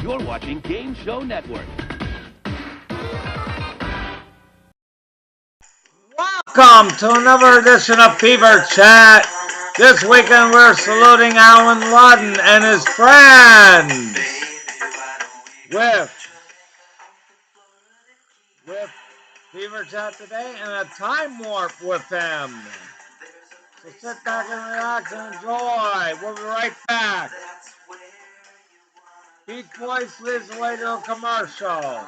You're watching Game Show Network. Welcome to another edition of Fever Chat. This weekend we're saluting Allen Ludden and his friends with Fever Chat today and a time warp with them. So sit back and relax and enjoy. We'll be right back. Beach Boys leads the way to a commercial.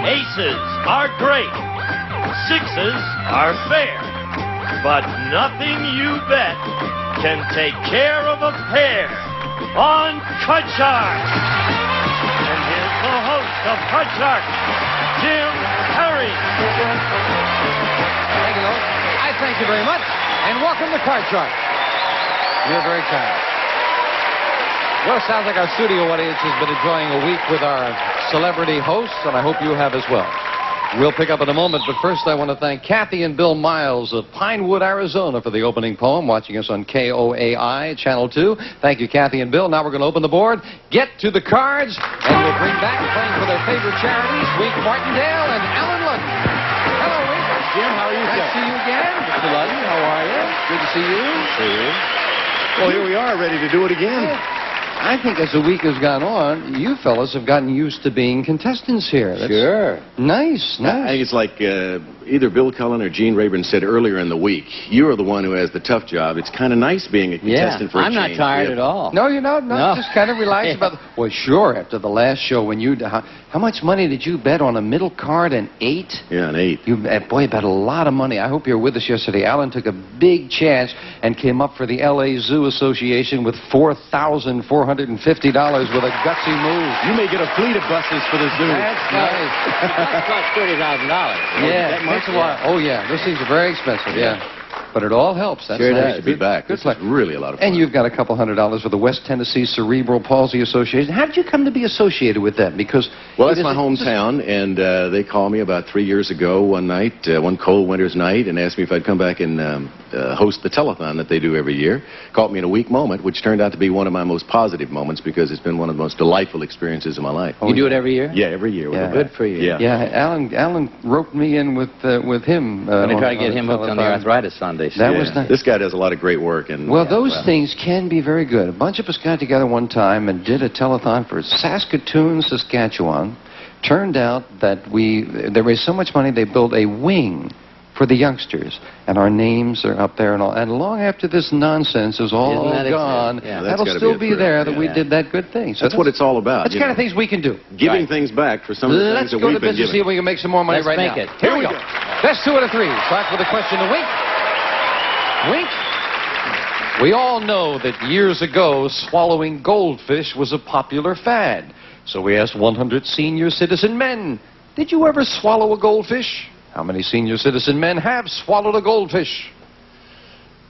Aces are great, sixes are fair, but nothing you bet can take care of a pair on Cut Shark. And here's the host of Cut Shark, Jim Perry. Thank you, Lord. I thank you very much, and welcome to Cut Shark. You're very kind. Well, it sounds like our studio audience has been enjoying a week with our celebrity hosts, and I hope you have as well. We'll pick up in a moment, but first I want to thank Kathy and Bill Miles of Pinewood, Arizona for the opening poem, watching us on KOAI, Channel 2. Thank you, Kathy and Bill. Now we're going to open the board, get to the cards, and we'll bring back playing for their favorite charities, Wink Martindale and Allen Ludden. Hello, Wink. Jim, how are you, Nice to see you again. Mr. Ludden, how are you? Good to see you. See you. Well, here we are, ready to do it again. I think as the week has gone on, you fellas have gotten used to being contestants here. That's Sure. Nice, I nice. think it's like either Bill Cullen or Gene Rayburn said earlier in the week, you're the one who has the tough job. It's kind of nice being a contestant for a I'm not change. tired at all. No, you're not. No. Just kind of relax about. Well, sure. After the last show, when you how much money did you bet on a middle card and 8? Yeah, an 8. You boy bet a lot of money. I hope you were with us yesterday. Alan took a big chance and came up for the L.A. Zoo Association with $4,450 with a gutsy move. You may get a fleet of buses for the zoo. That's nice. That cost $30,000. Yeah, that much? takes a while. Oh yeah, those things are very expensive. Yeah. But it all helps. That's Sure nice. does. Be back. Good This play. is really a lot of fun. And you've got a couple $100 for the West Tennessee Cerebral Palsy Association. How did you come to be associated with that? Because Well, it's my hometown, and they called me about 3 years ago one night, one cold winter's night, and asked me if I'd come back and host the telethon that they do every year. Caught me in a weak moment, which turned out to be one of my most positive moments because it's been one of the most delightful experiences of my life. You do it every year? Yeah, every year. Yeah. Good for you. Yeah. Yeah, Alan roped me in with him. Let me try to get him hooked on the arthritis Sunday. That was nice. This guy does a lot of great work. And Well, those things can be very good. A bunch of us got together one time and did a telethon for Saskatoon, Saskatchewan. Turned out that they raised so much money they built a wing for the youngsters, and our names are up there and all. And long after this nonsense is all Isn't that gone, exciting? Yeah. That's that'll gotta still be a be thrill. there that we Yeah. did that good thing. So that's what it's all about. That's the kind of things we can do. Giving things back for some of the Let's things that go to we've been business, see giving. if we can make some more money Let's right make now. it. Here we go. Best 2 out of 3. Start with a question to Wink. Wink. We all know that years ago, swallowing goldfish was a popular fad. So we asked 100 senior citizen men, did you ever swallow a goldfish? How many senior citizen men have swallowed a goldfish?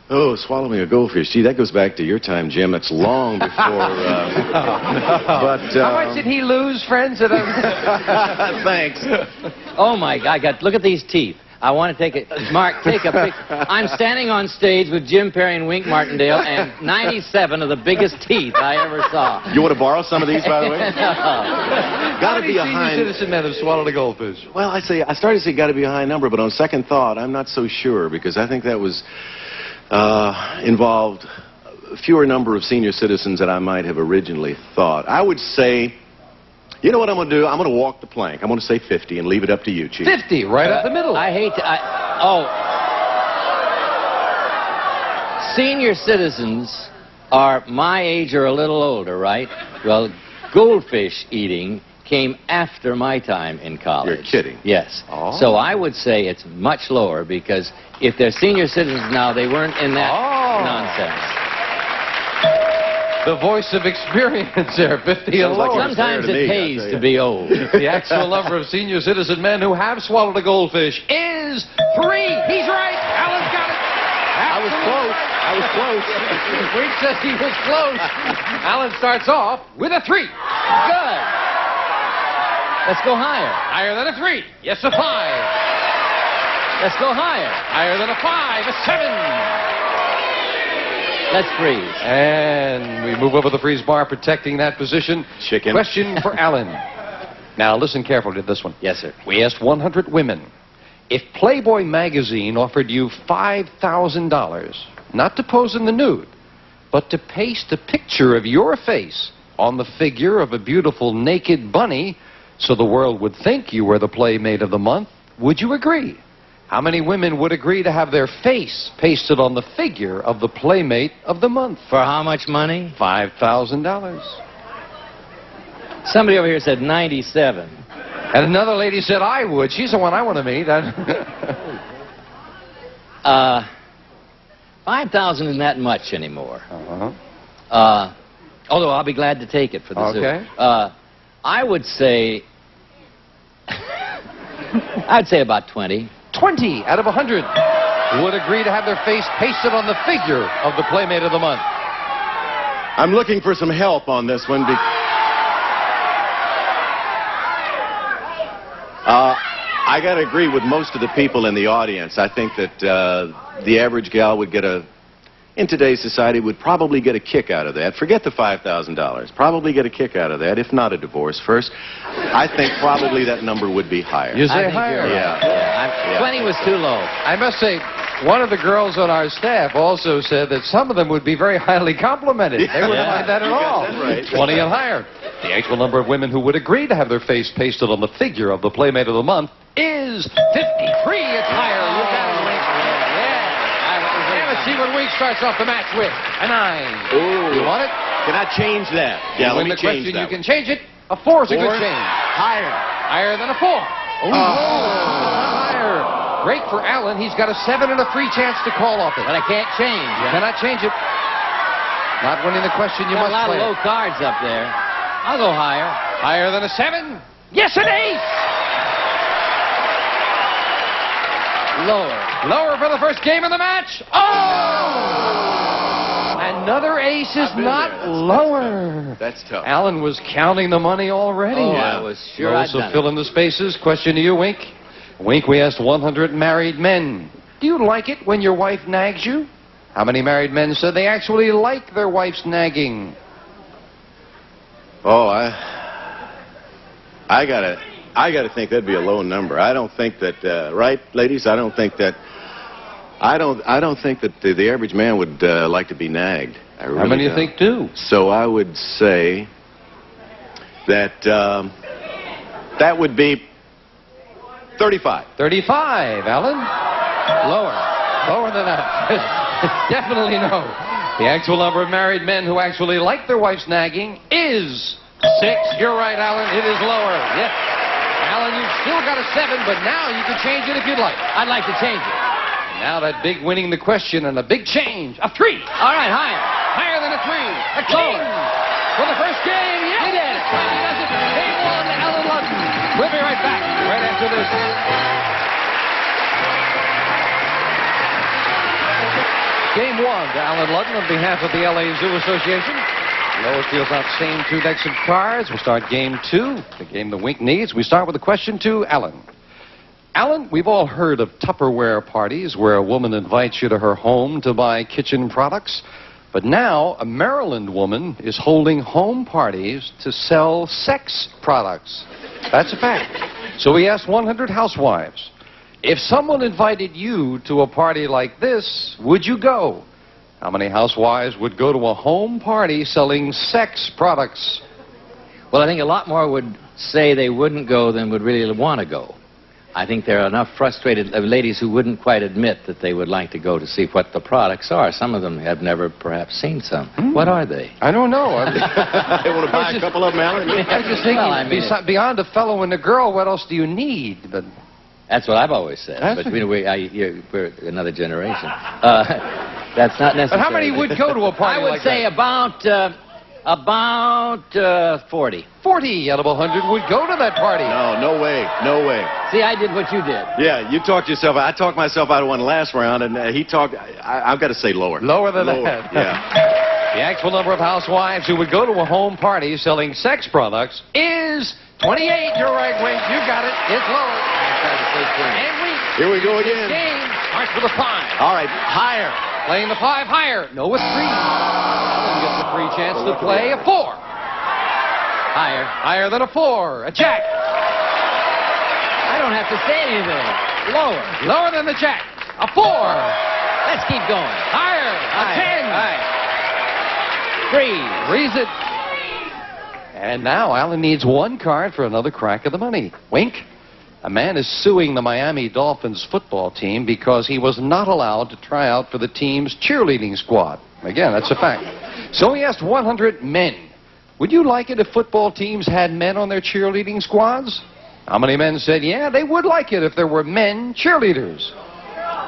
Oh, swallowing a goldfish. Gee, that goes back to your time, Jim. That's long before... How much did he lose, friends? Thanks. Oh, my God. Look at these teeth. I want to take it. Mark, take a pic. I'm standing on stage with Jim Perry and Wink Martindale, and 97 of the biggest teeth I ever saw. You want to borrow some of these, by the way? Got to be a senior high... citizen men have swallowed a goldfish? Well, I started to say got to be a high number, but on second thought, I'm not so sure, because I think that was involved a fewer number of senior citizens than I might have originally thought. I would say, you know what I'm going to do? I'm going to walk the plank. I'm going to say 50 and leave it up to you, Chief. 50, right up the middle. I hate to... Senior citizens are my age or a little older, right? Well, goldfish eating came after my time in college. You're kidding. Yes. Oh. So I would say it's much lower because if they're senior citizens now, they weren't in that nonsense. The voice of experience there, 50 and Sounds like lower. you're Sometimes fair to it me, pays I'll tell to you. be old. The actual number of senior citizen men who have swallowed a goldfish is 3. He's right. Alan's got it. I was close. I was close. Wink says he was close. Alan starts off with a 3. Good. Let's go higher. Higher than a 3. Yes, a 5. Let's go higher. Higher than a 5. A 7. Let's freeze. And we move over the freeze bar, protecting that position. Chicken. Question for Alan. Now, listen carefully to this one. Yes, sir. We asked 100 women, if Playboy magazine offered you $5,000, not to pose in the nude, but to paste a picture of your face on the figure of a beautiful naked bunny so the world would think you were the Playmate of the Month, would you agree? How many women would agree to have their face pasted on the figure of the Playmate of the Month? For how much money? $5,000. Somebody over here said 97. And another lady said, I would. She's the one I want to meet. 5,000 isn't that much anymore. Uh-huh. Although I'll be glad to take it for the Okay. zoo. I would say... I'd say about 20. 20 out of 100 would agree to have their face pasted on the figure of the Playmate of the Month. I'm looking for some help on this one. I got to agree with most of the people in the audience. I think that the average gal would get in today's society, would probably get a kick out of that. Forget the $5,000. Probably get a kick out of that, if not a divorce first. I think probably that number would be higher. You I say think higher? you're right. Yeah. 20 was too low. I must say, one of the girls on our staff also said that some of them would be very highly complimented. They wouldn't Yeah. mind that at You got all. that right. 20 and higher. The actual number of women who would agree to have their face pasted on the figure of the Playmate of the Month is 53. It's higher. You got it, Wink. And let's see what Wink starts off the match with. A 9. Ooh. You want it? Can I change that? Yeah, You let win me the change question. that. You can change it. A 4 is a good Four? change. Higher. Higher than a 4. Oh, higher. Great for Allen. He's got a 7 and a 3 chance to call off it. But I can't change. You cannot change it. Not winning the question, you Got must a lot play of low it. cards up there. I'll go higher. Higher than a 7? Yes, an 8! Lower. Lower for the first game of the match. Oh! Another ace is I've been not there. lower. That's tough. Allen was counting the money already. Oh, I was sure I'd Also done fill it. in the spaces. Question to you, Wink. Wink, we asked 100 married men. Do you like it when your wife nags you? How many married men said they actually like their wife's nagging? Oh, I gotta think that'd be a low number. I don't think that, right, ladies? I don't think that the average man would like to be nagged. I really How many don't. you think do? So I would say that that would be 35. 35, Allen? Lower. Lower than that. Definitely no. The actual number of married men who actually like their wife's nagging is 6. You're right, Allen. It is lower. Yes. Allen, you've still got a 7, but now you can change it if you'd like. I'd like to change it. Now that big winning the question and a big change. A 3. All right, higher. Higher than a 3. A king. For the first game, yes. We did it. He does it. Game 1 to Allen Ludden. We'll be right back right after this. Game 1 to Allen Ludden on behalf of the LA Zoo Association. Lois deals out same 2 decks of cards. We'll start game 2, the game the Wink needs. We start with a question to Allen. Allen, we've all heard of Tupperware parties where a woman invites you to her home to buy kitchen products. But now a Maryland woman is holding home parties to sell sex products. That's a fact. So we asked 100 housewives, if someone invited you to a party like this, would you go? How many housewives would go to a home party selling sex products? Well, I think a lot more would say they wouldn't go than would really want to go. I think there are enough frustrated ladies who wouldn't quite admit that they would like to go to see what the products are. Some of them have never perhaps seen some. What are they? I don't know. I want to buy a couple of them, Alan. I was just thinking, Well, I mean, beyond a fellow and a girl, what else do you need? But that's what I've always said. That's But we're another generation. That's not necessary. But how many would go to a party I would like say that? about 40. 40 out of 100 would go to that party. No way. No way. See, I did what you did. Yeah, you talked yourself. I talked myself out of one last round, and he talked. I've got to say lower. Lower than that. Yeah. The actual number of housewives who would go to a home party selling sex products is 28. You're right, Wink. You got it. It's lower. And Wink. Here we go This again. game starts with a 5. All right, higher. Playing the 5 higher. No, with 3. Alan gets a free chance to play a 4. Higher. Higher than a 4. A jack. I don't have to say anything. Lower. Lower than the jack. A 4. Let's keep going. Higher. A 10. Higher. 3. Freeze it. And now Alan needs 1 card for another crack of the money. Wink. A man is suing the Miami Dolphins football team because he was not allowed to try out for the team's cheerleading squad. Again, that's a fact. So he asked 100 men, would you like it if football teams had men on their cheerleading squads? How many men said, yeah, they would like it if there were men cheerleaders?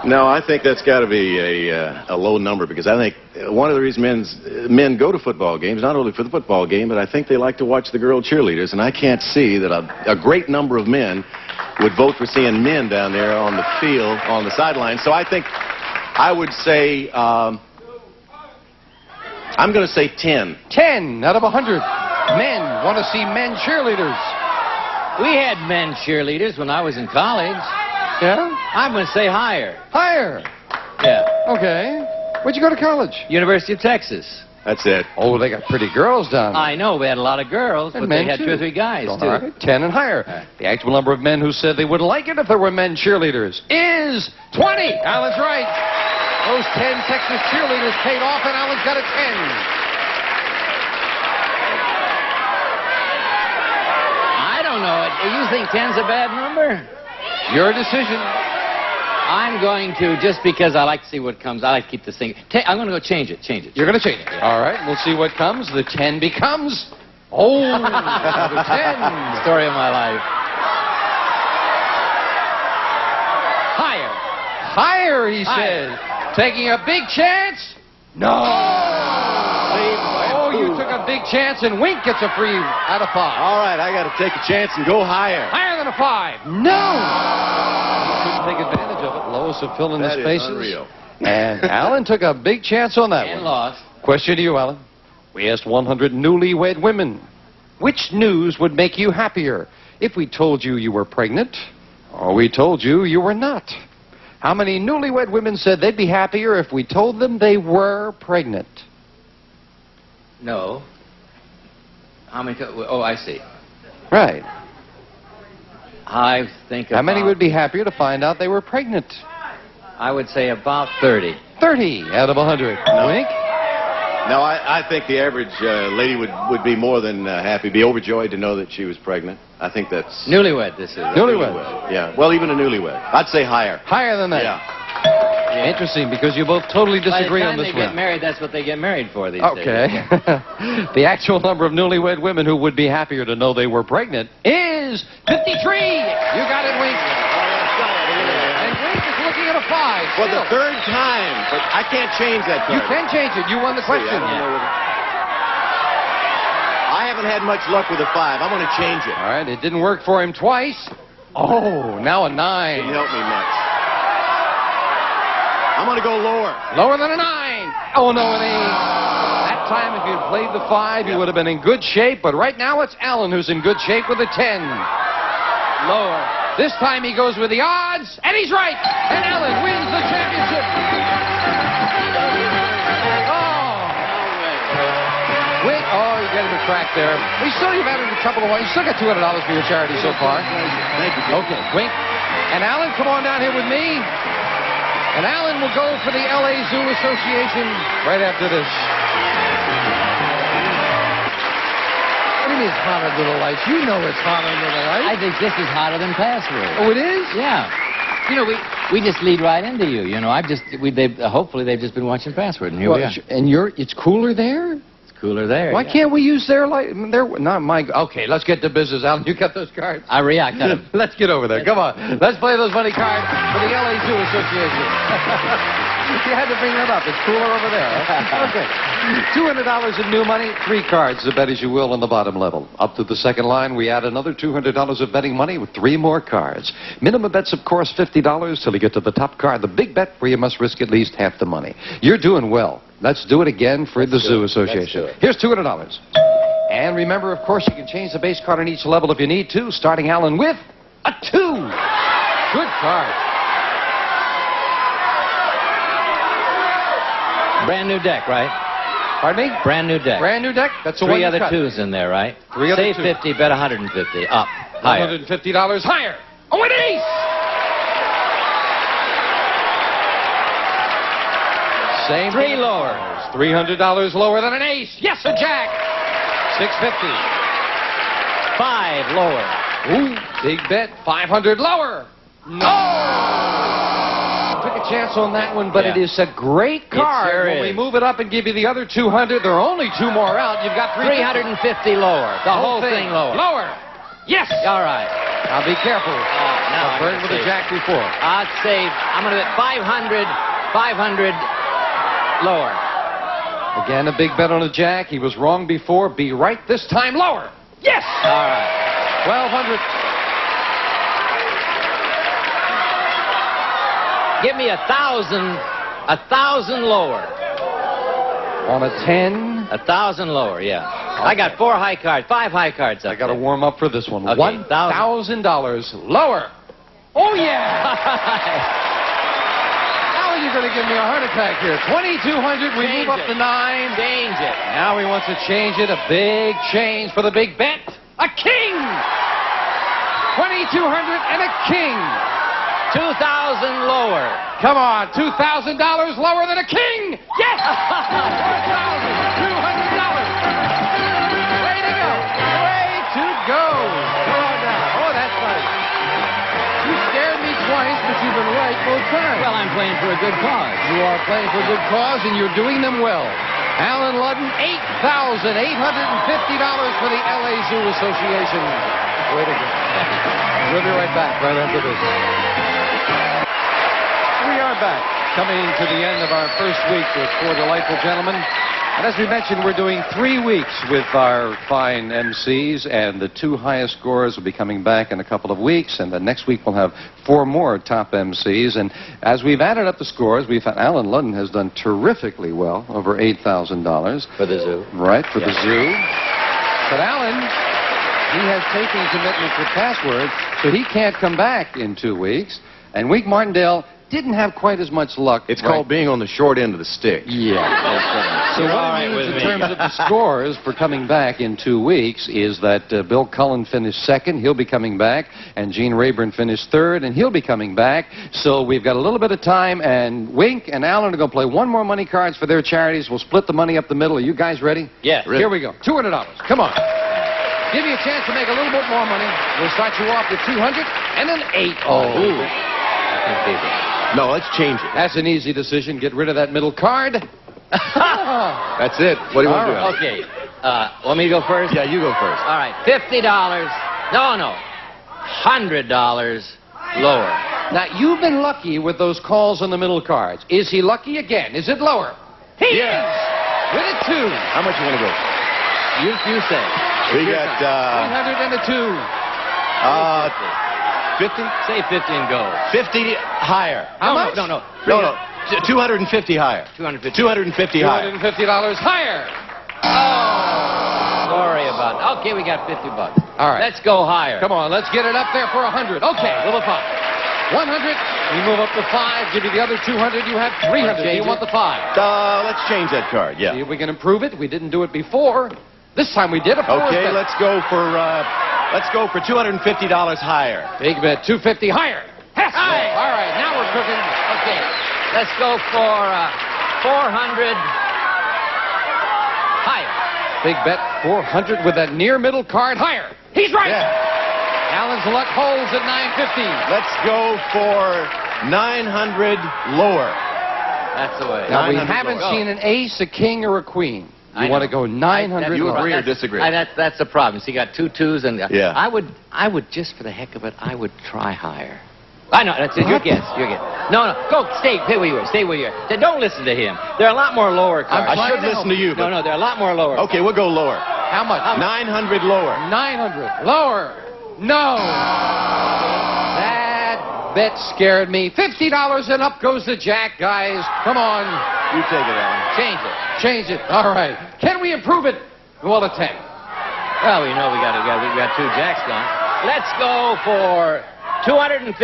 No, I think that's got to be a low number, because I think one of the reasons men go to football games, not only for the football game, but I think they like to watch the girl cheerleaders, and I can't see that a great number of men would vote for seeing men down there on the field, on the sideline. So I think I would say, I'm going to say 10. 10 out of 100 men want to see men cheerleaders. We had men cheerleaders when I was in college. Yeah? I'm going to say higher. Higher. Yeah. Okay. Where'd you go to college? University of Texas. That's it. Oh, they got pretty girls down there. I know. We had a lot of girls, And but they men, had too. 2 or 3 guys, All too. right, 10 and higher. All right. The actual number of men who said they wouldn't like it if there were men cheerleaders is 20. Alan's right. Those 10 Texas cheerleaders paid off, and Alan's got a 10. I don't know. You think 10's a bad number? Your decision. I'm going to, just because I like to see what comes, I like to keep this thing. I'm going to go change it. You're going to change it. All right, we'll see what comes. The 10 becomes... Oh, the 10. Story of my life. Higher. Higher, he Higher. says. Taking a big chance? No. Oh, you took a big chance, and Wink gets a free out of 5. All right, I got to take a chance and go higher. Higher than a 5. No. He couldn't take advantage of it. Lois will fill in the That is spaces. unreal. And Alan took a big chance on that And one. lost. Question to you, Alan. We asked 100 newlywed women, which news would make you happier if we told you you were pregnant or we told you you were not? How many newlywed women said they'd be happier if we told them they were pregnant? No. How many? Oh, I see. Right. I think How many about- would be happier to find out they were pregnant? I would say about 30. 30 out of 100. Wink? No, I think the average lady would be more than happy, be overjoyed to know that she was pregnant. I think that's... Newlywed, this is. Newlywed. Yeah, well, even a newlywed. I'd say higher. Higher than that. Yeah. Interesting, because you both totally disagree By on the this time they one. get married, that's what they get married for these Okay. days. The actual number of newlywed women who would be happier to know they were pregnant is 53. You got it, Wink. And Wink is looking at a 5. For the still. 3rd time, but I can't change that You card. can change it. You won the See, I question. don't know I haven't had much luck with a 5. I'm going to change it. All right, it didn't work for him twice. Oh, now a 9. Didn't help me much. I'm going to go lower. Lower than a 9. Oh, no, an 8. That time, if you'd played the 5, you would have been in good shape. But right now, it's Alan who's in good shape with a 10. Lower. This time, he goes with the odds, and he's right. And Alan wins the championship. Wait, oh, you got him a crack there. Well, you've added a couple of ones. You still got $200 for your charity so far. Thank you. Okay, Wink. And Alan, come on down here with me. And Alan will go for the LA Zoo Association right after this. What do you is hot under the lights. You know it's hot under the lights. I think this is hotter than Password. Oh, it is? Yeah. You know, we just lead right into you. You know, hopefully they've just been watching Password, and here we are. And it's cooler there? It's cooler there. Why can't we use their light? Not my. Okay, let's get to business, Alan. You got those cards? I cut them. Let's get over there. Come on. Let's play those money cards for the LA Zoo Association. You had to bring that up. It's cooler over there. Huh? Okay. $200 in new money. 3 cards to bet as you will on the bottom level. Up to the second line, we add another $200 of betting money with 3 more cards. Minimum bets, of course, $50 till you get to the top card. The big bet where you must risk at least half the money. You're doing well. Let's do it again for the Zoo Association. Here's $200. And remember, of course, you can change the base card on each level if you need to, starting, Alan, with a 2. Good card. Brand new deck, right? Pardon me? Brand new deck. Brand new deck? That's the one 3 you other cut. 2s in there, right? 3 other Say 2. 50, bet 150. Up. Higher. $150 higher. Oh, an ace! Same 3 lower. $300 lower than an ace. Yes, a jack. $650. 5 lower. Ooh, big bet. $500 lower. No! Took a chance on that one, but it is a great card. It sure when is. we move it up and give you the other 200, there are only 2 more out. You've got 350 lower. The whole thing lower. Lower. Yes. All right. Now be careful. Now I've burned with a jack before. I'd say I'm going to bet 500 lower. Again, a big bet on a jack. He was wrong before. Be right this time. Lower. Yes. All right. 1,200. Give me 1,000 lower. On a 10. 1,000 lower, yeah. I got 4 high cards, 5 high cards. I got to warm up for this one. Okay, $1,000 lower. Oh, yeah. Now you're going to give me a heart attack here. 2,200. We move up to 9. Change it. Now he wants to change it. A big change for the big bet. A king. 2,200 and a king. 2,000 lower. Come on, $2,000 lower than a king. Yes. $4,200. Way to go. Way to go. Come on down. Oh, that's nice. You scared me twice, but you've been right both times. Well, I'm playing for a good cause. You are playing for a good cause, and you're doing them well. Allen Ludden, $8,850 for the LA Zoo Association. Way to go. We'll be right back right after this. We are back, coming to the end of our first week with 4 delightful gentlemen. And as we mentioned, we're doing 3 weeks with our fine MCs, and the 2 highest scorers will be coming back in a couple of weeks, and then next week we'll have 4 more top MCs. And as we've added up the scores, we've found Allen Ludden has done terrifically well, over $8,000. For the zoo. Right, for the zoo. But Allen, he has taken commitment to Password, so he can't come back in 2 weeks. And Wink Martindale didn't have quite as much luck. It's called being on the short end of the stick. Yeah. So what it means in terms of the scores for coming back in 2 weeks is that Bill Cullen finished 2nd. He'll be coming back. And Gene Rayburn finished 3rd, and he'll be coming back. So we've got a little bit of time, and Wink and Allen are going to play 1 more money cards for their charities. We'll split the money up the middle. Are you guys ready? Yes. Here we go. $200. Come on. Give you a chance to make a little bit more money. We'll start you off with 200 and an 8. Oh. No, let's change it. That's an easy decision. Get rid of that middle card. That's it. What do you want to do? Okay. Want me to go first? Yeah, you go first. All right. $50. No. $100 lower. Now, you've been lucky with those calls on the middle cards. Is he lucky again? Is it lower? He is! With a 2. How much you want to go? You say. We got 300 and a 2. 50? Say 50 and go. 50 higher. How much? No. 250 higher. 250. 250 higher. $250 higher. Sorry about it. Okay, we got $50. All right. Let's go higher. Come on, let's get it up there for 100. Okay, Little 5. 100. We move up to 5. Give you the other 200. You have 300. Do you want the 5? Let's change that card. See Yeah. if we can improve it. We didn't do it before. This time we did. Okay, let's go for $250 higher. Big bet. 250 higher. Yes. All right, now we're cooking. Okay, let's go for 400 higher. Big bet 400 with that near middle card. Higher. He's right. Yeah. Allen's luck holds at 950. Let's go for 900 lower. That's the way. Now, we 900 haven't lower. seen an ace, a king, or a queen. I You want to know. go 900 You lower. agree or That's- disagree? That's the problem. So you got 2 twos and... Yeah. I would, just for the heck of it, I would try higher. I know, that's it. Your guess. No, go, stay where you are. Stay where you are. Don't listen to him. There are a lot more lower cards. I should listen to you. But... No, there are a lot more lower. Okay, we'll go lower. How much? 900 lower. 900. Lower. No. That bet scared me. $50 and up goes the jack, guys. Come on. You take it, Alan. Change it. Change it. All right. Can we improve it? Well, a 10. Well, we know we got 2 jacks gone. Let's go for $250.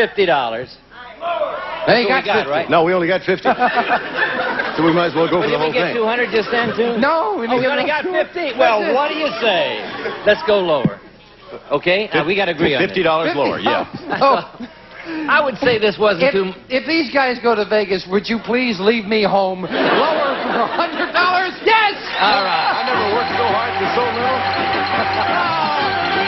They That's what got we got, 50. right? No, we only got 50. So we might as well go for the Did we whole get thing. 200 just then, too? No, we We only got 50. Well, what do you say? Let's go lower. Okay? Now, we got to agree on this. $50 lower, yeah. Oh. I would say this wasn't too... If these guys go to Vegas, would you please leave me home? Lower for $100? Yes! All right. I never worked so hard for so little.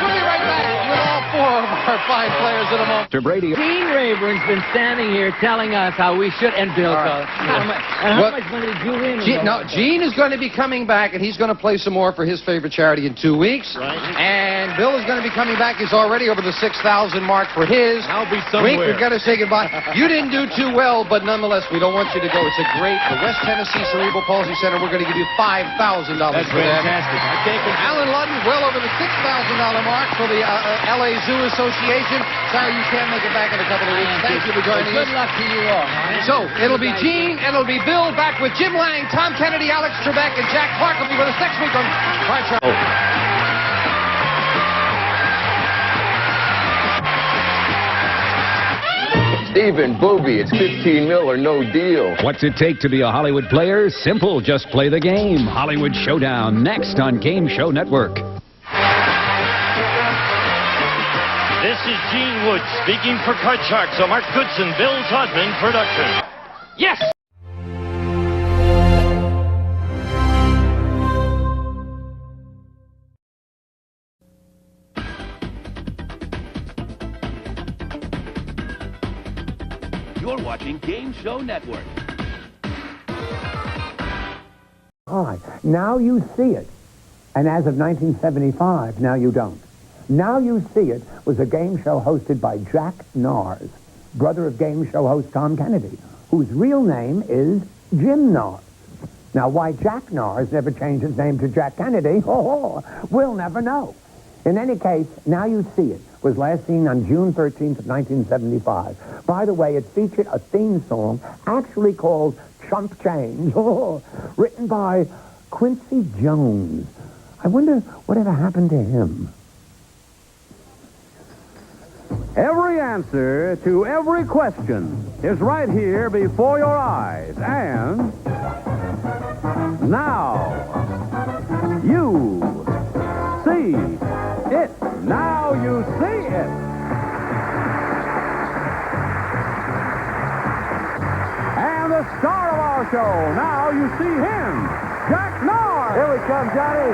We'll be right back with all 4 of our fine players in a moment. Mr. Brady. Gene Rayburn's been standing here telling us how we should... And Bill, how much money did you win? Gene is going to be coming back, and he's going to play some more for his favorite charity in 2 weeks. Right. And Bill is going to be coming back. He's already over the 6,000 mark for his. I'll be Wink, somewhere. we've got to say goodbye. You didn't do too well, but nonetheless, we don't want you to go. It's the West Tennessee Cerebral Palsy Center. We're going to give you $5,000 That's for that. fantastic. I can't complain. Alan Ludden, well over the $6,000 mark for the LA Zoo Association. Sorry you can't make it back in a couple of weeks. Thank you for joining us. Good luck to you all. All right? So, it'll be Gene, and it'll be Bill, back with Jim Lang, Tom Kennedy, Alex Trebek, and Jack Clark will be with us next week on Card Sharp. Even Booby, it's 15 mil or no deal. What's it take to be a Hollywood player? Simple. Just play the game. Hollywood Showdown, next on Game Show Network. This is Gene Wood speaking for Card Sharks, a Mark Goodson, Bill Todman production. Yes! You're watching Game Show Network. Hi. Now you see it. And as of 1975, now you don't. Now You See It was a game show hosted by Jack Nars, brother of game show host Tom Kennedy, whose real name is Jim Nars. Now, why Jack Nars never changed his name to Jack Kennedy, we'll never know. In any case, Now You See It was last seen on June 13th of 1975. By the way, it featured a theme song actually called Chump Change, written by Quincy Jones. I wonder whatever happened to him. Every answer to every question is right here before your eyes. And now you see it. Now you see it. And the star of our show, now you see him, Jack Nars. Here we come, Johnny.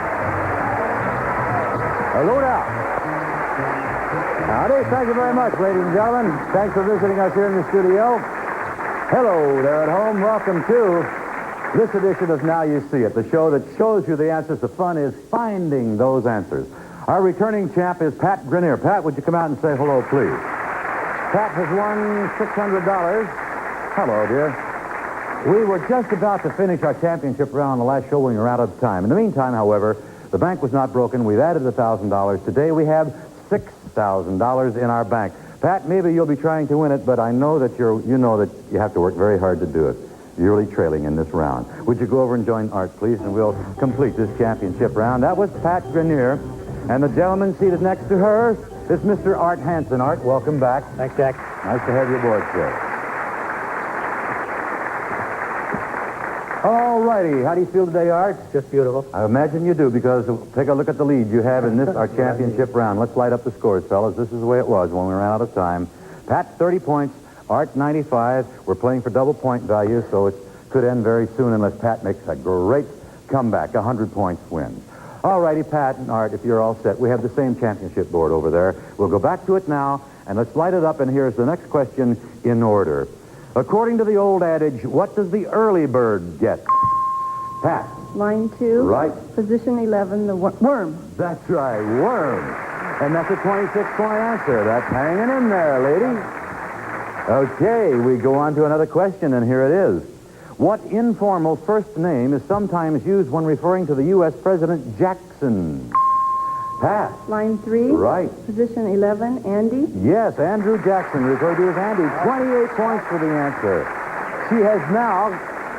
Load out. Howdy. Thank you very much, ladies and gentlemen. Thanks for visiting us here in the studio. Hello there at home. Welcome to this edition of Now You See It, the show that shows you the answers. The fun is finding those answers. Our returning champ is Pat Grenier. Pat, would you come out and say hello, please? Pat has won $600. Hello, dear. We were just about to finish our championship round on the last show when we were out of time. In the meantime, however, the bank was not broken. We've added $1,000. Today we have $6,000 in our bank. Pat, maybe you'll be trying to win it, but I know that you know that you have to work very hard to do it. You're really trailing in this round. Would you go over and join Art, please, and we'll complete this championship round. That was Pat Grenier, and the gentleman seated next to her is Mr. Art Hansen. Art, welcome back. Thanks, Jack. Nice to have you aboard, sir. All righty. How do you feel today, Art? Just beautiful. I imagine you do, because take a look at the lead you have in this, our championship round. Let's light up the scores, fellas. This is the way it was when we ran out of time. Pat, 30 points. Art, 95. We're playing for double point value, so it could end very soon unless Pat makes a great comeback. 100 points wins. All righty, Pat and Art, if you're all set, we have the same championship board over there. We'll go back to it now, and let's light it up, and here's the next question in order. According to the old adage, what does the early bird get? Pat. Line 2. Right. Position 11, the worm. That's right, worm. And that's a 26-point answer. That's hanging in there, lady. Okay, we go on to another question, and here it is. What informal first name is sometimes used when referring to the U.S. President Jackson? Pat. Line 3. Right. Position 11, Andy. Yes, Andrew Jackson, referred to as Andy. 28 points for the answer. She has now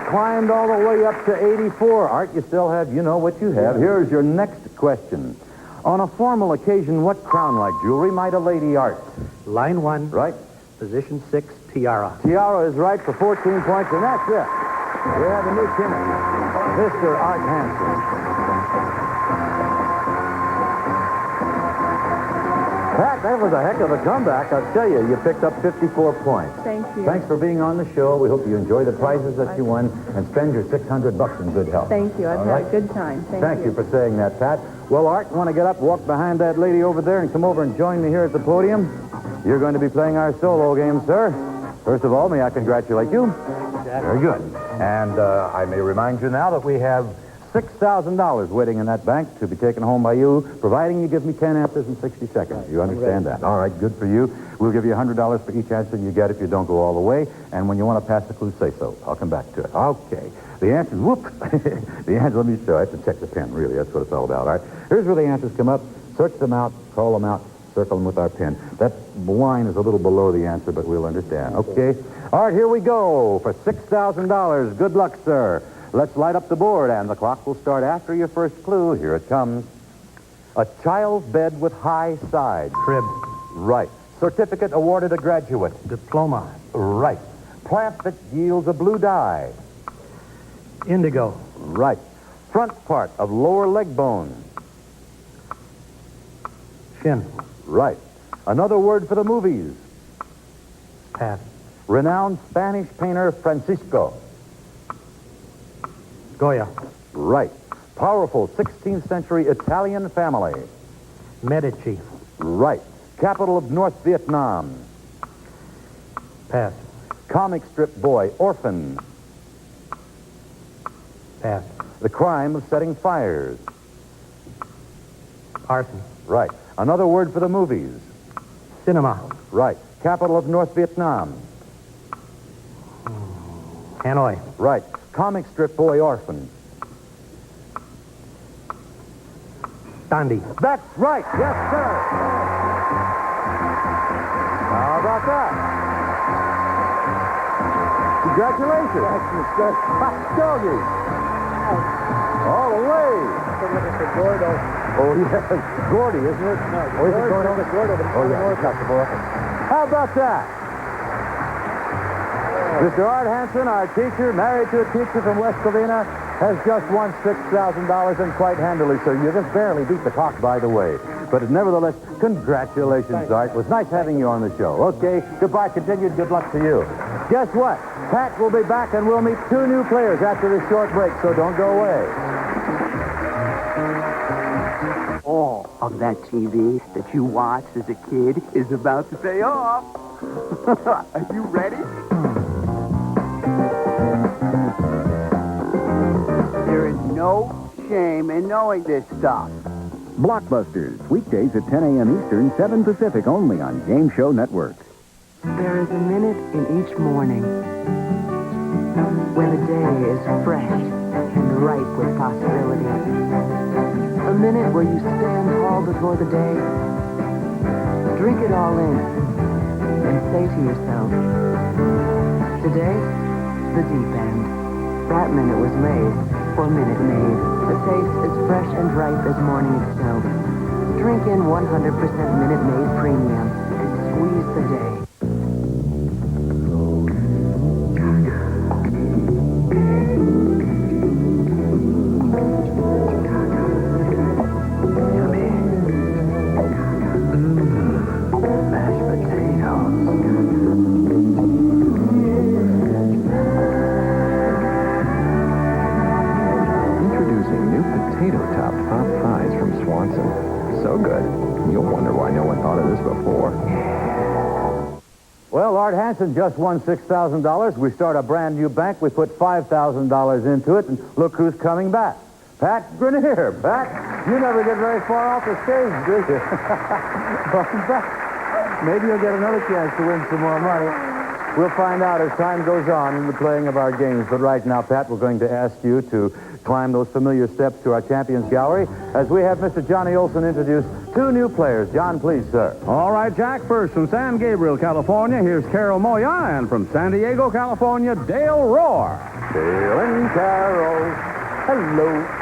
climbed all the way up to 84. Art, you still have, you know what you have. Here's your next question. On a formal occasion, what crown-like jewelry might a lady art? Line 1. Right. Position 6, tiara. Tiara is right for 14 points, and that's it. We have a new champion, Mr. Art Hansen. Pat, that was a heck of a comeback. I'll tell you, you picked up 54 points. Thank you. Thanks for being on the show. We hope you enjoy the prizes that you won and spend your $600 in good health. Thank you. I've All had right? a good time. Thank you for saying that, Pat. Well, Art, want to get up, walk behind that lady over there, and come over and join me here at the podium? You're going to be playing our solo game, sir. First of all, may I congratulate you? Very good. And I may remind you now that we have $6,000 waiting in that bank to be taken home by you, providing you give me 10 answers in 60 seconds. You understand that? All right, good for you. We'll give you $100 for each answer you get if you don't go all the way. And when you want to pass the clue, say so. I'll come back to it. Okay. The answers, whoop. The answers, let me show. I have to check the pen, really. That's what it's all about, all right? Here's where the answers come up. Search them out, call them out, circle them with our pen. That line is a little below the answer, but we'll understand. Okay? All right, here we go for $6,000. Good luck, sir. Let's light up the board, and the clock will start after your first clue. Here it comes. A child's bed with high sides. Crib. Right. Certificate awarded a graduate. Diploma. Right. Plant that yields a blue dye. Indigo. Right. Front part of lower leg bone. Shin. Right. Another word for the movies. Pass. Renowned Spanish painter Francisco. Goya. Right. Powerful 16th century Italian family. Medici. Right. Capital of North Vietnam. Pass. Comic strip boy, orphan. Pass. The crime of setting fires. Arson. Right. Another word for the movies. Cinema. Right. Capital of North Vietnam. Hanoi. Right. Comic strip boy, orphan. Dundee. That's right. Yes, sir. How about that? Congratulations. Hot doggy. All the way. Oh, yes. Gordy, isn't it? Oh, is it Gordo? Oh, yeah. How about that? Mr. Art Hansen, our teacher, married to a teacher from West Covina, has just won $6,000 and quite handily, so you just barely beat the clock, by the way. But nevertheless, congratulations, Art. It was nice having you on the show. Okay, goodbye, continued good luck to you. Guess what? Pat will be back, and we'll meet two new players after this short break, so don't go away. All of that TV that you watched as a kid is about to pay off. Are you ready? There is no shame in knowing this stuff. Blockbusters, weekdays at 10 a.m. Eastern, 7 Pacific, only on Game Show Network. There is a minute in each morning when the day is fresh and ripe with possibilities. A minute where you stand tall before the day, drink it all in, and say to yourself, today, the deep end. That minute was made for Minute Maid. A taste as fresh and ripe as morning itself. Drink in 100% Minute Maid Premium and squeeze the day. Potato-topped Pop 5 thought of this before. Well, Art Hansen just won $6,000. We start a brand new bank. We put $5,000 into it, and look who's coming back. Pat Grenier. Pat, you never get very far off the stage, do you? Welcome back. Maybe you'll get another chance to win some more money. We'll find out as time goes on in the playing of our games. But right now, Pat, we're going to ask you to climb those familiar steps to our Champions Gallery as we have Mr. Johnny Olson introduce two new players. John, please, sir. All right, Jack. First from San Gabriel, California, here's Carol Moya. And from San Diego, California, Dale Rohr. Dale and Carol. Hello.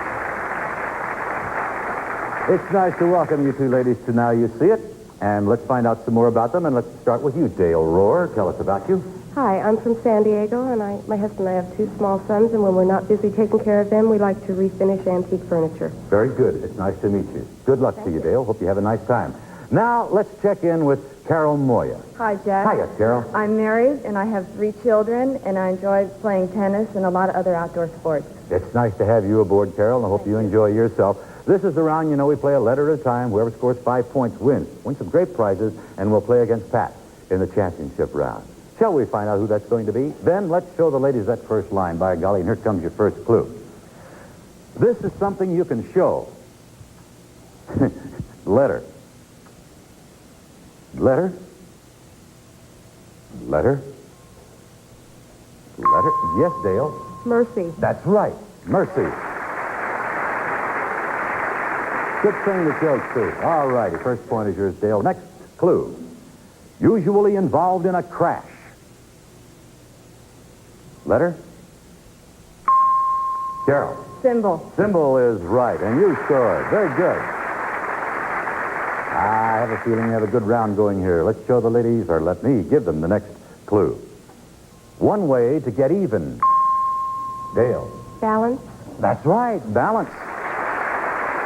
It's nice to welcome you two ladies to Now You See It. And let's find out some more about them. And let's start with you, Dale Rohr. Tell us about you. Hi, I'm from San Diego, and my husband and I have two small sons, and when we're not busy taking care of them, we like to refinish antique furniture. Very good. It's nice to meet you. Good luck to you, Dale. Hope you have a nice time. Now, let's check in with Carol Moya. Hi, Jack. Hiya, Carol. I'm married, and I have 3 children, and I enjoy playing tennis and a lot of other outdoor sports. It's nice to have you aboard, Carol, and I hope you enjoy yourself. This is the round, you know, we play a letter at a time. Whoever scores 5 points wins. Win some great prizes, and we'll play against Pat in the championship round. Shall we find out who that's going to be? Then let's show the ladies that first line. By golly, and here comes your first clue. This is something you can show. Letter. Letter. Letter. Letter. Yes, Dale. Mercy. That's right. Mercy. Good thing the joke, too. All righty. First point is yours, Dale. Next clue. Usually involved in a crash. Letter? Carol. Symbol. Symbol is right, and you scored. Very good. I have a feeling we have a good round going here. Let's show the ladies, or let me give them the next clue. One way to get even. Dale. Balance. That's right, balance.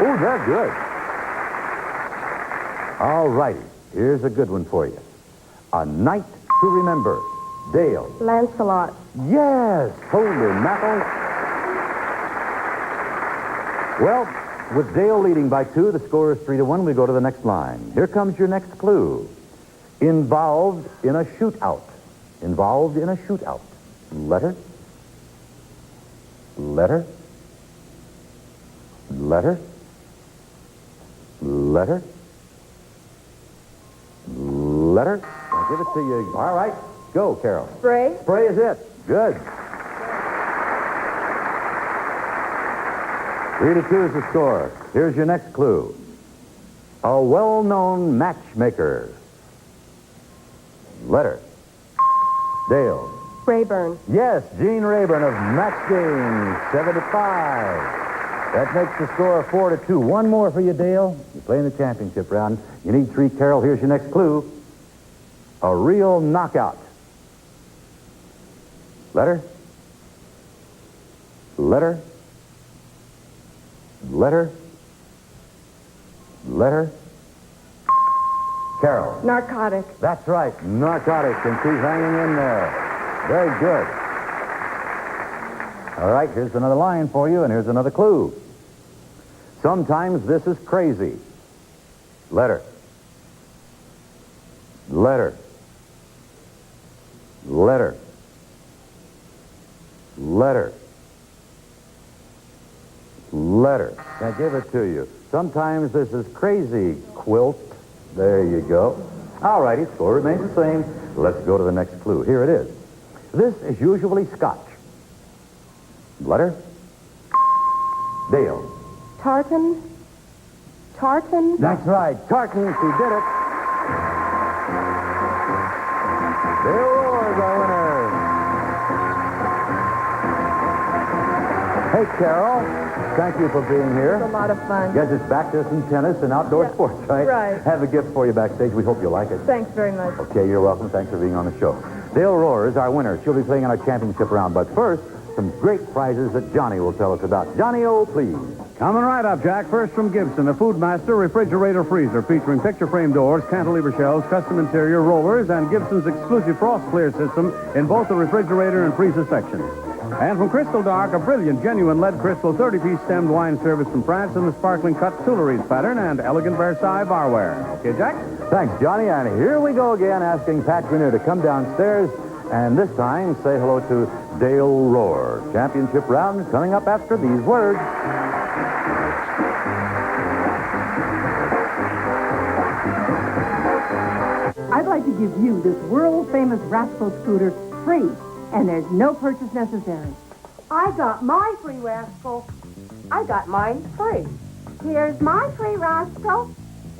Oh, they're good. All righty. Here's a good one for you. A night to remember. Dale. Lancelot. Yes. Holy mackerel. Well, with Dale leading by 2, the score is 3-1. We go to the next line. Here comes your next clue. Involved in a shootout. Involved in a shootout. Letter. Letter. Letter. Letter. Letter. I'll give it to you. All right. Go, Carol. Spray. Spray is it. Good. 3-2 is the score. Here's your next clue. A well-known matchmaker. Letter. Dale. Rayburn. Yes, Gene Rayburn of Match Game 75. That makes the score 4-2. One more for you, Dale. You're playing the championship round. You need 3, Carol. Here's your next clue. A real knockout. Letter. Letter. Letter. Letter. Carol. Narcotic. That's right, narcotic, and she's hanging in there. Very good. All right, here's another line for you, and here's another clue. Sometimes this is crazy. Letter. Letter. Letter. Letter. Letter. I give it to you. Sometimes this is crazy. Quilt. There you go. All righty, score remains the same. Let's go to the next clue. Here it is. This is usually Scotch. Letter? Dale. Tartan. Tartan. That's right. Tartan. She did it. Dale Rohr is our winner. Hey, Carol. Thank you for being here. It's a lot of fun. Yes, it's back to some tennis and outdoor sports, right? Right. Have a gift for you backstage. We hope you like it. Thanks very much. Okay, you're welcome. Thanks for being on the show. Dale Rohr is our winner. She'll be playing in our championship round. But first, some great prizes that Johnny will tell us about. Johnny O, please. Coming right up, Jack. First from Gibson, a Foodmaster refrigerator freezer featuring picture frame doors, cantilever shelves, custom interior rollers, and Gibson's exclusive frost clear system in both the refrigerator and freezer sections. And from Crystal Dark, a brilliant, genuine lead crystal 30-piece stemmed wine service from France in the sparkling cut Tuileries pattern and elegant Versailles barware. Okay, Jack? Thanks, Johnny. And here we go again, asking Pat Grenier to come downstairs and this time say hello to Dale Rohr. Championship round coming up after these words. I'd like to give you this world-famous Rascal scooter free, and there's no purchase necessary. I got my free Rascal. I got mine free. Here's my free Rascal.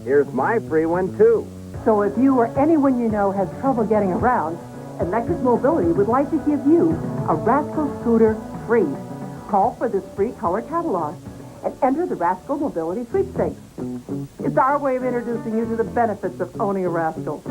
Here's my free one, too. So if you or anyone you know has trouble getting around, Electric Mobility would like to give you a Rascal scooter free. Call for this free color catalog and enter the Rascal Mobility sweepstakes. It's our way of introducing you to the benefits of owning a Rascal.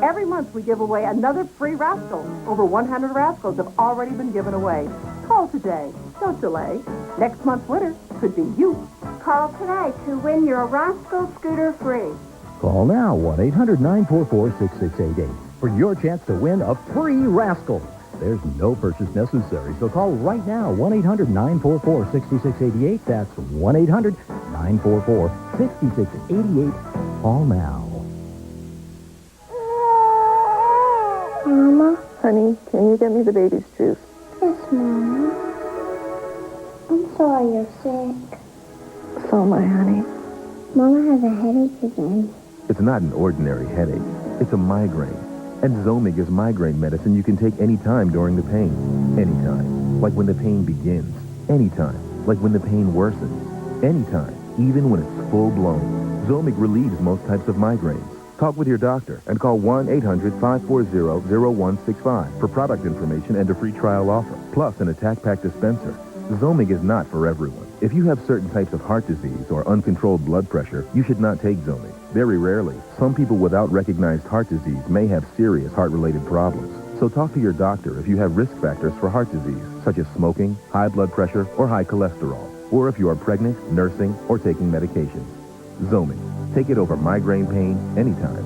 Every month we give away another free Rascal. Over 100 Rascals have already been given away. Call today. Don't delay. Next month's winner could be you. Call today to win your Rascal scooter free. Call now, 1-800-944-6688, for your chance to win a free Rascal. There's no purchase necessary, so call right now, 1-800-944-6688. That's 1-800-944-6688. Call now. Mama, honey, can you get me the baby's juice? Yes, Mama. I'm sorry you're sick. So am I, honey. Mama has a headache again. It's not an ordinary headache. It's a migraine. And Zomig is migraine medicine you can take any time during the pain. Anytime. Like when the pain begins. Anytime. Like when the pain worsens. Anytime. Even when it's full-blown. Zomig relieves most types of migraines. Talk with your doctor and call 1-800-540-0165 for product information and a free trial offer, plus an attack pack dispenser. Zomig is not for everyone. If you have certain types of heart disease or uncontrolled blood pressure, you should not take Zomig. Very rarely, some people without recognized heart disease may have serious heart-related problems. So talk to your doctor if you have risk factors for heart disease, such as smoking, high blood pressure, or high cholesterol, or if you are pregnant, nursing, or taking medications. Zomig. Take it over migraine pain anytime.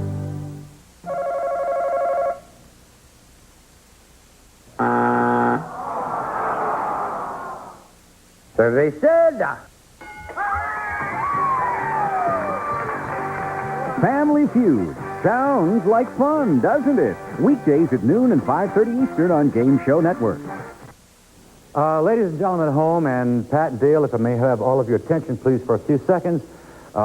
Cerveza. Family Feud. Sounds like fun, doesn't it? Weekdays at noon and 5:30 Eastern on Game Show Network. Ladies and gentlemen at home, and Pat and Dale, if I may have all of your attention, please, for a few seconds.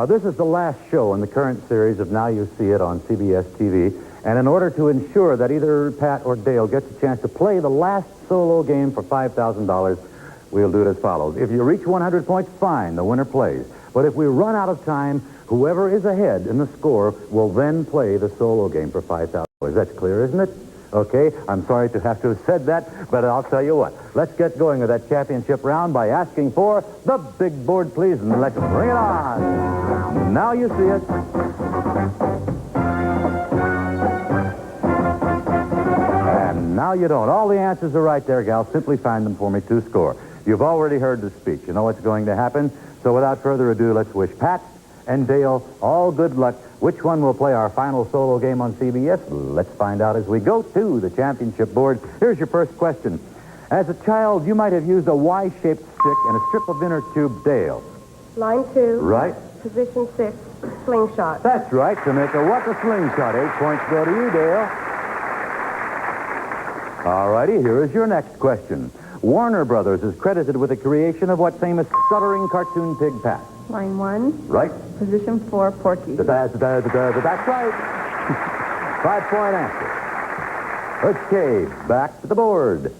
This is the last show in the current series of Now You See It on CBS TV. And in order to ensure that either Pat or Dale gets a chance to play the last solo game for $5,000, we'll do it as follows. If you reach 100 points, fine, the winner plays. But if we run out of time, whoever is ahead in the score will then play the solo game for $5,000. That's clear, isn't it? Okay, I'm sorry to have to have said that, but I'll tell you what. Let's get going with that championship round by asking for the big board, please, and let's bring it on. Now you see it. And now you don't. All the answers are right there, gal. Simply find them for me to score. You've already heard the speech. You know what's going to happen. So without further ado, let's wish Pat and Dale all good luck. Which one will play our final solo game on CBS? Let's find out as we go to the championship board. Here's your first question. As a child, you might have used a Y-shaped stick and a strip of inner tube. Dale. Line 2. Right. Position 6. Slingshot. That's right. To make a what? A slingshot. 8 points go to you, Dale. All righty. Here is your next question. Warner Brothers is credited with the creation of what famous stuttering cartoon pig, Pat? Line 1. Right. Position 4, Porky. That's right. 5-point answer. Okay, back to the board.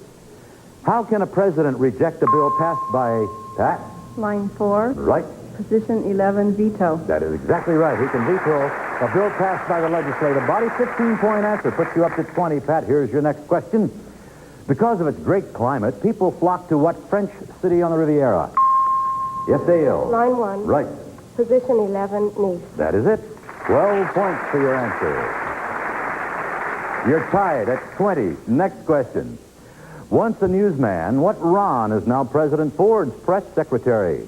How can a president reject a bill passed by Pat? Line 4. Right. Position 11, veto. That is exactly right. He can veto a bill passed by the legislative body. 15-point answer puts you up to 20, Pat. Here's your next question. Because of its great climate, people flock to what French city on the Riviera? Yes, Dale. Line 1. Right. Position 11, Nice. That is it. 12 points for your answer. You're tied at 20. Next question. Once a newsman, what Ron is now President Ford's press secretary?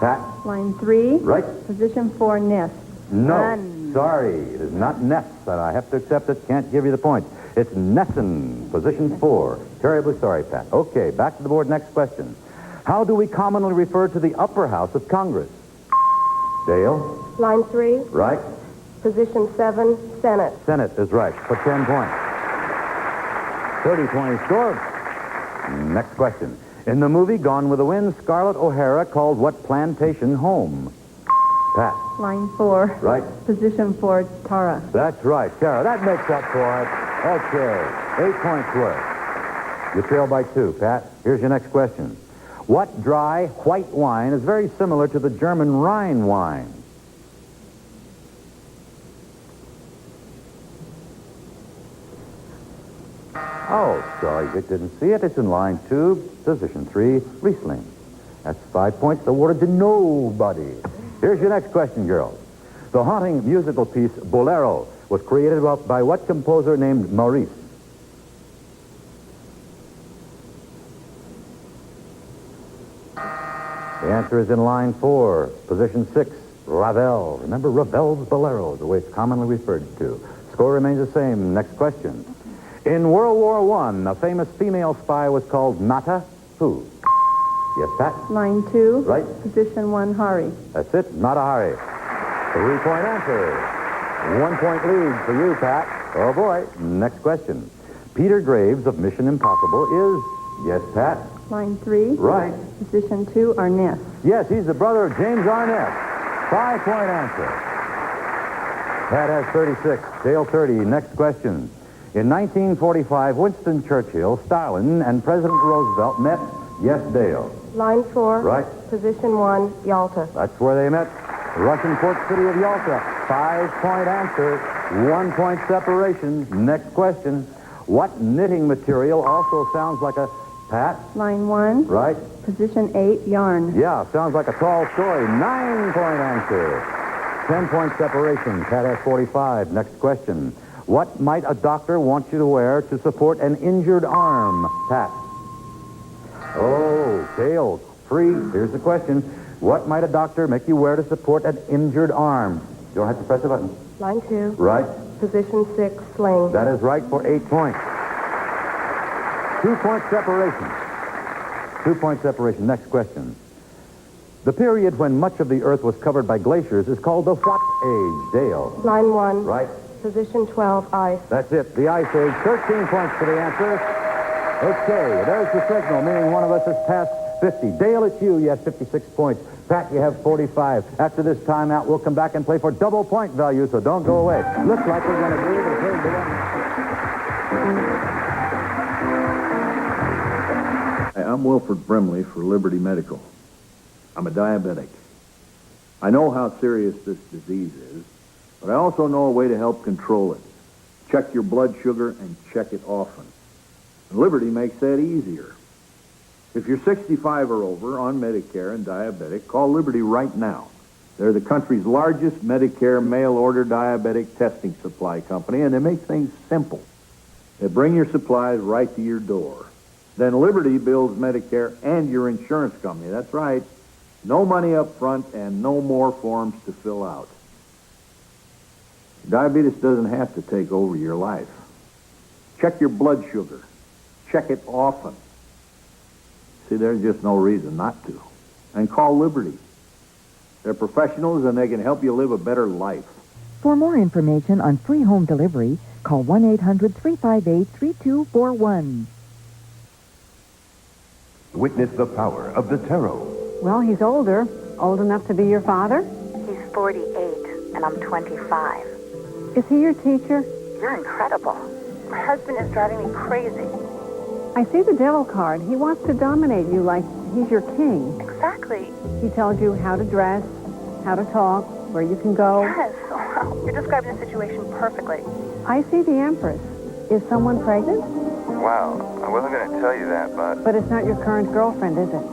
Pat? Line 3. Right. Position 4, Nest. No. None. Sorry. It is not Ness, and I have to accept it. Can't give you the point. It's Nessen, position 4. Terribly sorry, Pat. Okay, back to the board. Next question. How do we commonly refer to the upper house of Congress? Dale? Line 3. Right. Position 7, Senate. Senate is right for 10 points. 30-20 score. Next question. In the movie Gone with the Wind, Scarlett O'Hara called what plantation home? Pat. Line 4. Right. Position 4, Tara. That's right, Tara. That makes up for it. Okay. 8 points worth. You trail by 2, Pat. Here's your next question. What dry white wine is very similar to the German Rhine wine? Oh, sorry, you didn't see it. It's in line 2, position 3, Riesling. That's 5 points awarded to nobody. Here's your next question, girls. The haunting musical piece, Bolero, was created by what composer named Maurice? The answer is in line 4, position 6, Ravel. Remember, Ravel's Bolero, the way it's commonly referred to. Score remains the same. Next question. In World War I, a famous female spy was called Nata who? Yes, Pat? Line 2. Right. Position 1, Hari. That's it, Nata Hari. 3-point answer. 1 point lead for you, Pat. Oh, boy. Next question. Peter Graves of Mission Impossible is, yes, Pat? Line 3. Right. Position 2, Arnett. Yes, he's the brother of James Arnett. 5-point answer. Pat has 36. Dale 30. Next question. In 1945, Winston Churchill, Stalin, and President Roosevelt met, yes, Dale. Line 4. Right. Position 1, Yalta. That's where they met. The Russian port city of Yalta. 5-point answer. 1 point separation. Next question. What knitting material also sounds like a Pat? Line 1. Right. Position 8, yarn. Yeah, sounds like a tall story. 9-point answer. 10-point separation. Pat has 45. Next question. What might a doctor want you to wear to support an injured arm? Pat. Oh, Dale. 3. Here's the question. What might a doctor make you wear to support an injured arm? You don't have to press a button. Line 2. Right. Position 6, sling. That is right for 8 points. 2-point separation. 2-point separation. Next question. The period when much of the Earth was covered by glaciers is called the what age, Dale? Line 1. Right. Position 12, ice. That's it, the Ice Age. 13 points for the answer. Okay, there's the signal, meaning one of us has passed 50. Dale, it's you. You have 56 points. Pat, you have 45. After this timeout, we'll come back and play for double point value, so don't go away. Looks like we're going to be able to turn to one. I'm Wilford Brimley for Liberty Medical. I'm a diabetic. I know how serious this disease is, but I also know a way to help control it. Check your blood sugar and check it often. And Liberty makes that easier. If you're 65 or over, on Medicare and diabetic, call Liberty right now. They're the country's largest Medicare mail-order diabetic testing supply company, and they make things simple. They bring your supplies right to your door. Then Liberty bills Medicare and your insurance company. That's right. No money up front and no more forms to fill out. Diabetes doesn't have to take over your life. Check your blood sugar. Check it often. See, there's just no reason not to. And call Liberty. They're professionals and they can help you live a better life. For more information on free home delivery, call 1-800-358-3241. Witness the power of the tarot. Well, he's older. Old enough to be your father? He's 48, and I'm 25. Is he your teacher? You're incredible. My husband is driving me crazy. I see the devil card. He wants to dominate you like he's your king. Exactly. He tells you how to dress, how to talk, where you can go. Yes. Wow. You're describing the situation perfectly. I see the Empress. Is someone pregnant? Wow. I wasn't going to tell you that, but... But it's not your current girlfriend, is it?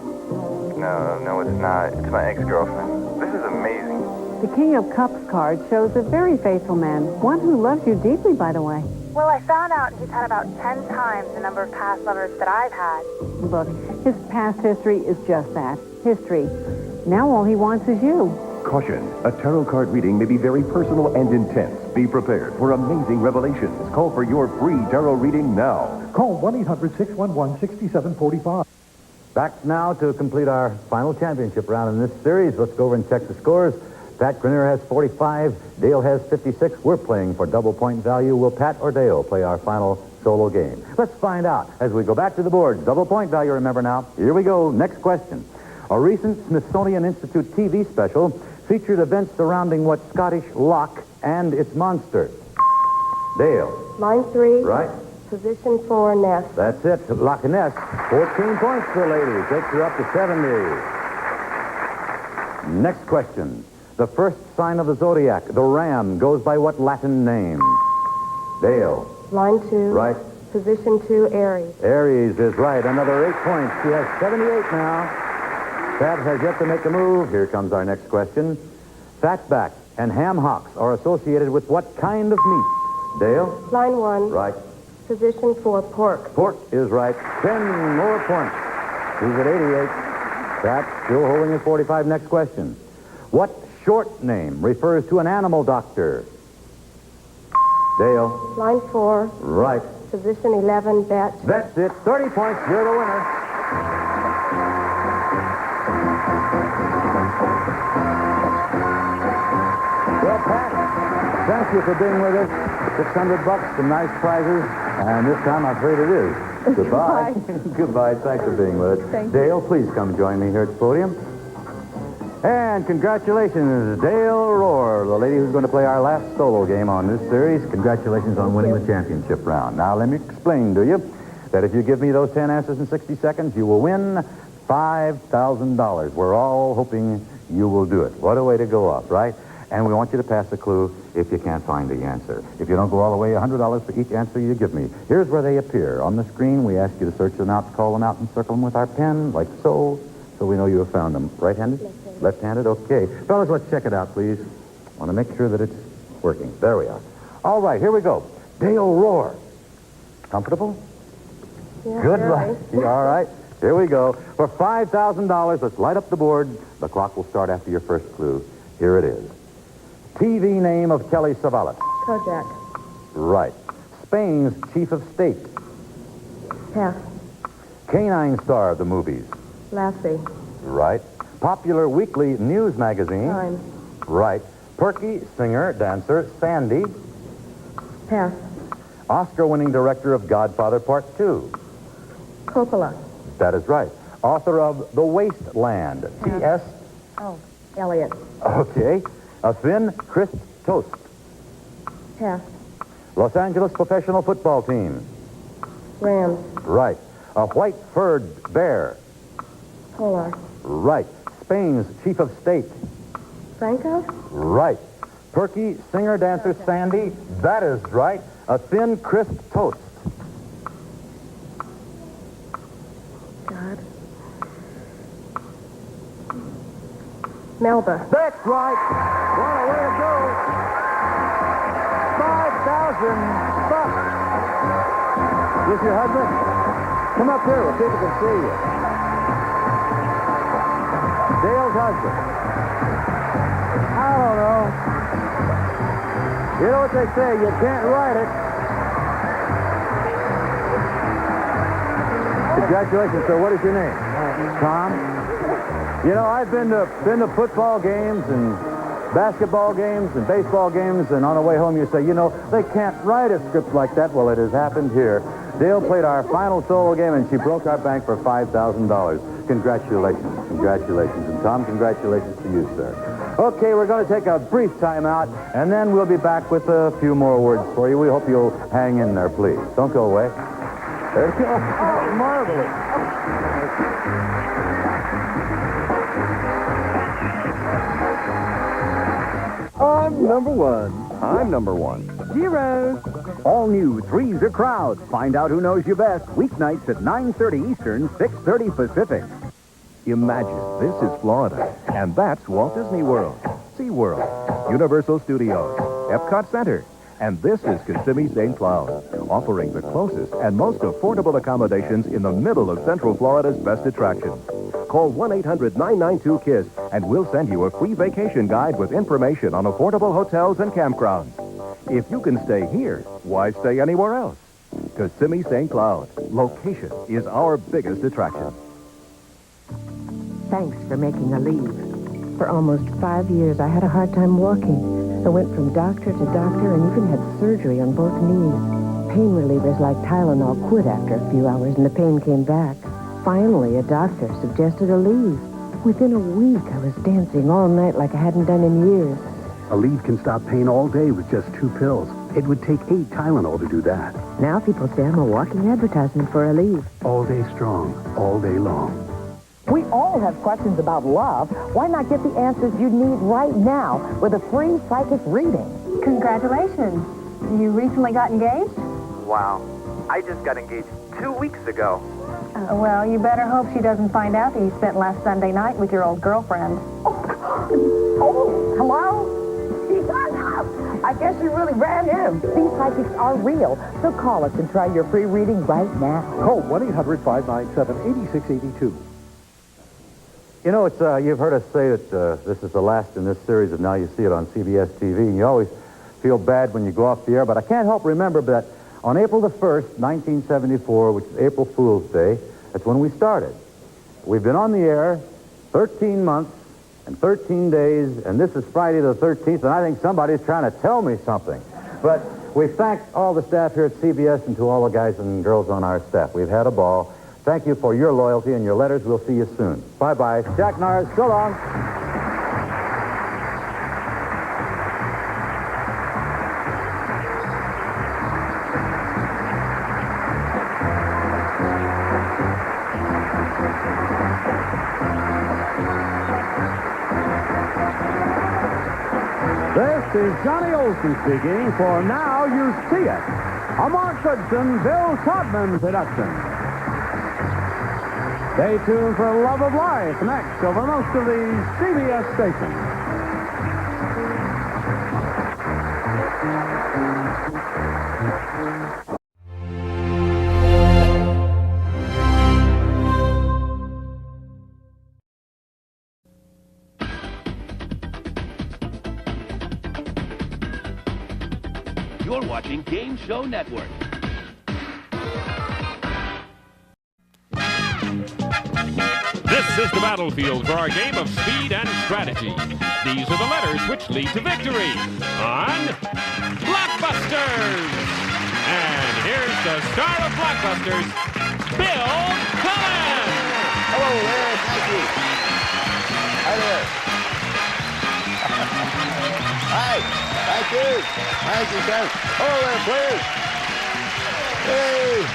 No, it's not. It's my ex-girlfriend. This is amazing. The King of Cups card shows a very faithful man. One who loves you deeply, by the way. Well, I found out he's had about 10 times the number of past lovers that I've had. Look, his past history is just that. History. Now all he wants is you. Caution. A tarot card reading may be very personal and intense. Be prepared for amazing revelations. Call for your free tarot reading now. Call 1-800-611-6745. Back now to complete our final championship round in this series. Let's go over and check the scores. Pat Grenier has 45. Dale has 56. We're playing for double point value. Will Pat or Dale play our final solo game? Let's find out as we go back to the board. Double point value, remember now. Here we go. Next question. A recent Smithsonian Institute TV special featured events surrounding what Scottish loch and its monster? Dale. Line 3. Right. Position 4, nest. That's it. Loch Ness. 14 points for the lady. Takes her up to 70. Next question. The first sign of the zodiac, the ram, goes by what Latin name? Dale. Line 2. Right. Position 2, Aries. Aries is right. Another 8 points. She has 78 now. Pat has yet to make a move. Here comes our next question. Fatback and ham hocks are associated with what kind of meat? Dale? Line 1. Right. Position 4, pork. Pork is right. 10 more points. He's at 88. Pat still holding at 45. Next question. What short name refers to an animal doctor? Dale? Line 4. Right. Position 11, bet. That's it. 30 points. You're the winner. Well, Pat, thank you for being with us. $600, some nice prizes, and this time I'm afraid it is. Goodbye. Goodbye. Thanks for being with us. Thank you. Dale, please come join me here at the podium. And congratulations, Dale Rohr, the lady who's going to play our last solo game on this series. Congratulations on winning the championship round. Now, let me explain to you that if you give me those 10 answers in 60 seconds, you will win $5,000. We're all hoping you will do it. What a way to go up, right? And we want you to pass a clue if you can't find the answer. If you don't go all the way, $100 for each answer you give me. Here's where they appear. On the screen, we ask you to search them out, call them out, and circle them with our pen, like so we know you have found them. Right-handed? Left-handed? Okay. Fellas, let's check it out, please. Want to make sure that it's working. There we are. All right, here we go. Dale Rohr. Comfortable? Yeah, Good right. luck. You all right? Here we go. For $5,000, let's light up the board. The clock will start after your first clue. Here it is. TV name of Kelly Savalas. Kojak. Right. Spain's chief of state. Pass. Canine star of the movies. Lassie. Right. Popular weekly news magazine. Time. Right. Perky singer, dancer, Sandy. Pass. Oscar-winning director of Godfather Part 2. Coppola. That is right. Author of The Wasteland. T.S. Oh, Elliot. Okay. A thin, crisp toast. Pass. Los Angeles professional football team. Rams. Right. A white furred bear. Polar. Right. Spain's chief of state. Franco. Right. Perky singer, dancer, Sandy. That is right. A thin, crisp toast. God. Melba. That's right. What a way to go. $5,000. This your husband? Come up here. We'll see if we can see you. Dale's husband. I don't know. You know what they say, you can't write it. Congratulations, sir. What is your name? Tom? You know, I've been to football games and basketball games and baseball games, and on the way home you say, you know, they can't write a script like that. Well, it has happened here. Dale played our final solo game, and she broke our bank for $5,000. Congratulations. Congratulations. And Tom, congratulations to you, sir. Okay, we're going to take a brief time out, and then we'll be back with a few more words for you. We hope you'll hang in there, please. Don't go away. There you go. Oh, marvelous. I'm number one. I'm number one. Zeros. All new Threes or Crowds. Find out who knows you best. Weeknights at 9:30 Eastern, 6:30 Pacific. Imagine this is Florida, and that's Walt Disney World, SeaWorld, Universal Studios, Epcot Center, and this is Kissimmee St. Cloud, offering the closest and most affordable accommodations in the middle of Central Florida's best attractions. Call 1-800-992-KISS, and we'll send you a free vacation guide with information on affordable hotels and campgrounds. If you can stay here, why stay anywhere else? Kissimmee St. Cloud. Location is our biggest attraction. Thanks for making a leave. For almost 5 years, I had a hard time walking. I went from doctor to doctor and even had surgery on both knees. Pain relievers like Tylenol quit after a few hours, and the pain came back. Finally, a doctor suggested Aleve. Within a week, I was dancing all night like I hadn't done in years. Aleve can stop pain all day with just 2 pills. It would take 8 Tylenol to do that. Now people say I'm a walking advertisement for Aleve. All day strong, all day long. We all have questions about love. Why not get the answers you need right now with a free psychic reading? Congratulations. You recently got engaged? Wow. I just got engaged 2 weeks ago. Well, you better hope she doesn't find out that you spent last Sunday night with your old girlfriend. Oh, hello? She hung up. I guess you really ran him. These psychics are real. So call us and try your free reading right now. Call 1-800-597-8682. You know, it's you've heard us say that this is the last in this series of Now You See It on CBS TV, and you always feel bad when you go off the air, but I can't help remember that on April the 1st, 1974, which is April Fool's Day, that's when we started. We've been on the air 13 months and 13 days, and this is Friday the 13th, and I think somebody's trying to tell me something. But we thank all the staff here at CBS and to all the guys and girls on our staff. We've had a ball. Thank you for your loyalty and your letters. We'll see you soon. Bye-bye. Jack Nars, so long. This is Johnny Olson speaking for Now You See It, a Mark Goodson, Bill Todman production. Stay tuned for Love of Life next over most of the CBS stations. You're watching Game Show Network. This is the battlefield for our game of speed and strategy. These are the letters which lead to victory on Blockbusters. And here's the star of Blockbusters, Bill Cullen. Hello there, thank you. Hi there. Hi, thank you. Thank you, sir. Hello there, players. Hey.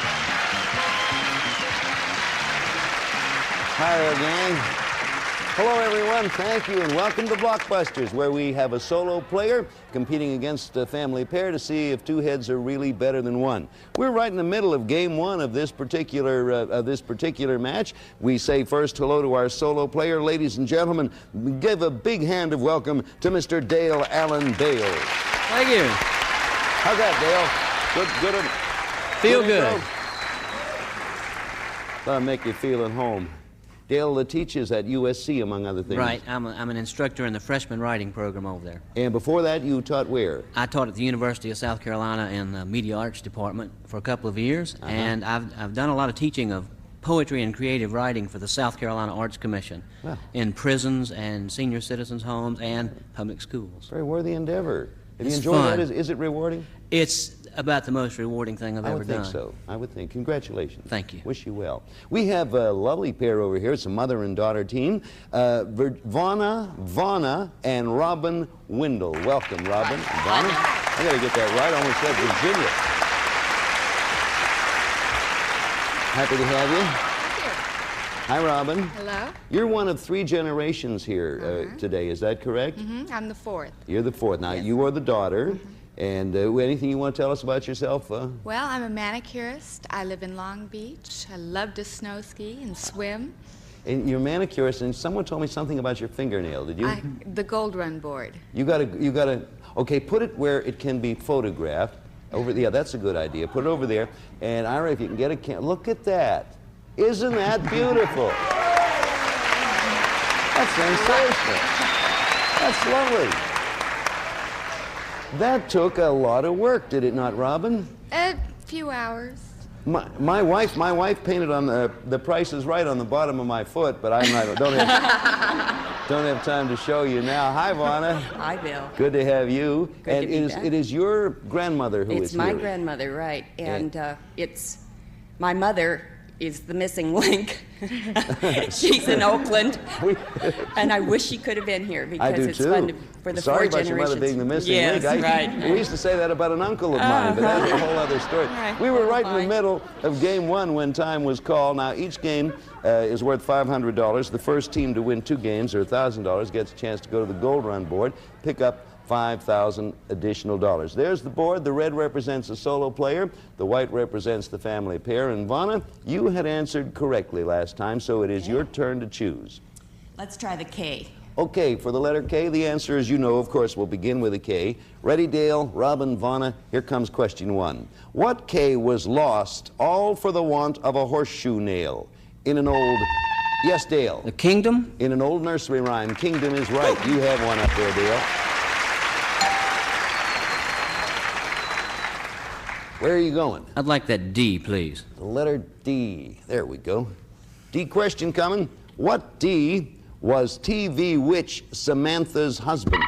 Hi there, gang. Hello, everyone. Thank you, and welcome to Blockbusters, where we have a solo player competing against a family pair to see if 2 heads are really better than 1. We're right in the middle of Game 1 of this particular match. We say first hello to our solo player. Ladies and gentlemen, give a big hand of welcome to Mr. Dale Allen Dale. Thank you. How's that, Dale? Good. Feel good. Thought I'd make you feel at home. Dale teaches at USC, among other things. Right. I'm an instructor in the freshman writing program over there. And before that, you taught where? I taught at the University of South Carolina in the Media Arts Department for a couple of years, and I've done a lot of teaching of poetry and creative writing for the South Carolina Arts Commission in prisons and senior citizens' homes and public schools. Very worthy endeavor. Have you It's enjoyed fun. that? Is it rewarding? It's about the most rewarding thing I've ever done. I would think so. I would think. Congratulations. Thank you. Wish you well. We have a lovely pair over here. It's a mother and daughter team. Vonna and Robin Windle. Welcome, Robin and Vonna. I got to get that right. I almost said Virginia. Happy to have you. Hi, Robin. Hello. You're one of 3 generations here today. Is that correct? I'm the 4th. You're the 4th. Now, you are the daughter. And anything you want to tell us about yourself? Well, I'm a manicurist. I live in Long Beach. I love to snow ski and swim. And you're a manicurist, and someone told me something about your fingernail. Did you? The Gold Run board. You gotta. Okay, put it where it can be photographed. Yeah, that's a good idea. Put it over there, and Ira, if you can get a look at that. Isn't that beautiful? That's sensational. That's lovely. That took a lot of work, did it not, Robin? A few hours. My wife painted on the Price is Right on the bottom of my foot, but don't have. don't have time to show you now. Hi, Vonna. Hi, Bill. Good to have you. Good and to be back. it is your grandmother who is It's my here. grandmother, right. And it's my mother is the missing link. She's in Oakland. And I wish she could have been here because I do it's too. fun for the Sorry four about generations. your mother being the missing yes, link. right. We used to say that about an uncle of mine, but that's a whole other story. Right. We were right in the middle of game one when time was called. Now, each game is worth $500. The first team to win 2 games, or $1,000, gets a chance to go to the Gold Run board, pick up $5,000 additional dollars. There's the board. The red represents a solo player. The white represents the family pair. And Vonna, you had answered correctly last time, so it is your turn to choose. Let's try the K. Okay, for the letter K, the answer, as you know, of course, will begin with a K. Ready, Dale, Robin, Vonna? Here comes question 1. What K was lost all for the want of a horseshoe nail in an old... Yes, Dale. The kingdom? In an old nursery rhyme. Kingdom is right. You have one up there, Dale. Where are you going? I'd like that D, please. The letter D. There we go. D question coming. What D was TV witch Samantha's husband?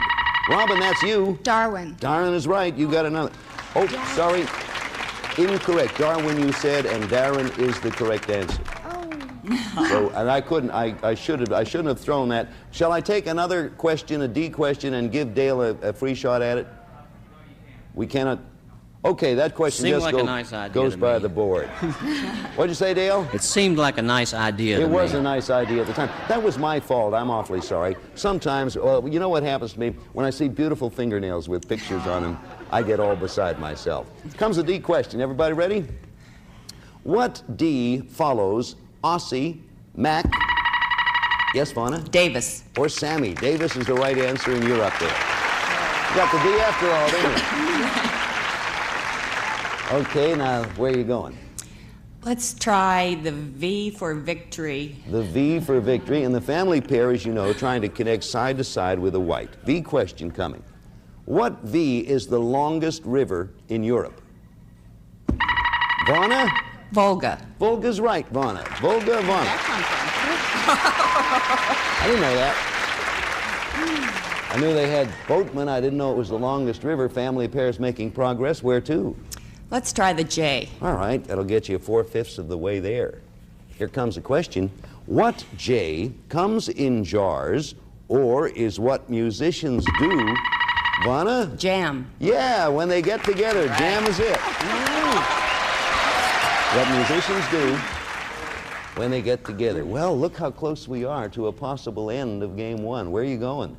Robin, that's you. Darwin. Darwin is right. You got another. Oh, sorry. Incorrect. Darwin you said, and Darren is the correct answer. So, and I couldn't, I shouldn't have thrown that. Shall I take another question, a D question, and give Dale a free shot at it? We cannot. Okay, that question Seemed just like a nice idea goes to by me. the board. What'd you say, Dale? It seemed like a nice idea to It me. was a nice idea at the time. That was my fault. I'm awfully sorry. Sometimes, well, you know what happens to me? When I see beautiful fingernails with pictures on them, I get all beside myself. Comes the D question. Everybody ready? What D follows Aussie, Mac, yes, Vonna? Davis. Or Sammy. Davis is the right answer, and you're up there. You got the D after all, didn't you? Okay, now, where are you going? Let's try the V for victory. The V for victory, and the family pair, as you know, trying to connect side to side with a white. V question coming. What V is the longest river in Europe? Vonna? Volga. Volga's right, Vonna. Volga, Vonna. I didn't know that. I knew they had boatmen. I didn't know it was the longest river. Family pairs making progress. Where to? Let's try the J. All right, that'll get you 4/5 of the way there. Here comes the question. What J comes in jars or is what musicians do? Vonna? Jam. Yeah, when they get together, right. Jam is it. What musicians do when they get together. Well, look how close we are to a possible end of game 1. Where are you going?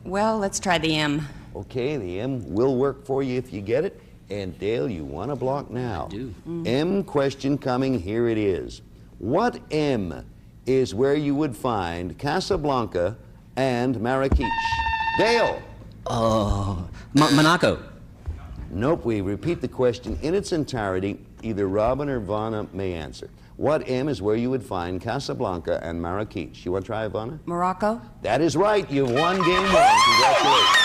Well, let's try the M. Okay, the M will work for you if you get it. And Dale, you want a block now. I do. M question coming, here it is. What M is where you would find Casablanca and Marrakech? Dale! Monaco. Nope, we repeat the question in its entirety. Either Robin or Vonna may answer. What M is where you would find Casablanca and Marrakech? You want to try, Vonna? Morocco. That is right. You've won game 1. Congratulations.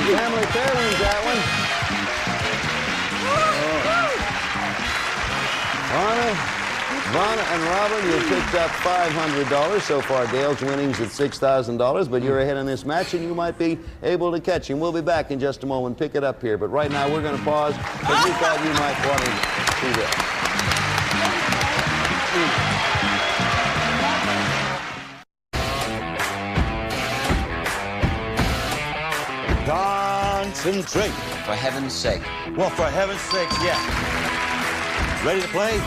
Family pair wins that one. Vonna and Robin, you've picked up $500. So far, Dale's winnings at $6,000, but you're ahead in this match, and you might be able to catch him. We'll be back in just a moment. Pick it up here. But right now, we're going to pause, because we thought you might want to see this. Concentrate. For heaven's sake. Well, for heaven's sake, yeah. Ready to play?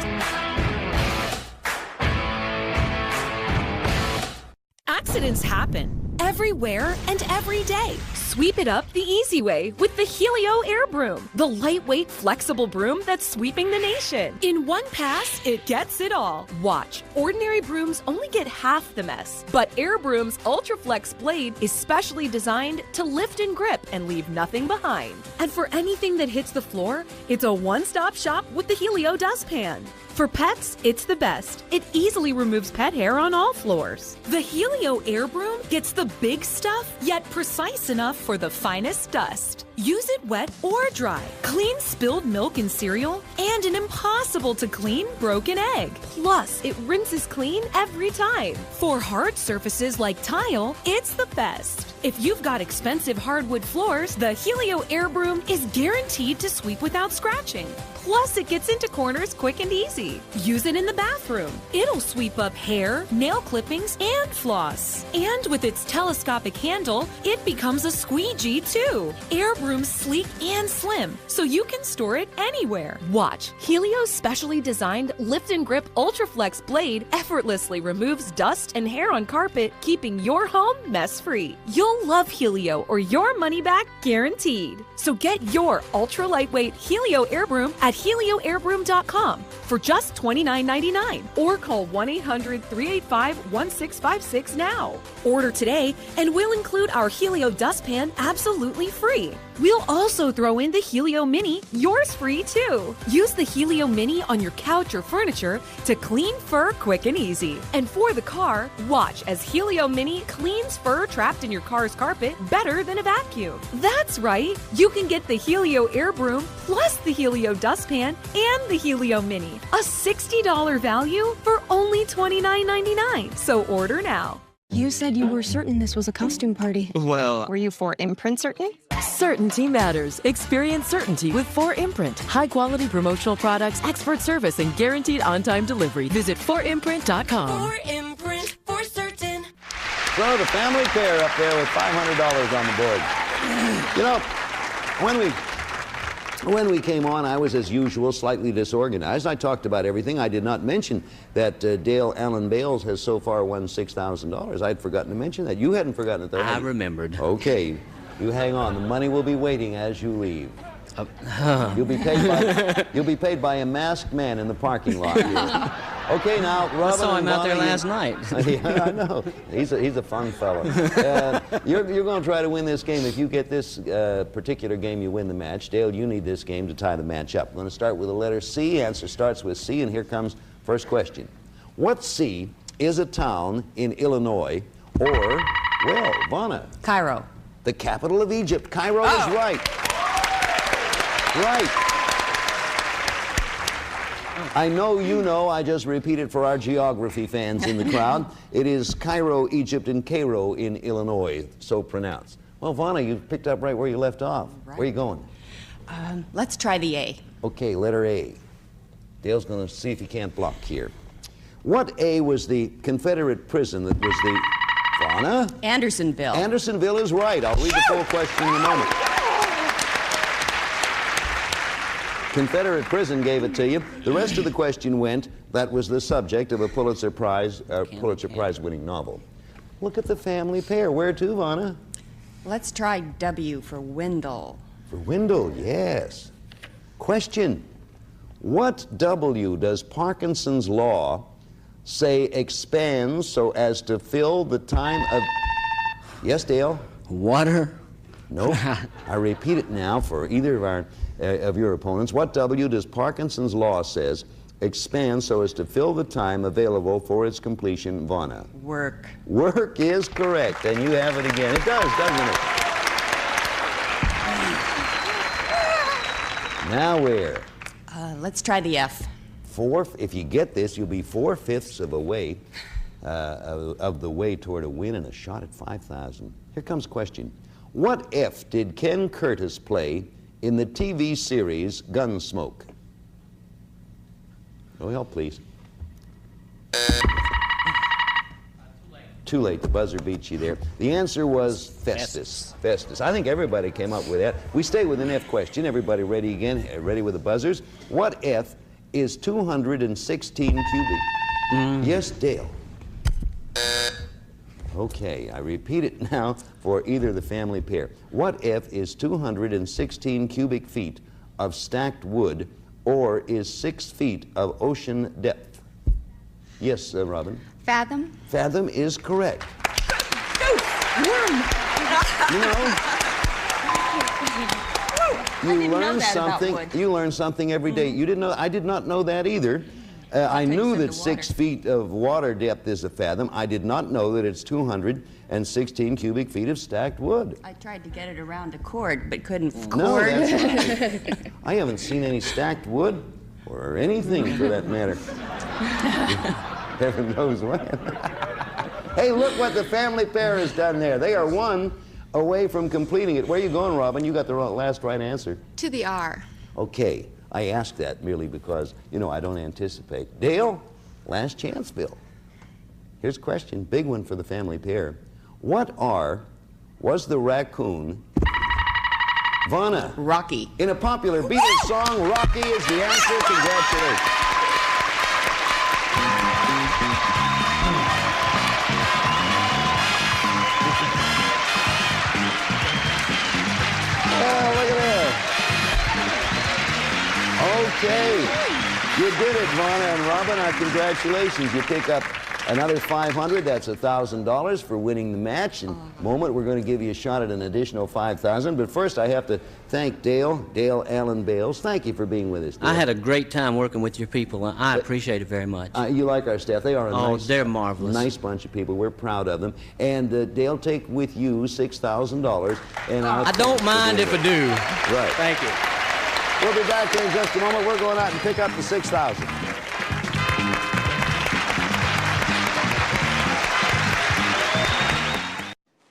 Accidents happen everywhere and every day. Sweep it up the easy way with the Helio Air Broom, the lightweight, flexible broom that's sweeping the nation. In one pass, it gets it all. Watch, ordinary brooms only get half the mess, but Air Broom's UltraFlex blade is specially designed to lift and grip and leave nothing behind. And for anything that hits the floor, it's a one-stop shop with the Helio Dustpan. For pets, it's the best. It easily removes pet hair on all floors. The Helio Air Broom gets the big stuff, yet precise enough for the finest dust. Use it wet or dry. Clean spilled milk and cereal, and an impossible to clean broken egg. Plus, it rinses clean every time. For hard surfaces like tile, it's the best. If you've got expensive hardwood floors, the Helio Air Broom is guaranteed to sweep without scratching. Plus, it gets into corners quick and easy. Use it in the bathroom. It'll sweep up hair, nail clippings, and floss. And with its telescopic handle, it becomes a squeegee too. Air Broom's sleek and slim, so you can store it anywhere. Watch, Helio's specially designed Lift and Grip Ultraflex blade effortlessly removes dust and hair on carpet, keeping your home mess-free. You'll love Helio or your money back guaranteed. So get your ultra-lightweight Helio Air Broom at helioairbroom.com for just $29.99 or call 1-800-385-1656 now. Order today and we'll include our Helio dustpan absolutely free. We'll also throw in the Helio Mini, yours free too. Use the Helio Mini on your couch or furniture to clean fur quick and easy. And for the car, watch as Helio Mini cleans fur trapped in your car's carpet better than a vacuum. That's right, you can get the Helio Air Broom plus the Helio dustpan and the Helio Mini. A $60 value for only $29.99. So order now. You said you were certain this was a costume party. Well, Were you for imprint certain? certainty matters. Experience certainty with 4imprint. High-quality promotional products, expert service, and guaranteed on-time delivery. Visit 4imprint.com. 4imprint for certain. So the family pair up there with $500 on the board. You know, when we came on, I was, as usual, slightly disorganized. I talked about everything. I did not mention that Dale Allen Bales has so far won $6,000. I'd forgotten to mention that. You hadn't forgotten it, though. I remembered. Okay. You hang on. The money will be waiting as you leave. You'll be paid by a masked man in the parking lot here. Okay, now, Robin. I saw him out there last night. Yeah, I know. He's a fun fellow. You're going to try to win this game. If you get this particular game, you win the match. Dale, you need this game to tie the match up. I'm going to start with the letter C. Answer starts with C, and here comes first question. What C is a town in Illinois, or, well, Vanna? Cairo. The capital of Egypt. Cairo is right. Right. I know you know, I just repeated for our geography fans in the crowd. It is Cairo, Egypt, and Cairo in Illinois, so pronounced. Well, Vanna, you picked up right where you left off. Right. Where are you going? Let's try the A. Okay, letter A. Dale's going to see if he can't block here. What A was the Confederate prison that was the... Vanna? Andersonville. Andersonville is right. I'll read the full question in a moment. Confederate prison gave it to you. The rest of the question went, that was the subject of a Pulitzer Prize winning novel. Look at the family pair. Where to, Vanna? Let's try W for Wendell. For Wendell, yes. Question. What W does Parkinson's law say expands so as to fill the time of... Yes, Dale? Water? No. I repeat it now for either of our of your opponents. What W does Parkinson's law says expand so as to fill the time available for its completion, Vanna? Work. Work is correct, and you have it again. It does, doesn't it? Now where? Let's try the F. If you get this, you'll be 4/5 of a way, of the way toward a win and a shot at 5,000. Here comes question. What F did Ken Curtis play in the TV series Gunsmoke? No help, please. Too late. The buzzer beat you there. The answer was Festus. Festus. I think everybody came up with that. We stay with an F question. Everybody ready again? Ready with the buzzers? What F is 216 cubic? Yes, Dale. Okay, I repeat it now for either the family pair. What F is 216 cubic feet of stacked wood, or is 6 feet of ocean depth? Yes, Robin? Fathom? Fathom is correct. You know, you learn something every day. You didn't know, I did not know that either. I knew that 6 feet of water depth is a fathom. I did not know that it's 216 cubic feet of stacked wood. I tried to get it around a cord, but couldn't cord. No, that's right. I haven't seen any stacked wood or anything for that matter. Heaven knows when. Hey, look what the family pair has done there. They are one away from completing it. Where are you going, Robin? You got the last right answer. To the R. Okay, I asked that merely because, you know, I don't anticipate. Dale, last chance, Bill. Here's a question, big one for the family pair. What R was the raccoon? Vanna. Rocky. In a popular Beatles song, Rocky is the answer. Congratulations. Oh, look at that. Okay. You did it, Vanna and Robin. Congratulations. You pick up another $500. That's $1,000 for winning the match. In a moment, we're going to give you a shot at an additional $5,000. But first, I have to thank Dale Allen Bales. Thank you for being with us, Dale. I had a great time working with your people. I appreciate it very much. You like our staff. They are a they're marvelous. Nice bunch of people. We're proud of them. And Dale, take with you $6,000. And I don't mind if I do. Right. Thank you. We'll be back in just a moment. We're going out and pick up the $6,000.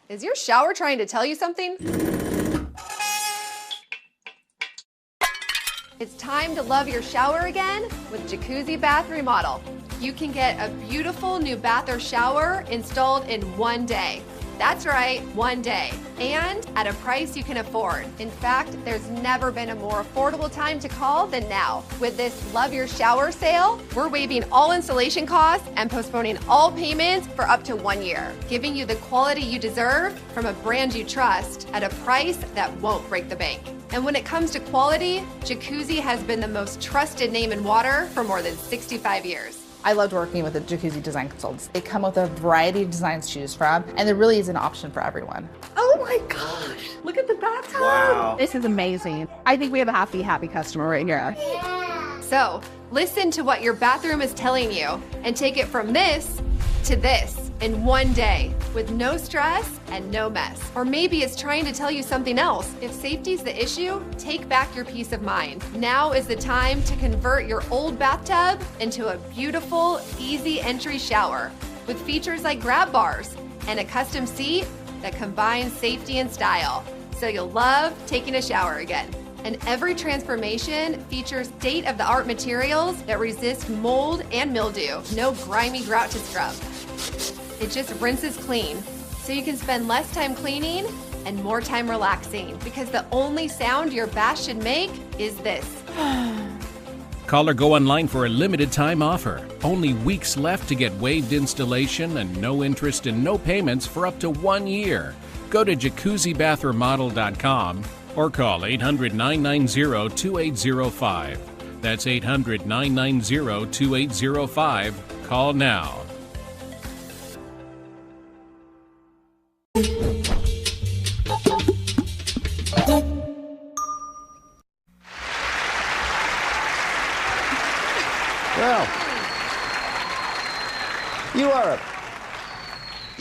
Is your shower trying to tell you something? It's time to love your shower again with Jacuzzi Bath Remodel. You can get a beautiful new bath or shower installed in one day. That's right, one day. And at a price you can afford. In fact, there's never been a more affordable time to call than now. With this Love Your Shower sale, we're waiving all installation costs and postponing all payments for up to 1 year, giving you the quality you deserve from a brand you trust at a price that won't break the bank. And when it comes to quality, Jacuzzi has been the most trusted name in water for more than 65 years. I loved working with the Jacuzzi Design Consultants. They come with a variety of designs to choose from, and there really is an option for everyone. Oh my gosh, look at the bathtub. Wow. This is amazing. I think we have a happy customer right here. So, listen to what your bathroom is telling you and take it from this to this in one day with no stress and no mess. Or maybe it's trying to tell you something else. If safety's the issue, take back your peace of mind. Now is the time to convert your old bathtub into a beautiful, easy entry shower with features like grab bars and a custom seat that combines safety and style. So you'll love taking a shower again. And every transformation features state-of-the-art materials that resist mold and mildew. No grimy grout to scrub. It just rinses clean, so you can spend less time cleaning and more time relaxing, because the only sound your bath should make is this. Call or go online for a limited time offer. Only weeks left to get waived installation and no interest and no payments for up to 1 year. Go to jacuzzibathremodel.com or call 800-990-2805. That's 800-990-2805. Call now. Well,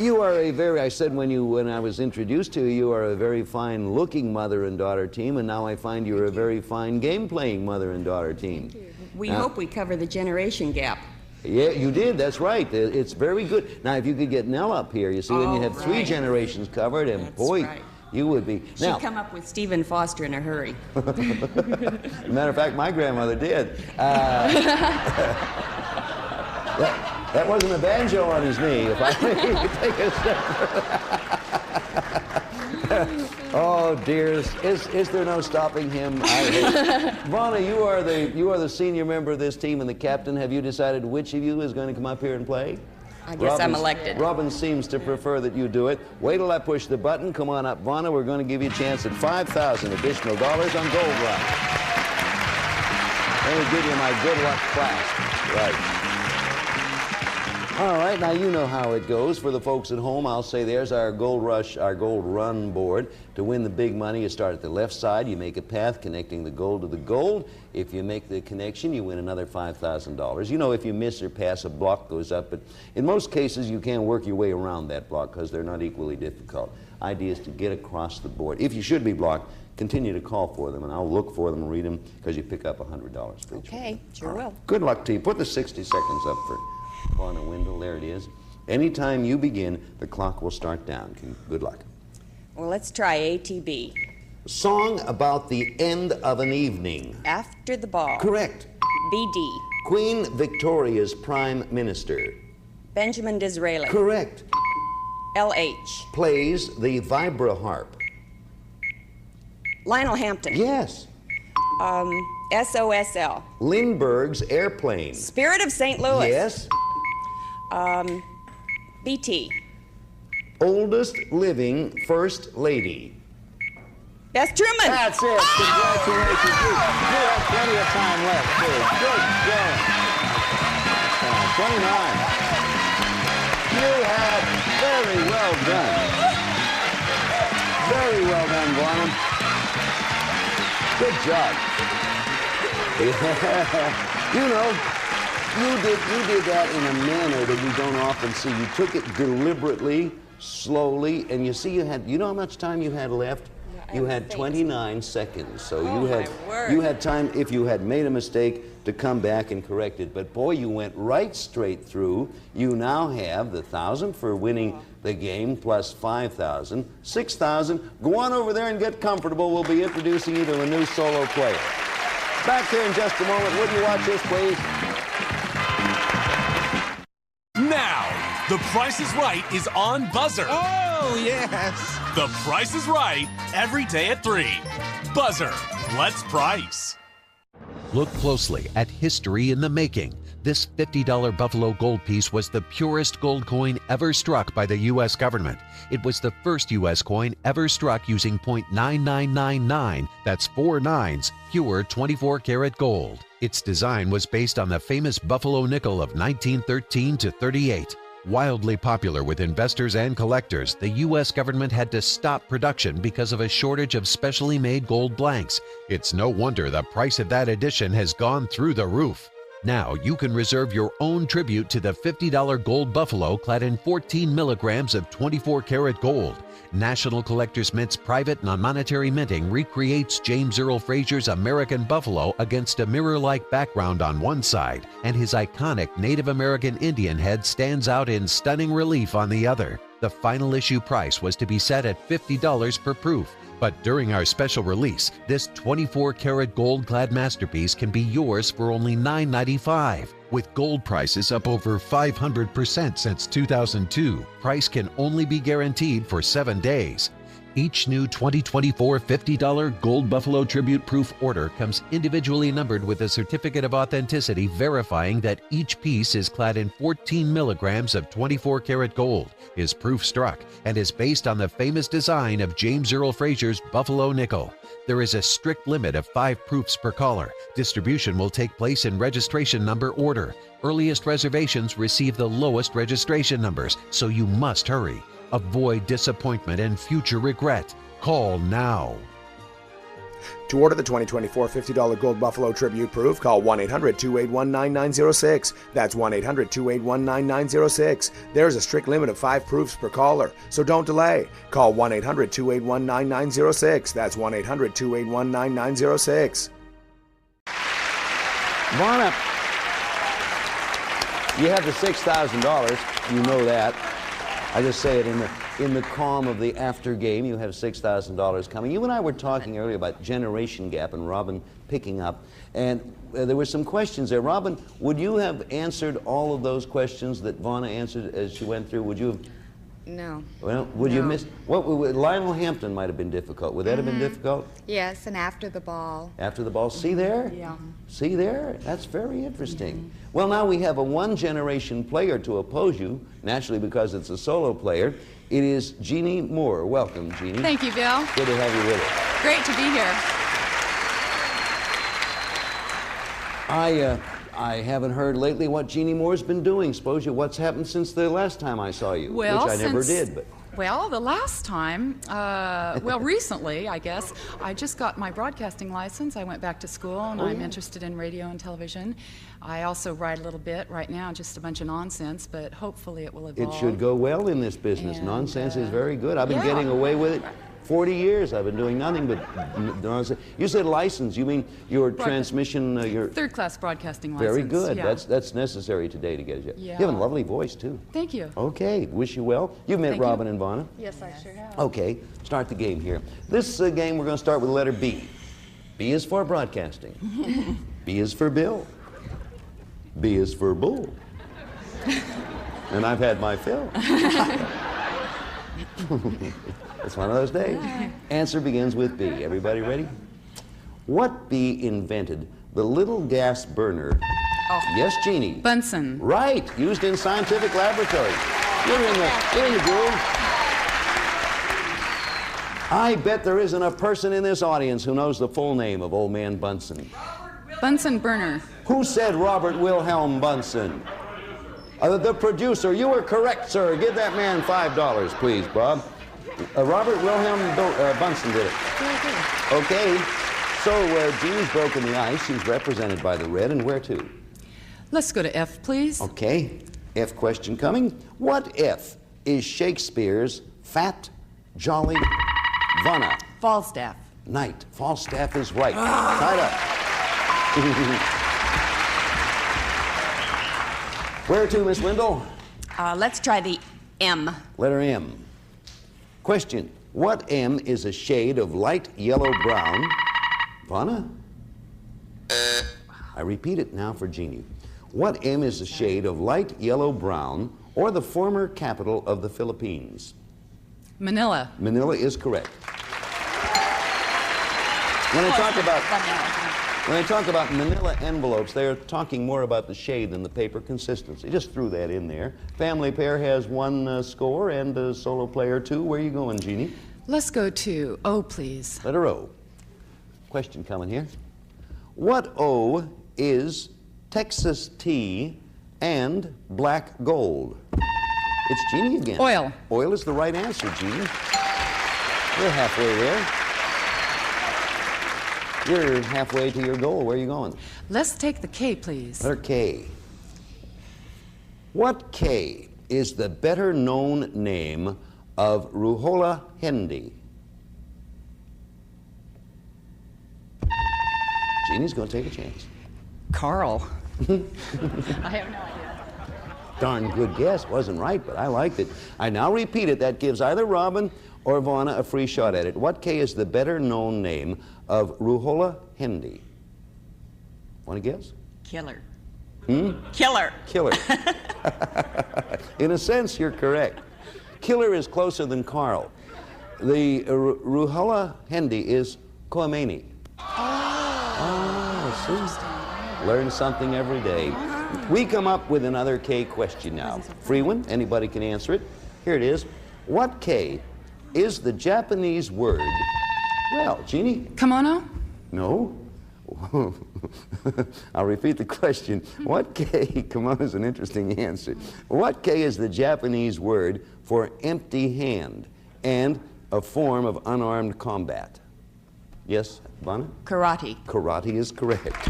you are a very, I said when I was introduced to you, you are a very fine looking mother and daughter team, and now I find you're a very fine game playing mother and daughter team. We hope we cover the generation gap. Yeah, you did, that's right. It's very good. Now, if you could get Nell up here, you see, then you have three generations covered, and That's boy, right. you would be. She'd come up with Stephen Foster in a hurry. Matter of fact, my grandmother did. That wasn't a banjo on his knee, if I may take a step. Oh dear, is there no stopping him? Vanna, you are the senior member of this team and the captain. Have you decided which of you is going to come up here and play? I guess I'm elected. Robin seems to prefer that you do it. Wait till I push the button. Come on up, Vanna. We're going to give you a chance at $5,000 additional dollars on Gold Rush. Let me give you my good luck class. Right. All right, now you know how it goes. For the folks at home, I'll say there's our Gold Rush, our Gold Run board. To win the big money, you start at the left side. You make a path connecting the gold to the gold. If you make the connection, you win another $5,000. You know, if you miss or pass, a block goes up. But in most cases, you can work your way around that block because they're not equally difficult. Idea is to get across the board. If you should be blocked, continue to call for them, and I'll look for them and read them because you pick up $100 for each one. Okay, sure will. Good luck to you. Put the 60 seconds up for Fauna Wendell. There it is. Anytime you begin, the clock will start down. Good luck. Well, let's try ATB. Song about the end of an evening. After the ball. Correct. BD. Queen Victoria's Prime Minister. Benjamin Disraeli. Correct. LH. Plays the vibraharp. Lionel Hampton. Yes. SOSL. Lindbergh's Airplane. Spirit of St. Louis. Yes. BT. Oldest living First Lady. Bess Truman. That's it. Congratulations. You have plenty of time left, too. Good going. 29. You have very well done. Very well done, Bonham. Good job. Yeah. You know, you did that in a manner that we don't often see. You took it deliberately, slowly, and you see you know how much time you had left? You had 29 seconds, so you had time, if you had made a mistake, to come back and correct it. But boy, you went right straight through. You now have the $1,000 for winning the game plus $5,000, $6,000. Go on over there and get comfortable. We'll be introducing you to a new solo player. Back here in just a moment. Would you watch this, please? Now, The Price is Right is on Buzzer. Oh, yes. The Price is Right, every day at 3. Buzzer, let's price. Look closely at history in the making. This $50 Buffalo gold piece was the purest gold coin ever struck by the U.S. government. It was the first U.S. coin ever struck using .9999, that's 4 nines, pure 24-karat gold. Its design was based on the famous Buffalo nickel of 1913 to 38. Wildly popular with investors and collectors, the U.S. government had to stop production because of a shortage of specially made gold blanks. It's no wonder the price of that edition has gone through the roof. Now you can reserve your own tribute to the $50 gold buffalo clad in 14 milligrams of 24-karat gold. National Collectors Mint's private non-monetary minting recreates James Earl Frazier's American buffalo against a mirror-like background on one side, and his iconic Native American Indian head stands out in stunning relief on the other. The final issue price was to be set at $50 per proof. But during our special release, this 24-karat gold-clad masterpiece can be yours for only $9.95. With gold prices up over 500% since 2002, price can only be guaranteed for 7 days. Each new 2024 $50 Gold Buffalo Tribute Proof order comes individually numbered with a certificate of authenticity verifying that each piece is clad in 14 milligrams of 24-karat gold, is proof struck, and is based on the famous design of James Earl Frazier's Buffalo nickel. There is a strict limit of 5 proofs per caller. Distribution will take place in registration number order. Earliest reservations receive the lowest registration numbers, so you must hurry. Avoid disappointment and future regret. Call now. To order the 2024 $50 Gold Buffalo Tribute Proof, call 1-800-281-9906. That's 1-800-281-9906. There is a strict limit of 5 proofs per caller, so don't delay. Call 1-800-281-9906. That's 1-800-281-9906. Varna, you have the $6,000. You know that. I just say it in the calm of the after game. You have $6,000 coming. You and I were talking earlier about generation gap and Robin picking up, and there were some questions there. Robin, would you have answered all of those questions that Vanna answered as she went through? Would you have? No. Well, would you miss? What Lionel Hampton might have been difficult. Would that have been difficult? Yes, and after the ball. After the ball. See there? Yeah. See there? That's very interesting. Well, now we have a one-generation player to oppose you, naturally because it's a solo player. It is Jeannie Moore. Welcome, Jeannie. Thank you, Bill. Good to have you with us. Great to be here. I haven't heard lately what Jeannie Moore's been doing. Suppose you, what's happened since the last time I saw you? Well, which I never did, but. Well, the last time, recently, I guess, I just got my broadcasting license. I went back to school, and I'm interested in radio and television. I also write a little bit right now, just a bunch of nonsense, but hopefully it will evolve. It should go well in this business. And, nonsense is very good. I've been getting away with it. 40 years I've been doing nothing but nonsense. You said license. You mean your transmission, your... Third-class broadcasting license. Very good. Yeah. That's necessary today to get it. Yeah. You have a lovely voice, too. Thank you. Okay. Wish you well. You've met Thank Robin you. and Vonna? Yes, I sure have. Okay. Start the game here. This game, we're going to start with the letter B. B is for broadcasting. B is for Bill. B is for bull. And I've had my fill. It's one of those days. Answer begins with B. Everybody ready? What bee invented the little gas burner? Oh. Yes, Jeannie. Bunsen. Right. Used in scientific laboratories. You're in the groove. I bet there isn't a person in this audience who knows the full name of old man Bunsen. Bunsen burner. Who said Robert Wilhelm Bunsen? The producer. You were correct, sir. Give that man $5, please, Bob. Robert Wilhelm Bunsen did it. Okay, so Jeannie's broken the ice. She's represented by the red, and where to? Let's go to F, please. Okay, F question coming. What F is Shakespeare's fat, jolly Vonna? Falstaff. Knight. Falstaff is right. Tied up. Where to, Miss Wendell? Let's try the M. Letter M. Question. What M is a shade of light yellow-brown? Vonna? I repeat it now for Jeannie. What M is a shade of light yellow-brown or the former capital of the Philippines? Manila. Manila is correct. When I talk about Manila envelopes, they're talking more about the shade than the paper consistency. Just threw that in there. Family pair has one score and a solo player 2. Where are you going, Jeannie? Let's go to O, please. Letter O. Question coming here. What O is Texas tea and black gold? It's Jeannie again. Oil. Oil is the right answer, Jeannie. You're halfway there. You're halfway to your goal. Where are you going? Let's take the K, please. Letter K. What K is the better known name of Ruhola Hindi? Jeannie's going to take a chance. Carl. I have no idea. Darn good guess. Wasn't right, but I liked it. I now repeat it. That gives either Robin or Vonna a free shot at it. What K is the better known name of Ruhola Hindi? Want to guess? Killer. Killer. Killer. In a sense, you're correct. Killer is closer than Carl. The Ruhola Hindi is Khomeini. Oh, see? Learn something every day. We come up with another K question now. Free one. Anybody can answer it. Here it is. What K is the Japanese word? Well, Jeannie? Kimono? No. I'll repeat the question. What K, kimono is an interesting answer. What K is the Japanese word for empty hand and a form of unarmed combat? Yes, Vonna? Karate. Karate is correct.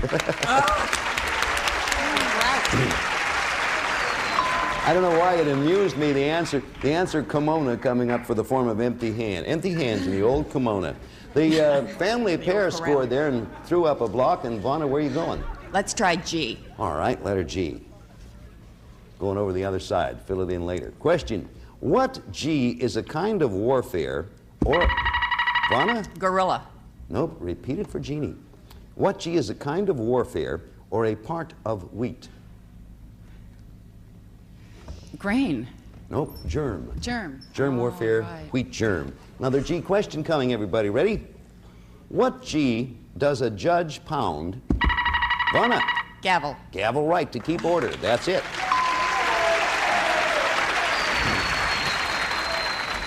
I don't know why it amused me, the answer kimono coming up for the form of empty hand. Empty hands in the old kimono. The family pair scored there and threw up a block. And Vonna, where are you going? Let's try G. All right, letter G. Going over the other side. Fill it in later. Question. What G is a kind of warfare or... Vonna? Gorilla. Nope. Repeat it for Jeannie. What G is a kind of warfare or a part of wheat? Grain. Nope. Germ. Germ. Germ warfare, right. wheat germ. Another G question coming, everybody. Ready? What G does a judge pound? Vonna. Gavel. Gavel right to keep order. That's it.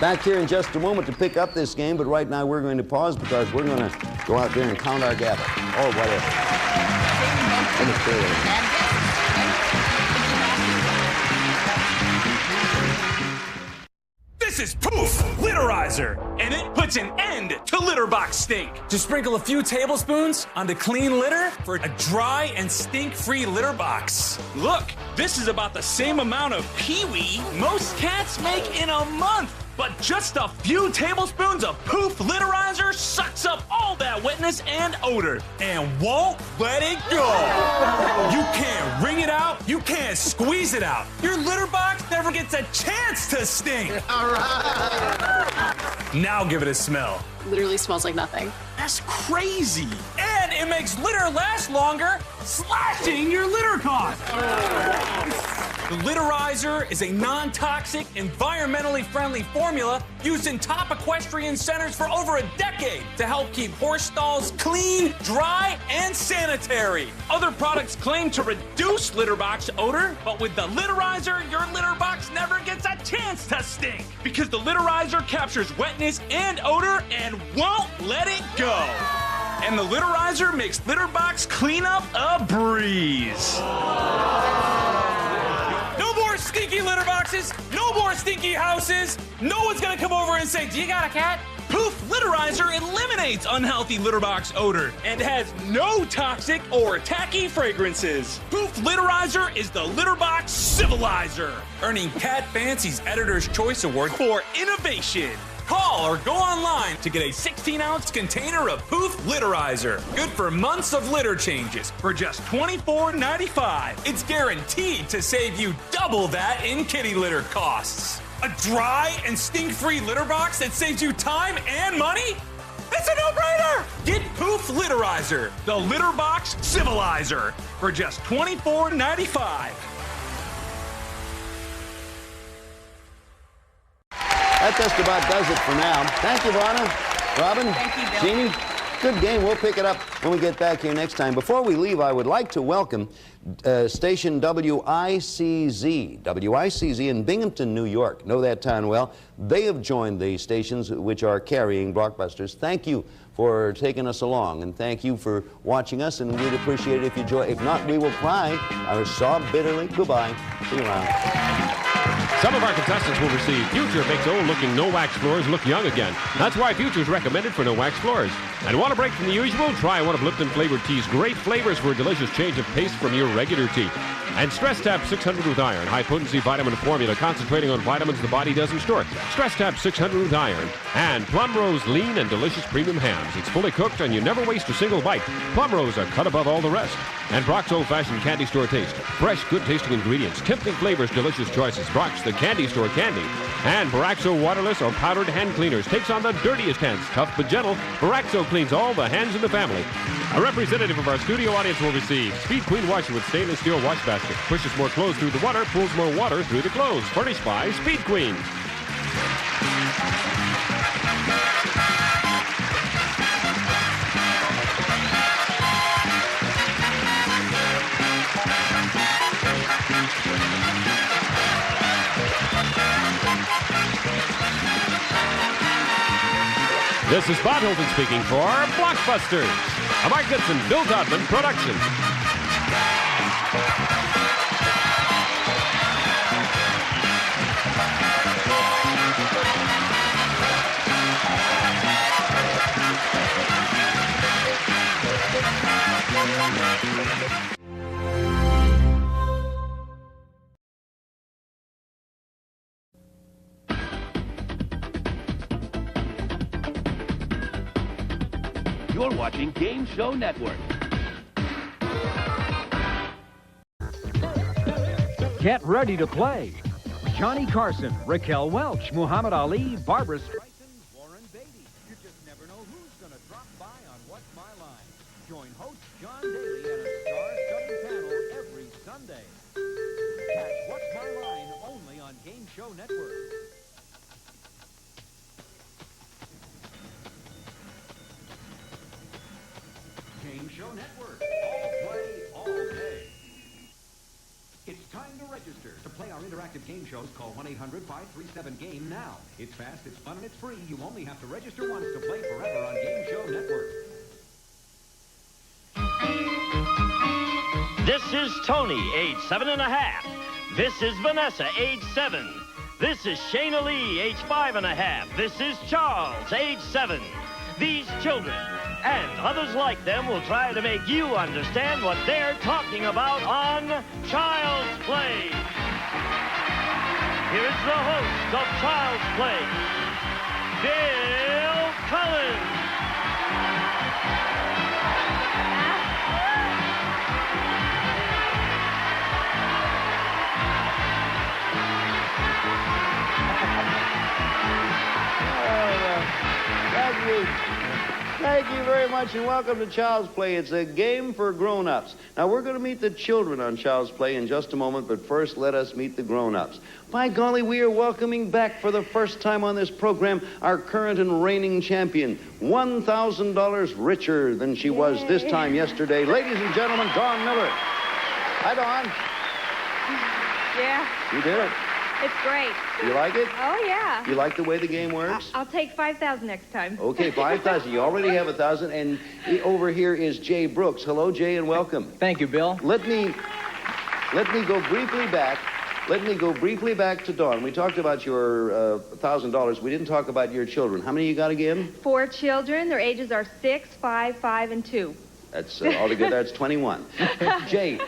Back here in just a moment to pick up this game, but right now we're going to pause because we're going to go out there and count our gavel or whatever. And the trailer. This is Poof Litterizer, and it puts an end to litter box stink. Just sprinkle a few tablespoons onto clean litter for a dry and stink-free litter box. Look, this is about the same amount of pee-wee most cats make in a month. But just a few tablespoons of Poof Litterizer sucks up all that wetness and odor and won't let it go. You can't wring it out. You can't squeeze it out. Your litter box never gets a chance to stink. All right. Now give it a smell. Literally smells like nothing. That's crazy. And it makes litter last longer, slashing your litter cost. The Litterizer is a non-toxic, environmentally friendly formula used in top equestrian centers for over a decade to help keep horse stalls clean, dry, and sanitary. Other products claim to reduce litter box odor, but with the Litterizer, your litter box never gets a chance to stink because the Litterizer captures wetness and odor and won't let it go. And the Litterizer makes litter box cleanup a breeze. No more stinky litter boxes, no more stinky houses. No one's gonna come over and say, "Do you got a cat?" Poof Litterizer eliminates unhealthy litter box odor and has no toxic or tacky fragrances. Poof Litterizer is the litter box civilizer, earning Cat Fancy's Editor's Choice Award for innovation. Call or go online to get a 16-ounce container of Poof Litterizer. Good for months of litter changes for just $24.95. It's guaranteed to save you double that in kitty litter costs. A dry and stink-free litter box that saves you time and money? It's a no-brainer! Get Poof Litterizer, the litter box civilizer, for just $24.95. That just about does it for now. Thank you, Vonna. Robin? Thank you, Bill. Jeannie? Good game. We'll pick it up when we get back here next time. Before we leave, I would like to welcome station WICZ. WICZ in Binghamton, New York. Know that town well. They have joined the stations which are carrying Blockbusters. Thank you for taking us along, and thank you for watching us, and we'd appreciate it if you join. If not, we will cry or sob bitterly. Goodbye. See you around. Some of our contestants will receive Future makes old-looking no-wax floors look young again. That's why Future's recommended for no-wax floors. And want a break from the usual? Try one of Lipton flavored tea's great flavors for a delicious change of pace from your regular tea. And Stress Tab 600 with iron, high-potency vitamin formula concentrating on vitamins the body doesn't store. Stress Tab 600 with iron. And Plum Rose lean and delicious premium hams. It's fully cooked and you never waste a single bite. Plum Rose are cut above all the rest. And Brock's old-fashioned candy store taste. Fresh, good-tasting ingredients, tempting flavors, delicious choices. Brock's the candy store candy. And Baraxo waterless or powdered hand cleaners takes on the dirtiest hands. Tough but gentle, Baraxo cleans all the hands in the family. A representative of our studio audience will receive Speed Queen washer with stainless steel wash basket. Pushes more clothes through the water, pulls more water through the clothes. Furnished by Speed Queen. This is Bob Hilton speaking for Blockbusters, a Mark Goodson, Bill Dodman production. You're watching Game Show Network. Get ready to play. Johnny Carson, Raquel Welch, Muhammad Ali, Barbara Streisand, Warren Beatty. You just never know who's going to drop by on What's My Line. Join host John Daly and a star-studded panel every Sunday. Catch What's My Line only on Game Show Network. Game Show Network. All play, all day. It's time to register. To play our interactive game shows, call 1-800-537-GAME now. It's fast, it's fun, and it's free. You only have to register once to play forever on Game Show Network. is Tony, age 7.5. This is Vanessa, age 7. This is Shayna Lee, age 5.5. This is Charles, age 7. These children and others like them will try to make you understand what they're talking about on Child's Play. Here is the host of Child's Play, Bill Collins. Thank you very much, and welcome to Child's Play. It's a game for grown-ups. Now, we're going to meet the children on Child's Play in just a moment, but first, let us meet the grown-ups. By golly, we are welcoming back for the first time on this program our current and reigning champion, $1,000 richer than she was this time yesterday. Ladies and gentlemen, Dawn Miller. Hi, Dawn. Yeah. You did it. It's great. You like it? Oh, yeah. You like the way the game works? I'll take 5,000 next time. Okay, 5,000. You already have 1,000. And over here is Jay Brooks. Hello, Jay, and welcome. Thank you, Bill. Let me go briefly back. Let me go briefly back to Dawn. We talked about your $1,000. We didn't talk about your children. How many you got again? 4 children. Their ages are 6, 5, 5, and 2. That's altogether, that's 21. Jay,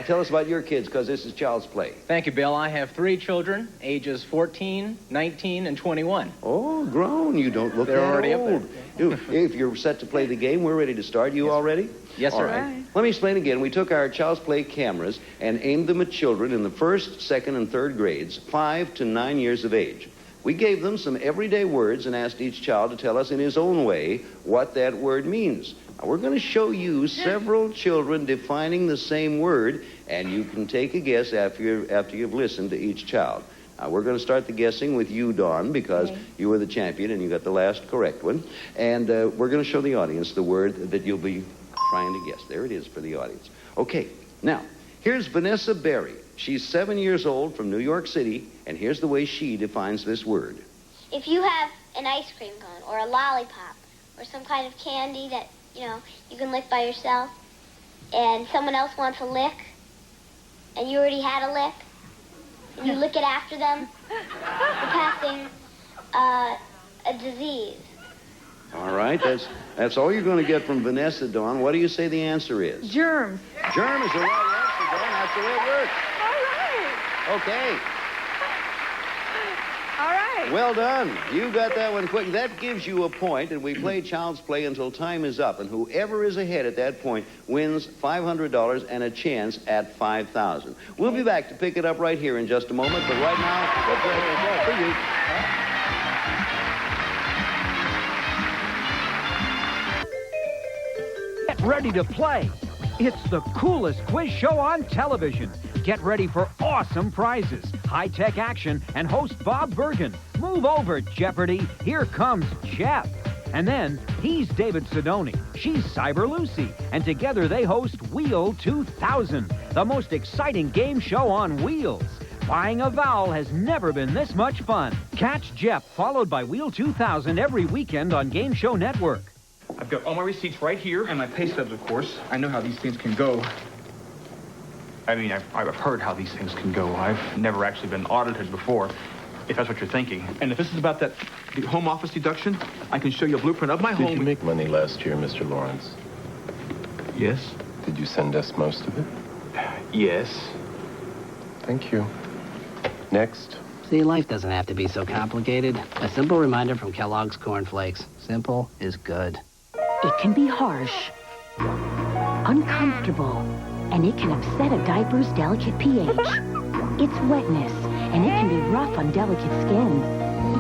tell us about your kids, because this is Child's Play. Thank you, Bill. I have 3 children, ages 14, 19, and 21. Oh, grown. You don't look They're that already old. up there. If you're set to play the game, we're ready to start. You all ready? Yes, all sir. Right. Let me explain again. We took our Child's Play cameras and aimed them at children in the 1st, 2nd, and 3rd grades, 5 to 9 years of age. We gave them some everyday words and asked each child to tell us in his own way what that word means. Now, we're going to show you several children defining the same word, and you can take a guess after you've listened to each child. Now, we're going to start the guessing with you, Dawn, because you were the champion and you got the last correct one. And we're going to show the audience the word that you'll be trying to guess. There it is for the audience. Okay, now, here's Vanessa Berry. She's 7 years old from New York City, and here's the way she defines this word. If you have an ice cream cone or a lollipop or some kind of candy that, you can lick by yourself, and someone else wants a lick, and you already had a lick, and you lick it after them, you're passing a disease. All right, that's all you're going to get from Vanessa, Dawn. What do you say the answer is? Germs. Germ is the right answer, Dawn. That's the way it works. All right. Okay. All right. Well done. You got that one quick. That gives you a point, and we play Child's Play until time is up, and whoever is ahead at that point wins $500 and a chance at $5,000. We'll be back to pick it up right here in just a moment, but right now, let's go for you. Get ready to play. It's the coolest quiz show on television. Get ready for awesome prizes, high-tech action, and host Bob Bergen. Move over, Jeopardy! Here comes Jeff. And then, he's David Sidoni. She's Cyber Lucy. And together they host Wheel 2000, the most exciting game show on wheels. Buying a vowel has never been this much fun. Catch Jeff, followed by Wheel 2000 every weekend on Game Show Network. I've got all my receipts right here, and my pay stubs, of course. I know how these things can go. I mean, I've heard how these things can go. I've never actually been audited before, if that's what you're thinking. And if this is about the home office deduction, I can show you a blueprint of my home. Did you make money last year, Mr. Lawrence? Yes. Did you send us most of it? Yes. Thank you. Next. See, life doesn't have to be so complicated. A simple reminder from Kellogg's Corn Flakes. Simple is good. It can be harsh, uncomfortable, and it can upset a diaper's delicate pH. It's wetness, and it can be rough on delicate skin.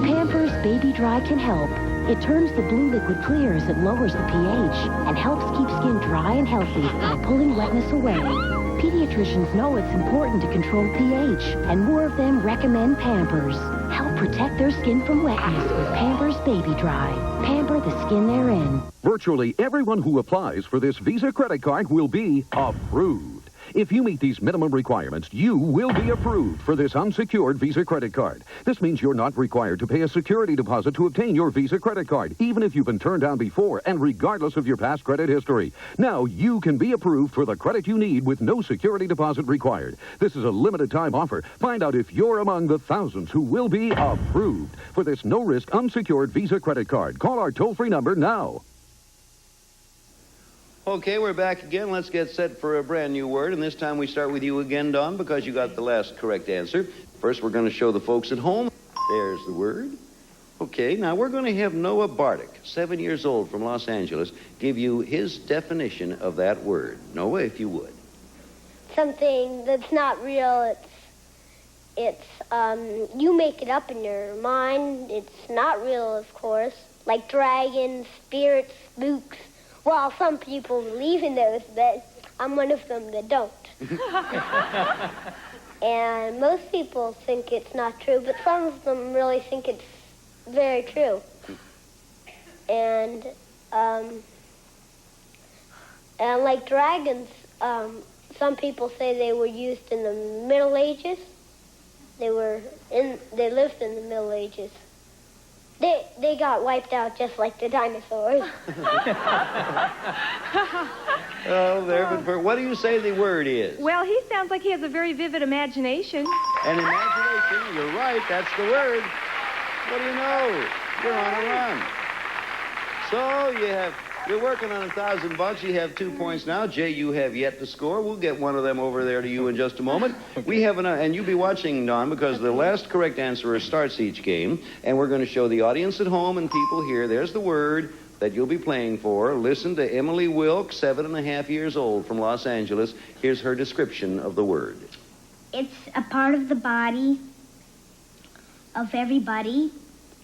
Pampers Baby Dry can help. It turns the blue liquid clear as it lowers the pH and helps keep skin dry and healthy by pulling wetness away. Pediatricians know it's important to control pH, and more of them recommend Pampers. Help protect their skin from wetness with Pampers Baby Dry. Pamper the skin they're in. Virtually everyone who applies for this Visa credit card will be approved. If you meet these minimum requirements, you will be approved for this unsecured Visa credit card. This means you're not required to pay a security deposit to obtain your Visa credit card, even if you've been turned down before and regardless of your past credit history. Now you can be approved for the credit you need with no security deposit required. This is a limited time offer. Find out if you're among the thousands who will be approved for this no-risk unsecured Visa credit card. Call our toll-free number now. Okay, we're back again. Let's get set for a brand new word, and this time we start with you again, Don, because you got the last correct answer. First, we're going to show the folks at home. There's the word. Okay, now we're going to have Noah Bardick, 7 years old from Los Angeles, give you his definition of that word. Noah, if you would. Something that's not real. You make it up in your mind. It's not real, of course. Like dragons, spirits, spooks. Well, some people believe in those, but I'm one of them that don't. And most people think it's not true, but some of them really think it's very true. And like dragons, some people say they were used in the Middle Ages. They lived in the Middle Ages. They got wiped out just like the dinosaurs. Oh, there, but what do you say the word is? Well, he sounds like he has a very vivid imagination. An imagination, you're right, that's the word. What do you know? You're on a run. So you're working on $1,000. You have 2 points now. Jay, you have yet to score. We'll get one of them over there to you in just a moment. We have and you'll be watching, Don, because the last correct answerer starts each game, and we're going to show the audience at home and people here. There's the word that you'll be playing for. Listen to Emily Wilkes, 7.5 years old from Los Angeles. Here's her description of the word. It's a part of the body of everybody.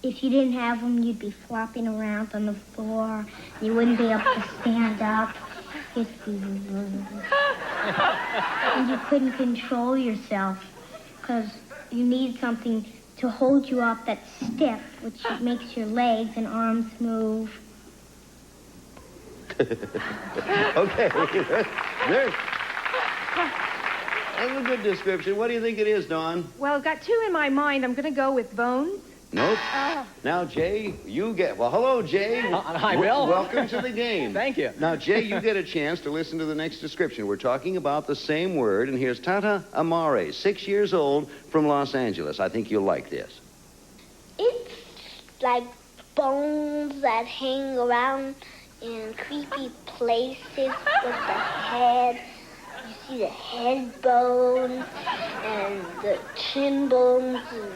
If you didn't have them, you'd be flopping around on the floor. You wouldn't be able to stand up. And you couldn't control yourself because you need something to hold you up that's stiff, which makes your legs and arms move. Okay. That's a good description. What do you think it is, Dawn? Well, I've got two in my mind. I'm going to go with bones. Nope. Now, Jay, you get... Well, hello, Jay. Hi, Bill. Welcome to the game. Thank you. Now, Jay, you get a chance to listen to the next description. We're talking about the same word, and here's Tata Amare, 6 years old, from Los Angeles. I think you'll like this. It's like bones that hang around in creepy places with the head. You see the head bones and the chin bones and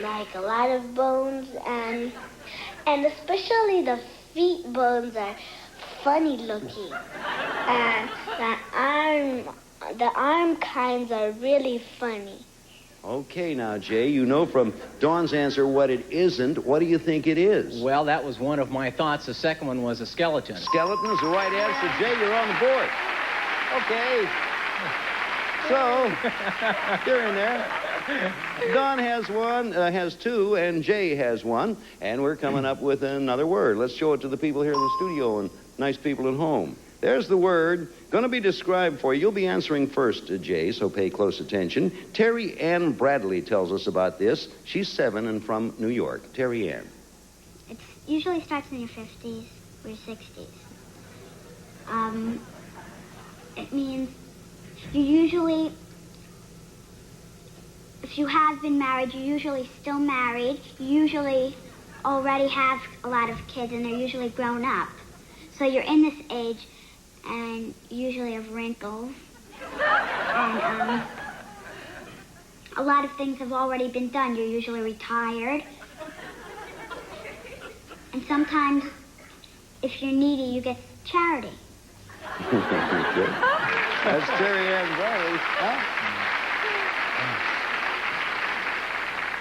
like a lot of bones, and especially the feet bones are funny looking, and the arm kinds are really funny. Okay, now, Jay, you know from Dawn's answer what it isn't. What do you think it is? Well, that was one of my thoughts. The second one was a skeleton. Skeleton is the right answer. Jay, you're on the board. Okay. So, you're in there. Don has two, and Jay has one, and we're coming up with another word. Let's show it to the people here in the studio and nice people at home. There's the word. Going to be described for you. You'll be answering first, Jay, so pay close attention. Terry Ann Bradley tells us about this. She's 7 and from New York. Terry Ann. It usually starts in your 50s or your 60s. It means you usually, if you have been married, you're usually still married. You usually already have a lot of kids, and they're usually grown up. So you're in this age, and you usually have wrinkles. And a lot of things have already been done. You're usually retired. And sometimes, if you're needy, you get charity. That's Terry Ann Bradley. Huh?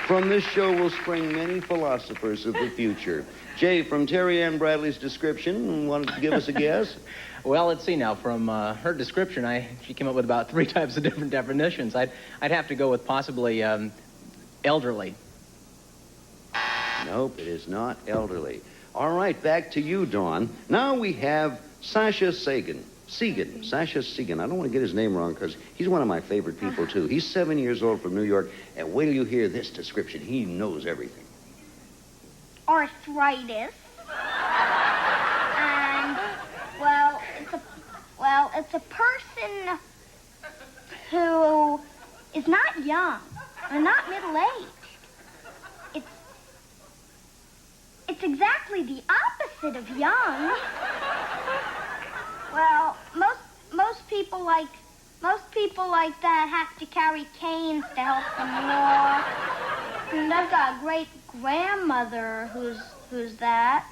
From this show will spring many philosophers of the future. Jay, from Terry Ann Bradley's description, want to give us a guess? Well, let's see now. From her description, she came up with about 3 types of different definitions. I'd have to go with possibly elderly. Nope, it is not elderly. All right, back to you, Dawn. Now we have Sasha Sagan, Segan, Sasha Segan. I don't want to get his name wrong because he's one of my favorite people, too. He's 7 years old from New York, and wait till you hear this description. He knows everything. Arthritis. And, it's a person who is not young or not middle-aged. It's exactly the opposite of young. Well, most people like that have to carry canes to help them walk. And I've got a great grandmother who's that.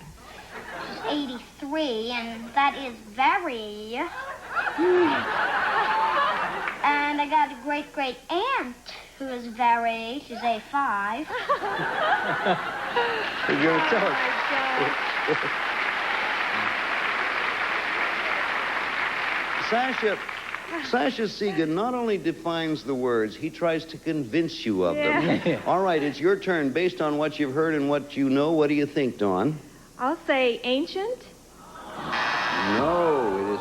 She's 83, and that is very. And I got a great aunt who is very. She's A5. You're going to tell us. Sasha Segan not only defines the words, he tries to convince you of them. All right, it's your turn. Based on what you've heard and what you know, what do you think, Dawn? I'll say ancient. No, it is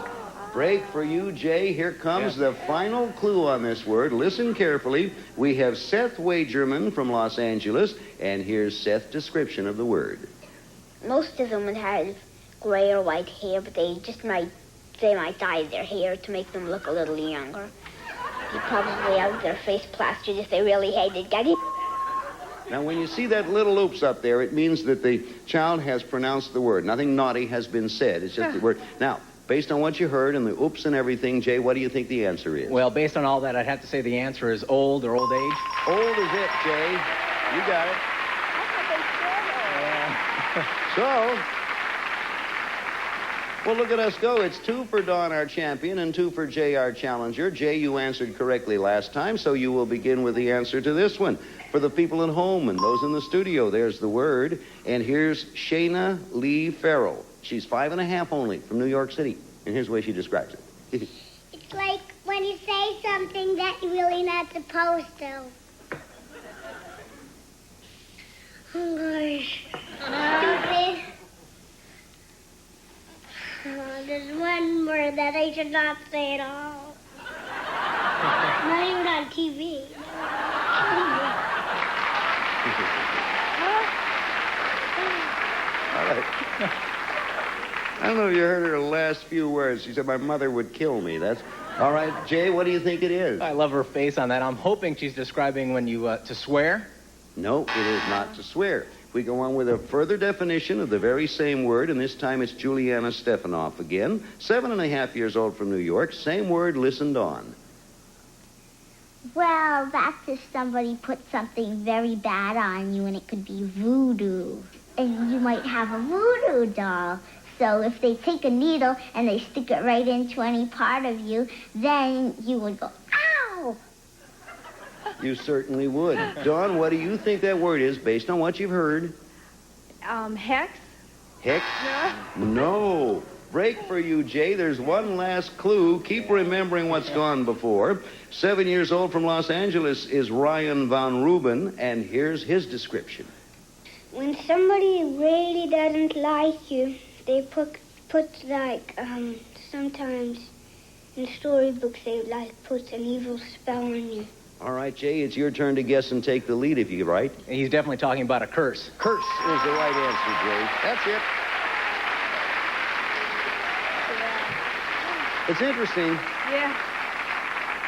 break for you, Jay. Here comes the final clue on this word. Listen carefully. We have Seth Wagerman from Los Angeles, and here's Seth's description of the word. Most of them would have gray or white hair, but they might dye their hair to make them look a little younger. They probably have their face plastered if they really hated getting. Now, when you see that little oops up there, it means that the child has pronounced the word. Nothing naughty has been said. It's just the word. Now, based on what you heard and the oops and everything, Jay, what do you think the answer is? Well, based on all that, I'd have to say the answer is old or old age. Old is it, Jay. You got it. So, well, look at us go. It's 2 for Dawn, our champion, and 2 for Jay, our challenger. Jay, you answered correctly last time, so you will begin with the answer to this one. For the people at home and those in the studio, there's the word. And here's Shayna Lee Farrell. She's 5.5 only, from New York City. And here's the way she describes it. It's like when you say something that you're really not supposed to. Oh, gosh. Stupid. There's one word that I should not say at all. Not even on TV. All right. I don't know if you heard her last few words. She said, my mother would kill me. That's... All right, Jay, what do you think it is? I love her face on that. I'm hoping she's describing when you, to swear. No, it is not to swear. We go on with a further definition of the very same word, and this time it's Juliana Stefanoff again. 7.5 years old from New York. Same word, listened on. Well, that's if somebody put something very bad on you, and it could be voodoo. And you might have a voodoo doll. So if they take a needle and they stick it right into any part of you, then you would go, ow! You certainly would. Dawn, what do you think that word is based on what you've heard? Hex? Hex? No. Break for you, Jay. There's one last clue. Keep remembering what's gone before. 7 years old from Los Angeles is Ryan Von Ruben, and here's his description. When somebody really doesn't like you, they put like, sometimes in storybooks they put an evil spell on you. All right, Jay, it's your turn to guess and take the lead if you're right. He's definitely talking about a curse. Curse is the right answer, Jay. That's it. It's interesting. Yeah.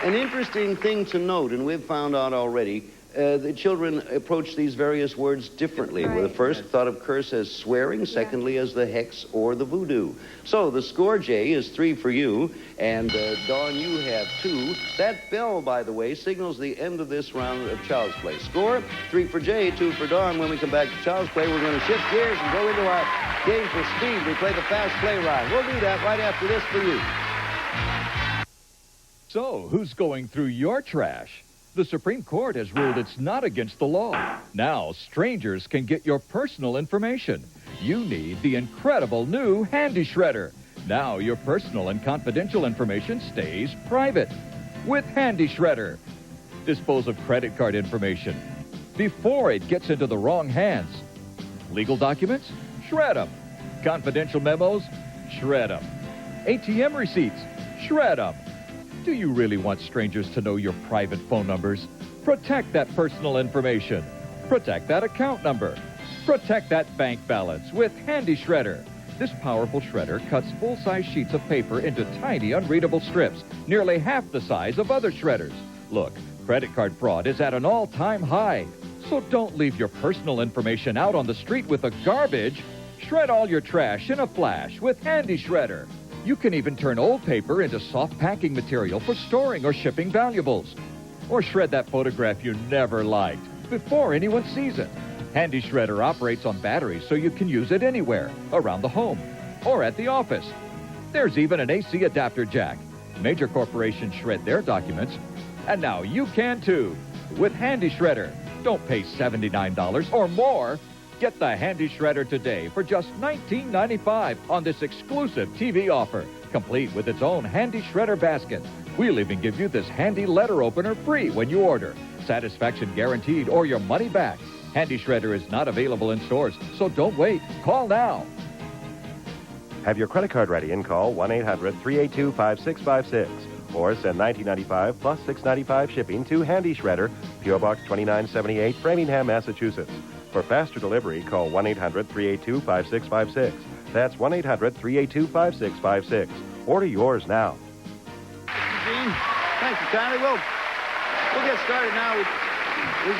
An interesting thing to note, and we've found out already, the children approach these various words differently. Right. With the first thought of curse as swearing, secondly as the hex or the voodoo. So the score, Jay, is 3 for you, and Dawn, you have 2. That bell, by the way, signals the end of this round of Child's Play. Score, 3 for Jay, 2 for Dawn. When we come back to Child's Play, we're going to shift gears and go into our game for speed. We play the fast play round. We'll do that right after this for you. So, who's going through your trash? The Supreme Court has ruled it's not against the law. Now, strangers can get your personal information. You need the incredible new Handy Shredder. Now, your personal and confidential information stays private with Handy Shredder. Dispose of credit card information before it gets into the wrong hands. Legal documents? Shred them. Confidential memos? Shred them. ATM receipts? Shred them. Do you really want strangers to know your private phone numbers? Protect that personal information. Protect that account number. Protect that bank balance with Handy Shredder. This powerful shredder cuts full-size sheets of paper into tiny, unreadable strips, nearly half the size of other shredders. Look, credit card fraud is at an all-time high. So don't leave your personal information out on the street with the garbage. Shred all your trash in a flash with Handy Shredder. You can even turn old paper into soft packing material for storing or shipping valuables. Or shred that photograph you never liked before anyone sees it. Handy Shredder operates on batteries so you can use it anywhere, around the home, or at the office. There's even an AC adapter jack. Major corporations shred their documents, and now you can too with Handy Shredder. Don't pay $79 or more. Get the Handy Shredder today for just $19.95 on this exclusive TV offer, complete with its own Handy Shredder basket. We'll even give you this handy letter opener free when you order. Satisfaction guaranteed or your money back. Handy Shredder is not available in stores, so don't wait. Call now. Have your credit card ready and call 1-800-382-5656 or send $19.95 plus $6.95 shipping to Handy Shredder, P.O. Box 2978, Framingham, Massachusetts. For faster delivery, call 1-800-382-5656. That's 1-800-382-5656. Order yours now. Gene. Thank you, Connie. We'll get started now. We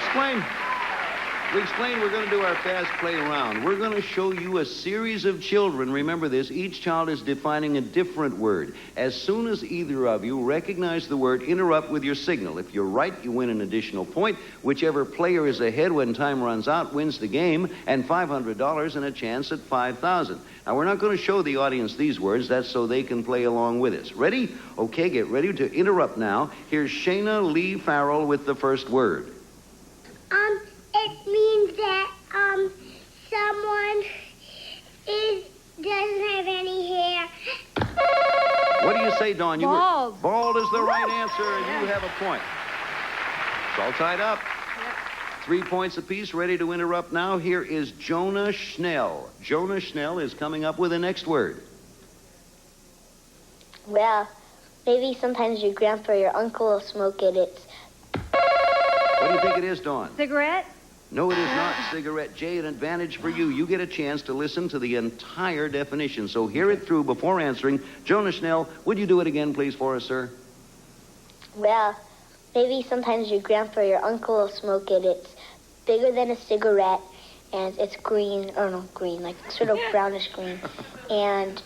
explained we're going to do our fast play round. We're going to show you a series of children. Remember this, each child is defining a different word. As soon as either of you recognize the word, interrupt with your signal. If you're right, you win an additional point. Whichever player is ahead when time runs out wins the game, and $500 and a chance at $5,000. Now, we're not going to show the audience these words. That's so they can play along with us. Ready? Okay, get ready to interrupt now. Here's Shayna Lee Farrell with the first word. It means that someone doesn't have any hair. What do you say, Dawn? Bald. Bald is the right answer, and you have a point. It's all tied up. 3 points apiece, ready to interrupt now. Here is Jonah Schnell. Jonah Schnell is coming up with the next word. Well, maybe sometimes your grandpa or your uncle will smoke it. What do you think it is, Dawn? Cigarette? No, it is not cigarette. Jay, an advantage for you. You get a chance to listen to the entire definition. So hear it through before answering. Jonah Schnell, would you do it again, please, for us, sir? Well, maybe sometimes your grandpa or your uncle will smoke it. It's bigger than a cigarette, and it's green, or no, green, like sort of brownish green. And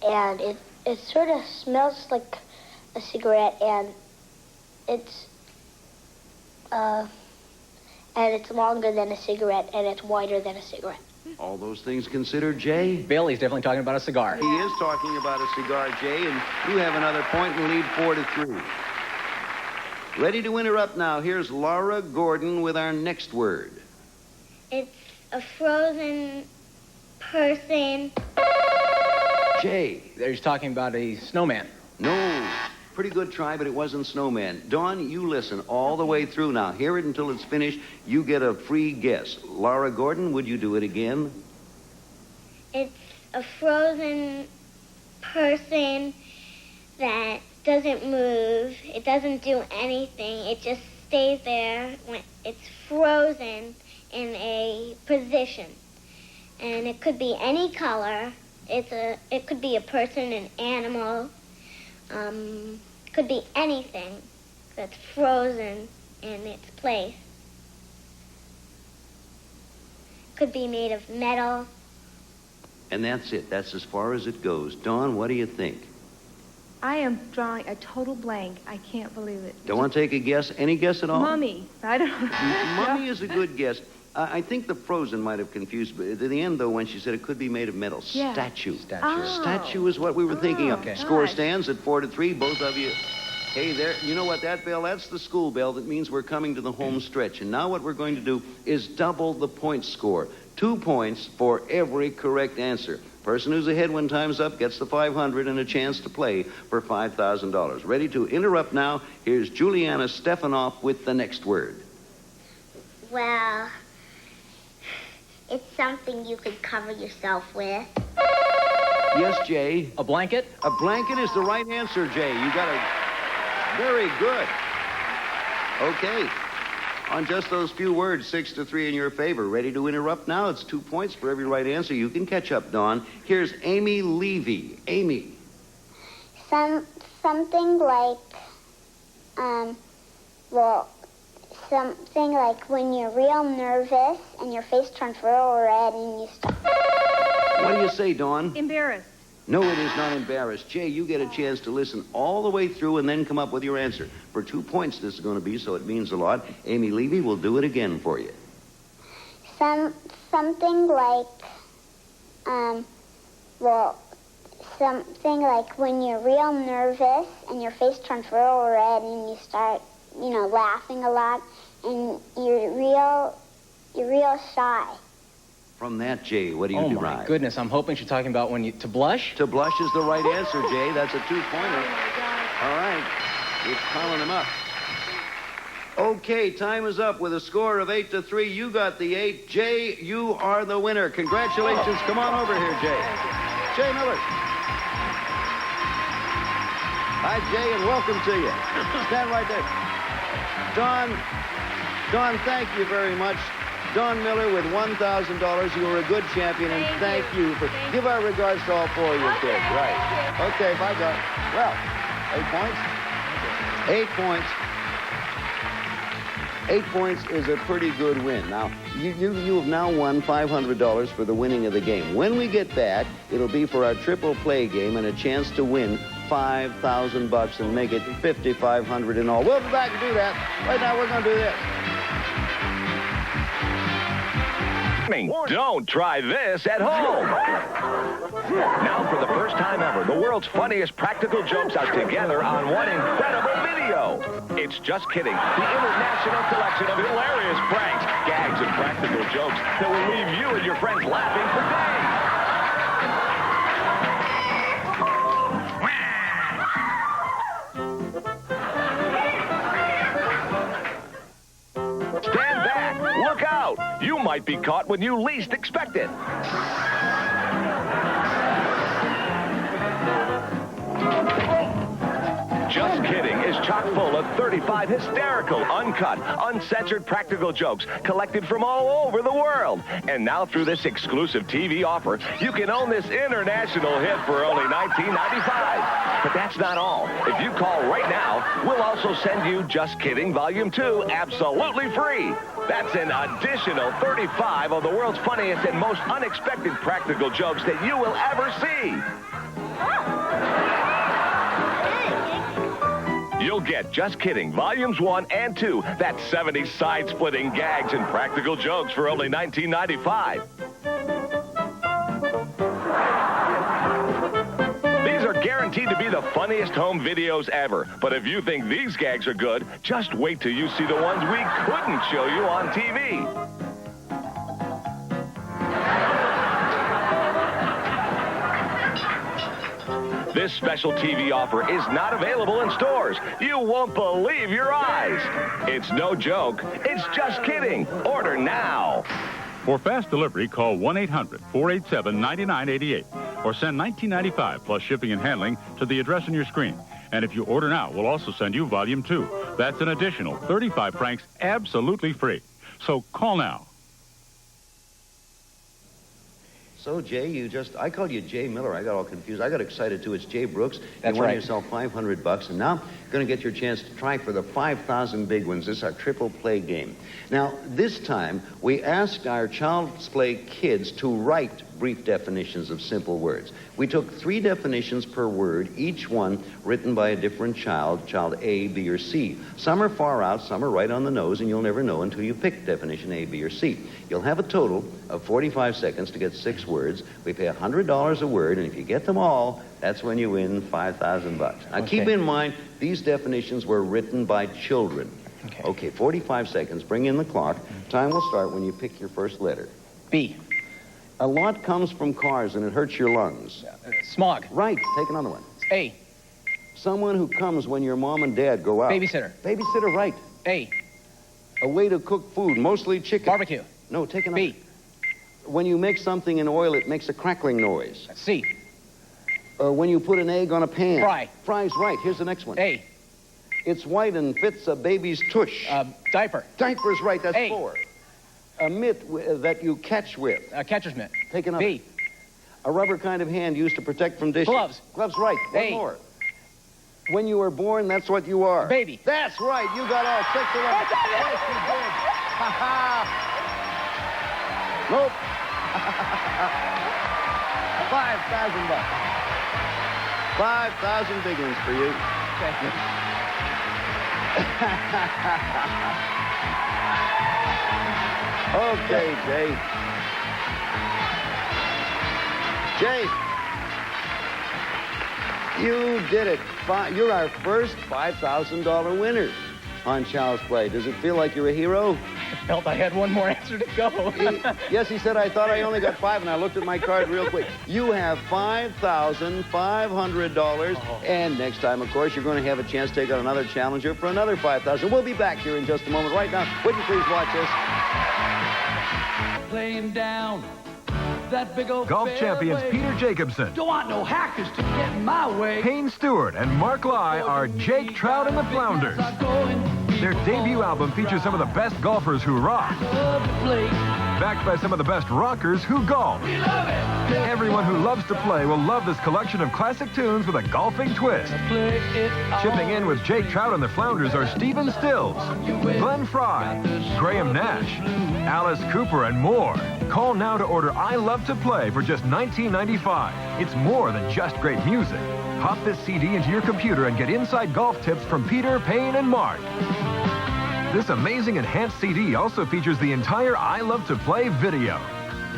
it sort of smells like a cigarette, and it's longer than a cigarette, and it's wider than a cigarette. All those things considered, Jay? Billy's definitely talking about a cigar. He is talking about a cigar, Jay, and you have another point and lead 4-3. Ready to interrupt now. Here's Laura Gordon with our next word. It's a frozen person. Jay. He's talking about a snowman. No. Pretty good try, but it wasn't snowman. Dawn, you listen all the way through now. Hear it until it's finished. You get a free guess. Laura Gordon, would you do it again? It's a frozen person that doesn't move. It doesn't do anything. It just stays there when it's frozen in a position. And it could be any color. It could be a person, an animal. Could be anything that's frozen in its place. Could be made of metal. And that's it. That's as far as it goes. Dawn, what do you think? I am drawing a total blank. I can't believe it. Don't want to take a guess? Any guess at all? Mummy. I don't know. Mummy is a good guess. I think the frozen might have confused, but at the end, though, when she said it could be made of metal. Yeah. Statue. Oh. Statue is what we were thinking of. Okay. Score God. stands at 4-3. Both of you. Hey, there. You know what that bell? That's the school bell. That means we're coming to the home stretch. And now what we're going to do is double the point score. 2 points for every correct answer. Person who's ahead when time's up gets the $500 and a chance to play for $5,000. Ready to interrupt now. Here's Juliana Stefanoff with the next word. Well, it's something you could cover yourself with. Yes, Jay. A blanket? A blanket is the right answer, Jay. You got it. Very good. Okay. On just those few words, 6-3 in your favor. Ready to interrupt now? It's 2 points for every right answer. You can catch up, Dawn. Here's Amy Levy. Amy. Something like, something like when you're real nervous and your face turns real red and you start. What do you say, Dawn? Embarrassed. No, it is not embarrassed. Jay, you get a chance to listen all the way through and then come up with your answer. For 2 points this is going to be, so it means a lot. Amy Levy will do it again for you. Something like, something like when you're real nervous and your face turns real red and you start, laughing a lot and you're real shy. From that, Jay, what do you derive? derive? Oh, my goodness. I'm hoping she's talking about to blush? To blush is the right answer, Jay. That's a 2-pointer. All right. You're calling them up. Okay, time is up with a score of 8-3. You got the 8. Jay, you are the winner. Congratulations. Come on over here, Jay. Jay Miller. Hi, Jay, and welcome to you. Stand right there. Dawn, thank you very much. Dawn Miller with $1,000. You were a good champion, and thank you for... Give our regards to all 4 of your kids. Right. Okay, bye, Dawn. Well, 8 points? 8 points. 8 points is a pretty good win. Now, you have now won $500 for the winning of the game. When we get back, it'll be for our triple play game and a chance to win $5,000 and make it $5,500 in all. We'll be back and do that. Right now, we're going to do this. Don't try this at home. Now, for the first time ever, the world's funniest practical jokes are together on one incredible video. It's Just Kidding, the international collection of hilarious pranks, gags, and practical jokes that will leave you and your friends laughing for days. Stand back. Look out. You might be caught when you least expect it. Just Kidding is chock full of 35 hysterical, uncut, uncensored practical jokes collected from all over the world. And now through this exclusive TV offer, you can own this international hit for only $19.95. But that's not all. If you call right now, we'll also send you Just Kidding Volume 2 absolutely free. That's an additional 35 of the world's funniest and most unexpected practical jokes that you will ever see. You'll get Just Kidding Volumes 1 and 2. That's 70 side-splitting gags and practical jokes for only $19.95. These are guaranteed to be the funniest home videos ever. But if you think these gags are good, just wait till you see the ones we couldn't show you on TV. This special TV offer is not available in stores. You won't believe your eyes. It's no joke. It's Just Kidding. Order now. For fast delivery, call 1-800-487-9988 or send $19.95 plus shipping and handling to the address on your screen. And if you order now, we'll also send you Volume 2. That's an additional 35 pranks absolutely free. So call now. So, Jay, I called you Jay Miller. I got all confused. I got excited, too. It's Jay Brooks. That's you won right. yourself $500, and now you're going to get your chance to try for the 5,000 big ones. This is our triple play game. Now, this time, we asked our Child's Play kids to write brief definitions of simple words. We took 3 definitions per word, each one written by a different child A, B, or C. Some are far out, some are right on the nose, and you'll never know until you pick definition A, B, or C. You'll have a total of 45 seconds to get 6 words. We pay $100 a word, and if you get them all, that's when you win $5,000. Now, keep in mind, these definitions were written by children. Okay, 45 seconds. Bring in the clock. Time will start when you pick your first letter. B. A lot comes from cars, and it hurts your lungs. Smog. Right. Take another one. A. Someone who comes when your mom and dad go out. Babysitter. Babysitter, right. A. A way to cook food, mostly chicken. Barbecue. No, take another. B. When you make something in oil, it makes a crackling noise. C. When you put an egg on a pan. Fry. Fry's right. Here's the next one. A. It's white and fits a baby's tush. Diaper. Diaper's right. That's A. 4. A mitt that you catch with. A catcher's mitt. Take another. B. A rubber kind of hand used to protect from dishes. Gloves. Gloves right. One A. more. When you were born, that's what you are. Baby. That's right. You got all 6 of them. Yes, you did. Nope. $5,000. 5,000 big ones for you. Thank you. Okay, Jay. Jay, you did it. You're our first $5,000 winner on Child's Play. Does it feel like you're a hero? I felt I had one more answer to go. Yes, he said, I thought I only got 5, and I looked at my card real quick. You have $5,500, and next time, of course, you're going to have a chance to take on another challenger for another $5,000. We'll be back here in just a moment. Right now, would you please watch this? Laying down that big old Golf fairway. champions Peter Jacobson, Don't want no hackers to get in my way. Payne Stewart, and Mark Lai are Jake Trout and the Flounders. Their debut album features some of the best golfers who rock, backed by some of the best rockers who golf. Everyone who loves to play will love this collection of classic tunes with a golfing twist. Chipping in with Jake Trout and the Flounders are Stephen Stills, Glenn Fry, Graham Nash, Alice Cooper, and more. Call now to order I Love to Play for just $19.95. It's more than just great music. Hop this CD into your computer and get inside golf tips from Peter, Payne, and Mark. This amazing enhanced CD also features the entire I Love to Play video.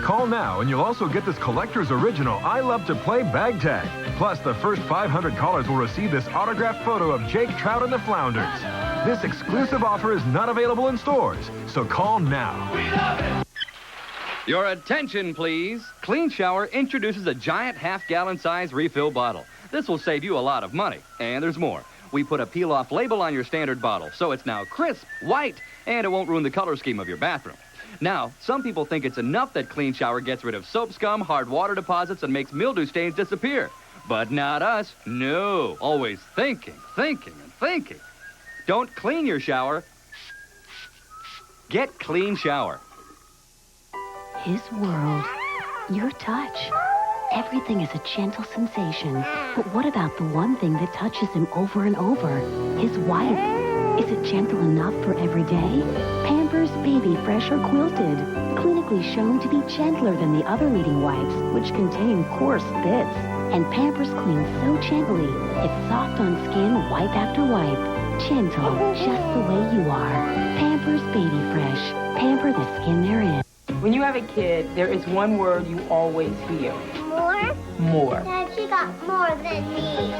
Call now and you'll also get this collector's original I Love to Play bag tag. Plus, the first 500 callers will receive this autographed photo of Jake Trout and the Flounders. This exclusive offer is not available in stores, so call now. We love it. Your attention, please. Clean Shower introduces a giant half-gallon size refill bottle. This will save you a lot of money. And there's more. We put a peel-off label on your standard bottle, so it's now crisp, white, and it won't ruin the color scheme of your bathroom. Now, some people think it's enough that Clean Shower gets rid of soap scum, hard water deposits, and makes mildew stains disappear. But not us. No. Always thinking, thinking, and thinking. Don't clean your shower. Get Clean Shower. His world. Your touch. Everything is a gentle sensation. But what about the one thing that touches him over and over? His wife. Is it gentle enough for every day? Pampers Baby Fresh or Quilted. Clinically shown to be gentler than the other leading wipes, which contain coarse bits. And Pampers cleans so gently, it's soft on skin wipe after wipe. Gentle, just the way you are. Pampers Baby Fresh. Pamper the skin they're in. When you have a kid, there is one word you always hear. More? More. Dad, she got more than me.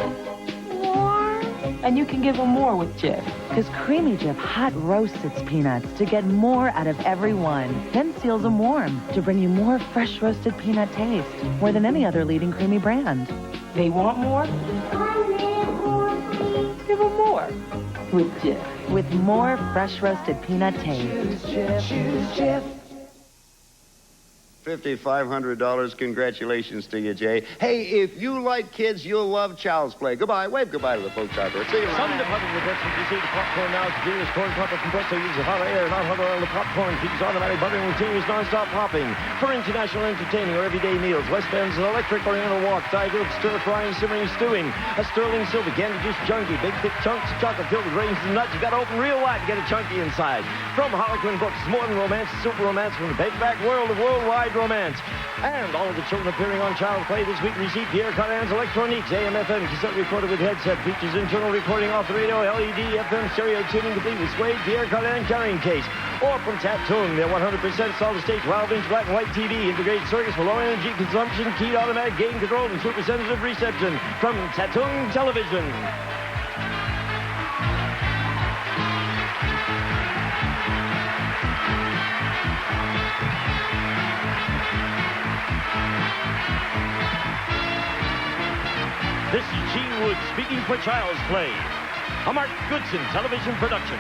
More? And you can give them more with Jif. Because Creamy Jif hot roasts its peanuts to get more out of every one. Then seals them warm to bring you more fresh roasted peanut taste. More than any other leading creamy brand. They want more? Give them more. With Jif. With more fresh roasted peanut taste. Choose Jif. $5,500. Congratulations to you, Jay. Hey, if you like kids, you'll love Child's Play. Goodbye. Wave goodbye to the folks out there. See you Some around. department regrets when you see the popcorn now. Continuous corn popper compressor uses hot air, not hot oil. The popcorn keeps automatic buttering, continuous non-stop popping. For international entertaining or everyday meals, West Bend's electric oriental wok, Thai-grilled stir-frying, simmering, stewing. A sterling silver candy juice junkie. Big, thick chunks of chocolate filled with raisins and nuts. You got to open real wide to get a chunky inside. From Harlequin Books, more than romance, super romance from the paperback world of worldwide romance. And all of the children appearing on Child's Play this week receive Pierre Cardin's Electroniques, AM/FM, cassette recorder with headset, features internal recording off the radio, LED, FM, stereo tuning complete with suede, Pierre Cardin carrying case. Or from Tattooing, their 100% solid-state 12-inch black and white TV, integrated circuits for low energy consumption, keyed automatic gain control, and super sensitive reception from Tattooing Television. This is Gene Wood speaking for Child's Play, a Mark Goodson television production.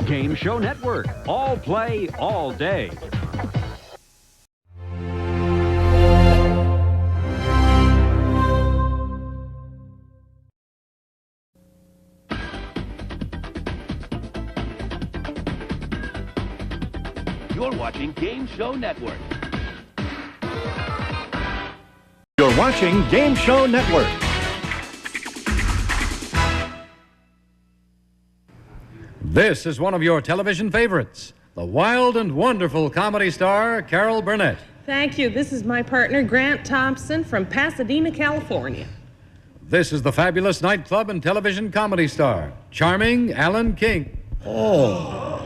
Game Show Network. All play, all day. You're watching Game Show Network. You're watching Game Show Network. This is one of your television favorites, the wild and wonderful comedy star, Carol Burnett. Thank you. This is my partner, Grant Thompson from Pasadena, California. This is the fabulous nightclub and television comedy star, charming Alan King. Oh,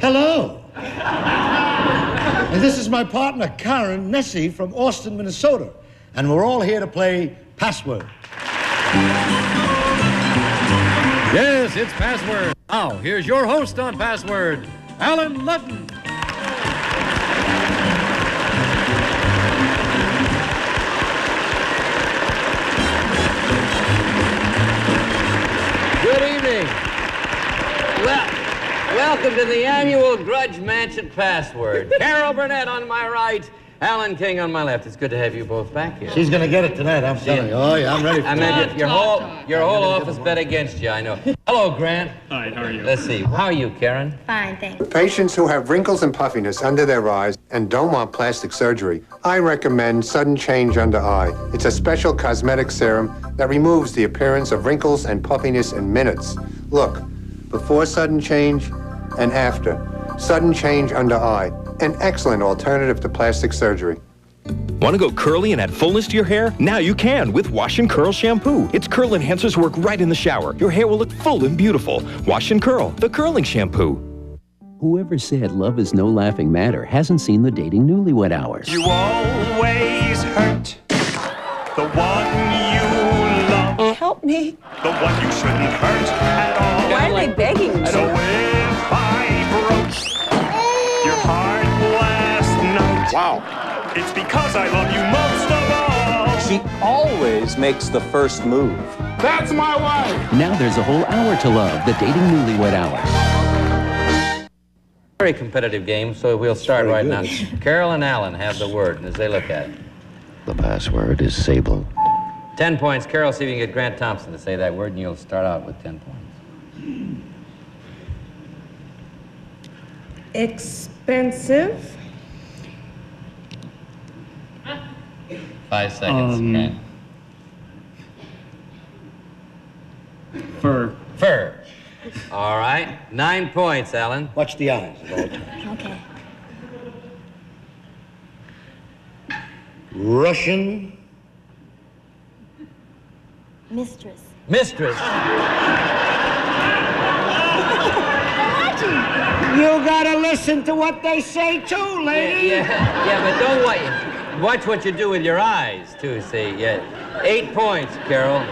hello. And this is my partner, Karen Nessie from Austin, Minnesota. And we're all here to play Password. Yes, it's Password. Now, here's your host on Password, Allen Ludden. Good evening. Welcome to the annual Grudge Match at Password. Carol Burnett on my right, Alan King on my left. It's good to have you both back here. She's going to get it tonight, I'm telling you. Oh, yeah, I'm ready for it. I mean, your whole office bet against you, I know. Hello, Grant. Hi, how are you? Let's see. How are you, Karen? Fine, thanks. For patients who have wrinkles and puffiness under their eyes and don't want plastic surgery, I recommend Sudden Change Under Eye. It's a special cosmetic serum that removes the appearance of wrinkles and puffiness in minutes. Look, before sudden change and after. Sudden Change Under Eye, an excellent alternative to plastic surgery. Want to go curly and add fullness to your hair? Now you can with Wash and Curl shampoo. Its curl enhancers work right in the shower. Your hair will look full and beautiful. Wash and Curl, the curling shampoo. Whoever said love is no laughing matter hasn't seen the Dating Newlywed Hours. You always hurt the one you love. Help me. The one you shouldn't hurt at all. Why are they begging me? So if I broke your heart last night, wow, it's because I love you most of all. She always makes the first move. That's my wife. Now there's a whole hour to love, the Dating Newlywed Hours. Very competitive game, so we'll start right now. Carol and Alan have the word as they look at it. The password is Sable. 10 points. Carol, see if you can get Grant Thompson to say that word, and you'll start out with 10 points. Expensive. 5 seconds, Grant. Fur. Fur. All right. 9 points, Alan. Watch the eyes at all times. Okay. Russian. Mistress. Mistress. You gotta listen to what they say too, lady. Yeah, but don't watch what you do with your eyes, too, see. Yeah. 8 points, Carol.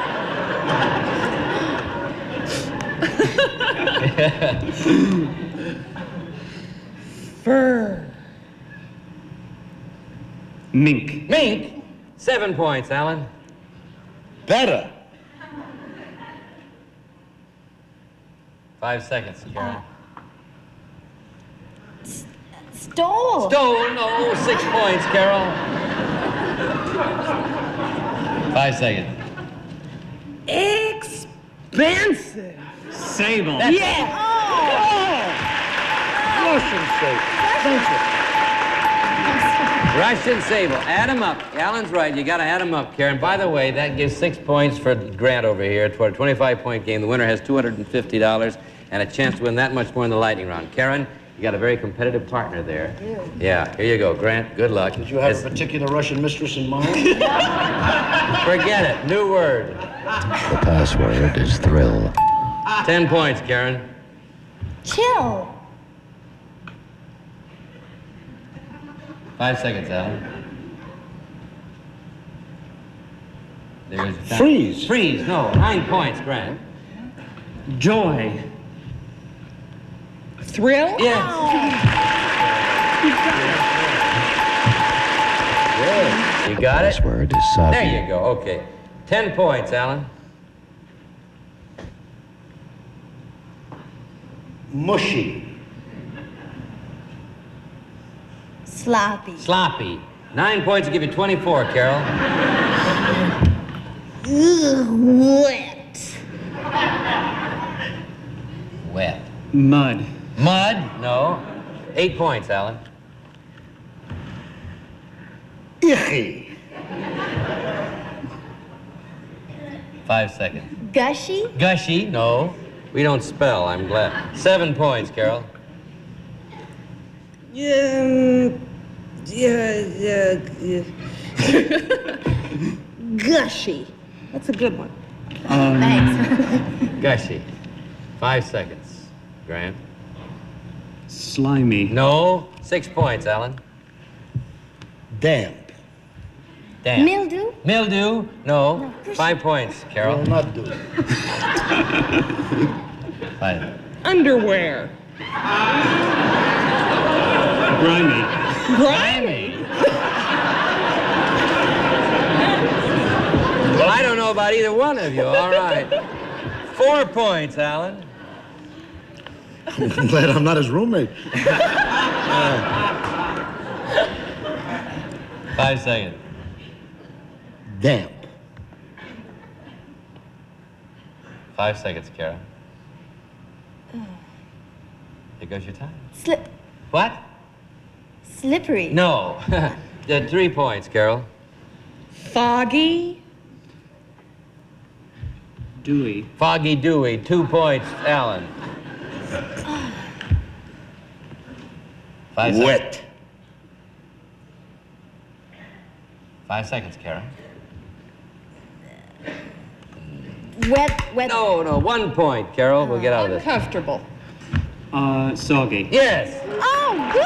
Fur. Mink. Mink. 7 points, Alan. Better. 5 seconds, Karen. Stole. Stole, no. 6 points, Carol. 5 seconds. Expensive. Sable. Yeah. Russian sable. Russian sable. Add them up. Alan's right. You got to add them up, Karen. By the way, that gives 6 points for Grant over here toward a 25-point game. The winner has $250 and a chance to win that much more in the lightning round. Karen, you got a very competitive partner there. Yeah. Here you go, Grant. Good luck. Did you have a particular Russian mistress in mind? Forget it. New word. The password is Thrill. 10 points, Karen. Chill. 5 seconds, Alan. There's Freeze. Freeze. No. 9 points, Grant. Joy. Thrill? Yes. Good. You got it? Password is Savvy. There you go. Okay. 10 points, Alan. Mushy. Sloppy. Sloppy. 9 points will give you 24, Carol. Wet. Wet. Mud. Mud? No. 8 points, Alan. Icky. 5 seconds. Gushy. Gushy? No. We don't spell, I'm glad. 7 points, Carol. Gushy. That's a good one. Thanks. Gushy. 5 seconds. Grant. Slimy. No. 6 points, Alan. Damp. Damn. Mildew. Mildew? No. 5 points, Carol. Will not do. 5. Underwear. Grimy. Grimy. Well, I don't know about either one of you. All right. 4 points, Alan. I'm glad I'm not his roommate. 5 seconds. Damp. 5 seconds, Kara. Here goes your time. Slip. What? Slippery. No. 3 points, Carol. Foggy. Dewy. Foggy dewy. 2 points, Alan. 5 seconds. Wet. 5 seconds, Kara. Wet. No. 1 point, Carol. We'll get out of this. Uncomfortable. Soggy. Yes. Oh, good.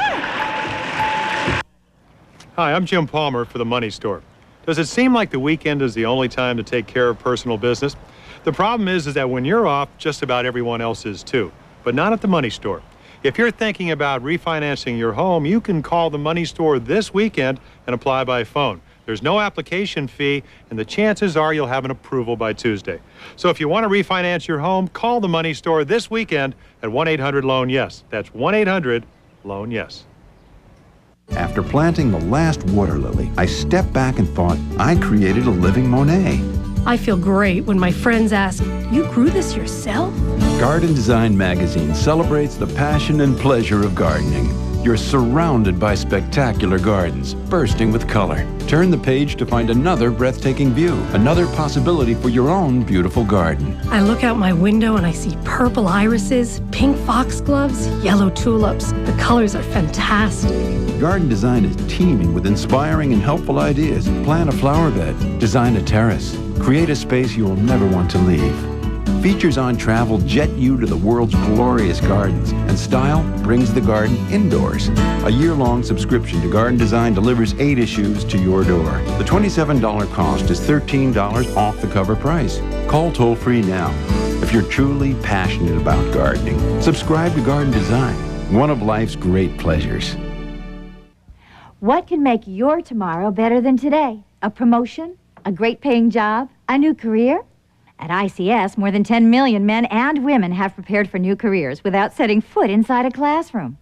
Hi, I'm Jim Palmer for the Money Store. Does it seem like the weekend is the only time to take care of personal business? The problem is that when you're off, just about everyone else is too, but not at the Money Store. If you're thinking about refinancing your home, you can call the Money Store this weekend and apply by phone. There's no application fee, and the chances are you'll have an approval by Tuesday. So if you want to refinance your home, call the Money Store this weekend at 1-800-LOAN-YES. That's 1-800-LOAN-YES. After planting the last water lily, I stepped back and thought, I created a living Monet. I feel great when my friends ask, "You grew this yourself?" Garden Design Magazine celebrates the passion and pleasure of gardening. You're surrounded by spectacular gardens, bursting with color. Turn the page to find another breathtaking view, another possibility for your own beautiful garden. I look out my window and I see purple irises, pink foxgloves, yellow tulips. The colors are fantastic. Garden Design is teeming with inspiring and helpful ideas. Plant a flower bed, design a terrace, create a space you'll never want to leave. Features on travel jet you to the world's glorious gardens, and style brings the garden indoors. A year-long subscription to Garden Design delivers 8 issues to your door. The $27 cost is $13 off the cover price. Call toll-free now. If you're truly passionate about gardening, subscribe to Garden Design, one of life's great pleasures. What can make your tomorrow better than today? A promotion? A great paying job? A new career? At ICS, more than 10 million men and women have prepared for new careers without setting foot inside a classroom.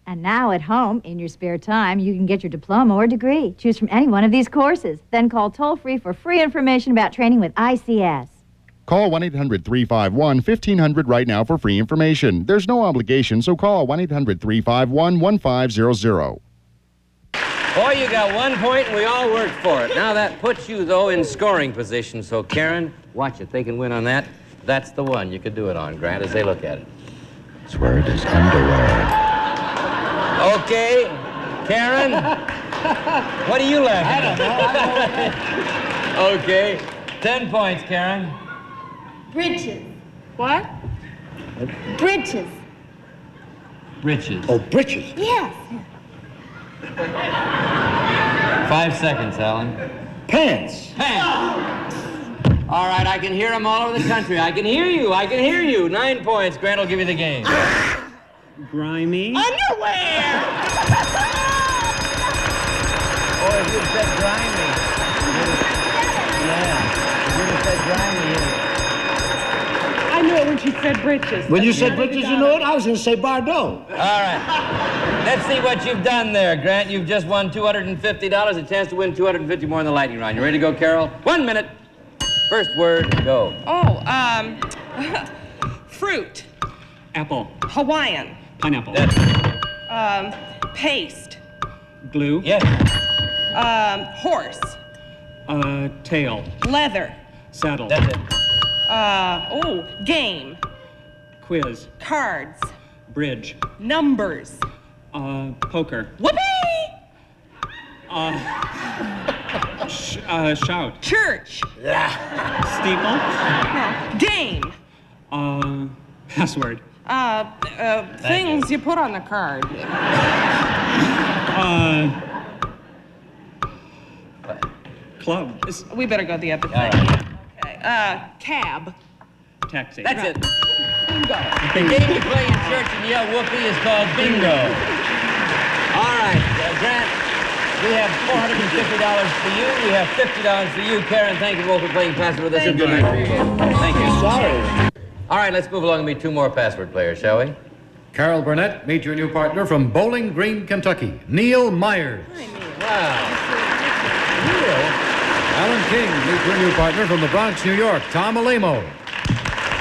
And now at home, in your spare time, you can get your diploma or degree. Choose from any one of these courses. Then call toll-free for free information about training with ICS. Call 1-800-351-1500 right now for free information. There's no obligation, so call 1-800-351-1500. Boy, you got 1 point, and we all worked for it. Now that puts you, though, in scoring position. So, Karen, watch it. They can win on that. That's the one you could do it on, Grant, as they look at it. This word is underwear. Okay. Karen? What are you laughing at? I don't know. Okay. 10 points, Karen. Bridges. What? Bridges. Britches. Oh, britches. Yes. 5 seconds, Alan. Pants. Pants. All right, I can hear them all over the country. I can hear you. 9 points. Grant will give you the game. Grimy. Underwear! Oh, if you'd said grimy. Yeah. If you'd have said grimy. I knew it when she said britches. When you said britches, you know it? I was going to say Bardot. All right. Let's see what you've done there, Grant. You've just won $250, a chance to win $250 more in the lightning round. You ready to go, Carol? 1 minute. First word, go. Oh, fruit. Apple. Hawaiian. Pineapple. Paste. Glue. Yes. Horse. Tail. Leather. Saddle. That's it. Game. Quiz. Cards. Bridge. Numbers. Poker. Whoopee! Shout. Church. Steeple. No. Game. Password. Things you put on the card. Club. We better go the other thing. Okay. Cab. Taxi. That's it. Bingo. The game you play in church and yell whoopee is called bingo. All right, Grant, we have $450 for you. We have $50 for you. Karen, thank you both for playing password with us. Thank Good you. night for you. Thank you. Sorry. All right, let's move along and meet two more password players, shall we? Carol Burnett, meet your new partner from Bowling Green, Kentucky, Neil Myers. Wow. Alan King, meet your new partner from the Bronx, New York, Tom Alamo.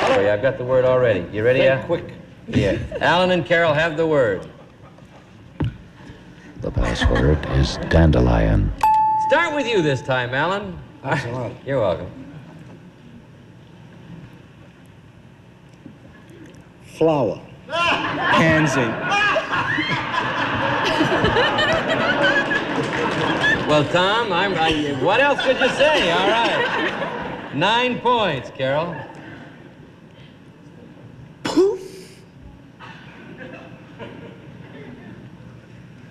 Oh, yeah, I've got the word already. You ready, Al? Quick. Yeah. Alan and Carol have the word. The password is dandelion. Start with you this time, Alan. Thanks a lot. You're welcome. Flower. Pansy. Well, Tom, what else could you say? All right. 9 points, Carol. Poof.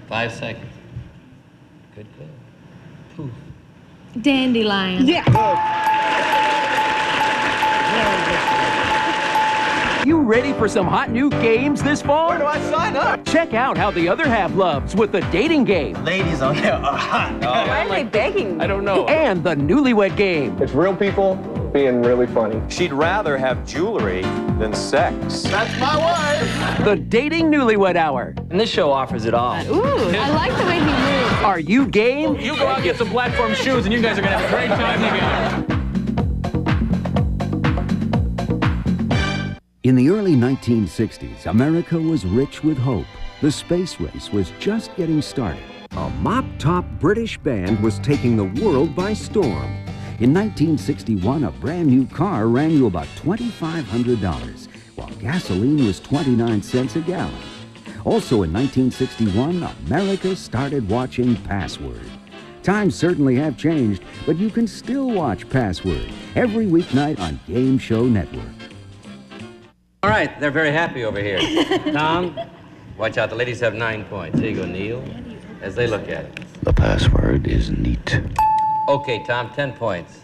5 seconds. Good. Poof. Dandelion. You ready for some hot new games this fall? Where do I sign up? Check out how the other half loves with the dating game. Ladies on here are hot. Why are they begging? I don't know. And the newlywed game. It's real people being really funny. She'd rather have jewelry than sex. That's my wife. The Dating Newlywed Hour. And this show offers it all. Ooh, I like the way he moves. Are you game? You go out and get some platform shoes and you guys are gonna have a great time together. In the early 1960s, America was rich with hope. The space race was just getting started. A mop-top British band was taking the world by storm. In 1961, a brand new car ran you about $2,500, while gasoline was 29 cents a gallon. Also in 1961, America started watching Password. Times certainly have changed, but you can still watch Password every weeknight on Game Show Network. All right, they're very happy over here. Tom, watch out. The ladies have 9 points. Here you go, Neil, as they look at it. The password is neat. Okay, Tom, 10 points.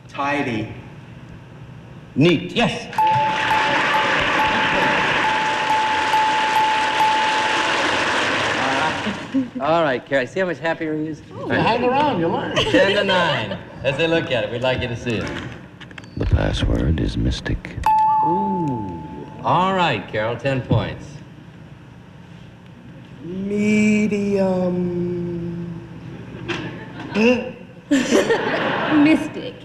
Tidy. Neat. Yes. All right, Carrie, see how much happier he is? Oh, hang around, you learn. 10 to 9. As they look at it, we'd like you to see it. The password is mystic. Ooh. All right, Carol, 10 points. Medium. Mystic.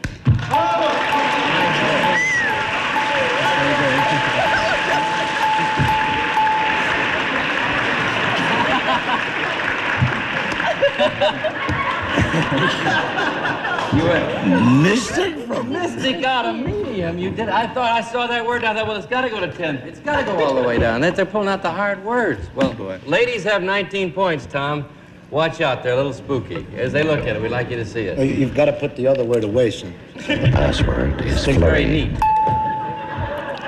You went Mystic from mystic out of medium. You did. I thought I saw that word down there. Well, it's got to go to 10. It's got to go all the way down. They're pulling out the hard words. Well, ladies have 19 points, Tom. Watch out. They're a little spooky. As they look at it, we'd like you to see it. You've got to put the other word away, son. The password is Very flurry. neat.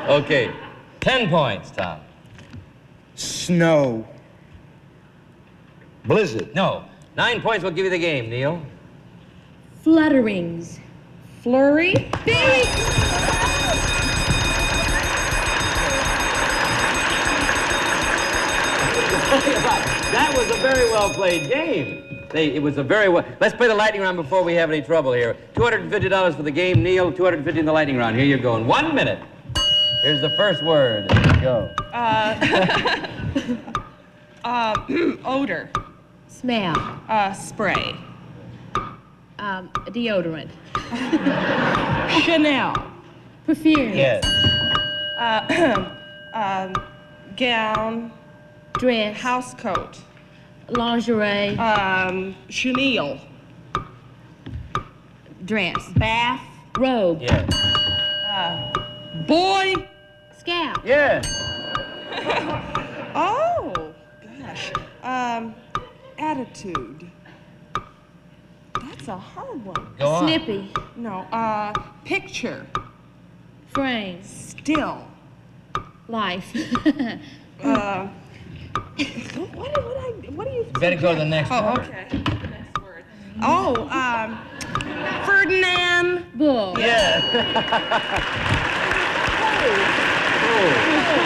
Okay. 10 points, Tom. Snow. Blizzard. No. 9 points will give you the game, Neil. Flutterings. Flurry. Very. That was a very well played game. It was a very well. Let's play the lightning round before we have any trouble here. $250 for the game. Neil, $250 in the lightning round. Here you go. In 1 minute. Here's the first word. Go. Odor. Smell. Spray. Deodorant. Chanel. Perfume. Yes. Gown. Dress. House coat. Lingerie. Chenille. Dress. Bath. Robe. Yes. Boy. Scalp. Yes. Oh, gosh. Attitude. That's a hard one. Go on. Snippy. No, picture. Frame. Still. Life. What do you Better go to the next Oh, word. okay. The next word. Oh, Ferdinand. Bull. Yeah.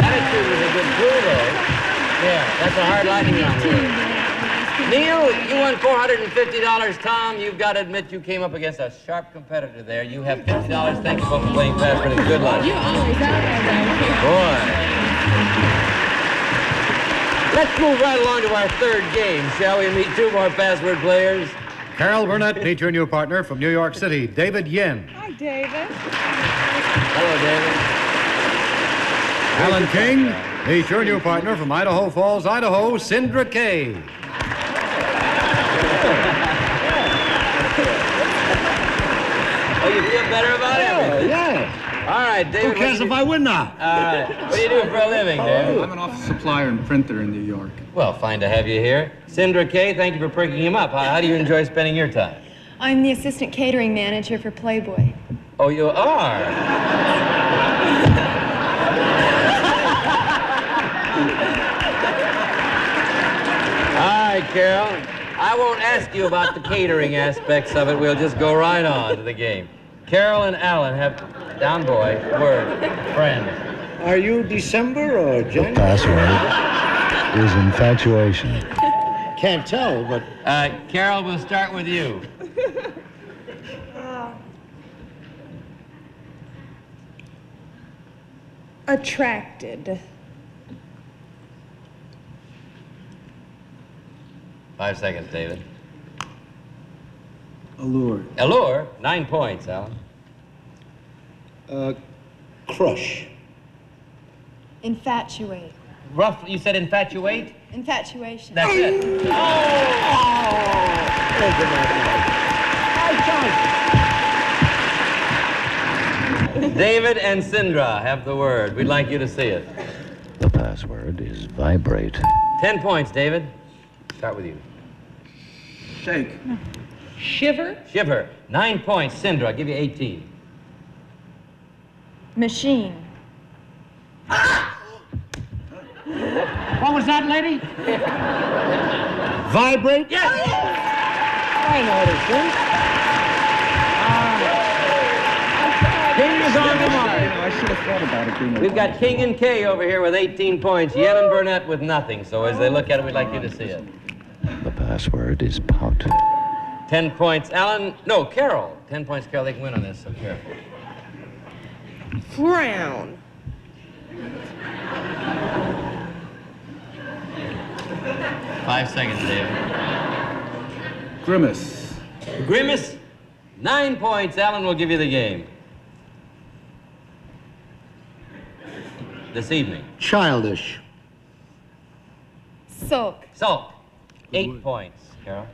Attitude was a good clue, though. Yeah, that's a hard lightning round word. Neil, you won $450. Tom, you've got to admit you came up against a sharp competitor there. You have $50. Thank you both for playing Password and good luck. You're always out there. Boy. Let's move right along to our third game, shall we? Meet two more Password players. Carol Burnett, meet your new partner from New York City, David Yen. Hi, David. Hello, David. Alan King, meet your new partner from Idaho Falls, Idaho, Sindra Kay. Oh, you feel better about everything? Yeah. All right, David. Who cares if I win now? What do you do for a living, David? I'm an office supplier and printer in New York. Well, fine to have you here. Sindra Kay, thank you for pricking him up. How do you enjoy spending your time? I'm the assistant catering manager for Playboy. Oh, you are? All right, Carol. I won't ask you about the catering aspects of it. We'll just go right on to the game. Carol and Alan have, down boy, word, friend. Are you December or January? Password is infatuation. Can't tell, but... Carol, we'll start with you. Attracted. 5 seconds, David. Allure. Allure, 9 points, Alan. Crush. Infatuate. Rough, you said infatuate? Infatuation. That's it. David and Sindra have the word. We'd like you to see it. The password is vibrate. 10 points, David. Start with you. Shake. Shiver. Shiver, 9 points. Sindra, I'll give you 18. Machine. What was that, lady? Vibrate? Yes! I know this thing. King is on the mark. I should have thought about it being We've got King and Kay over here with 18 points. Yen and Burnett with nothing. So as they look at it, we'd like you to see it. The password is pout. 10 points. Alan, no, Carol. 10 points, Carol. They can win on this, so careful. Frown. 5 seconds, David. Grimace. Grimace, 9 points. Alan will give you the game. This evening. Childish. Sulk. Sulk, 8 points. Carol.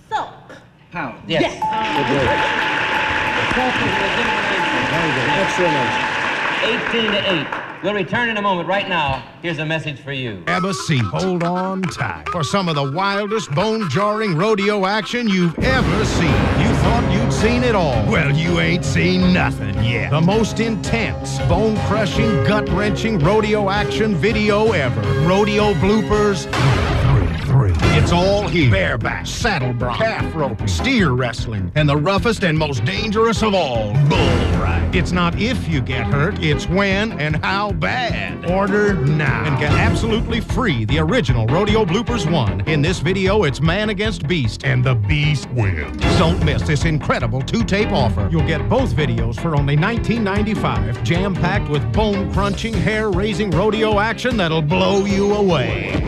Sulk. Pout. Yes. Excellent. 18 to 8. We'll return in a moment. Right now, here's a message for you. Grab a seat. Hold on tight for some of the wildest, bone-jarring rodeo action you've ever seen. You thought you'd seen it all. Well, you ain't seen nothing yet. The most intense, bone-crushing, gut-wrenching rodeo action video ever. Rodeo bloopers 3. It's all here. Bareback, saddle bronc, calf roping, steer wrestling, and the roughest and most dangerous of all, bull riding. It's not if you get hurt, it's when and how bad. Order now and get absolutely free the original Rodeo Bloopers 1. In this video, it's man against beast, and the beast wins. Don't miss this incredible 2-tape offer. You'll get both videos for only $19.95, jam-packed with bone-crunching, hair-raising rodeo action that'll blow you away.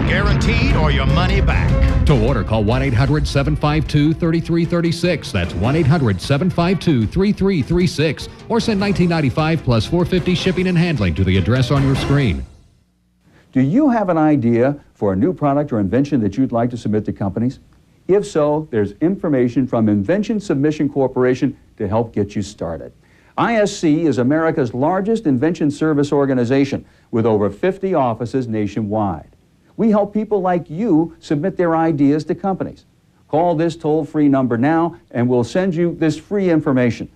Guaranteed or your money back. To order, call 1-800-752-3336. That's 1-800-752-3336. Or send $19.95 plus $4.50 shipping and handling to the address on your screen. Do you have an idea for a new product or invention that you'd like to submit to companies? If so, there's information from Invention Submission Corporation to help get you started. ISC is America's largest invention service organization with over 50 offices nationwide. We help people like you submit their ideas to companies. Call this toll-free number now and we'll send you this free information.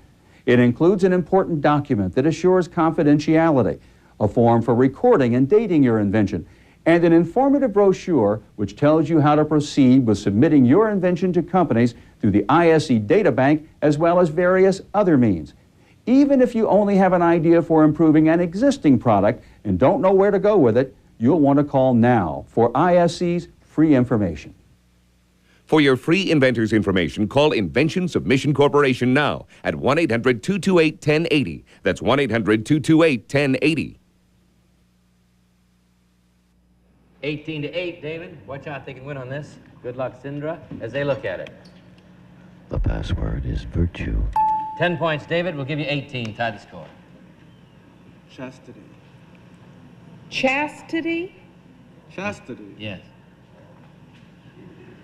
It includes an important document that assures confidentiality, a form for recording and dating your invention, and an informative brochure which tells you how to proceed with submitting your invention to companies through the ISC data bank as well as various other means. Even if you only have an idea for improving an existing product and don't know where to go with it, you'll want to call now for ISC's free information. For your free inventor's information, call Invention Submission Corporation now at 1-800-228-1080. That's 1-800-228-1080. 18-8, David. Watch out, they can win on this. Good luck, Sindra, as they look at it. The password is virtue. 10 points, David. We'll give you 18. Tie the score. Chastity. Chastity? Chastity. Yes.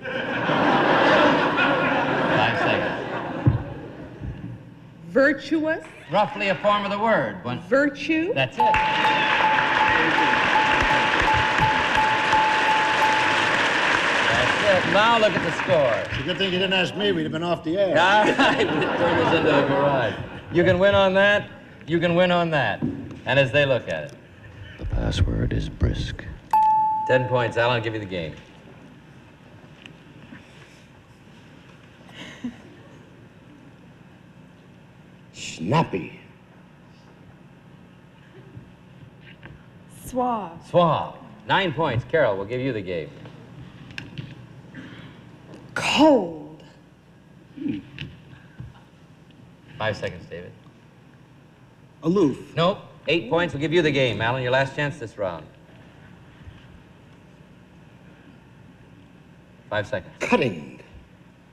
5 seconds. Virtuous? Roughly a form of the word. Virtue? That's it. Now look at the score. It's a good thing you didn't ask me. We'd have been off the air. All right, turn this into a garage. You can win on that. You can win on that. And as they look at it. The password is brisk. 10 points, Alan. I'll give you the game. Snappy. Suave. Suave. 9 points. Carol, we'll give you the game. Cold. 5 seconds, David. Aloof. Nope. 8 points. We'll give you the game, Alan. Your last chance this round. 5 seconds. Cutting.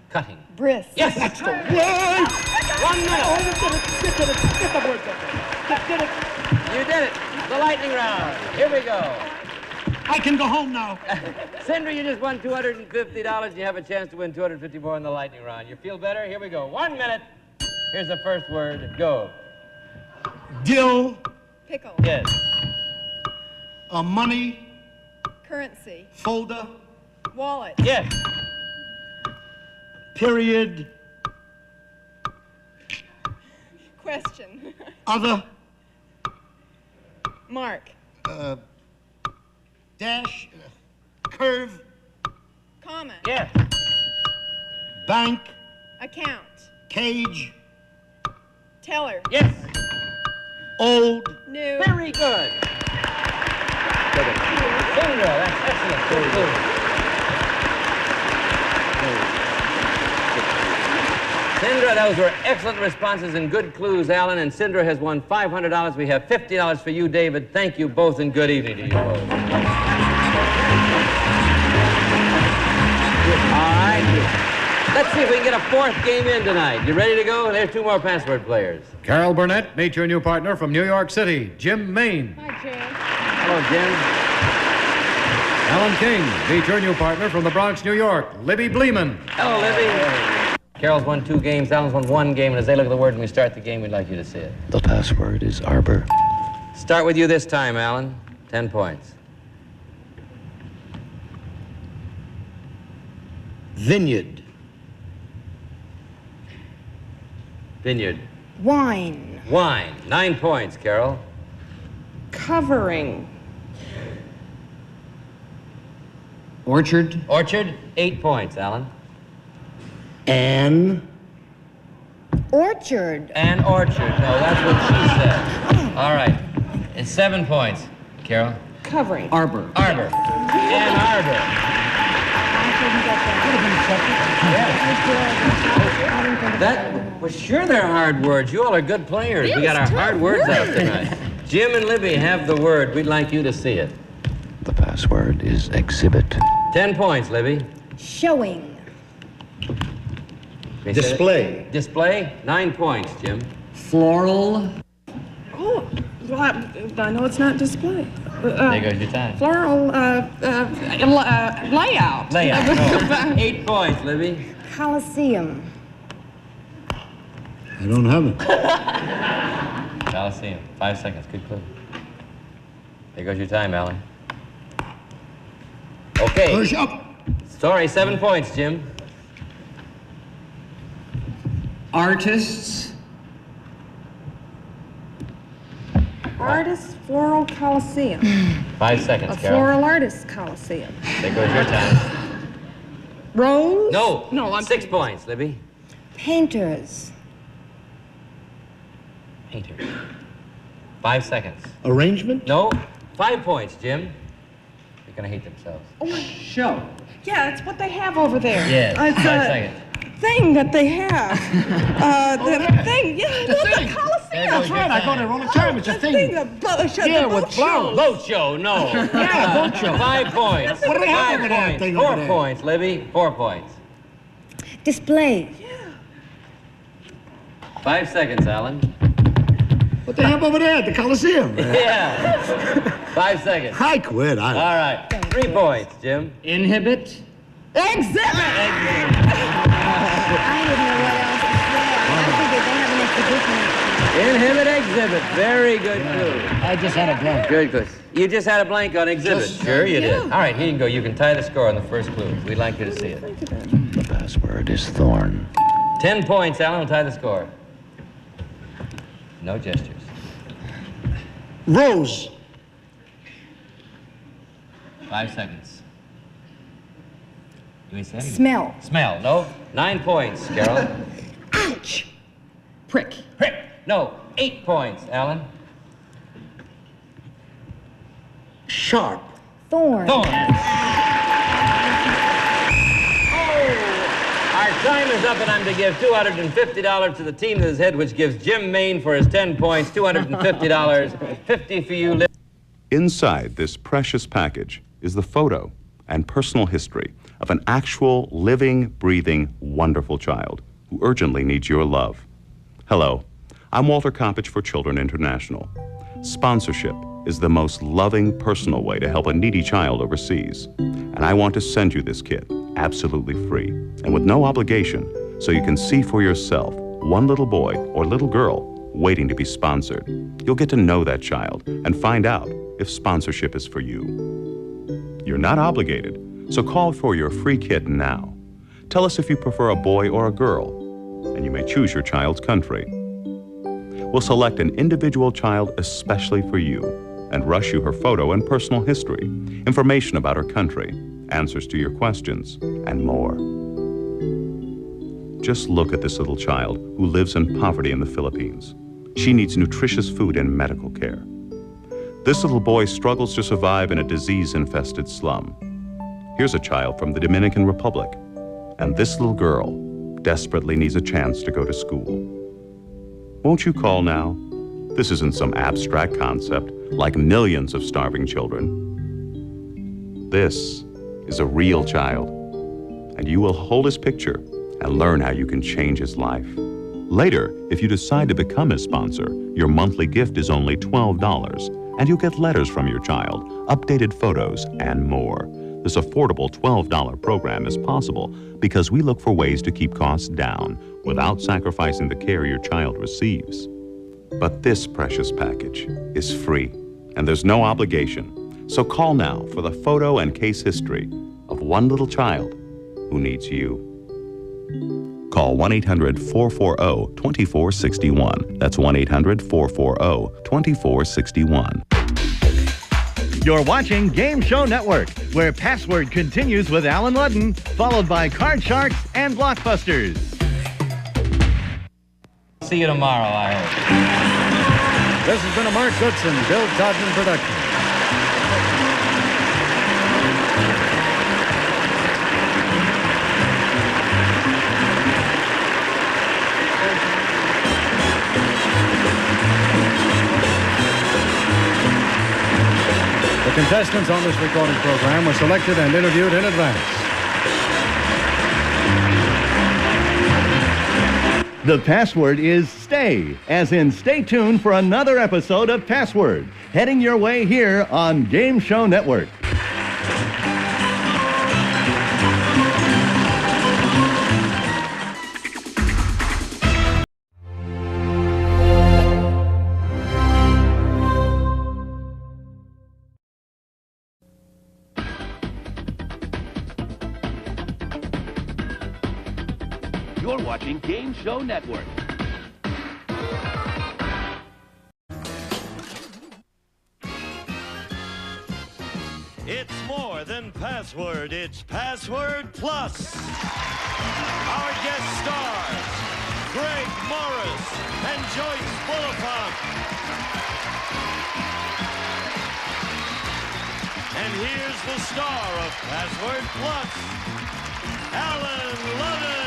Cutting. Brisk. Yes! That's the word! 1 minute. You did it. The lightning round. Here we go. I can go home now. Cinder, you just won $250. You have a chance to win $250 more in the lightning round. You feel better? Here we go. 1 minute. Here's the first word. Go. Dill. Pickle. Yes. Money. Currency. Folder. Wallet. Yes. Period. Question. Other. Mark. Dash. Curve. Comment. Yes. Bank. Account. Cage. Teller. Yes. Old. New. Very good. Cinder, that's excellent. Very good. Sindra, those were excellent responses and good clues, Alan. And Sindra has won $500. We have $50 for you, David. Thank you both, and good evening to you both. All right. Let's see if we can get a fourth game in tonight. You ready to go? There's 2 more password players. Carol Burnett, meet your new partner from New York City, Jim Maine. Hi, Jim. Hello, Jim. Alan King, meet your new partner from the Bronx, New York, Libby Bleeman. Hello, Libby. Carol's won 2 games, Alan's won 1 game, and as they look at the word and we start the game, we'd like you to see it. The password is arbor. Start with you this time, Alan. 10 points. Vineyard. Vineyard. Wine. Wine. 9 points, Carol. Covering. Orchard. Orchard, 8 points, Alan. An. Orchard. An orchard. No, that's what she said. All right. It's 7 points. Carol? Covering. Arbor. Arbor. Ann Arbor. Well, sure they're hard words. You all are good players. We got our hard words out tonight. Jim and Libby have the word. We'd like you to see it. The password is exhibit. 10 points, Libby. Showing. Display. Display, 9 points, Jim. Floral. Oh, well, I know it's not display. There goes your time. Floral layout. Layout. No. 8 points, Libby. Coliseum. I don't have it. Coliseum. 5 seconds. Good clue. There goes your time, Alan. Okay. Push up. Sorry, 7 points, Jim. Artists. Artist Floral Coliseum. 5 seconds, A Carol. Floral Artist Coliseum. There goes your time. Rose? No. No, I'm 6 points, Libby. Painters. Painter. 5 seconds. Arrangement. No. 5 points, Jim. They're gonna hate themselves. Oh, Show. yeah, it's what they have over there. Yes. It's 5 a seconds. thing that they have. The thing. Yeah, the Coliseum. That's right. I go there all the time. It's a thing. The boat Yeah, with flowers. Boat show, no. Yeah, boat show. 5 points. What do they have 5 over there, points. thing 4 over there? points, Libby. 4 points. Display. 5 seconds, Alan. What they have over there at the Coliseum? Yeah. 5 seconds. I quit. All right. 3 points, Jim. Inhibit. Exhibit. I didn't know what else to say. I figured they have an exhibition. Inhibit exhibit. Very good clue. I just had a blank. Good clue. You just had a blank on exhibit. Sure you did. yeah. All right, here you go. You can tie the score on the first clue. We'd like you to see it. The password is thorn. 10 points, Alan will tie the score. No gestures. Rose. 5 seconds. You ain't saying anything. Smell. Smell. No. 9 points, Carol. Ouch. Prick. Prick. No. 8 points, Alan. Sharp. Thorn. Thorn. Our time is up, and I'm to give $250 to the team that is ahead, which gives Jim Maine for his 10 points, $250, 50 for you. Inside this precious package is the photo and personal history of an actual, living, breathing, wonderful child who urgently needs your love. Hello, I'm Walter Coppage for Children International. Sponsorship is the most loving, personal way to help a needy child overseas. And I want to send you this kit absolutely free and with no obligation, so you can see for yourself one little boy or little girl waiting to be sponsored. You'll get to know that child and find out if sponsorship is for you. You're not obligated, so call for your free kit now. Tell us if you prefer a boy or a girl, and you may choose your child's country. We'll select an individual child especially for you and rush you her photo and personal history, information about her country, answers to your questions, and more. Just look at this little child who lives in poverty in the Philippines. She needs nutritious food and medical care. This little boy struggles to survive in a disease-infested slum. Here's a child from the Dominican Republic, and this little girl desperately needs a chance to go to school. Won't you call now? This isn't some abstract concept like millions of starving children. This is a real child, and you will hold his picture and learn how you can change his life. Later, if you decide to become his sponsor, your monthly gift is only $12, and you'll get letters from your child, updated photos, and more. This affordable $12 program is possible because we look for ways to keep costs down without sacrificing the care your child receives. But this precious package is free, and there's no obligation. So call now for the photo and case history of one little child who needs you. Call 1-800-440-2461. That's 1-800-440-2461. You're watching Game Show Network, where Password continues with Allen Ludden, followed by Card Sharks and Blockbusters. See you tomorrow, I hope. This has been a Mark Goodson, Bill Codman production. The contestants on this recording program were selected and interviewed in advance. The password is stay, as in stay tuned for another episode of Password, heading your way here on Game Show Network. You're watching Game Show Network. It's more than Password, it's Password Plus. Our guest stars, Greg Morris and Joyce Bulifant. And here's the star of Password Plus, Allen Ludden.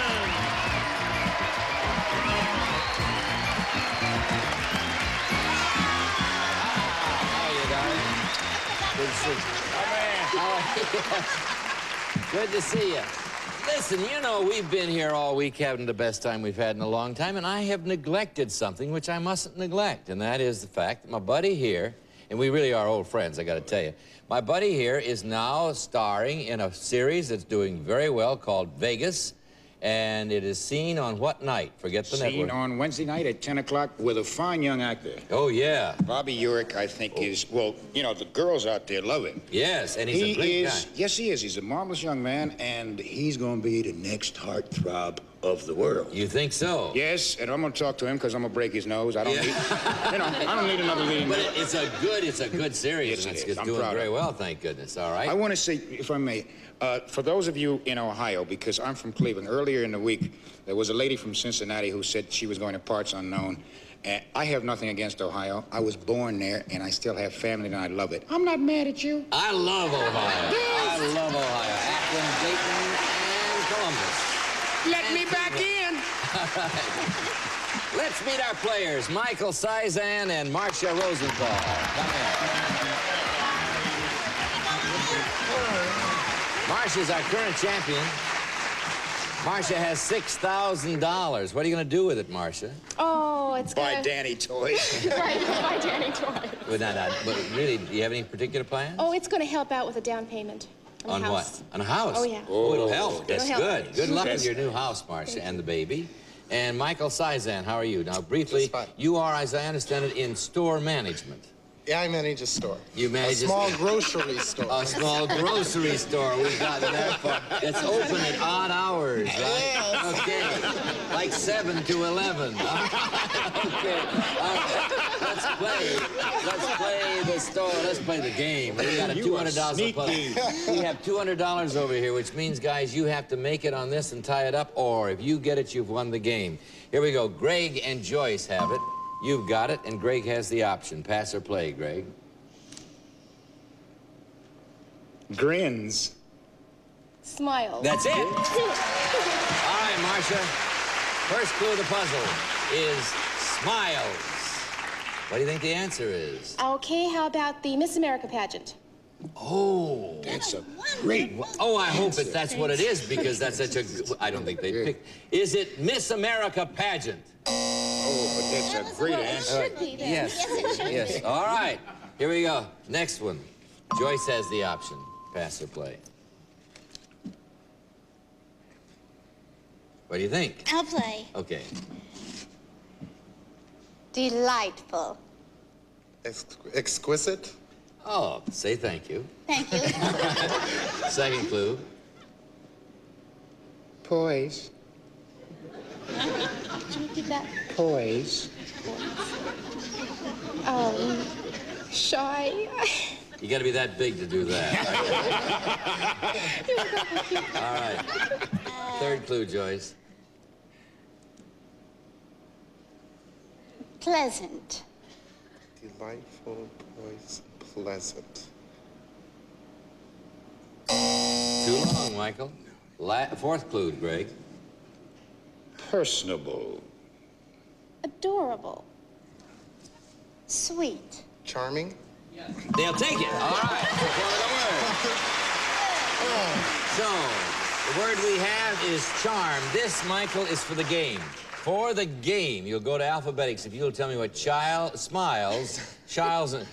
Good to see you. Good to see you. Listen, you know, we've been here all week having the best time we've had in a long time, and I have neglected something which I mustn't neglect, and that is the fact that my buddy here, and we really are old friends, I gotta tell you, my buddy here is now starring in a series that's doing very well called Vegas, and it is seen on what night? Forget the network. Seen on Wednesday night at 10 o'clock with a fine young actor. Oh, yeah. Bobby Urich, I think, is, well, you know, the girls out there love him. Yes, and he's a great guy. Yes, he is. He's a marvelous young man, and he's going to be the next heartthrob of the world. You think so? Yes, and I'm going to talk to him because I'm going to break his nose. I don't need, you know, I don't need another leading. But it's a good series, and it's doing very well, thank goodness. All right. I want to say, if I may, for those of you in Ohio, because I'm from Cleveland, earlier in the week, there was a lady from Cincinnati who said she was going to Parts Unknown. And I have nothing against Ohio. I was born there, and I still have family, and I love it. I'm not mad at you. I love Ohio. Yes. I love Ohio. Akron, Dayton, and Columbus. Let me back in. All right. Let's meet our players, Michael Sizan and Marcia Rosenthal. Come in. Marcia's our current champion. Marcia has $6,000. What are you going to do with it, Marcia? Oh, it's buy Danny toys. Right, buy Danny toys. But really, do you have any particular plans? Oh, it's going to help out with a down payment. On what? On a house? Oh, yeah. Oh, it'll help. That's It'll help. good. Good luck with your new house, Marcia, and the baby. And Michael Sizan, how are you? Now, briefly, you are, as I understand it, in store management. Yeah, I manage a store. You manage a small grocery store. A small grocery store. We've got that part. It's open at odd hours, right? Yes. Okay. Like 7 to 11. Okay. Let's play the store. Let's play the game. We got a $200 plus. We have $200 over here, which means, guys, you have to make it on this and tie it up, or if you get it, you've won the game. Here we go. Greg and Joyce have it. You've got it, and Greg has the option. Pass or play, Greg? Grins. Smile. That's it. All right, Marcia. First clue of the puzzle is smiles. What do you think the answer is? Okay, how about the Miss America pageant? Oh. That's a great one. Oh, I hope that's what it is, because that's such a... I don't think they'd pick... Is it Miss America pageant? Oh, but that's a great answer. It should be then. Yes. Yes. All right. Here we go. Next one. Joyce has the option. Pass or play. What do you think? I'll play. Okay. Delightful. Exquisite. Oh, say thank you. Thank you. Second clue. Poise. Could you repeat that? Poise. Shy. You got to be that big to do that. All right. Third clue, Joyce. Pleasant. Delightful, voice, pleasant. Too long, Michael. Fourth clue, Greg. Personable. Adorable. Sweet. Charming. They'll take it. All right. So, the word we have is charm. This, Michael, is for the game. For the game, you'll go to alphabetics. If you'll tell me what smiles, smiles and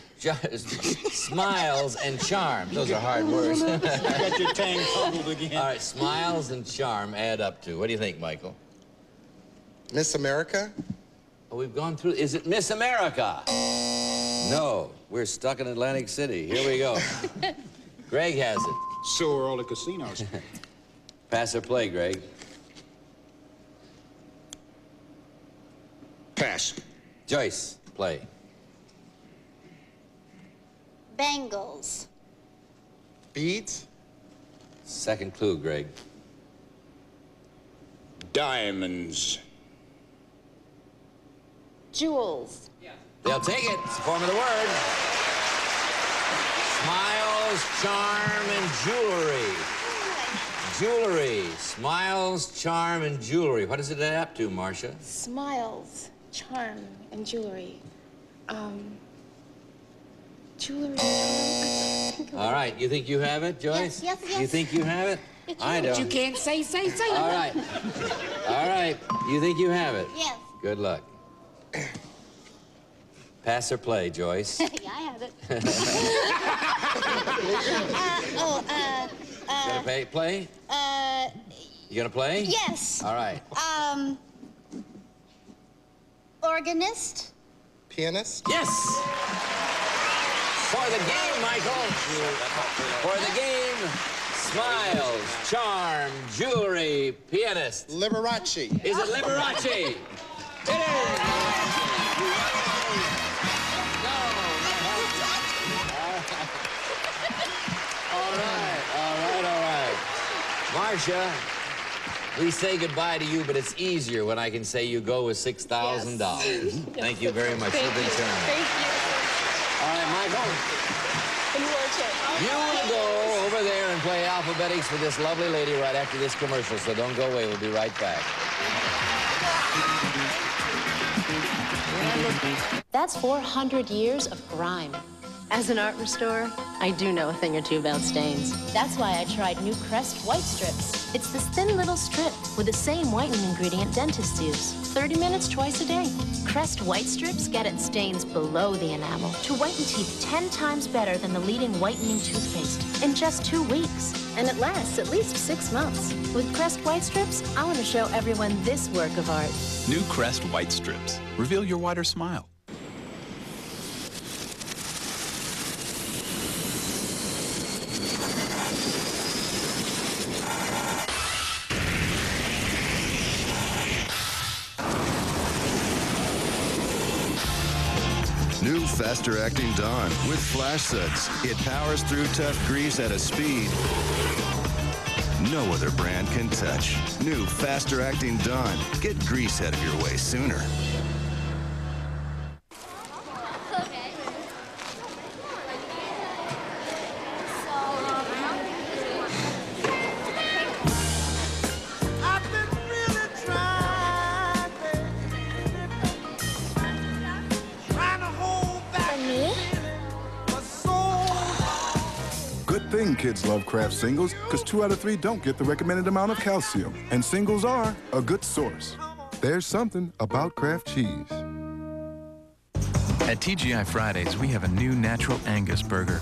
charm. Those are hard words. Got your tang tumbled again. All right, smiles and charm add up to. What do you think, Michael? Miss America? Oh, we've gone through. Is it Miss America? No, we're stuck in Atlantic City. Here we go. Greg has it. So are all the casinos. Pass or play, Greg? Pass. Joyce, play. Bangles. Beads? Second clue, Greg. Diamonds. Jewels. They'll take it. It's the form of the word. Smiles, charm, and jewelry. Jewelry. Smiles, charm, and jewelry. What does it add up to, Marcia? Smiles, charm, and jewelry. Jewelry. All right. You think you have it, Joyce? Yes. You think you have it? I don't. You can't say. All right. All right. You think you have it? Yes. Good luck. Pass or play, Joyce? Yeah, I have it. Gonna play? You gonna play? Yes. All right. Organist. Pianist? Yes! For the game, Michael. For the game, smiles, charm, jewelry, pianist. Liberace. Is it Liberace? It is! All right. Marcia, we say goodbye to you, but it's easier when I can say you go with $6,000. Yes. Thank you very much. You've been charming. Thank you. All right, Michael. You will go over there and play alphabetics with this lovely lady right after this commercial, so don't go away. We'll be right back. That's 400 years of grime. As an art restorer, I do know a thing or two about stains. That's why I tried new Crest White Strips. It's this thin little strip with the same whitening ingredient dentists use. 30 minutes twice a day. Crest White Strips get at stains below the enamel to whiten teeth 10 times better than the leading whitening toothpaste in just 2 weeks. And it lasts at least 6 months. With Crest White Strips, I want to show everyone this work of art. New Crest White Strips. Reveal your wider smile. New faster acting Dawn with Flash Suds. It powers through tough grease at a speed no other brand can touch. New faster acting Dawn. Get grease out of your way sooner. Good thing kids love Kraft singles, because 2 out of 3 don't get the recommended amount of calcium. And singles are a good source. There's something about Kraft cheese. At TGI Fridays, we have a new natural Angus burger.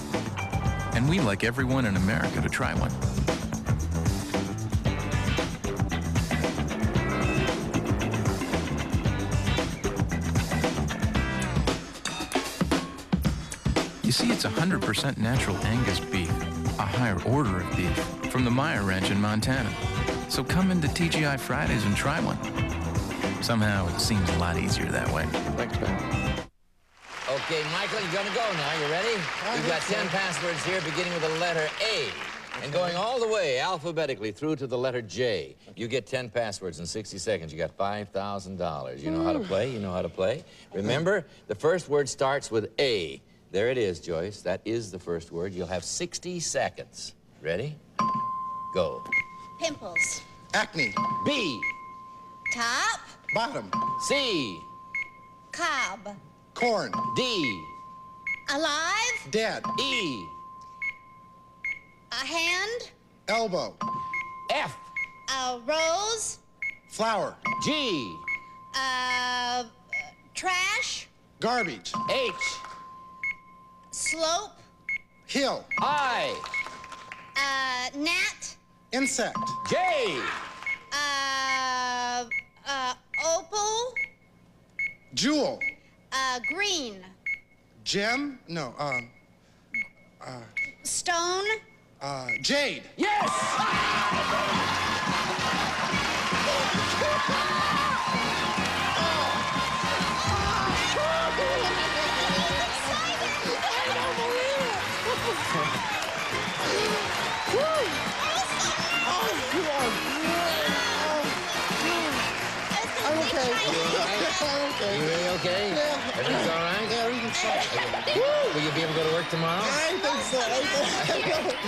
And we'd like everyone in America to try one. You see, it's 100% natural Angus beef, a higher order of beef, from the Meyer Ranch in Montana. So come into TGI Fridays and try one. Somehow, it seems a lot easier that way. Thanks, man. Okay, Michael, you're going to go now. You ready? We've got 10 passwords here beginning with the letter A. And going all the way alphabetically through to the letter J. You get 10 passwords in 60 seconds. You got $5,000. You know how to play? You know how to play? Remember, the first word starts with A. There it is, Joyce. That is the first word. You'll have 60 seconds. Ready? Go. Pimples. Acne. B. Top. Bottom. C. Cob. Corn. D. Alive. Dead. E. A hand. Elbow. F. A rose. Flower. G. Trash. Garbage. H. Slope. Hill. I. Gnat. Insect. J. Opal. Jewel. Green. Gem. No. Stone. Jade. Yes! I'm okay. You really okay? Yeah. Everything's all right? Yeah, everything's fine. Will you be able to go to work tomorrow? I think so.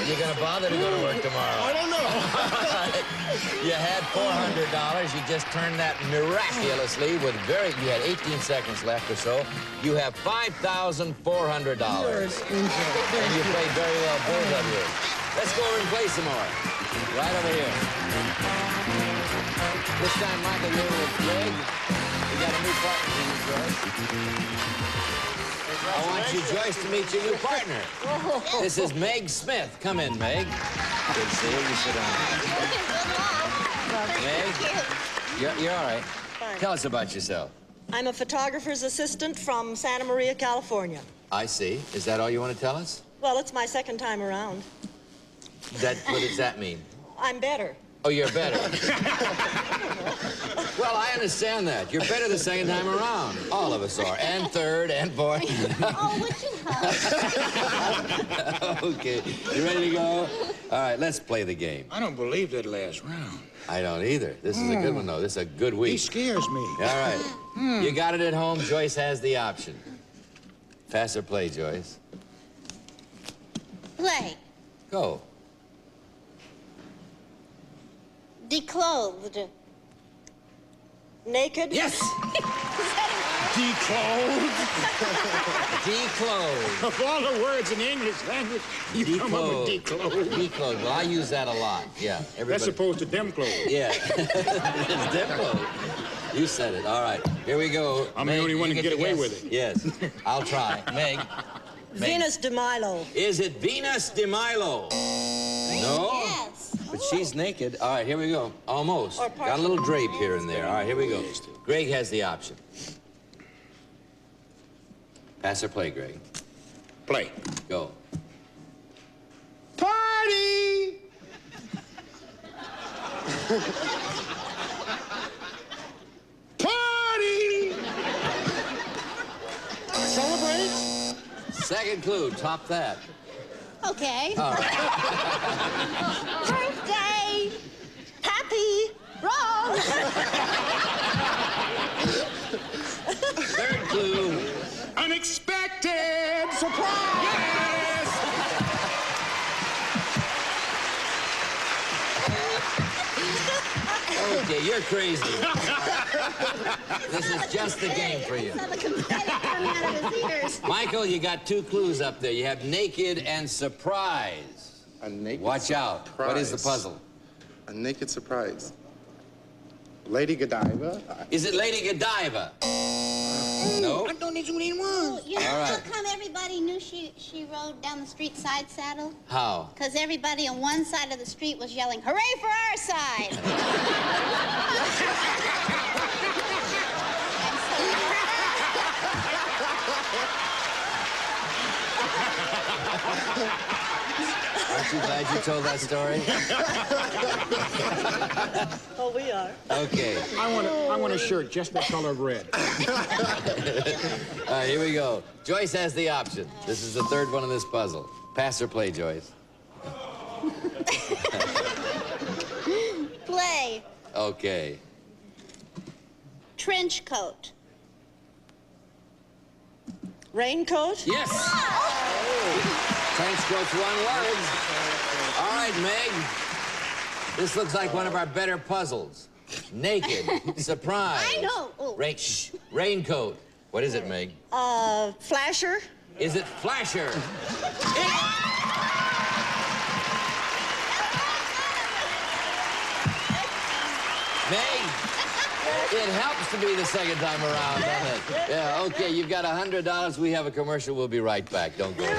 You're going to bother to go to work tomorrow? I don't know. You had $400. You just turned that miraculously with you had 18 seconds left or so. You have $5,400. And you played very well, both of you. Let's go over and play some more. Right over here. This time, Michael, you're with Greg. We got a new partner for you, Joyce. I want you, Joyce, to meet your new partner. This is Meg Smith. Come in, Meg. Good to see you. You sit down. Meg, you're all right. Fine. Tell us about yourself. I'm a photographer's assistant from Santa Maria, California. I see. Is that all you want to tell us? Well, it's my second time around. What does that mean? I'm better. Oh, you're better. Well, I understand that. You're better the second time around. All of us are. And third and fourth. Oh, would you hug? Okay. You ready to go? All right, let's play the game. I don't believe that last round. I don't either. This is a good one, though. This is a good week. He scares me. All right. You got it at home. Joyce has the option. Pass or play, Joyce? Play. Go. Declothed. Naked? Yes! Declothed? Declothed. Of all the words in the English language, you come up with declothed. Declothed. Well, I use that a lot. Yeah. That's opposed to dem clothes. Yeah. It's dem clothes. You said it. All right. Here we go. I'm the only one who can get away with it. Yes. I'll try. Meg. Venus de Milo. Is it Venus de Milo? No? Yes. But she's naked. All right, here we go. Almost. Got a little drape here and there. All right, here we go. Greg has the option. Pass or play, Greg? Play. Go. Party! Party! Celebrate? Second clue. Top that. Okay. All right. Birthday. Happy. Wrong. Third clue. Unexpected surprise! Yes! Okay, you're crazy. This is just the game for you. Michael, you got two clues up there. You have naked and surprise. A naked Watch out. surprise. What is the puzzle? A naked surprise. Lady Godiva? Is it Lady Godiva? No? I don't need one. Well, you know All right. how come everybody knew she rode down the street side saddle? How? Because everybody on one side of the street was yelling, "Hooray for our side!" Aren't you glad you told that story? Oh, we are. Okay. I want a shirt just the color of red. All right, here we go. Joyce has the option. This is the third one in this puzzle. Pass or play, Joyce? Play. Okay. Trench coat. Raincoat? Yes! Trench coat's one word. All right, Meg. This looks like one of our better puzzles. Naked. Surprise. I know. Oh. Raincoat. What is it, Meg? Flasher? Is it Flasher? Meg, it helps to be the second time around, doesn't it? Yeah, okay, you've got $100. We have a commercial. We'll be right back. Don't go away.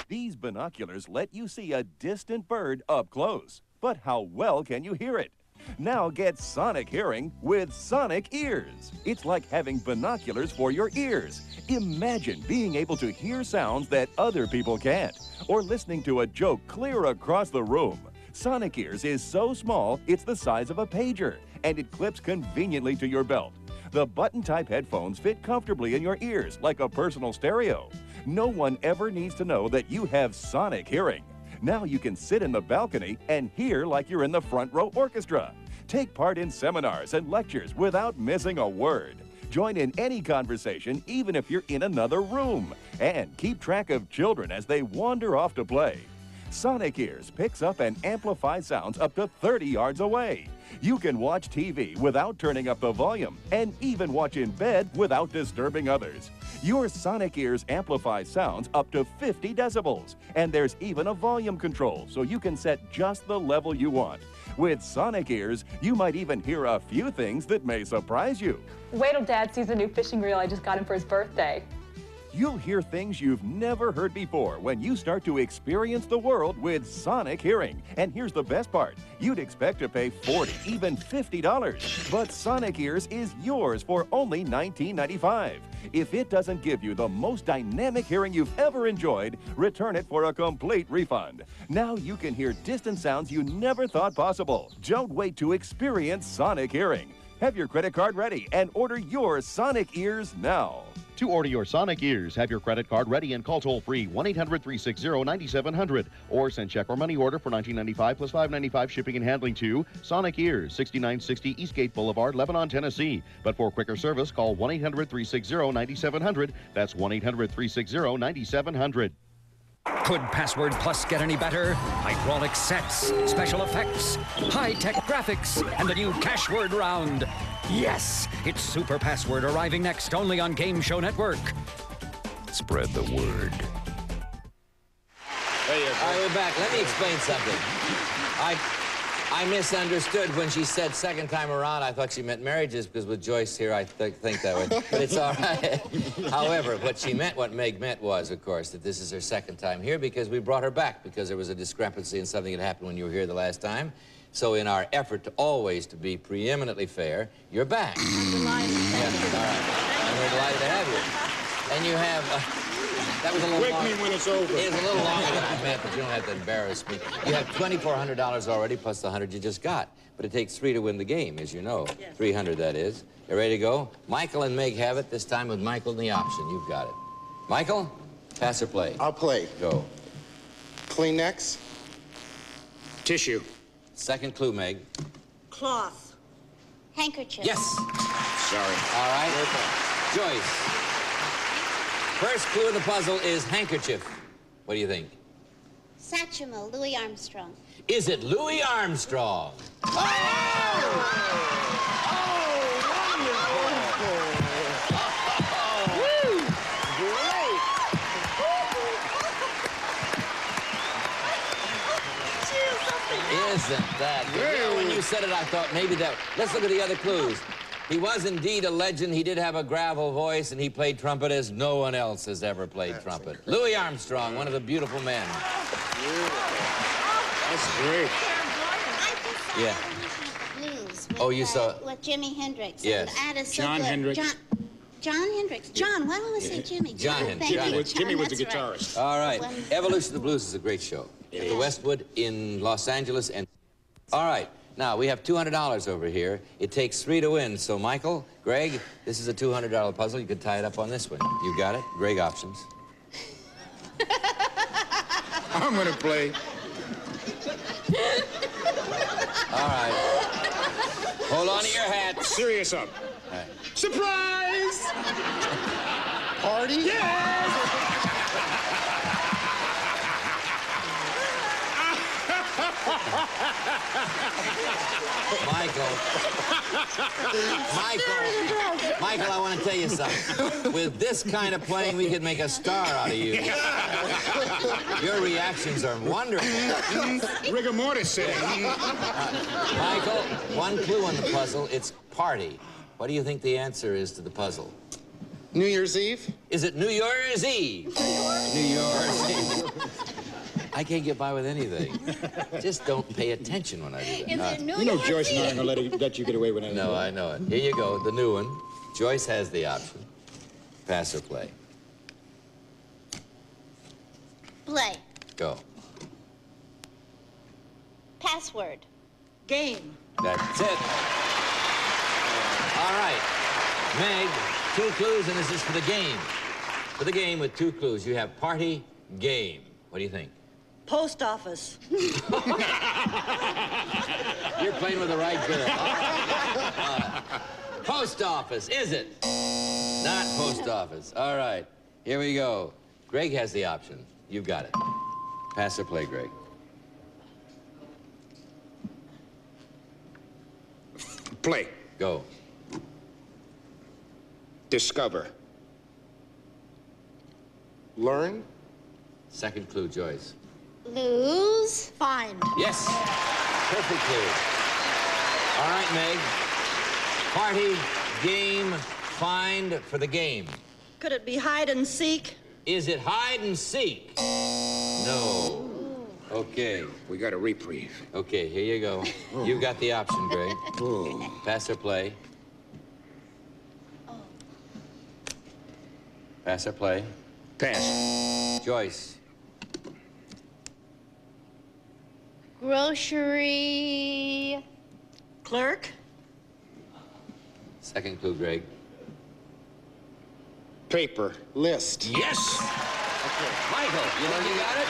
These binoculars let you see a distant bird up close. But how well can you hear it? Now get sonic hearing with Sonic Ears. It's like having binoculars for your ears. Imagine being able to hear sounds that other people can't, or listening to a joke clear across the room. Sonic Ears is so small, it's the size of a pager, and it clips conveniently to your belt. The button-type headphones fit comfortably in your ears like a personal stereo. No one ever needs to know that you have sonic hearing. Now you can sit in the balcony and hear like you're in the front row orchestra. Take part in seminars and lectures without missing a word. Join in any conversation, even if you're in another room. And keep track of children as they wander off to play. Sonic Ears picks up and amplifies sounds up to 30 yards away. You can watch TV without turning up the volume, and even watch in bed without disturbing others. Your Sonic Ears amplify sounds up to 50 decibels, and there's even a volume control, so you can set just the level you want. With Sonic Ears, you might even hear a few things that may surprise you. Wait till Dad sees the new fishing reel I just got him for his birthday. You'll hear things you've never heard before when you start to experience the world with Sonic Hearing. And here's the best part. You'd expect to pay $40, even $50. But Sonic Ears is yours for only $19.95. If it doesn't give you the most dynamic hearing you've ever enjoyed, return it for a complete refund. Now you can hear distant sounds you never thought possible. Don't wait to experience Sonic Hearing. Have your credit card ready and order your Sonic Ears now. To order your Sonic Ears, have your credit card ready and call toll-free 1-800-360-9700 or send check or money order for $19.95 plus $5.95 shipping and handling to Sonic Ears, 6960 Eastgate Boulevard, Lebanon, Tennessee. But for quicker service, call 1-800-360-9700. That's 1-800-360-9700. Could Password Plus get any better? Hydraulic sets, special effects, high-tech graphics, and the new Cashword round. Yes, it's Super Password arriving next only on Game Show Network. Spread the word. All right, we're back. Let me explain something. I misunderstood when she said second time around. I thought she meant marriages, because with Joyce here, I think that way. But it's all right. However, what Meg meant was, of course, that this is her second time here because we brought her back because there was a discrepancy in something that happened when you were here the last time. So in our effort to always to be preeminently fair, you're back. I'm delighted. Yeah, all right. And we're delighted to have you. And you have... that was a little long. Wake me when it's over. It was a little longer than I meant, but you don't have to embarrass me. You have $2,400 already, plus the 100 you just got. But it takes 3 to win the game, as you know. Yes. 300, that is. You ready to go? Michael and Meg have it, this time with Michael in the option. You've got it. Michael, pass or play? I'll play. Go. Kleenex. Tissue. Second clue, Meg. Cloth. Handkerchief. Yes. Sorry. All right. Joyce. First clue in the puzzle is handkerchief. What do you think? Satchmo, Louis Armstrong. Is it Louis Armstrong? Isn't that good? You know, when you said it, I thought maybe that... Let's look at the other clues. He was indeed a legend. He did have a gravel voice, and he played trumpet as no one else has ever played trumpet. Incredible. Louis Armstrong, one of the beautiful men. That's great. Yeah. Blues Oh, you saw... with Jimi Hendrix. Yes. And John Hendricks. John Hendricks. John, why don't we say Jimmy? John Thank Hendricks. you. Jimmy John, was the that's right. guitarist. All right. Well- Evolution of the Blues is a great show. At the Westwood in Los Angeles. And all right. Now, we have $200 over here. It takes 3 to win. So, Michael, Greg, this is a $200 puzzle. You could tie it up on this one. You got it? Greg options. I'm going to play. All right. Hold on to your hat. Serious up. All right. Surprise! Party? Michael, I want to tell you something. With this kind of playing, we could make a star out of you. Your reactions are wonderful. Rigor mortis setting. Michael, one clue on the puzzle. It's party. What do you think the answer is to the puzzle? New Year's Eve? Is it New Year's Eve? New Year's Eve. I can't get by with anything. Just don't pay attention when I do that. Is it New You know Year's Joyce and I Eve? aren't going to let you get away with anything. No, I know it. Here you go, the new one. Joyce has the option. Pass or play. Play. Go. Password. Game. That's it. All right. Meg, 2 clues, and this is for the game. For the game with 2 clues, you have party, game. What do you think? Post office. You're playing with the right girl. Post office, is it? Not post office. All right, here we go. Greg has the option. You've got it. Pass or play, Greg. Play. Go. Discover. Learn? Second clue, Joyce. Lose. Find. Yes. Perfect clue. All right, Meg. Party, game, find for the game. Could it be hide and seek? Is it hide and seek? No. Okay. We got a reprieve. Okay, here you go. You've got the option, Greg. Pass or play. Pass or play. Pass. Joyce. Grocery. Clerk. Second clue, Greg. Paper. List. Yes! Michael, you got it?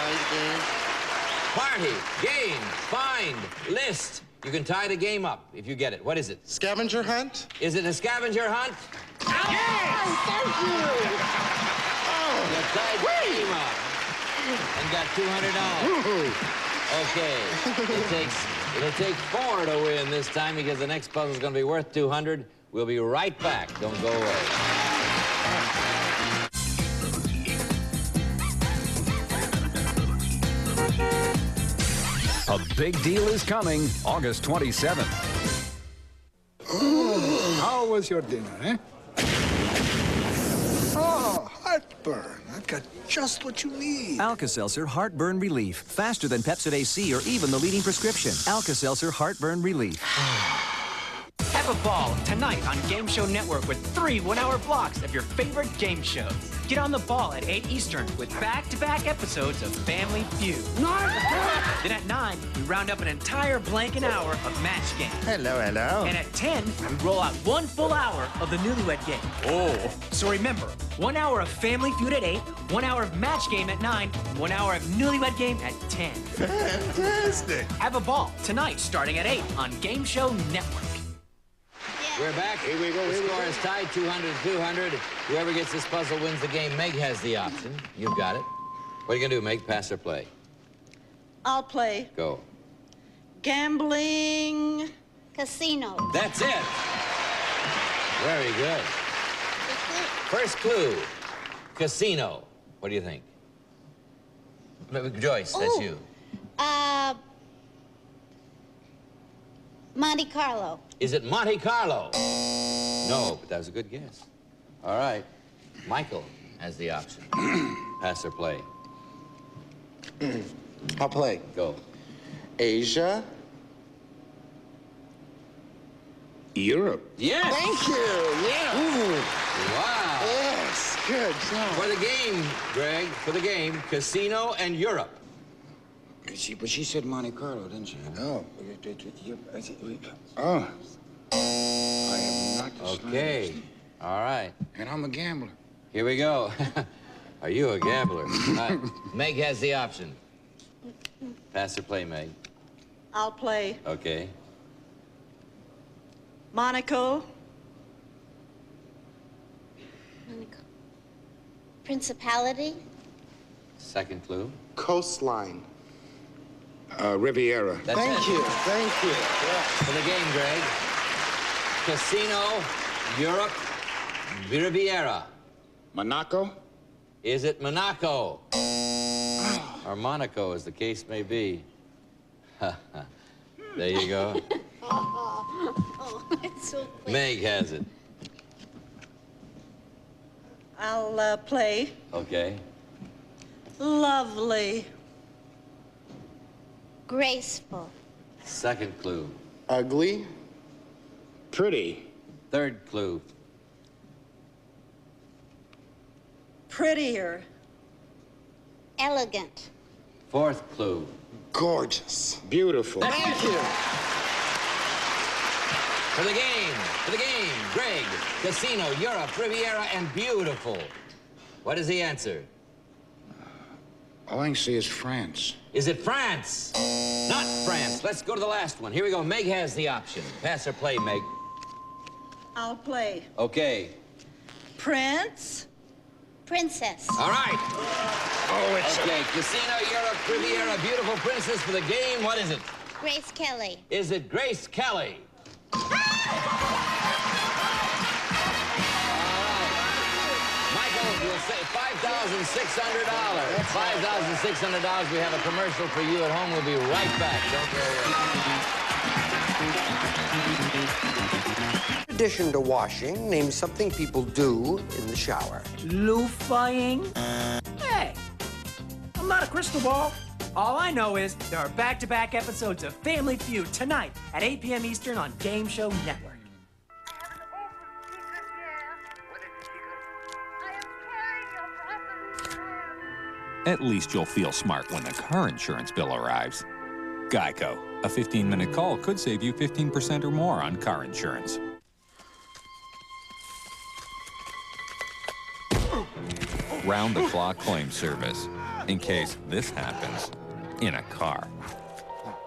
Party, game, find, list. You can tie the game up if you get it. What is it? Scavenger hunt? Is it a scavenger hunt? Yes! Thank you. You tied the game up and got $200. Okay. It'll take 4 to win this time because the next puzzle is going to be worth $200. We'll be right back. Don't go away. A big deal is coming August 27th. How was your dinner, eh? Oh, heartburn. I've got just what you need. Alka-Seltzer Heartburn Relief. Faster than Pepcid AC or even the leading prescription. Alka-Seltzer Heartburn Relief. Have a ball tonight on Game Show Network with 3 one-hour blocks of your favorite game shows. Get on the ball at 8 Eastern with back-to-back episodes of Family Feud. Then at 9, we round up an entire blank an hour of Match Game. Hello, hello. And at 10, we roll out 1 full hour of the Newlywed Game. Oh. So remember, 1 hour of Family Feud at 8, 1 hour of Match Game at 9, 1 hour of Newlywed Game at 10. Fantastic. Have a ball tonight starting at 8 on Game Show Network. We're back. Here we go. The score is tied, 200-200. Whoever gets this puzzle wins the game. Meg has the option. You've got it. What are you going to do, Meg? Pass or play? I'll play. Go. Gambling. Casino. That's it. Very good. First clue. Casino. What do you think? Joyce, that's you. Monte Carlo. Is it Monte Carlo? No, but that was a good guess. All right. Michael has the option. Pass or play? I'll play. Go. Asia. Europe. Yes. Thank you. Yeah. Ooh. Wow. Yes. Good job. For the game, Greg, for the game, casino and Europe. But she said Monte Carlo, didn't she? No. Oh. I am not the Okay. slightest. All right. And I'm a gambler. Here we go. Are you a gambler? Meg has the option. Pass or play, Meg. I'll play Okay. Monaco, Principality. Second clue. Coastline. Riviera. That's Thank it. you. Thank you. Yeah. For the game, Greg. Casino, Europe, Riviera. Monaco? Is it Monaco? Or Monaco, as the case may be. There you go. Oh, it's so quick. Meg has it. I'll play Okay. lovely, Graceful. Second clue. Ugly. Pretty. Third clue. prettier, Elegant. Fourth clue. Gorgeous. Beautiful. Thank you. For the game, Greg, casino, Europe, Riviera, and beautiful. What is the answer? All I can see is France. Is it France? Not France. Let's go to the last one. Here we go. Meg has the option. Pass or play, Meg. I'll play Okay. Prince, Princess. All right. Oh, it's Okay. Casino, Europe, Riviera, beautiful princess. For the game, what is it? Grace Kelly. Is it Grace Kelly? We'll say $5,600. $5,600. We have a commercial for you at home. We'll be right back. Don't go away. In addition to washing, name something people do in the shower. Loofahing? Hey, I'm not a crystal ball. All I know is there are back-to-back episodes of Family Feud tonight at 8 p.m. Eastern on Game Show Network. At least you'll feel smart when the car insurance bill arrives. Geico. A 15-minute call could save you 15% or more on car insurance. Round-the-clock claim service. In case this happens in a car.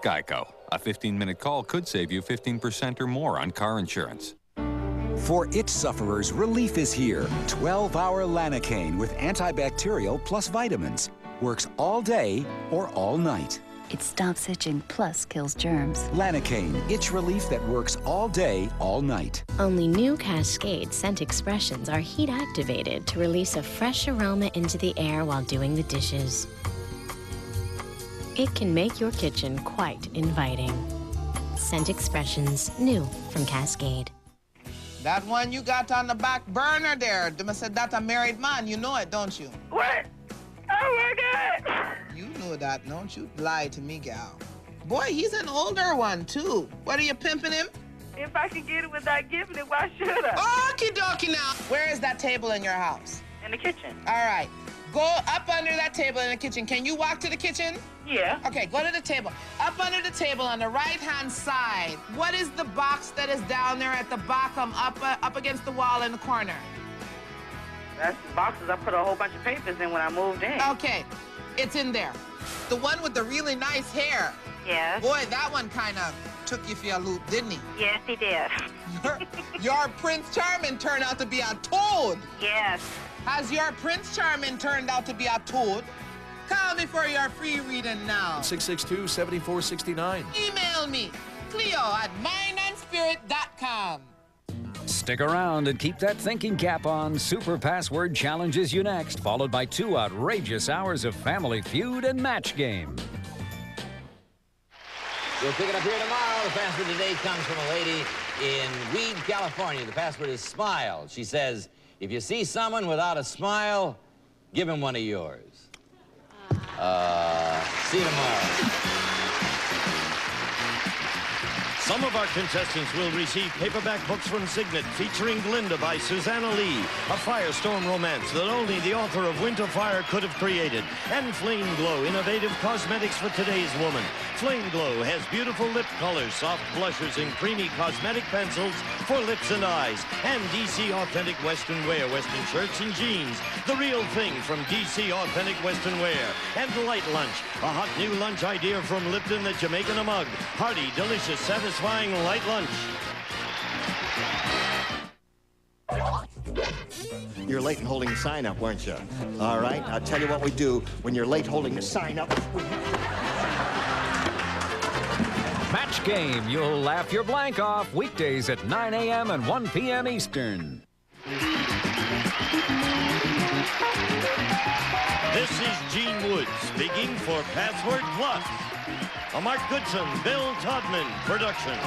Geico. A 15-minute call could save you 15% or more on car insurance. For itch sufferers, relief is here. 12-hour Lanacaine with antibacterial plus vitamins. Works all day or all night. It stops itching plus kills germs. Lanacaine, itch relief that works all day, all night. Only new Cascade scent expressions are heat activated to release a fresh aroma into the air while doing the dishes. It can make your kitchen quite inviting. Scent expressions, new from Cascade. That one you got on the back burner there, they must say that's a married man. You know it, don't you? What? Oh, my God. You know that, don't you? Lie to me, gal. Boy, he's an older one, too. What, are you pimping him? If I can get it without giving it, why should I? Okie dokie now. Where is that table in your house? In the kitchen. All right. Go up under that table in the kitchen. Can you walk to the kitchen? Yeah. Okay, go to the table. Up under the table on the right-hand side. What is the box that is down there at the bottom, up against the wall in the corner? That's the boxes I put a whole bunch of papers in when I moved in. Okay, it's in there. The one with the really nice hair. Yeah. Boy, that one kind of took you for a loop, didn't he? Yes, he did. Your Prince Charming turned out to be a toad. Yes. Has your Prince Charming turned out to be a toad? Call me for your free reading now. 662-7469. Email me, cleo@mindandspirit.com. Stick around and keep that thinking cap on. Super Password challenges you next, followed by 2 outrageous hours of Family Feud and Match Game. We'll pick it up here tomorrow. The password today comes from a lady in Weed, California. The password is smile. She says, if you see someone without a smile, give him one of yours. See you tomorrow. Some of our contestants will receive paperback books from Signet featuring Glinda by Susanna Lee, a firestorm romance that only the author of Winter Fire could have created, and Flame Glow, innovative cosmetics for today's woman. Flame Glow has beautiful lip colors, soft blushers, and creamy cosmetic pencils for lips and eyes, and DC Authentic Western Wear, Western shirts and jeans, the real thing from DC Authentic Western Wear, and Light Lunch, a hot new lunch idea from Lipton that you make in a mug. Hearty, delicious, satisfying light lunch. You're late in holding the sign up, weren't you? All right, I'll tell you what we do when you're late holding the sign up. Match Game. You'll laugh your blank off weekdays at 9 a.m. and 1 p.m. Eastern. This is Gene Wood speaking for Password Plus, a Mark Goodson, Bill Todman production.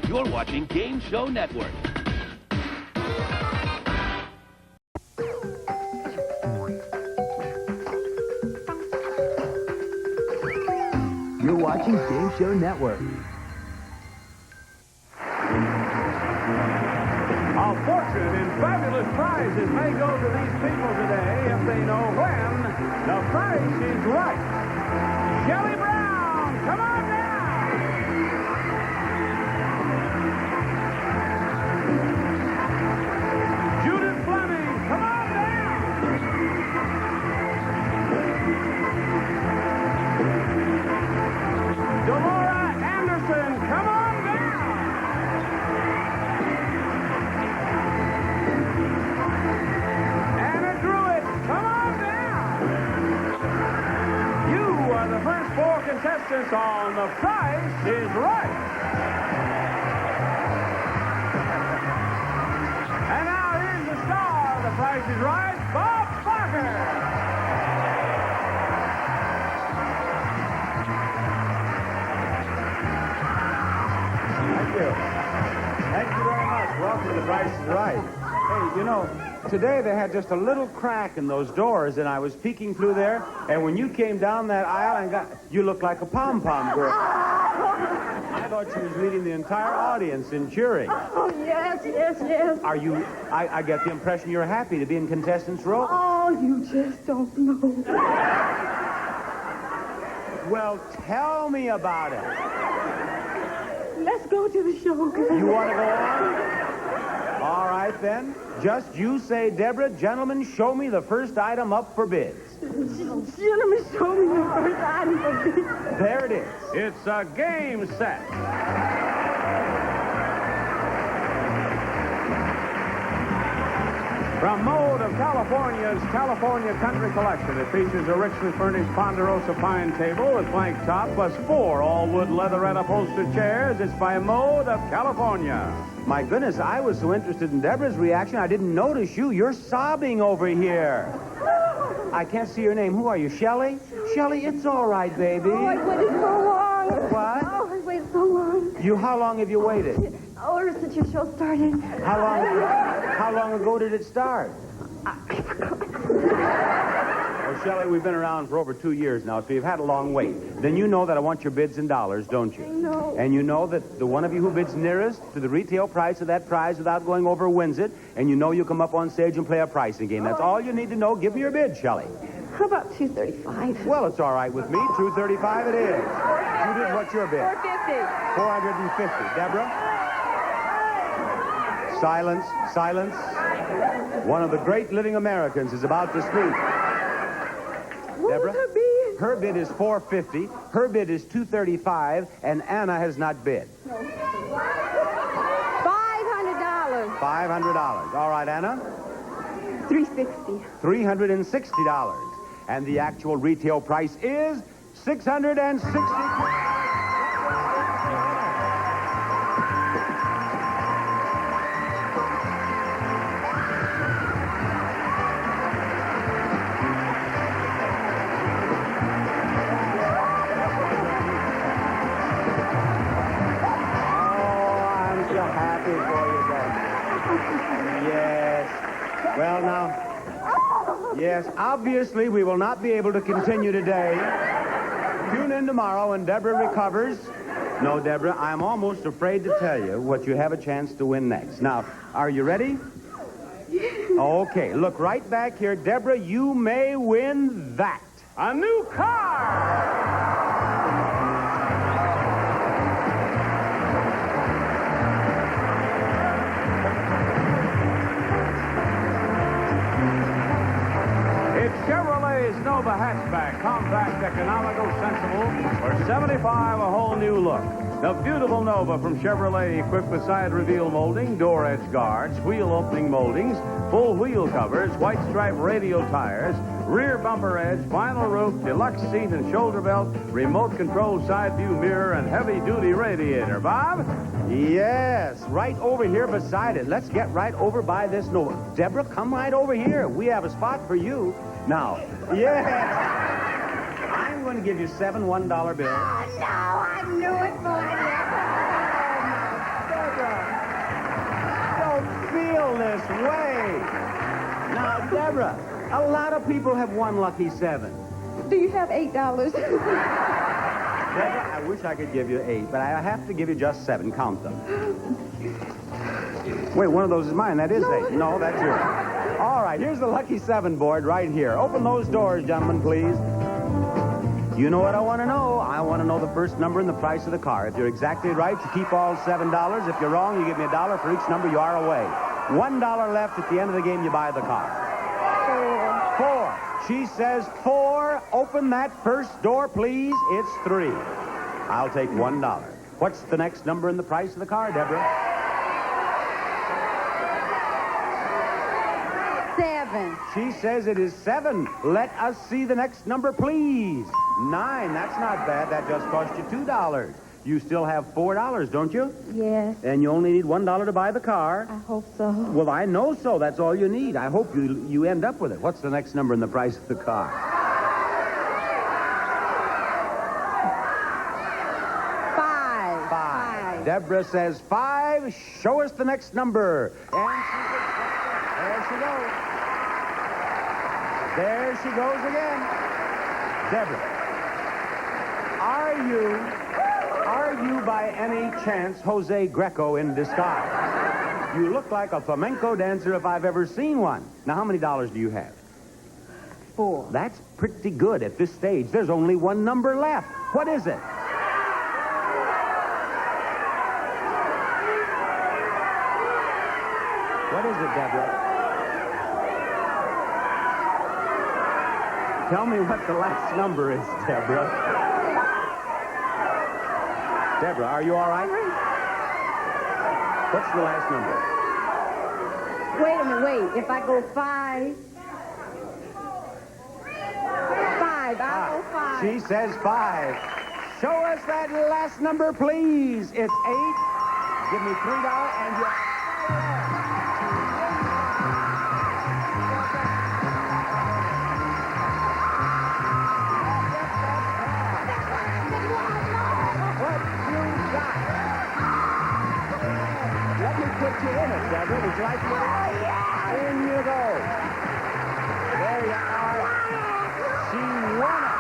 You're watching Game Show Network. You're watching Game Show Network. A fortune in fabulous prizes may go to these people today if they know when the price is right. Shelley Brown, come on down! Judith Fleming, come on down! Delora Anderson, come on down! Anna Druitt, come on down! You are the first four contestants on The Price is Right. And now here's the star of The Price is Right, Bob Barker. Thank you. Thank you very much. Welcome to The Price is Right. Hey, you know, today they had just a little crack in those doors, and I was peeking through there, and when you came down that aisle and you looked like a pom-pom girl. I thought she was leading the entire audience in cheering. Oh, yes, yes, yes. Are you, I get the impression you're happy to be in contestants' row? Oh, you just don't know. Well, tell me about it. Let's go to the show, girl. You want to go on? All right, then. Just you say, Deborah, gentlemen, show me the first item up for bids. Gentlemen, show me the first item for bids. There it is. It's a game set. From Mode of California's California Country Collection, it features a richly furnished Ponderosa pine table with plank top, plus 4 all-wood leatherette upholstered chairs. It's by Mode of California. My goodness, I was so interested in Deborah's reaction, I didn't notice you. You're sobbing over here. I can't see your name. Who are you, Shelley? Shelley, it's all right, baby. Oh, I waited so long. What? Oh, I waited so long. How long have you waited? Oh, ever since your show started. How long ago did it start? Well, Shelley, we've been around for over 2 years now, so you've had a long wait. Then you know that I want your bids in dollars, don't you? No. And you know that the one of you who bids nearest to the retail price of that prize without going over wins it, and you know you come up on stage and play a pricing game. That's all you need to know. Give me your bid, Shelley. How about $235? Well, it's all right with me. $235 it is. Judith, what's your bid? $450. $450. Deborah? Silence, silence. One of the great living Americans is about to speak. What Deborah? would that be? Her bid is $450. Her bid is $235, and Anna has not bid. $500. $500. All right, Anna. $360. $360. And the actual retail price is $660. Well, now, yes, obviously we will not be able to continue today. Tune in tomorrow when Deborah recovers. No, Deborah, I'm almost afraid to tell you what you have a chance to win next. Now, are you ready? Okay, look right back here. Deborah, you may win that. A new car! Chevrolet's Nova hatchback, compact, economical, sensible, for $75, a whole new look. The beautiful Nova from Chevrolet, equipped with side reveal molding, door edge guards, wheel opening moldings, full wheel covers, white stripe radial tires, rear bumper edge, vinyl roof, deluxe seat and shoulder belt, remote control side view mirror, and heavy duty radiator. Bob? Yes, right over here beside it. Let's get right over by this Nova. Deborah, come right over here. We have a spot for you. Now, yes. I'm going to give you 7 $1 bills. Oh, no, I knew it, boy. Don't feel this way. Now, Deborah, a lot of people have won Lucky 7. Do you have $8? Deborah, I wish I could give you 8, but I have to give you just 7. Count them. Wait, one of those is mine. That is 8. No, that's yours. All right, here's the Lucky 7 board right here. Open those doors, gentlemen, please. You know what I want to know? I want to know the first number and the price of the car. If you're exactly right, you keep all $7. If you're wrong, you give me $1 for each number you are away. $1 left at the end of the game, you buy the car. 4. She says 4. Open that first door, please. It's 3. I'll take $1. What's the next number and the price of the car, Deborah? 7. She says it is 7. Let us see the next number, please. 9. That's not bad. That just cost you $2. You still have $4, don't you? Yes. And you only need $1 to buy the car. I hope so. Well, I know so. That's all you need. I hope you end up with it. What's the next number and the price of the car? 5. Deborah says 5. Show us the next number. And there she goes. There she goes again. Deborah, are you by any chance Jose Greco in disguise? You look like a flamenco dancer if I've ever seen one. Now, how many dollars do you have? 4. That's pretty good at this stage. There's only one number left. What is it? What is it, Deborah? Tell me what the last number is, Deborah. Deborah, are you all right? What's the last number? Wait a minute, wait. If I go 5. I'll go 5. She says 5. Show us that last number, please. It's 8. Give me $3 and you... Put you in it, Deborah. Would you like to? In you go. There you are. She won it.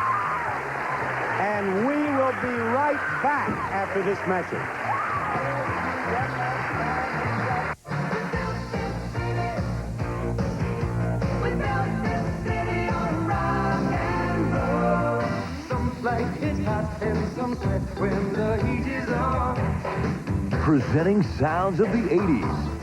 And we will be right back after this message. We built this city on rock and roll. Some like it hot and some like when the heat is on. Presenting sounds of the 80s.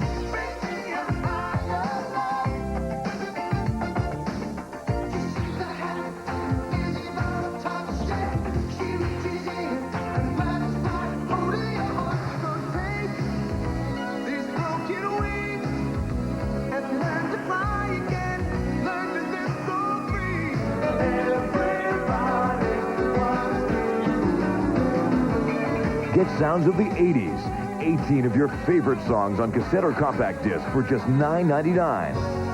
hit sounds of the 80s. 18 of your favorite songs on cassette or compact disc for just $9.99.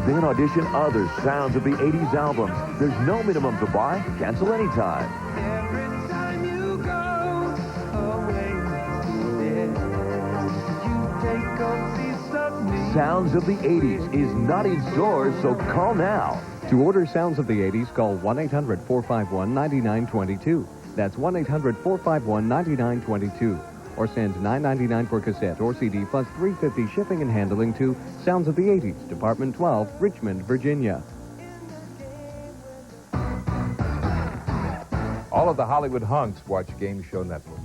Then audition other sounds of the 80s albums. There's no minimum to buy. Cancel anytime. Every time you go away, you take a piece of me. Sounds of the 80s is not in stores, so call now. To order Sounds of the 80s, call 1-800-451-9922. That's 1-800-451-9922. Or send $9.99 for cassette or CD plus $3.50 shipping and handling to Sounds of the 80s, Department 12, Richmond, Virginia. All of the Hollywood hunks watch Game Show Network.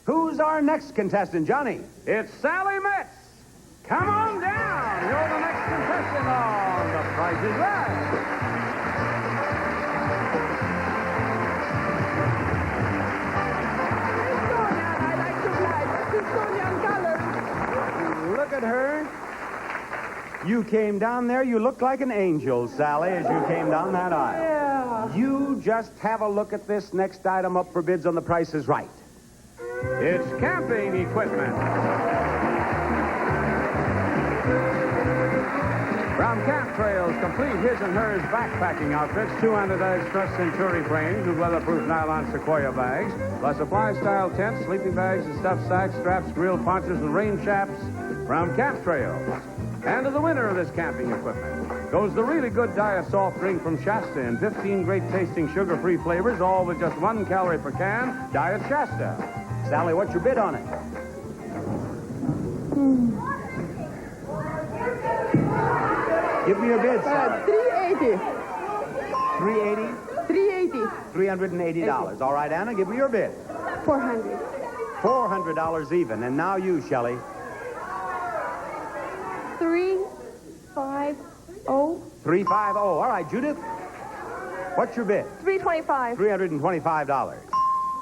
Who's our next contestant, Johnny? It's Sally Metz. Come on down. You're the next contestant on The Price is Right. Look at her. You came down there, you looked like an angel, Sally, as you came down that aisle. Yeah. You just have a look at this next item up for bids on The Price is Right. It's camping equipment. From Camp Trails, complete his and hers backpacking outfits, 2 anodized stress Centuri frames with weatherproof nylon Sequoia bags, plus a fly-style tent, sleeping bags and stuffed sacks, straps, grill ponchos, and rain chaps from Camp Trails. And to the winner of this camping equipment goes the really good diet soft drink from Shasta in 15 great-tasting sugar-free flavors, all with just 1 calorie per can, Diet Shasta. Sally, what's your bid on it? Give me your bid, Sally. $380. $380? $380. $380. All right, Anna, give me your bid. $400. $400 even. And now you, Shelley. $350. $350. All right, Judith. What's your bid? $325. $325.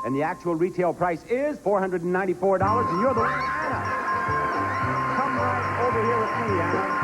And the actual retail price is $494, and you're the winner, Anna. Come right over here with me, Anna.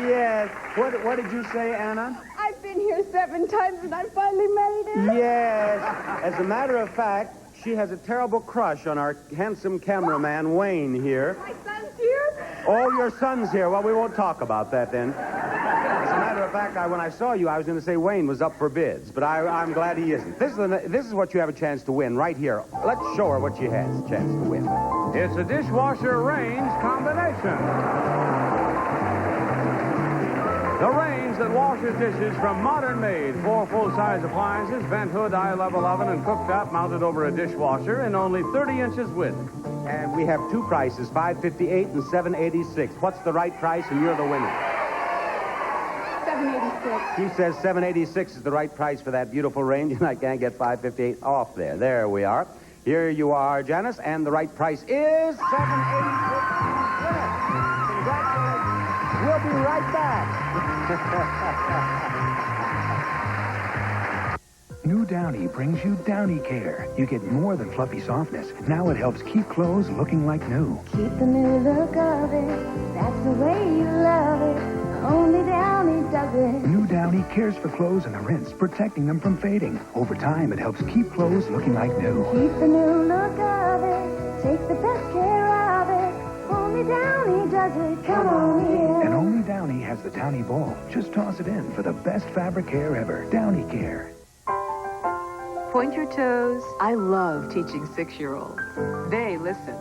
Yes. What did you say, Anna? I've been here 7 times and I finally made it. Yes. As a matter of fact, she has a terrible crush on our handsome cameraman, Wayne, here. My son's here? Oh, your son's here. Well, we won't talk about that then. As a matter of fact, when I saw you, I was going to say Wayne was up for bids, but I'm glad he isn't. This is what you have a chance to win right here. Let's show her what she has a chance to win. It's a dishwasher range combination. The range that washes dishes from Modern Made. 4 full-size appliances, vent hood, eye level oven, and cooktop mounted over a dishwasher in only 30 inches width. And we have 2 prices, $558 and $786. What's the right price, and you're the winner? $786. She says $786 is the right price for that beautiful range, and I can't get $558 off there. There we are. Here you are, Janice, and the right price is $786. Congratulations. We'll be right back. New Downy brings you Downy Care. You get more than fluffy softness. Now it helps keep clothes looking like new. Keep the new look of it. That's the way you love it. Only Downy does it. New Downy cares for clothes in the rinse, protecting them from fading. Over time, it helps keep clothes looking like new. Keep the new look of it. Take the best care of it. Only Downy does it. Come on in. And only Downy has the Downy Ball. Just toss it in for the best fabric care ever. Downy Care. Point your toes. I love teaching 6-year-olds. They listen.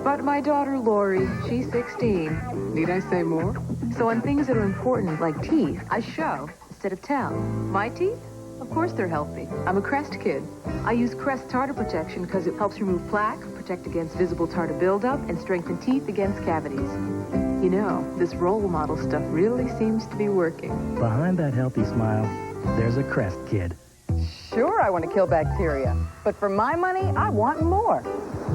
But my daughter Lori, she's 16. Need I say more? So on things that are important, like teeth, I show instead of tell. My teeth? Of course they're healthy. I'm a Crest kid. I use Crest tartar protection because it helps remove plaque, protect against visible tartar buildup, and strengthen teeth against cavities. You know, this role model stuff really seems to be working. Behind that healthy smile, there's a Crest kid. Sure, I want to kill bacteria. But for my money, I want more.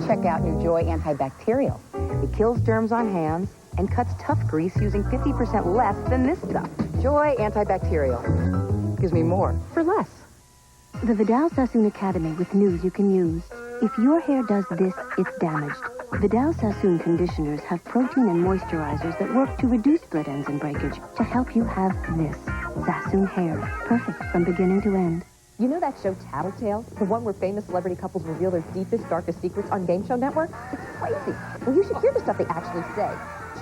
Check out New Joy Antibacterial. It kills germs on hands and cuts tough grease using 50% less than this stuff. Joy Antibacterial. Gives me more for less. The Vidal Sassoon Academy with news you can use. If your hair does this, it's damaged. Vidal Sassoon conditioners have protein and moisturizers that work to reduce split ends and breakage to help you have this. Sassoon hair. Perfect from beginning to end. You know that show Tattletales? The one where famous celebrity couples reveal their deepest, darkest secrets on Game Show Network? It's crazy. Well, you should hear the stuff they actually say.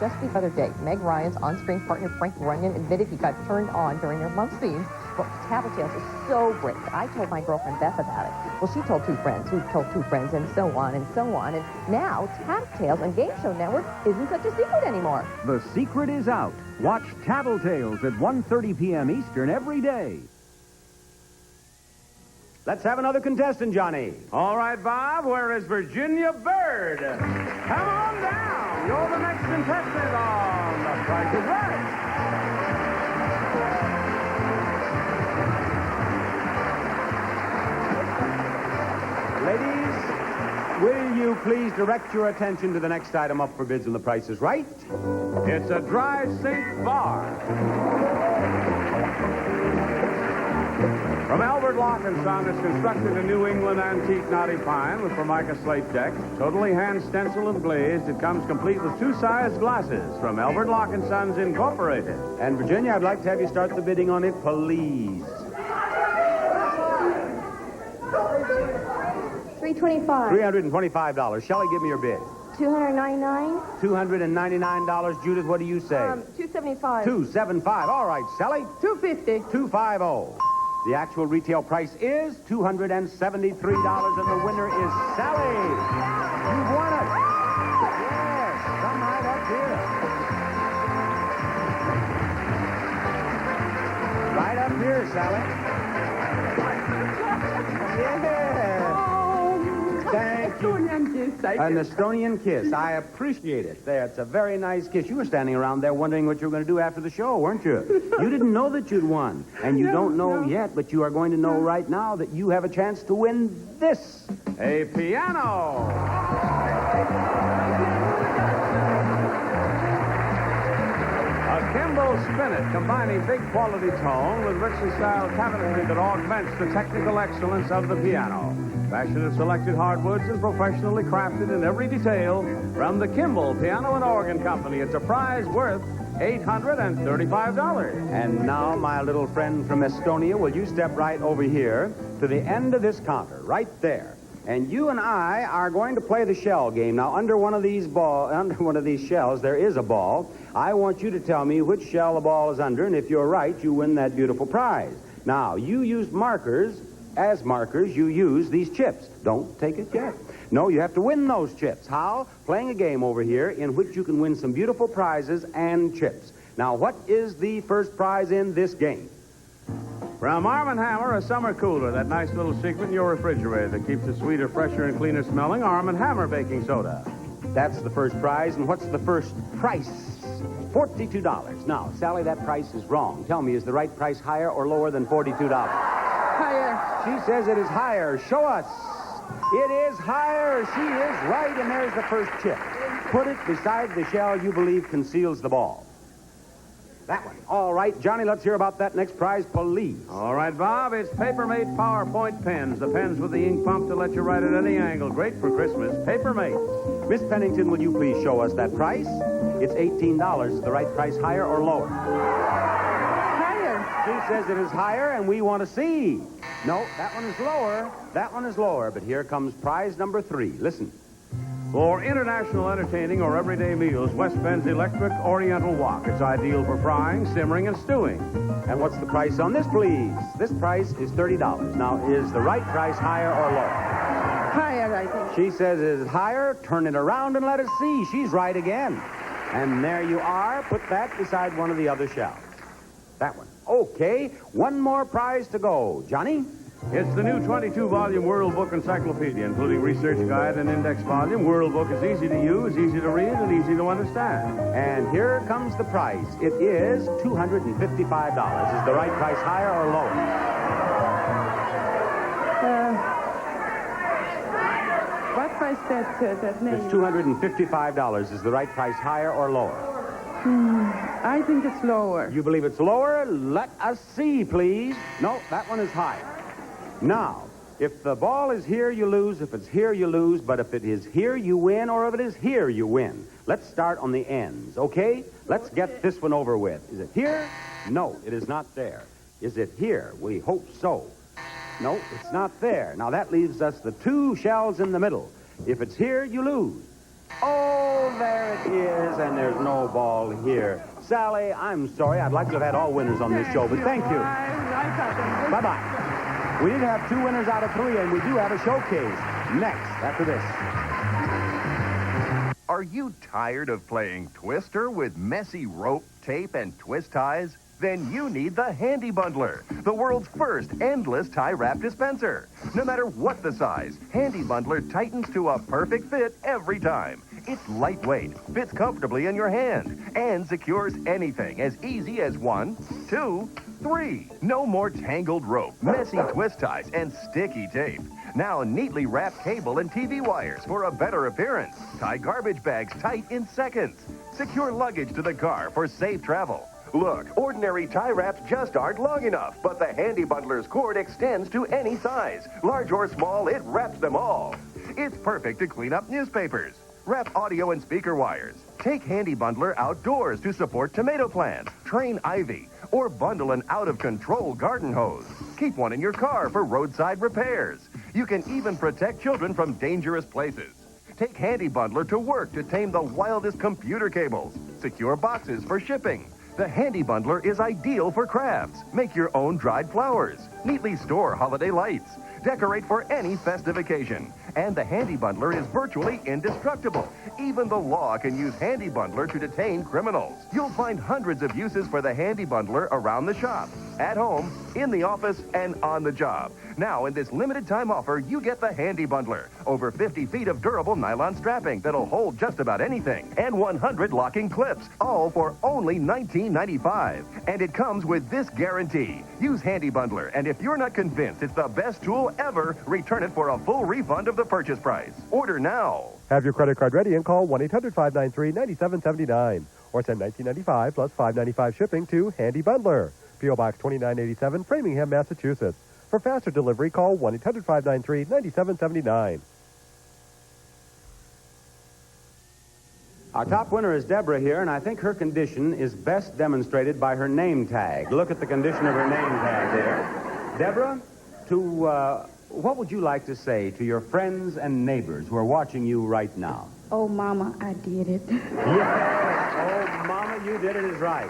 Just the other day, Meg Ryan's on-screen partner Frank Runyon admitted he got turned on during their love scenes. Well, Tattletales is so great. I told my girlfriend Beth about it. Well, she told two friends who told two friends, and so on and so on. And now, Tattletales on Game Show Network isn't such a secret anymore. The secret is out. Watch Tattletales at 1:30 p.m. Eastern every day. Let's have another contestant, Johnny. All right, Bob, where is Virginia Bird? Come on down. You're the next contestant on The Price is Right. Ladies, will you please direct your attention to the next item up for bids on The Price is Right? It's a dry sink bar. From Albert Lock & Son is constructed a New England antique knotty pine with Formica slate deck. Totally hand stenciled and glazed. It comes complete with two-sized glasses from Albert Lock & Sons Incorporated. And Virginia, I'd like to have you start the bidding on it, please. $325. $325. Shelley, give me your bid. $299. $299. Judith, what do you say? $275. $275. All right, Sally. $250. $250. The actual retail price is $273, and the winner is Sally. You've won it. Yes, come right up here. Right up here, Sally. Yeah. Thank you. An Estonian kiss. I appreciate it. There, it's a very nice kiss. You were standing around there wondering what you were going to do after the show, weren't you? You didn't know that you'd won. And you don't know yet, but you are going to know right now that you have a chance to win this. A piano. A Kimball Spinet, combining big quality tone with richly styled cabinetry that augments the technical excellence of the piano. Fashioned and selected hardwoods and professionally crafted in every detail from the Kimball Piano and Organ Company. It's a prize worth $835. And now, my little friend from Estonia, will you step right over here to the end of this counter, right there. And you and I are going to play the shell game. Now, under one of these shells, there is a ball. I want you to tell me which shell the ball is under, and if you're right, you win that beautiful prize. Now, you used markers. As markers, you use these chips. Don't take it yet. No, you have to win those chips. How? Playing a game over here in which you can win some beautiful prizes and chips. Now, what is the first prize in this game? From Arm & Hammer, a summer cooler, that nice little secret in your refrigerator that keeps it sweeter, fresher, and cleaner smelling, Arm & Hammer baking soda. That's the first prize, and what's the first price? $42. Now, Sally, that price is wrong. Tell me, is the right price higher or lower than $42? Higher. She says it is higher. Show us. It is higher. She is right, and there's the first chip. Put it beside the shell you believe conceals the ball. That one. All right, Johnny, let's hear about that next prize, please. All right, Bob, it's Papermate PowerPoint pens. The pens with the ink pump to let you write at any angle. Great for Christmas. Papermate. Miss Pennington, will you please show us that price? It's $18. Is the right price higher or lower? She says it is higher, and we want to see. No, that one is lower. That one is lower. But here comes prize number 3. Listen. For international entertaining or everyday meals, West Bend's Electric Oriental Wok. It's ideal for frying, simmering, and stewing. And what's the price on this, please? This price is $30. Now, is the right price higher or lower? Higher, I think. She says it's higher. Turn it around and let us see. She's right again. And there you are. Put that beside one of the other shelves. That one. Okay, one more prize to go. Johnny? It's the new 22-volume World Book Encyclopedia, including research guide and index volume. World Book is easy to use, easy to read, and easy to understand. And here comes the price. It is $255. Is the right price higher or lower? What price that name? It's $255. Is the right price higher or lower? I think it's lower. You believe it's lower? Let us see, please. No, that one is higher. Now, if the ball is here, you lose. If it's here, you lose. But if it is here, you win. Or if it is here, you win. Let's start on the ends, okay? Let's get this one over with. Is it here? No, it is not there. Is it here? We hope so. No, it's not there. Now, that leaves us the two shells in the middle. If it's here, you lose. Oh, there it is, and there's no ball here. Sally, I'm sorry. I'd like to have had all winners on this show, but thank you. Bye-bye. We did have 2 winners out of 3, and we do have a showcase next after this. Are you tired of playing Twister with messy rope, tape, and twist ties? Then you need the Handy Bundler, the world's first endless tie wrap dispenser. No matter what the size, Handy Bundler tightens to a perfect fit every time. It's lightweight, fits comfortably in your hand, and secures anything as easy as 1, 2, 3. No more tangled rope, messy twist ties, and sticky tape. Now neatly wrap cable and TV wires for a better appearance. Tie garbage bags tight in seconds. Secure luggage to the car for safe travel. Look, ordinary tie wraps just aren't long enough, but the Handy Bundler's cord extends to any size. Large or small, it wraps them all. It's perfect to clean up newspapers. Wrap audio and speaker wires. Take Handy Bundler outdoors to support tomato plants, train ivy, or bundle an out-of-control garden hose. Keep one in your car for roadside repairs. You can even protect children from dangerous places. Take Handy Bundler to work to tame the wildest computer cables. Secure boxes for shipping. The Handy Bundler is ideal for crafts. Make your own dried flowers. Neatly store holiday lights. Decorate for any festive occasion. And the Handy Bundler is virtually indestructible. Even the law can use Handy Bundler to detain criminals. You'll find hundreds of uses for the Handy Bundler around the shop, at home, in the office, and on the job. Now, in this limited time offer, you get the Handy Bundler. Over 50 feet of durable nylon strapping that'll hold just about anything. And 100 locking clips, all for only $19.95. And it comes with this guarantee. Use Handy Bundler, and if you're not convinced it's the best tool ever, return it for a full refund of the purchase price. Order now. Have your credit card ready and call 1-800-593-9779. Or send $19.95 plus $5.95 shipping to Handy Bundler. P.O. Box 2987, Framingham, Massachusetts. For faster delivery, call 1-800-593-9779. Our top winner is Deborah here, and I think her condition is best demonstrated by her name tag. Look at the condition of her name tag there. Deborah, what would you like to say to your friends and neighbors who are watching you right now? Oh, Mama, I did it. Yes. Oh, Mama, you did it is right.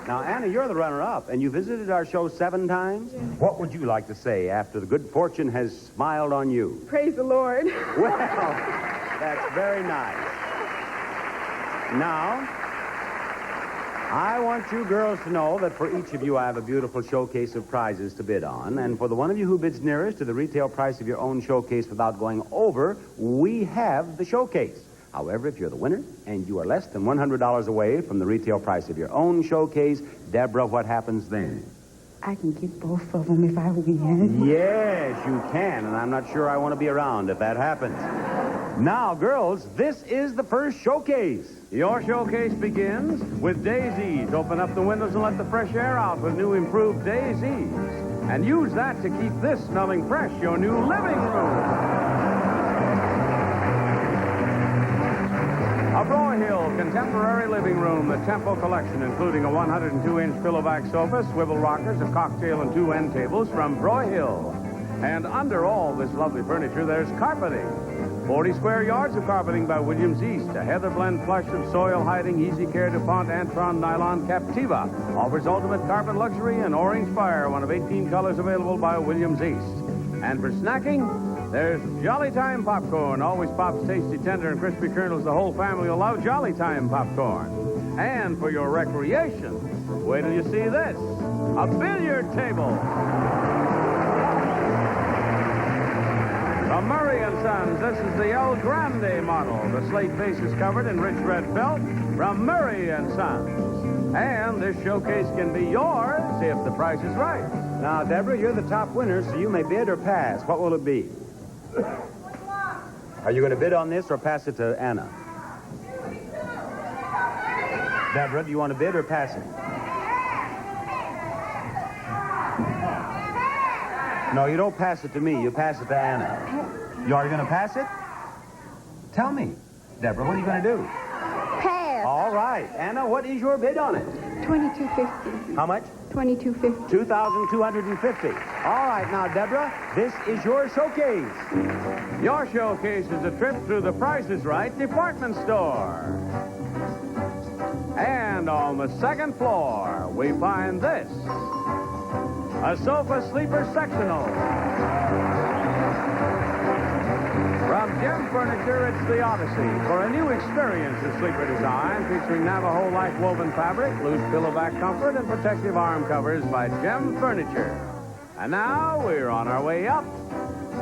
Now, Anna, you're the runner-up, and you visited our show 7 times. Yes. What would you like to say after the good fortune has smiled on you? Praise the Lord. Well, that's very nice. Now, I want you girls to know that for each of you, I have a beautiful showcase of prizes to bid on. And for the one of you who bids nearest to the retail price of your own showcase without going over, we have the showcase. However, if you're the winner and you are less than $100 away from the retail price of your own showcase, Deborah, what happens then? I can get both of them if I win. Yes, you can, and I'm not sure I want to be around if that happens. Now, girls, this is the first showcase. Your showcase begins with Daisies. Open up the windows and let the fresh air out with new improved Daisies. And use that to keep this smelling fresh, your new living room. A Broyhill contemporary living room, the Tempo collection, including a 102-inch pillowback sofa, swivel rockers, a cocktail, and 2 end tables from Broyhill. And under all this lovely furniture, there's carpeting. 40 square yards of carpeting by Williams East. A heather blend plush of soil hiding, easy care DuPont Antron nylon Captiva. Offers ultimate carpet luxury and orange fire, one of 18 colors available by Williams East. And for snacking, There's Jolly Time popcorn. Always pops tasty, tender, and crispy kernels. The whole family will love Jolly Time popcorn. And for your recreation, wait till you see this. A billiard table. From Murray & Sons, this is the El Grande model. The slate base is covered in rich red felt from Murray & Sons. And this showcase can be yours if the price is right. Now, Deborah, you're the top winner, so you may bid or pass. What will it be? Are you going to bid on this or pass it to Anna? Deborah, do you want to bid or pass it? No, you don't pass it to me. You pass it to Anna. You are going to pass it? Tell me. Deborah, what are you going to do? Pass. All right. Anna, what is your bid on it? $22.50. How much? $22.50. $2,250. All right. Now, Deborah, this is your showcase. Your showcase is a trip through the Price is Right department store. And on the second floor, we find this. A sofa sleeper sectional. From Gem Furniture, it's the Odyssey for a new experience in sleeper design featuring Navajo-like woven fabric, loose pillowback comfort, and protective arm covers by Gem Furniture. And now we're on our way up.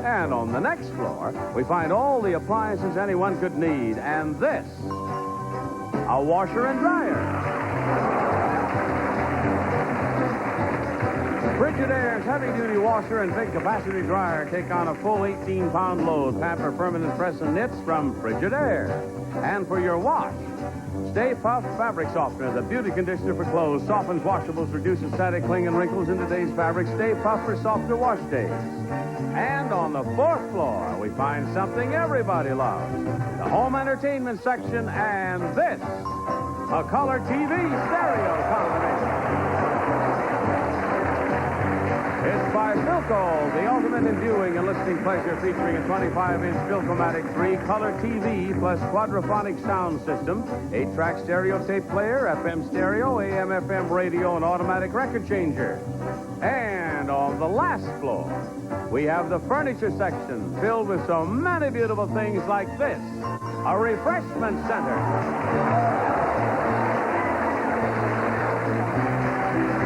And on the next floor, we find all the appliances anyone could need. And this, a washer and dryer. Frigidaire's heavy-duty washer and big capacity dryer take on a full 18-pound load. Pamper permanent press and knits from Frigidaire. And for your wash, Stay Puft Fabric Softener, the beauty conditioner for clothes, softens washables, reduces static cling and wrinkles in today's fabric. Stay Puft for softer wash days. And on the fourth floor, we find something everybody loves. The home entertainment section and this, a color TV stereo combination. It's by Philco, the ultimate in viewing and listening pleasure, featuring a 25-inch Philcomatic 3-color TV plus quadraphonic sound system, 8-track stereo tape player, FM stereo, AM/FM radio, and automatic record changer. And on the last floor, we have the furniture section filled with so many beautiful things like this, a refreshment center.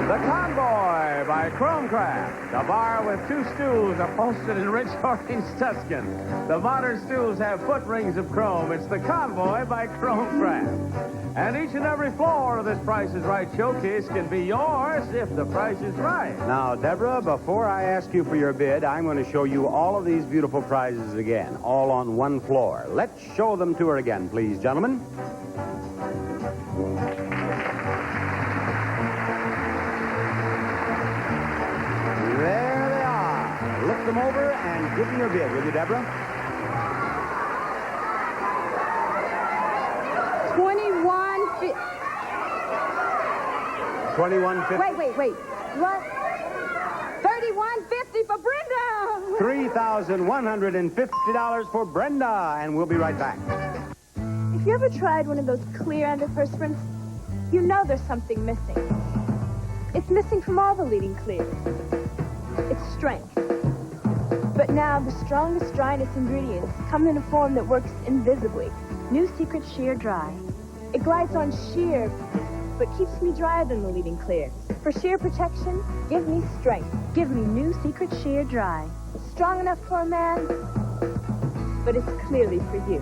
The Convoy by Chromecraft, a bar with 2 stools upholstered in rich orange Tuscan. The modern stools have foot rings of chrome. It's the Convoy by Chromecraft. And each and every floor of this Price is Right showcase can be yours if the price is right. Now, Deborah, before I ask you for your bid, I'm going to show you all of these beautiful prizes again, all on one floor. Let's show them to her again, please, gentlemen. There they are. Look them over and give me your bid, will you, Deborah? $21.50. Wait. What? $31.50 for Brenda. $3,150 for Brenda, and we'll be right back. If you ever tried one of those clear antiperspirants, you know there's something missing. It's missing from all the leading clears. It's strength. But now the strongest dryness ingredients come in a form that works invisibly. New Secret Sheer Dry. It glides on sheer, but keeps me drier than the leading clears. For sheer protection, give me strength. Give me New Secret Sheer Dry. Strong enough for a man, but it's clearly for you.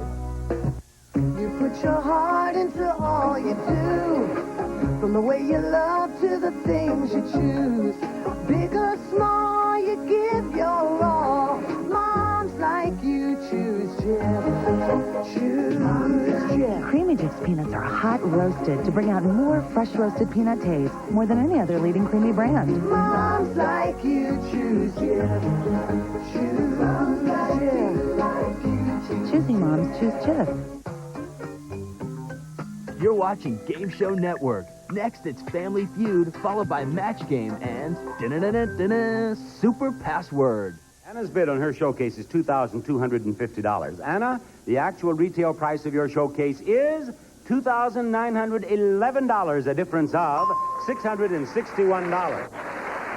You put your heart into all you do. From the way you love to the things you choose. Big or small, you give your all. Moms like you choose Jeff. Choose Jeff. Creamy Jix peanuts are hot roasted to bring out more fresh roasted peanut taste, more than any other leading creamy brand. Moms like you choose Jeff. Choose Jeff. Choosy moms choose Jif. You're watching Game Show Network. Next, it's Family Feud, followed by Match Game and Super Password. Anna's bid on her showcase is $2,250. Anna, the actual retail price of your showcase is $2,911, a difference of $661.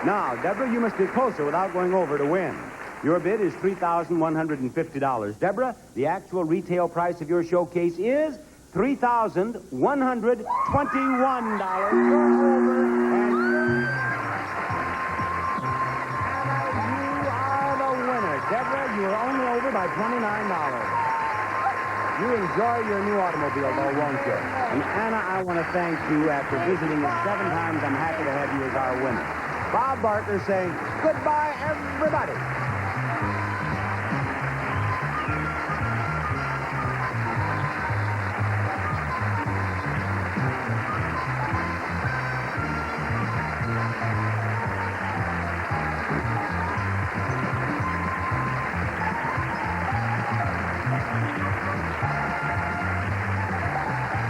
Now, Deborah, you must be closer without going over to win. Your bid is $3,150. Deborah, the actual retail price of your showcase is $3,121. You're over, and you are the winner. Deborah, you are only over by $29. You enjoy your new automobile, though, won't you? And Anna, I want to thank you. After visiting us 7 times, I'm happy to have you as our winner. Bob Barker saying goodbye, everybody.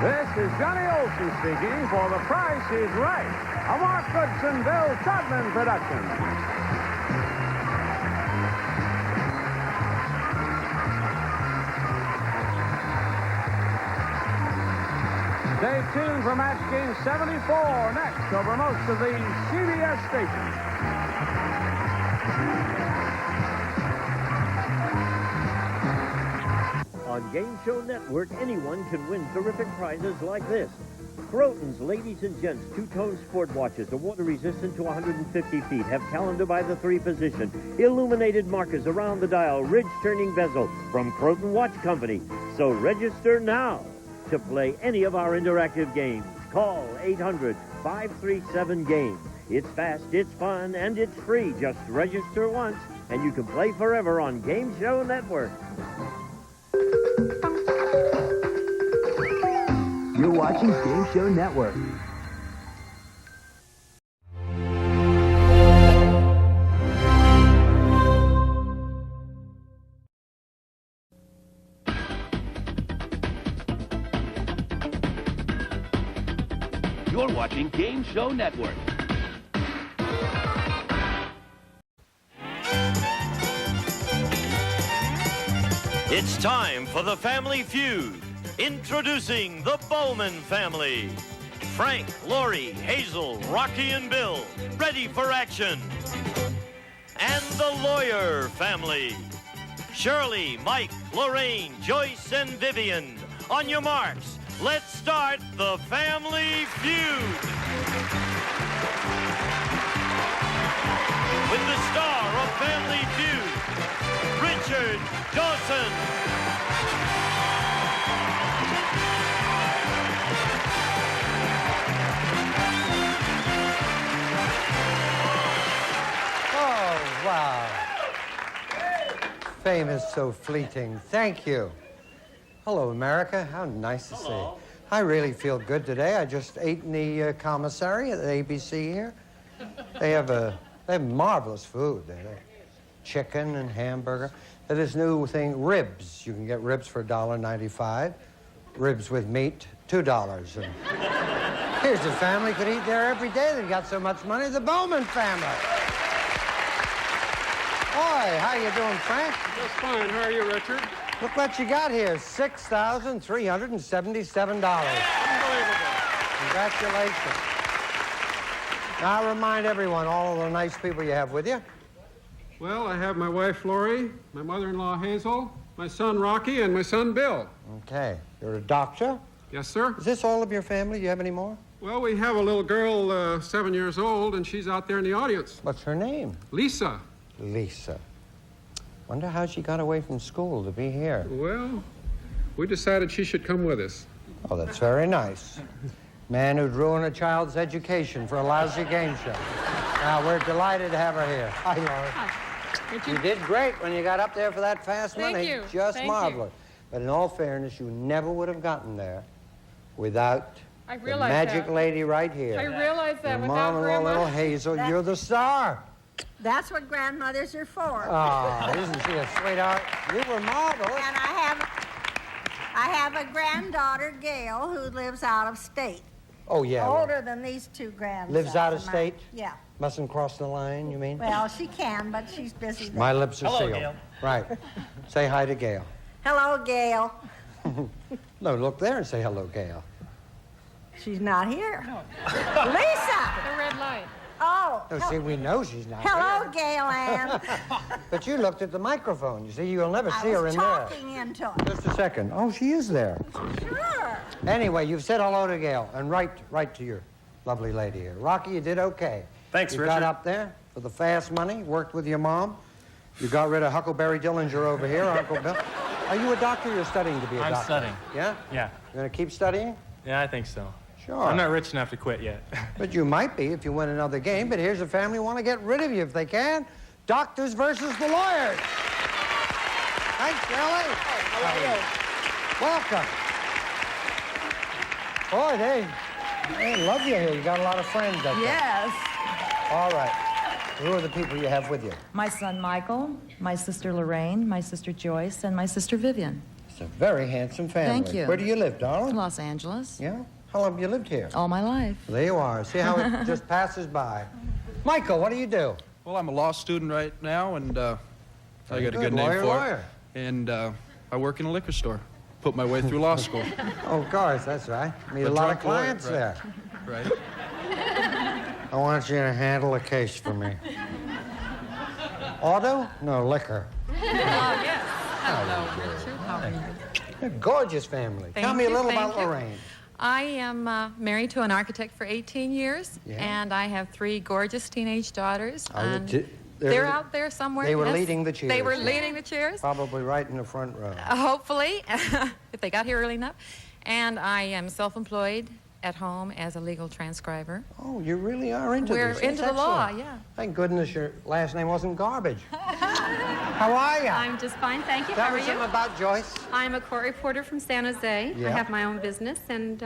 This is Johnny Olson speaking for The Price is Right, a Mark Goodson, Bill Todman production. Stay tuned for match game 74 next over most of the CBS stations. On Game Show Network, anyone can win terrific prizes like this. Croton's Ladies and Gents two-tone sport watches are water resistant to 150 feet, have calendar by the 3 position, illuminated markers around the dial, ridge turning bezel from Croton Watch Company. So register now to play any of our interactive games. Call 800-537-GAME. It's fast, it's fun, and it's free. Just register once, and you can play forever on Game Show Network. You're watching Game Show Network. You're watching Game Show Network. It's time for the Family Feud. Introducing the Bowman family. Frank, Lori, Hazel, Rocky, and Bill, ready for action. And the Lawyer family. Shirley, Mike, Lorraine, Joyce, and Vivian. On your marks, let's start the Family Feud. With the star of Family Feud, Richard Dawson. Wow. Fame is so fleeting. Thank you. Hello, America. How nice to see you. I really feel good today. I just ate in the commissary at the ABC here. They have marvelous food. They have chicken and hamburger. There's this new thing, ribs. You can get ribs for $1.95. Ribs with meat, $2. And here's a family could eat there every day. They've got so much money. The Bowman family. Boy, how you doing, Frank? Just fine. How are you, Richard? Look what you got here, $6,377. Unbelievable. Congratulations. Now, I'll remind everyone, all of the nice people you have with you. Well, I have my wife, Lori, my mother-in-law, Hazel, my son, Rocky, and my son, Bill. Okay. You're a doctor? Yes, sir. Is this all of your family? Do you have any more? Well, we have a little girl, 7 years old, and she's out there in the audience. What's her name? Lisa. Lisa. Wonder how she got away from school to be here. Well, we decided she should come with us. Oh, that's very nice. Man who'd ruin a child's education for a lousy game show. Now, we're delighted to have her here. Hi, Laura. Hi. You did great when you got up there for that fast money. Thank you. Just Thank marvelous. But in all fairness, you never would have gotten there without I the realize magic that. lady right here. I realize that Your without mom and Grandma. little Hazel, you're the star. That's what grandmothers are for. Ah, isn't she a sweetheart? You were marvelous. And I have a granddaughter, Gail, who lives out of state. Oh, yeah. well, Older than these two grandsons. lives out of mine. state? Yeah. Mustn't cross the line, you mean? Well, she can, but she's busy. My lips are Hello, sealed. Gail. Right. Say hi to Gail. Hello, Gail. No, look there and say hello, Gail. She's not here. Lisa! The red light. Oh, Hello. Oh, see, we know she's not Hello, Gail Ann. But you looked at the microphone. You see, you'll never see her I was in there. talking into it. Just a second. Oh, she is there. Sure. Anyway, you've said hello to Gail, and right to your lovely lady here. Rocky, you did okay. Thanks, you Richard. got up there for the fast money, worked with your mom. You got rid of Huckleberry Dillinger over here, Uncle Bill. Are you a doctor or you're studying to be a doctor? I'm studying. Yeah? Yeah. You're going to keep studying? Yeah, I think so. Sure. I'm not rich enough to quit yet. But you might be if you win another game. But here's a family who want to get rid of you if they can. Doctors versus the lawyers. Thanks, Shirley. How Welcome. are you? Boy, they love you here. You got a lot of friends up there. Yes. All right. Who are the people you have with you? My son Michael, my sister Lorraine, my sister Joyce, and my sister Vivian. It's a very handsome family. Thank you. Where do you live, darling? Los Angeles. Yeah? How long have you lived here? All my life. There you are. See how it just passes by. Michael, what do you do? Well, I'm a law student right now, and I got a Good. good name for Lawyer. it. And I work in a liquor store. Put my way through law school. Oh, of course, that's right. Meet a But lot of drunk lawyer, clients there. Right. I want you to handle a case for me. Auto? No, liquor. Yes. Hello, Richard. How are you? A gorgeous family. Thank Tell me a you, little thank about you. Lorraine. I am married to an architect for 18 years, Yeah. and I have 3 gorgeous teenage daughters. Are the And t- they're out there somewhere. They were yes. leading the cheers. They were yeah. leading the cheers. Probably right in the front row. Hopefully, if they got here early enough. And I am self-employed at home as a legal transcriber. Oh, you really are into We're this. into That's the law, excellent. yeah. Thank goodness your last name wasn't Garbage. How are you? I'm just fine, thank you. Tell How are me you? something about Joyce. I'm a court reporter from San Jose. Yeah. I have my own business, and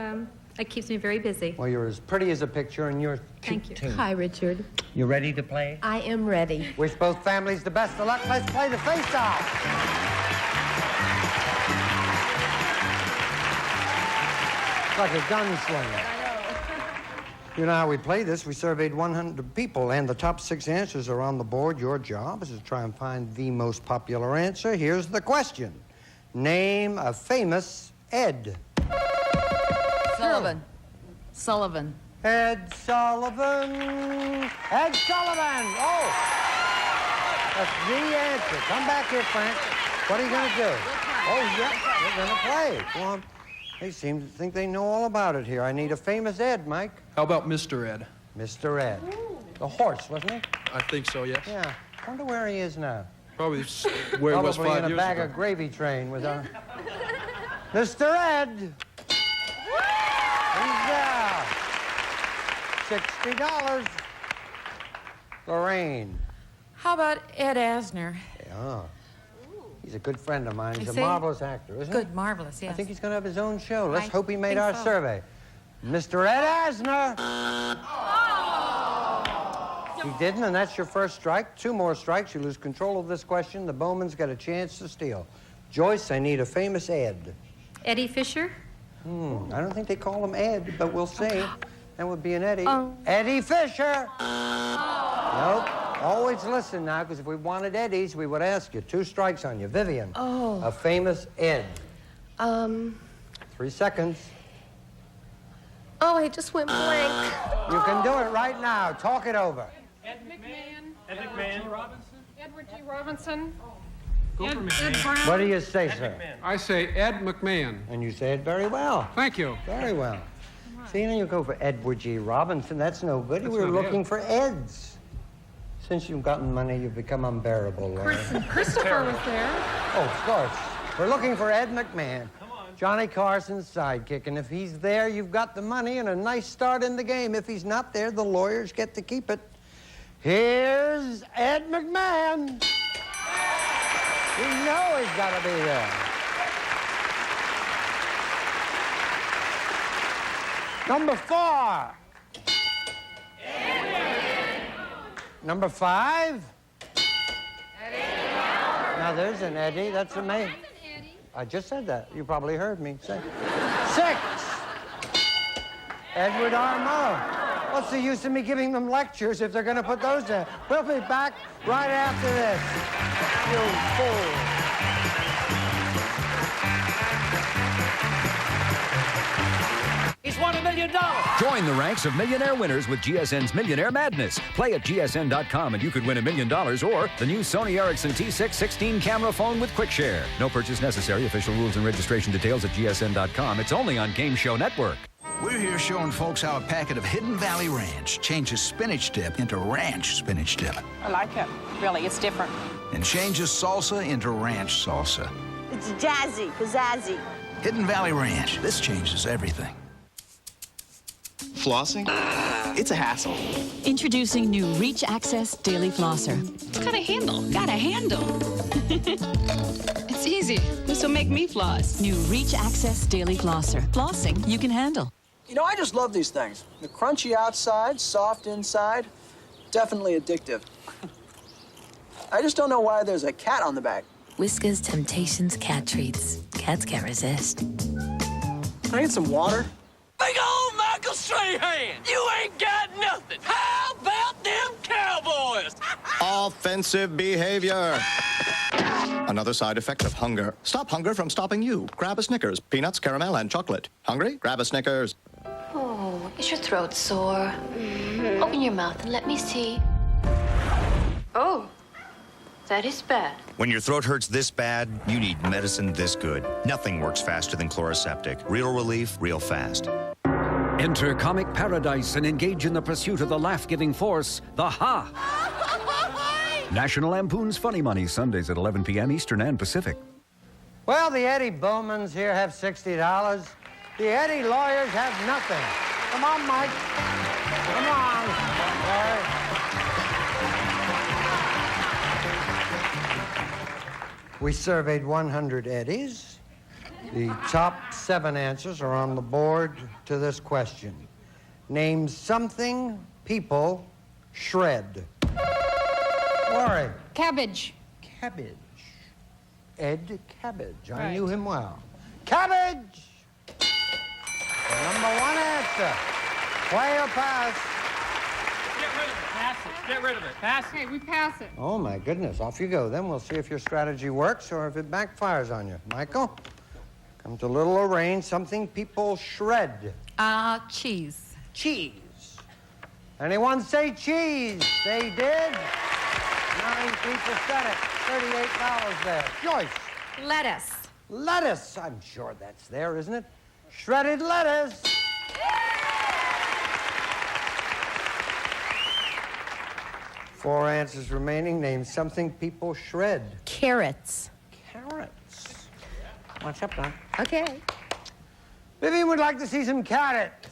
it keeps me very busy. Well, you're as pretty as a picture, and you're cute Thank you. too. Hi, Richard. You ready to play? I am ready. Wish both families the best of luck. Let's play the face-off. Like a gunslinger. You know how we play this? We surveyed 100 people, and the top 6 answers are on the board. Your job is to try and find the most popular answer. Here's the question. Name a famous Ed. Sullivan. Sullivan. Ed Sullivan. Ed Sullivan. Oh. That's the answer. Come back here, Frank. What are you going to do? Oh, yeah. We're going to play. Go on. They seem to think they know all about it here. I need a famous Ed, Mike. How about Mr. Ed? Mr. Ed. The horse, wasn't he? I think so, yes. Yeah. Wonder where he is now. Probably where he was 5 Probably in a years bag ago. of gravy train with our... Mr. Ed. He's there. $60. Lorraine. How about Ed Asner? Yeah. He's a good friend of mine. He's You a see? marvelous actor, isn't he? Good, marvelous, yes. I think he's going to have his own show. Let's I hope he made think our so. survey. Mr. Ed Asner. He didn't, and that's your first strike. 2 more strikes, you lose control of this question. The Bowmans got a chance to steal. Joyce, I need a famous Ed. Eddie Fisher? I don't think they call him Ed, but we'll see. That would be an Eddie. Oh. Eddie Fisher. Nope. Always listen now, because if we wanted Eddies, we would ask you. 2 strikes on you. Vivian. Oh. A famous Ed. 3 seconds. Oh, I just went blank. You can do it right now. Talk it over. Ed McMahon. Ed McMahon. Edward G. Robinson. Go for me. Ed Brown. What do you say, sir? I say Ed McMahon. And you say it very well. Thank you. Very well. See, now you go for Edward G. Robinson. That's no good. That's We were not looking Ed. for Eds. Since you've gotten money, you've become unbearable, Laura. Christopher was there. Oh, of course. We're looking for Ed McMahon. Johnny Carson's sidekick. And if he's there, you've got the money and a nice start in the game. If he's not there, the lawyers get to keep it. Here's Ed McMahon. You know he's got to be there. Number 4. Number 5. Now there's an Eddie. That's amazing. I just said that. You probably heard me say. 6. Edward R. Murrow. What's the use of me giving them lectures if they're going to put those in? We'll be back right after this. You fool. He's won $1 million million. Join the ranks of millionaire winners with GSN's Millionaire Madness. Play at GSN.com and you could win $1 million or the new Sony Ericsson T6 16-camera phone with Quick Share. No purchase necessary. Official rules and registration details at GSN.com. It's only on Game Show Network. We're here showing folks how a packet of Hidden Valley Ranch changes spinach dip into ranch spinach dip. I like it. Really, it's different. And changes salsa into ranch salsa. It's jazzy, pizzazzy. Hidden Valley Ranch. This changes everything. Flossing? It's a hassle. Introducing new Reach Access Daily Flosser. It's got a handle. Got a handle. It's easy. This will make me floss. New Reach Access Daily Flosser. Flossing you can handle. You know, I just love these things. The crunchy outside, soft inside, definitely addictive. I just don't know why there's a cat on the back. Whiskas Temptations cat treats. Cats can't resist. Can I get some water? Big old Michael Strahan! You ain't got nothing! How about them Cowboys? Offensive behavior. Another side effect of hunger. Stop hunger from stopping you. Grab a Snickers. Peanuts, caramel, and chocolate. Hungry? Grab a Snickers. Oh, is your throat sore? Open your mouth and let me see. Oh, that is bad. When your throat hurts this bad, you need medicine this good. Nothing works faster than Chloraseptic. Real relief, real fast. Enter comic paradise and engage in the pursuit of the laugh-giving force, the Ha! National Lampoon's Funny Money, Sundays at 11 p.m. Eastern and Pacific. Well, the Eddie Bowmans here have $60. The Eddie lawyers have nothing. Come on, Mike. Come on. We surveyed 100 Eddies. The top 7 answers are on the board to this question. Name something people shred. Lori. Cabbage. Cabbage. Ed Cabbage. I knew him well. Cabbage! The number 1 answer. Play or pass? Get rid of it. Pass it. Get rid of it. Pass it. Okay, we pass it. Oh, my goodness. Off you go. Then we'll see if your strategy works or if it backfires on you. Michael, come to Little Lorraine. Something people shred. Cheese. Cheese. Anyone say cheese? They did. 9 people said it. $38 there. Joyce. Lettuce. Lettuce. I'm sure that's there, isn't it? Shredded lettuce. Four answers remaining. Name something people shred. Carrots. Carrots. What's up, Don? Okay. Vivian would like to see some carrots.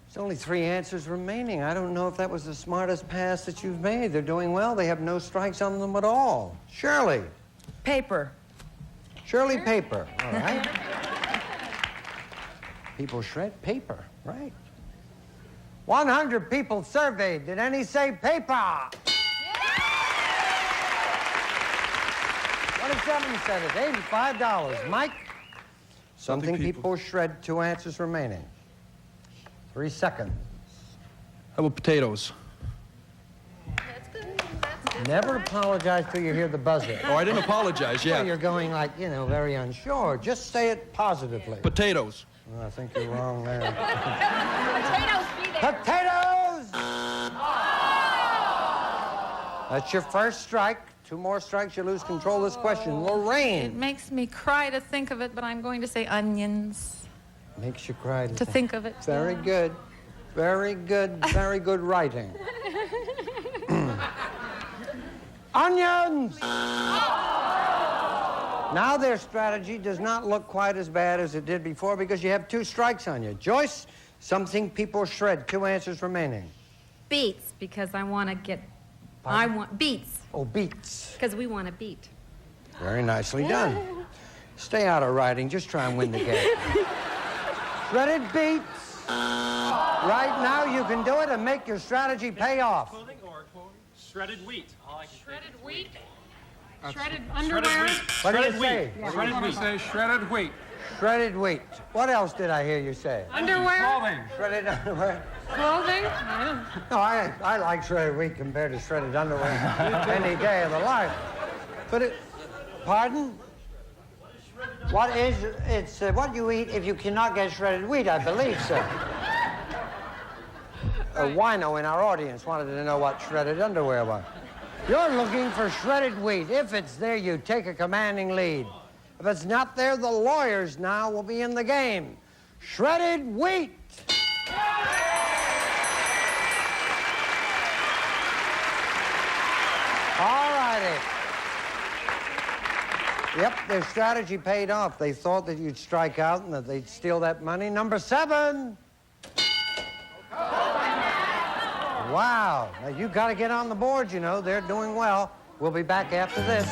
There's only 3 answers remaining. I don't know if that was the smartest pass that you've made. They're doing well. They have no strikes on them at all. Shirley. Paper. Shirley Paper. All right. People shred paper. Right. 100 people surveyed. Did any say paper? 27 said it. $85. Mike? Something people shred. 2 answers remaining. 3 seconds. How about potatoes? Never apologize till you hear the buzzer. Oh, I didn't apologize yet. Well, you're going like, you know, very unsure. Just say it positively. Potatoes. Well, I think you're wrong there. Potatoes, be there. Potatoes! That's your first strike. 2 more strikes, you lose control of this question. Lorraine. It makes me cry to think of it, but I'm going to say onions. Makes you cry To think of it. Very good. Very good. Very good writing. Onions! Now their strategy does not look quite as bad as it did before because you have 2 strikes on you. Joyce, something people shred. 2 answers remaining. Beets, because I want to get... Pardon? I want beets. Oh, beets. Because we want to beat. Very nicely done. Stay out of writing. Just try and win the game. Shredded beets. Right now you can do it and make your strategy pay off. Clothing or shredded wheat? I like it. Shredded wheat. Shredded underwear. What did you Shredded say? wheat. Shredded wheat. Say shredded wheat. Shredded wheat. What else did I hear you say? Underwear. Clothing. Shredded underwear. Clothing. No, I like shredded wheat compared to shredded underwear any day of the life. But it... Pardon? It's what you eat if you cannot get shredded wheat, I believe, sir. A wino in our audience wanted to know what shredded underwear was. You're looking for shredded wheat. If it's there, you take a commanding lead. If it's not there, the lawyers now will be in the game. Shredded wheat! All righty. Yep, their strategy paid off. They thought that you'd strike out and that they'd steal that money. Number 7. Wow. Now, you got to get on the board, you know. They're doing well. We'll be back after this.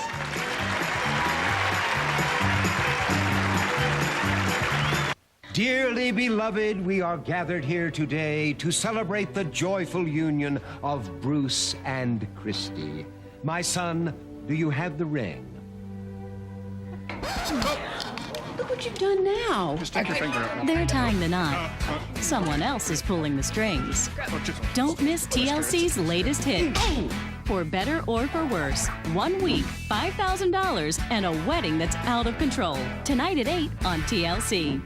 Dearly beloved, we are gathered here today to celebrate the joyful union of Bruce and Christy. My son, do you have the ring? Look what you've done now. Just take your finger out. They're tying the knot. Someone else is pulling the strings. Don't miss TLC's latest hit. For better or for worse, 1 week, $5,000, and a wedding that's out of control. Tonight at 8 on TLC.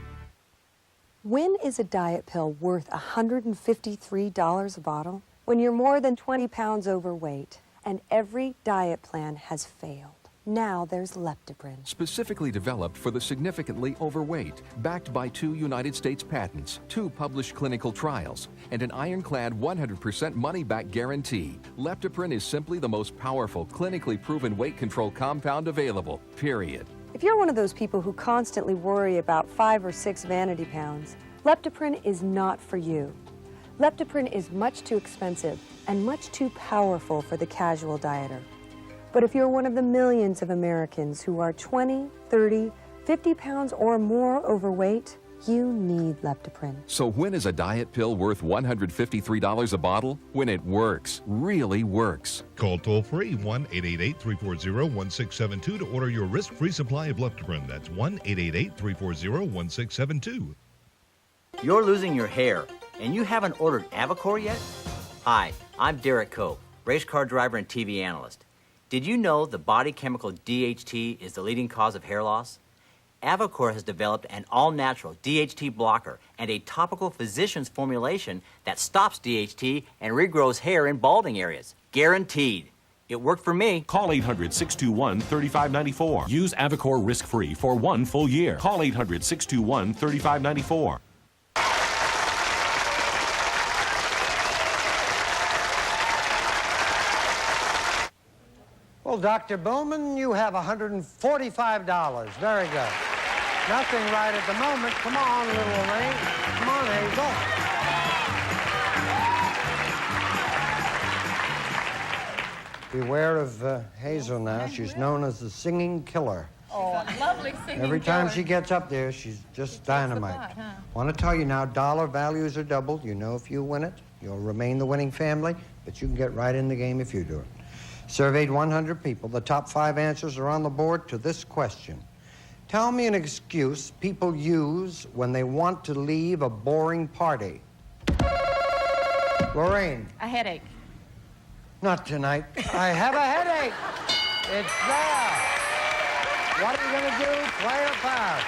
When is a diet pill worth $153 a bottle? When you're more than 20 pounds overweight and every diet plan has failed. Now there's Leptoprin. Specifically developed for the significantly overweight, backed by 2 United States patents, 2 published clinical trials, and an ironclad 100% money-back guarantee. Leptoprin is simply the most powerful, clinically proven weight control compound available, period. If you're one of those people who constantly worry about 5 or 6 vanity pounds, Leptoprin is not for you. Leptoprin is much too expensive and much too powerful for the casual dieter. But if you're one of the millions of Americans who are 20, 30, 50 pounds or more overweight, you need Leptoprin. So when is a diet pill worth $153 a bottle? When it works, really works. Call toll-free 1-888-340-1672 to order your risk-free supply of Leptoprin. That's 1-888-340-1672. You're losing your hair, and you haven't ordered Avacor yet? Hi, I'm Derek Cope, race car driver and TV analyst. Did you know the body chemical DHT is the leading cause of hair loss? Avacor has developed an all-natural DHT blocker and a topical physician's formulation that stops DHT and regrows hair in balding areas. Guaranteed. It worked for me. Call 800-621-3594. Use Avacor risk-free for 1 full year. Call 800-621-3594. Well, Dr. Bowman, you have $145. Very good. Nothing right at the moment. Come on, little Lorraine. Come on, Hazel. Beware of Hazel now. She's known as the singing killer. Oh, lovely singing Every time she gets up there, she's just dynamite. Want to tell you now, dollar values are doubled. You know if you win it, you'll remain the winning family, but you can get right in the game if you do it. Surveyed 100 people. The top 5 answers are on the board to this question. Tell me an excuse people use when they want to leave a boring party. Lorraine. A headache. Not tonight. I have a headache. It's there. What are you going to do? Play or pass?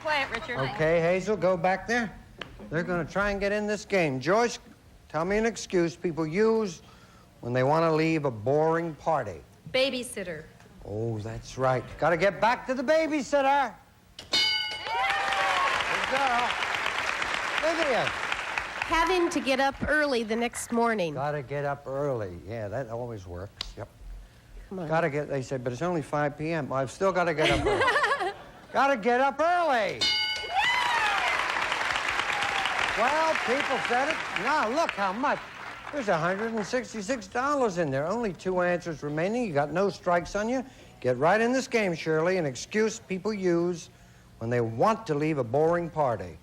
Play it, Richard. Okay, Hazel, go back there. They're going to try and get in this game. Joyce, tell me an excuse people use when they want to leave a boring party. Babysitter. Oh, that's right. Got to get back to the babysitter. Good girl. Vivian. Having to get up early the next morning. Got to get up early. Yeah, that always works. Yep. Come on. Got to get, they say, but it's only 5 p.m. Well, I've still got to get up early. Got to get up early. Well, people said it. Now, look how much. There's $166 in there. Only 2 answers remaining. You got no strikes on you. Get right in this game, Shirley. An excuse people use when they want to leave a boring party.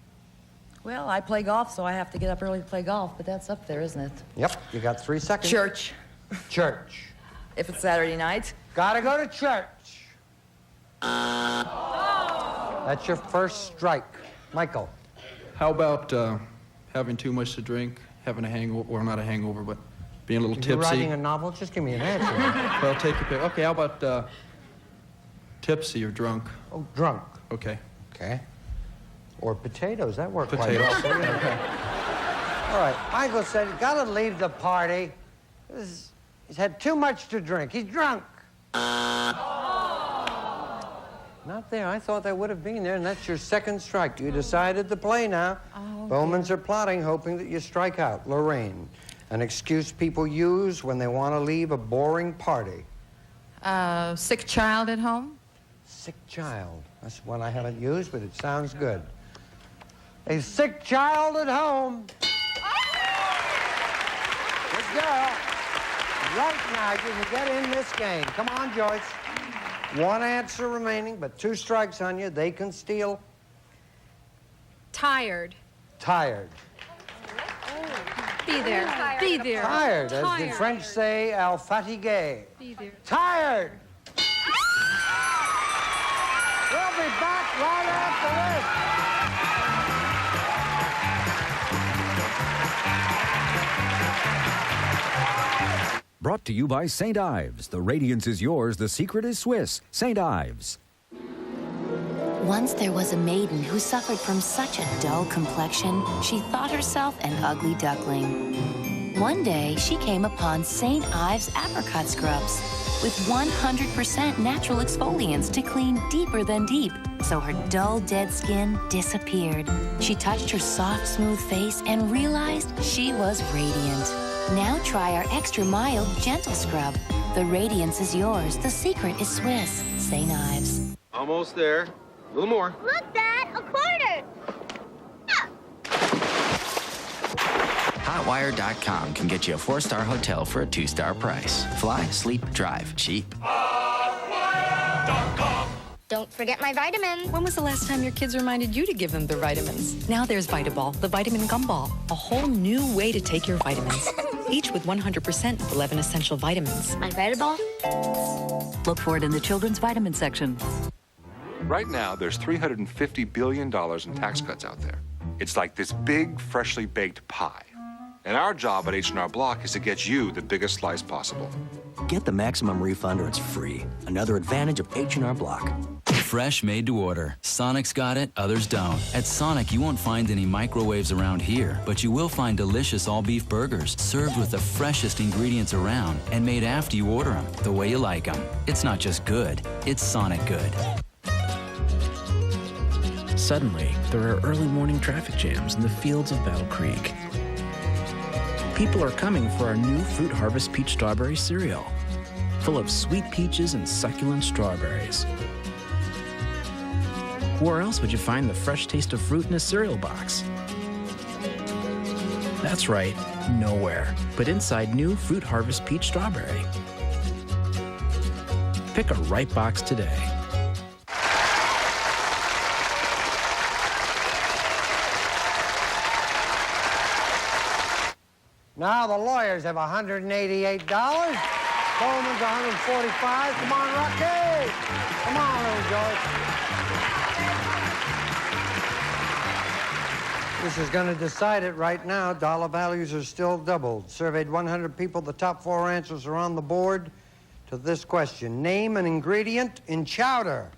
Well, I play golf, so I have to get up early to play golf, but that's up there, isn't it? Yep, you got 3 seconds. Church. Church. If it's Saturday night. Gotta go to church. That's your first strike. Michael. How about having too much to drink, having a hangover, or not a hangover, but Being a little tipsy. You're writing a novel? Just give me an answer. Well, take your pick. Okay, how about tipsy or drunk? Oh, drunk. Okay. Okay. Or potatoes. That worked quite Potatoes. well for you. Okay. All right. Michael said, gotta leave the party. He's had too much to drink. He's drunk. Not there. I thought that would have been there, and that's your second strike. You decided to play now. Oh, Bowmans are plotting, hoping that you strike out. Lorraine, an excuse people use when they want to leave a boring party. Sick child at home? Sick child. That's one I haven't used, but it sounds good. A sick child at home. Good girl. Right now, you can get in this game. Come on, Joyce. One answer remaining, but 2 strikes on you. They can steal. Tired. Tired. Be there. Be there. Tired, as the French say, al fatigué. Be there. Tired. We'll be back right after this. Brought to you by St. Ives. The radiance is yours. The secret is Swiss. St. Ives. Once there was a maiden who suffered from such a dull complexion, she thought herself an ugly duckling. One day, she came upon St. Ives apricot scrubs with 100% natural exfoliants to clean deeper than deep, so her dull, dead skin disappeared. She touched her soft, smooth face and realized she was radiant. Now try our extra mild, gentle scrub. The radiance is yours. The secret is Swiss. St. Ives. Almost there. A little more. Look, Dad, a quarter. Hotwire.com can get you a 4-star hotel for a 2-star price. Fly, sleep, drive, cheap. Don't forget my vitamins. When was the last time your kids reminded you to give them their vitamins? Now there's Vitaball, the vitamin gumball. A whole new way to take your vitamins. Each with 100% of 11 essential vitamins. My Vitaball? Look for it in the children's vitamin section. Right now, there's $350 billion in tax cuts out there. It's like this big, freshly baked pie. And our job at H&R Block is to get you the biggest slice possible. Get the maximum refund or it's free. Another advantage of H&R Block. Fresh, made to order. Sonic's got it, others don't. At Sonic, you won't find any microwaves around here, but you will find delicious all-beef burgers served with the freshest ingredients around and made after you order them, the way you like them. It's not just good, it's Sonic good. Suddenly, there are early morning traffic jams in the fields of Battle Creek. People are coming for our new Fruit Harvest Peach Strawberry cereal, full of sweet peaches and succulent strawberries. Where else would you find the fresh taste of fruit in a cereal box? That's right, nowhere, but inside new Fruit Harvest Peach Strawberry. Pick a right box today. Now the lawyers have $188. Bowman's $145. Come on, Rocky. Come on, little George. This is going to decide it right now. Dollar values are still doubled. Surveyed 100 people. The top 4 answers are on the board to this question. Name an ingredient in chowder.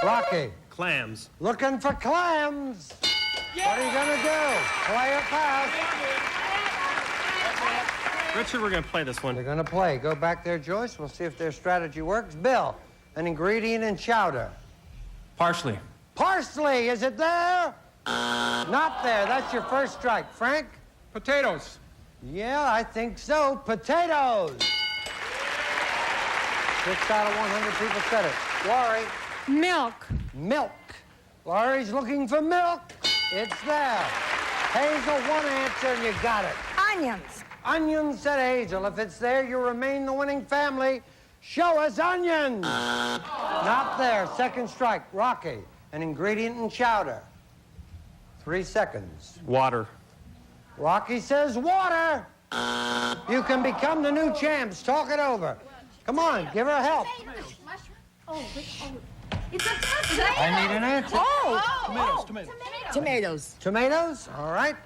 Rocky. Clams. Looking for clams. What are you going to do? Play or pass? Richard, we're going to play this one. They're going to play. Go back there, Joyce. We'll see if their strategy works. Bill, an ingredient in chowder. Parsley. Parsley, is it there? Not there. That's your first strike. Frank? Potatoes. Yeah, I think so. Potatoes. 6 out of 100 people said it. Laurie? Milk. Milk. Laurie's looking for milk. It's there. Hazel, one answer and you got it. Onions. Onions, said Hazel. If it's there, you remain the winning family. Show us onions. Not there. Second strike. Rocky, an ingredient in chowder. 3 seconds. Water. Rocky says water. You can become the new champs. Talk it over. Come on, give her help. I need an answer. Tomatoes. Tomatoes? All right.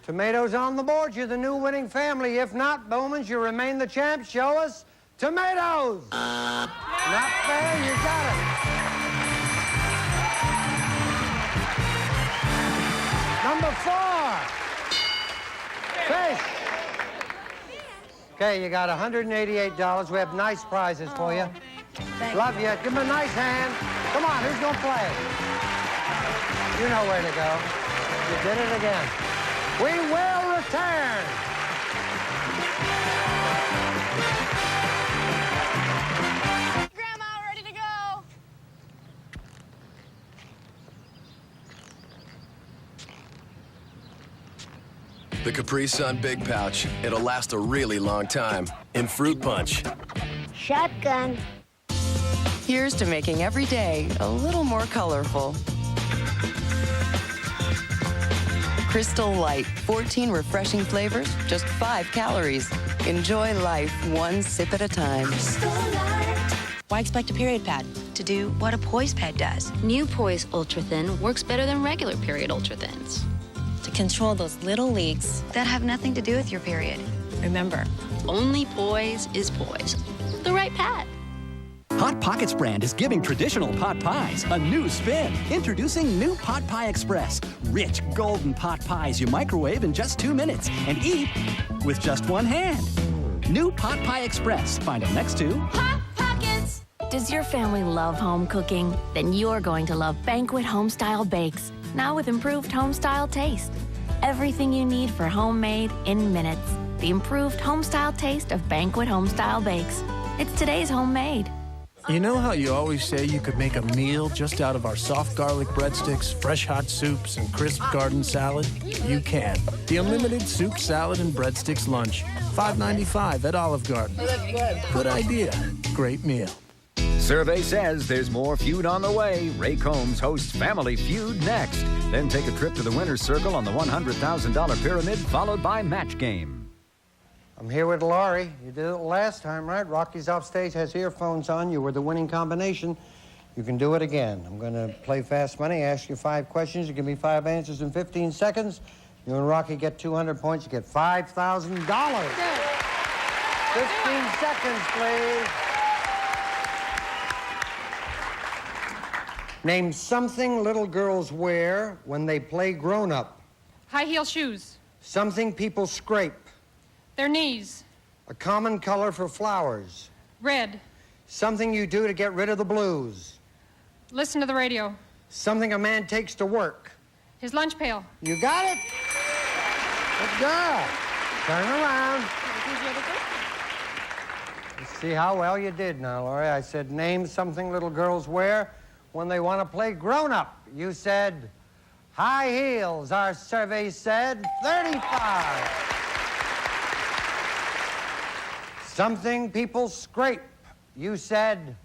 Tomatoes on the board. You're the new winning family. If not, Bowmans, you remain the champs. Show us tomatoes. Not fair. You got it. Number 4. Fish. Okay, you got $188. We have nice prizes for you. Love you. Give them a nice hand. Come on, who's going to play? You know where to go. You did it again. We will return. Grandma, ready to go. The Capri Sun Big Pouch. It'll last a really long time. In Fruit Punch. Shotgun. Here's to making every day a little more colorful. Crystal Light, 14 refreshing flavors, just 5 calories. Enjoy life one sip at a time. Why expect a period pad? To do what a Poise pad does. New Poise Ultra Thin works better than regular period Ultra Thins. To control those little leaks that have nothing to do with your period. Remember, Only Poise is Poise. The right pad. Hot Pockets brand is giving traditional pot pies a new spin. Introducing new Pot Pie Express. Rich, golden pot pies you microwave in just 2 minutes and eat with just one hand. New Pot Pie Express. Find it next to Hot Pockets. does your family love home cooking? Then you're going to love Banquet Homestyle Bakes. Now with improved homestyle taste. Everything you need for homemade in minutes. The improved homestyle taste of Banquet Homestyle Bakes. It's today's homemade. You know how you always say you could make a meal just out of our soft garlic breadsticks, fresh hot soups, and crisp garden salad? You can. The unlimited soup, salad, and breadsticks lunch. $5.95 at Olive Garden. Good idea. Great meal. Survey says there's more feud on the way. Ray Combs hosts Family Feud next. Then take a trip to the winner's circle on the $100,000 pyramid, followed by Match Game. I'm here with Laurie. You did it last time, right? Rocky's offstage, has earphones on. You were the winning combination. You can do it again. I'm going to play Fast Money, ask you 5 questions. You give me 5 answers in 15 seconds. You and Rocky get 200 points. You get $5,000. 15 seconds, please. Name something little girls wear when they play grown-up. High heel shoes. Something people scrape. Their knees. A common color for flowers. Red. Something you do to get rid of the blues. Listen to the radio. Something a man takes to work. His lunch pail. You got it? Good girl. Turn around. Let's see how well you did now, Laurie. I said, name something little girls wear when they want to play grown-up. You said, high heels. Our survey said 35. Something people scrape. You said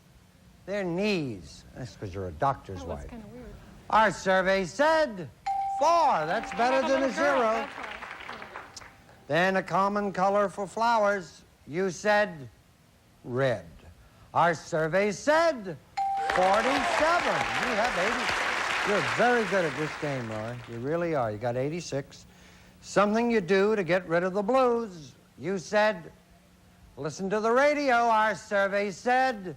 their knees. That's because you're a doctor's wife. Kind of weird. Our survey said 4. That's better than a 0. Then a common color for flowers. You said red. Our survey said 47. You have 80. You're very good at this game, Laurie. You really are. You got 86. Something you do to get rid of the blues. You said listen to the radio. Our survey said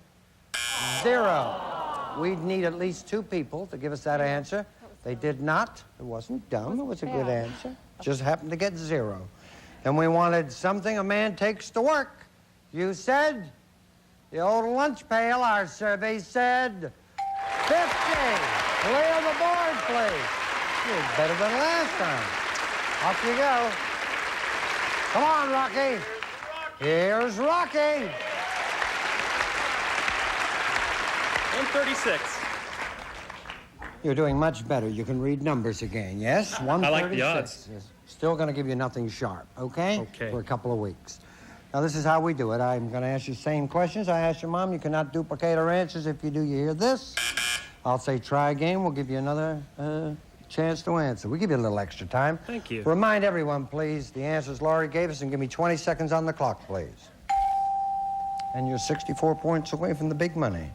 0. We'd need at least 2 people to give us that answer. They did not. It wasn't dumb. It was a good answer. Just happened to get 0. And we wanted something a man takes to work. You said the old lunch pail. Our survey said 50. Clear the board, please. You did better than last time. Off you go. Come on, Rocky. Here's Rocky. 136. You're doing much better. You can read numbers again, yes? 136. I like the odds. Yes. Still going to give you nothing sharp, okay? Okay. For a couple of weeks. Now, this is how we do it. I'm going to ask you the same questions I asked your mom. You cannot duplicate her answers. If you do, you hear this. I'll say try again. We'll give you another chance to answer. We'll give you a little extra time. Thank you. Remind everyone, please, the answers Laurie gave us, and give me 20 seconds on the clock, please. And you're 64 points away from the big money.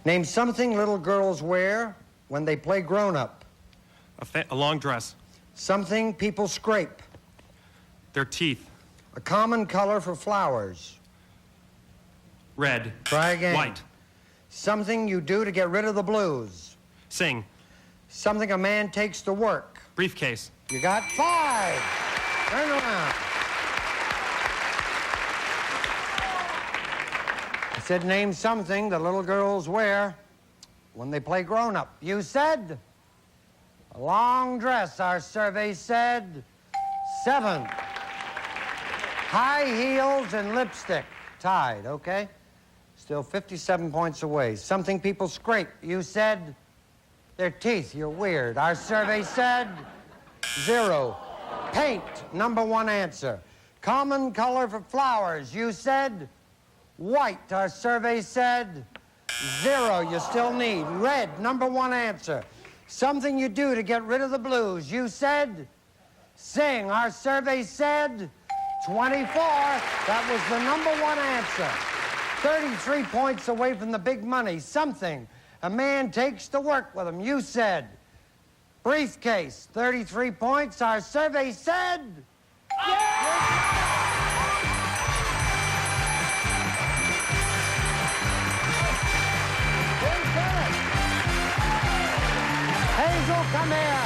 Name something little girls wear when they play grown-up. A long dress. Something people scrape. Their teeth. A common color for flowers. Red. Try again. White. Something you do to get rid of the blues. Sing. Something a man takes to work. Briefcase. You got 5. Turn around. I said name something that little girls wear when they play grown-up. You said a long dress. Our survey said 7. High heels and lipstick. Tied, okay? Still 57 points away. Something people scrape. You said their teeth. You're weird. Our survey said 0. Paint, number 1 answer. Common color for flowers. You said white. Our survey said 0. You still need. Red, number 1 answer. Something you do to get rid of the blues. You said sing. Our survey said 24. That was the number 1 answer. 33 points away from the big money. Something a man takes to work with him. You said briefcase. 33 points. Our survey said... Hazel, come here.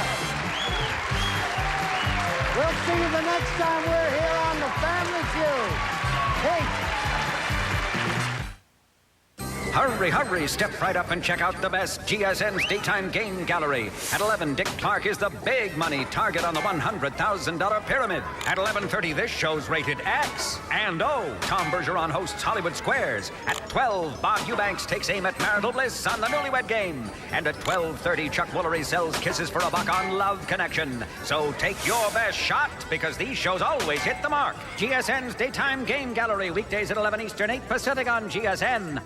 We'll see you the next time we're here on The Family Feud. Hey. Hurry, hurry, step right up and check out the best. GSN's Daytime Game Gallery. At 11, Dick Clark is the big money target on the $100,000 pyramid. At 11:30, this show's rated X and O. Tom Bergeron hosts Hollywood Squares. At 12, Bob Eubanks takes aim at marital bliss on the Newlywed Game. And at 12:30, Chuck Woolery sells Kisses for a Buck on Love Connection. So take your best shot, because these shows always hit the mark. GSN's Daytime Game Gallery, weekdays at 11 Eastern, 8 Pacific on GSN.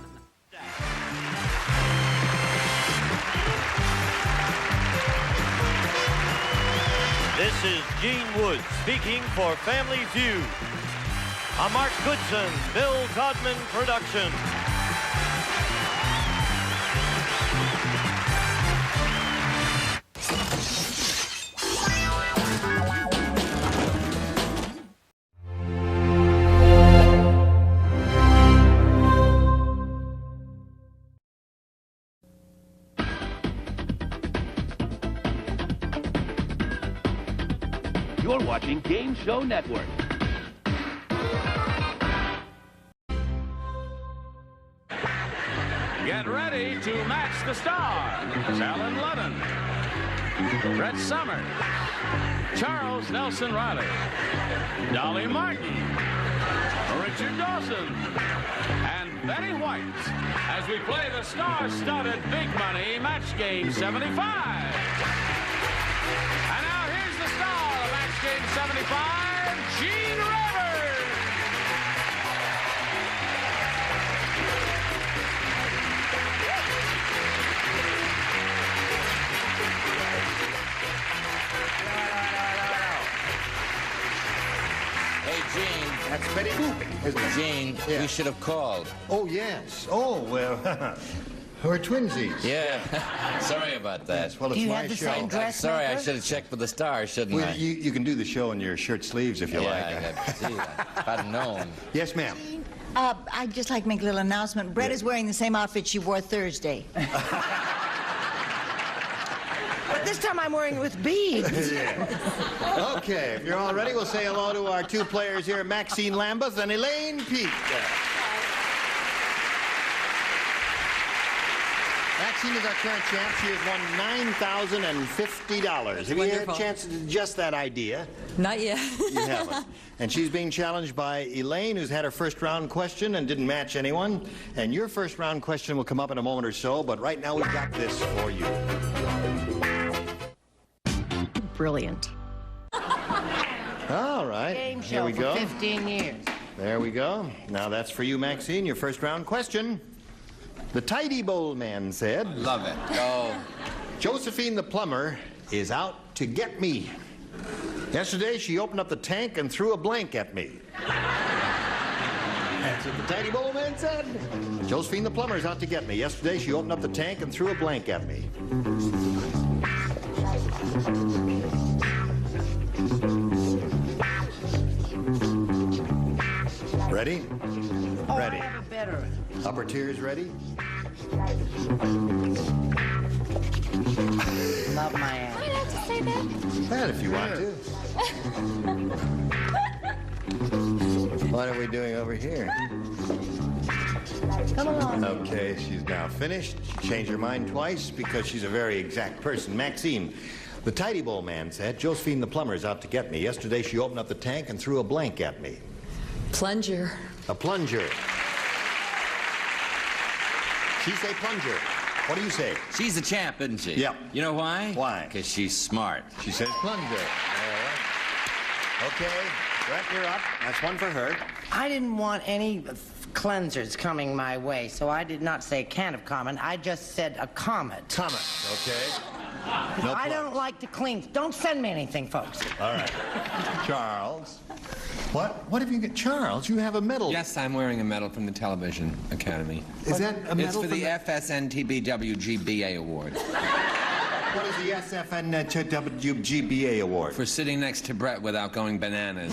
This is Gene Wood speaking for Family Feud. A Mark Goodson, Bill Godman production. You're watching Game Show Network. Get ready to match the stars. Allen Ludden, Brett Summers, Charles Nelson Riley, Dolly Martin, Richard Dawson, and Betty White as we play the star-studded Big Money Match Game 75. And now here's the star of Match Game 75, Gene Rivers. Hey, Gene. That's Betty Boop, isn't it? Gene, Yeah. we should have called. Oh, yes. Oh, well, we're twinsies. Yeah. Sorry about that. Yes, well, it's my show. Sorry, I should have checked with the stars, shouldn't Well, I? you can do the show in your shirt sleeves if you like. I see that. If I'd known. Yes, ma'am. I'd just like to make a little announcement. Brett is wearing the same outfit she wore Thursday. But this time I'm wearing it with beads. Yeah. Okay, if you're all ready, we'll say hello to our two players here, Maxine Lambeth and Elaine Peake. Maxine is our current champ. She has won $9,050. Have you had a chance to digest that idea? Not yet. You haven't. And she's being challenged by Elaine, who's had her first round question and didn't match anyone. And your first round question will come up in a moment or so, but right now we've got this for you. Brilliant. All right. Game Here show we for go. 15 years. There we go. Now that's for you, Maxine, your first round question. The Tidy Bowl Man said... Love it. Oh. Josephine the plumber is out to get me. Yesterday, she opened up the tank and threw a blank at me. That's what the Tidy Bowl Man said. Josephine the plumber is out to get me. Yesterday, she opened up the tank and threw a blank at me. Ready? Oh, Ready. I have a better. Upper tiers ready? Love my ass. Do I have to say that? That if you want to. What are we doing over here? Come along. Okay, she's now finished. She changed her mind twice because she's a very exact person. Maxine, the tidy bowl man said, Josephine the plumber's out to get me. Yesterday she opened up the tank and threw a blank at me. Plunger. A plunger. She say plunger. What do you say? She's a champ, isn't she? Yep. You know why? Why? Because she's smart. She says plunger. All right. Okay, Brett, you're up. That's one for her. I didn't want any cleansers coming my way, so I did not say can of common. I just said a comet. Comet, okay. No I don't like to clean. Don't send me anything, folks. All right. Charles. What have you got? Charles, you have a medal. Yes, I'm wearing a medal from the Television Academy. Is that a medal? It's for the FSNTBWGBA Award. What is the SFNWGBA Award? For sitting next to Brett without going bananas.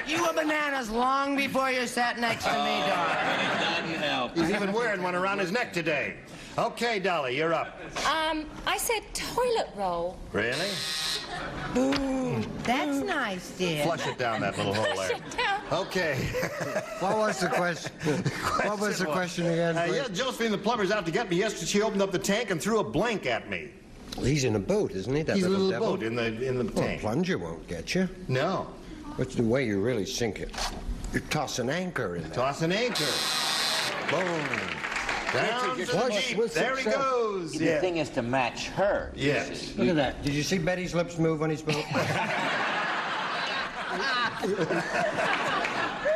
You were bananas long before you sat next to me, darling. He's even wearing one around his neck today. Okay, Dolly, you're up. I said toilet roll. Really? Ooh, that's nice, dear. Flush it down that little hole there. Flush it down. Okay. What was the question? What was the question again? Yeah, Josephine the plumber's out to get me. Yesterday she opened up the tank and threw a blank at me. He's in a boat, isn't he? That He's in a little devil? boat in the tank. Plunger won't get you. No. What's the way you really sink it? You toss an anchor in there. Toss an anchor. Boom. Down to the deep. There he goes. The thing is to match her. Yes. Look at that. Did you see Betty's lips move when he spoke?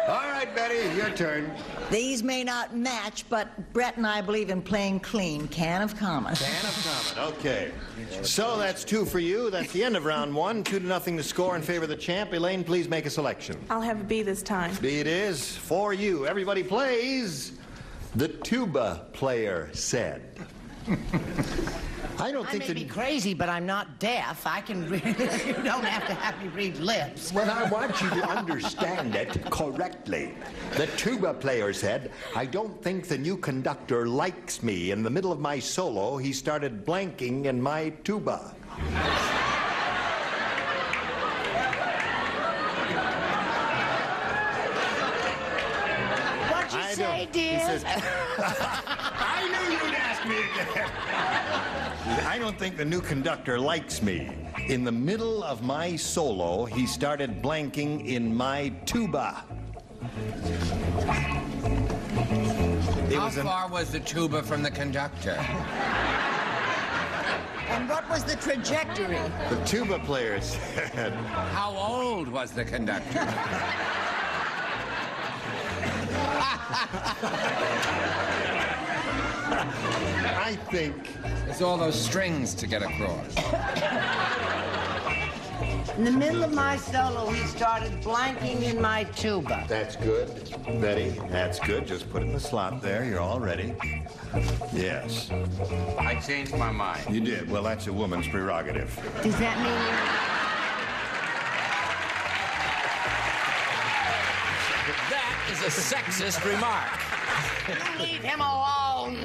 All right, Betty, your turn. These may not match, but Brett and I believe in playing clean. Can of common. Can of common. Okay. So that's 2 for you. That's the end of round 1. 2-0 to score in favor of the champ. Elaine, please make a selection. I'll have a B this time. B it is for you. Everybody plays. The tuba player said. I may be crazy, but I'm not deaf. I can read. You don't have to have me read lips. Well, I want you to understand it correctly. The tuba player said, I don't think the new conductor likes me. In the middle of my solo, he started blanking in my tuba. What'd you say, dear? He says, I knew you'd ask me again. I don't think the new conductor likes me. In the middle of my solo, he started blanking in my tuba. How far was the tuba from the conductor? And what was the trajectory? The tuba player said. How old was the conductor? I think it's all those strings to get across. In the middle of my solo, he started blanking in my tuba. That's good, Betty. That's good. Just put it in the slot there. You're all ready. Yes. I changed my mind. You did. Well, that's a woman's prerogative. Does that mean That is a sexist remark. you leave him alone?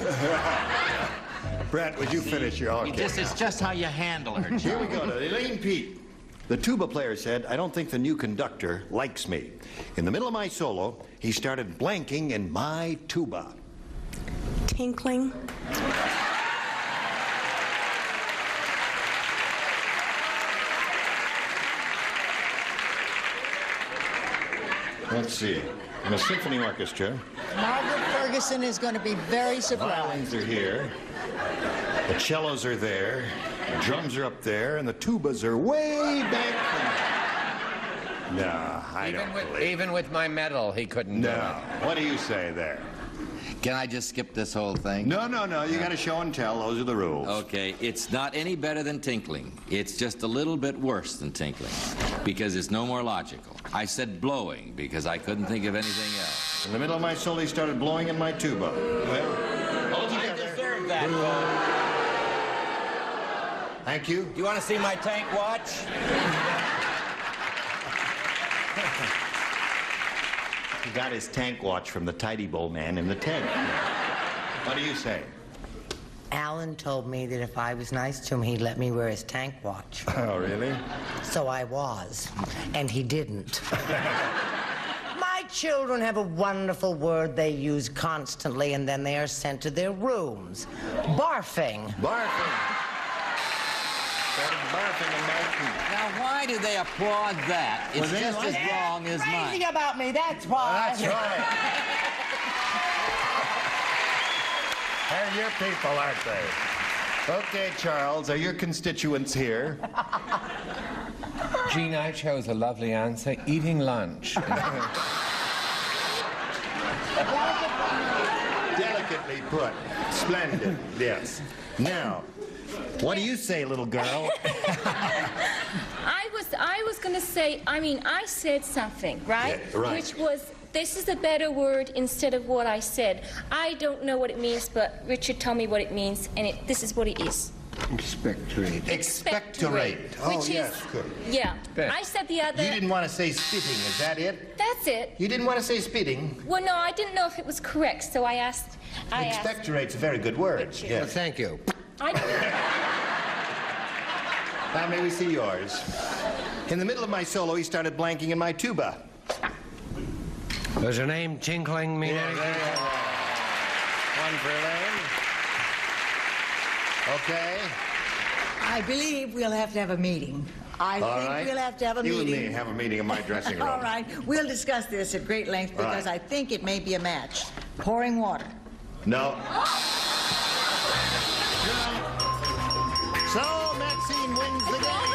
Brett, would you finish your okay? It's just how you handle her. Here we go to Elaine Pete. The tuba player said, I don't think the new conductor likes me. In the middle of my solo, he started blanking in my tuba. Tinkling. Let's see. In a symphony orchestra, Margaret Ferguson is going to be very surprised. violins are here, the cellos are there, the drums are up there, and the tubas are way back from there. No, I don't believe it. Even with my medal, he couldn't do it. No. What do you say there? Can I just skip this whole thing? No. You got to show and tell. Those are the rules. Okay, it's not any better than tinkling. It's just a little bit worse than tinkling because it's no more logical. I said blowing because I couldn't think of anything else. In the middle of my solo, he started blowing in my tuba. Well, I deserve that. headphones. Thank you. Do you want to see my tank watch? He got his tank watch from the Tidy Bowl man in the tank. What do you say? Alan told me that if I was nice to him, he'd let me wear his tank watch. Oh, really? So I was, and he didn't. My children have a wonderful word they use constantly, and then they are sent to their rooms. Barfing. Barfing. Started barfing and barfing. Now, why do they applaud that? It's just as wrong as mine. Crazy about me, that's why. That's right. They're your people, aren't they? Okay, Charles, are your constituents here? Gene, I chose a lovely answer, eating lunch. Delicately put. Splendid, yes. Now, what do you say, little girl? I was going to say, I said something, right? Yeah, right. Which was, this is a better word instead of what I said. I don't know what it means, but Richard told me what it means, and this is what it is. Expectorate. Expectorate. Oh, Which yes, is, good. Yeah. I said the other... You didn't want to say spitting, is that it? That's it. You didn't want to say spitting? Well, no, I didn't know if it was correct, so I asked... Expectorate's a very good word. Richard. Yes. Well, thank you. Now, may we see yours? In the middle of my solo, he started blanking in my tuba. Does your name Tinkling mean anything? One for Elaine. Okay. I believe we'll have to have a meeting. I think we'll have to have a meeting. You and me have a meeting in my dressing room. All right. We'll discuss this at great length because Right. I think it may be a match. Pouring water. No. So, Maxine wins the game.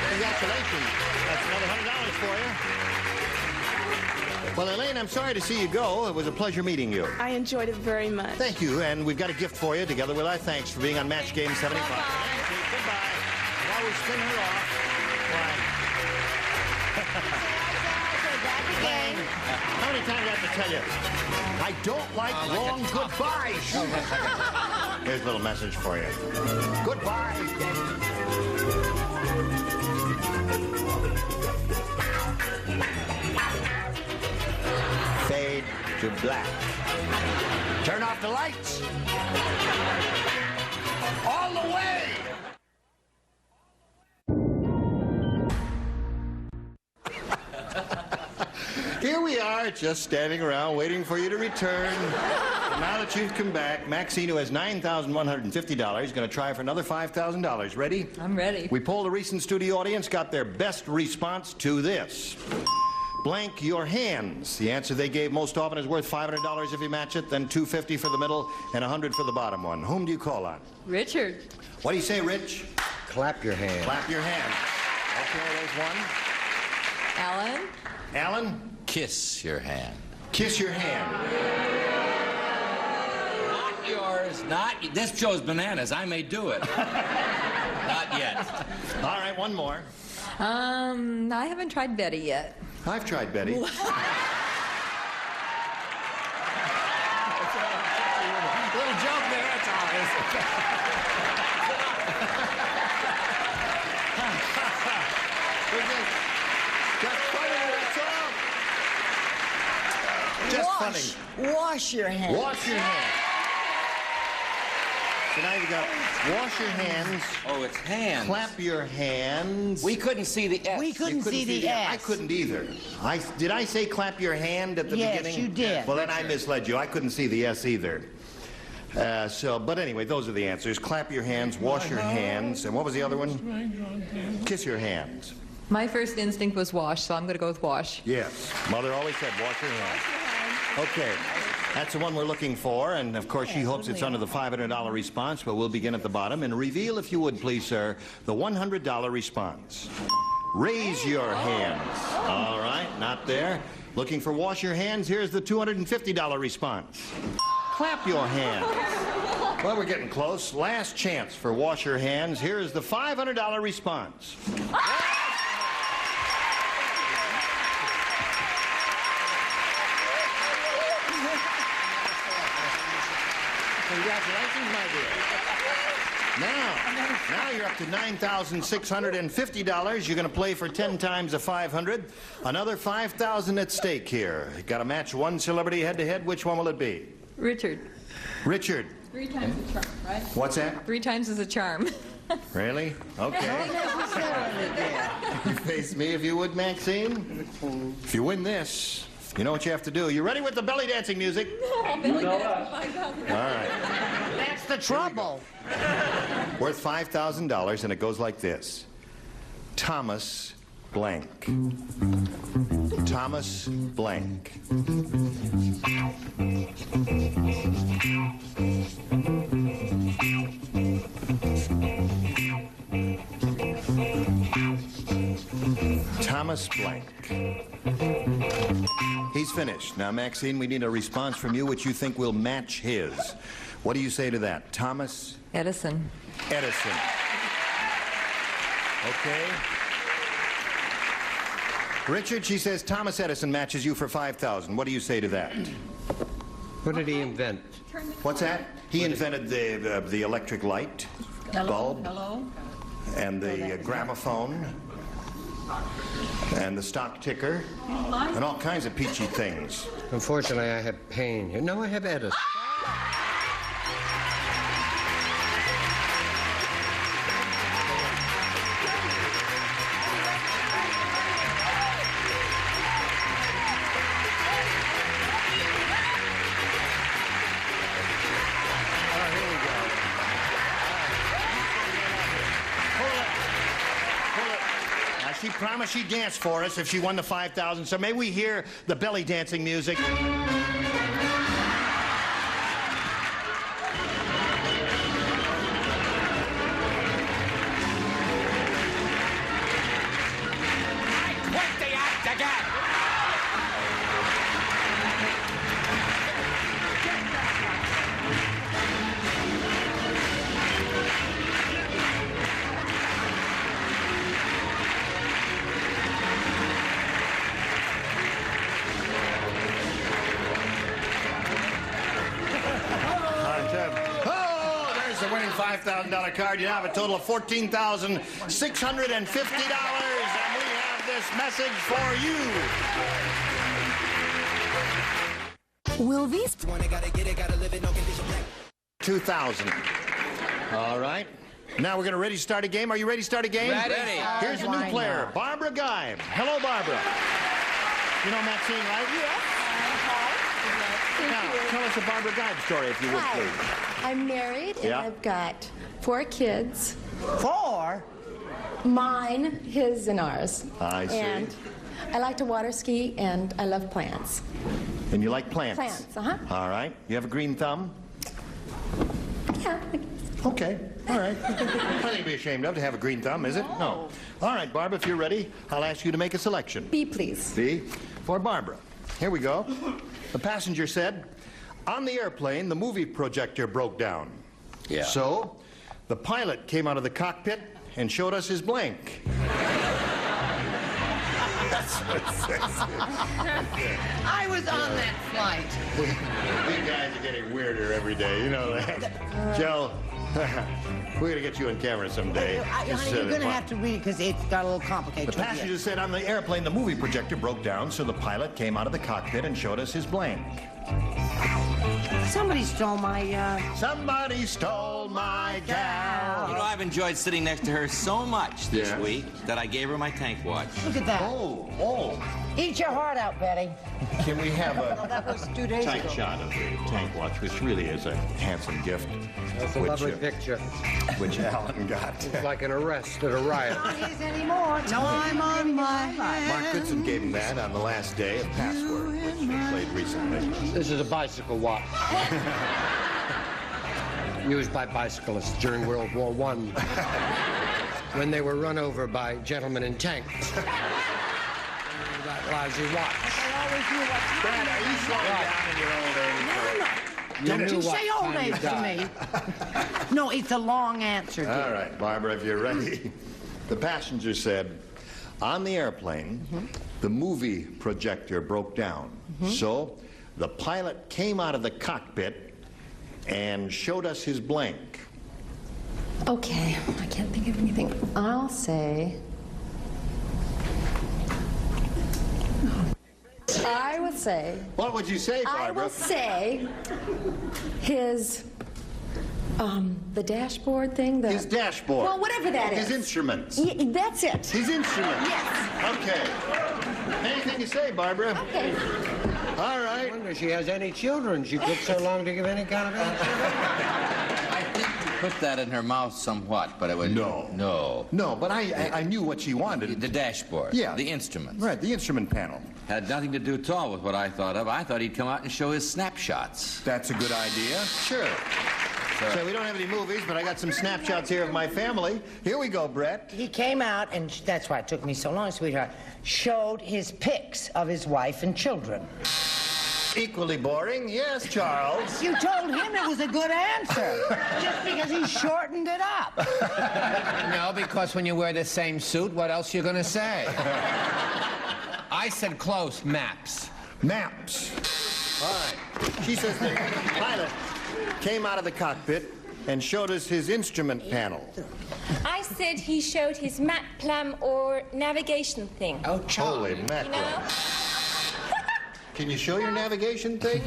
Congratulations. That's another $100 for you. Well, Elaine, I'm sorry to see you go. It was a pleasure meeting you. I enjoyed it very much. Thank you, and we've got a gift for you, together with our thanks for being on Match Game 75. Thank you. Goodbye. While we spin her off, Elaine, how many times do I have to tell you? I don't like long goodbyes. Here's a little message for you. Goodbye. Fade to black. Turn off the lights. All the way. Here we are, just standing around waiting for you to return. Now that you've come back, Maxine, who has $9,150, is going to try for another $5,000. Ready? I'm ready. We polled a recent studio audience, got their best response to this. Blank your hands. The answer they gave most often is worth $500 if you match it, then $250 for the middle, and $100 for the bottom one. Whom do you call on? Richard. What do you say, Rich? Clap your hands. Clap your hands. Okay, there's one. Alan. Alan? Kiss your hand. Kiss your hand. Not yours. Not... This shows bananas. I may do it. Not yet. All right, one more. I haven't tried Betty yet. I've tried Betty. Little joke there, that's all. Just funny, that's all. Just funny. Wash your hands. Wash your hands. So now you got wash your hands. Oh, it's hands. Clap your hands. We couldn't see the S. We couldn't see the S. I couldn't either. Did I say clap your hand at the beginning? Yes, you did. Well, then I misled you. I couldn't see the S either. But anyway, those are the answers. Clap your hands, wash your hands, and what was the other one? Kiss your hands. My first instinct was wash, so I'm going to go with wash. Yes. Mother always said wash your hands. Okay. That's the one we're looking for, and of course she hopes it's under the $500 response, but we'll begin at the bottom and reveal, if you would please, sir, the $100 response. Raise your hands. All right, not there. Looking for wash your hands, here's the $250 response. Clap your hands. Well, we're getting close. Last chance for wash your hands. Here's the $500 response. 500 Congratulations, my dear. Now you're up to $9,650. You're going to play for 10 times the 500. Another 5,000 at stake here. You got to match one celebrity head-to-head. Which one will it be? Richard. Richard. 3 times a charm, right? What's that? 3 times is a charm. Really? Okay. You face me if you would, Maxine. If you win this, you know what you have to do. You ready with the belly dancing music? Belly All right. That's the trouble. Worth $5,000, and it goes like this. Thomas blank. Thomas blank. Thomas blank. He's finished. Now, Maxine, we need a response from you which you think will match his. What do you say to that? Thomas? Edison. Edison. Okay. Richard, she says Thomas Edison matches you for $5,000. What do you say to that? What did he invent? What's that? He invented the electric light, bulb, and the gramophone, and the stock ticker, and all kinds of peachy things. Unfortunately, I have pain here. No, I have Edison. She promised she'd dance for us if she won the $5,000, so may we hear the belly dancing music? $5,000 card. You have a total of $14,650, and we have this message for you. Will these... 2,000. All right. Now we're going to ready to start a game. Are you ready to start a game? Ready. Here's a new player, Barbara Geib. Hello, Barbara. You know Maxine, right? Yes. Now, tell us a Barbara Geib story, if you would, please. I'm married, and I've got 4 kids. 4? Mine, his, and ours. I see. And I like to water ski, and I love plants. And you like plants? Plants, uh-huh. All right. You have a green thumb? Yeah. Okay. All right. Nothing to be ashamed of to have a green thumb, is it? No. All right, Barbara, if you're ready, I'll ask you to make a selection. B, please. B for Barbara. Here we go. The passenger said, on the airplane, the movie projector broke down. Yeah. So, the pilot came out of the cockpit and showed us his blank. That's what it says. I was on that flight. We guys are getting weirder every day, you know that. Joe, we're going to get you on camera someday. Honey, you're going to have to read it because it's got a little complicated. The passenger said on the airplane the movie projector broke down, so the pilot came out of the cockpit and showed us his blank. Somebody stole my, Somebody stole my gal. You know, I've enjoyed sitting next to her so much this week that I gave her my tank watch. Look at that. Oh. Eat your heart out, Betty. Can we have a That was 2 days tight ago. shot of the tank watch, which really is a handsome gift. That's a lovely picture. Which Allen got. It's like an arrest at a riot. Not his anymore. No, I'm on my Mark Goodson gave him that on the last day of Password, which we played recently. This is a bicycle watch. Used by bicyclists during World War I when they were run over by gentlemen in tanks. That lousy watch. Brad, are you slowing down in your old age? Don't you say old age to me. No, it's a long answer, dear. All right, Barbara, if you're ready. The passenger said, on the airplane, the movie projector broke down. So the pilot came out of the cockpit and showed us his blank. Okay, I can't think of anything. I'll say... I would say... What would you say, Barbara? I will say his... the dashboard thing, His dashboard. Well, whatever that is. His instruments. That's it. His instruments. Yes. Okay. Anything to say, Barbara? Okay. All right. I wonder if she has any children. She took so long to give any kind of answer. I think you put that in her mouth somewhat, but it was... No. No, but I knew what she wanted. The dashboard. Yeah. The instruments. Right, the instrument panel. Had nothing to do at all with what I thought of. I thought he'd come out and show his snapshots. That's a good idea. Sure. So we don't have any movies, but I got some snapshots here of my family. Here we go, Brett. He came out, and that's why it took me so long, sweetheart, showed his pics of his wife and children. Equally boring. Yes, Charles. You told him it was a good answer, just because he shortened it up. No, because when you wear the same suit, what else you gonna say? I said close, maps. Maps. All right. She says the pilot came out of the cockpit and showed us his instrument panel. I said he showed his map plan or navigation thing. Oh, holy mackerel. You know? Can you show your navigation thing?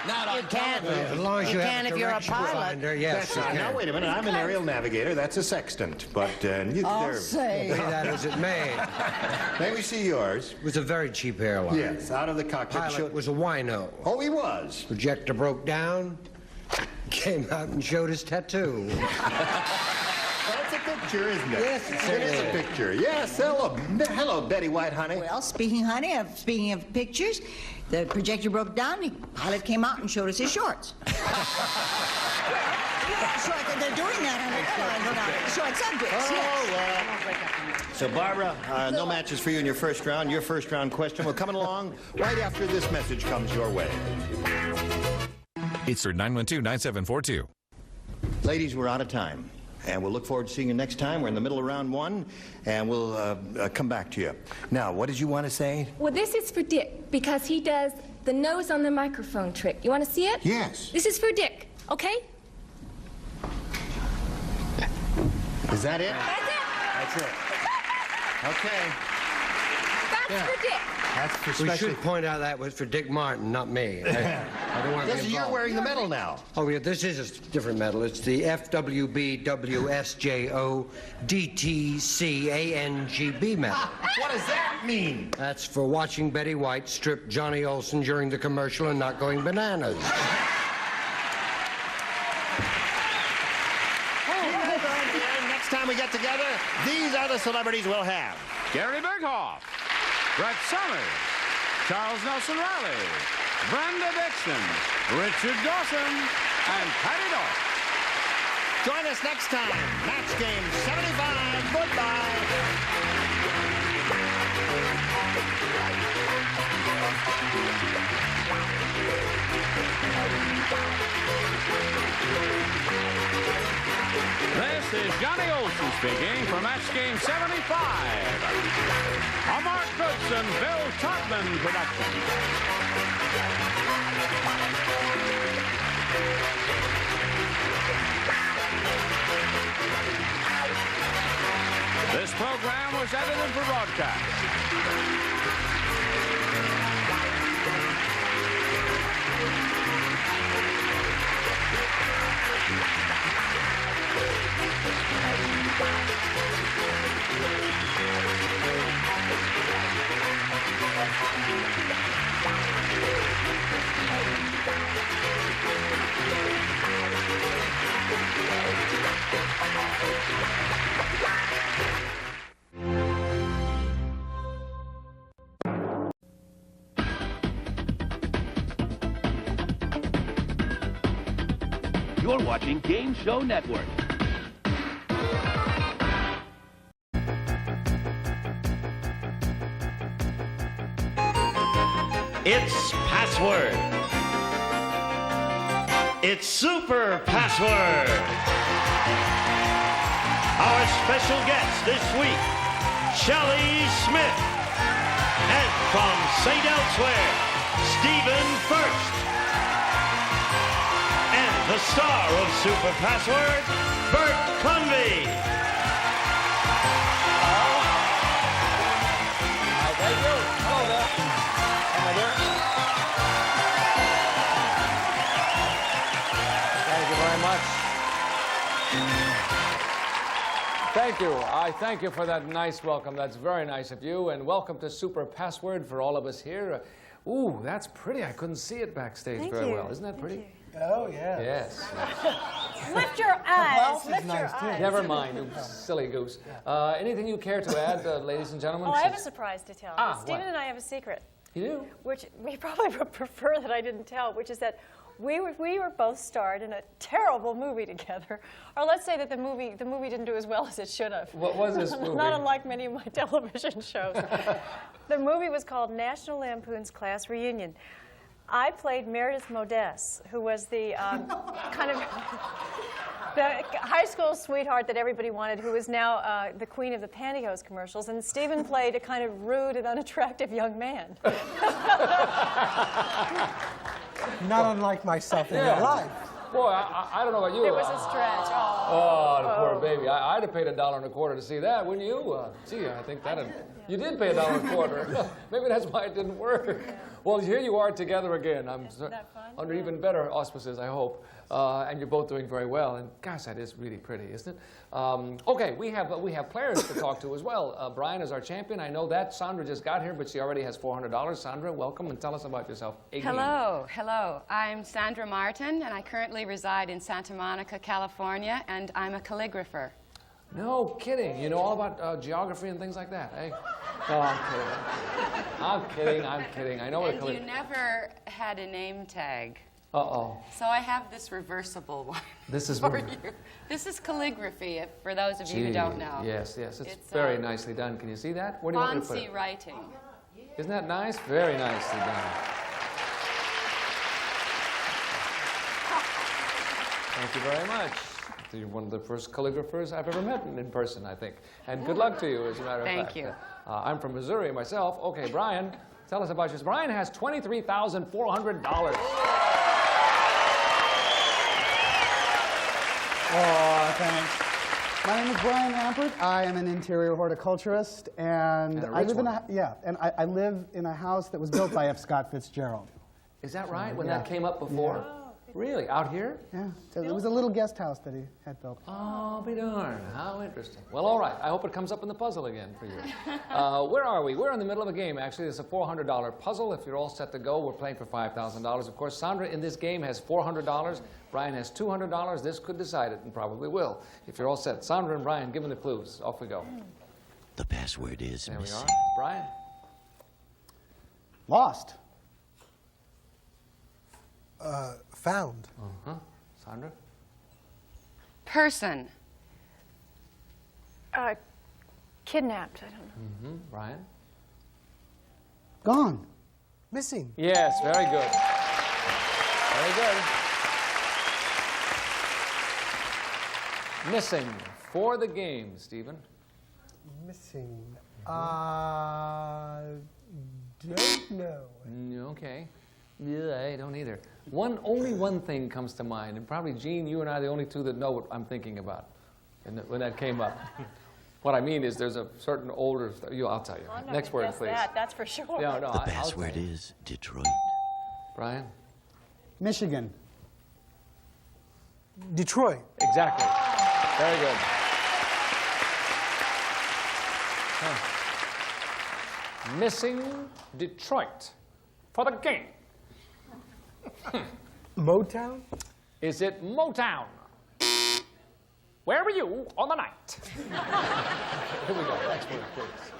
Not You can. As long as you have a if you're a direction pilot. finder, yes. That's right. Now, wait a minute. I'm an aerial navigator. That's a sextant. But I'll say. Be that as it may. May we see yours? It was a very cheap airline. Yes, out of the cockpit. Pilot was a wino. Oh, he was. Projector broke down. Came out and showed his tattoo. That's a picture, isn't it? Yes, it is a picture. Yes, hello, Betty White, honey. Well, speaking of pictures, the projector broke down, the pilot came out and showed us his shorts. They're doing that on the airlines now. Short subjects, yes. So, Barbara, no matches for you in your first round. Your first round question will come along right after this message comes your way. 800-912-9742. Ladies, we're out of time. And we'll look forward to seeing you next time. We're in the middle of round one, and we'll come back to you. Now, what did you want to say? Well, this is for Dick, because he does the nose on the microphone trick. You want to see it? Yes. This is for Dick, okay? Is that it? That's it. That's it. Okay. That's for Dick. That's for We special. should point out that was for Dick Martin, not me. I don't want to be Yes, you're involved. wearing the medal now. Oh, yeah, this is a different medal. It's the FWBWSJO-DTCANGB medal. What does that mean? That's for watching Betty White strip Johnny Olson during the commercial and not going bananas. Next time we get together, these are the celebrities we'll have. Gary Berghoff, Brett Summers, Charles Nelson Riley, Brenda Dixon, Richard Dawson, and Patty Dorff. Join us next time. Match Game 75. Goodbye. This is Johnny Olson speaking for Match Game 75. A Mark Goodson, Bill Todman production. This program was edited for broadcast. You're watching Game Show Network. It's Password. It's Super Password. Our special guest this week, Shelley Smith. And from St. Elsewhere, Stephen First. And the star of Super Password, Bert Convy. Thank you. Hello there. Hello there. Thank you very much. Thank you. I thank you for that nice welcome. That's very nice of you. And welcome to Super Password for all of us here. Ooh, that's pretty. I couldn't see it backstage very well. Isn't that pretty? Oh, yeah. Yes. Lift your eyes. Lift your eyes. Never mind, you silly goose. Anything you care to add, ladies and gentlemen? Oh, I have a surprise to tell. Stephen what? and I have a secret. You do? Which we probably would prefer that I didn't tell, which is that we were both starred in a terrible movie together. Or let's say that the movie didn't do as well as it should have. What was this movie? Not unlike many of my television shows. The movie was called National Lampoon's Class Reunion. I played Meredith Modeste, who was the kind of the high school sweetheart that everybody wanted, who is now the queen of the pantyhose commercials. And Stephen played a kind of rude and unattractive young man. Not unlike myself in real life. Boy, I don't know about you. It was a stretch. Oh, the poor baby. I'd have paid $1.25 to see that, wouldn't you? Gee, I think that'd... You did pay $1.25. Maybe that's why it didn't work. Well, here you are together again. Isn't that fun? Under even better auspices, I hope. And you're both doing very well. And gosh, that is really pretty, isn't it? Okay, we have players to talk to as well. Brian is our champion. I know that. Sandra just got here, but she already has $400. Sandra, welcome, and tell us about yourself. Hello, hello. I'm Sandra Martin, and I currently reside in Santa Monica, California, and I'm a calligrapher. No kidding. You know all about geography and things like that, eh? No, I'm kidding. I'm kidding. I know what a calligrapher... You never had a name tag. Uh-oh. So I have this reversible one. This is for you. This is calligraphy, for those of you who don't know. Yes, yes. It's very nicely done. Can you see that? Where do you want me to put it? Fancy writing. Isn't that nice? Very nicely done. Thank you very much. You're one of the first calligraphers I've ever met in person, I think. And good luck to you, as a matter of fact. Thank you. I'm from Missouri myself. Okay, Brian, tell us about yours. Brian has $23,400. Oh, thanks. My name is Brian Lampert. I am an interior horticulturist, and I live in I live in a house that was built by F. Scott Fitzgerald. Is that right? When that came up before? Yeah. Really? Out here? Yeah. So it was a little guest house that he had built. Oh, be darned. How interesting. Well, all right. I hope it comes up in the puzzle again for you. Where are we? We're in the middle of a game, actually. It's a $400 puzzle. If you're all set to go, we're playing for $5,000. Of course, Sandra in this game has $400. Brian has $200. This could decide it, and probably will. If you're all set. Sandra and Brian, give them the clues. Off we go. The password is there missing. We are. Brian? Lost. Found. Uh-huh. Sandra? Person. Kidnapped, I don't know. Mm-hmm. Brian? Gone. Missing. Yes, very good. Very good. Missing for the game, Stephen. Missing. Don't know. Okay. Yeah, I don't either. Only one thing comes to mind, and probably, Gene, you and I are the only two that know what I'm thinking about when that came up. What I mean is there's a certain older... I'll tell you. Well, I'm not Next gonna word, guess please. That's for sure. No, The password is Detroit. Brian? Michigan. Detroit. Exactly. Very good. Huh. Missing Detroit for the game. Motown? Is it Motown? Where were you on the night? Here we go. Next word, please.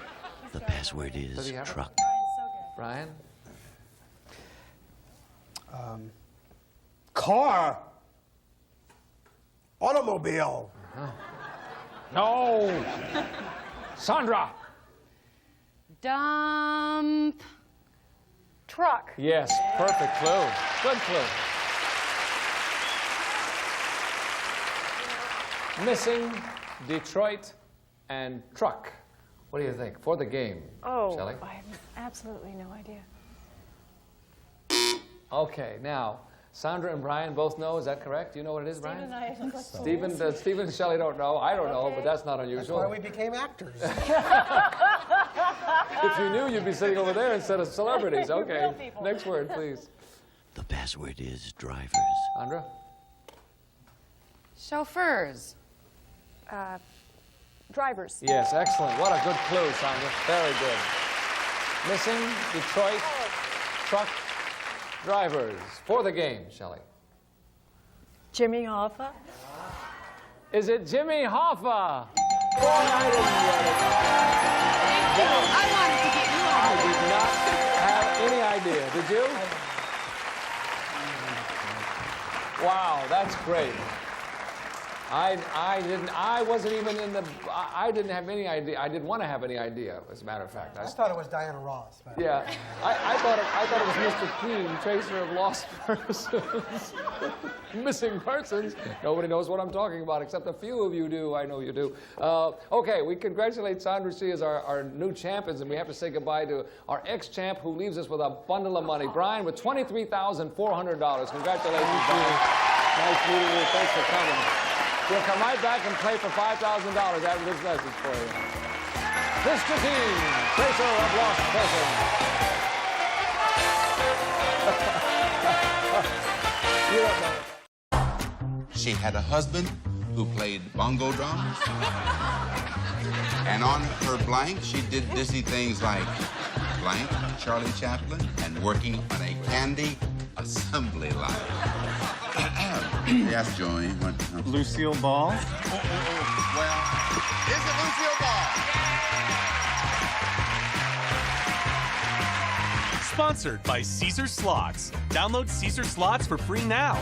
The password is truck. Brian? Car. Automobile. No. Sandra? Dump. Truck. Yes, perfect clue. Good clue. Missing, Detroit, and truck. What do you think? For the game, Shelley? I have absolutely no idea. Okay, now, Sandra and Brian both know, is that correct? Do you know what it is, Brian? Stephen Stephen and Shelley don't know. I don't know, but that's not unusual. That's why we became actors. If you knew, you'd be sitting over there instead of celebrities. Okay, next word, please. The password is drivers. Sandra? Chauffeurs. Drivers. Yes, excellent. What a good clue, Sandra. Very good. Missing, Detroit, truck drivers. For the game, Shelley. Jimmy Hoffa. Is it Jimmy Hoffa? Boy, I didn't get it. I wanted to get you on. I did not have any idea. Did you? Wow, that's great. I wasn't even in the, I didn't have any idea. I didn't want to have any idea, as a matter of fact. I thought it was Diana Ross. But... Yeah, I thought it was Mr. Keene, tracer of lost persons, missing persons. Nobody knows what I'm talking about, except a few of you do. I know you do. Okay, we congratulate Sandra C. as our new champions, and we have to say goodbye to our ex-champ who leaves us with a bundle of money. Brian with $23,400. Congratulations, Brian. Nice meeting you. Thanks for coming. We'll come right back and play for $5,000 after this message for you. Mr. Keene, tracer of lost persons. You don't know. She had a husband who played bongo drums. And on her blank, she did dizzy things like blank, Charlie Chaplin, and working on a candy assembly line. Yes, Joey. What? Lucille Ball? Well, is it Lucille Ball? Sponsored by Caesar Slots. Download Caesar Slots for free now.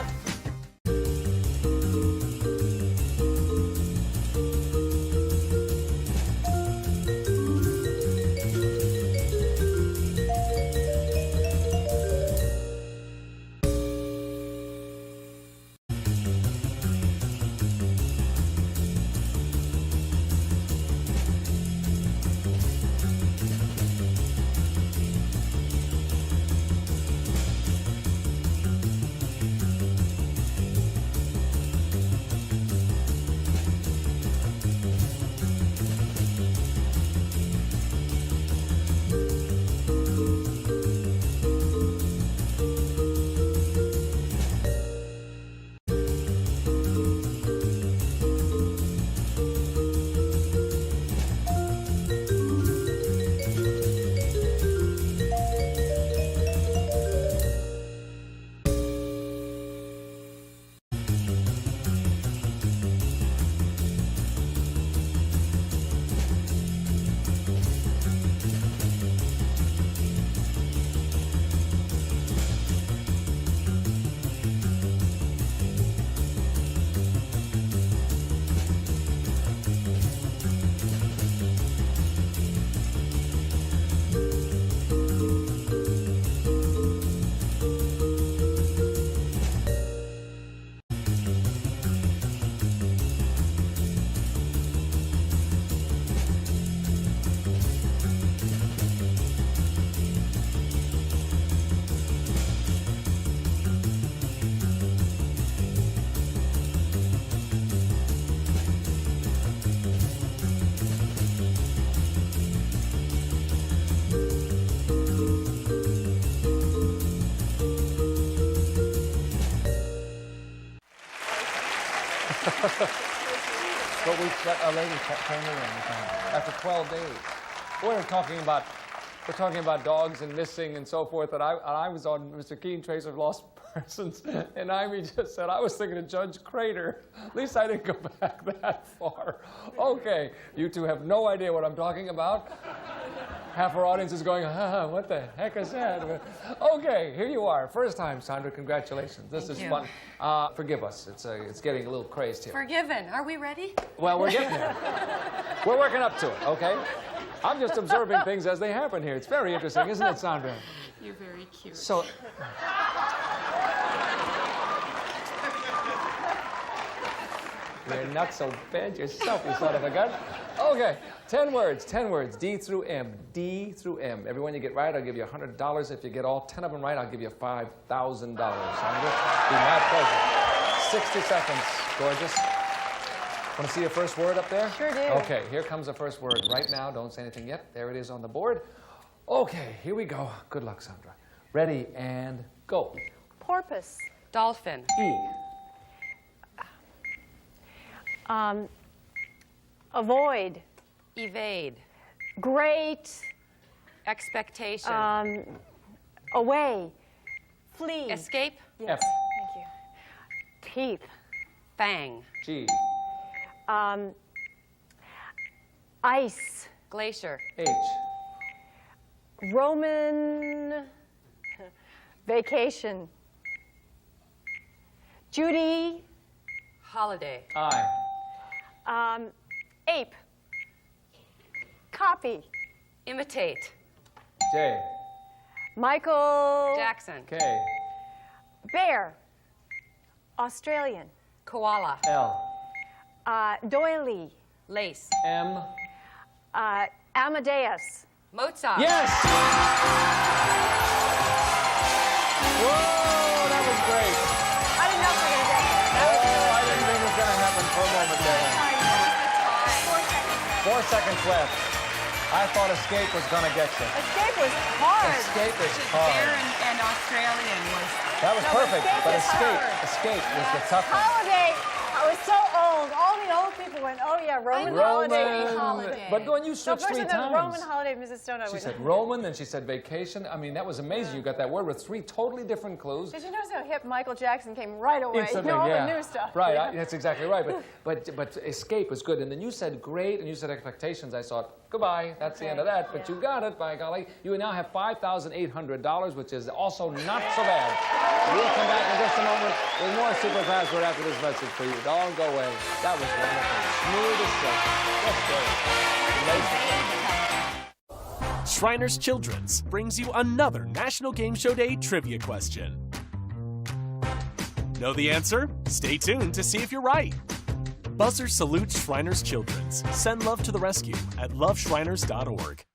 But a lady came in after 12 days. We're talking about dogs and missing and so forth. And I was on Mr. Keene, tracer of lost persons, and Ivy just said I was thinking of Judge Crater. At least I didn't go back that far. Okay, you two have no idea what I'm talking about. Half our audience is going, what the heck is that? Okay, here you are. First time, Sandra. Congratulations. This is fun. Forgive us. It's getting a little crazed here. Forgiven. Are we ready? Well, we're getting there. We're working up to it, okay? I'm just observing things as they happen here. It's very interesting, isn't it, Sandra? You're very cute. So... You're not so bad yourself, you son of a gun. Okay, 10 words, 10 words. D through M. D through M. Every one you get right, I'll give you $100. If you get all 10 of them right, I'll give you $5,000. Sandra, be my pleasure. 60 seconds, gorgeous. Want to see your first word up there? Sure do. Okay, here comes the first word right now. Don't say anything yet. There it is on the board. Okay, here we go. Good luck, Sandra. Ready and go. Porpoise. Dolphin. E. Avoid. Evade. Great. Expectation. Away. Flee. Escape. Yes. F. Thank you. Teeth. Fang. G. Ice. Glacier. H. Roman. Vacation. Judy. Holiday. I. Ape. Copy. Imitate. J. Michael. Jackson. K. Bear. Australian. Koala. L. Doily. Lace. M. Amadeus. Mozart. Yes! Whoa, that was great. I didn't know if we were going to get there. Oh, I didn't think it was going to happen for a moment there. 4 seconds left. I thought escape was going to get you. Escape was hard. Escape is Bear hard. and Australian was. That was perfect, but escape was the tough one. Holiday. I was so old. All the old people went, oh yeah, Roman holiday. But when you switched first 3 I thought times. Roman holiday, Mrs. Stone. She said Roman, then she said vacation. I mean, that was amazing. You got that word with 3 totally different clues. Did you notice how hip Michael Jackson came right away? Instantly, all yeah. the new stuff. Right, Yeah. that's exactly right. But escape was good. And then you said great, and you said expectations. I thought, goodbye, that's the end of that. But you got it, by golly. You now have $5,800, which is also not so bad. We'll come back in just a moment with more Super Password after this message for you. Don't go away. That was wonderful. Smooth as silk. Just great. Shriners Children's brings you another National Game Show Day trivia question. Know the answer? Stay tuned to see if you're right. Buzzer salutes Shriners Children's. Send love to the rescue at loveshriners.org.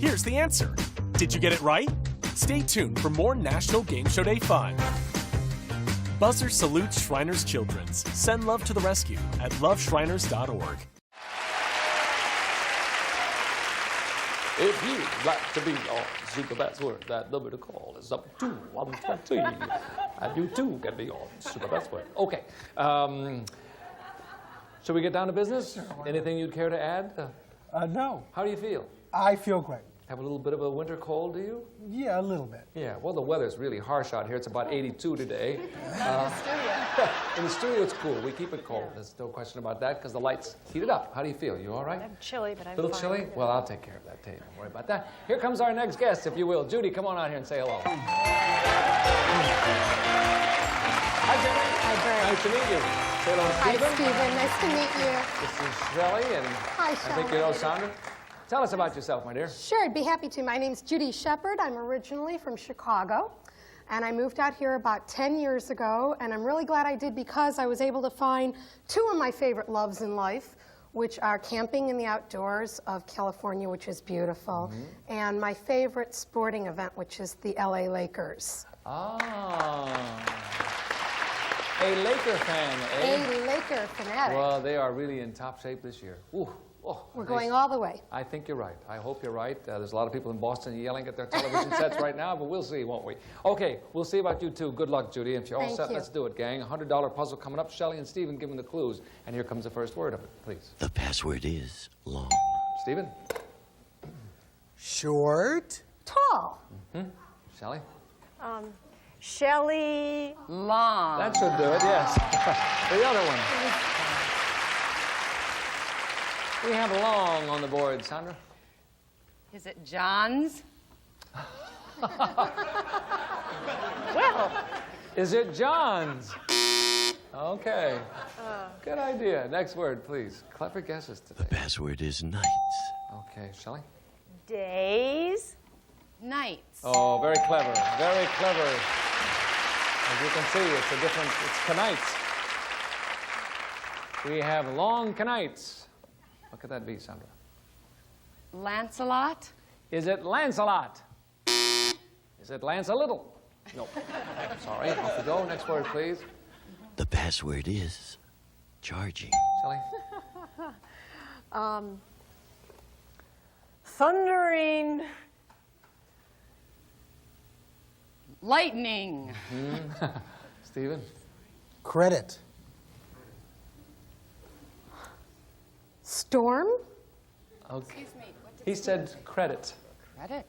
Here's the answer. Did you get it right? Stay tuned for more National Game Show Day fun. Buzzer salutes Shriners Children's. Send love to the rescue at loveshriners.org. If you'd like to be on Super Password, that number to call is up to 120. And you too can be on Super Password. Okay. Should we get down to business? Anything you'd care to add? No. How do you feel? I feel great. Have a little bit of a winter cold, do you? Yeah, a little bit. Yeah, well, the weather's really harsh out here. It's about 82 today. In the studio, it's cool. We keep it cold. There's no question about that because the lights heat it up. How do you feel? You all right? I'm chilly, but I'm A little fine. chilly? Well, I'll take care of that, too. Don't worry about that. Here comes our next guest, if you will. Judy, come on out here and say hello. Hi, Judy. Hi, Bert. Nice to meet you. Say hello, Hi, Stephen. Stephen. Nice to meet you. This is Shelley, and Hi, I think you know Sandra. Tell us about yourself, my dear. Sure, I'd be happy to. My name's Judy Shepard. I'm originally from Chicago, and I moved out here about 10 years ago, and I'm really glad I did because I was able to find two of my favorite loves in life, which are camping in the outdoors of California, which is beautiful, and my favorite sporting event, which is the LA Lakers. Ah. A Laker fan, eh? A Laker fanatic. Well, they are really in top shape this year. Ooh. Oh, We're going all the way. I think you're right. I hope you're right. There's a lot of people in Boston yelling at their television sets right now, but we'll see, won't we? Okay, we'll see about you too. Good luck, Judy. If you're all Thank set, you. let's do it, gang. $100 puzzle coming up. Shelley and Stephen giving the clues. And here comes the first word of it, please. The password is long. Stephen? Short. Tall. Shelley? Shelley. Long. That should do it, yes. The other one. We have long on the board, Sandra. Is it John's? Well, is it John's? Okay. Good idea. Next word, please. Clever guesses today. The password is nights. Okay, Shelley? Days. Nights. Oh, very clever. Very clever. As you can see, it's knights. We have long knights. What could that be, Sandra? Lancelot. Is it Lancelot? Is it Lance a Little? No. Sorry, off we go. Next word, please. The password is charging. Shelley? Thundering. Lightning. Stephen? Credit. Storm. Okay. He said credit. Credit.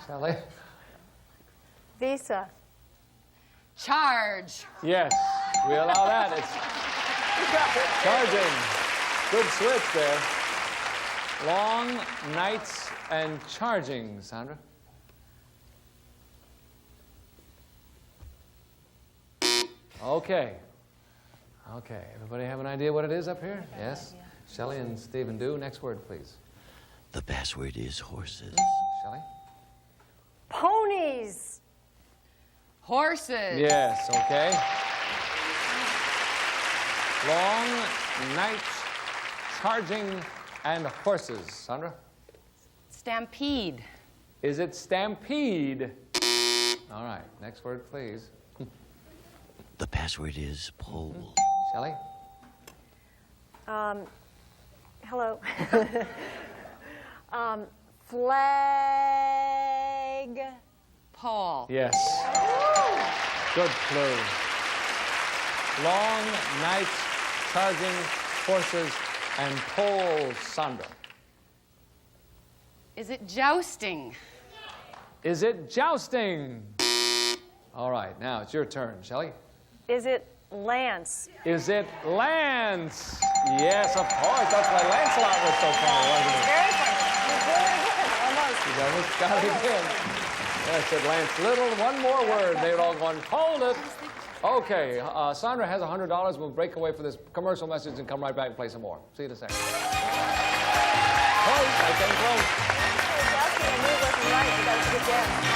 Shelley? Visa. Charge. Yes, we allow that. It's charging. Good switch there. Long nights and charging, Sandra. Okay. Okay, everybody have an idea what it is up here? Yes? Shelley and Stephen do. Next word, please. The password is horses. Shelley? Ponies. Horses. Yes, okay. Long nights, charging, and horses. Sandra? Stampede. Is it stampede? All right, next word, please. The password is pole. Shelley? Hello. Flag. Pole. Yes. Good clue. Long nights, charging, horses, and poles. Sandra? Is it jousting? Is it jousting? All right, now it's your turn, Shelley. Is it Lance? Is it Lance? Yes, of course. That's why Lancelot was so funny, wasn't it? Very funny. Almost. You almost got it again. Yes, it Lance Little. One more word. They would all gone, hold it. Okay, Sandra has $100. We'll break away for this commercial message and come right back and play some more. See you in a second. Close. I came close. I knew it wasn't right. You guys did that.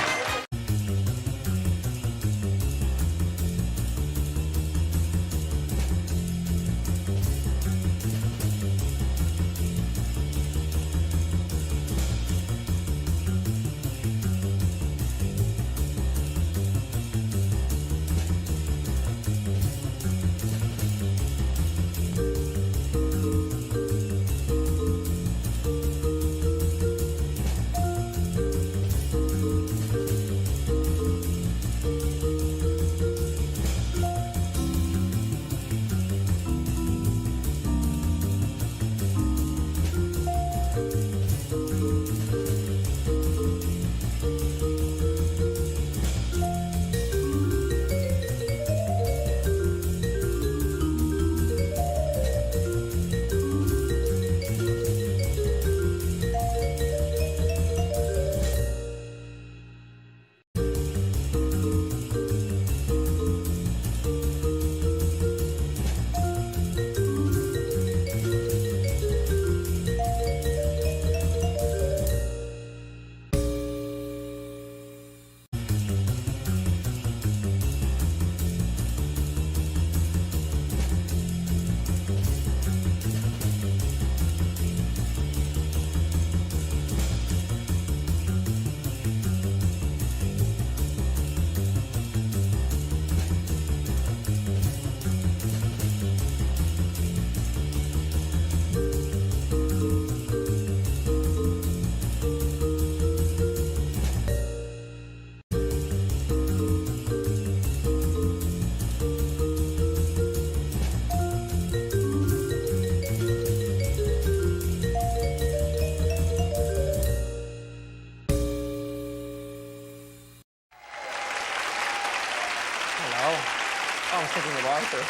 was thinking of Arthur.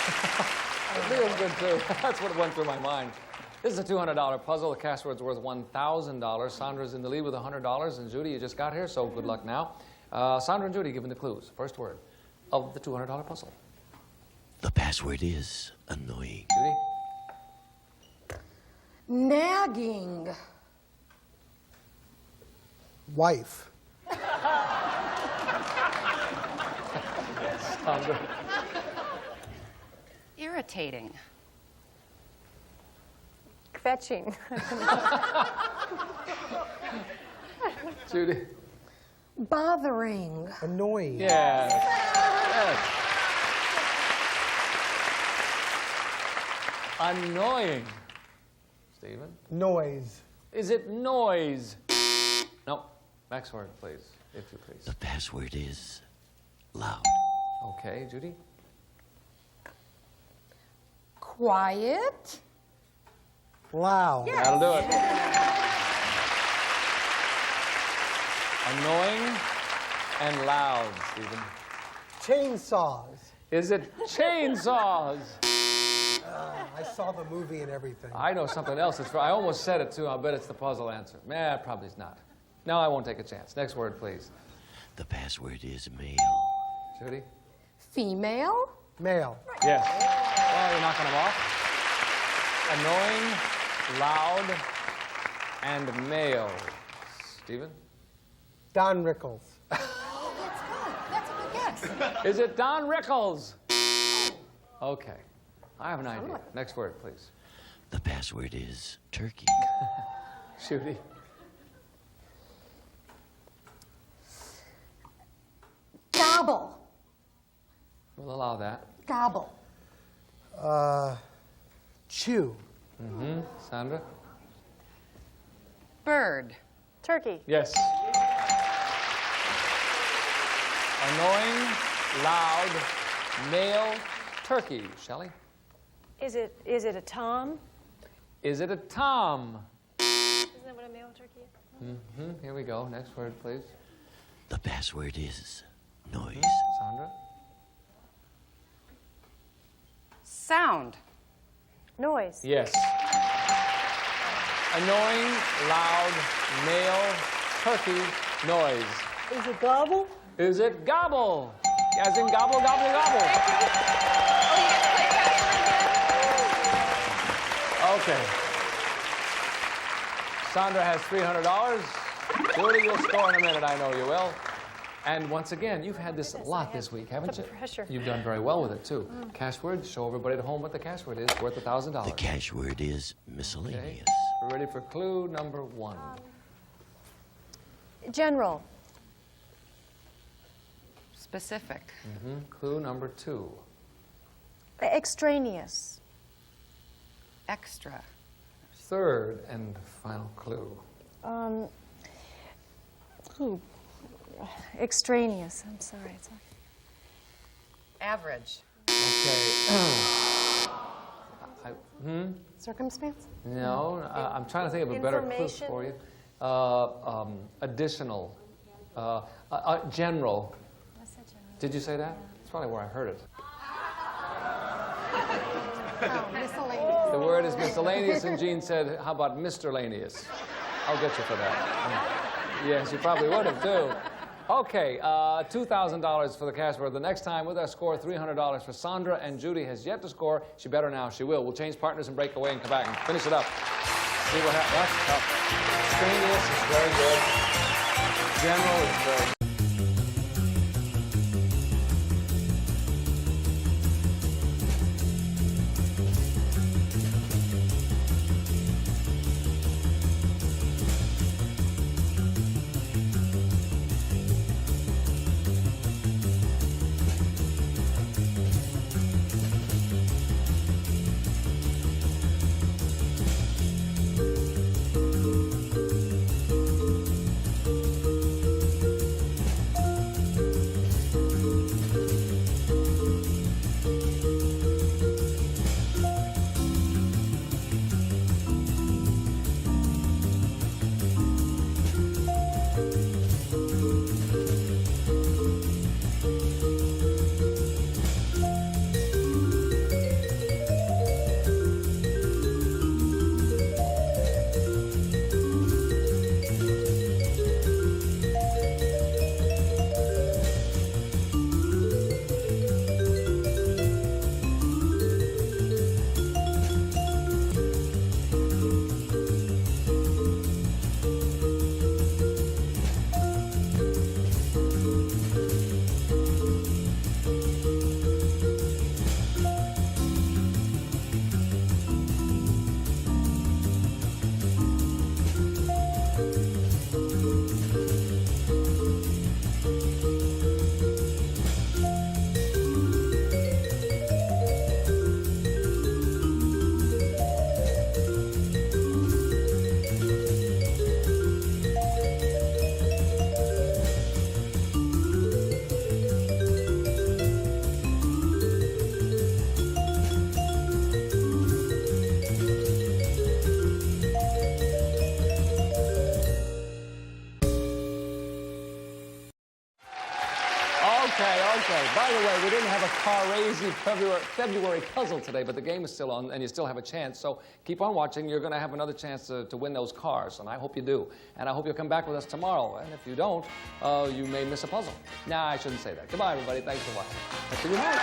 Leo's good too. That's what went through my mind. This is a $200 puzzle. The cash word's worth $1,000. Sandra's in the lead with $100, and Judy, you just got here, so good luck now. Sandra and Judy, given the clues. First word of the $200 puzzle. The password is annoying. Judy? Nagging. Wife. Sandra? Irritating. Fetching. Judy? Bothering. Annoying. Yes. Annoying. Stephen? Noise. Is it noise? No. Next word, please, if you please. The password is loud. Okay, Judy? Quiet. Loud. Yes. That'll do it. Annoying and loud, Stephen. Chainsaws. Is it chainsaws? I saw the movie and everything. I know something else. I almost said it, too. I'll bet it's the puzzle answer. Nah, probably it's not. No, I won't take a chance. Next word, please. The password is male. Judy? Female. Male. Yes. Well, you're knocking them off. Annoying, loud, and male. Stephen? Don Rickles. Oh, that's good. That's a good guess. Is it Don Rickles? Okay. I have an idea. Next word, please. The password is turkey. Judy? Gobble. We'll allow that. Gobble. Chew. Mm-hmm. Sandra? Bird. Turkey. Yes. Annoying, loud, male, turkey. Shelley? Is it a tom? Is it a tom? Isn't that what a male turkey is? Mm-hmm. Here we go. Next word, please. The password is noise. Sandra? Sound. Noise. Yes. Annoying, loud, male, turkey, noise. Is it gobble? Is it gobble? As in gobble, gobble, gobble. Okay. Sandra has $300. Judy, you'll score in a minute, I know you will. And once again, you've had this a lot this week, haven't you? Pressure. You've done very well with it, too. Cash word, show everybody at home what the cash word is, worth $1,000. The cash word is miscellaneous. Okay. We're ready for clue number 1. General. Specific. Mm-hmm. Clue number 2. Extraneous. Extra. Third and final clue. Extraneous. I'm sorry. Average. Okay. Circumstance? No, I'm trying to think of a better clue for you. Additional. General. Did you say that? That's probably where I heard it. Oh, miscellaneous. The word is miscellaneous, and Gene said, how about Mr.laneous? I'll get you for that. Yes, you probably would have, too. Okay, $2,000 for the cash word. The next time with our score, $300 for Sandra, and Judy has yet to score. She better now. She will. We'll change partners and break away and come back and finish it up. See what happens. Extraneous is very good. General is very Okay. By the way, we didn't have a crazy February puzzle today, but the game is still on, and you still have a chance. So keep on watching. You're going to have another chance to win those cars, and I hope you do. And I hope you'll come back with us tomorrow. And if you don't, you may miss a puzzle. Nah, I shouldn't say that. Goodbye, everybody. Thanks for watching. That's good night.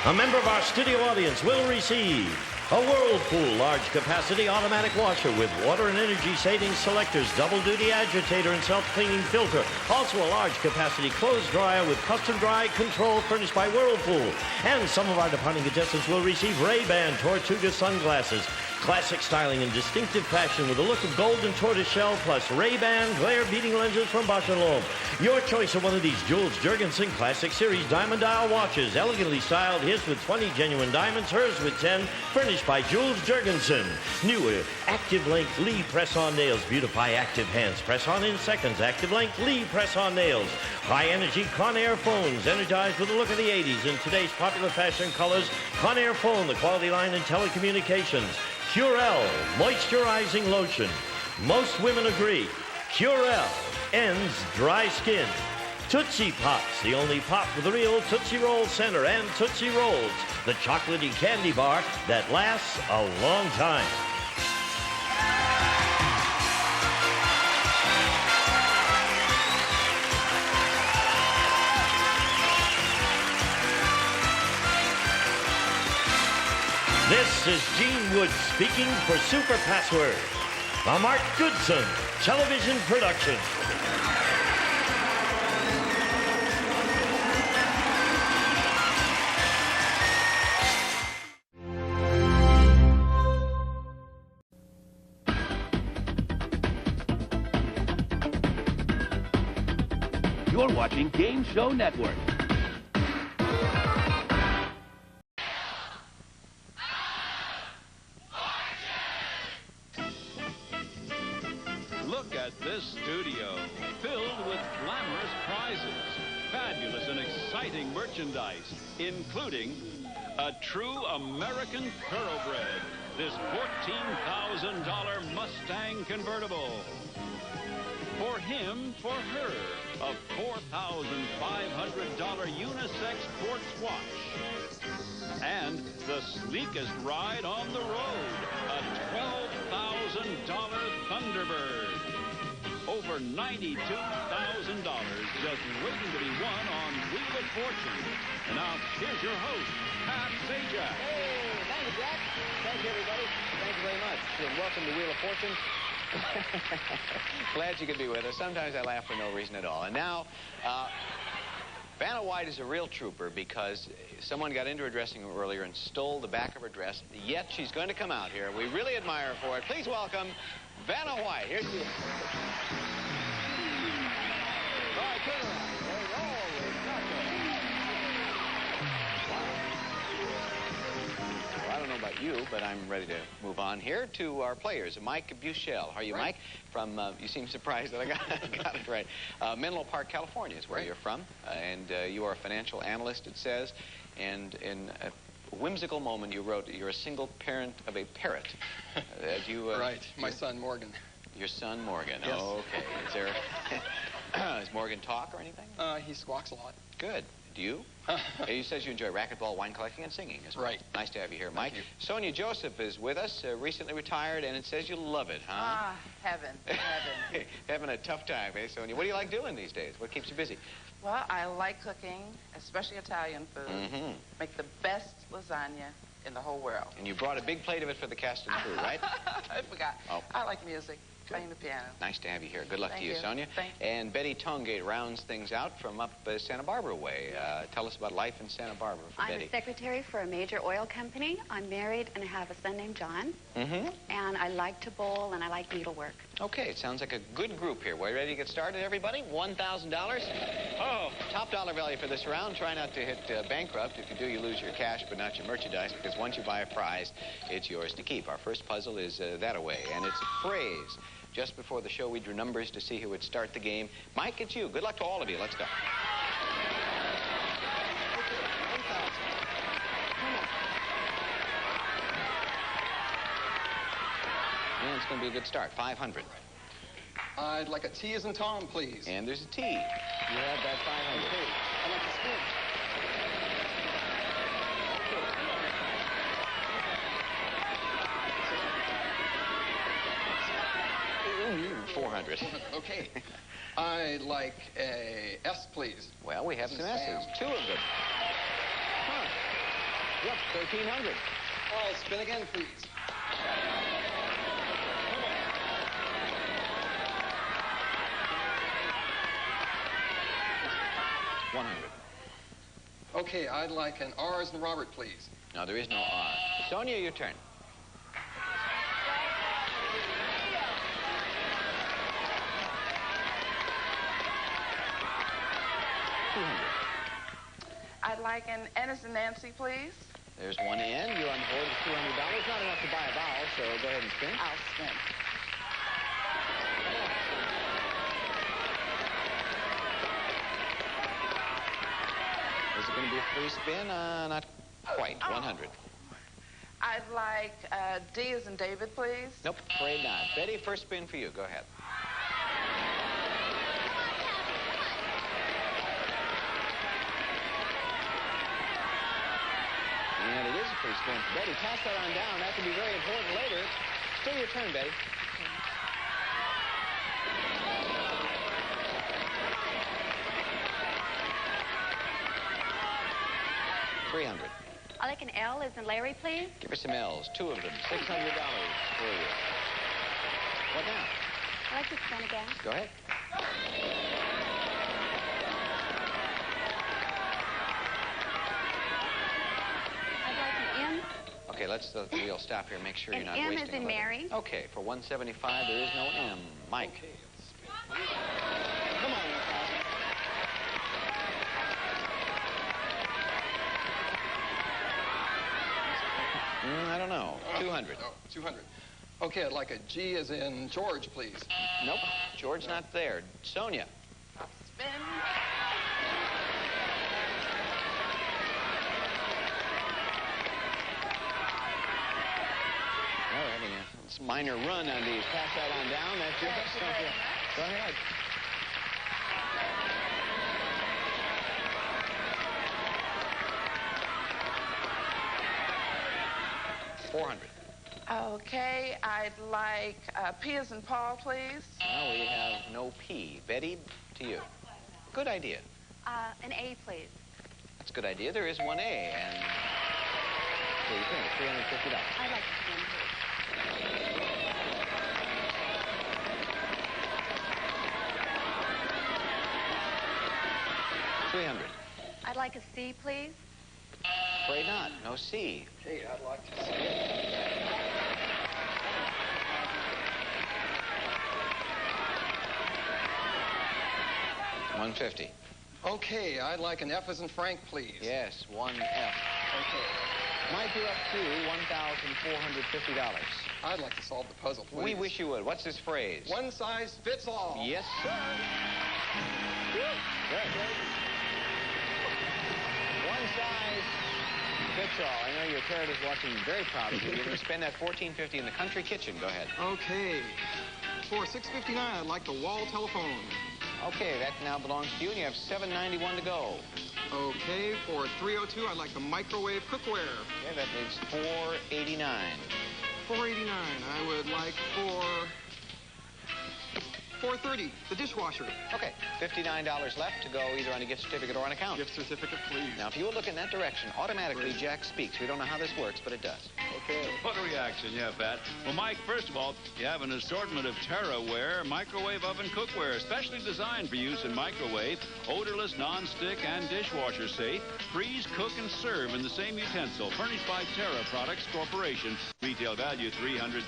A member of our studio audience will receive a Whirlpool large-capacity automatic washer with water and energy-saving selectors, double-duty agitator, and self-cleaning filter. Also a large-capacity clothes dryer with custom dry control furnished by Whirlpool. And some of our departing contestants will receive Ray-Ban Tortuga sunglasses. Classic styling and distinctive fashion with a look of gold and tortoiseshell, plus Ray-Ban glare-beating lenses from Bosch & Lomb. Your choice of one of these Jules Jurgensen Classic Series diamond dial watches, elegantly styled, his with 20 genuine diamonds, hers with 10, furnished by Jules Jurgensen. New Active Length Lee press-on nails, beautify active hands, press on in seconds. Active Length Lee press-on nails. High-energy Conair phones, energized with the look of the 80s in today's popular fashion colors. Conair phone, the quality line in telecommunications. Curel moisturizing lotion. Most women agree Curel ends dry skin. Tootsie Pops, the only pop with a real Tootsie Roll center, and Tootsie Rolls, the chocolatey candy bar that lasts a long time. This is Gene Wood speaking for Super Password, a Mark Goodson television production. You're watching Game Show Network. Look at this studio, filled with glamorous prizes, fabulous and exciting merchandise, including a true American thoroughbred, this $14,000 Mustang convertible. For him, for her, a $4,500 unisex sports watch. And the sleekest ride on the road, a $12,000 Thunderbird. Over $92,000 just waiting to be won on Wheel of Fortune. And now, here's your host, Pat Sajak. Hey, thank you, Jack. Thank you, everybody. Thank you very much. And welcome to Wheel of Fortune. Glad you could be with us. Sometimes I laugh for no reason at all. And now, Vanna White is a real trooper because someone got into her dressing room earlier and stole the back of her dress, yet she's going to come out here. We really admire her for it. Please welcome Vanna White. Here she is. All right, turn around. There we go. Well, I don't know about you, but I'm ready to move on here to our players. Mike Buchel. How are you, Mike? From, you seem surprised that I got it right. Menlo Park, California is where you're from. And you are a financial analyst, it says. And in a whimsical moment, you wrote, you're a single parent of a parrot. Right. My son, Morgan. Your son, Morgan. Yes. Oh, okay. Is there... Does Morgan talk or anything? He squawks a lot. Good. Do you? He says you enjoy racquetball, wine collecting, and singing as well. Right. Nice to have you here, Mike. Sonia Joseph is with us, recently retired, and it says you love it, huh? Ah, heaven, heaven. Having a tough time, eh, Sonia? What do you like doing these days? What keeps you busy? Well, I like cooking, especially Italian food. Mm-hmm. Make the best lasagna in the whole world. And you brought a big plate of it for the cast and crew, right? I forgot. Oh. I like music, playing the piano. Nice to have you here. Good luck Thank to you, you. Sonia. Thank you. And Betty Tongate rounds things out from up Santa Barbara way. Tell us about life in Santa Barbara for I'm Betty. a secretary for a major oil company. I'm married and I have a son named John. Mm-hmm. And I like to bowl and I like needlework. Okay, it sounds like a good group here. We're ready to get started, everybody? $1,000. Oh, top dollar value for this round. Try not to hit bankrupt. If you do, you lose your cash, but not your merchandise, because once you buy a prize, it's yours to keep. Our first puzzle is that-a-way, and it's a phrase. Just before the show, we drew numbers to see who would start the game. Mike, it's you. Good luck to all of you. Let's go. And it's going to be a good start. 500. I'd like a T as in Tom, please. And there's a T. You have that 500. Okay. I'd like to spin. 400. Okay. I'd like a S, please. Well, we have some S's. 2 of them. Huh. Look, 1,300. I'll spin again, please. 100. Okay, I'd like an R as in Robert, please. No, there is no R. Sonia, your turn. I'd like an N as in Nancy, please. There's one N. You're on the board with $200. Not enough to buy a vowel, so go ahead and spin. I'll spin. Is it going to be a free spin? Not quite. 100. I'd like D as in David, please. Nope, afraid not. Betty, first spin for you. Go ahead. And it is a free spin for Betty. Pass that on down. That can be very important later. Still your turn, Betty. $300. I'd like an L as in Larry, please. Give her some L's. 2 of them. $600 for you. What now? I'd like to spin again. Go ahead. I'd like an M. Okay, we'll stop here and make sure you're not M wasting as in a little. Mary. Okay, for 175, there is no M. Mike. Okay, come on, I don't know. 200. Oh, 200. Okay, I'd like a G as in George, please. Nope. George not there. Sonia. Spin. Oh, we're having a minor run on these. Pass that on down. That's your best. Go ahead. $400. Okay, I'd like P as in Paul, please. Well, we have no P. Betty, to you. Good idea. An A, please. That's a good idea. There is one A, and what do you think? $350. I'd like to spin, please. $300. I'd like a C, please. Afraid not. No C. Okay, I'd like to spin. $150. Okay, I'd like an F as in Frank, please. Yes, 1F. Okay. Mike, you're up to $1,450. I'd like to solve the puzzle, please. We wish you would. What's this phrase? One size fits all. Yes, sir. Good. One size fits all. I know your parent is watching very proud of you. You're going to spend that $14.50 in the country kitchen. Go ahead. Okay. For $6.59, I'd like the wall telephone. Okay, that now belongs to you, and you have $7.91 to go. Okay, for $3.02, I'd like the microwave cookware. Okay, that leaves $4.89. $4.89, I would like for $4.30, the dishwasher. Okay, $59 left to go either on a gift certificate or an account. Gift certificate, please. Now, if you will look in that direction, automatically Jack speaks. We don't know how this works, but it does. Okay. What a reaction, yeah, Pat. Well, Mike, first of all, you have an assortment of Terraware microwave oven cookware, specially designed for use in microwave, odorless, non-stick, and dishwasher safe. Freeze, cook, and serve in the same utensil. Furnished by Terra Products Corporation. Retail value $302.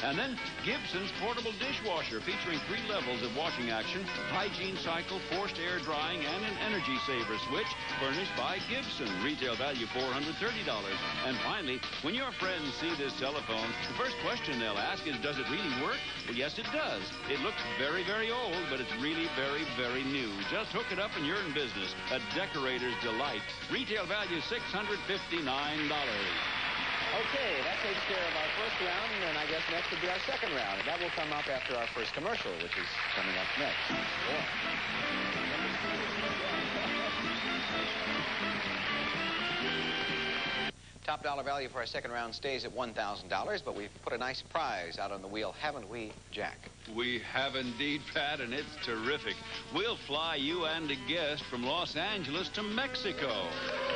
And then Gibson's portable dishwasher featuring 3 levels of washing action, hygiene cycle, forced air drying, and an energy saver switch. Furnished by Gibson. Retail value $430. And finally, when your friends see this telephone, the first question they'll ask is, does it really work? Well, yes, it does. It looks very, very old, but it's really very, very new. Just hook it up and you're in business. A decorator's delight. Retail value $659. Okay, that takes care of our first round, and I guess next will be our second round. And that will come up after our first commercial, which is coming up next. Top dollar value for our second round stays at $1,000, but we've put a nice prize out on the wheel, haven't we, Jack? We have indeed, Pat, and it's terrific. We'll fly you and a guest from Los Angeles to Mexico,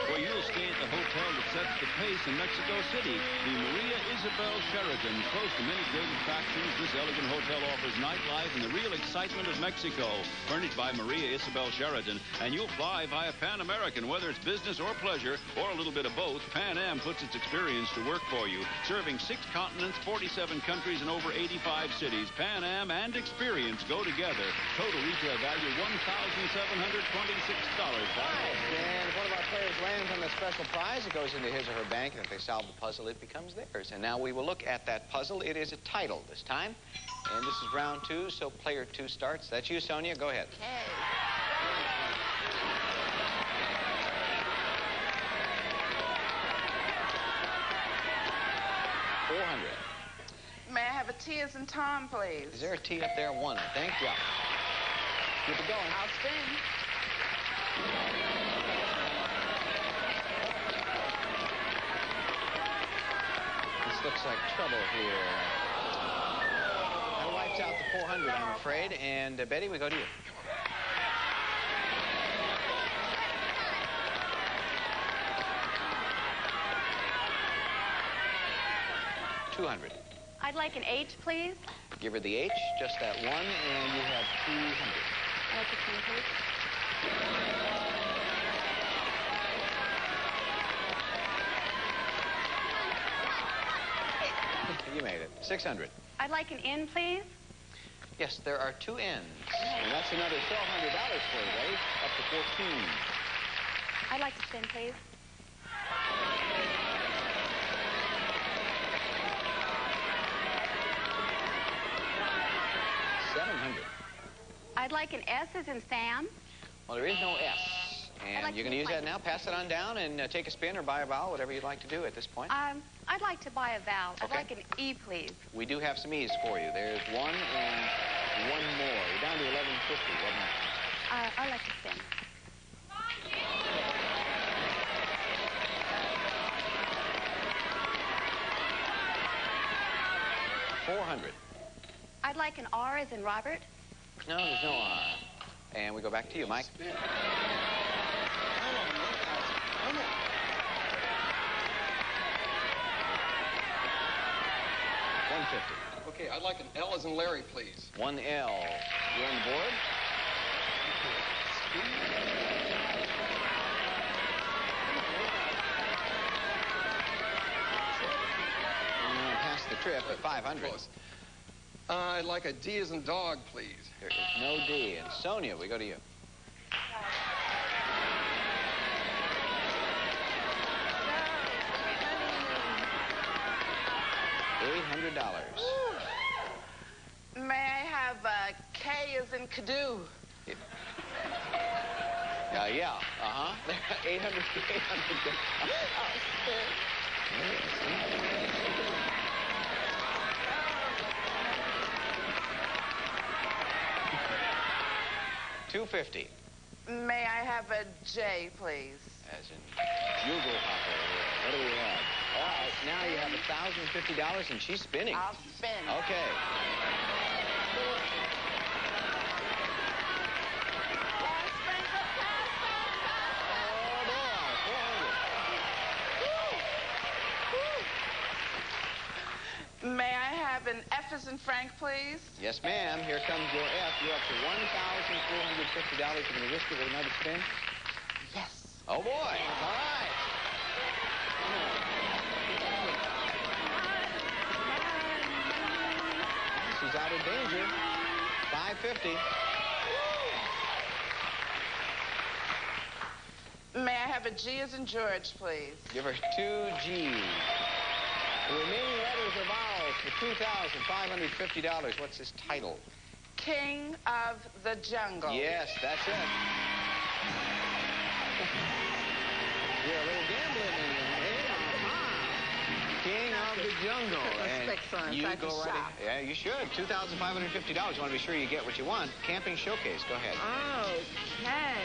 where you'll stay at the hotel that sets the pace in Mexico City, the Maria Isabel Sheraton. Close to many great attractions, this elegant hotel offers nightlife and the real excitement of Mexico. Furnished by Maria Isabel Sheraton, and you'll fly via Pan American, whether it's business or pleasure, or a little bit of both. Pan Am puts its experience to work for you, serving 6 continents, 47 countries, and over 85 cities. Pan Am and experience go together. Total retail value $1,726. Right. And if one of our players lands on the special prize, it goes into his or her bank, and if they solve the puzzle, it becomes theirs. And now we will look at that puzzle. It is a title this time. And this is round 2, so player 2 starts. That's you, Sonia. Go ahead. $400. May I have a T as in Tom, please? Is there a T up there? 1, I think. Yeah. Keep it going. I'll spin. This looks like trouble here. That wipes out the 400, I'm afraid. And Betty, we go to you. $200. I'd like an H, please. Give her the H, just that one, and you have $200. I'd like a 10, please. You made it. $600. I'd like an N, please. Yes, there are 2 N's. And that's another $1,200 for you, Betty. Up to 14. I'd like to spin, please. $700. I'd like an S as in Sam. Well, there is no S. And you're going to use that now. Pass it on down and take a spin or buy a vowel, whatever you'd like to do at this point. I'd like to buy a vowel. Okay. I'd like an E, please. We do have some E's for you. There's 1 and 1 more. You're down to $11.50. What next? I'd like to spin. $400. I'd like an R as in Robert. No, there's no R. And we go back to you, Mike. $150. Okay, I'd like an L as in Larry, please. 1 L. You're on the board. Pass the trip at 500. I'd like a D as in dog, please. There is no D. And Sonia, we go to you. $800. May I have a K as in Kadu? Yeah. Uh-huh. 800. $250. May I have a J, please? As in Bugle Hopper. What do we have? All right, now you have $1,050, and she's spinning. I'll spin. Okay. May I have an F as in Frank, please? Yes, ma'am. Here comes your F. You're up to $1,450. You're going to risk it with another spin? Yes. Oh, boy. All right. She's out of danger. $550. May I have a G as in George, please? Give her 2 G's. The remaining letters are vowels for $2,550. What's his title? King of the Jungle. Yes, that's it. You're a little gambling in here. King jungle. And Respect signs. you I go can right shop. ahead. Yeah, you should. $2,550. You want to be sure you get what you want. Camping Showcase. Go ahead. Okay.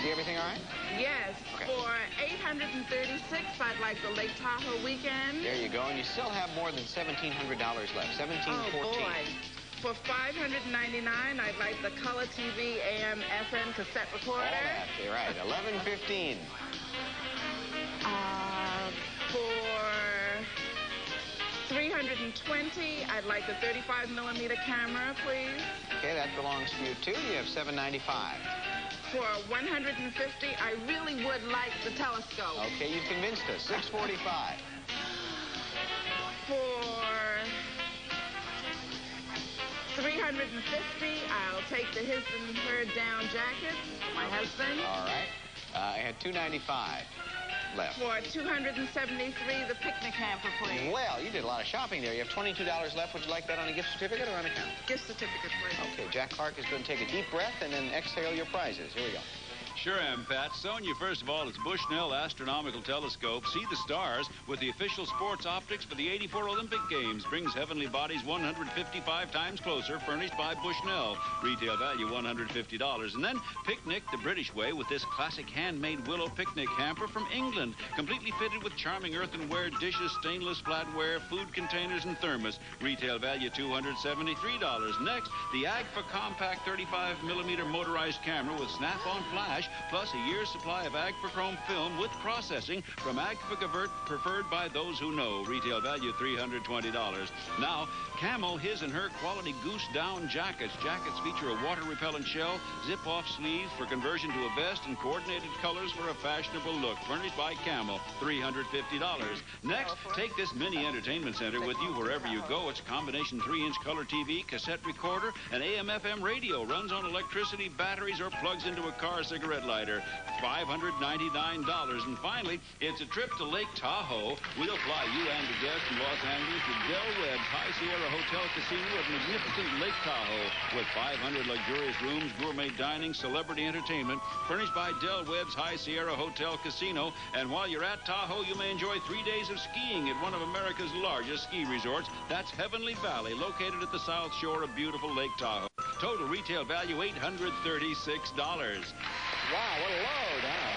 See everything all right? Yes, Okay. for $836, I'd like the Lake Tahoe weekend. There you go. And you still have more than $1,700 left. $1,714. Oh, boy. For $599, I'd like the Color TV AM FM cassette recorder. All that. You're right. $1,115. For $320, I'd like the 35mm camera, please. Okay, that belongs to you, too. You have $795. For $150, I really would like the telescope. Okay, you've convinced us. $645. For $350, I'll take the His and Her down jacket, my husband. All right. I had $295 left. For $273, the picnic hamper, please. Well, you did a lot of shopping there. You have $22 left. Would you like that on a gift certificate or on account? Gift certificate, please. Okay, Jack Clark is going to take a deep breath and then exhale your prizes. Here we go. Sure am, Pat. Sonia, first of all, it's Bushnell Astronomical Telescope. See the stars with the official sports optics for the '84 Olympic Games. Brings heavenly bodies 155 times closer, furnished by Bushnell. Retail value $150. And then picnic the British way with this classic handmade willow picnic hamper from England. Completely fitted with charming earthenware dishes, stainless flatware, food containers, and thermos. Retail value $273. Next, the Agfa Compact 35mm motorized camera with snap-on flash, plus a year's supply of Agfa-Chrome film with processing from Agfa Convert, preferred by those who know. Retail value $320. Now, Camo His and Her quality goose down jackets. Jackets feature a water-repellent shell, zip-off sleeves for conversion to a vest, and coordinated colors for a fashionable look. Furnished by Camo, $350. Next, take this mini entertainment center with you wherever you go. It's a combination 3-inch color TV, cassette recorder, and AM/FM radio. Runs on electricity, batteries, or plugs into a car cigarette lighter. $599. And finally, it's a trip to Lake Tahoe. We'll fly you and the guests from Los Angeles to Del Webb's High Sierra Hotel Casino at magnificent Lake Tahoe with 500 luxurious rooms, gourmet dining, celebrity entertainment, furnished by Del Webb's High Sierra Hotel Casino. And while you're at Tahoe, you may enjoy 3 days of skiing at one of America's largest ski resorts. That's Heavenly Valley, located at the south shore of beautiful Lake Tahoe. Total retail value $836. Wow, what a load, huh?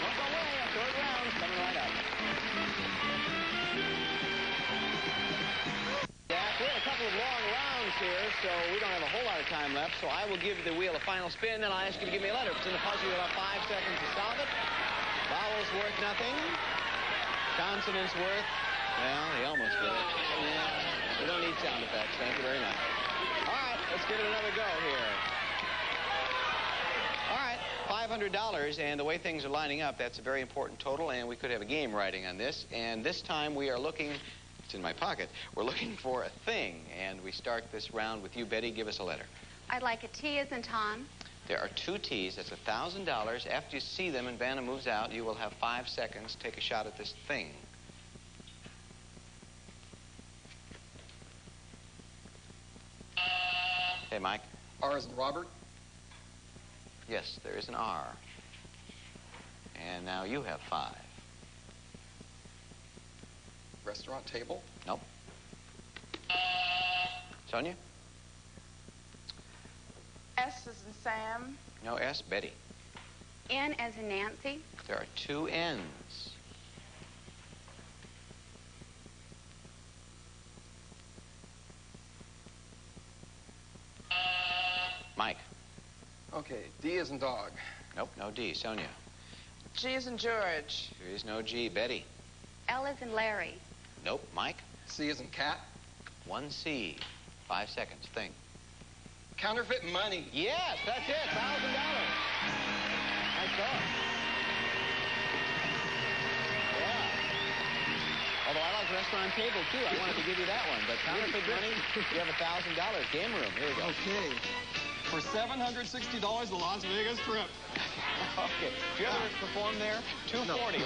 Don't go away. Third round's coming right up. Yeah, we have a couple of long rounds here, so we don't have a whole lot of time left. So I will give the wheel a final spin, and I'll ask you to give me a letter. If it's in the puzzle, you'll have 5 seconds to solve it. Vowels worth nothing. Consonants worth, well, they almost did it. Yeah, we don't need sound effects. Thank you very much. All right, let's give it another go here. All right, $500, and the way things are lining up, that's a very important total, and we could have a game riding on this. And this time we are looking, it's in my pocket, we're looking for a thing. And we start this round with you, Betty. Give us a letter. I'd like a T as in Tom. There are 2 T's. That's $1,000. After you see them and Vanna moves out, you will have 5 seconds to take a shot at this thing. Hey, Mike. R as in Robert. Yes, there is an R. And now you have 5. Restaurant table. Nope. Sonia? S as in Sam. No S. Betty. N as in Nancy. There are 2 N's. Mike. Okay, D as in dog. Nope, no D. Sonia. G as in George. There is no G. Betty. L as in Larry. Nope. Mike. C as in cat. 1 C. 5 seconds. Think. Counterfeit money. Yes, that's it. $1,000. Nice thought. Yeah. Although I like restaurant table, too. I wanted to give you that one. But counterfeit money, you have $1,000. Game room. Here we go. Okay. For $760, the Las Vegas trip. Okay. If you ever perform there, $240.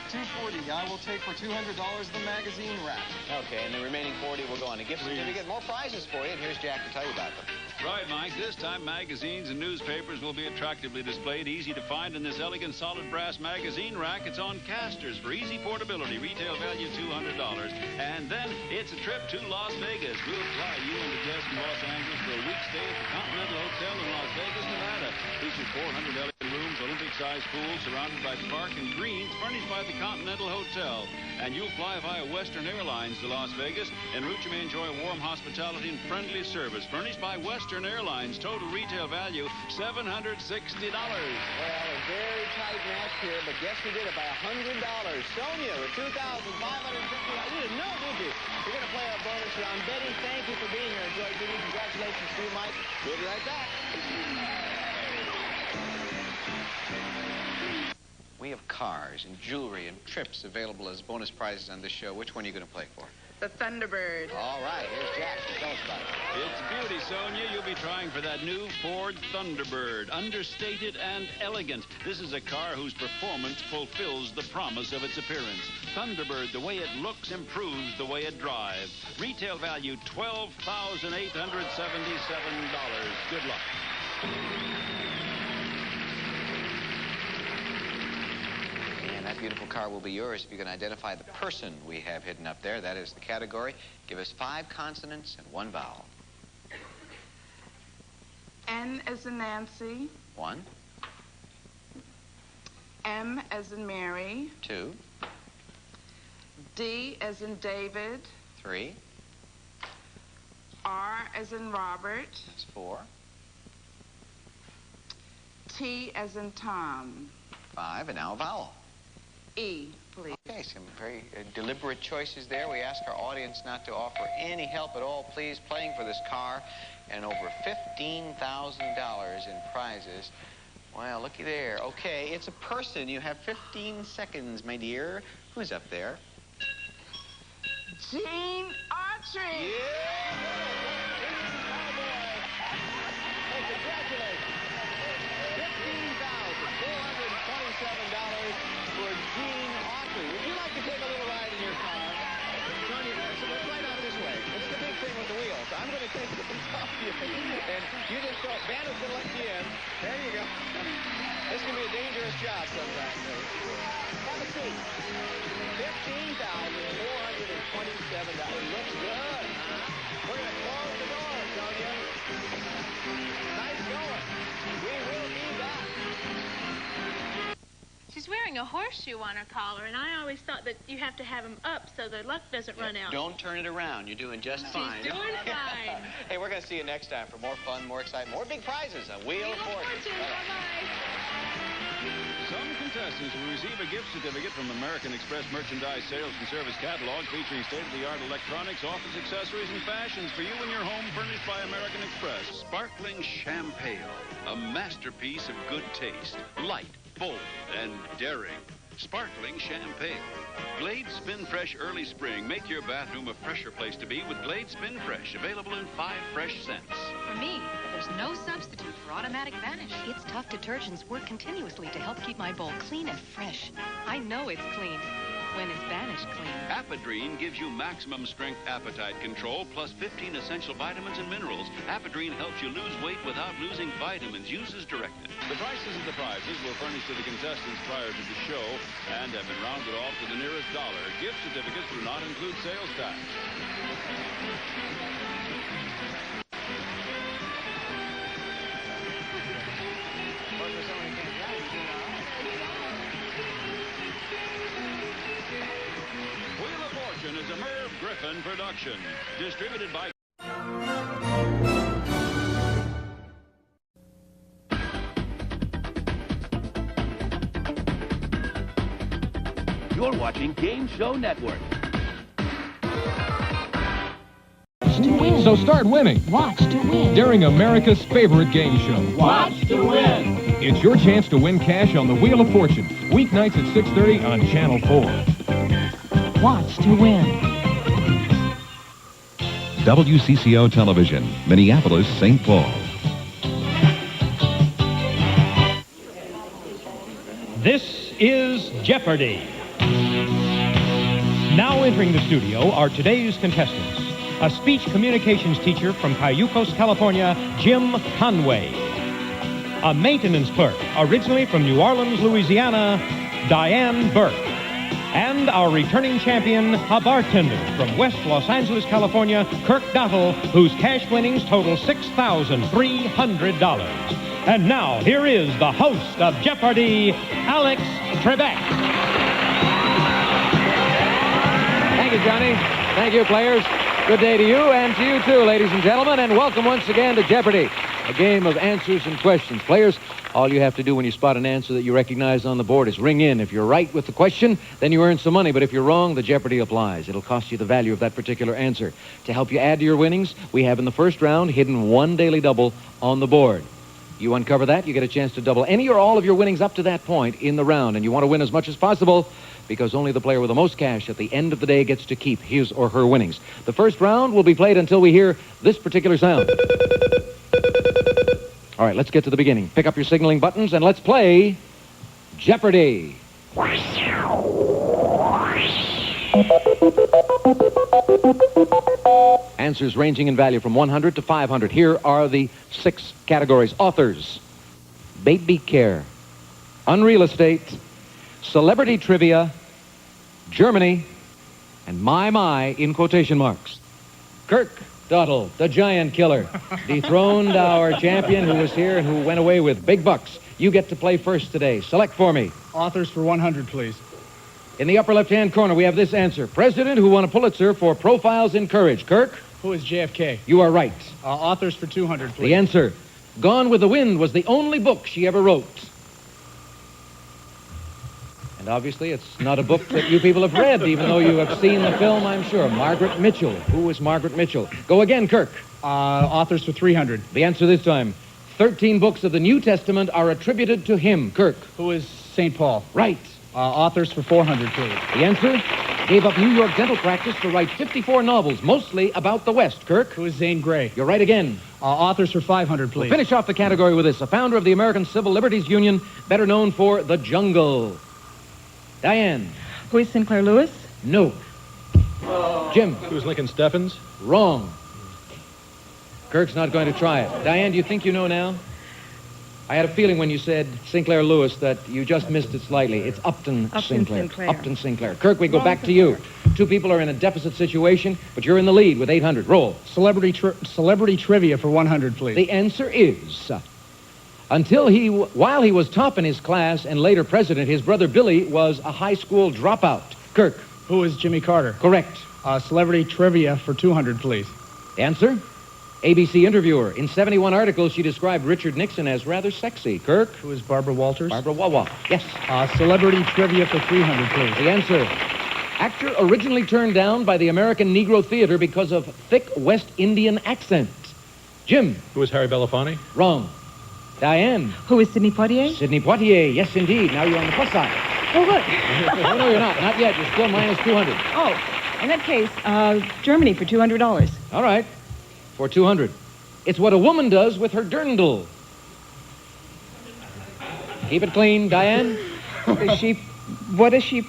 $240. I will take for $200 the magazine rack. Okay, and the remaining $40 will go on a gift certificate. More prizes for you, and here's Jack to tell you about them. Right, Mike. This time, magazines and newspapers will be attractively displayed, easy to find in this elegant solid brass magazine rack. It's on casters for easy portability. Retail value $200. And then it's a trip to Las Vegas. We'll fly you and the guests from Los Angeles for a week stay at the Continental Hotel in Las Vegas, Nevada. Features 400 elegant rooms, Olympic-sized pools surrounded by the park and greens furnished by the Continental Hotel. And you'll fly via Western Airlines to Las Vegas. En route, you may enjoy warm hospitality and friendly service furnished by Western Airlines. Total retail value $760. Well, a very tight match here, but guess who did it by $100? Sonia with $2,550. You didn't know, did you? We're going to play our bonus round. Betty, thank you for being here. Enjoy Judy. Congratulations to you, Mike. We'll be right back. We have cars and jewelry and trips available as bonus prizes on this show. Which one are you going to play for? The Thunderbird. All right, here's Jack. Tell us about it. It's beauty, Sonia. You'll be trying for that new Ford Thunderbird. Understated and elegant. This is a car whose performance fulfills the promise of its appearance. Thunderbird, the way it looks, improves the way it drives. Retail value $12,877. Good luck. And that beautiful car will be yours if you can identify the person we have hidden up there. That is the category. Give us 5 consonants and 1 vowel. N as in Nancy. 1. M as in Mary. 2. D as in David. 3. R as in Robert. That's 4. T as in Tom. 5. And now a vowel. E, please. Okay, some very deliberate choices there. We ask our audience not to offer any help at all, please. Playing for this car and over $15,000 in prizes. Well, looky there. Okay, it's a person. You have 15 seconds, my dear. Who's up there? Gene Autry. Congratulations. $15,427 for Gene Autry. Would you like to take a little ride in your car? Sonia, so let's right out this way. It's the big thing with the wheels. I'm going to take the top of you. And you just throw, Banner's going to let you in. There you go. This can be a dangerous job sometimes. Have a seat. $15,427. Looks good. We're going to close the door, Sonia. Nice going. We will be back. She's wearing a horseshoe on her collar, and I always thought that you have to have them up so the luck doesn't run out. Don't turn it around. You're doing just fine. She's doing fine. Hey, we're going to see you next time for more fun, more excitement, more big prizes on Wheel of Fortune. Some contestants will receive a gift certificate from American Express Merchandise Sales and Service Catalog featuring state-of-the-art electronics, office accessories, and fashions for you and your home, furnished by American Express. Sparkling Champagne, a masterpiece of good taste. Light, bold, and daring. Sparkling Champagne. Glade Spin Fresh Early Spring. Make your bathroom a fresher place to be with Glade Spin Fresh. Available in 5 fresh scents. For me, there's no substitute for automatic vanish. Its tough detergents work continuously to help keep my bowl clean and fresh. I know it's clean when it's Vanish clean. Apodrine gives you maximum strength appetite control plus 15 essential vitamins and minerals. Apodrine helps you lose weight without losing vitamins. Use as directed. The prices of the prizes were furnished to the contestants prior to the show and have been rounded off to the nearest dollar. Gift certificates do not include sales tax. Wheel of Fortune is a Merv Griffin production, distributed by... You're watching Game Show Network. So start winning. Watch to win. During America's favorite game show. Watch to win. It's your chance to win cash on the Wheel of Fortune. Weeknights at 6:30 on Channel 4. Watch to win. WCCO Television, Minneapolis, St. Paul. This is Jeopardy! Now entering the studio are today's contestants. a speech communications teacher from Cayucos, California, Jim Conway. A maintenance clerk, originally from New Orleans, Louisiana, Diane Burke. And our returning champion, a bartender from West Los Angeles, California, Kirk Dottle, whose cash winnings total $6,300. And now, here is the host of Jeopardy, Alex Trebek. Thank you, Johnny. Thank you, players. Good day to you and to you, too, ladies and gentlemen, and welcome once again to Jeopardy, a game of answers and questions. Players, all you have to do when you spot an answer that you recognize on the board is ring in. If you're right with the question, then you earn some money, but if you're wrong, the Jeopardy applies. It'll cost you the value of that particular answer. To help you add to your winnings, we have in the first round hidden one daily double on the board. You uncover that, you get a chance to double any or all of your winnings up to that point in the round, and you want to win as much as possible, because only the player with the most cash at the end of the day gets to keep his or her winnings. The first round will be played until we hear this particular sound. All right, let's get to the beginning. Pick up your signaling buttons and let's play Jeopardy! Answers ranging in value from 100 to 500. Here are the 6 categories. Authors, baby care, unreal estate, celebrity trivia, Germany, and my, in quotation marks. Kirk Dottle, the giant killer, dethroned our champion who was here and who went away with big bucks. You get to play first today. Select for me. Authors for 100, please. In the upper left-hand corner, we have this answer. President who won a Pulitzer for Profiles in Courage. Kirk? Who is JFK? You are right. Authors for 200, please. The answer. Gone with the Wind was the only book she ever wrote. And obviously, it's not a book that you people have read, even though you have seen the film, I'm sure. Margaret Mitchell. Who was Margaret Mitchell? Go again, Kirk. Authors for 300. The answer this time. 13 books of the New Testament are attributed to him. Kirk. Who is St. Paul? Right. Authors for 400, please. The answer? Gave up New York dental practice to write 54 novels, mostly about the West. Kirk? Who is Zane Grey? You're right again. Authors for 500, please. We'll finish off the category with this. A founder of the American Civil Liberties Union, better known for The Jungle. Diane. Who is Sinclair Lewis? No. Jim. Who's Lincoln Steffens? Wrong. Kirk's not going to try it. Diane, do you think you know now? I had a feeling when you said Sinclair Lewis that you just missed it slightly. It's Upton Sinclair. Upton Sinclair. Kirk, we go back to you. 2 people are in a deficit situation, but you're in the lead with 800. Roll. Celebrity trivia for 100, please. The answer is... while he was top in his class and later president, his brother Billy was a high school dropout. Kirk. Who is Jimmy Carter? Correct. Celebrity trivia for 200, please. Answer? ABC interviewer. In 71 articles, she described Richard Nixon as rather sexy. Kirk? Who is Barbara Walters? Barbara Wawa. Yes. Celebrity trivia for 300, please. The answer. Actor originally turned down by the American Negro Theater because of thick West Indian accent. Jim? Who is Harry Belafonte? Wrong. Diane? Who is Sidney Poitier? Sidney Poitier. Yes, indeed. Now you're on the plus side. Oh, look. No, you're not. Not yet. You're still minus 200. Oh, in that case, Germany for $200. All right. For 200. It's what a woman does with her dirndl. Keep it clean, Diane. What does she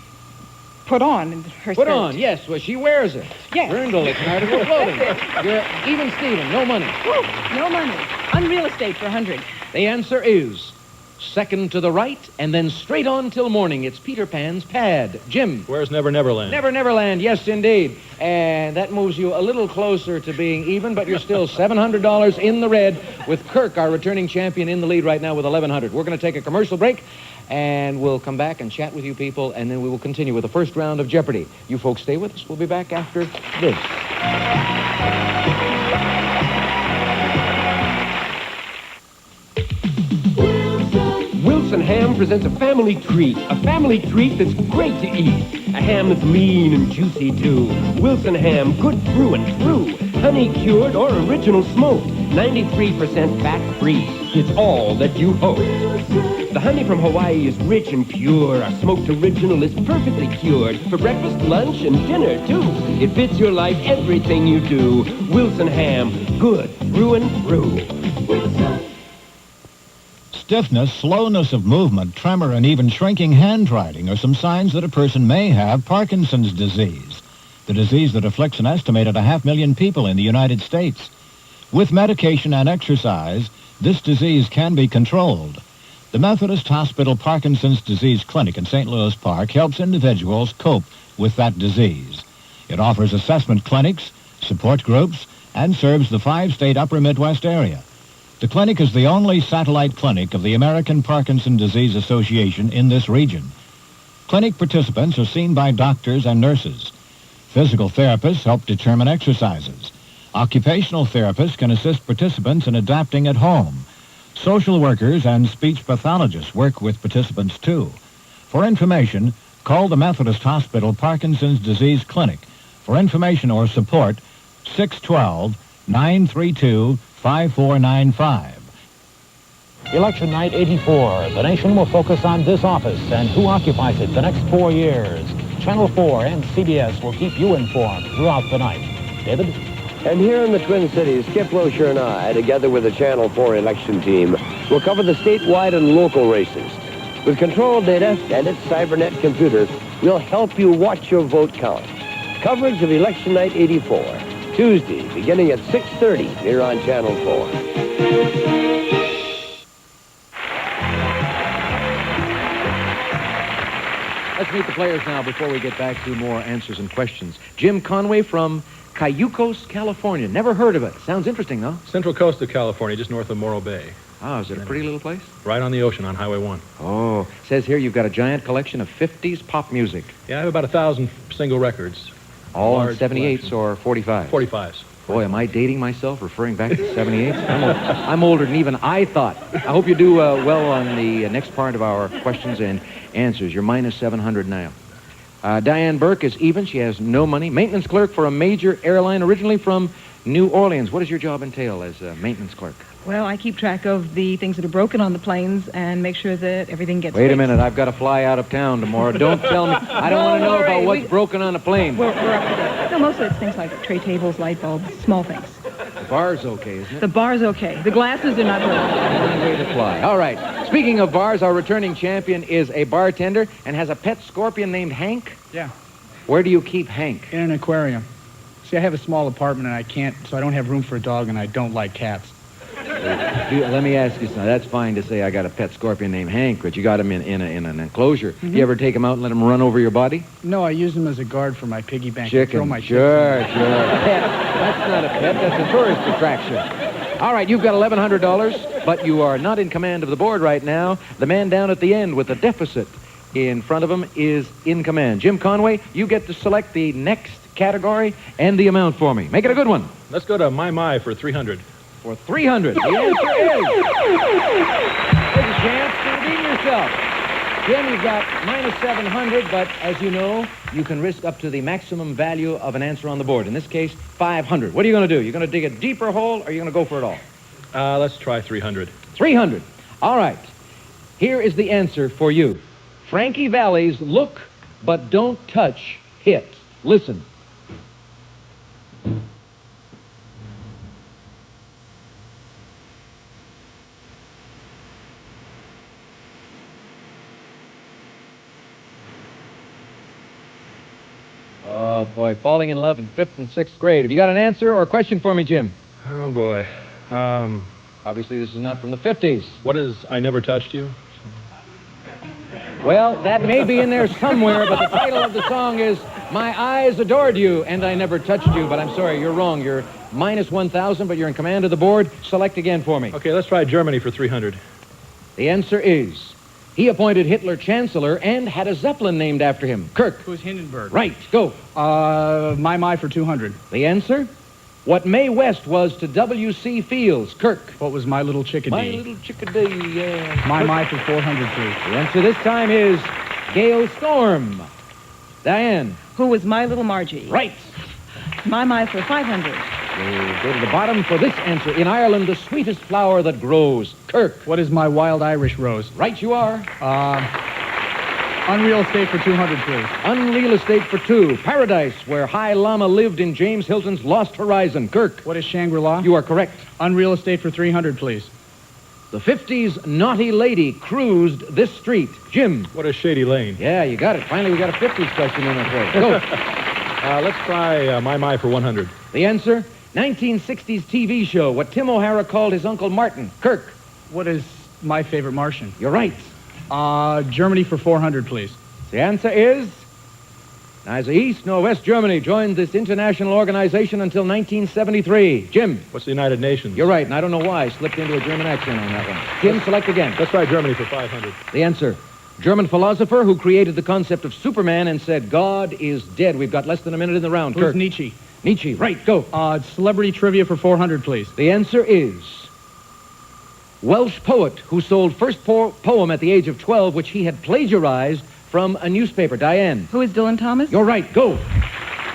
put on in her Put skirt? on, yes. Well, she wears it. Yes. Dirndl, it's an article of clothing. You're even Steven, no money. Woo, no money. Unreal estate for 100. The answer is second to the right and then straight on till morning. It's Peter Pan's pad. Jim. Where's Never Neverland? Never Neverland, yes, indeed. And that moves you a little closer to being even, but you're still $700 in the red with Kirk, our returning champion, in the lead right now with 1,100. We're going to take a commercial break, and we'll come back and chat with you people, and then we will continue with the first round of Jeopardy. You folks stay with us. We'll be back after this. Wilson Ham presents a family treat that's great to eat. A ham that's lean and juicy, too. Wilson Ham, good through and through. Honey-cured or original smoked. 93% fat-free. It's all that you hope. The honey from Hawaii is rich and pure. Our smoked original is perfectly cured. For breakfast, lunch, and dinner, too. It fits your life, everything you do. Wilson Ham, good through and through. Wilson. Stiffness, slowness of movement, tremor, and even shrinking handwriting are some signs that a person may have Parkinson's disease. the disease that afflicts an estimated 500,000 people in the United States. With medication and exercise, this disease can be controlled. The Methodist Hospital Parkinson's Disease Clinic in St. Louis Park helps individuals cope with that disease. It offers assessment clinics, support groups, and serves the 5-state upper Midwest area. The clinic is the only satellite clinic of the American Parkinson Disease Association in this region. Clinic participants are seen by doctors and nurses. Physical therapists help determine exercises. Occupational therapists can assist participants in adapting at home. Social workers and speech pathologists work with participants too. For information, call the Methodist Hospital Parkinson's Disease Clinic. For information or support, 612-932-5495. Election night 84. The nation will focus on this office and who occupies it the next 4 years. Channel 4 and CBS will keep you informed throughout the night. David? And here in the Twin Cities, Skip Rocher and I, together with the Channel 4 election team, will cover the statewide and local races. With control data and its CyberNet computer, we'll help you watch your vote count. Coverage of Election Night 84, Tuesday, beginning at 6:30 here on Channel 4. Let's meet the players now before we get back to more answers and questions. Jim Conway from Cayucos, California. Never heard of it. Sounds interesting, though. Central coast of California, just north of Morro Bay. Oh, is it a pretty little place? Right on the ocean on Highway 1. Oh, says here you've got a giant collection of 50s pop music. Yeah, I have about 1,000 single records. All on Large 78s collection. or 45s? 45s. Boy, am I dating myself referring back to 78s? I'm older than even I thought. I hope you do well on the next part of our questions and answers. You're minus 700 now. Diane Burke is even. She has no money. Maintenance clerk for a major airline, originally from New Orleans. What does your job entail as a maintenance clerk? Well, I keep track of the things that are broken on the planes and make sure that everything gets Wait a fixed. minte. I've got to fly out of town tomorrow. Don't tell me. I don't want to know about what's broken on a plane. We're up to date. No, mostly it's things like tray tables, light bulbs, small things. The bar's okay, isn't it? The bar's okay. The glasses are not broken. Way to fly. All right. Speaking of bars, our returning champion is a bartender and has a pet scorpion named Hank. Yeah. Where do you keep Hank? In an aquarium. See, I have a small apartment and I don't have room for a dog and I don't like cats. Let me ask you something. That's fine to say I got a pet scorpion named Hank, but you got him in an enclosure. Mm-hmm. You ever take him out and let him run over your body? No, I use him as a guard for my piggy bank. Chicken. Throw my Sure. chickens in. Pet. That's not a pet. That's a tourist attraction. All right, you've got $1,100, but you are not in command of the board right now. The man down at the end with the deficit in front of him is in command. Jim Conway, you get to select the next category and the amount for me. Make it a good one. Let's go to My for 300. For 300. The answer is... There's a chance to redeem yourself. Jim, you've got minus 700, but as you know, you can risk up to the maximum value of an answer on the board. In this case, 500. What are you going to do? You're going to dig a deeper hole, or are you going to go for it all? Let's try 300. 300. All right. Here is the answer for you. Frankie Valli's Look But Don't Touch hit. Listen. Oh, boy, falling in love in 5th and 6th grade. Have you got an answer or a question for me, Jim? Oh, boy. Obviously, this is not from the 50s. What is I Never Touched You? Well, that may be in there somewhere, but the title of the song is My Eyes Adored You, and I Never Touched You. But I'm sorry, you're wrong. You're minus 1,000, but you're in command of the board. Select again for me. Okay, let's try Germany for 300. The answer is... He appointed Hitler Chancellor and had a Zeppelin named after him. Kirk. Who's Hindenburg? Right. Go. My for 200. The answer? What Mae West was to W.C. Fields. Kirk. What was My Little Chickadee? My Little Chickadee, yeah. My for 400, please. The answer this time is Gale Storm. Diane. Who was My Little Margie? Right. My for 500. We'll go to the bottom for this answer. In Ireland, the sweetest flower that grows. Kirk. What is My Wild Irish Rose? Right you are. Unreal Estate for 200, please. Unreal Estate for 2. Paradise, where High Lama lived in James Hilton's Lost Horizon. Kirk. What is Shangri-La? You are correct. Unreal Estate for 300, please. The 50s naughty lady cruised this street. Jim. What is Shady Lane? Yeah, you got it. Finally, we got a 50s question in our throat. Go. Let's try My for 100. The answer? 1960s TV show, what Tim O'Hara called his Uncle Martin. Kirk. What is My Favorite Martian? You're right. Germany for 400, please. The answer is... neither East nor West Germany joined this international organization until 1973. Jim. What's the United Nations? You're right, and I don't know why I slipped into a German accent on that one. Jim, select again. Let's try Germany for 500. The answer. German philosopher who created the concept of Superman and said, God is dead. We've got less than a minute in the round. Who's Kirk. Nietzsche? Nietzsche, right, go. Celebrity trivia for 400, please. The answer is... Welsh poet who sold first poem at the age of 12, which he had plagiarized from a newspaper. Diane. Who is Dylan Thomas? You're right, go.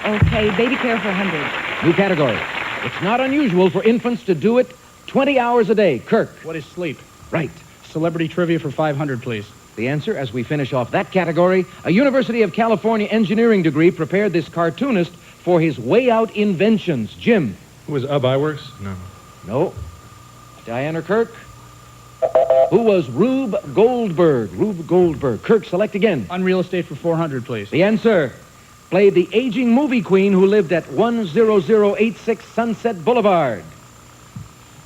Okay, baby care for 100. New category. It's not unusual for infants to do it 20 hours a day. Kirk. What is sleep? Right. Celebrity trivia for 500, please. The answer, as we finish off that category, a University of California engineering degree prepared this cartoonist for his way out inventions. Jim. Who was Iwerks? No. No. Diane or Kirk? Who was Rube Goldberg? Rube Goldberg. Kirk, select again. Unreal Estate for 400, please. The answer. Played the aging movie queen who lived at 10086 Sunset Boulevard.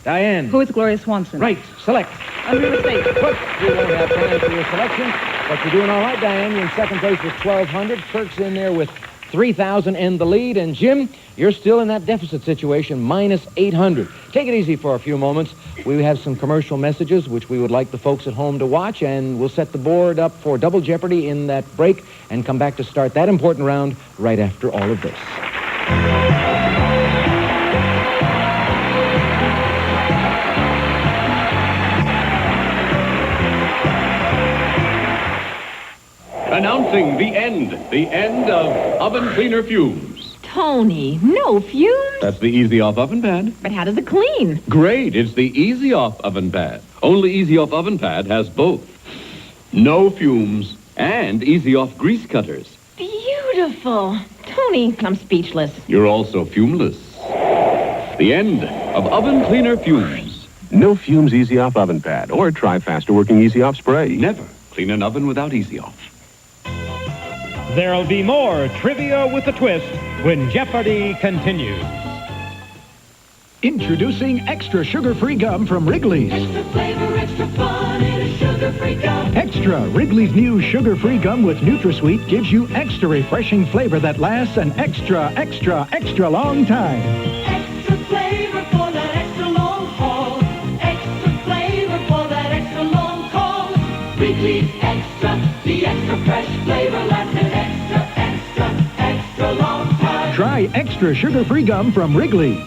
Diane. Who is Gloria Swanson? Right. Select. Unreal Estate. But we won't have time for your selection. But you're doing all right, Diane. You're in second place with 1,200. Kirk's in there with 3,000 and the lead. And Jim, you're still in that deficit situation, minus 800. Take it easy for a few moments. We have some commercial messages which we would like the folks at home to watch, and we'll set the board up for Double Jeopardy in that break and come back to start that important round right after all of this. Announcing the end of oven cleaner fumes. Tony, no fumes. That's the Easy Off oven pad. But how does it clean? Great, it's the Easy Off oven pad. Only Easy Off oven pad has both. No fumes and Easy Off grease cutters. Beautiful. Tony, I'm speechless. You're also fumeless. The end of oven cleaner fumes. No fumes Easy Off oven pad, or try faster working Easy Off spray. Never clean an oven without Easy Off. There'll be more Trivia with a Twist when Jeopardy continues. Introducing extra sugar-free gum from Wrigley's. Extra flavor, extra fun in a sugar-free gum. Extra. Wrigley's new sugar-free gum with NutraSweet gives you extra refreshing flavor that lasts an extra, extra, extra long time. Extra flavor for that extra long haul. Extra flavor for that extra long haul. Wrigley's Extra, the extra fresh flavor lasts an extra, extra, extra long time. Try extra sugar-free gum from Wrigley's.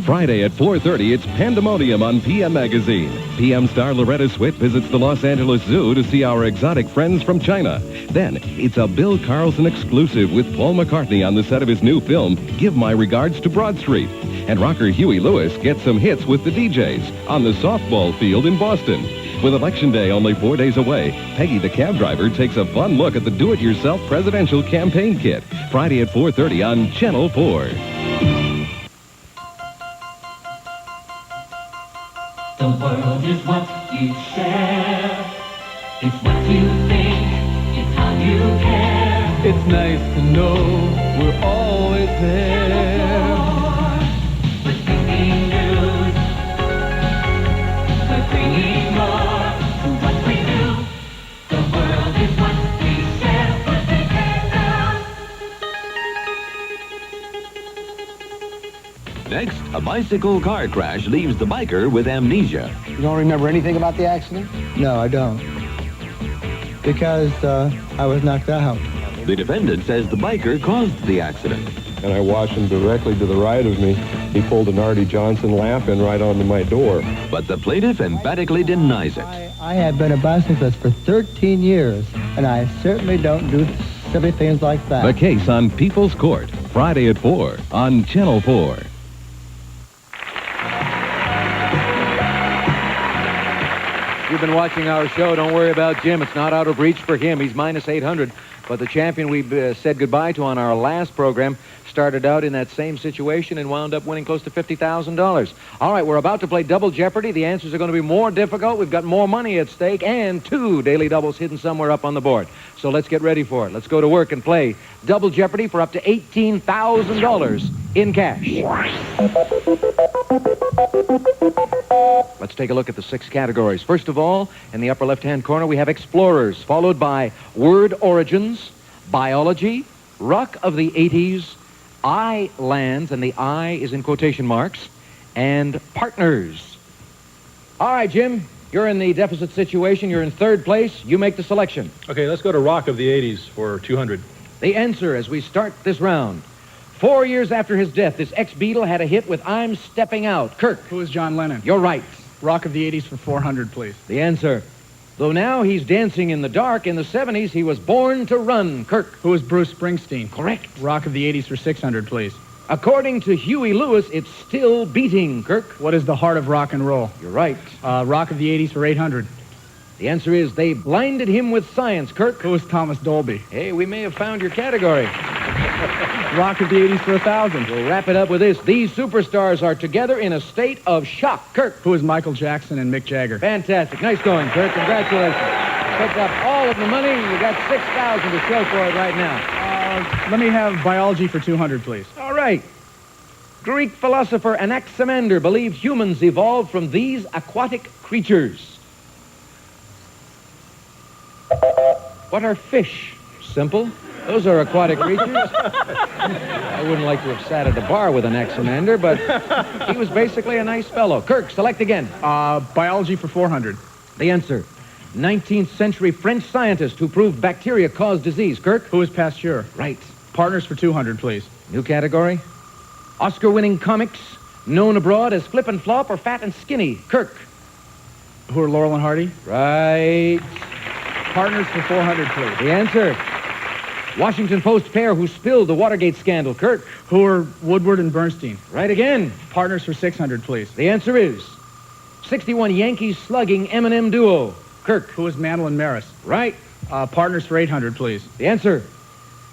Friday at 4:30, it's Pandemonium on PM Magazine. PM star Loretta Swit visits the Los Angeles Zoo to see our exotic friends from China. Then, it's a Bill Carlson exclusive with Paul McCartney on the set of his new film, Give My Regards to Broad Street. And rocker Huey Lewis gets some hits with the DJs on the softball field in Boston. With Election Day only 4 days away, Peggy the cab driver takes a fun look at the do-it-yourself presidential campaign kit. Friday at 4:30 on Channel 4. The world is what you share. It's what you think. It's how you care. It's nice to know we're always there. We're bringing news. We're bringing more to what we do. The world is what we share. But they care now. Next, a bicycle car crash leaves the biker with amnesia. You don't remember anything about the accident? No, I don't. Because I was knocked out. The defendant says the biker caused the accident. And I watched him directly to the right of me. He pulled an Artie Johnson lamp in right onto my door. But the plaintiff emphatically denies it. I have been a bicyclist for 13 years, and I certainly don't do silly things like that. The case on People's Court, Friday at 4 on Channel 4. You've been watching our show. Don't worry about Jim. It's not out of reach for him. He's minus 800. But the champion we said goodbye to on our last program started out in that same situation and wound up winning close to $50,000. All right, we're about to play Double Jeopardy. The answers are going to be more difficult. We've got more money at stake and 2 daily doubles hidden somewhere up on the board. So let's get ready for it. Let's go to work and play Double Jeopardy for up to $18,000 in cash. Let's take a look at the 6 categories. First of all, in the upper left-hand corner, we have explorers, followed by word origins, biology, rock of the 80s, I-lands, and the I is in quotation marks, and partners. All right, Jim, you're in the deficit situation. You're in 3rd place. You make the selection. Okay, let's go to rock of the 80s for 200. The answer as we start this round. 4 years after his death, this ex-Beatle had a hit with I'm Stepping Out. Kirk. Who is John Lennon? You're right. Rock of the 80s for 400, please. The answer. Though now he's dancing in the dark, in the 70s he was born to run. Kirk. Who is Bruce Springsteen? Correct. Rock of the 80s for 600, please. According to Huey Lewis, it's still beating. Kirk. What is the heart of rock and roll? You're right. Rock of the 80s for 800. The answer is they blinded him with science. Kirk. Who is Thomas Dolby? Hey, we may have found your category. Rock of the 80s for 1,000. We'll wrap it up with this. These superstars are together in a state of shock. Kirk. Who is Michael Jackson and Mick Jagger? Fantastic. Nice going, Kirk. Congratulations. Picked up all of the money. You got $6,000 to show for it right now. Let me have biology for 200, please. All right. Greek philosopher Anaximander believed humans evolved from these aquatic creatures. What are fish? Simple. Those are aquatic creatures. I wouldn't like to have sat at a bar with Anaximander, but he was basically a nice fellow. Kirk, select again. Biology for 400. The answer. 19th century French scientist who proved bacteria cause disease. Kirk. Who is Pasteur? Right. Partners for 200, please. New category. Oscar-winning comics known abroad as Flip and Flop or Fat and Skinny. Kirk. Who are Laurel and Hardy? Right. Partners for 400, please. The answer. Washington Post pair who spilled the Watergate scandal. Kirk. Who are Woodward and Bernstein? Right again. Partners for 600, please. The answer is 61 Yankees slugging M&M duo. Kirk. Who is Mantle and Maris? Right. Partners for 800, please. The answer.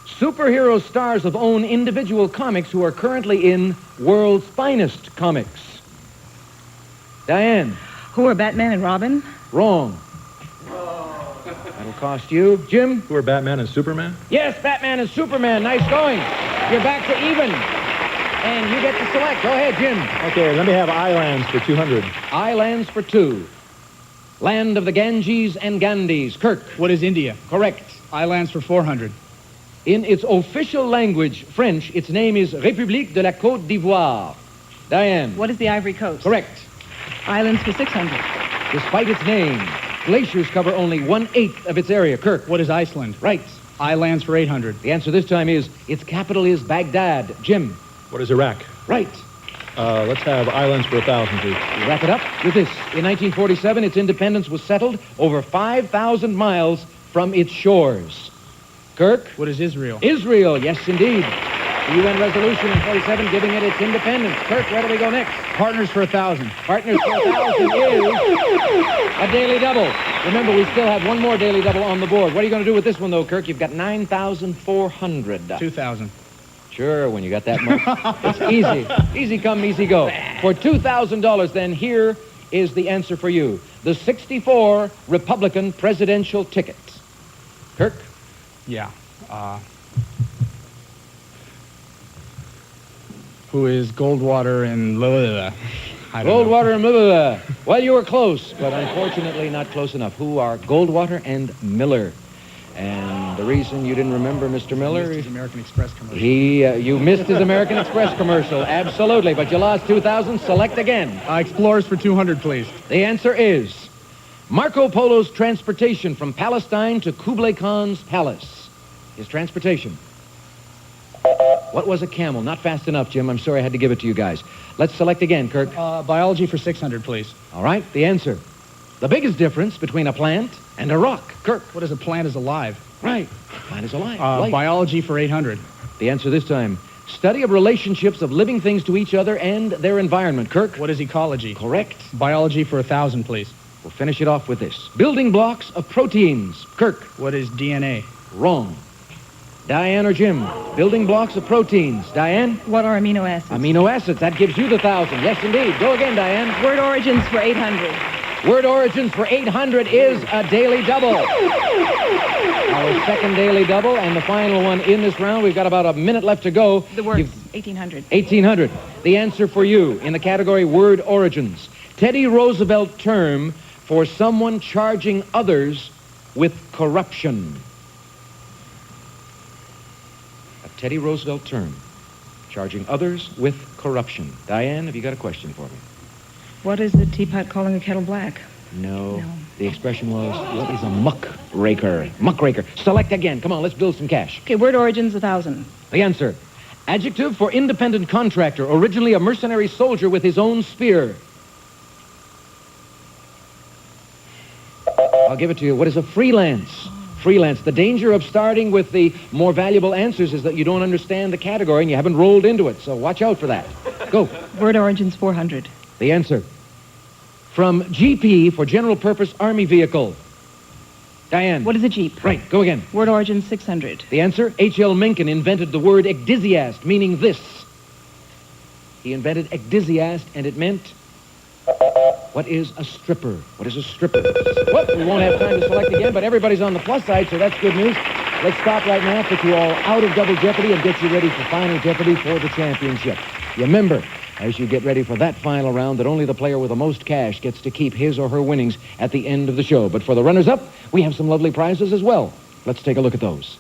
Superhero stars of own individual comics who are currently in World's Finest Comics. Diane. Who are Batman and Robin? Wrong. That'll cost you. Jim. Who are Batman and Superman? Yes, Batman and Superman. Nice going. You're back to even. And you get to select. Go ahead, Jim. Okay, let me have Islands for 200. Islands for 2. Land of the Ganges and Gandhis. Kirk. What is India? Correct. Islands for 400. In its official language, French, its name is République de la Côte d'Ivoire. Diane. What is the Ivory Coast? Correct. Islands for 600. Despite its name, glaciers cover only 1/8 of its area. Kirk. What is Iceland? Right. Islands for 800. The answer this time is its capital is Baghdad. Jim. What is Iraq? Right. Let's have Islands for 1,000, please. We wrap it up with this. In 1947, its independence was settled over 5,000 miles from its shores. Kirk? What is Israel? Israel, yes, indeed. The UN resolution in 47 giving it its independence. Kirk, where do we go next? Partners for 1,000. Partners for 1,000 is a daily double. Remember, we still have one more daily double on the board. What are you going to do with this one, though, Kirk? You've got 9,400. 2,000. Sure, when you got that much. It's easy. Easy come, easy go. For $2,000, then, here is the answer for you. The 64 Republican presidential ticket. Kirk? Yeah. Who is Goldwater and Goldwater and Miller. Well, you were close, but unfortunately not close enough. Who are Goldwater and Miller? And the reason you didn't remember Mr. Miller... His American Express commercial. You missed his American Express commercial, absolutely, but you lost 2,000. Select again. Explorers for 200, please. The answer is Marco Polo's transportation from Palestine to Kublai Khan's palace. His transportation. What was a camel? Not fast enough, Jim. I'm sorry I had to give it to you guys. Let's select again, Kirk. Biology for 600, please. All right, the answer. The biggest difference between a plant and a rock. Kirk. What is a plant is alive? Right. Plant is alive. Biology for 800. The answer this time. Study of relationships of living things to each other and their environment. Kirk. What is ecology? Correct. Biology for 1,000, please. We'll finish it off with this. Building blocks of proteins. Kirk. What is DNA? Wrong. Diane or Jim? Building blocks of proteins. Diane? What are amino acids? Amino acids. That gives you the 1,000. Yes, indeed. Go again, Diane. Word origins for 800. Word origins for 800 is a daily double. Our second daily double and the final one in this round. We've got about a minute left to go. The words, 1800. 1800. The answer for you in the category word origins. Teddy Roosevelt term for someone charging others with corruption. A Teddy Roosevelt term. Charging others with corruption. Diane, have you got a question for me? What is the teapot calling a kettle black? No. The expression was, what is a muckraker? Muckraker. Select again. Come on, let's build some cash. Okay, word origins, 1,000. The answer. Adjective for independent contractor, originally a mercenary soldier with his own spear. I'll give it to you. What is a freelance? Freelance. The danger of starting with the more valuable answers is that you don't understand the category and you haven't rolled into it. So watch out for that. Go. Word origins, 400. The answer. From GP for general purpose army vehicle. Diane. What is a Jeep? Right. Go again. Word origins, 600. The answer. H.L. Mencken invented the word ecdysiast, meaning this. He invented ecdysiast, and it meant... What is a stripper? What is a stripper? Well, we won't have time to select again, but everybody's on the plus side, so that's good news. Let's stop right now, put you all out of Double Jeopardy, and get you ready for Final Jeopardy for the championship. Remember, as you get ready for that final round, that only the player with the most cash gets to keep his or her winnings at the end of the show. But for the runners-up, we have some lovely prizes as well. Let's take a look at those.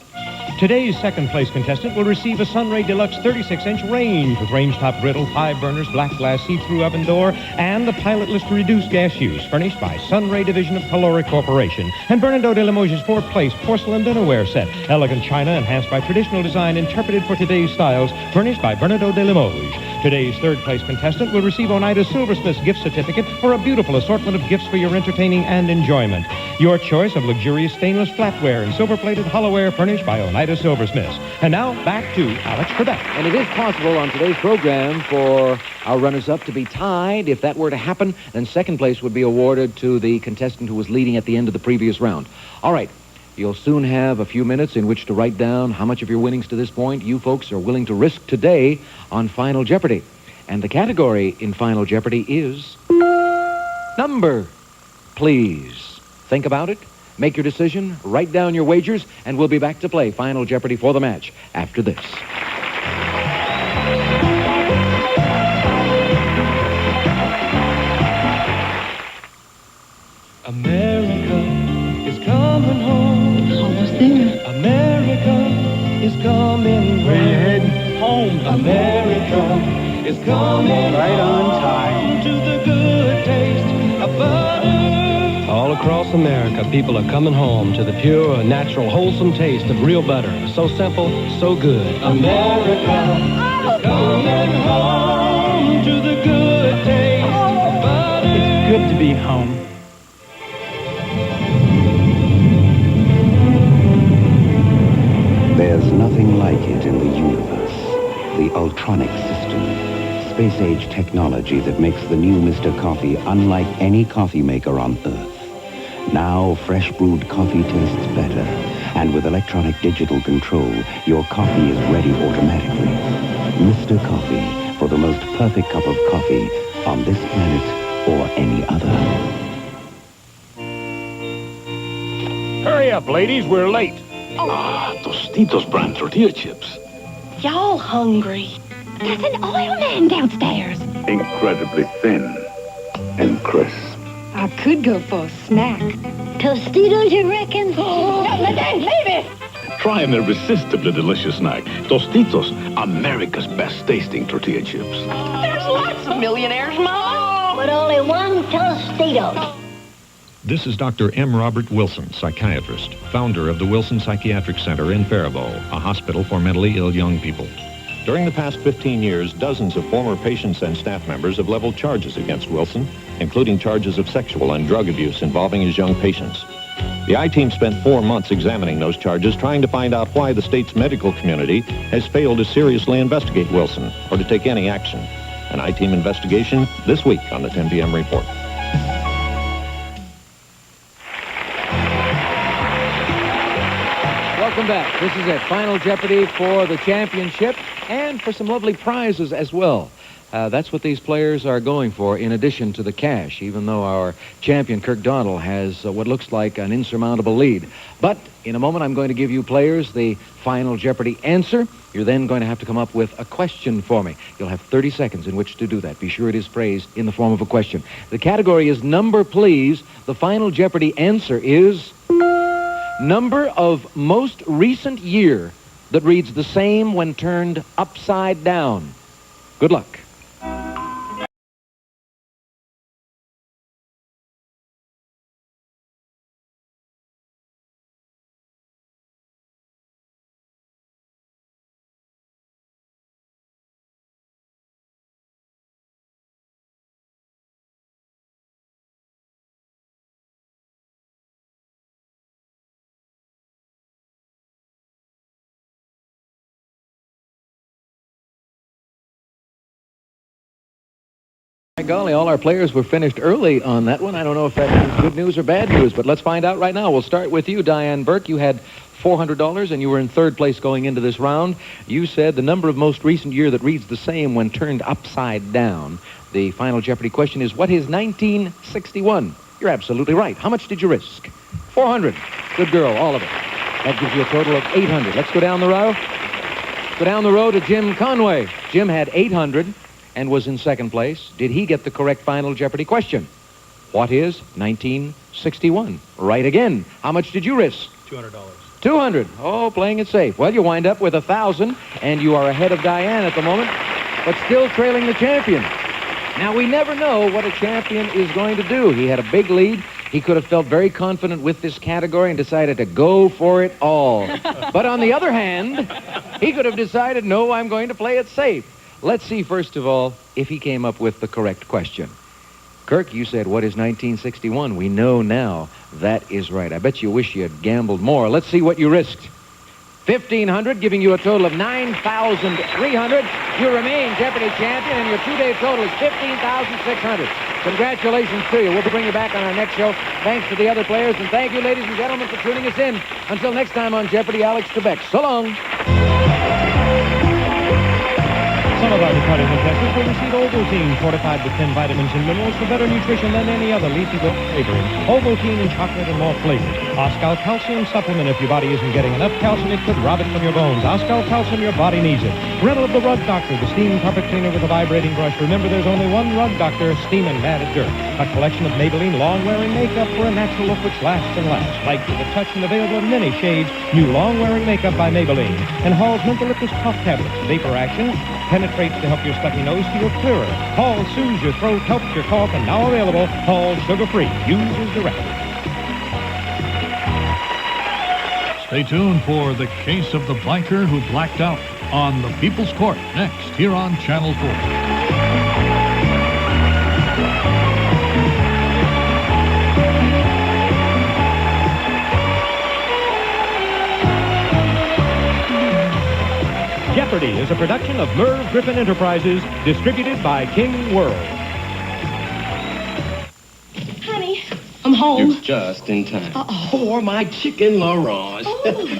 Today's second-place contestant will receive a Sunray Deluxe 36-inch range with range-top griddle, 5 burners, black glass see-through oven door, and the pilotless to reduce gas use, furnished by Sunray Division of Caloric Corporation. And Bernardo de Limoges' 4th-place porcelain dinnerware set, elegant china enhanced by traditional design, interpreted for today's styles, furnished by Bernardo de Limoges. Today's third-place contestant will receive Oneida's Silversmith's gift certificate for a beautiful assortment of gifts for your entertaining and enjoyment. Your choice of luxurious stainless flatware and silver-plated hollowware furnished by Oneida Silversmiths. And now, back to Alex Trebek. And it is possible on today's program for our runners-up to be tied. If that were to happen, then second place would be awarded to the contestant who was leading at the end of the previous round. All right. You'll soon have a few minutes in which to write down how much of your winnings to this point you folks are willing to risk today on Final Jeopardy. And the category in Final Jeopardy is number. Please think about it, make your decision, write down your wagers, and we'll be back to play Final Jeopardy for the match after this. America is coming home. Almost there. America is coming home. Where you heading? Home. America is coming Right on home time. to the good taste of butter. All across America, people are coming home to the pure, natural, wholesome taste of real butter. So simple, so good. America is coming home to the good taste of butter. It's good to be home. There's nothing like it in the universe. The Ultronic system. Space-age technology that makes the new Mr. Coffee unlike any coffee maker on Earth. Now, fresh brewed coffee tastes better. And with electronic digital control, your coffee is ready automatically. Mr. Coffee, for the most perfect cup of coffee on this planet or any other. Hurry up, ladies, we're late. Tostitos brand tortilla chips. Y'all hungry? There's an oil man downstairs. Incredibly thin and crisp. I could go for a snack. Tostitos, you reckon? No, Ludden, leave it! Try an irresistibly delicious snack. Tostitos, America's best tasting tortilla chips. There's lots of millionaires, Mom. But only one Tostito. This is Dr. M. Robert Wilson, psychiatrist, founder of the Wilson Psychiatric Center in Faribault, a hospital for mentally ill young people. During the past 15 years, dozens of former patients and staff members have leveled charges against Wilson, including charges of sexual and drug abuse involving his young patients. The I-Team spent 4 months examining those charges, trying to find out why the state's medical community has failed to seriously investigate Wilson or to take any action. An I-Team investigation this week on the 10 p.m. report. Welcome back. This is it. Final Jeopardy for the championship and for some lovely prizes as well. That's what these players are going for in addition to the cash, even though our champion, Kirk Donald, has what looks like an insurmountable lead. But in a moment, I'm going to give you players the Final Jeopardy answer. You're then going to have to come up with a question for me. You'll have 30 seconds in which to do that. Be sure it is phrased in the form of a question. The category is number, please. The Final Jeopardy answer is number of most recent year that reads the same when turned upside down. Good luck. My golly, all our players were finished early on that one. I don't know if that is good news or bad news, but let's find out right now. We'll start with you, Diane Burke. You had $400, and you were in third place going into this round. You said the number of most recent year that reads the same when turned upside down. The Final Jeopardy question is, what is 1961? You're absolutely right. How much did you risk? 400. Good girl, all of it. That gives you a total of 800. Let's go down the row. Go down the row to Jim Conway. Jim had 800. And was in second place. Did he get the correct Final Jeopardy question? What is 1961? Right again. How much did you risk? $200. 200. Oh, playing it safe. Well, you wind up with 1,000, and you are ahead of Diane at the moment, but still trailing the champion. Now, we never know what a champion is going to do. He had a big lead. He could have felt very confident with this category and decided to go for it all. But on the other hand, he could have decided, no, I'm going to play it safe. Let's see, first of all, if he came up with the correct question. Kirk, you said, what is 1961? We know now that is right. I bet you wish you had gambled more. Let's see what you risked. 1,500, giving you a total of 9,300. You remain Jeopardy champion, and your two-day total is 15,600. Congratulations to you. We'll bring you back on our next show. Thanks to the other players, and thank you, ladies and gentlemen, for tuning us in. Until next time on Jeopardy, Alex Trebek. So long. Some of our departing contestants will receive Ovaltine, fortified with 10 vitamins and minerals for better nutrition than any other leafy growth flavoring. Ovaltine in chocolate and malt flavor. Oscal Calcium Supplement. If your body isn't getting enough calcium, it could rob it from your bones. Oscal Calcium, your body needs it. Rental of the Rug Doctor, the steam carpet cleaner with a vibrating brush. Remember, there's only one Rug Doctor, steaming mad at dirt. A collection of Maybelline long-wearing makeup for a natural look which lasts and lasts. Light to the touch and available in many shades. New long-wearing makeup by Maybelline. And Hall's Mentholyptus Cough Tablets. Vapor action penetrates to help your stuffy nose feel clearer. Hall soothes your throat, helps your cough, and now available, Hall sugar-free. Use as directed. Stay tuned for the case of the biker who blacked out on the People's Court next here on Channel 4. Jeopardy is a production of Merv Griffin Enterprises, distributed by King World. Honey, I'm home. You're just in time. Uh-oh. For my chicken l'orange.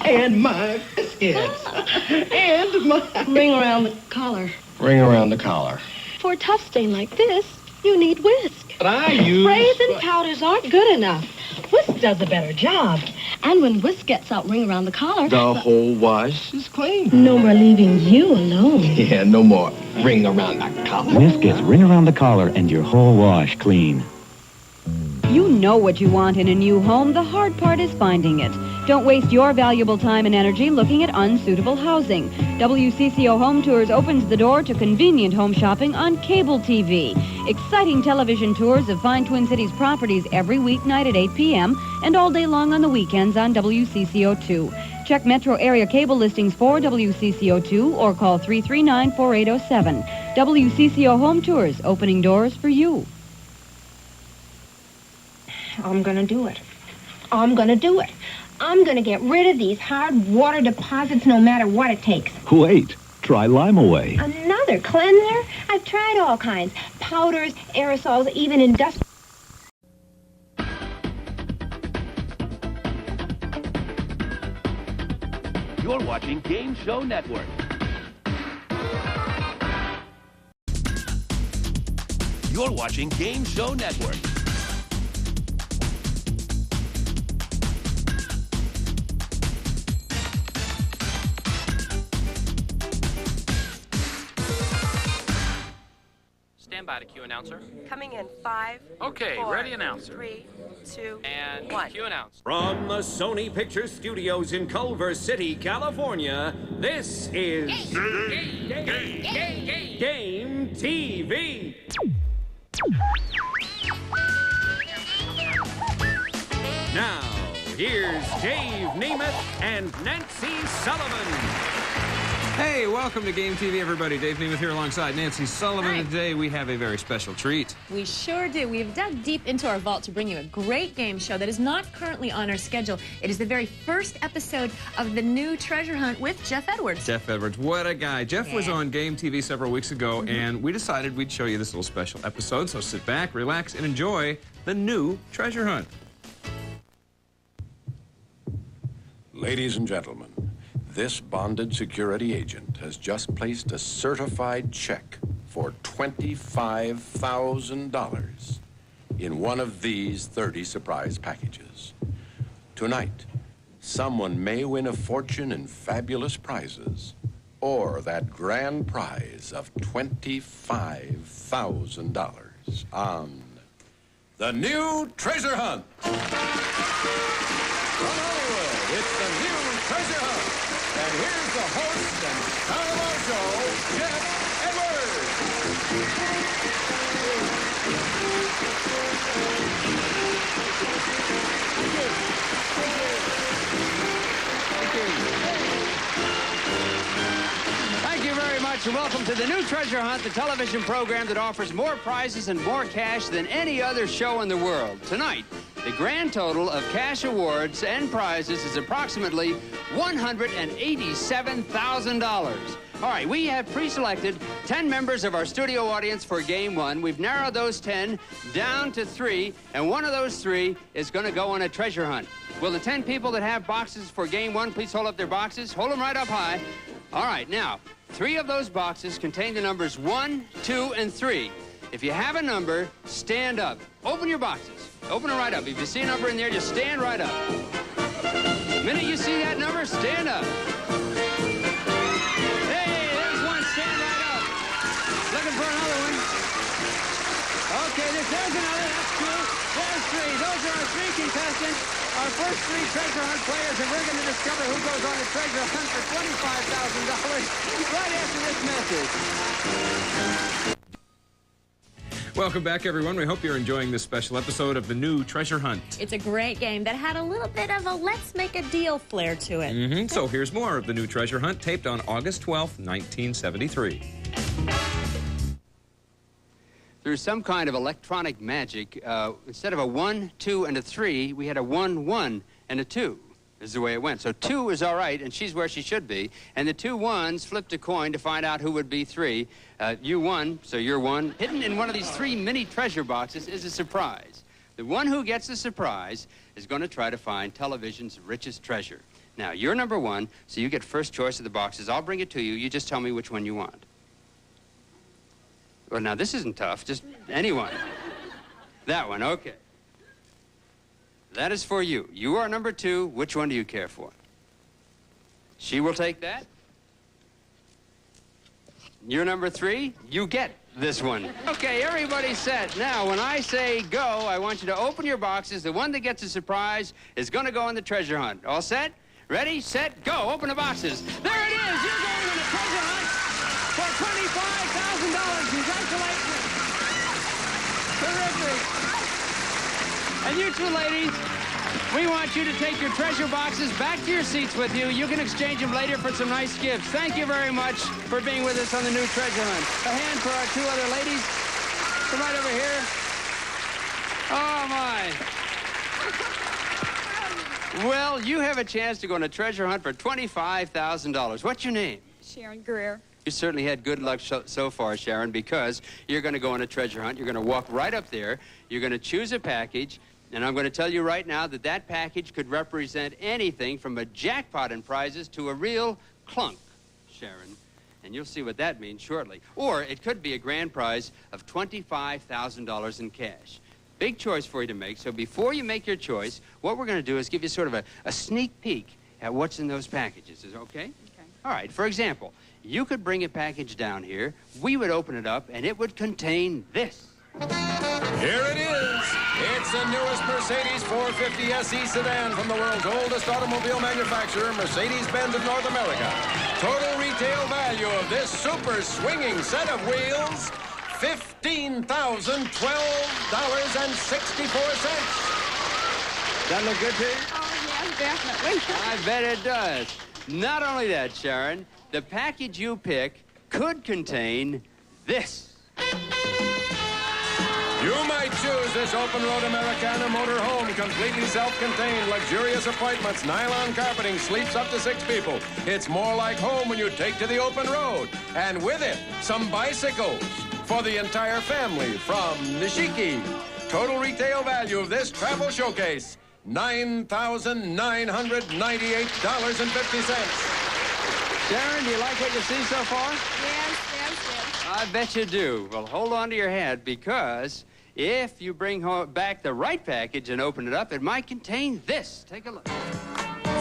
And my biscuits. And my... Ring around the collar. Ring around the collar. For a tough stain like this, you need whisk. But I use... Sprays and powders aren't good enough. Whisk does a better job. And when whisk gets out ring around the collar... The whole wash is clean. No more leaving you alone. Yeah, no more ring around the collar. Whisk gets ring around the collar and your whole wash clean. You know what you want in a new home. The hard part is finding it. Don't waste your valuable time and energy looking at unsuitable housing. WCCO Home Tours opens the door to convenient home shopping on cable TV. Exciting television tours of fine Twin Cities properties every weeknight at 8 p.m. and all day long on the weekends on WCCO2. Check metro area cable listings for WCCO2 or call 339-4807. WCCO Home Tours, opening doors for you. I'm gonna do it. I'm gonna do it. I'm gonna get rid of these hard water deposits no matter what it takes. Wait. Try Lime Away. Another cleanser? I've tried all kinds. Powders, aerosols, even industrial... You're watching Game Show Network. You're watching Game Show Network. Stand by to cue announcer. Coming in 5. Okay, 4, ready announcer. 3, 2, and 1. Cue announcer. From the Sony Pictures Studios in Culver City, California, this is Game TV. Now, here's Dave Nemeth and Nancy Sullivan. Hey, welcome to Game TV, everybody. Dave Nemeth here alongside Nancy Sullivan. Hi. Today we have a very special treat. We sure do. We've dug deep into our vault to bring you a great game show that is not currently on our schedule. It is the very first episode of the new Treasure Hunt with Jeff Edwards. Jeff Edwards, what a guy. Jeff was on Game TV several weeks ago, and we decided we'd show you this little special episode. So sit back, relax, and enjoy the new Treasure Hunt. Ladies and gentlemen, this bonded security agent has just placed a certified check for $25,000 in one of these 30 surprise packages. Tonight, someone may win a fortune in fabulous prizes, or that grand prize of $25,000 on the new Treasure Hunt. From Hollywood, it's the new Treasure Hunt. And here's the host and star of our show, Jeff Edwards. Thank you very much, and welcome to the new Treasure Hunt, the television program that offers more prizes and more cash than any other show in the world. Tonight, the grand total of cash awards and prizes is approximately $187,000. All right, we have pre-selected 10 members of our studio audience for Game 1. We've narrowed those 10 down to 3, and one of those 3 is going to go on a treasure hunt. Will the 10 people that have boxes for Game 1 please hold up their boxes? Hold them right up high. All right, now, 3 of those boxes contain the numbers 1, 2, and 3. If you have a number, stand up. Open your boxes. Open it right up. If you see a number in there, just stand right up. The minute you see that number, stand up. Hey, there's one. Stand right up. Looking for another one. Okay, there's another. That's 2. There's 3. Those are our 3 contestants. Our first 3 treasure hunt players, and we're going to discover who goes on a treasure hunt for $25,000 right after this message. Welcome back, everyone. We hope you're enjoying this special episode of the new Treasure Hunt. It's a great game that had a little bit of a let's make a deal flair to it. So here's more of the new Treasure Hunt, taped on August 12th, 1973. Through some kind of electronic magic, instead of a 1, 2, and a 3, we had a 1, 1, and a 2. This is the way it went. So 2 is all right, and she's where she should be. And the 2 ones flipped a coin to find out who would be 3. You won, so you're 1. Hidden in one of these 3 mini treasure boxes is a surprise. The one who gets the surprise is going to try to find television's richest treasure. Now, you're number 1, so you get first choice of the boxes. I'll bring it to you. You just tell me which one you want. Well, now, this isn't tough. Just anyone. That one, okay. That is for you. You are number 2. Which one do you care for? She will take that. You're number 3. You get this one. Okay, everybody's set. Now, when I say go, I want you to open your boxes. The one that gets a surprise is going to go on the treasure hunt. All set? Ready, set, go. Open the boxes. There it is. You're going on a treasure hunt for $25,000. Congratulations. Terrific. And you two ladies, we want you to take your treasure boxes back to your seats with you. You can exchange them later for some nice gifts. Thank you very much for being with us on the new treasure hunt. A hand for our 2 other ladies. Come right over here. Oh, my. Well, you have a chance to go on a treasure hunt for $25,000. What's your name? Sharon Greer. You certainly had good luck so far, Sharon, because you're going to go on a treasure hunt. You're going to walk right up there. You're going to choose a package. And I'm going to tell you right now that that package could represent anything from a jackpot in prizes to a real clunk, Sharon. And you'll see what that means shortly. Or it could be a grand prize of $25,000 in cash. Big choice for you to make. So before you make your choice, what we're going to do is give you sort of a sneak peek at what's in those packages. Is it okay? Okay. All right. For example, you could bring a package down here. We would open it up, and it would contain this. Here it is. It's the newest Mercedes 450 SE sedan from the world's oldest automobile manufacturer, Mercedes-Benz of North America. Total retail value of this super swinging set of wheels, $15,012.64. That look good to you? Oh, yes, definitely. I bet it does. Not only that, Sharon, the package you pick could contain this. You might choose this open-road Americana motor home, completely self-contained, luxurious appointments, nylon carpeting, sleeps up to 6 people. It's more like home when you take to the open road. And with it, some bicycles for the entire family from Nishiki. Total retail value of this travel showcase, $9,998.50. Sharon, do you like what you see so far? Yes. I bet you do. Well, hold on to your hat, because if you bring back the right package and open it up, it might contain this. Take a look.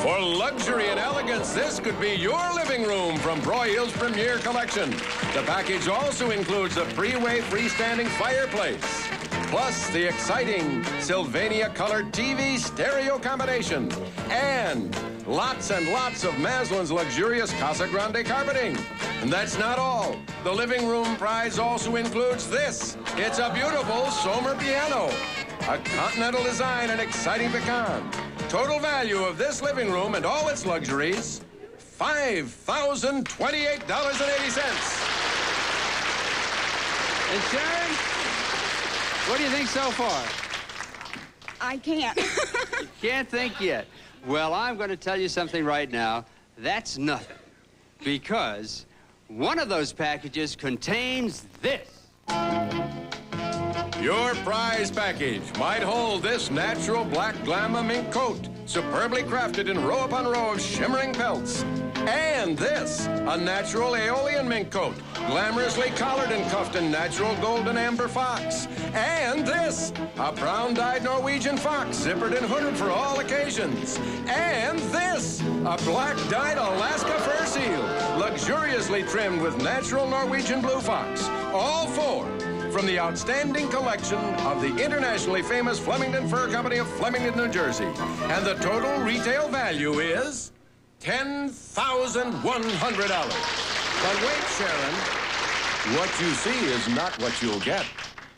For luxury and elegance, this could be your living room from Broyhill's Premier Collection. The package also includes a three-way freestanding fireplace, plus the exciting Sylvania-colored TV stereo combination, and lots and lots of Maslin's luxurious Casa Grande carpeting. And that's not all. The living room prize also includes this. It's a beautiful Sommer piano, a continental design and exciting pecan. Total value of this living room and all its luxuries, $5,028.80. And Sharon, what do you think so far? I can't. You can't think yet. Well, I'm going to tell you something right now. That's nothing. Because one of those packages contains this. Your prize package might hold this natural black glamour mink coat, superbly crafted in row upon row of shimmering pelts. And this, a natural Aeolian mink coat, glamorously collared and cuffed in natural golden amber fox. And this, a brown-dyed Norwegian fox, zippered and hooded for all occasions. And this, a black-dyed Alaska fur seal, luxuriously trimmed with natural Norwegian blue fox. All four from the outstanding collection of the internationally famous Flemington Fur Company of Flemington, New Jersey. And the total retail value is $10,100. But wait, Sharon, what you see is not what you'll get,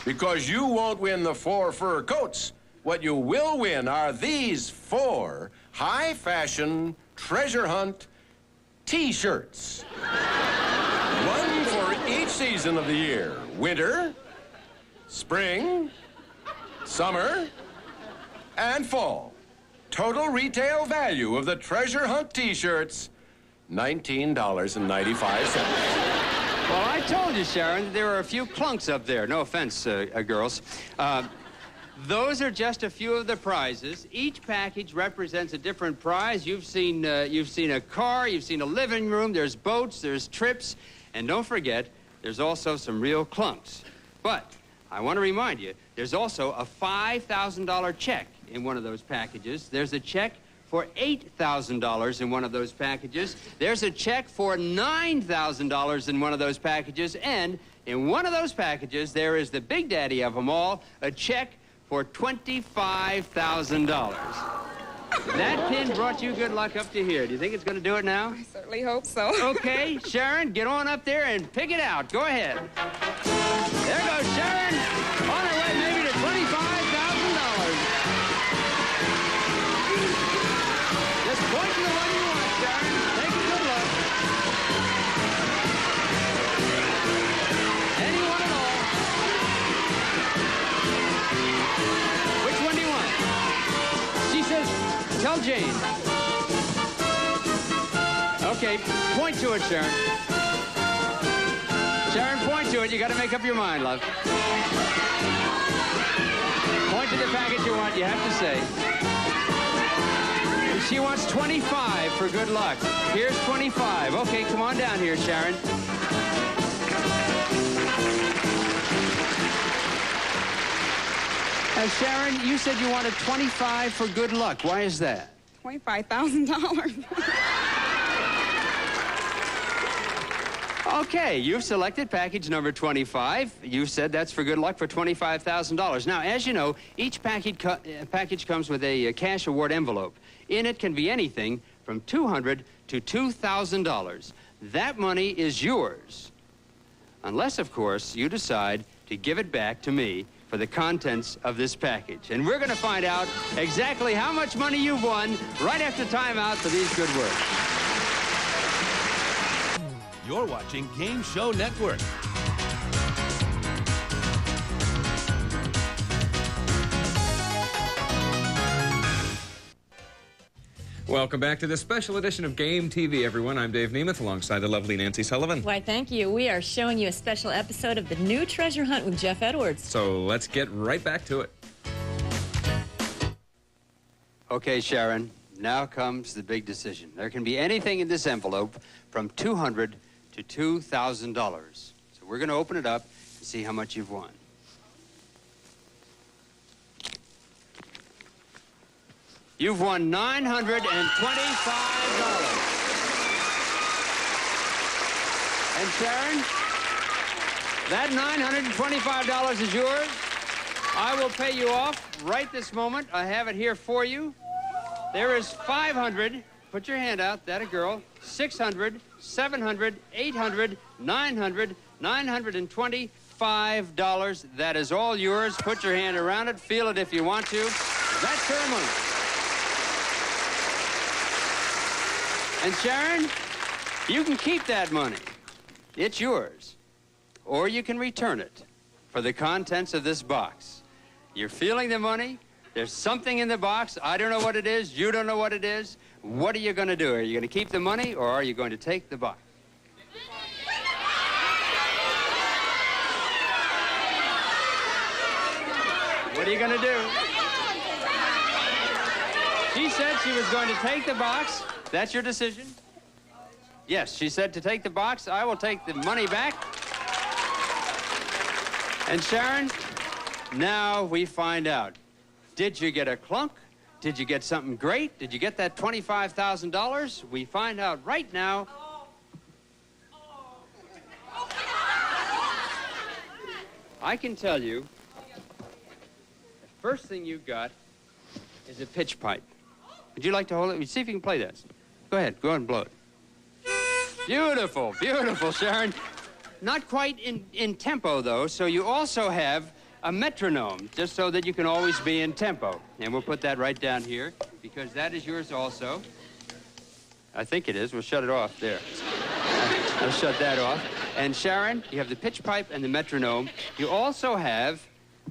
because you won't win the 4 fur coats. What you will win are these 4 high-fashion treasure hunt T-shirts. One for each season of the year. Winter, spring, summer, and fall. Total retail value of the treasure hunt T-shirts, $19.95. Well, I told you, Sharon, there are a few clunks up there. No offense, girls. Those are just a few of the prizes. Each package represents a different prize. You've seen a car, you've seen a living room, there's boats, there's trips, and don't forget, there's also some real clunks. But I want to remind you, there's also a $5,000 check in one of those packages. There's a check for $8,000 in one of those packages. There's a check for $9,000 in one of those packages. And in one of those packages, there is the big daddy of them all, a check for $25,000. That pin brought you good luck up to here. Do you think it's going to do it now? I certainly hope so. Okay, Sharon, get on up there and pick it out. Go ahead. There goes Sharon, on her way maybe to $25,000. Just point to the one you want, Sharon. Take a good look. Any one at all. Which one do you want? She says, tell Jane. Okay, point to it, Sharon. Sharon, point to it. You got to make up your mind, love. Point to the package you want. what, you have to say. She wants 25 for good luck. Here's 25. Okay, come on down here, Sharon. Sharon, you said you wanted 25 for good luck. Why is that? $25,000. Okay, you've selected package number 25. You said that's for good luck for $25,000. Now, as you know, each package comes with a cash award envelope. In it can be anything from $200 to $2,000. That money is yours. Unless, of course, you decide to give it back to me for the contents of this package. And we're going to find out exactly how much money you've won right after timeout for these good words. You're watching Game Show Network. Welcome back to this special edition of Game TV, everyone. I'm Dave Nemeth alongside the lovely Nancy Sullivan. Why, thank you. We are showing you a special episode of the new Treasure Hunt with Jeff Edwards. So let's get right back to it. Okay, Sharon, now comes the big decision. There can be anything in this envelope from $200 to $2,000. So we're going to open it up and see how much you've won. You've won $925. And Sharon, that $925 is yours. I will pay you off right this moment. I have it here for you. There is $500. Put your hand out. That a girl. $600, $700, $800, $900, $925. That is all yours. Put your hand around it. Feel it if you want to. That's her money. And Sharon, you can keep that money. It's yours. Or you can return it for the contents of this box. You're feeling the money. There's something in the box. I don't know what it is. You don't know what it is. What are you going to do? Are you going to keep the money or are you going to take the box? What are you going to do? She said she was going to take the box. That's your decision? Yes, she said to take the box. I will take the money back. And Sharon, now we find out. Did you get a clunk? Did you get something great? Did you get that $25,000? We find out right now. I can tell you, the first thing you got is a pitch pipe. Would you like to hold it? See if you can play this. Go ahead and blow it. Beautiful, beautiful, Sharon. Not quite in tempo, though, so you also have a metronome, just so that you can always be in tempo. And we'll put that right down here, because that is yours also. I think it is. We'll shut it off there. I'll shut that off. And Sharon, you have the pitch pipe and the metronome. You also have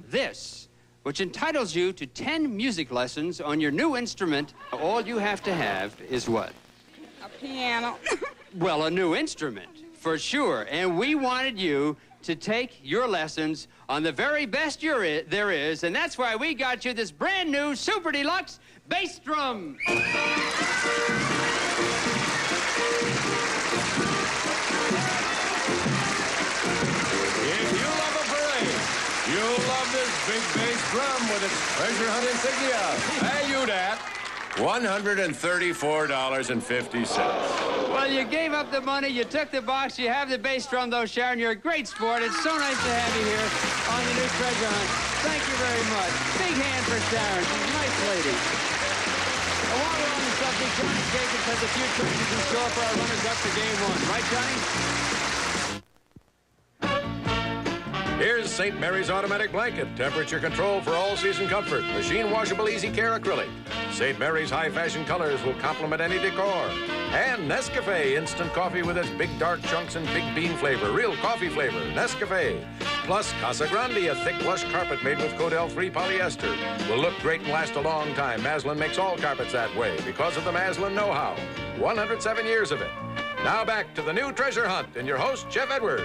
this, which entitles you to 10 music lessons on your new instrument. All you have to have is what? A piano. Well, a new instrument, for sure. And we wanted you to take your lessons on the very best there is, and that's why we got you this brand new Super Deluxe bass drum. If you love a parade, you'll love this big bass drum with its treasure hunt insignia. Valued at $134.50. Well, you gave up the money, you took the box, you have the bass drum, though, Sharon. You're a great sport. It's so nice to have you here on the new treasure hunt. Thank you very much. Big hand for Sharon. She's a nice lady. Now, while we're on the subject, Johnny Jacobs has a few treasures in store for our runners-up for Game 1. Right, Johnny? Here's St. Mary's Automatic Blanket, temperature control for all-season comfort, machine washable easy care acrylic. St. Mary's high-fashion colors will complement any decor. And Nescafe instant coffee with its big dark chunks and big bean flavor, real coffee flavor, Nescafe. Plus Casa Grande, a thick lush carpet made with Codel-free polyester. Will look great and last a long time. Maslin makes all carpets that way because of the Maslin know-how. 107 years of it. Now back to the new treasure hunt and your host, Jeff Edwards.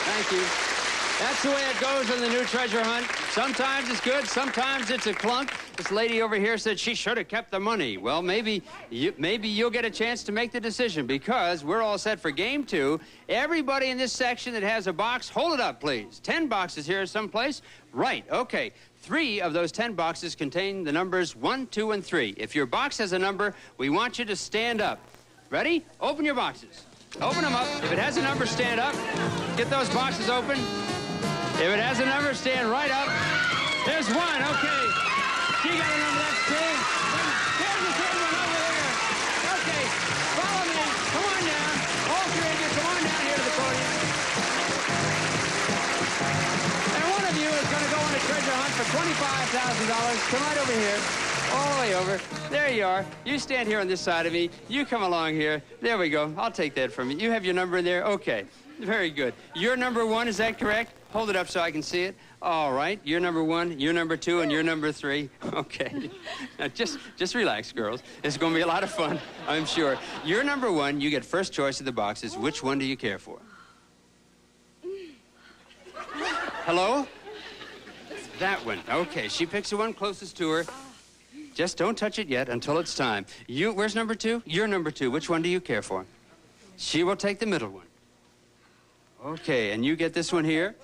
Thank you. That's the way it goes in the new treasure hunt. Sometimes it's good, sometimes it's a clunk. This lady over here said she should have kept the money. Well, maybe you'll get a chance to make the decision because we're all set for game 2. Everybody in this section that has a box, hold it up, please. 10 boxes here someplace. Right, okay. 3 of those 10 boxes contain the numbers 1, 2, and 3. If your box has a number, we want you to stand up. Ready? Open your boxes. Open them up. If it has a number, stand up. Get those boxes open. If it has a number, stand right up. There's 1, okay. She got a number, that's 2. There's the third one over there. Okay, follow me. Come on down. All 3 of you, come on down here to the podium. And one of you is going to go on a treasure hunt for $25,000. Come right over here. All the way over. There you are. You stand here on this side of me. You come along here. There we go. I'll take that from you. You have your number in there? Okay. Very good. You're number 1, is that correct? Hold it up so I can see it. All right. You're number 1, you're number 2, and you're number 3. Okay. Now, just relax, girls. It's going to be a lot of fun, I'm sure. You're number 1. You get first choice of the boxes. Which one do you care for? Hello? That one. Okay. She picks the one closest to her. Just don't touch it yet until it's time. Where's number 2? You're number 2. Which one do you care for? She will take the middle one. Okay, and you get this one here.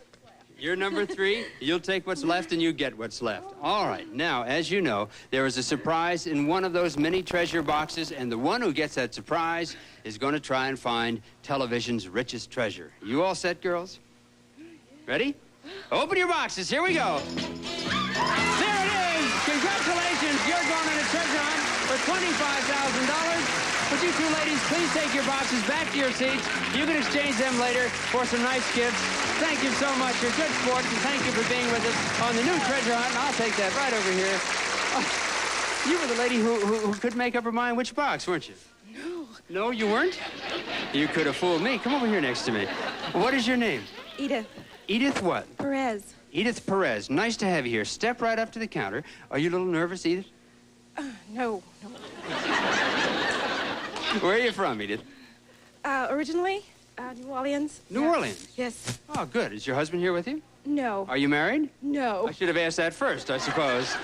You're number 3. You'll take what's left and you get what's left. All right, now, as you know, there is a surprise in one of those mini treasure boxes, and the one who gets that surprise is going to try and find television's richest treasure. You all set, girls? Ready? Open your boxes. Here we go. There it is. Congratulations. You're going on a treasure hunt for $25,000. Would you two ladies please take your boxes back to your seats? You can exchange them later for some nice gifts. Thank you so much. You're good sports, and thank you for being with us on the new treasure hunt. And I'll take that right over here. Oh, you were the lady who couldn't make up her mind which box, weren't you? No. No, you weren't? You could have fooled me. Come over here next to me. What is your name? Edith. Edith what? Perez. Edith Perez. Nice to have you here. Step right up to the counter. Are you a little nervous, Edith? No. Where are you from, Edith? Originally, New Orleans. New Orleans? Yes. Oh, good. Is your husband here with you? No. Are you married? No. I should have asked that first, I suppose.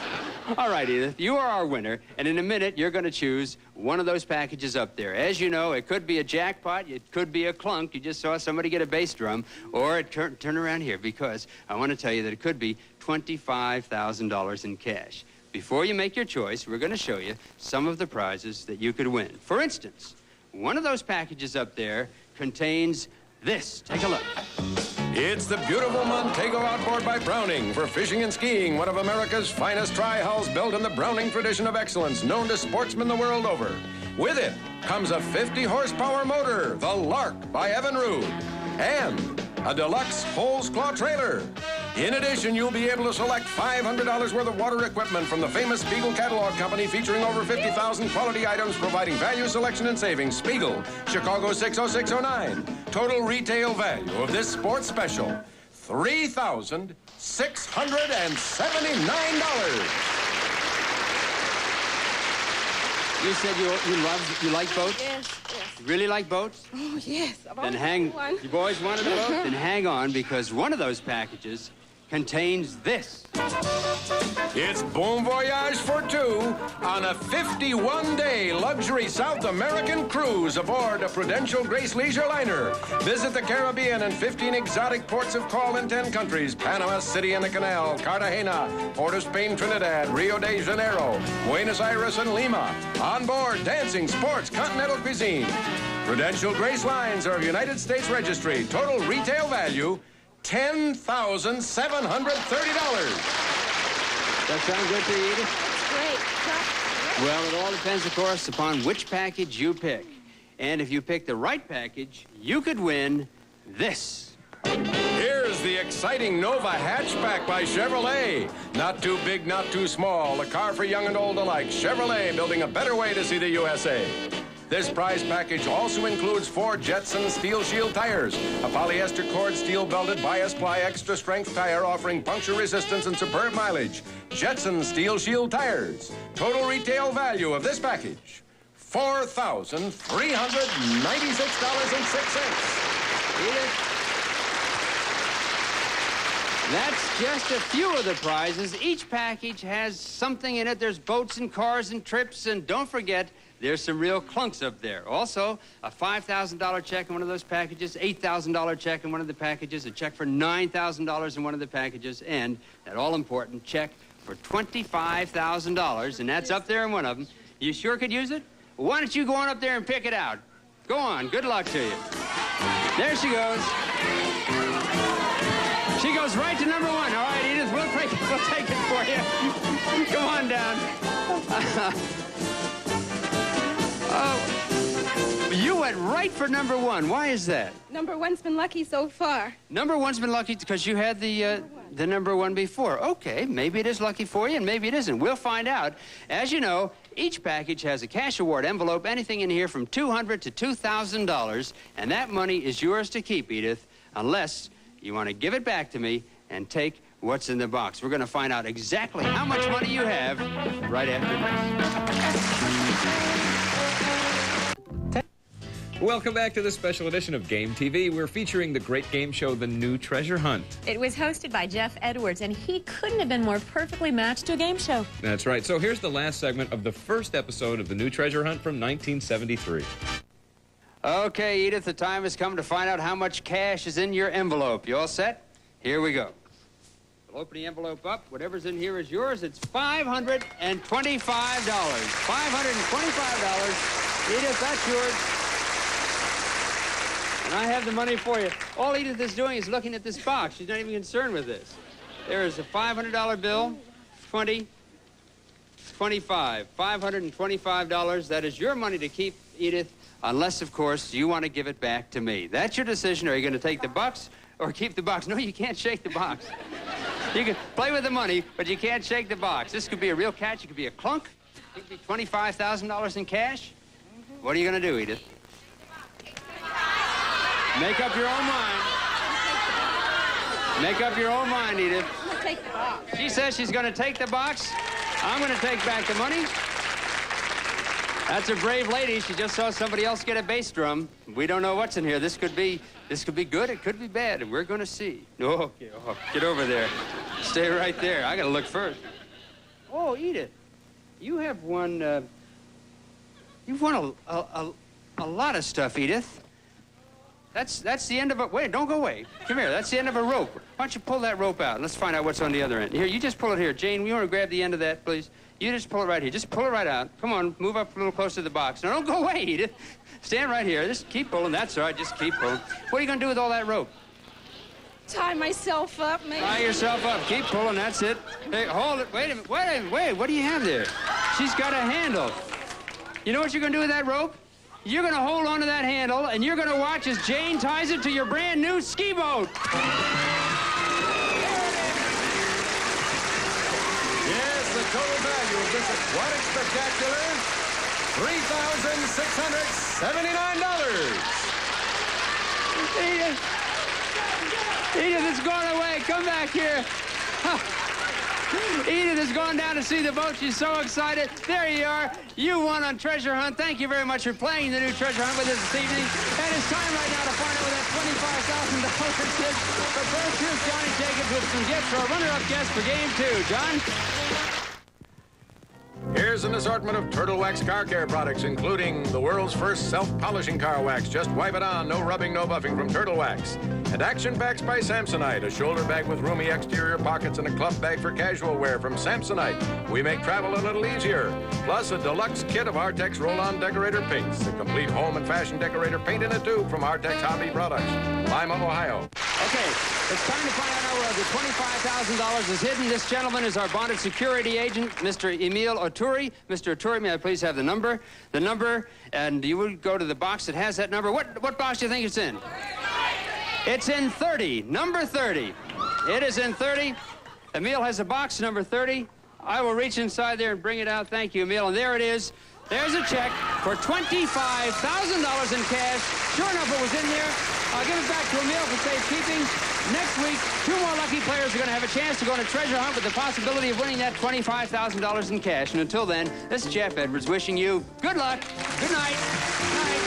All right, Edith, you are our winner, and in a minute, you're going to choose one of those packages up there. As you know, it could be a jackpot, it could be a clunk. You just saw somebody get a bass drum, or turn around here, because I want to tell you that it could be $25,000 in cash. Before you make your choice, we're going to show you some of the prizes that you could win. For instance, one of those packages up there contains this. Take a look. It's the beautiful Montego outboard by Browning for fishing and skiing, one of America's finest tri-hulls built in the Browning tradition of excellence, known to sportsmen the world over. With it comes a 50-horsepower motor, the Lark by Evan Rood, and a deluxe hose claw trailer. In addition, you'll be able to select $500 worth of water equipment from the famous Spiegel Catalog Company, featuring over 50,000 quality items providing value, selection, and savings. Spiegel, Chicago 60609. Total retail value of this sports special, $3,679. You said you like boats? Yes. You really like boats? Oh, yes. Then you boys wanted a boat? Then hang on, because one of those packages contains this. It's Bon Voyage for two on a 51-day luxury South American cruise aboard a Prudential Grace Leisure liner. Visit the Caribbean and 15 exotic ports of call in 10 countries: Panama City and the Canal, Cartagena, Port of Spain, Trinidad, Rio de Janeiro, Buenos Aires, and Lima. On board, dancing, sports, continental cuisine. Prudential Grace Lines are of United States Registry. Total retail value, $10,730. That sound good to you, Edith? Great. Well, it all depends, of course, upon which package you pick. And if you pick the right package, you could win this. Here's the exciting Nova hatchback by Chevrolet. Not too big, not too small. A car for young and old alike. Chevrolet, building a better way to see the USA. This prize package also includes 4 Jetson Steel Shield tires, a polyester cord steel belted bias ply extra strength tire offering puncture resistance and superb mileage. Jetson Steel Shield tires. Total retail value of this package, $4,396.06. Edith, That's just a few of the prizes. Each package has something in it. There's boats and cars and trips, and don't forget, there's some real clunks up there. Also, a $5,000 check in one of those packages, $8,000 check in one of the packages, a check for $9,000 in one of the packages, and that all-important check for $25,000, and that's up there in one of them. You sure could use it? Well, why don't you go on up there and pick it out? Go on. Good luck to you. There she goes. She goes right to number one. All right, Edith, we'll take it for you. Come on down. You went right for number one. Why is that? Number one's been lucky so far. Number one's been lucky because you had the number one before. Okay, maybe it is lucky for you, and maybe it isn't. We'll find out. As you know, each package has a cash award envelope, anything in here from $200 to $2,000, and that money is yours to keep, Edith, unless you want to give it back to me and take what's in the box. We're going to find out exactly how much money you have right after this. Welcome back to this special edition of Game TV. We're featuring the great game show, The New Treasure Hunt. It was hosted by Jeff Edwards, and he couldn't have been more perfectly matched to a game show. That's right. So here's the last segment of the first episode of The New Treasure Hunt from 1973. Okay, Edith, the time has come to find out how much cash is in your envelope. You all set? Here we go. We'll open the envelope up. Whatever's in here is yours. It's $525. $525. Edith, that's yours. And I have the money for you. All Edith is doing is looking at this box. She's not even concerned with this. There is a $500 bill, 20, 25, $525. That is your money to keep, Edith, unless, of course, you want to give it back to me. That's your decision. Are you going to take the bucks or keep the box? No, you can't shake the box. You can play with the money, but you can't shake the box. This could be a real catch. It could be a clunk. It could be $25,000 in cash. What are you going to do, Edith? Make up your own mind. Make up your own mind, Edith. I'm gonna take the box. She says she's going to take the box. I'm going to take back the money. That's a brave lady. She just saw somebody else get a bass drum. We don't know what's in here. This could be good. It could be bad, and we're going to see. Oh, get over there. Stay right there. I got to look first. Oh, Edith, you have won. You've won a lot of stuff, Edith. That's the end of it. Wait, don't go away. Come here. That's the end of a rope. Why don't you pull that rope out and let's find out what's on the other end. Here, you just pull it here. Jane, you want to grab the end of that, please? You just pull it right here. Just pull it right out. Come on, move up a little closer to the box. No, don't go away, Edith. Stand right here. Just keep pulling. That's all right. Just keep pulling. What are you going to do with all that rope? Tie myself up, maybe. Tie yourself up. Keep pulling. That's it. Hey, hold it. Wait a minute. Wait. What do you have there? She's got a handle. You know what you're going to do with that rope? You're going to hold on to that handle, and you're going to watch as Jane ties it to your brand new ski boat. Yes, the total value of this aquatic spectacular, $3,679. Edith has gone away. Come back here. Edith has gone down to see the boat. She's so excited. There you are. You won on Treasure Hunt. Thank you very much for playing the new Treasure Hunt with us this evening. And it's time right now to find out where that $25,000 is. But first, here's Johnny Jacobs with some gifts for our runner-up guest for Game 2. John? Here's an assortment of Turtle Wax car care products, including the world's first self-polishing car wax. Just wipe it on, no rubbing, no buffing from Turtle Wax. And Action Packs by Samsonite, a shoulder bag with roomy exterior pockets and a club bag for casual wear from Samsonite. We make travel a little easier. Plus a deluxe kit of Artex roll-on decorator paints, a complete home and fashion decorator paint in a tube from Artex Hobby Products, Lima, Ohio. Okay, it's time to find out where the $25,000 is hidden. This gentleman is our bonded security agent, Mr. Emil Oturi. Mr. Oturi, may I please have the number? The number, and you will go to the box that has that number. What box do you think it's in? It's in 30, number 30. It is in 30. Emil has a box, number 30. I will reach inside there and bring it out. Thank you, Emil. And there it is. There's a check for $25,000 in cash. Sure enough, it was in there. I'll give it back to Emil for safekeeping. Next week, 2 more lucky players are going to have a chance to go on a treasure hunt with the possibility of winning that $25,000 in cash. And until then, this is Jeff Edwards wishing you good luck, good night, good night.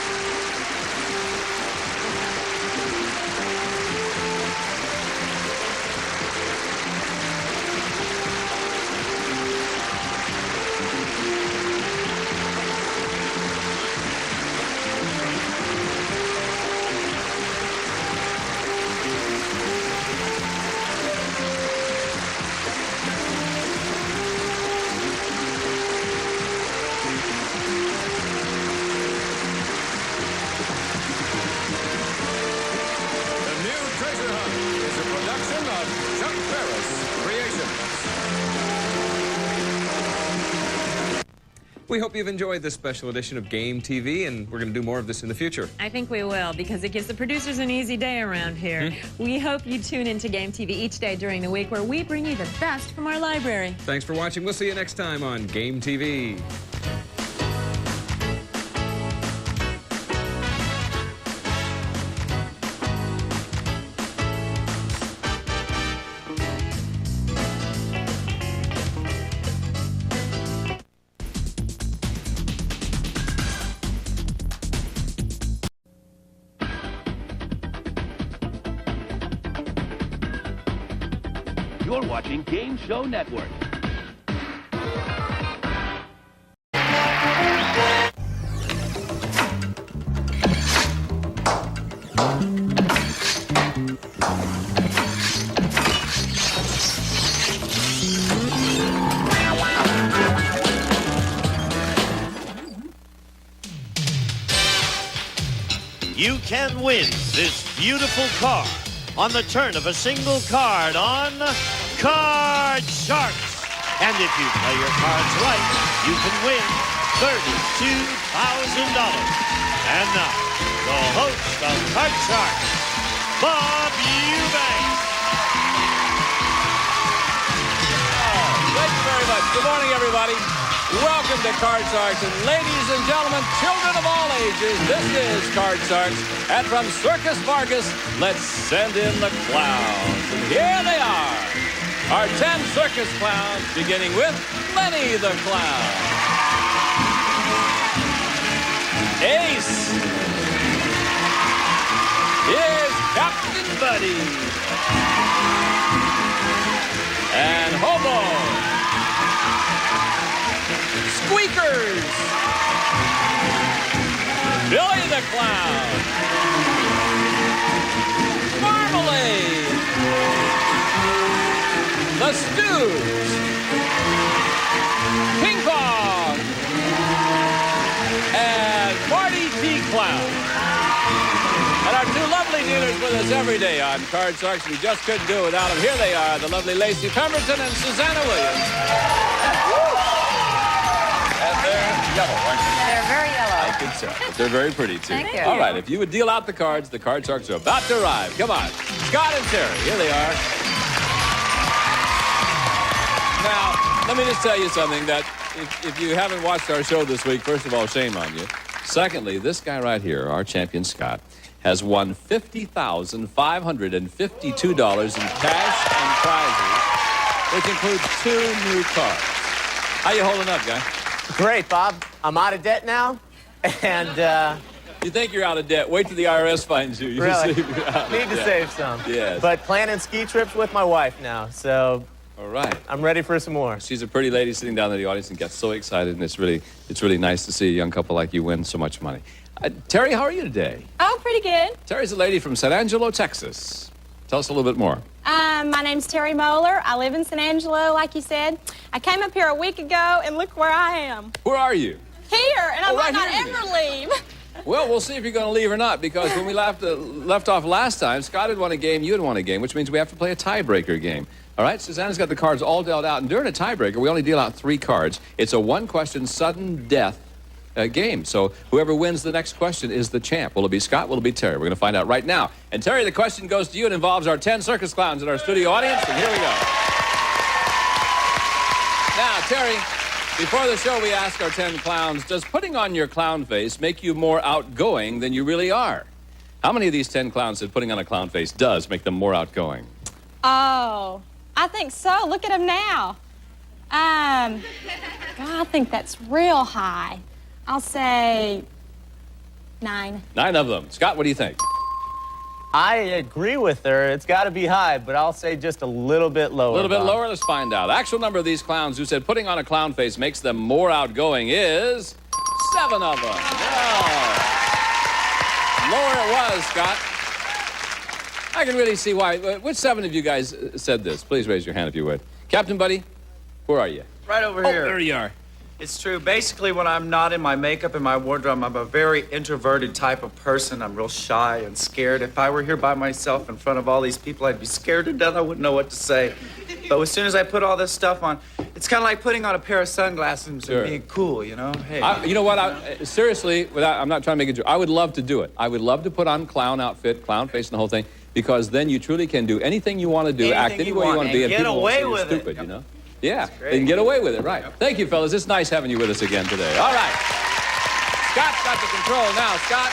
Ferris Creations. We hope you've enjoyed this special edition of Game TV, and we're going to do more of this in the future. I think we will, because it gives the producers an easy day around here. We hope you tune into Game TV each day during the week, where we bring you the best from our library. Thanks for watching. We'll see you next time on Game TV. You're watching Game Show Network. You can win this beautiful car on the turn of a single card on Card Sharks. And if you play your cards right, you can win $32,000. And now, the host of Card Sharks, Bob Eubanks. Thank you very much. Good morning, everybody. Welcome to Card Sharks. And ladies and gentlemen, children of all ages, this is Card Sharks. And from Circus Vargas, let's send in the clowns. And here they are. Our 10 circus clowns, beginning with Lenny the Clown. Ace. Here's Captain Buddy. And Hobo. Squeakers. Billy the Clown. Marmalade. The Stews. Ping Pong. And Marty T. Clown. And our two lovely dealers with us every day on Card Sharks. We just couldn't do it without them. Here they are, the lovely Lacey Pemberton and Susanna Williams. And they're yellow, aren't they? They're very yellow. I can tell, but they're very pretty, too. Thank you. All right, if you would deal out the cards Card Sharks are about to arrive. Come on. Scott and Terry, here they are. Now, let me just tell you something that if you haven't watched our show this week, first of all, shame on you. Secondly, this guy right here, our champion Scott, has won $50,552 in cash and prizes, which includes 2 new cars. How you holding up, guy? Great, Bob. I'm out of debt now, and you think you're out of debt? Wait till the IRS finds you. You really see if you're out of need to debt. save some. Yes. But planning ski trips with my wife now, so all right. I'm ready for some more. She's a pretty lady sitting down in the audience and gets so excited, and it's really nice to see a young couple like you win so much money. Terry, how are you today? Oh, pretty good. Terry's a lady from San Angelo, Texas. Tell us a little bit more. My name's Terry Moeller. I live in San Angelo, like you said. I came up here a week ago, and look where I am. Where are you? Here, and I might right not here. ever leave. Well, we'll see if you're going to leave or not, because when we left off last time, Scott had won a game, you had won a game, which means we have to play a tiebreaker game. All right, Susanna's got the cards all dealt out, and during a tiebreaker, we only deal out 3 cards. It's a 1-question sudden death game. So whoever wins the next question is the champ. Will it be Scott? Will it be Terry? We're going to find out right now. And Terry, the question goes to you. It involves our 10 circus clowns in our studio audience, and here we go. Now, Terry, before the show, we ask our 10 clowns, does putting on your clown face make you more outgoing than you really are? How many of these 10 clowns said putting on a clown face does make them more outgoing? Oh, I think so. Look at him now. God, I think that's real high. I'll say 9. 9 of them. Scott, what do you think? I agree with her. It's got to be high, but I'll say just a little bit lower. A little bit Bob. lower? Let's find out. Actual number of these clowns who said putting on a clown face makes them more outgoing is 7 of them. Yeah. Lower it was, Scott. I can really see why. Which 7 of you guys said this? Please raise your hand if you would. Captain Buddy, where are you? Right over here. There you are. It's true. Basically, when I'm not in my makeup and my wardrobe, I'm a very introverted type of person. I'm real shy and scared. If I were here by myself in front of all these people, I'd be scared to death. I wouldn't know what to say. But as soon as I put all this stuff on, it's kind of like putting on a pair of sunglasses and being cool, you know? Hey. You know what? Seriously, I'm not trying to make a joke. I would love to do it. I would love to put on clown outfit, clown face, and the whole thing, because then you truly can do anything you want to do, act any way you want to be, and people won't say you're stupid, you know? Yeah, they can get away with it, right. Thank you, fellas. It's nice having you with us again today. All right. Scott's got the control now. Scott,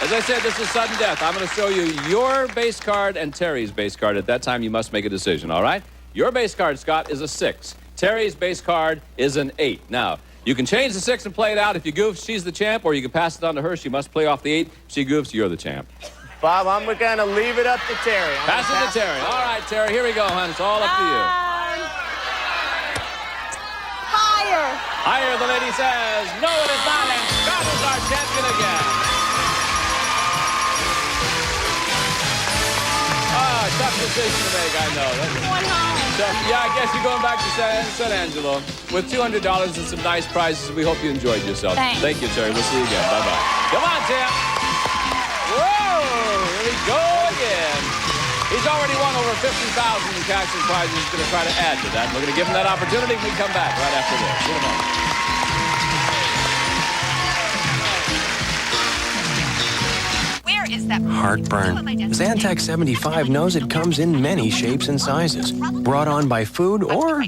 as I said, this is sudden death. I'm going to show you your base card and Terry's base card. At that time, you must make a decision, all right? Your base card, Scott, is a 6. Terry's base card is an 8. Now, you can change the 6 and play it out. If you goof, she's the champ, or you can pass it on to her. She must play off the 8. If she goofs, you're the champ. Bob, I'm going to leave it up to Terry. Pass it to Terry. All right, Terry, here we go, hon. It's all up to you. Higher, the lady says. No, it is not, and Scott is our champion again. Tough decision to make, I know. Yeah, I guess you're going back to San Angelo with $200 and some nice prizes. We hope you enjoyed yourself. Thanks. Thank you, Terry. We'll see you again. Bye-bye. Come on, Tim. Whoa, here we go again. He's already won over $50,000 in cash and prizes. He's going to try to add to that. We're going to give him that opportunity when we come back right after this. See you tomorrow. Is that heartburn? Zantac 75 knows it comes in many shapes and sizes, brought on by food or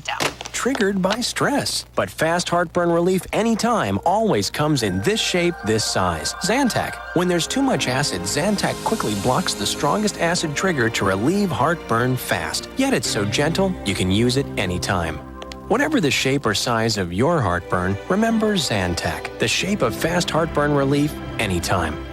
triggered by stress. But fast heartburn relief anytime always comes in this shape, this size. Zantac. When there's too much acid, Zantac quickly blocks the strongest acid trigger to relieve heartburn fast. Yet it's so gentle, you can use it anytime. Whatever the shape or size of your heartburn, remember Zantac, the shape of fast heartburn relief anytime.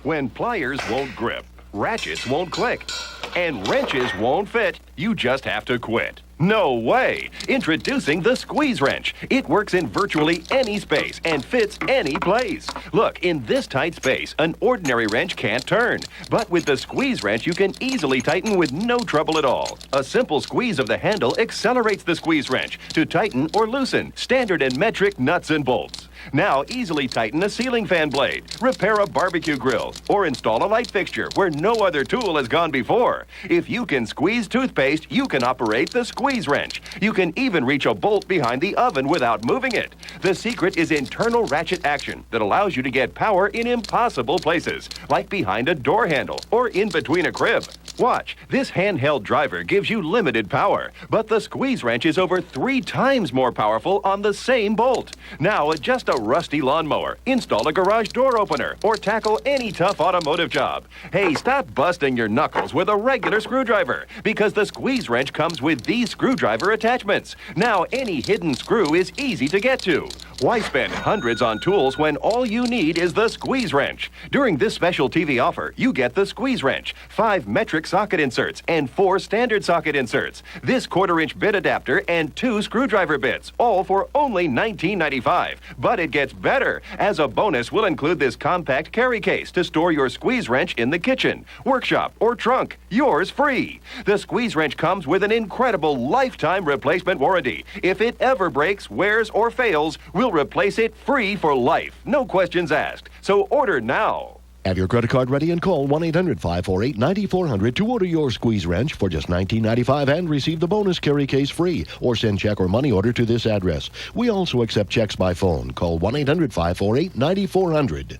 When pliers won't grip, ratchets won't click, and wrenches won't fit, you just have to quit. No way! Introducing the Squeeze Wrench. It works in virtually any space and fits any place. Look, in this tight space, an ordinary wrench can't turn. But with the Squeeze Wrench, you can easily tighten with no trouble at all. A simple squeeze of the handle accelerates the Squeeze Wrench to tighten or loosen standard and metric nuts and bolts. Now easily tighten a ceiling fan blade, repair a barbecue grill, or install a light fixture where no other tool has gone before. If you can squeeze toothpaste, you can operate the Squeeze Wrench. You can even reach a bolt behind the oven without moving it. The secret is internal ratchet action that allows you to get power in impossible places, like behind a door handle or in between a crib. Watch, this handheld driver gives you limited power, but the Squeeze Wrench is over 3 times more powerful on the same bolt. Now adjust a rusty lawnmower, install a garage door opener, or tackle any tough automotive job. Hey, stop busting your knuckles with a regular screwdriver, because the Squeeze Wrench comes with these screwdriver attachments. Now any hidden screw is easy to get to. Why spend hundreds on tools when all you need is the Squeeze Wrench? During this special TV offer, you get the Squeeze Wrench, 5 metric socket inserts, and 4 standard socket inserts, this 1/4-inch bit adapter, and 2 screwdriver bits, all for only $19.95. But it gets better. As a bonus, we'll include this compact carry case to store your Squeeze Wrench in the kitchen, workshop, or trunk. Yours free. The Squeeze Wrench comes with an incredible lifetime replacement warranty. If it ever breaks, wears, or fails, we'll replace it free for life. No questions asked. So order now. Have your credit card ready and call 1-800-548-9400 to order your Squeeze Wrench for just $19.95 and receive the bonus carry case free, or send check or money order to this address. We also accept checks by phone. Call 1-800-548-9400.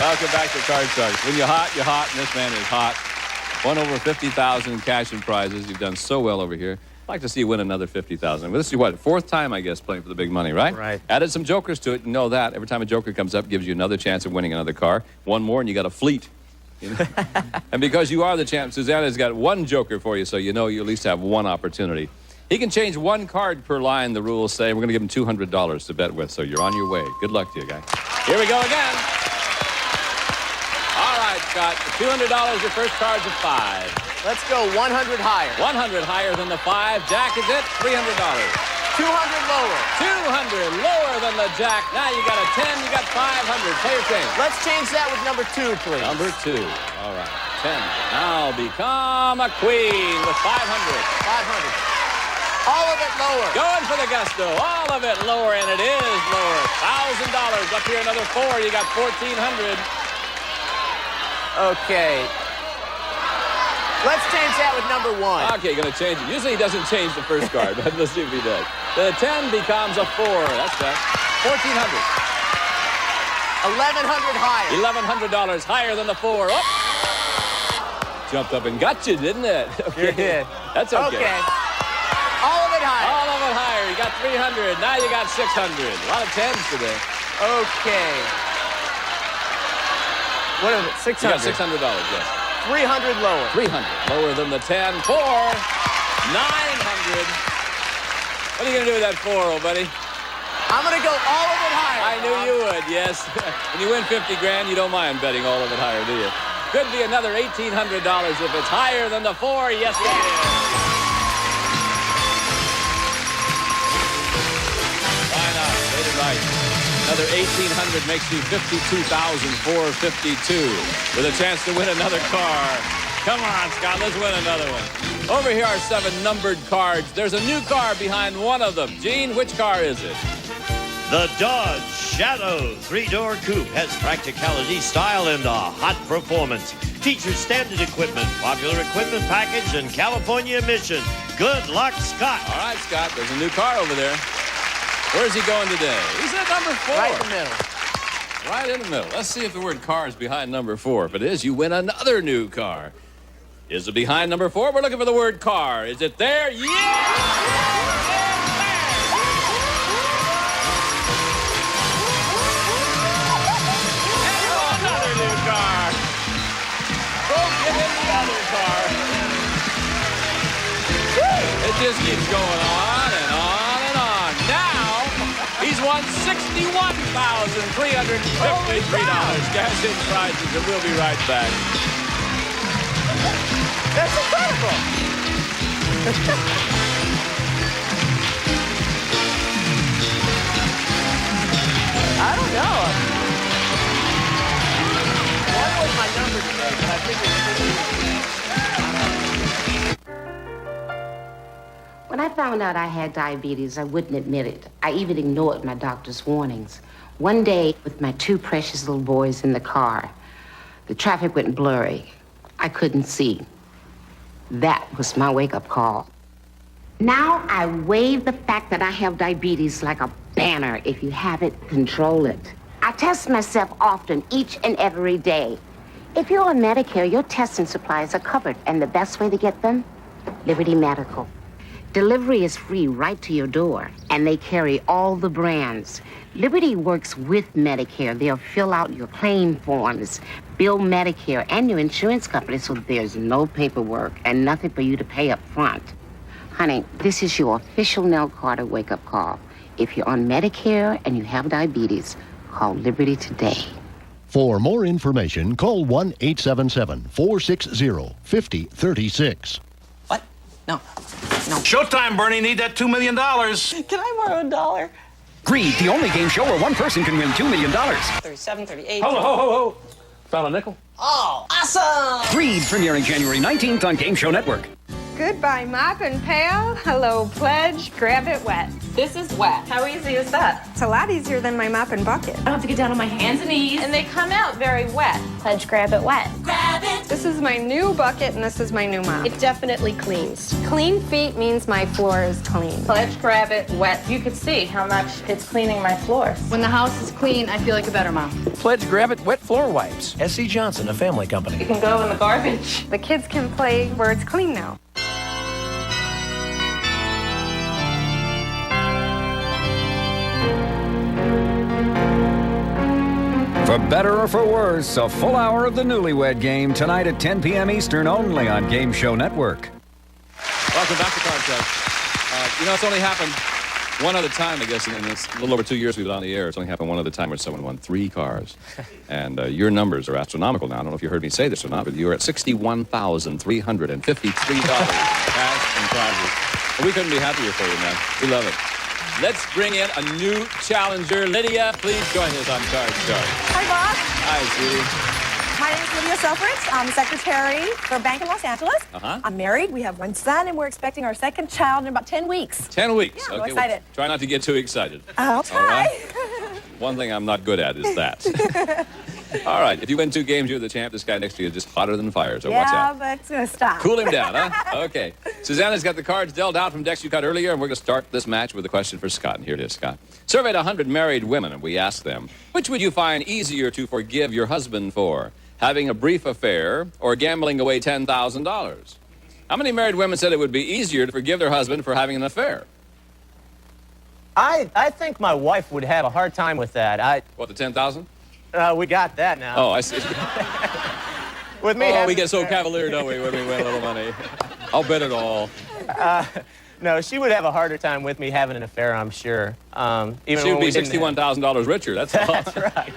Welcome back to Card Sharks. When you're hot, and this man is hot. Won over $50,000 in cash and prizes. You've done so well over here. I'd like to see you win another $50,000. Well, this is what, 4th time, I guess, playing for the big money, right? Right. Added some jokers to it. You know that. Every time a joker comes up, gives you another chance of winning another car. One more, and you got a fleet. You know? And because you are the champ, Susanna's got 1 joker for you, so you know you at least have 1 opportunity. He can change 1 card per line, the rules say. We're going to give him $200 to bet with, so you're on your way. Good luck to you, guy. Here we go again. All right, Scott. $200, your first card's a 5. Let's go 100 higher. 100 higher than the 5. Jack is it. $300. 200 lower. 200 lower than the Jack. Now you got a 10. You got 500. Play your change. Let's change that with number 2, please. Number 2. All right. 10. Now become a queen with 500. 500. All of it lower. Going for the gusto. All of it lower, and it is lower. $1,000. Up here, another 4. You got 1,400. Okay. Let's change that with number 1. Okay, going to change it. Usually he doesn't change the first card, but let's see if he does. The 10 becomes a 4. That's that. 1,400. $1,100 higher. $1,100 higher than the 4. Oh! Jumped up and got you, didn't it? Okay. You did. That's okay. Okay. All of it higher. All of it higher. You got 300. Now you got 600. A lot of 10s today. Okay. What is it? 600. You got $600, yes. 300 lower. 300. Lower than the 10. 4. 900. What are you going to do with that 4, old buddy? I'm going to go all of it higher. I knew you would, yes. When you win 50 grand, you don't mind betting all of it higher, do you? Could be another $1,800 if it's higher than the 4. Yes, it is. Why not? Get it right. Another 1,800 makes you 52,452 with a chance to win another car. Come on, Scott, let's win another one. Over here are 7 numbered cards. There's a new car behind one of them. Gene, which car is it? The Dodge Shadow 3-door coupe has practicality, style, and a hot performance. Features standard equipment, popular equipment package, and California emission. Good luck, Scott. All right, Scott, there's a new car over there. Where's he going today? He's at number 4. Right in the middle. Right in the middle. Let's see if the word car is behind number 4. If it is, you win another new car. Is it behind number 4? We're looking for the word car. Is it there? Yeah! It just keeps going on and on and on. Now, he's won $61,353 cash in prizes, and we'll be right back. That's incredible. I don't know. That was my number today, but I think When I found out I had diabetes, I wouldn't admit it. I even ignored my doctor's warnings. One day, with my 2 precious little boys in the car, the traffic went blurry. I couldn't see. That was my wake-up call. Now I wave the fact that I have diabetes like a banner. If you have it, control it. I test myself often, each and every day. If you're on Medicare, your testing supplies are covered, and the best way to get them? Liberty Medical. Delivery is free right to your door, and they carry all the brands. Liberty works with Medicare. They'll fill out your claim forms, bill Medicare and your insurance company, so there's no paperwork and nothing for you to pay up front. Honey, this is your official Nell Carter wake-up call. If you're on Medicare and you have diabetes, call Liberty today. For more information, call 1-877-460-5036. No. Showtime, Bernie. Need that $2 million. Can I borrow $1? Greed, the only game show where one person can win $2 million. 37, 38. Ho, ho, ho, ho. Found a nickel. Oh, awesome! Greed, premiering January 19th on Game Show Network. Goodbye, mop and pail. Hello, pledge. Grab it wet. This is wet. How easy is that? It's a lot easier than my mop and bucket. I don't have to get down on my hands and knees. And they come out very wet. Pledge, grab it wet. Grab it. This is my new bucket, and this is my new mop. It definitely cleans. Clean feet means my floor is clean. Pledge, grab it wet. You could see how much it's cleaning my floors. When the house is clean, I feel like a better mom. Pledge, grab it wet floor wipes. S.C. Johnson, a family company. It can go in the garbage. The kids can play where it's clean now. For better or for worse, a full hour of the Newlywed Game tonight at 10 p.m. Eastern only on Game Show Network. Welcome back to Card Shark. It's only happened one other time, I guess, in this little over 2 years we've been on the air. It's only happened one other time where someone won 3 cars. And your numbers are astronomical now. I don't know if you heard me say this or not, but you're at $61,353 cash and prizes. Well, we couldn't be happier for you, man. We love it. Let's bring in a new challenger. Lydia, please join us on Card Shark. Hi, Bob. Hi, sweetie. My name is Lydia Selfridge. I'm secretary for a bank in Los Angeles. I'm married. We have one son, and we're expecting our second child in about 10 weeks. 10 weeks. Yeah, I'm okay, excited. well, try not to get too excited. I'll try. All right? One thing I'm not good at is that. All right, if you win 2 games, you're the champ. This guy next to you is just hotter than fire, so watch out. Yeah, but it's going to stop. Cool him down, huh? Okay. Susanna's got the cards dealt out from decks you cut earlier, and we're going to start this match with a question for Scott. And here it is, Scott. Surveyed 100 married women, and we asked them, which would you find easier to forgive your husband for? Having a brief affair or gambling away $10,000? How many married women said it would be easier to forgive their husband for having an affair? I think my wife would have a hard time with that. What, the 10,000? We got that now. Oh, I see. With me, we get so cavalier, don't we, when we win a little money? I'll bet it all. No, she would have a harder time with me having an affair, I'm sure. Even she would be $61,000 richer, that's all. That's right.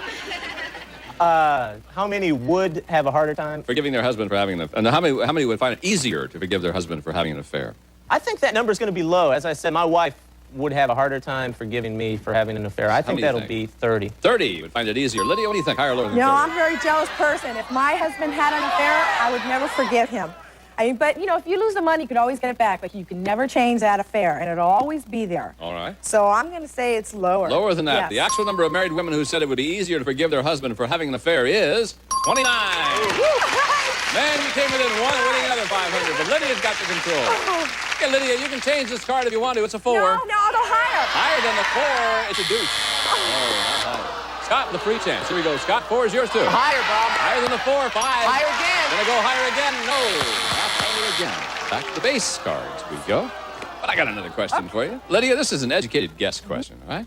How many would have a harder time? Forgiving their husband for having an affair. And how many would find it easier to forgive their husband for having an affair? I think that number's going to be low. As I said, my wife would have a harder time forgiving me for having an affair. I think that'll be 30. 30 would find it easier. Lydia, what do you think? Higher or lower than 30? No, I'm a very jealous person. If my husband had an affair, I would never forgive him. I mean, but, you know, if you lose the money, you could always get it back. Like, you can never change that affair, and it'll always be there. All right. So I'm going to say it's lower. Lower than that. Yes. The actual number of married women who said it would be easier to forgive their husband for having an affair is 29. Man, you came within one of winning another 500, but Lydia's got the control. Okay, Lydia, you can change this card if you want to. It's a 4. No, I'll go higher. Higher than the 4. It's a deuce. Oh, not higher. Scott, the free chance. Here we go. Scott, 4 is yours, too. Higher, Bob. Higher than the 4. 5. Higher again. Gonna go higher again. No, not higher again. Back to the base cards we go. But I got another question for you. Lydia, this is an educated guess question, all right?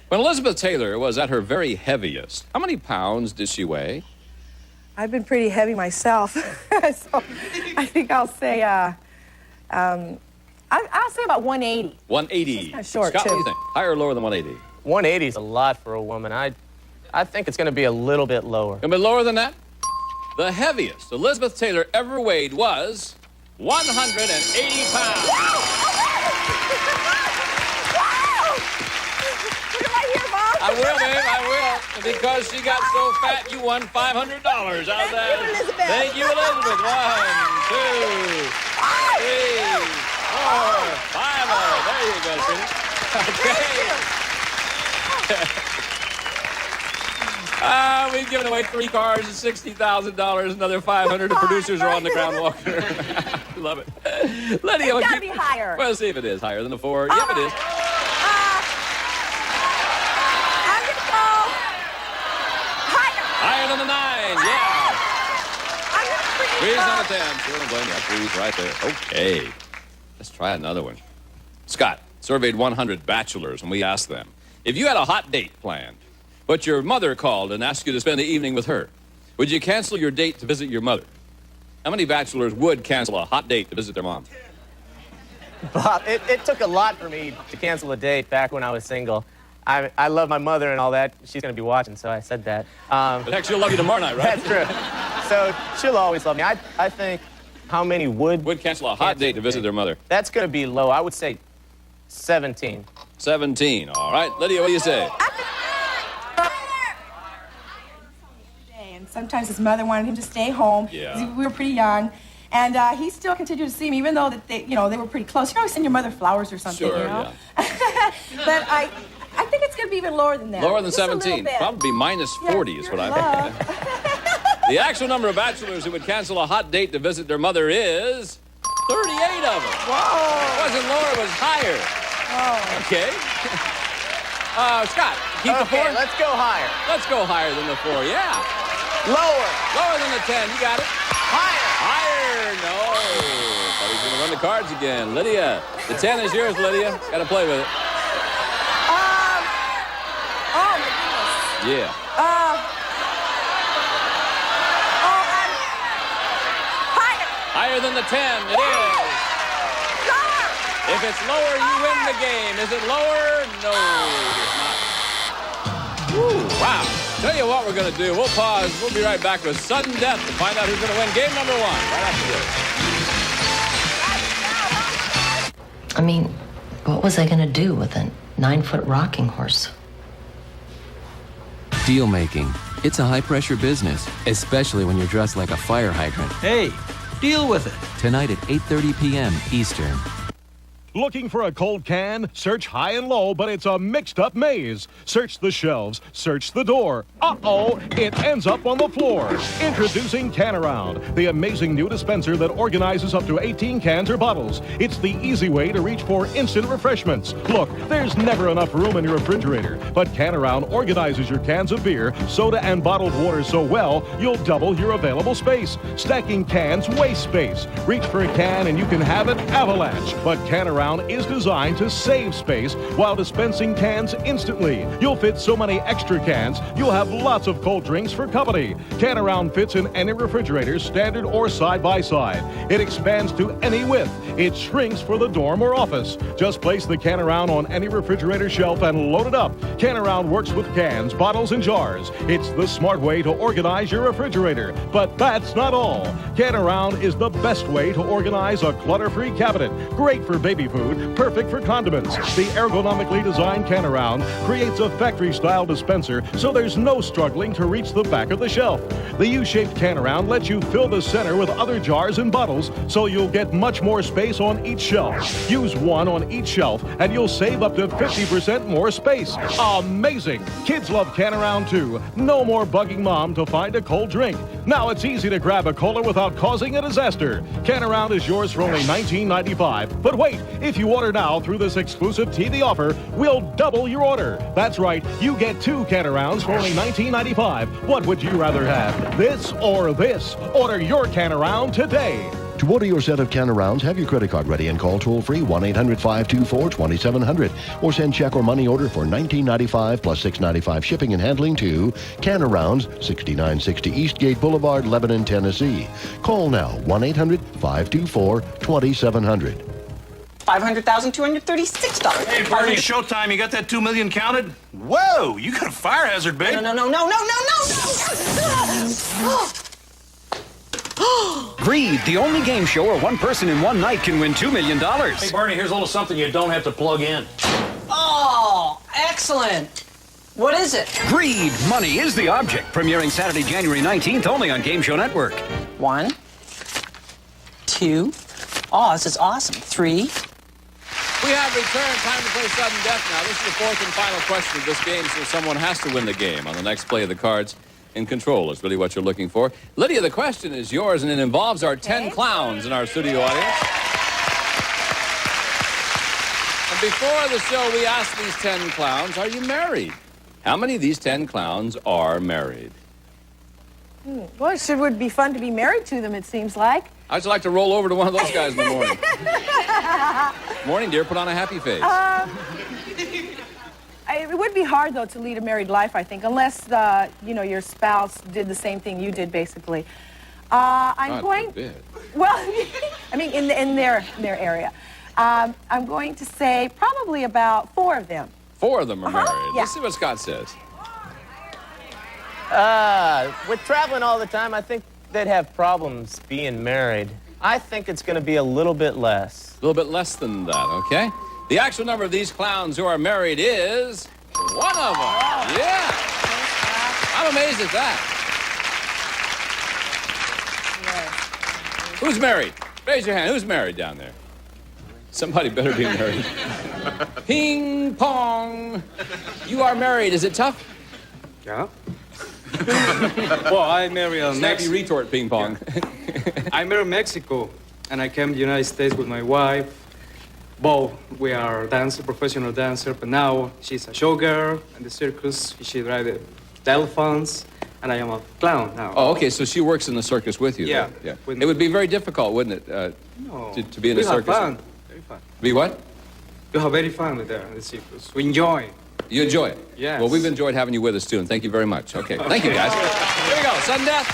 When Elizabeth Taylor was at her very heaviest, how many pounds did she weigh? I've been pretty heavy myself, so I think I'll say, I'll say about 180. 180. Kind of short, Scott, too. what do you think? Higher or lower than 180? 180 is a lot for a woman. I think it's going to be a little bit lower. A bit lower than that? The heaviest Elizabeth Taylor ever weighed was 180 pounds. I will, babe, I will. Because she got so fat, you won $500. How's that? Thank you, Elizabeth. 1, 2, 3, 4, 5. There you go, sweetie. Okay. We've given away 3 cars and $60,000. Another 500. The producers are on the ground walking around. Love it. Lydia, It's got to be higher. Well, see if it is higher than the 4. Yep, it is. Higher than the 9, yeah. 3's on the 10. Sure, don't blame you. 3's right there. Okay. Let's try another one. Scott surveyed 100 bachelors, and we asked them, if you had a hot date planned, but your mother called and asked you to spend the evening with her, would you cancel your date to visit your mother? How many bachelors would cancel a hot date to visit their mom? Bob, it took a lot for me to cancel a date back when I was single. I love my mother and all that. She's going to be watching, so I said that. But heck, she'll love you tomorrow night, right? That's true. So she'll always love me. I think how many would cancel a hot date to visit their mother? That's going to be low. I would say 17. 17. All right. Lydia, what do you say? And sometimes his mother wanted him to stay home. Yeah. We were pretty young. And he still continued to see me, even though that they were pretty close. You can always send your mother flowers or something, Sure, you know? yeah. But I think it's going to be even lower than that. Lower than Just a little 17. bit. Probably minus 40 is what I meant. The actual number of bachelors who would cancel a hot date to visit their mother is 38 of them. Whoa. It wasn't lower, it was higher. Oh. Okay. Scott, keep the 4? Let's go higher. Let's go higher than the 4, yeah. Lower. Lower than the 10, you got it. Higher. Higher, no. But he's going to run the cards again. Lydia, the 10 is yours, Lydia. Got to play with it. Oh, my goodness. Yeah. Higher. Higher than the 10, it is. Lower. If it's lower, you win the game. Is it lower? No, it's not. Woo, wow. Tell you what we're going to do. We'll pause. We'll be right back with sudden death to find out who's going to win game number 1 right after this. I mean, what was I going to do with a 9-foot rocking horse? Deal making, It's a high-pressure business, especially when you're dressed like a fire hydrant. Hey, deal with it. Tonight at 8:30 p.m. Eastern. Looking for a cold can? Search high and low, but it's a mixed-up maze. Search the shelves, search the door. Uh-oh, it ends up on the floor. Introducing Can Around, the amazing new dispenser that organizes up to 18 cans or bottles. It's the easy way to reach for instant refreshments. Look, there's never enough room in your refrigerator, but Can Around organizes your cans of beer, soda, and bottled water so well, you'll double your available space. Stacking cans wastes space. Reach for a can and you can have an avalanche. But Can Around is designed to save space while dispensing cans instantly. You'll fit so many extra cans, you'll have lots of cold drinks for company. Can Around fits in any refrigerator, standard or side by side. It expands to any width. It shrinks for the dorm or office. Just place the Can Around on any refrigerator shelf and load it up. Can Around works with cans, bottles, and jars. It's the smart way to organize your refrigerator. But that's not all. Can Around is the best way to organize a clutter-free cabinet. Great for baby food, perfect for condiments. The ergonomically designed Can Around creates a factory-style dispenser so there's no struggling to reach the back of the shelf. The U-shaped Can Around lets you fill the center with other jars and bottles so you'll get much more space on each shelf. Use one on each shelf and you'll save up to 50% more space. Amazing! Kids love Can Around too. No more bugging mom to find a cold drink. Now it's easy to grab a cola without causing a disaster. Can Around is yours for only $19.95. But wait, if you order now through this exclusive TV offer, we'll double your order. That's right, you get 2 Can Arounds for only $19.95. What would you rather have, this or this? Order your Can Around today. To order your set of Can Arounds, have your credit card ready and call toll-free 1-800-524-2700 or send check or money order for $19.95 plus $6.95 shipping and handling to Can Arounds, 6960 Eastgate Boulevard, Lebanon, Tennessee. Call now, 1-800-524-2700. $500,236. Hey, Bernie, showtime. You got that 2 million counted? Whoa, you got a fire hazard, babe. No. Greed, the only game show where one person in one night can win $2 million. Hey, Bernie, here's a little something you don't have to plug in. Oh, excellent. What is it? Greed, money is the object. Premiering Saturday, January 19th, only on Game Show Network. 1, 2. Oh, this is awesome. 3. We have returned. Time to play sudden death now. This is the fourth and final question of this game, so someone has to win the game on the next play of the cards. In control is really what you're looking for. Lydia, the question is yours, and it involves our 10 clowns in our studio audience. And before the show, we asked these 10 clowns, are you married? How many of these 10 clowns are married? Well, it sure would be fun to be married to them, it seems like. I'd just like to roll over to one of those guys in the morning. Morning, dear. Put on a happy face. It would be hard, though, to lead a married life, I think, unless, your spouse did the same thing you did, basically. I'm going... Well, I mean, in their area. I'm going to say probably about 4 of them. 4 of them are married. Yeah. Let's see what Scott says. With traveling all the time, I think they'd have problems being married. I think it's going to be a little bit less. A little bit less than that, okay? The actual number of these clowns who are married is 1 of them. Oh. Yeah. I'm amazed at that. Yes. Who's married? Raise your hand. Who's married down there? Somebody better be married. Ping pong. You are married. Is it tough? Yeah. Well, I married a Snappy retort, ping pong. I married Mexico, and I came to the United States with my wife. Both we are professional dancer, but now she's a showgirl in the circus. She rides the elephants, and I am a clown now. Oh, okay, so she works in the circus with you. Yeah. Then. Yeah. It would be very difficult, wouldn't it, no. to be in the circus? We have fun. Very fun. Be what? You have very fun with the circus. We enjoy. You enjoy it? Yes. Well, we've enjoyed having you with us, too, and thank you very much. Okay, thank you, guys. Here we go, sudden death.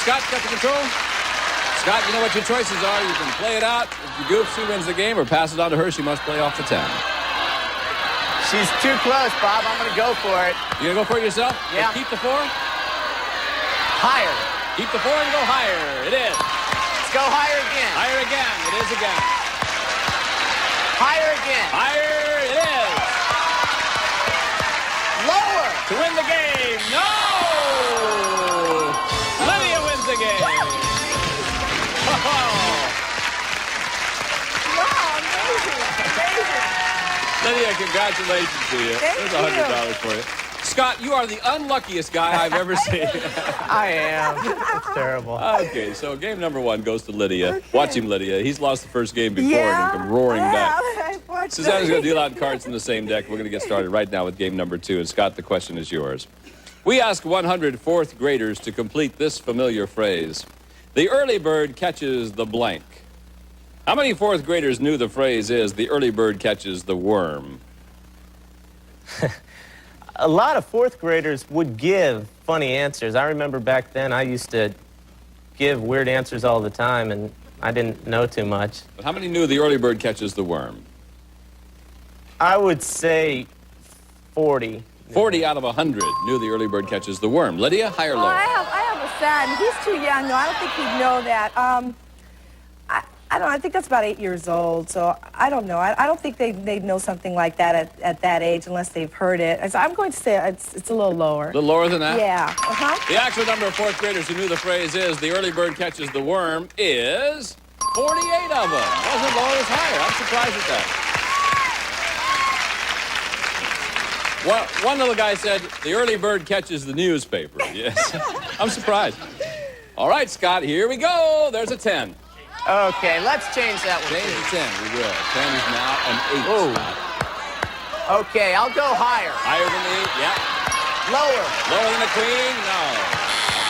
Scott, got the control? Scott, you know what your choices are. You can play it out. If you goof, she wins the game, or pass it on to her. She must play off the 10. She's too close, Bob. I'm going to go for it. You going to go for it yourself? Yeah. Keep the 4? Higher. Keep the 4 and go higher. It is. Let's go higher again. Higher again. It is again. Higher again. Higher it is. Lower. to win the game. No! Lydia wins the game. Lydia, congratulations to you. There's $100 for you. Scott, you are the unluckiest guy I've ever seen. I am. It's terrible. Okay, so game number 1 goes to Lydia. Okay. Watch him, Lydia. He's lost the first game before and come roaring back. Susanna's going to deal out cards in the same deck. We're going to get started right now with game number 2. And Scott, the question is yours. We ask 100 fourth graders to complete this familiar phrase. The early bird catches the blank. How many fourth graders knew the phrase is, the early bird catches the worm? A lot of fourth graders would give funny answers. I remember back then I used to give weird answers all the time, and I didn't know too much. But how many knew the early bird catches the worm? I would say 40. 40 out of 100 knew the early bird catches the worm. Lydia, high or low? I have a son. He's too young, though. I don't think he'd know that. I don't know. I think that's about 8 years old, so I don't know. I don't think they'd know something like that at that age unless they've heard it. So I'm going to say it's a little lower. A little lower than that? Yeah. The actual number of fourth graders who knew the phrase is, the early bird catches the worm, is 48 of them. Wasn't lower, it's higher. I'm surprised at that. Well, one little guy said, the early bird catches the newspaper. Yes. I'm surprised. All right, Scott, here we go. There's a 10. Okay, let's change that one. Change the 10, we will. 10 is now an 8. Okay, I'll go higher. Higher than the 8, yeah. Lower. Lower than the queen? No.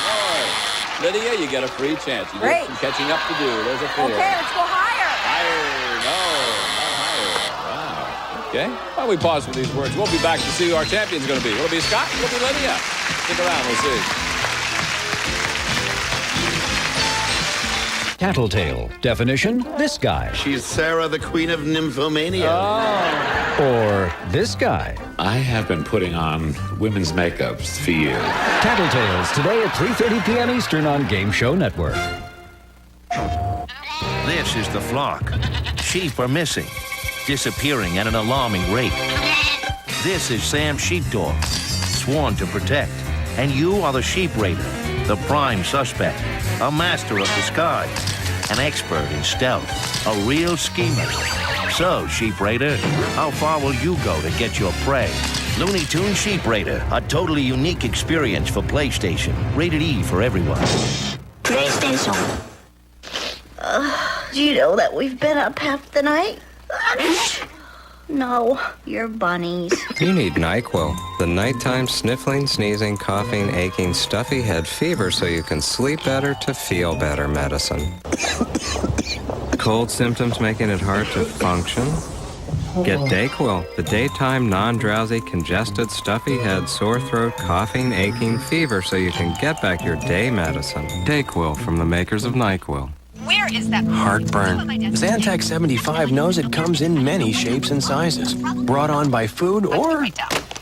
Lower. Lydia, you get a free chance. You got some catching up to do. There's a 4. Okay, let's go higher. Higher. No, not higher. Wow. Okay. Why don't we pause for these words? We'll be back to see who our champion's going to be. Will it be Scott? Will it be Lydia? Stick around, we'll see. Tattletale. Definition, this guy. She's Sarah, the queen of nymphomania. Oh. Or this guy. I have been putting on women's makeups for years. Tattletales, today at 3:30 p.m. Eastern on Game Show Network. This is the flock. Sheep are missing, disappearing at an alarming rate. This is Sam Sheepdog, sworn to protect. And you are the sheep raider, the prime suspect, a master of disguise, an expert in stealth, a real schemer. So, Sheep Raider, how far will you go to get your prey? Looney Tunes Sheep Raider, a totally unique experience for PlayStation. Rated E for everyone. PlayStation. Do you know that we've been up half the night? No, you're bunnies. You need NyQuil, the nighttime sniffling, sneezing, coughing, aching, stuffy head fever so you can sleep better to feel better medicine. Cold symptoms making it hard to function? Get DayQuil, the daytime non-drowsy, congested, stuffy head, sore throat, coughing, aching, fever so you can get back your day medicine. DayQuil from the makers of NyQuil. Where is that? Heartburn. Zantac 75 knows it comes in many shapes and sizes. Brought on by food or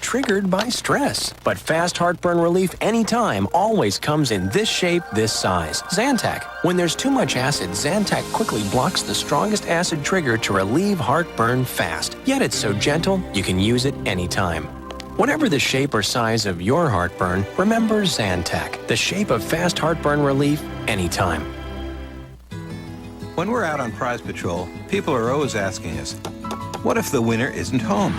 triggered by stress. But fast heartburn relief anytime always comes in this shape, this size. Zantac. When there's too much acid, Zantac quickly blocks the strongest acid trigger to relieve heartburn fast. Yet it's so gentle, you can use it anytime. Whatever the shape or size of your heartburn, remember Zantac, the shape of fast heartburn relief anytime. When we're out on prize patrol, people are always asking us, what if the winner isn't home?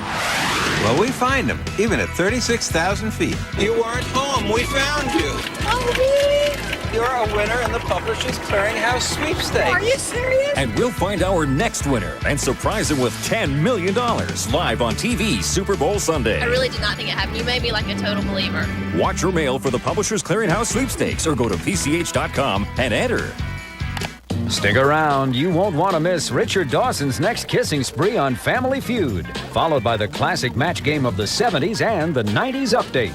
Well, we find them, even at 36,000 feet. You weren't home. We found you. Oh, really? You're a winner in the Publishers Clearinghouse sweepstakes. Are you serious? And we'll find our next winner and surprise him with $10 million live on TV Super Bowl Sunday. I really did not think it happened. You made me like a total believer. Watch your mail for the Publishers Clearinghouse sweepstakes or go to PCH.com and enter. Stick around. You won't want to miss Richard Dawson's next kissing spree on Family Feud, followed by the classic match game of the 70s and the 90s update.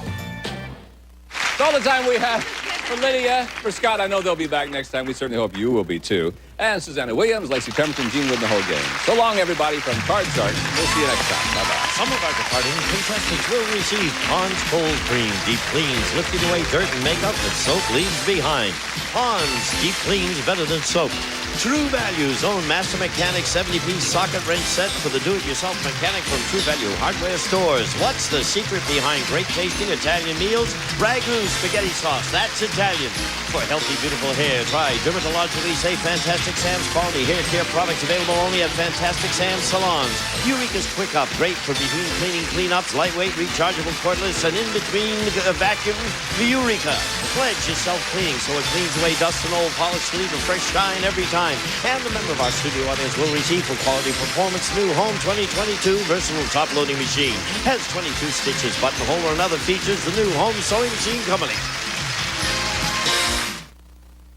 That's all the time we have for Lydia. For Scott, I know they'll be back next time. We certainly hope you will be, too. And Susanna Williams, Lacey Pemberton, Gene Wood, and the whole gang. So long, everybody, from Card Shark. We'll see you next time. Bye-bye. Some of our departing contestants will receive Pond's Cold Cream Deep Cleans, lifting away dirt and makeup that soap leaves behind. Pond's Deep Cleans better than soap. True Value's own Master Mechanic 70-piece socket wrench set for the do-it-yourself mechanic from True Value hardware stores. What's the secret behind great-tasting Italian meals? Ragu spaghetti sauce, that's Italian. For healthy, beautiful hair, try dermatologically safe Fantastic Sam's quality hair care products available only at Fantastic Sam's salons. Eureka's Quick Up, great for between cleaning cleanups, lightweight, rechargeable cordless, and in between vacuum. Eureka. Pledge is self-cleaning, so it cleans away dust and old polish to leave a fresh shine every time. And a member of our studio audience will receive for quality performance new Home 2022 versatile top-loading machine. Has 22 stitches, buttonhole, and other features. The new Home Sewing Machine Company.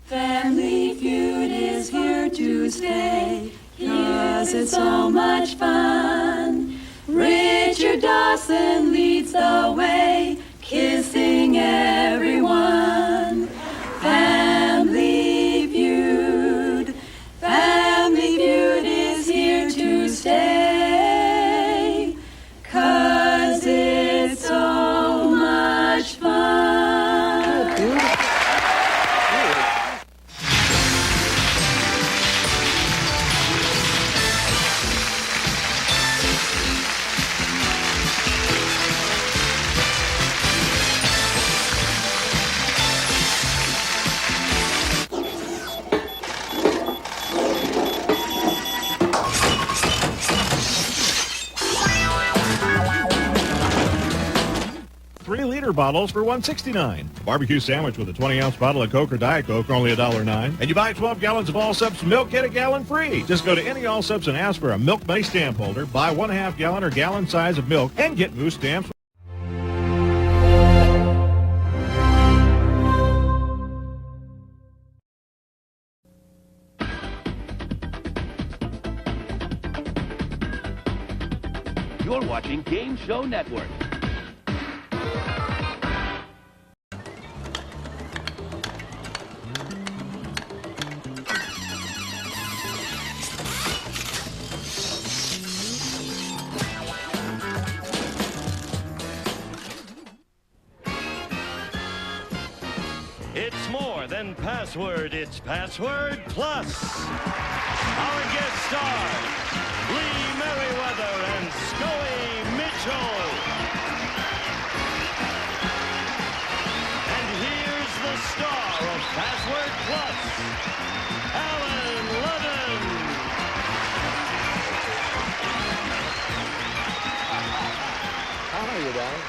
Family Feud is here to stay, 'cause it's so much fun. Richard Dawson leads the way, kissing everyone. Family Feud. Family Feud is here to stay, 'cause it's so much fun. Bottles for $1.69. Barbecue sandwich with a 20-ounce bottle of Coke or Diet Coke for only $1.09. And you buy 12 gallons of Allsup's milk, get a gallon free. Just go to any Allsup's and ask for a Milk Money stamp holder. Buy 1/2 gallon or gallon size of milk and get Moose stamps. You're watching Game Show Network. It's more than password, it's Password Plus. Our guest stars, Lee Merriweather and Scully Mitchell. And here's the star of Password Plus, Allen Ludden. How are you, darling?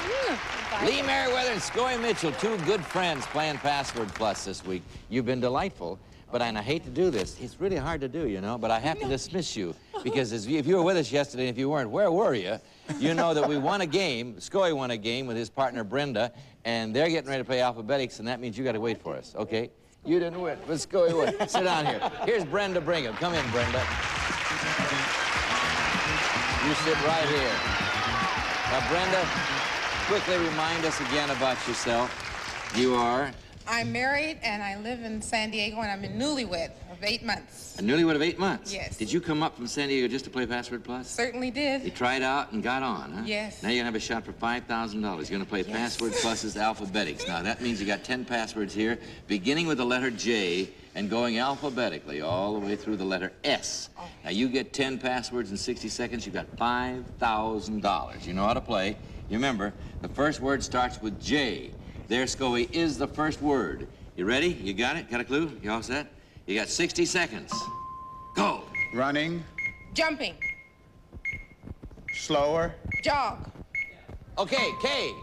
Lee Merriweather and Scully Mitchell, two good friends playing Password Plus this week. You've been delightful, but I hate to do this. It's really hard to do, you know, but I have to dismiss you because if you were with us yesterday and if you weren't, where were you? You know that we won a game, Scully won a game with his partner Brenda, and they're getting ready to play alphabetics, and that means you got to wait for us, okay? You didn't win, but Scully won. Sit down here. Here's Brenda Brigham. Come in, Brenda. You sit right here. Now, Brenda, quickly remind us again about yourself. You are? I'm married, and I live in San Diego, and I'm a newlywed of 8 months. A newlywed of 8 months? Yes. Did you come up from San Diego just to play Password Plus? Certainly did. You tried out and got on, huh? Yes. Now you're going to have a shot for $5,000. You're going to play Password Plus's alphabetics. Now, that means you got 10 passwords here, beginning with the letter J and going alphabetically all the way through the letter S. Oh. Now, you get 10 passwords in 60 seconds, you got $5,000. You know how to play. You remember, the first word starts with J. There, Scully, is the first word. You ready? You got it? Got a clue? You all set? You got 60 seconds. Go. Running. Jumping. Slower. Jog. Okay, K.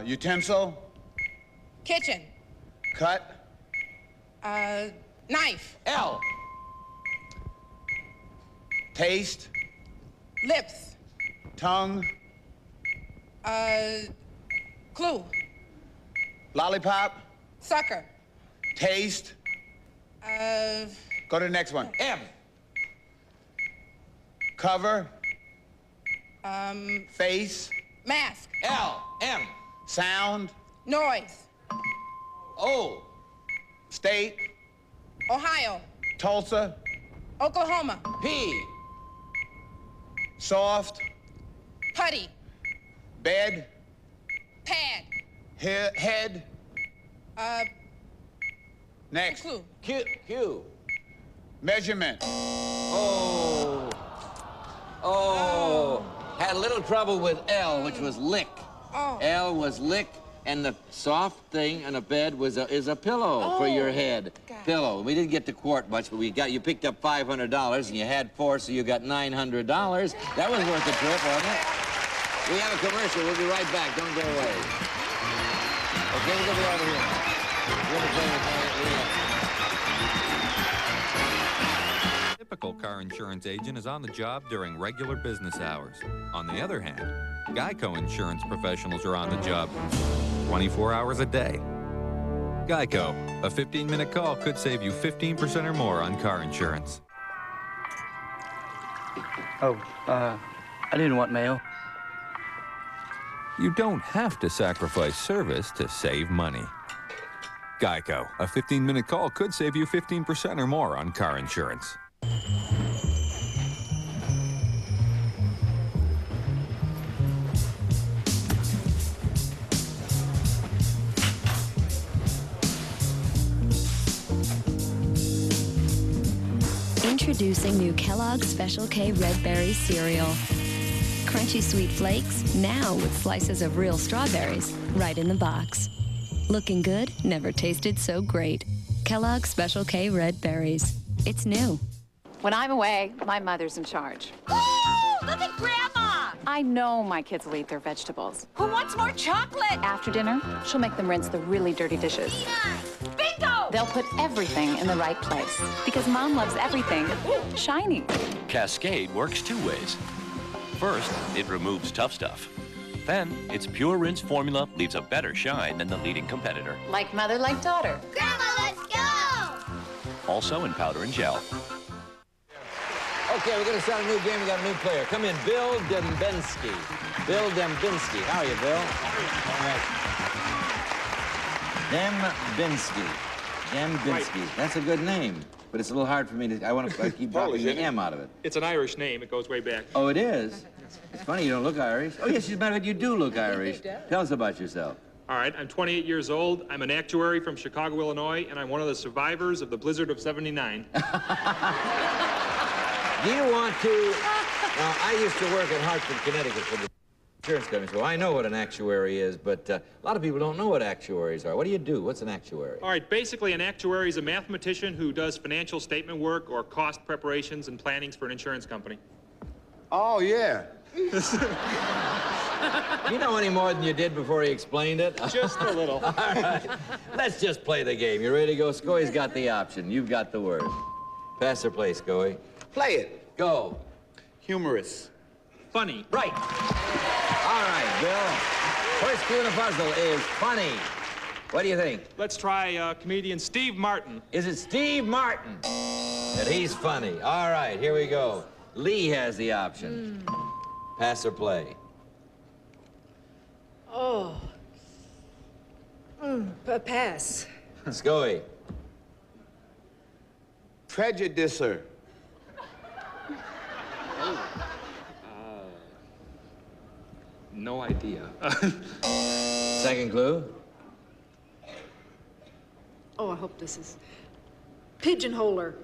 Utensil. Kitchen. Cut. Knife. L. Taste. Lips. Tongue. Clue. Lollipop. Sucker. Taste. Go to the next one. M. Cover. Face. Mask. L. M. Sound. Noise. O. State. Ohio. Tulsa. Oklahoma. P. Soft. Putty. Bed. Pad. Head. Next. Clue. Q. Measurement. Oh. Had a little trouble with L, which was lick. Oh. L was lick, and the soft thing in a bed is a pillow for your head. God. Pillow. We didn't get to quart much, but you picked up $500, and you had 4, so you got $900. That was worth the trip, wasn't it? We have a commercial. We'll be right back. Don't go away. Okay, we're gonna be over here. We're gonna play with Leah. Typical car insurance agent is on the job during regular business hours. On the other hand, Geico insurance professionals are on the job 24 hours a day. Geico, a 15-minute call could save you 15% or more on car insurance. Oh, I didn't want mail. You don't have to sacrifice service to save money. Geico, a 15-minute call could save you 15% or more on car insurance. Introducing new Kellogg's Special K Red Berry cereal. Crunchy sweet flakes, now with slices of real strawberries, right in the box. Looking good, never tasted so great. Kellogg's Special K Red Berries. It's new. When I'm away, my mother's in charge. Oh, look at Grandma! I know my kids will eat their vegetables. Who wants more chocolate? After dinner, she'll make them rinse the really dirty dishes. Bingo! They'll put everything in the right place because Mom loves everything shiny. Cascade works 2 ways. First, it removes tough stuff. Then, its pure rinse formula leaves a better shine than the leading competitor. Like mother, like daughter. Grandma, let's go! Also in powder and gel. Okay, we're going to start a new game. We got a new player. Come in, Bill Dembinski. Bill Dembinski. How are you, Bill? All right. Dembinski. That's a good name, but it's a little hard for me to. I want to keep dropping the M out of it. It's an Irish name. It goes way back. Oh, it is? It's funny you don't look Irish. Oh, yes, as a matter of fact, you do look Irish. Tell us about yourself. All right, I'm 28 years old. I'm an actuary from Chicago, Illinois, and I'm one of the survivors of the blizzard of '79. Do you want to... I used to work in Hartford, Connecticut for the insurance company, so I know what an actuary is, but a lot of people don't know what actuaries are. What do you do? What's an actuary? All right, basically an actuary is a mathematician who does financial statement work or cost preparations and plannings for an insurance company. Oh, yeah. You know any more than you did before he explained it? Just a little. All right, let's just play the game. You ready to go? Scoey's got the option. You've got the word. Pass or play, Scoey? Play it. Go. Humorous. Funny. Right. All right, Bill. First clue in the puzzle is funny. What do you think? Let's try comedian Steve Martin. Is it Steve Martin? That he's funny. All right, here we go. Lee has the option. Pass or play? Oh. Pass. Scoey. Prejudicer. No idea. Second clue? Oh, I hope this is... Pigeonholer.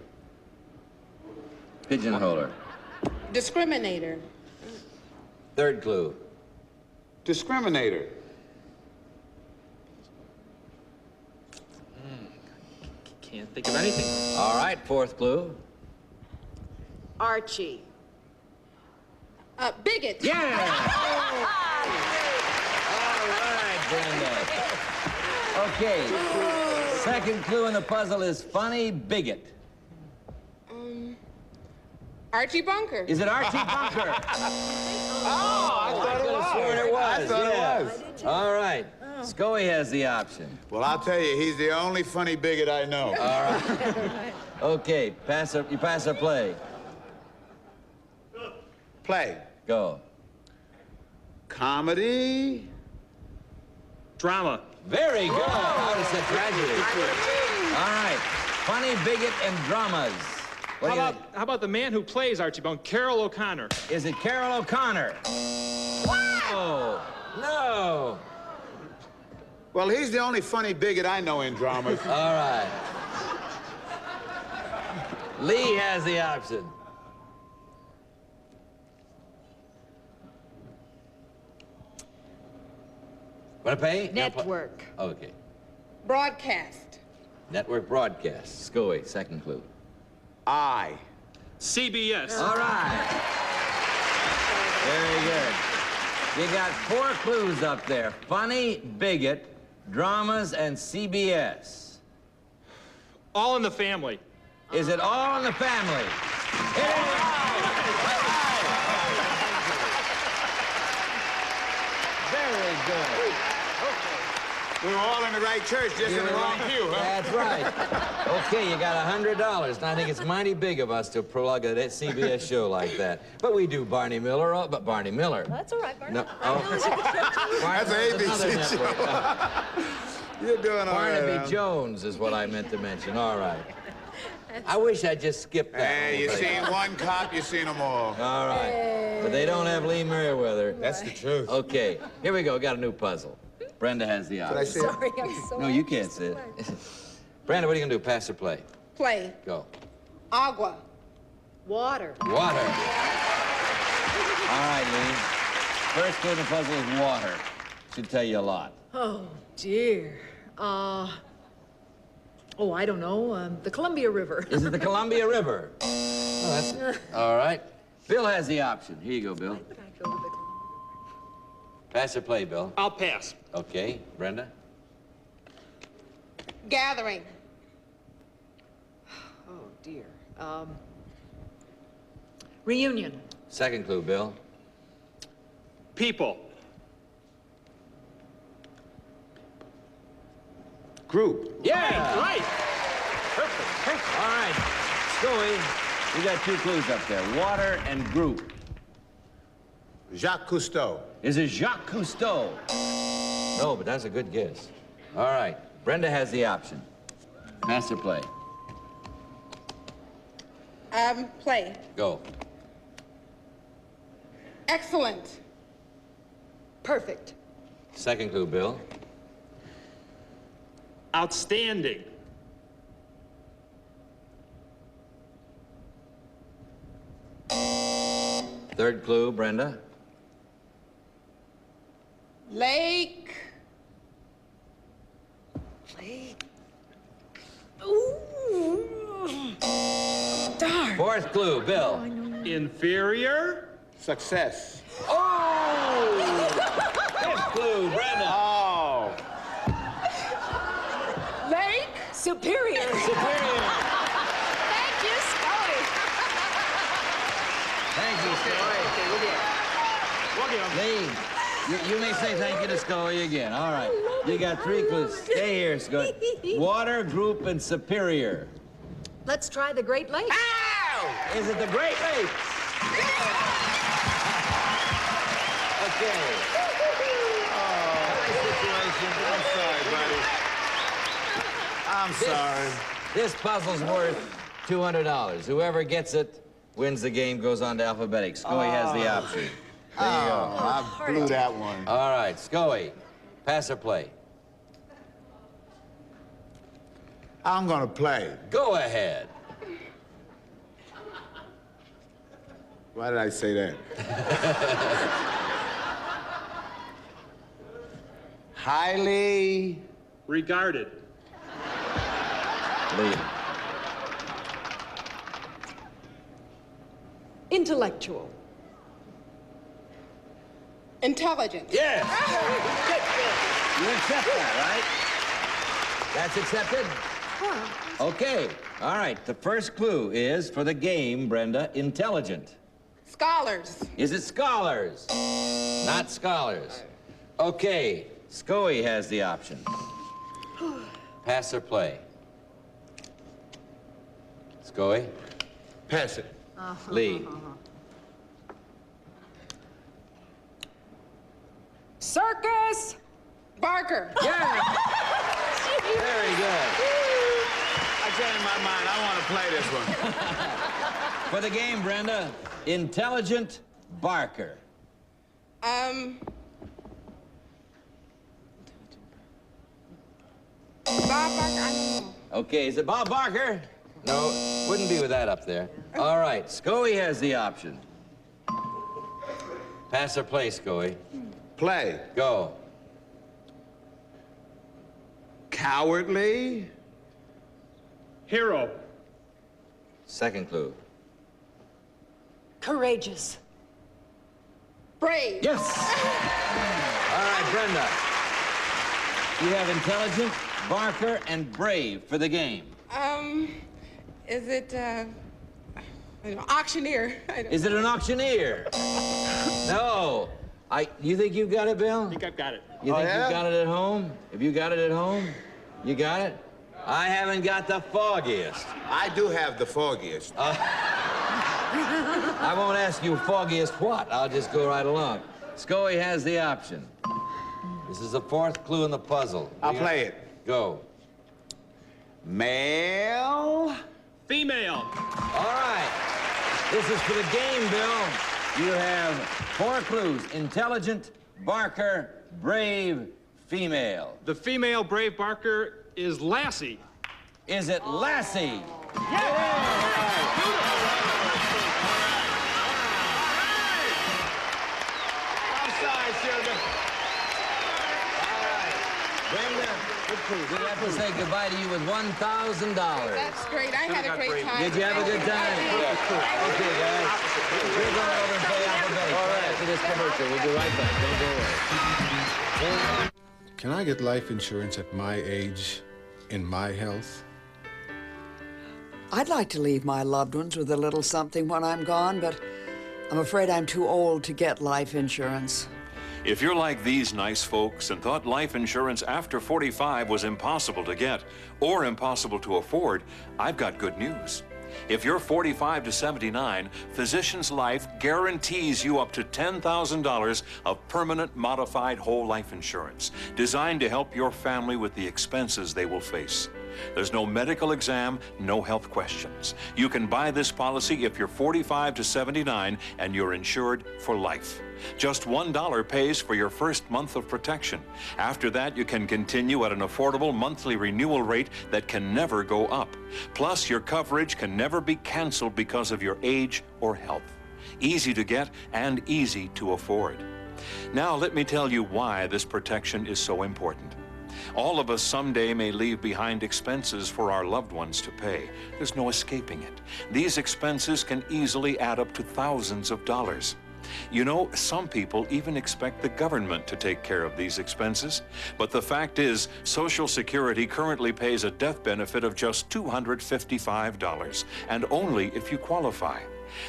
Pigeonholer. Discriminator. Third clue? Discriminator. Can't think of anything. All right, fourth clue. Archie. Bigot. Yeah! All right, Brenda. Okay, second clue in the puzzle is funny bigot. Archie Bunker. Is it Archie Bunker? I thought it was. Sure it was. I thought yeah. it was. All right. Scoey has the option. Well, I'll tell you, he's the only funny bigot I know. All right. Okay, you pass or play? Play. Go. Comedy. Drama. Very good. I would have said tragedy. All right. Funny, bigot, and dramas. How about the man who plays Archie Bone, Carol O'Connor? Is it Carol O'Connor? Wow! No! Well, he's the only funny bigot I know in dramas. All right. Lee has the option. Want to pay? Network. Okay. Broadcast. Network broadcast. Scoey, second clue. I. CBS. All right. Very good. You got 4 clues up there. Funny, bigot, dramas, and CBS. All in the Family. Is it All in the Family? Very good. We were all in the right church, just in the wrong pew, huh? That's right. Okay, you got $100, and I think it's mighty big of us to plug a CBS show like that. But we do Barney Miller, but Barney Miller. That's all right, Barney. No, That's an ABC show. You're doing all right. Barnaby Jones is what I meant to mention. All right. I wish I just skipped that. Hey, you seen one cop, you seen them all. All right. But they don't have Lee Merriweather. That's the truth. Okay, here we go. Got a new puzzle. Brenda has the option. Can I see it? Sorry, I'm so No, you can't see it. Brenda, what are you gonna do? Pass or play? Play. Go. Agua. Water. Water. All right, Lee. First clue in the puzzle is water. Should tell you a lot. Oh, dear. I don't know. The Columbia River. Is it the Columbia River? Oh, that's it. All right. Bill has the option. Here you go, Bill. Pass or play, Bill? I'll pass. Okay. Brenda? Gathering. Oh, dear. Reunion. Second clue, Bill. People. Group. Yeah! Right. Perfect. All right. Stewie, we got 2 clues up there. Water and group. Jacques Cousteau. Is it Jacques Cousteau? No, but that's a good guess. All right. Brenda has the option. Pass or play? Play. Go. Excellent. Perfect. Second clue, Bill. Outstanding. Third clue, Brenda. Lake. Lake. Ooh. Darn. Fourth clue, Bill. Inferior. Success. Oh! Fifth clue, Brenda. Oh. Lake. Superior. Superior. Thank you, Scully. Thank you, Scully. Lee, you may say thank you to Scully again. All right. You got 3 clues. Stay here, Scully. Water, group, and superior. Let's try the Great Lakes. Ow! Is it the Great Lakes? Okay. Nice situation. I'm sorry, buddy. I'm sorry. This puzzle's worth $200. Whoever gets it wins the game, goes on to alphabetic. Scully has the option. There you go. I blew that one. All right, Scully, pass or play? I'm gonna play. Go ahead. Why did I say that? Highly regarded. Lee. Intellectual. Intelligent. Yes. You accept that, right? That's accepted? Okay. All right. The first clue is for the game, Brenda, intelligent. Scholars. Is it scholars? Not scholars. Okay. Scully has the option. Pass or play? Scully? pass it. Lee. Circus! Barker. Yeah. Very good. I that in my mind. I want to play this one. For the game, Brenda, Intelligent Barker. Bob Barker, I don't know. Okay, is it Bob Barker? No, wouldn't be with that up there. All right, Scoey has the option. Pass or play, Scoey? Play. Go. Cowardly. Hero. Second clue. Courageous. Brave. Yes! All right, Brenda. You have Intelligent, Barker, and Brave for the game. Is it, auctioneer? Is it an auctioneer? No. You think you've got it, Bill? I think I've got it. You think you've got it at home? Have you got it at home? You got it? I haven't got the foggiest. I do have the foggiest. I won't ask you foggiest what. I'll just go right along. Scoey has the option. This is the fourth clue in the puzzle. I'll play it. Go. Male. Female. All right. This is for the game, Bill. You have 4 clues. Intelligent, Barker, Brave, female. The female Brave Barker is Lassie. Is it Lassie? I'm sorry, sugar. Brenda, we have to say goodbye to you with $1,000. That's great. I had a great time. Did you have a good time? Okay, guys. We're going over and play alphabetical. All right, after this commercial. We'll be right back. Don't go away. Can I get life insurance at my age, in my health? I'd like to leave my loved ones with a little something when I'm gone, but I'm afraid I'm too old to get life insurance. If you're like these nice folks and thought life insurance after 45 was impossible to get or impossible to afford, I've got good news. If you're 45 to 79, Physicians Life guarantees you up to $10,000 of permanent modified whole life insurance, designed to help your family with the expenses they will face. There's no medical exam, no health questions. You can buy this policy if you're 45 to 79 and you're insured for life. Just $1 pays for your first month of protection. After that, you can continue at an affordable monthly renewal rate that can never go up. Plus, your coverage can never be canceled because of your age or health. Easy to get and easy to afford. Now, let me tell you why this protection is so important. All of us someday may leave behind expenses for our loved ones to pay. There's no escaping it. These expenses can easily add up to thousands of dollars. You know, some people even expect the government to take care of these expenses. But the fact is, Social Security currently pays a death benefit of just $255, and only if you qualify.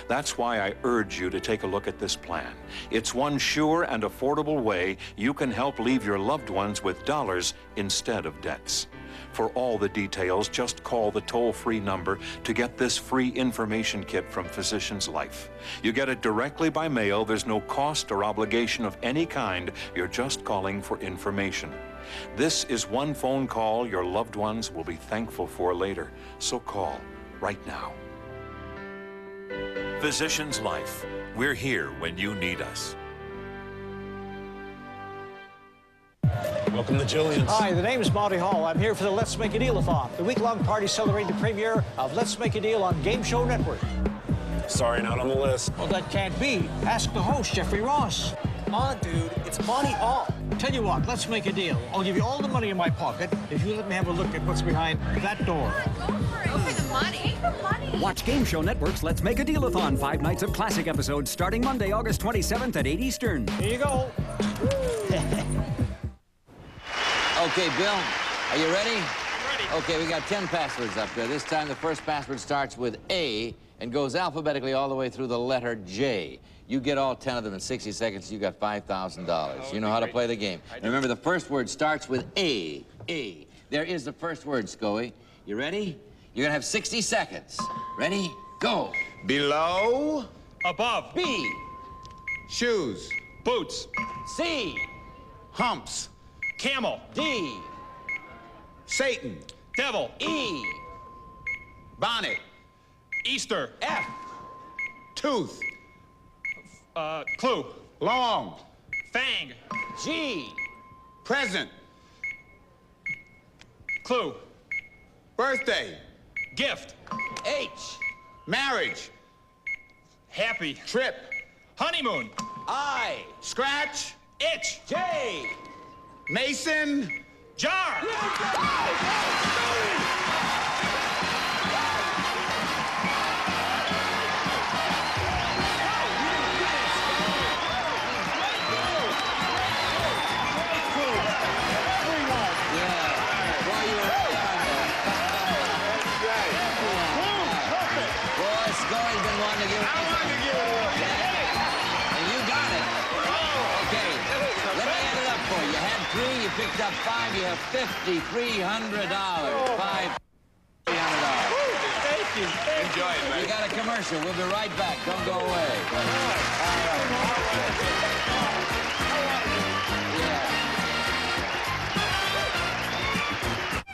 That's why I urge you to take a look at this plan. It's one sure and affordable way you can help leave your loved ones with dollars instead of debts. For all the details, just call the toll-free number to get this free information kit from Physicians Life. You get it directly by mail. There's no cost or obligation of any kind. You're just calling for information. This is one phone call your loved ones will be thankful for later. So call right now. Physicians Life. We're here when you need us. Welcome to Jillian's. Hi, the name is Monty Hall. I'm here for the Let's Make a Deal-a-thon, the week-long party celebrating the premiere of Let's Make a Deal on Game Show Network. Sorry, not on the list. Well, that can't be. Ask the host, Jeffrey Ross. Come on, dude. It's Monty Hall. Tell you what, let's make a deal. I'll give you all the money in my pocket if you let me have a look at what's behind that door. Go for the money. Watch Game Show Network's Let's Make a Deal-a-thon. 5 nights of classic episodes starting Monday, August 27th at 8 Eastern. Here you go. Okay, Bill, are you ready? I'm ready. Okay, we got 10 passwords up there. This time the first password starts with A and goes alphabetically all the way through the letter J. You get all 10 of them in 60 seconds, you got $5,000. You know how to play the game. And remember, the first word starts with A. A. There is the first word, Scoey. You ready? You're gonna have 60 seconds. Ready? Go. Below. Above. B. Shoes. Boots. C. Humps. Camel. D. Satan. Devil. E. Bonnet. Easter. F. Tooth. Clue. Long. Fang. G. Present. Clue. Birthday. Gift. H. Marriage. Happy. Trip. Honeymoon. I. Scratch. Itch. J. Mason. Jar. You picked up 5, you have $5,300. Thank you. Enjoy it, man. You got a commercial. We'll be right back. Don't go away.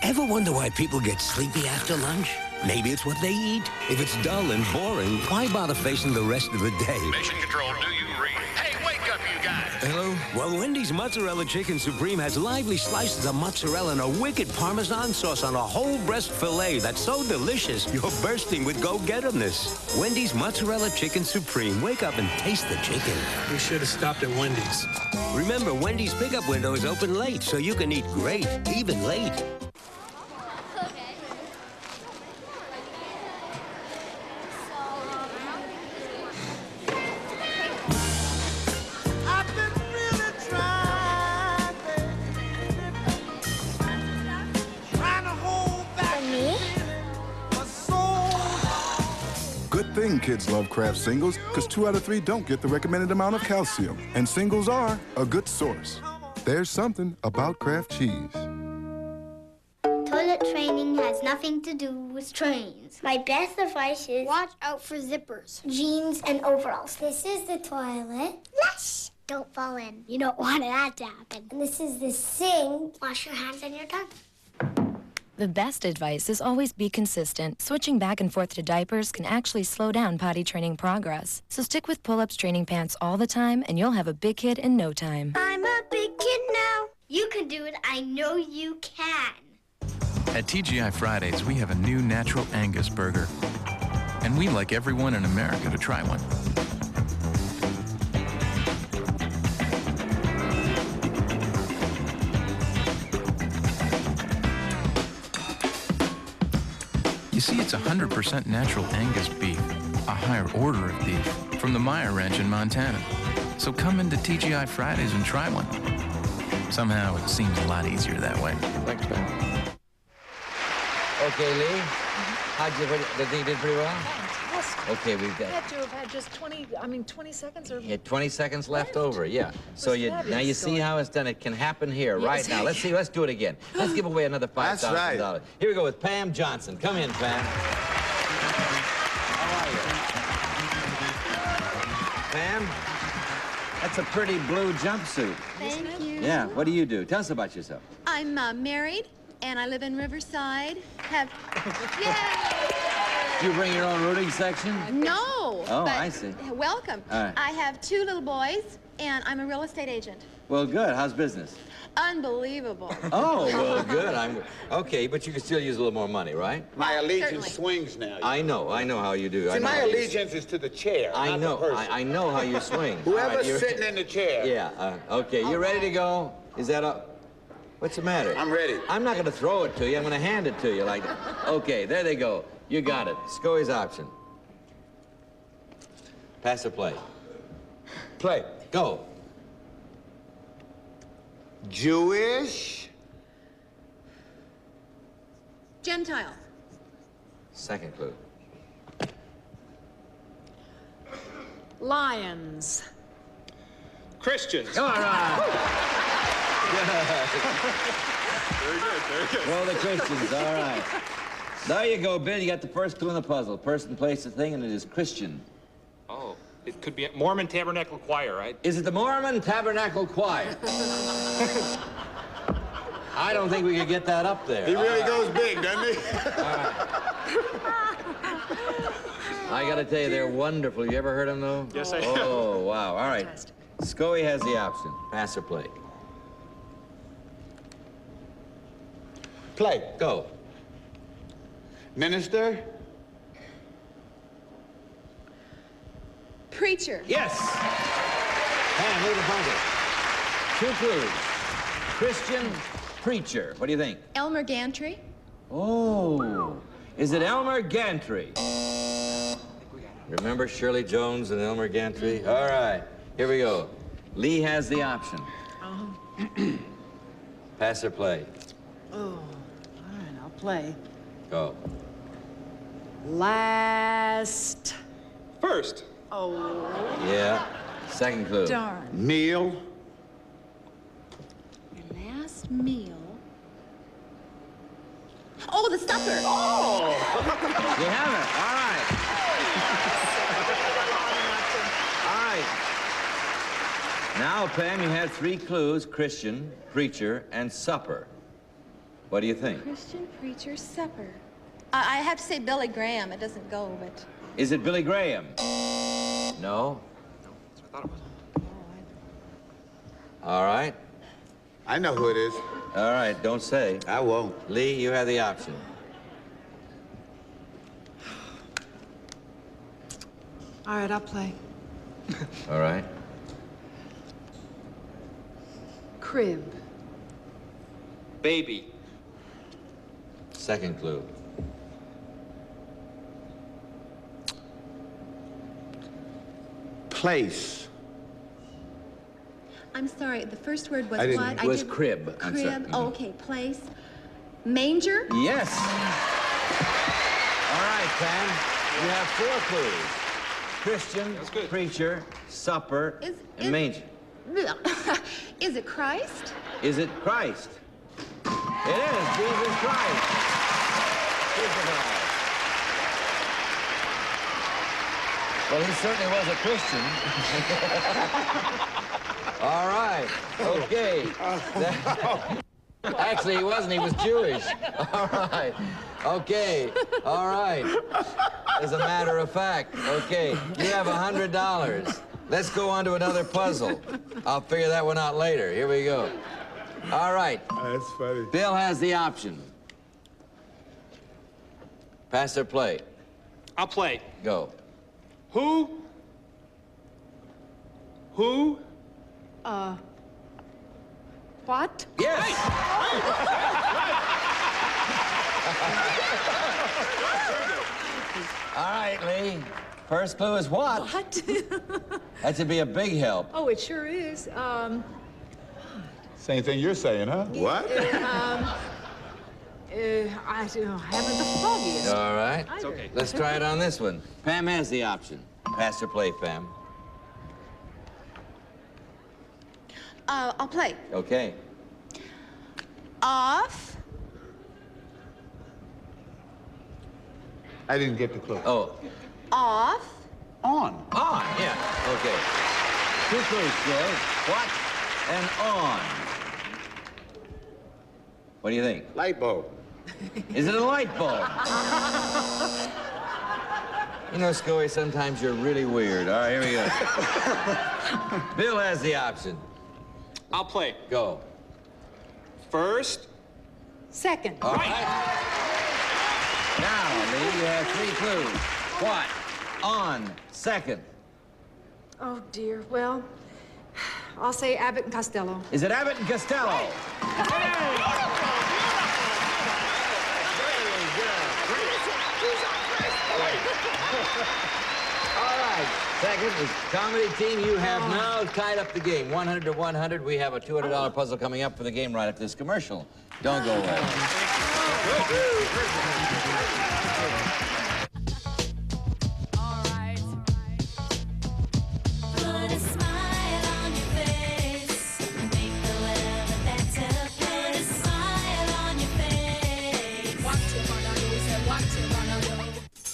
Ever wonder why people get sleepy after lunch? Maybe it's what they eat. If it's dull and boring, why bother facing the rest of the day? Mission Control, do you read? Hey, wake up, you guys! Hello? Well, Wendy's Mozzarella Chicken Supreme has lively slices of mozzarella and a wicked Parmesan sauce on a whole breast filet that's so delicious, you're bursting with go-getterness. Wendy's Mozzarella Chicken Supreme. Wake up and taste the chicken. We should have stopped at Wendy's. Remember, Wendy's pickup window is open late, so you can eat great, even late. Good thing kids love Kraft Singles, because 2 out of 3 don't get the recommended amount of calcium. And singles are a good source. There's something about Kraft cheese. Toilet training has nothing to do with trains. My best advice is watch out for zippers, jeans, and overalls. This is the toilet. Flush! Don't fall in. You don't want that to happen. And this is the sink. Wash your hands and you're done. The best advice is always be consistent. Switching back and forth to diapers can actually slow down potty training progress. So stick with pull-ups training pants all the time, and you'll have a big kid in no time. I'm a big kid now. You can do it. I know you can. At TGI Fridays, we have a new natural Angus burger. And we'd like everyone in America to try one. You see, it's 100% natural Angus beef, a higher order of beef, from the Meyer Ranch in Montana. So come into TGI Fridays and try one. Somehow, it seems a lot easier that way. Thanks, Ben. Okay, Lee. How'd you, the thing did pretty well? Fantastic. Okay, we've got... You had to have had just 20 seconds or... You had 20 seconds left over, yeah. So now you see how it's done. It can happen here, Yes. right now. Let's do it again. Let's give away another $5,000. That's right. Here we go with Pam Johnson. Come in, Pam. How are you? Pam, that's a pretty blue jumpsuit. Thank you. Yeah, what do you do? Tell us about yourself. I'm married, and I live in Riverside. Do you bring your own rooting section? No. Oh, but I see. Welcome. All right. I have 2 little boys, and I'm a real estate agent. Well, good. How's business? Unbelievable. Oh, well, good. Okay, but you can still use a little more money, right? My allegiance Certainly. swings now. I know how you do. See, my allegiance is to the chair, I not know, the person. I know how you swing. Whoever's All right, sitting in the chair. Yeah, okay, you ready to go? Is that a... What's the matter? I'm ready. I'm not going to throw it to you. I'm going to hand it to you like that. Okay, there they go. You got it. Scoey's option. Pass or play? Play. Go. Jewish. Gentile. Second clue. Lions. Christians. All right. Very good, very good. Well, the Christians, all right. There you go, Bill. You got the first clue in the puzzle. Person, place, the thing, and it is Christian. Oh, it could be a Mormon Tabernacle Choir, right? Is it the Mormon Tabernacle Choir? I don't think we could get that up there. He really goes big, doesn't he? All right. I gotta tell you, they're wonderful. You ever heard them, though? Yes, I have. Oh, wow. All right. Scoey has the option. Pass or play? Play. Go. Minister. Preacher. Yes. Pam, look at the buzzer. 2 clues. Christian preacher. What do you think? Elmer Gantry. Oh. Is it Elmer Gantry? Remember Shirley Jones and Elmer Gantry? All right. Here we go. Lee has the option. Pass or play? Oh, all right, I'll play. Go. Last. First. Oh. Yeah. Second clue. Darn. Meal. Your last meal. Oh, the supper. Oh! You have it. All right. All right. Now, Pam, you have 3 clues: Christian, preacher, and supper. What do you think? Christian preacher supper. I have to say Billy Graham. It doesn't go, but. Is it Billy Graham? No. That's what I thought it was. All right. I know who it is. All right, don't say. I won't. Lee, you have the option. All right, I'll play. All right. Crib. Baby. Second clue. Place. I'm sorry, the first word was I didn't- what? It was crib. I'm sorry. Crib. Oh, okay, place. Manger? Yes. All right, Pam. You have 4 clues: Christian, preacher, supper, and manger. Is it Christ? Is it Christ? It is Jesus Christ. Crucified. Well, he certainly was a Christian. All right. Okay. Actually, he wasn't. He was Jewish. All right. Okay. All right. As a matter of fact. Okay. You have $100. Let's go on to another puzzle. I'll figure that one out later. Here we go. All right. That's funny. Bill has the option. Pass or play? I'll play. Go. Who? What? Yes. All right, Lee. First clue is what? What? That should be a big help. Oh, it sure is. Same thing you're saying, huh? What? I haven't the foggiest. All right. It's okay. Let's try it on this one. Pam has the option. Pass or play, Pam? I'll play. Okay. Off. I didn't get the clue. Oh. Off. On. On, yeah. Okay. 2 clues, Joy. What and on? What do you think? Light bulb. Is it a light bulb? You know, Scoey, sometimes you're really weird. All right, here we go. Bill has the option. I'll play. Go. First. Second. All right. Now, Lee, you have 3 clues. What? On. Second. Oh, dear. Well, I'll say Abbott and Costello. Is it Abbott and Costello? All right. Second is comedy team. You have now tied up the game. 100 to 100. We have a $200 puzzle coming up for the game right after this commercial. Don't go away.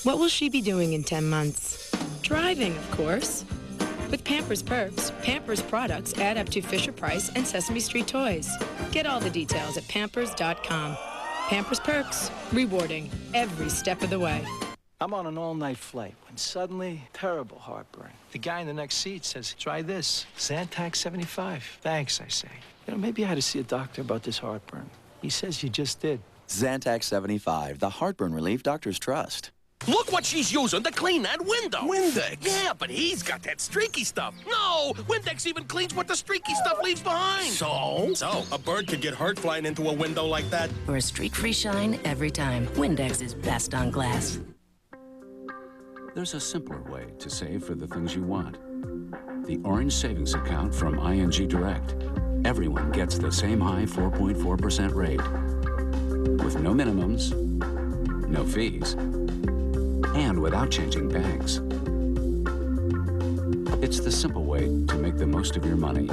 What will she be doing in 10 months? Driving, of course. With Pampers Perks, Pampers products add up to Fisher-Price and Sesame Street toys. Get all the details at pampers.com. Pampers Perks, rewarding every step of the way. I'm on an all-night flight when suddenly, terrible heartburn. The guy in the next seat says, try this, Zantac 75. Thanks, I say. You know, maybe I had to see a doctor about this heartburn. He says you just did. Zantac 75, the heartburn relief doctors trust. Look what she's using to clean that window. Windex? Yeah, but he's got that streaky stuff. No, Windex even cleans what the streaky stuff leaves behind. So, a bird could get hurt flying into a window like that. For a streak-free shine every time, Windex is best on glass. There's a simpler way to save for the things you want. The Orange Savings Account from ING Direct. Everyone gets the same high 4.4% rate. With no minimums, no fees, and without changing banks. It's the simple way to make the most of your money.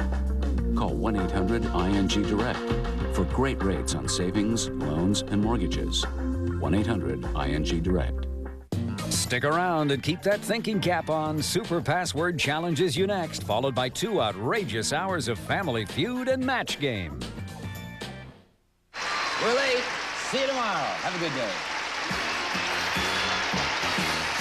Call 1-800-ING-DIRECT for great rates on savings, loans, and mortgages. 1-800-ING-DIRECT. Stick around and keep that thinking cap on. Super Password challenges you next, followed by 2 outrageous hours of Family Feud and Match Game. We're late. See you tomorrow. Have a good day.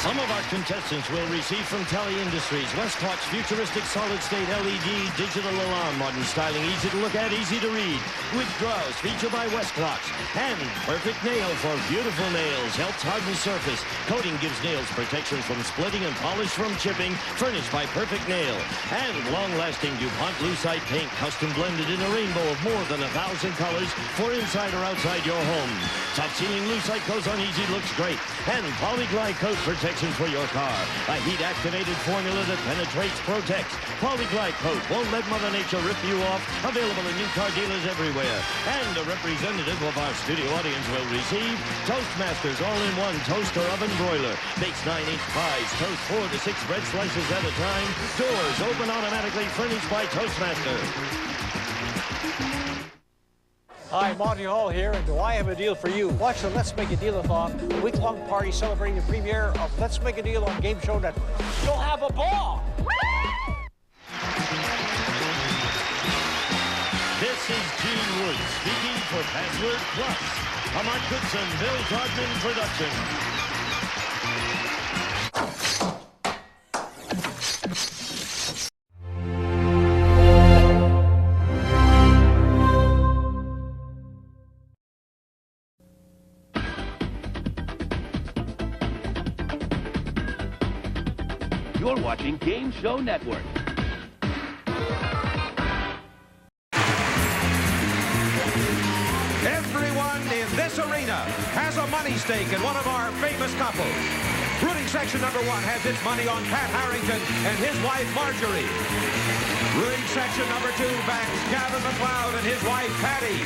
Some of our contestants will receive from Tele Industries Westclock's futuristic solid-state LED digital alarm. Modern styling, easy to look at, easy to read. With draws featured by Westclocks. And Perfect Nail for beautiful nails. Helps harden surface. Coating gives nails protection from splitting and polish from chipping. Furnished by Perfect Nail. And long-lasting DuPont Lucite paint. Custom blended in a rainbow of more than 1,000 colors for inside or outside your home. Top sealing Lucite goes on easy, looks great. And Polyglide coat protection for your car. A heat-activated formula that penetrates, protects. Polyglide coat won't let Mother Nature rip you off. Available in new car dealers everywhere. And a representative of our studio audience will receive Toastmasters all-in-one toaster oven broiler. Bakes 9-inch pies. Toast 4 to 6 bread slices at a time. Doors open automatically, furnished by Toastmaster. Hi, Monty Hall here, and do I have a deal for you? Watch the Let's Make a Deal-a-thon, a week-long party celebrating the premiere of Let's Make a Deal on Game Show Network. You'll have a ball! This is Gene Wood speaking for Password Plus, a Mark Goodson, Bill Todman production. You're watching Game Show Network. Everyone in this arena has a money stake in one of our famous couples. Rooting section number 1 has its money on Pat Harrington and his wife Marjorie. Rooting section number 2 backs Gavin McLeod and his wife Patty.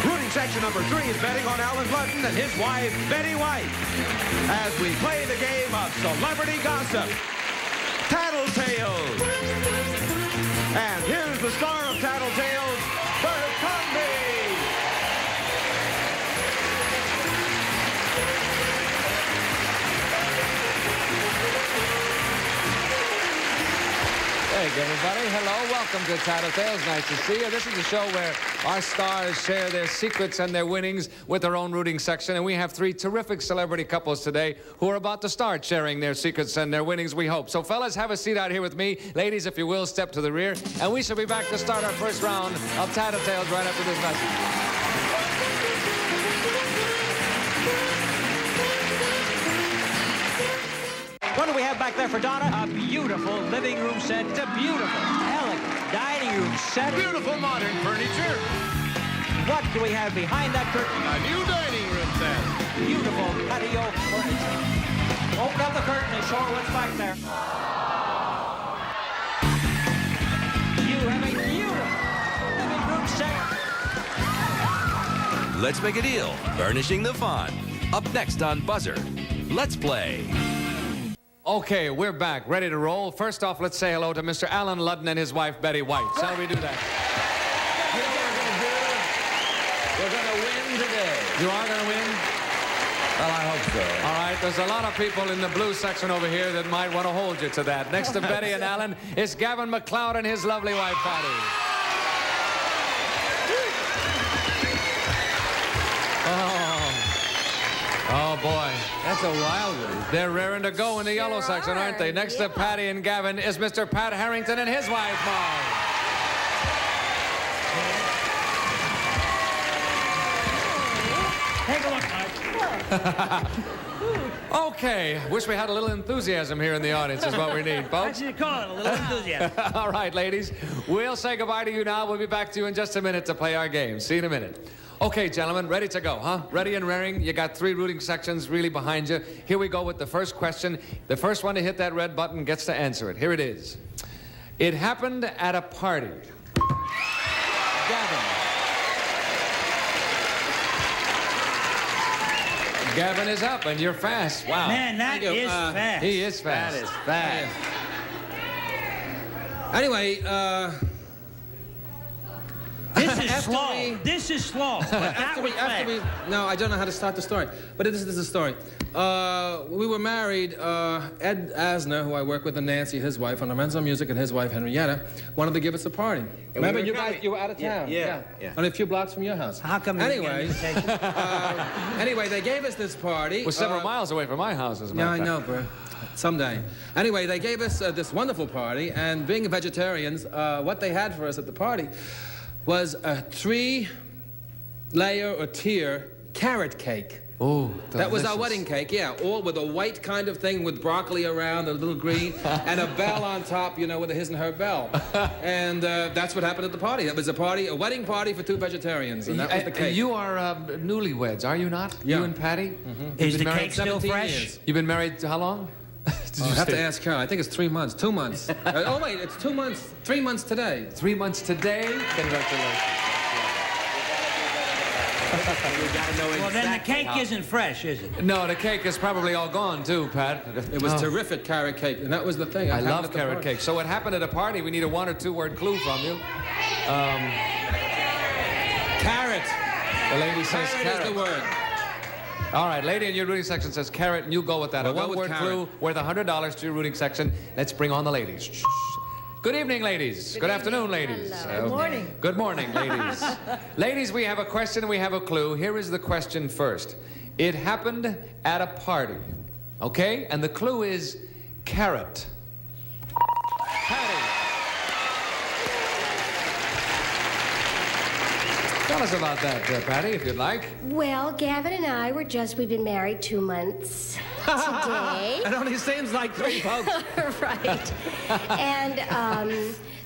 Rooting section number 3 is betting on Allen Ludden and his wife Betty White. As we play the game of celebrity gossip, Tattletales. And here's the star of Tattletales, Bert Convy. Hey, everybody. Hello. Welcome to Tattletales. Nice to see you. This is a show where our stars share their secrets and their winnings with their own rooting section. And we have 3 terrific celebrity couples today who are about to start sharing their secrets and their winnings, we hope. So, fellas, have a seat out here with me. Ladies, if you will, step to the rear. And we shall be back to start our first round of Tattletales right after this message. What do we have back there for Donna? A beautiful living room set. It's a beautiful, elegant dining room set. Beautiful modern furniture. What do we have behind that curtain? A new dining room set. Beautiful patio furniture. Open up the curtain and show her what's back there. You have a beautiful living room set. Let's make a deal. Furnishing the fun. Up next on Buzzer. Let's play. Okay, we're back, ready to roll. First off, let's say hello to Mr. Allen Ludden and his wife, Betty White. Shall we do that? You know what we're going to do? We're going to win today. You are going to win? Well, I hope so. All right, there's a lot of people in the blue section over here that might want to hold you to that. Next to Betty and Allen is Gavin McLeod and his lovely wife, Patty. Oh, boy. That's a wild one. They're raring to go in the yellow section, aren't they? Next to Patty and Gavin is Mr. Pat Harrington and his wife, Marge. Take a look, Marge. Okay, wish we had a little enthusiasm here in the audience is what we need, folks. That's what you call it, a little enthusiasm. All right, ladies, we'll say goodbye to you now. We'll be back to you in just a minute to play our game. See you in a minute. Okay, gentlemen, ready to go, huh? Ready and raring. You got 3 rooting sections really behind you. Here we go with the first question. The first one to hit that red button gets to answer it. Here it is. It happened at a party. Gavin is up, and you're fast. Wow. Man, that is fast. He is fast. That is fast. Anyway, this is slow. This is slow. But no, I don't know how to start the story. But this is the story. We were married. Ed Asner, who I work with, and Nancy, his wife, on Lorenzo Music, and his wife, Henrietta, wanted to give us a party. Remember, you guys, you were out of town. Yeah. Only a few blocks from your house. How come you didn't get an invitation? Anyway, they gave us this party. We're several miles away from my house, as a matter of fact. Yeah, I know, bro. Someday. Anyway, they gave us this wonderful party, and being vegetarians, what they had for us at the party was a 3-layer or tier carrot cake. Oh, that was our wedding cake, yeah. All with a white kind of thing with broccoli around, a little green, and a bell on top, you know, with a his and her bell. And that's what happened at the party. It was a party, a wedding party for 2 vegetarians, and that was the cake. You are newlyweds, are you not? Yeah. You and Patty? Mm-hmm. Is the cake still fresh? Years. You've been married how long? I have to ask her. I think it's 3 months. 2 months. Oh, wait, it's 2 months. 3 months today. 3 months today? Congratulations. Well, then the cake isn't fresh, is it? No, the cake is probably all gone, too, Pat. It was terrific carrot cake, and that was the thing. I love carrot cake. So what happened at a party? We need a 1 or 2 word clue from you. Carrot. The lady says carrot. Is the word. All right, lady in your rooting section says carrot, and you go with that. We'll a one-word clue worth $100 to your rooting section. Let's bring on the ladies. Shh. Good evening, ladies. Good afternoon, ladies. Good morning. Good morning, ladies. Ladies, we have a question and we have a clue. Here is the question first. It happened at a party, okay? And the clue is carrot. Patty. Tell us about that, Patty, if you'd like. Well, Gavin and I we've been married 2 months today. It only seems like 3 folks. Right. And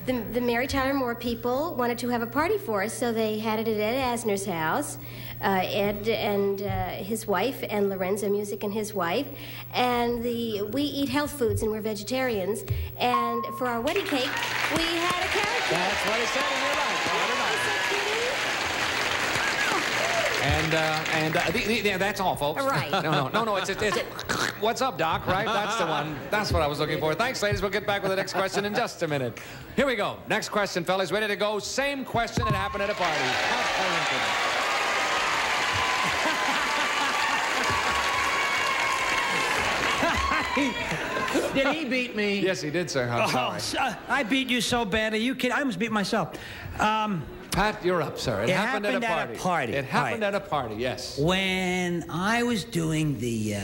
the Mary Tyler Moore people wanted to have a party for us, so they had it at Ed Asner's house. Ed and his wife, and Lorenzo Music and his wife. And we eat health foods, and we're vegetarians. And for our wedding cake, we had a carrot cake. That's what he said in your life. And that's all, folks. Right. No, it's what's up, Doc, right? That's the one. That's what I was looking for. Thanks, ladies. We'll get back with the next question in just a minute. Here we go. Next question, fellas. Ready to go? Same question that happened at a party. Did he beat me? Yes, he did, sir. I'm sorry. I beat you so bad. Are you kidding? I almost beat myself. Pat, you're up, sir. It happened at a party. It happened at a party, yes. When I was doing the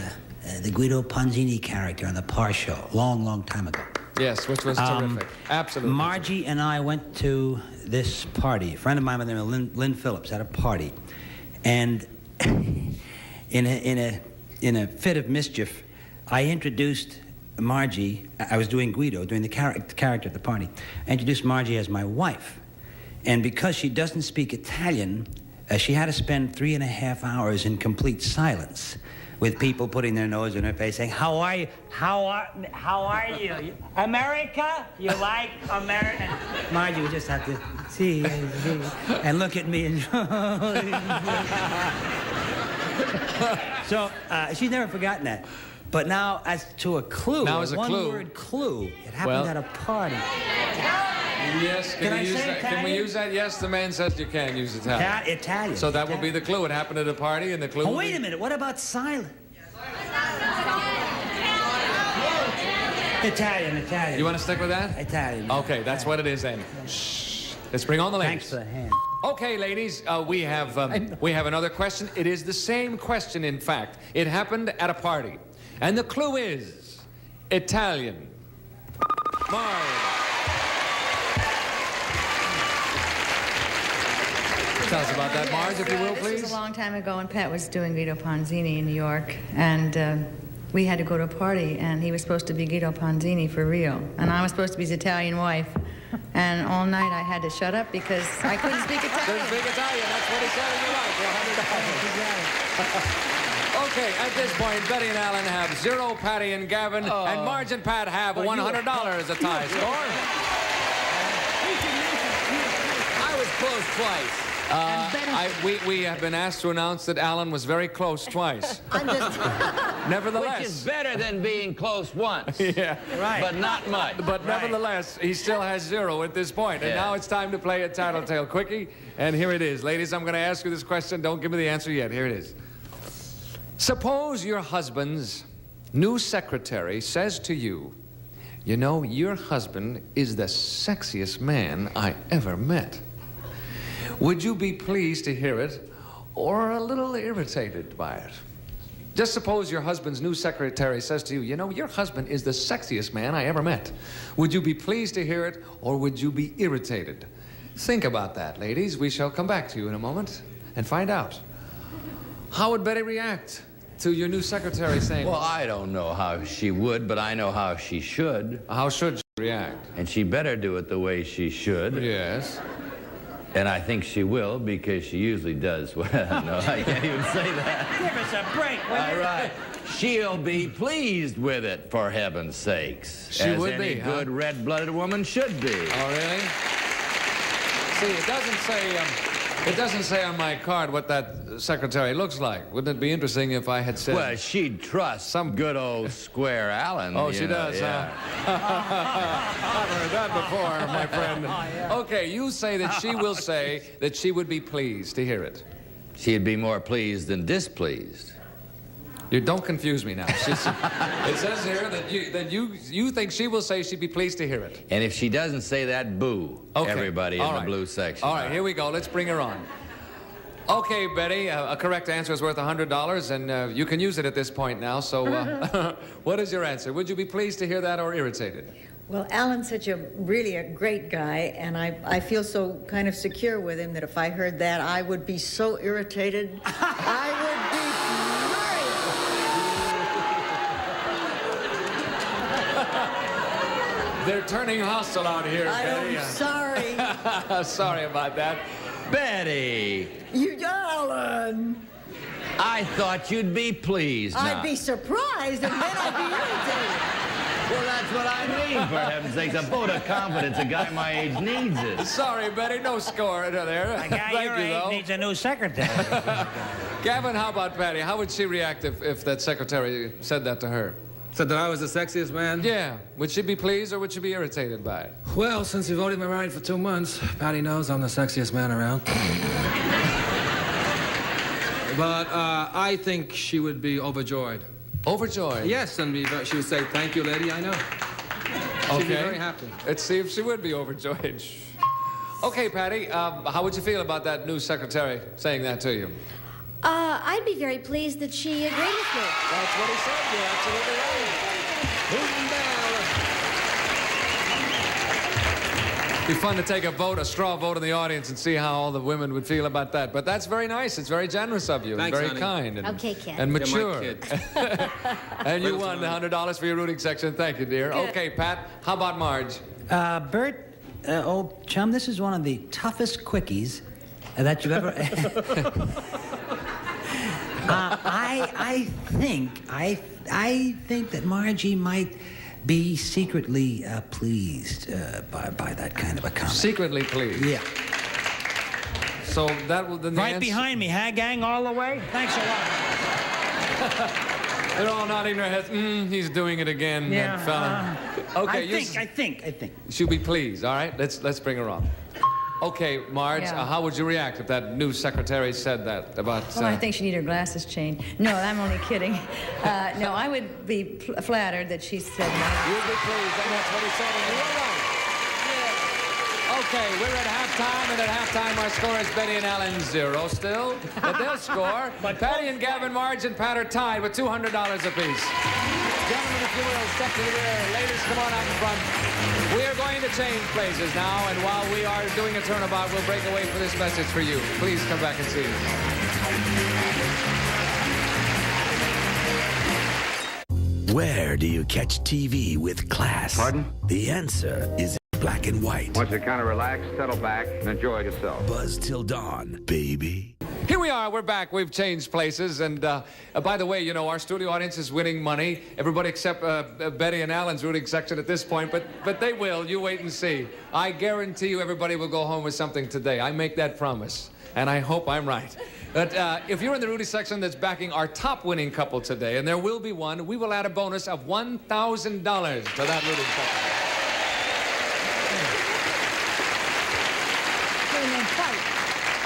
Guido Ponzini character on the Par Show, long time ago. Yes, which was terrific. Absolutely. Margie and I went to this party. A friend of mine by the name of Lynn Phillips had a party. And in a fit of mischief, I introduced Margie. I was doing Guido, doing the character at the party. I introduced Margie as my wife. And because she doesn't speak Italian, she had to spend 3.5 hours in complete silence with people putting their nose in her face saying, how are you? How are you? America? You like America? Margie would just have to see and look at me and so she's never forgotten that. But now as to a clue, now as a one-word clue, it happened at a party. Yes, can we use that? Can we use that? Yes, the man says you can use Italian. Italian. So that will be the clue. It happened at a party, and the clue. Oh, wait a minute. What about silent? Italian. You want to stick with that? Italian. Okay, that's what it is then. Shh. Let's bring on the ladies. Thanks for the hand. Okay, ladies, we have another question. It is the same question, in fact. It happened at a party. And the clue is Italian. Marge. Tell us about that, Marge, if you will, please. This was a long time ago when Pat was doing Guido Ponzini in New York, and we had to go to a party, and he was supposed to be Guido Ponzini for real, and I was supposed to be his Italian wife, and all night I had to shut up because I couldn't speak Italian. Couldn't speak Italian, that's what he said in your life. Okay, at this point, Betty and Alan have 0, Patty and Gavin, and Marge and Pat have $100 a tie score. I was close twice. We have been asked to announce that Alan was very close twice. Nevertheless. Which is better than being close once. Yeah. Right. But not much. But nevertheless, he still has 0 at this point. And now it's time to play a Tattletale Quickie. And here it is. Ladies, I'm going to ask you this question. Don't give me the answer yet. Here it is. Suppose your husband's new secretary says to you, you know, your husband is the sexiest man I ever met. Would you be pleased to hear it or a little irritated by it? Just suppose your husband's new secretary says to you, you know, your husband is the sexiest man I ever met. Would you be pleased to hear it or would you be irritated? Think about that, ladies. We shall come back to you in a moment and find out. How would Betty react to your new secretary saying... Well, I don't know how she would, but I know how she should. How should she react? And she better do it the way she should. Yes. And I think she will, because she usually does. Well, no, I can't even say that. Give us a break, will you? All right. She'll be pleased with it, for heaven's sakes. She would be, As any good red-blooded woman should be. Oh, really? See, it doesn't say on my card what that secretary looks like. Wouldn't it be interesting if I had said... Well, she'd trust some good old square Allen. Oh, she know, does, yeah. huh? I've heard that before, my friend. Okay, you say that she will say that she would be pleased to hear it. She'd be more pleased than displeased. You don't confuse me now. It says here that you think she will say she'd be pleased to hear it. And if she doesn't say that, boo. Okay. Everybody in the blue section. All right, here we go. Let's bring her on. Okay, Betty, a correct answer is worth $100, and you can use it at this point now, so what is your answer? Would you be pleased to hear that or irritated? Well, Alan's really a great guy, and I feel so kind of secure with him that if I heard that, I would be so irritated. I would be furious. They're turning hostile out here, Betty. I'm sorry. Sorry about that. Betty! You, Alan! I thought you'd be pleased now. I'd be surprised, and then I'd be irritated. Well, that's what I mean, for heaven's sakes. A vote of confidence. A guy my age needs it. Sorry, Betty, no score there. A guy your age needs a new secretary. Gavin, how about Patty? How would she react if that secretary said that to her? Said that I was the sexiest man? Yeah. Would she be pleased or would she be irritated by it? Well, since we've only been married for 2 months, Patty knows I'm the sexiest man around. But I think she would be overjoyed. Overjoyed? Yes, and she would say, thank you, lady, I know. She'd be very happy. Let's see if she would be overjoyed. Okay, Patty, how would you feel about that new secretary saying that to you? I'd be very pleased that she agreed with me. That's what he said. You're absolutely right. Moving down. It'd be fun to take a straw vote in the audience and see how all the women would feel about that. But that's very nice. It's very generous of you. Thanks, and very honey. kind. And, Okay, kid. And You're mature. my kid. And you won $100 for your rooting section. Thank you, dear. Good. Okay, Pat, how about Marge? Bert, old chum, this is one of the toughest quickies that you've ever... I think that Margie might be secretly pleased by that kind of a comment. Secretly pleased? Yeah. So that will... Right behind me, huh, gang, all the way? Thanks a lot. They're all nodding their heads. He's doing it again, that fella. Okay, I think. She'll be pleased, all right? Let's bring her on. Okay, Marge, how would you react if that new secretary said that about... Well, I think she needed her glasses changed. No, I'm only kidding. No, I would be flattered that she said no. You'd be pleased, and that's what he said, and you were right. Okay, we're at halftime, and at halftime our score is Betty and Allen 0 still, but they'll score. But Patty and Gavin, Marge, and Pat are tied with $200 apiece. Gentlemen, if you will, step to the rear. Ladies, come on out in front. We are going to change places now, and while we are doing a turnabout, we'll break away for this message for you. Please come back and see us. Where do you catch TV with class? Pardon? The answer is black and white. Want you to kind of relax, settle back, and enjoy yourself. Buzz till dawn, baby. Here we are. We're back. We've changed places. And by the way, you know, our studio audience is winning money. Everybody except Betty and Allen's rooting section at this point. But they will. You wait and see. I guarantee you everybody will go home with something today. I make that promise. And I hope I'm right. But if you're in the rooting section that's backing our top winning couple today, and there will be one, we will add a bonus of $1,000 to that rooting section.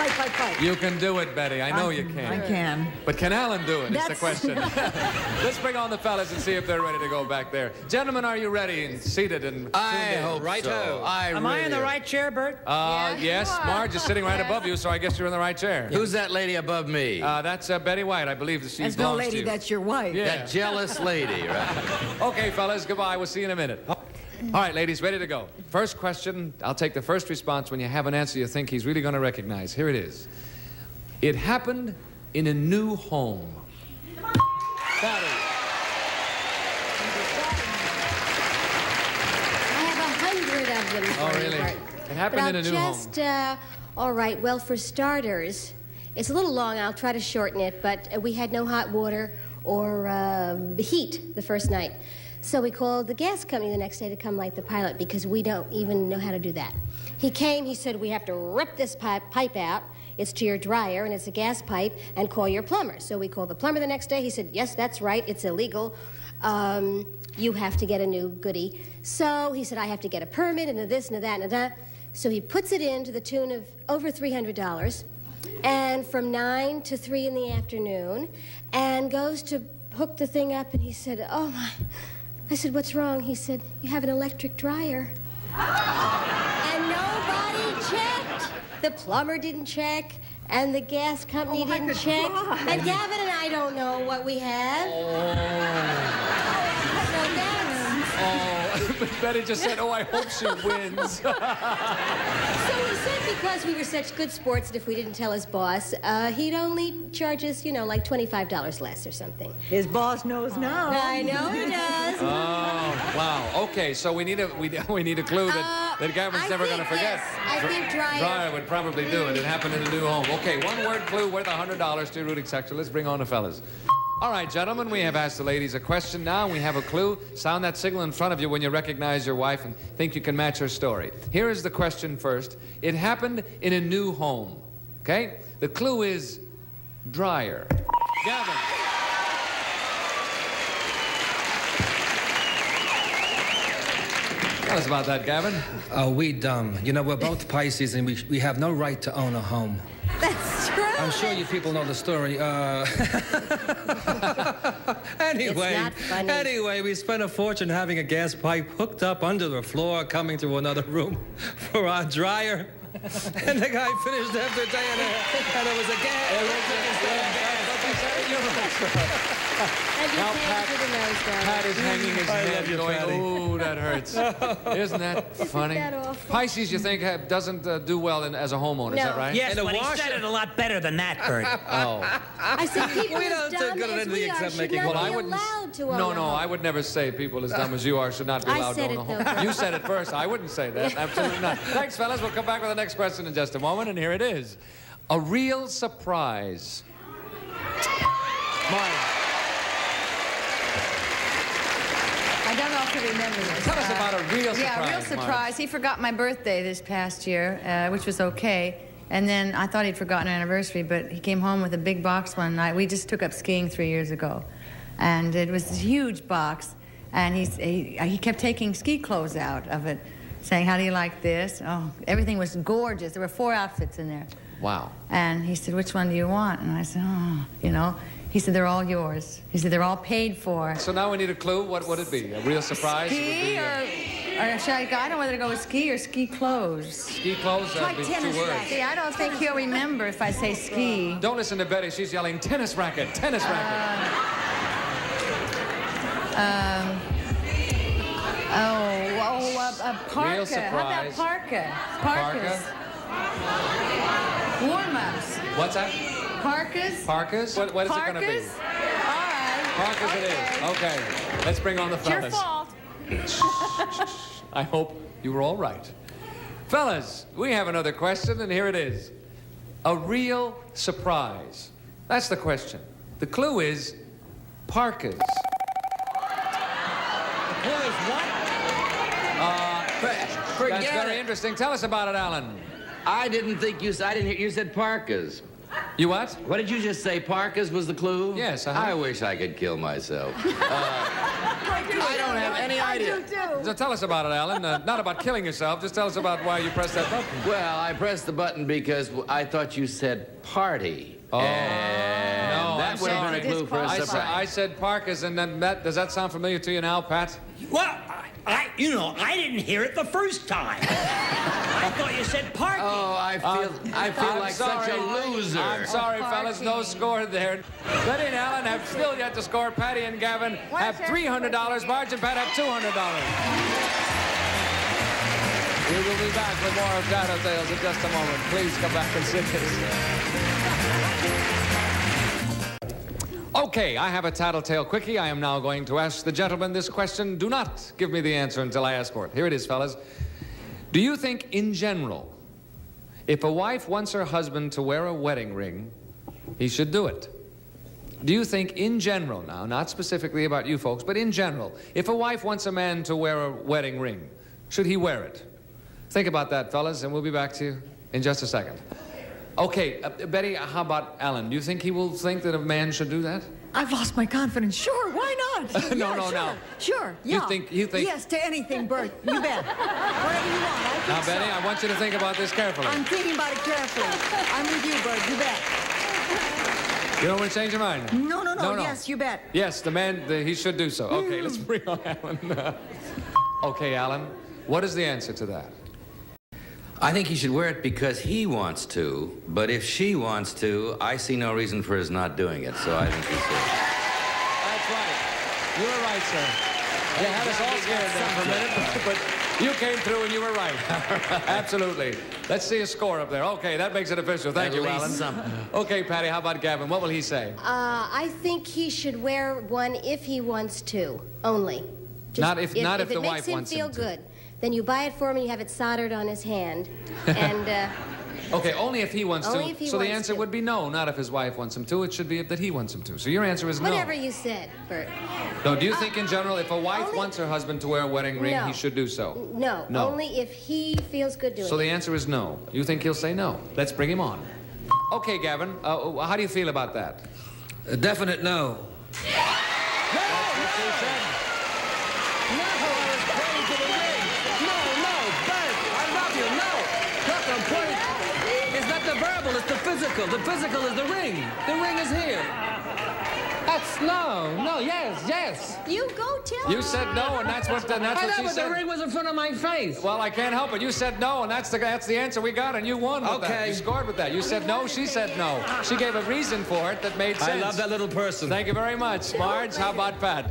Fight. You can do it, Betty. I know you can. I can. But can Allen do it? Is the question. Let's bring on the fellas and see if they're ready to go back there. Gentlemen, are you ready and seated and I hope righto? so. Am I in the right chair, Bert? Yes. Marge is sitting right above you, so I guess you're in the right chair. Who's that lady above me? That's Betty White. I believe that she That's belongs no lady, to you. that's your wife. Yeah. That jealous lady, right? Okay, fellas, goodbye. We'll see you in a minute. All right, ladies, ready to go. First question. I'll take the first response when you have an answer you think he's really going to recognize. Here it is. It happened in a new home. Patty. I have 100 of them. Oh, for you, really? Bert. It happened in a new home. All right, well, for starters, it's a little long. I'll try to shorten it, but we had no hot water or heat the first night. So we called the gas company the next day to come light the pilot because we don't even know how to do that. He came, he said, we have to rip this pipe out. It's to your dryer, and it's a gas pipe, and call your plumber. So we called the plumber the next day. He said, yes, that's right, it's illegal. You have to get a new goodie. So he said, I have to get a permit, and a this, and a that, and a that. So he puts it in to the tune of over $300, and from 9 to 3 in the afternoon, and goes to hook the thing up, and he said, oh, my. I said, what's wrong? He said, you have an electric dryer. And nobody checked. The plumber didn't check, and the gas company didn't check. And Gavin and I don't know what we have. So that's... Betty just said, oh, I hope she wins. So he said because we were such good sports, and if we didn't tell his boss, he'd only charge us, you know, like $25 less or something. His boss knows now. I know he does. Oh, wow. Okay, so we need a clue that Gavin's never going to forget. I think dryer would probably do it. It happened in a new home. Okay, one word clue worth $100 to your rooting section. Let's bring on the fellas. All right, gentlemen, we have asked the ladies a question now. We have a clue. Sound that signal in front of you when you recognize your wife and think you can match her story. Here is the question first. It happened in a new home, okay? The clue is dryer. Gavin. Tell us about that, Gavin. Oh, we dumb. You know, we're both Pisces, and we have no right to own a home. That's true. I'm sure you people know the story. Anyway, we spent a fortune having a gas pipe hooked up under the floor, coming to another room for our dryer. And the guy finished after a day and it was a gas. Now Pat is hanging his head going, ooh, that hurts. Isn't that funny? Pisces, you think, doesn't do well as a homeowner, is that right? Yes, but he said it a lot better than that, Bert. Oh. I said people We don't as do dumb good at as anything we are except should making not money. be allowed to own a No, home. I would never say people as dumb as you are should not be I allowed to said own a it, home. though. You said it first. I wouldn't say that. Absolutely not. Thanks, fellas. We'll come back with the next question in just a moment, and here it is. A real surprise. Marge. I don't know if you remember this. Tell us about a real surprise. Yeah, a real surprise. He forgot my birthday this past year, which was okay. And then I thought he'd forgotten an anniversary, but he came home with a big box one night. We just took up skiing 3 years ago. And it was this huge box. And he kept taking ski clothes out of it, saying, how do you like this? Oh, everything was gorgeous. There were 4 outfits in there. Wow. And he said, which one do you want? And I said, oh, you know. He said, they're all yours. He said, they're all paid for. So now we need a clue. What would it be? A real surprise? Ski It would be, or Or should I go? I don't know whether to go with ski or ski clothes. Ski clothes, that'd be 2 words. See, I don't think he'll remember if I say ski. Don't listen to Betty. She's yelling tennis racket, tennis racket. Parka. Real surprise. How about parka? Parkas. Warm-ups. What's that? Parkas. Parkas? What is it going to be? All right. Parkas it is. Okay. Let's bring on the It's your fellas. fault. I hope you were all right. Fellas, we have another question, and here it is. A real surprise. That's the question. The clue is parkas. The clue is what? Forget That's very it. interesting. Tell us about it, Alan. I didn't think you said, I didn't hear, you said parkas. You what? What did you just say? Parkas was the clue? Yes, I wish I could kill myself. I don't have any idea. So tell us about it, Alan. Not about killing yourself. Just tell us about why you pressed that button. Well, I pressed the button because I thought you said party. Oh, and no, that I'm would have sorry. been a clue for a surprise. I said parkas, and then does that sound familiar to you now, Pat? Well, I didn't hear it the first time. I thought you said parking. Oh, I feel I'm like such a loser. I'm sorry, fellas. No score there. Betty and Alan have still yet to score. Patty and Gavin have $300. Marge and Pat have $200. We will be back with more of Tattletales in just a moment. Please come back and sit this. Okay, I have a Tattletale quickie. I am now going to ask the gentleman this question. Do not give me the answer until I ask for it. Here it is, fellas. Do you think, in general, if a wife wants her husband to wear a wedding ring, he should do it? Do you think, in general now, not specifically about you folks, but in general, if a wife wants a man to wear a wedding ring, should he wear it? Think about that, fellas, and we'll be back to you in just a second. Okay, Betty, how about Alan? Do you think he will think that a man should do that? I've lost my confidence. Sure, why not? No. Sure, yeah. You think? Yes, to anything, Bert. You bet. Whatever you want. I think Now, so. Betty, I want you to think about this carefully. I'm thinking about it carefully. I'm with you, Bert. You bet. You don't want to change your mind? No. Yes, you bet. Yes, the man, he should do so. Okay, let's bring on Alan. Okay, Alan, what is the answer to that? I think he should wear it because he wants to, but if she wants to, I see no reason for his not doing it, so I think he should. That's right. You were right, sir. You had us all scared there for a minute, but you came through and you were right. Absolutely. Let's see a score up there. Okay, that makes it official. Thank you, Alan. Okay, Patty, how about Gavin? What will he say? I think he should wear one if he wants to, only. Not if the wife wants him to. If it makes him feel good, then you buy it for him and you have it soldered on his hand. And okay, only if he wants only to. if he so the wants answer to. would be no, not if his wife wants him to. It should be that he wants him to. So your answer is no. whatever you said, Bert. No, do you think in general, if a wife wants her husband to wear a wedding ring, No. he should do so? No, No. only if he feels good doing So it. the answer is no. You think he'll say no? Let's bring him on. Okay, Gavin, how do you feel about that? A definite no. It's not the verbal, it's the physical. The physical is the ring. The ring is here. That's no, yes. You go tell You him. said no, and that's what she but said. the ring was in front of my face. Well, I can't help it. You said no, and that's the answer we got, and you won with that. Okay. You scored with that. You said no, she said no. She gave a reason for it that made sense. I love that little person. Thank you very much. Marge, how about Pat?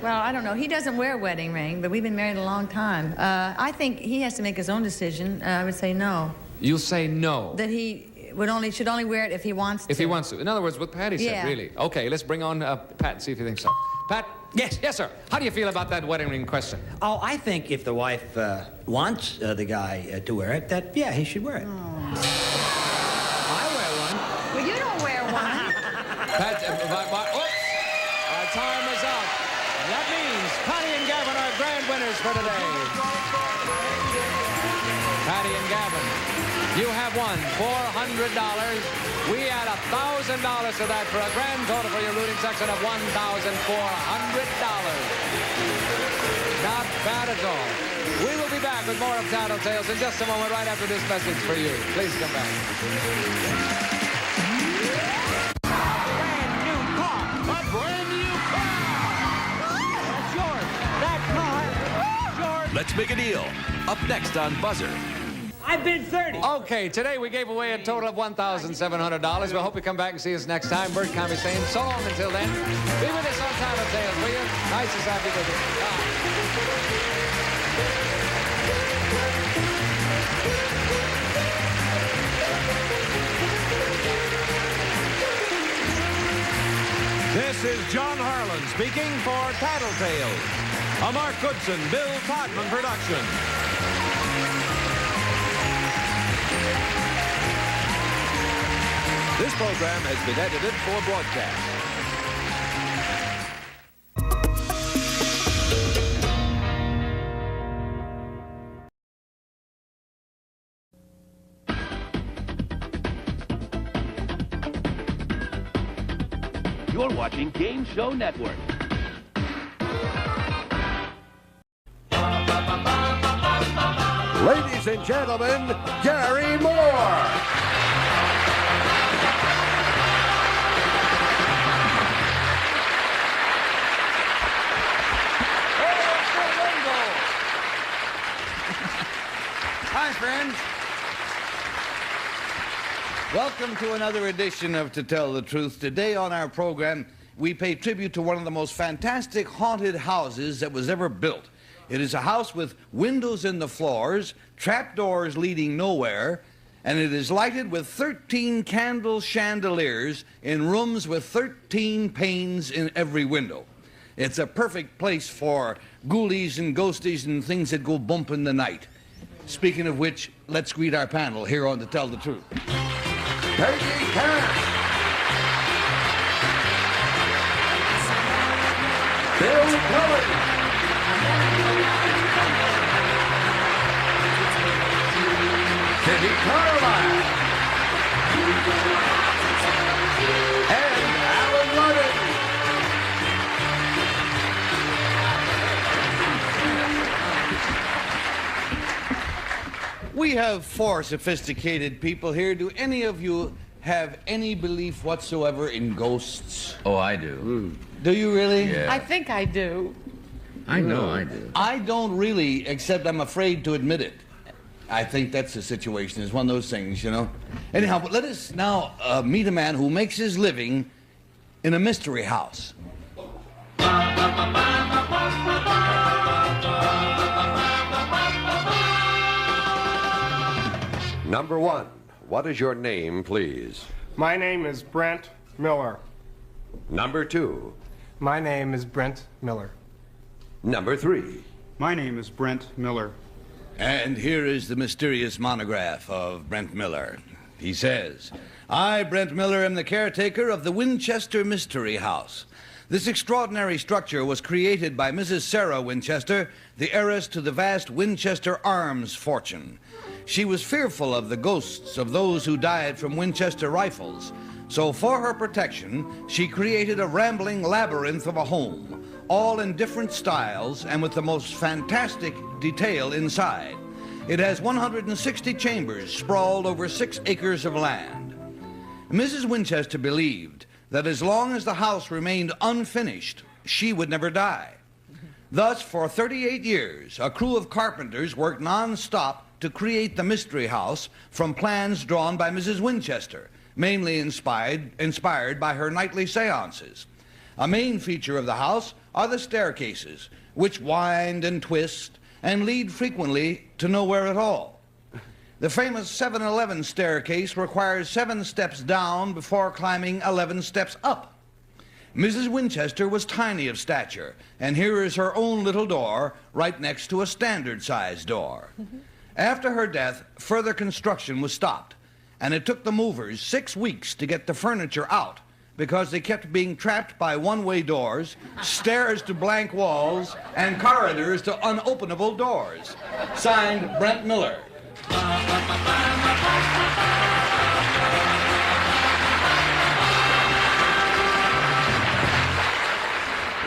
Well, I don't know. He doesn't wear a wedding ring, but we've been married a long time. I think he has to make his own decision. I would say no. You'll say no. That he should only wear it if he wants to. If he wants to. In other words, what Patty said, Yeah. really. Okay, let's bring on Pat and see if he thinks so. Pat? Yes. Yes, sir. How do you feel about that wedding ring question? Oh, I think if the wife wants the guy to wear it, yeah, he should wear it. I wear one. Well, you don't wear one. Pat, oops! Our time is up. And that means Patty and Gavin are grand winners for today. Patty and Gavin, you have won $400. We add $1,000 to that for a grand total for your rooting section of $1,400. Not bad at all. We will be back with more of Tattletales in just a moment, right after this message for you. Please come back. A brand new car! That's yours. That car is yours Let's make a deal. Up next on Buzzer. I've been 30. Okay, today we gave away a total of $1,700. We hope you come back and see us next time. Bert Convy saying so long until then. Be with us on Tattletales, will you? Nice to have you with us. Bye. This is John Harlan speaking for Tattletales, a Mark Goodson, Bill Todman production. This program has been edited for broadcast. You're watching Game Show Network. Ladies and gentlemen, Gary Moore. Hi, friends. Welcome to another edition of To Tell the Truth. Today on our program, we pay tribute to one of the most fantastic haunted houses that was ever built. It is a house with windows in the floors, trapdoors leading nowhere, and it is lighted with 13 candle chandeliers in rooms with 13 panes in every window. It's a perfect place for ghoulies and ghosties and things that go bump in the night. Speaking of which, let's greet our panel here on To Tell the Truth. Peggy Cash. Bill Kelly. Kitty Carlisle. And Allen Ludden. We have four sophisticated people here. Do any of you have any belief whatsoever in ghosts? Oh, I do. Do you really? Yeah. I think I do. I know I do. I don't really, except I'm afraid to admit it. I think that's the situation. It's one of those things, you know. Anyhow, but let us now meet a man who makes his living in a mystery house. Number one, what is your name, please? My name is Brent Miller. Number two. My name is Brent Miller. Number three. My name is Brent Miller. And here is the mysterious monograph of Brent Miller. He says, I, Brent Miller, am the caretaker of the Winchester Mystery House. This extraordinary structure was created by Mrs. Sarah Winchester, the heiress to the vast Winchester arms fortune. She was fearful of the ghosts of those who died from Winchester rifles. So for her protection, she created a rambling labyrinth of a home, all in different styles and with the most fantastic detail inside. It has 160 chambers sprawled over 6 acres of land. Mrs. Winchester believed that as long as the house remained unfinished, she would never die. Thus, for 38 years, a crew of carpenters worked non-stop to create the Mystery House from plans drawn by Mrs. Winchester, mainly inspired by her nightly seances. A main feature of the house are the staircases, which wind and twist and lead frequently to nowhere at all. The famous 7-Eleven staircase requires 7 steps down before climbing 11 steps up. Mrs. Winchester was tiny of stature, and here is her own little door right next to a standard-sized door. After her death, further construction was stopped, and it took the movers 6 weeks to get the furniture out because they kept being trapped by one-way doors, stairs to blank walls, and corridors to unopenable doors. Signed, Brent Miller.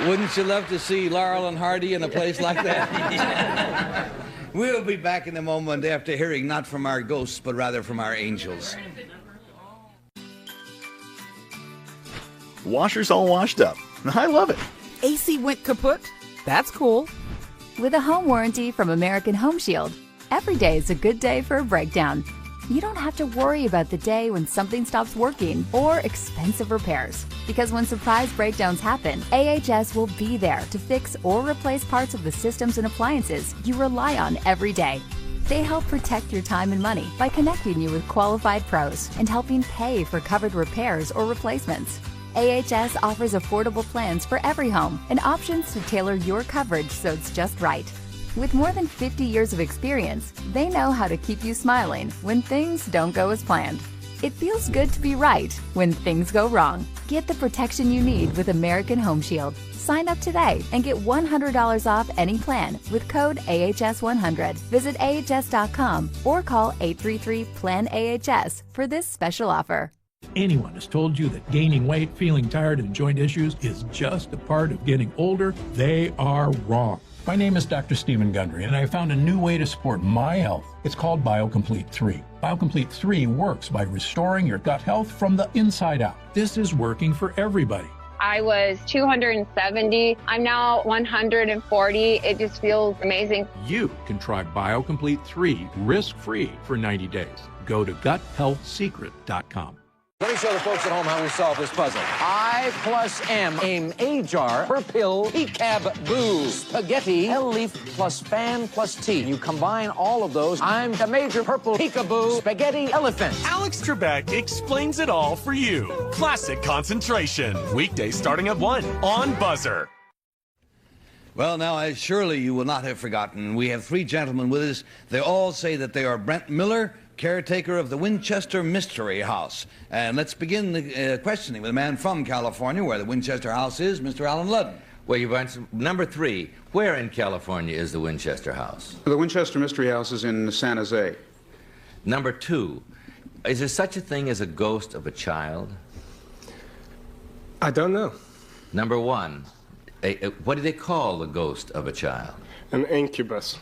Wouldn't you love to see Laurel and Hardy in a place like that? We'll be back in a moment after hearing not from our ghosts, but rather from our angels. Washer's all washed up. I love it. AC went kaput? That's cool. With a home warranty from American Home Shield, every day is a good day for a breakdown. You don't have to worry about the day when something stops working or expensive repairs. Because when surprise breakdowns happen, AHS will be there to fix or replace parts of the systems and appliances you rely on every day. They help protect your time and money by connecting you with qualified pros and helping pay for covered repairs or replacements. AHS offers affordable plans for every home and options to tailor your coverage so it's just right. With more than 50 years of experience, they know how to keep you smiling when things don't go as planned. It feels good to be right when things go wrong. Get the protection you need with American Home Shield. Sign up today and get $100 off any plan with code AHS100. Visit AHS.com or call 833-PLAN-AHS for this special offer. Anyone has told you that gaining weight, feeling tired, and joint issues is just a part of getting older, they are wrong. My name is Dr. Stephen Gundry, and I found a new way to support my health. It's called BioComplete 3. BioComplete 3 works by restoring your gut health from the inside out. This is working for everybody. I was 270. I'm now 140. It just feels amazing. You can try BioComplete 3 risk-free for 90 days. Go to guthealthsecret.com. Let me show the folks at home how we solve this puzzle. I plus M, aim A jar, per pill, peekaboo, spaghetti, L leaf plus fan plus T. You combine all of those, I'm the major purple peekaboo spaghetti elephant. Alex Trebek explains it all for you. Classic Concentration. Weekdays starting at 1 on Buzzer. Well, now, as surely you will not have forgotten, we have three gentlemen with us. They all say that they are Brent Miller, caretaker of the Winchester Mystery House. And let's begin the questioning with a man from California, where the Winchester House is, Mr. Allen Ludden. Well, you've answered number 3. Where in California is the Winchester House? The Winchester Mystery House is in San Jose. Number 2. Is there such a thing as a ghost of a child? I don't know. Number 1. What do they call the ghost of a child? An incubus.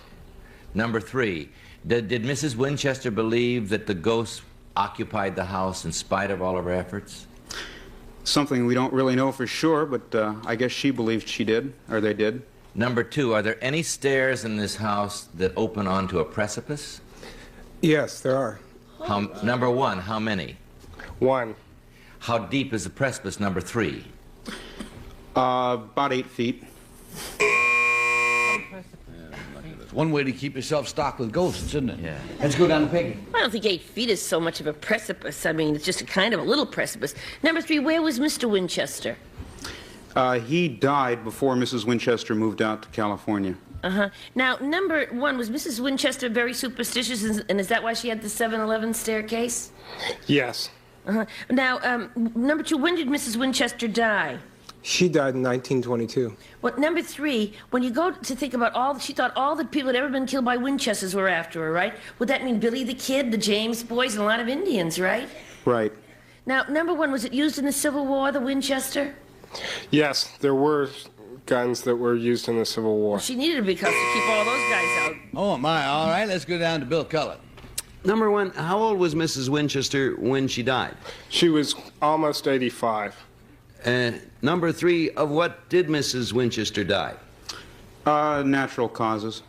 Number 3. Did Mrs. Winchester believe that the ghost occupied the house in spite of all of her efforts? Something we don't really know for sure, but I guess she believed she did, or they did. Number 2, are there any stairs in this house that open onto a precipice? Yes, there are. Number 1, how many? 1. How deep is the precipice, number 3? About 8 feet. One way to keep yourself stocked with ghosts, isn't it? Yeah. Let's go down to Peggy. I don't think 8 feet is so much of a precipice. I mean, it's just a kind of a little precipice. Number 3, where was Mr. Winchester? He died before Mrs. Winchester moved out to California. Uh-huh. Now, number 1, was Mrs. Winchester very superstitious, and is that why she had the 7-Eleven staircase? Yes. Uh-huh. Now, number 2, when did Mrs. Winchester die? She died in 1922. Well, number 3, when you go to think about she thought all the people that had ever been killed by Winchesters were after her, right? Would that mean Billy the Kid, the James boys, and a lot of Indians, right? Right. Now, number 1, was it used in the Civil War, the Winchester? Yes, there were guns that were used in the Civil War. She needed it because to keep all those guys out. Oh, my. All right, let's go down to Bill Cullen. Number 1, how old was Mrs. Winchester when she died? She was almost 85. Number 3, of what did Mrs. Winchester die? Natural causes.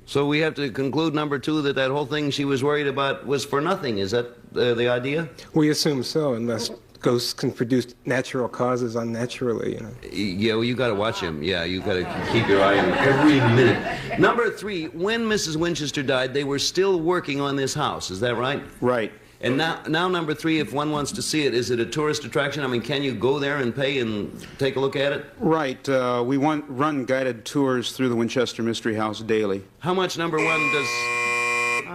So we have to conclude, number 2, that whole thing she was worried about was for nothing. Is that the idea? We assume so, unless ghosts can produce natural causes unnaturally, you know. Yeah, well, you got to watch him. Yeah, you got to keep your eye on him every minute. Number 3, when Mrs. Winchester died, they were still working on this house. Is that right? Right. And now, number 3, if one wants to see it, is it a tourist attraction? I mean, can you go there and pay and take a look at it? Right. We run guided tours through the Winchester Mystery House daily. How much, number 1, does...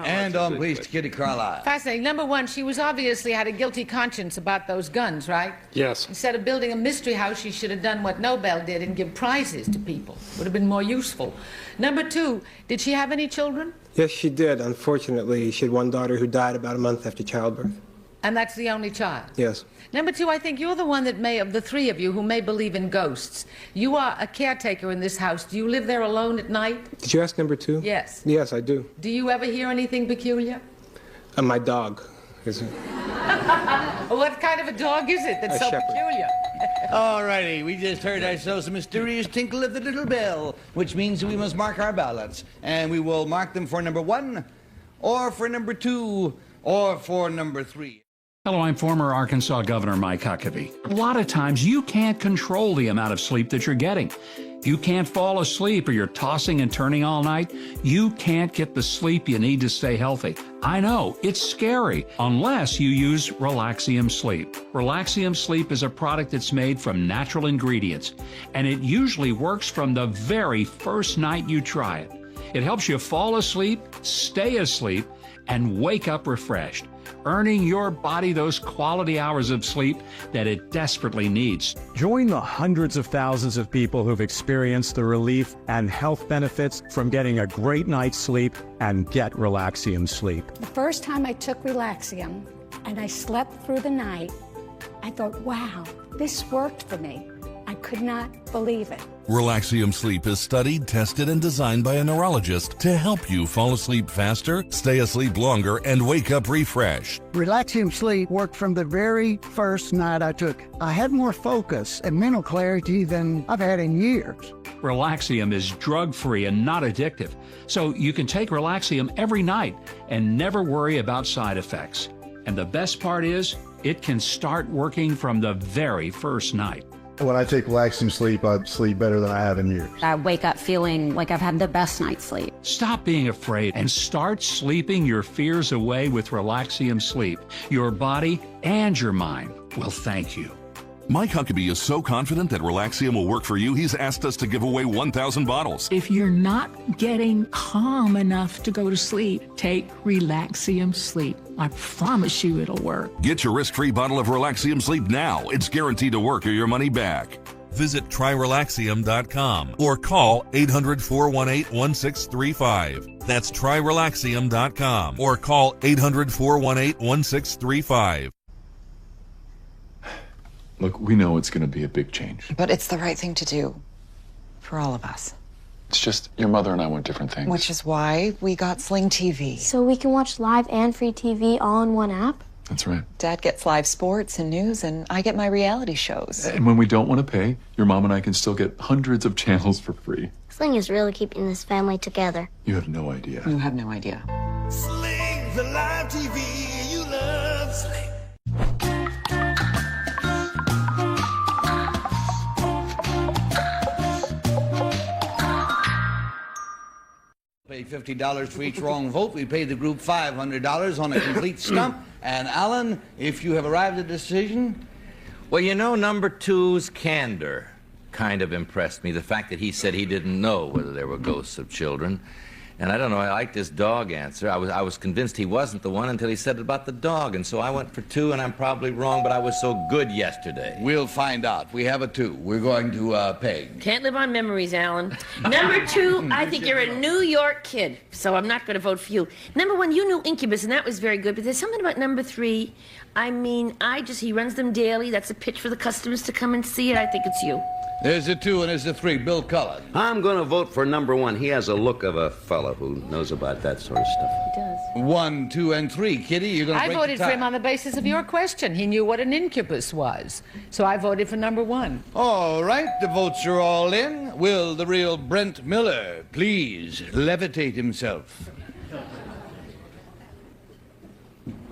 And on, please, to Kitty Carlisle. Fascinating. Number 1, she was obviously had a guilty conscience about those guns, right? Yes. Instead of building a mystery house, she should have done what Nobel did and give prizes to people. Would have been more useful. Number 2, did she have any children? Yes, she did. Unfortunately, she had one daughter who died about a month after childbirth. And that's the only child? Yes. Number 2, I think you're the one that may, of the 3 of you, who may believe in ghosts. You are a caretaker in this house. Do you live there alone at night? Did you ask number 2? Yes. Yes, I do. Do you ever hear anything peculiar? My dog. What kind of a dog is it that's so shepherd. peculiar? All righty, we just heard ourselves a mysterious tinkle of the little bell, which means we must mark our ballots. And we will mark them for number 1, or for number 2, or for number 3. Hello, I'm former Arkansas Governor Mike Huckabee. A lot of times you can't control the amount of sleep that you're getting. You can't fall asleep or you're tossing and turning all night. You can't get the sleep you need to stay healthy. I know, it's scary, unless you use Relaxium Sleep. Relaxium Sleep is a product that's made from natural ingredients, and it usually works from the very first night you try it. It helps you fall asleep, stay asleep, and wake up refreshed, earning your body those quality hours of sleep that it desperately needs. Join the hundreds of thousands of people who've experienced the relief and health benefits from getting a great night's sleep and get Relaxium Sleep. The first time I took Relaxium and I slept through the night, I thought, wow, this worked for me. I could not believe it. Relaxium Sleep is studied, tested, and designed by a neurologist to help you fall asleep faster, stay asleep longer, and wake up refreshed. Relaxium Sleep worked from the very first night I took it. I had more focus and mental clarity than I've had in years. Relaxium is drug-free and not addictive, so you can take Relaxium every night and never worry about side effects. And the best part is, it can start working from the very first night. When I take Relaxium Sleep, I sleep better than I have in years. I wake up feeling like I've had the best night's sleep. Stop being afraid and start sleeping your fears away with Relaxium Sleep. Your body and your mind will thank you. Mike Huckabee is so confident that Relaxium will work for you, he's asked us to give away 1,000 bottles. If you're not getting calm enough to go to sleep, take Relaxium Sleep. I promise you it'll work. Get your risk-free bottle of Relaxium Sleep now. It's guaranteed to work or your money back. Visit TryRelaxium.com or call 800-418-1635. That's TryRelaxium.com or call 800-418-1635. Look, we know it's going to be a big change. But it's the right thing to do for all of us. It's just your mother and I want different things. Which is why we got Sling TV. So we can watch live and free TV all in one app? That's right. Dad gets live sports and news, and I get my reality shows. And when we don't want to pay, your mom and I can still get hundreds of channels for free. Sling is really keeping this family together. You have no idea. You have no idea. Sling, the live TV you love. Sling. Pay $50 for each wrong vote. We pay the group $500 on a complete stump. And Alan, if you have arrived at a decision? Well, you know, number 2's candor kind of impressed me. The fact that he said he didn't know whether there were ghosts of children. And I don't know, I liked his dog answer. I was convinced he wasn't the one until he said it about the dog. And so I went for 2, and I'm probably wrong, but I was so good yesterday. We'll find out. We have a 2. We're going to Peg. Can't live on memories, Alan. Number 2, I think you're a New York kid, so I'm not going to vote for you. Number 1, you knew Incubus, and that was very good, but there's something about number 3. I mean, he runs them daily. That's a pitch for the customers to come and see it. I think it's you. There's a 2 and there's a 3. Bill Cullen. I'm going to vote for number 1. He has a look of a fellow who knows about that sort of stuff. He does. 1, 2, and 3. Kitty, you're going to break I voted the tie. for him on the basis of your question. He knew what an incubus was. So I voted for number 1. All right, the votes are all in. Will the real Brent Miller please levitate himself?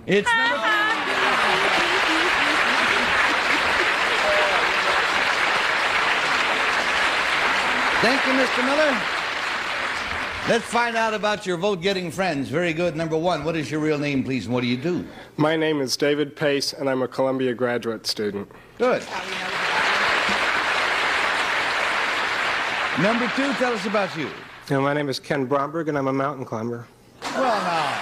It's number 3. Thank you, Mr. Miller. Let's find out about your vote-getting friends. Very good. Number 1, what is your real name, please, and what do you do? My name is David Pace, and I'm a Columbia graduate student. Good. Number 2, tell us about you. My name is Ken Bromberg, and I'm a mountain climber. Well, now.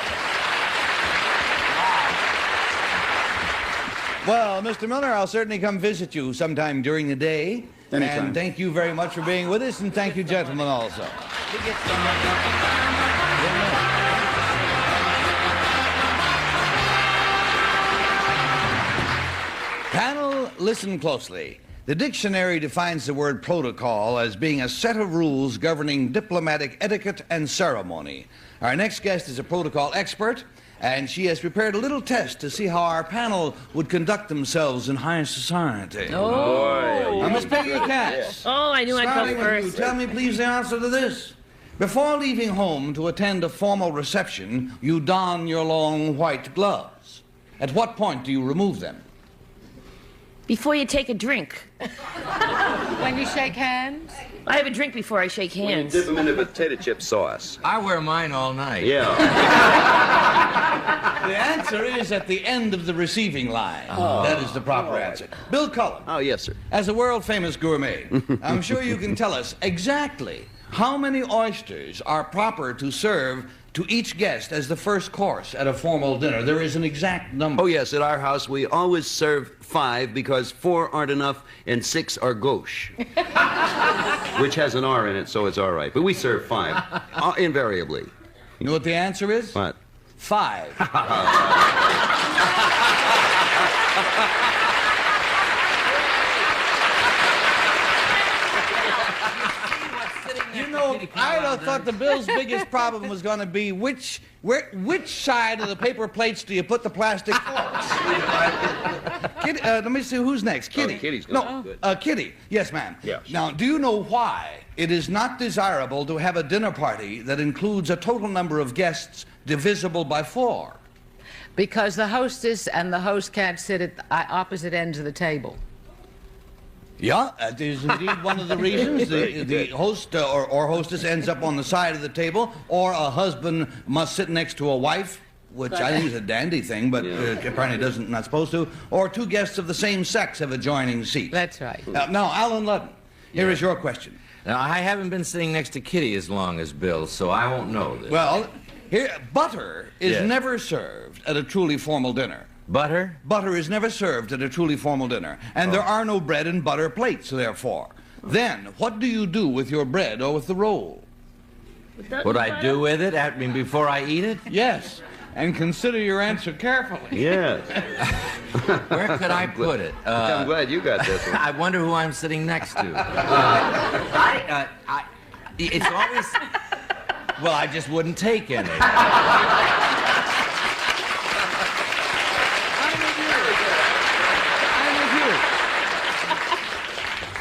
Well, Mr. Miller, I'll certainly come visit you sometime during the day. Anytime. And thank you very much for being with us, and thank you, gentlemen, also. Panel, listen closely. The dictionary defines the word protocol as being a set of rules governing diplomatic etiquette and ceremony. Our next guest is a protocol expert, And she has prepared a little test to see how our panel would conduct themselves in high society. Oh. Now, Miss Peggy Cass. Oh, I knew I'd starting go with you, first. tell me, please, the answer to this. Before leaving home to attend a formal reception, you don your long white gloves. At what point do you remove them? Before you take a drink. When you shake hands? I have a drink before I shake When you hands. dip them into potato chip sauce. I wear mine all night. Yeah. The answer is at the end of the receiving line. That is the proper answer. Bill Cullen. Oh, yes, sir. As a world-famous gourmet, I'm sure you can tell us exactly how many oysters are proper to serve to each guest as the first course at a formal dinner. There is an exact number. Oh, yes, at our house we always serve 5 because 4 aren't enough and 6 are gauche. Which has an R in it, so it's all right. But we serve 5, invariably. You know what the answer is? What? 5. You know, I thought the Bill's biggest problem was going to be which side of the paper plates do you put the plastic forks? Kitty, let me see, who's next? Kitty. Oh, Kitty's going. No, Kitty. Yes, ma'am. Yes. Now, do you know why it is not desirable to have a dinner party that includes a total number of guests divisible by 4? Because the hostess and the host can't sit at opposite ends of the table. Yeah, that is indeed one of the reasons. The host or hostess ends up on the side of the table, or a husband must sit next to a wife, which I think is a dandy thing, but apparently not supposed to, or 2 guests of the same sex have adjoining seats. That's right. Now, Allen Ludden, here is your question. Now, I haven't been sitting next to Kitty as long as Bill, so I won't know this. Well, here, butter is never served at a truly formal dinner. Butter? Butter is never served at a truly formal dinner, and there are no bread and butter plates, therefore. Then, what do you do with your bread or with the roll? What I do with it, before I eat it? Yes, and consider your answer carefully. Yes. Where could I put it? I'm glad you got this one. I wonder who I'm sitting next to. It's always... Well, I just wouldn't take any.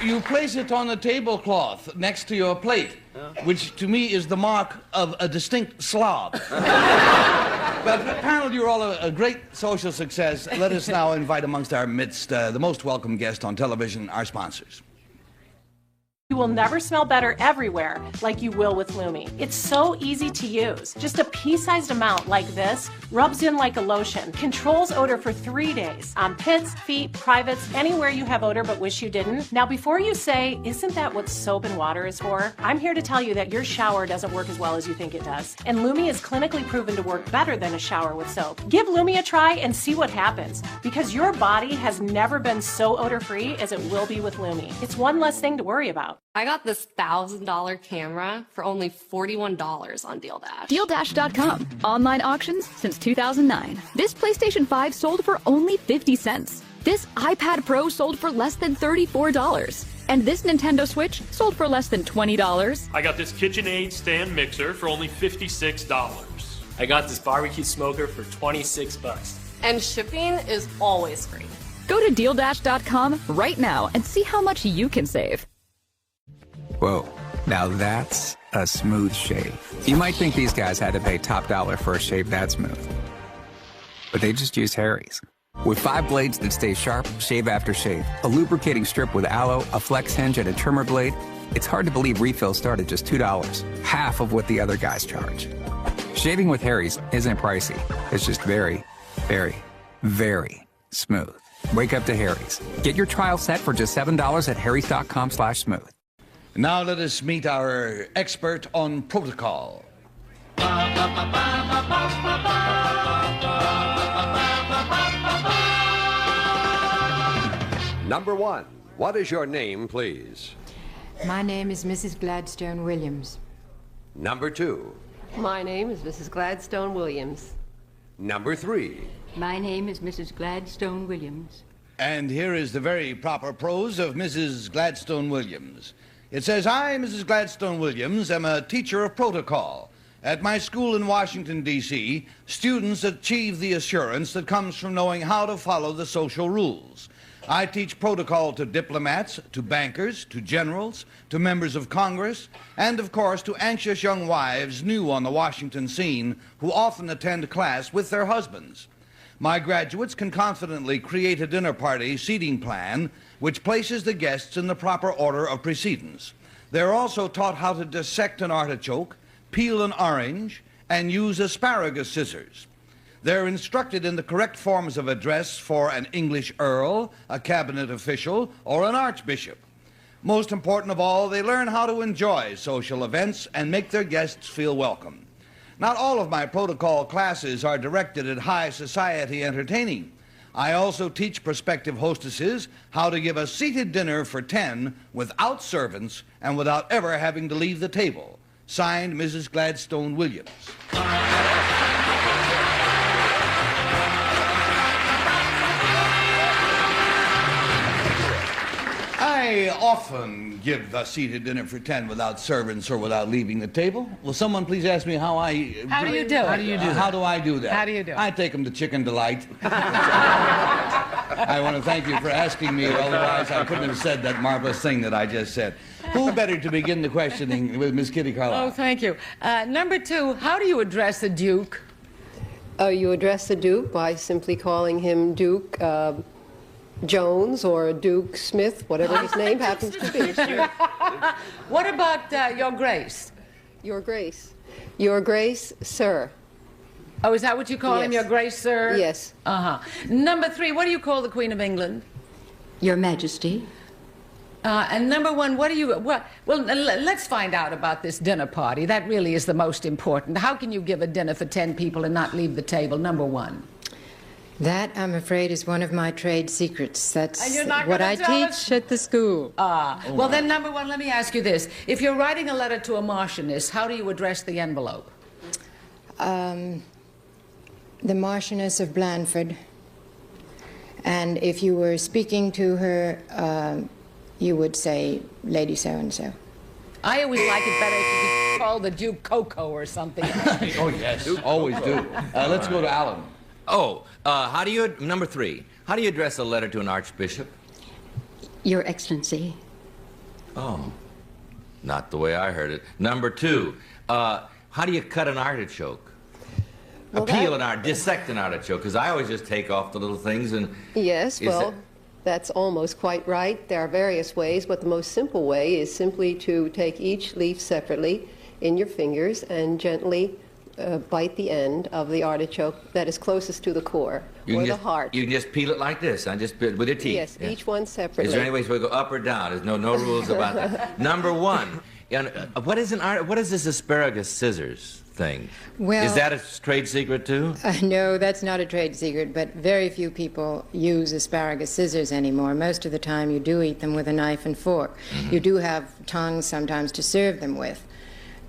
You place it on the tablecloth next to your plate, which to me is the mark of a distinct slob. But panel, you're all a great social success. Let us now invite amongst our midst the most welcome guest on television, our sponsors. You will never smell better everywhere like you will with Lumi. It's so easy to use. Just a pea-sized amount like this rubs in like a lotion, controls odor for 3 days on pits, feet, privates, anywhere you have odor but wish you didn't. Now, before you say, isn't that what soap and water is for? I'm here to tell you that your shower doesn't work as well as you think it does. And Lumi is clinically proven to work better than a shower with soap. Give Lumi a try and see what happens, because your body has never been so odor-free as it will be with Lumi. It's one less thing to worry about. I got this $1,000 camera for only $41 on DealDash. DealDash.com. Online auctions since 2009. This PlayStation 5 sold for only 50 cents. This iPad Pro sold for less than $34. And this Nintendo Switch sold for less than $20. I got this KitchenAid stand mixer for only $56. I got this barbecue smoker for $26. And shipping is always free. Go to DealDash.com right now and see how much you can save. Whoa, now that's a smooth shave. You might think these guys had to pay top dollar for a shave that smooth, but they just use Harry's. With 5 blades that stay sharp, shave after shave, a lubricating strip with aloe, a flex hinge, and a trimmer blade, it's hard to believe refills start at just $2, half of what the other guys charge. Shaving with Harry's isn't pricey. It's just very, very, very smooth. Wake up to Harry's. Get your trial set for just $7 at harrys.com/smooth. Now let us meet our expert on protocol. Number 1, what is your name, please? My name is Mrs. Gladstone Williams. Number 2. My name is Mrs. Gladstone Williams. Number 3. My name is Mrs. Gladstone Williams. And here is the very proper prose of Mrs. Gladstone Williams. It says, I, Mrs. Gladstone Williams, am a teacher of protocol, At my school in Washington, D.C., students achieve the assurance that comes from knowing how to follow the social rules. I teach protocol to diplomats, to bankers, to generals, to members of Congress, and of course to anxious young wives new on the Washington scene who often attend class with their husbands. My graduates can confidently create a dinner party seating plan which places the guests in the proper order of precedence. They're also taught how to dissect an artichoke, peel an orange, and use asparagus scissors. They're instructed in the correct forms of address for an English earl, a cabinet official, or an archbishop. Most important of all, they learn how to enjoy social events and make their guests feel welcome. Not all of my protocol classes are directed at high society entertaining. I also teach prospective hostesses how to give a seated dinner for 10 without servants and without ever having to leave the table. Signed, Mrs. Gladstone Williams. I often give a seated dinner for 10 without servants or without leaving the table. Will someone please ask me how I... How do you do it? How do you do that? How do I do that? How do you do it? I take them to Chicken Delight. I want to thank you for asking me, otherwise I couldn't have said that marvelous thing that I just said. Who better to begin the questioning with Miss Kitty Carlisle? Oh, thank you. Number 2, how do you address the Duke? You address the Duke by simply calling him Duke Jones or Duke Smith, whatever his name happens to be. What about Your Grace? Your Grace. Your Grace, sir. Oh, is that what you call him, Your Grace, sir? Yes. Uh-huh. Number 3, what do you call the Queen of England? Your Majesty. And number 1, what do you... Well, let's find out about this dinner party. That really is the most important. How can you give a dinner for 10 people and not leave the table, number 1? That, I'm afraid, is one of my trade secrets. That's And you're not what gonna I tell teach us? at the school. Well, then, number 1, let me ask you this. If you're writing a letter to a Marchioness, how do you address the envelope? The Marchioness of Blandford. And if you were speaking to her, you would say, Lady so-and-so. I always like it better if you could call the Duke Coco or something. Oh, yes, always do. Let's go to Allen. How do you, number 3, how do you address a letter to an archbishop? Your Excellency. Oh, not the way I heard it. Number 2, how do you cut an artichoke? Well, Dissect an artichoke, because I always just take off the little things and... Yes, well, that's almost quite right. There are various ways, but the most simple way is simply to take each leaf separately in your fingers and gently bite the end of the artichoke that is closest to the core or the heart. You can just peel it like this, just with your teeth. Yes, each one separately. Is there any way we go up or down? There's no rules about that. Number 1, what is this asparagus scissors thing? Well, is that a trade secret too? No, that's not a trade secret, but very few people use asparagus scissors anymore. Most of the time you do eat them with a knife and fork. Mm-hmm. You do have tongs sometimes to serve them with.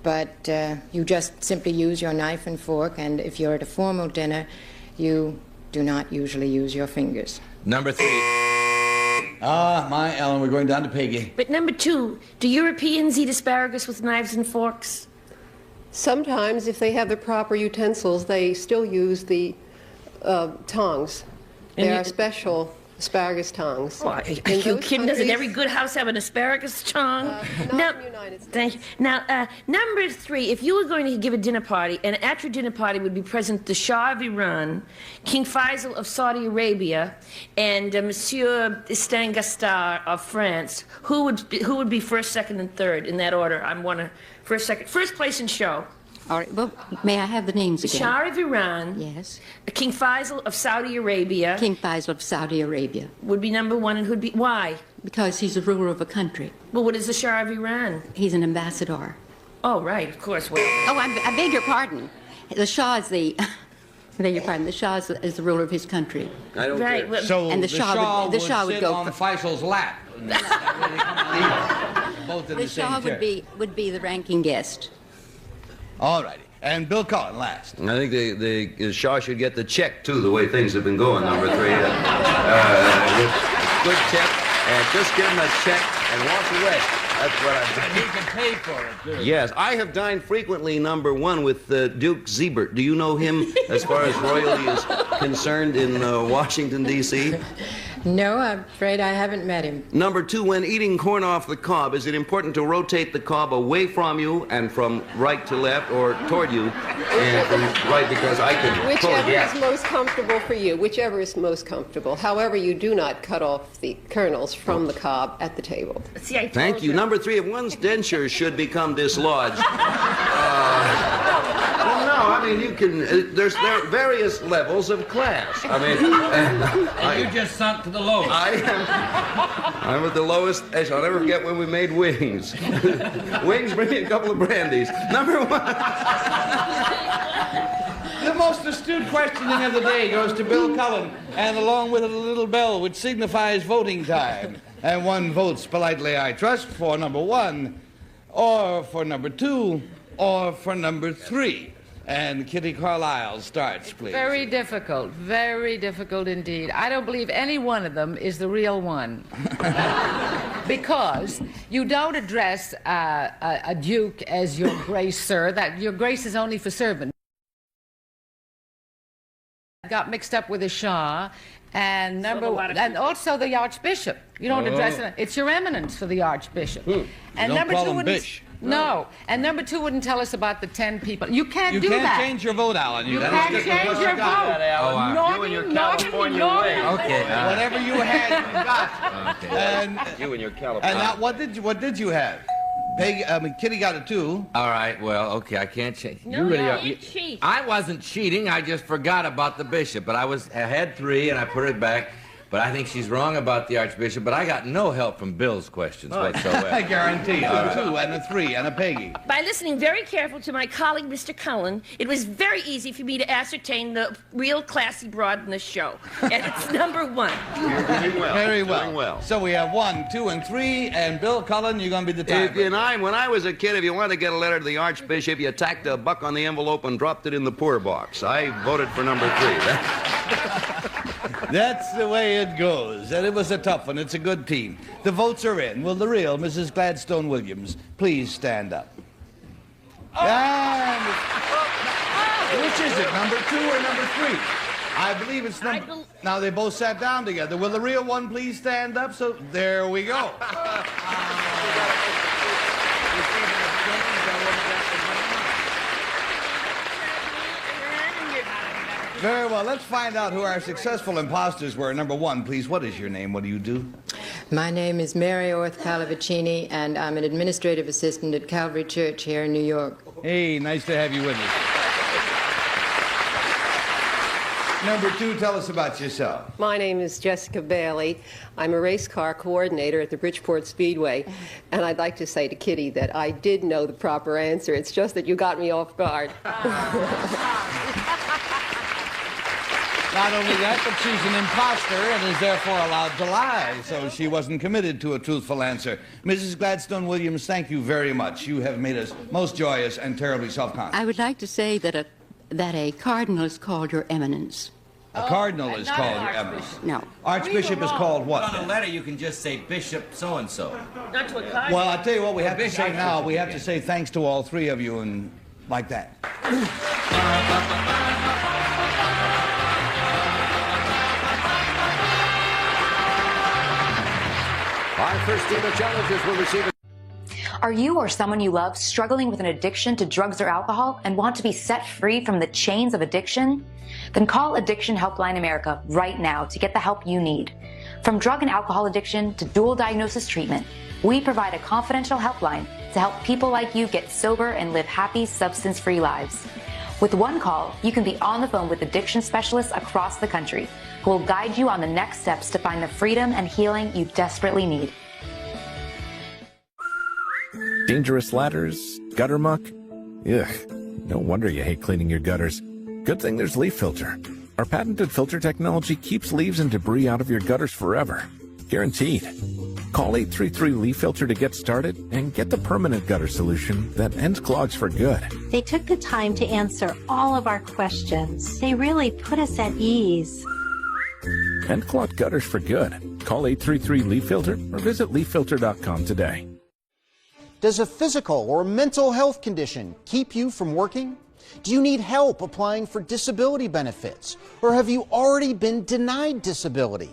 But you just simply use your knife and fork, and if you're at a formal dinner, you do not usually use your fingers. Number 3. My Ellen, we're going down to Peggy. But number 2, do Europeans eat asparagus with knives and forks? Sometimes, if they have the proper utensils, they still use the tongs. There are special asparagus tongs. Oh, are you kidding? Doesn't every good house have an asparagus tong? Not in the United States. Thank you. Now, number 3, if you were going to give a dinner party, and at your dinner party would be present the Shah of Iran, King Faisal of Saudi Arabia, and Monsieur Stangastar of France, who would be first, second, and third in that order? First place in show. All right, well, may I have the names again? Shah of Iran. Yes. King Faisal of Saudi Arabia. King Faisal of Saudi Arabia. Would be number 1, and who'd be... Why? Because he's the ruler of a country. Well, what is the Shah of Iran? He's an ambassador. Oh, right, of course. Well, oh, I beg your pardon. The Shah is the... I beg your pardon. The Shah is the ruler of his country. I don't right, care. well, So and the Shah would sit go on Faisal's lap. Both in the the same Shah chair. would be the ranking guest. All righty. And Bill Cullen last. I think the Shaw should get the check, too, the way things have been going, number 3. Good check, and just give him a check and walk away. That's what I've done. And he can pay for it, too. Yes, I have dined frequently, number one, with Duke Ziebert. Do you know him as far as royalty is concerned in Washington, D.C.? No, I'm afraid I haven't met him. Number two, when eating corn off the cob, is it important to rotate the cob away from you and from right to left, or toward you and from right, because I can pull it? Whichever is most comfortable for you, whichever is most comfortable. However, you do not cut off the kernels from the cob at the table. See, I Thank you. Number three, if one's dentures should become dislodged. Well, no, I mean, you can, there are various levels of class. I mean, And you just sunk to the lowest. I'm at the lowest. I'll never forget when we made wings. Wings, bring me a couple of brandies. Number one. The most astute questioning of the day goes to Bill Cullen, and along with it a little bell which signifies voting time. And one votes politely, I trust, for number one, or for number two, or for number three. And Kitty Carlisle starts, please. Very difficult indeed. I don't believe any one of them is the real one. Because you don't address a duke as your grace, sir. That your grace is only for servant. Got mixed up with the Shah, and also the Archbishop. You don't address it. It's your eminence for the Archbishop. And don't call him Bish. No, and number two wouldn't tell us about the 10 people. You can't do that. You can't change your vote, Alan. You can't change your vote. You and your California way. Okay. Whatever you had, you got. Okay. And You and your California. now, what did you have? Peggy, Kitty got it too. All right, well, okay, I can't change. No, you cheat. I wasn't cheating. I just forgot about the bishop. But I had three, and I put it back. But I think she's wrong about the Archbishop. But I got no help from Bill's questions whatsoever. I guarantee you. A two and a three and a Peggy. By listening very careful to my colleague, Mr. Cullen, it was very easy for me to ascertain the real classy broad in the show. And it's number one. You're doing well. Very well. Doing well. So we have 1, 2, and 3, and Bill Cullen, you're going to be the tiebreaker. When I was a kid, if you wanted to get a letter to the Archbishop, you tacked a buck on the envelope and dropped it in the poor box. I voted for number 3. That's the way it goes. And it was a tough one. It's a good team. The votes are in. Will the real Mrs. Gladstone Williams please stand up? And which is it, number 2 or number 3? I believe it's number... Now, they both sat down together. Will the real one please stand up? So, there we go. Very well. Let's find out who our successful imposters were. Number 1, please. What is your name? What do you do? My name is Mary Orth Calavicini, and I'm an administrative assistant at Calvary Church here in New York. Hey, nice to have you with us. Number 2, tell us about yourself. My name is Jessica Bailey. I'm a race car coordinator at the Bridgeport Speedway. And I'd like to say to Kitty that I did know the proper answer. It's just that you got me off guard. Not only that, but she's an imposter and is therefore allowed to lie, so she wasn't committed to a truthful answer. Mrs. Gladstone Williams, thank you very much. You have made us most joyous and terribly self-conscious. I would like to say that a cardinal is called your eminence. A cardinal is called your eminence. No. Archbishop is called what? On a letter, you can just say Bishop so-and-so. Not to a cardinal. Well, I'll tell you what we have to say now. We have to say thanks to all 3 of you and like that. Our first team of challengers will receive Are you or someone you love struggling with an addiction to drugs or alcohol and want to be set free from the chains of addiction? Then call Addiction Helpline America right now to get the help you need. From drug and alcohol addiction to dual diagnosis treatment, we provide a confidential helpline to help people like you get sober and live happy, substance-free lives. With one call, you can be on the phone with addiction specialists across the country who will guide you on the next steps to find the freedom and healing you desperately need. Dangerous ladders, gutter muck? Ugh, no wonder you hate cleaning your gutters. Good thing there's Leaf Filter. Our patented filter technology keeps leaves and debris out of your gutters forever. Guaranteed. Call 833-LEAF-FILTER to get started and get the permanent gutter solution that ends clogs for good. They took the time to answer all of our questions. They really put us at ease. End clogged gutters for good. Call 833-LEAF-FILTER or visit leaffilter.com today. Does a physical or mental health condition keep you from working? Do you need help applying for disability benefits? Or have you already been denied disability?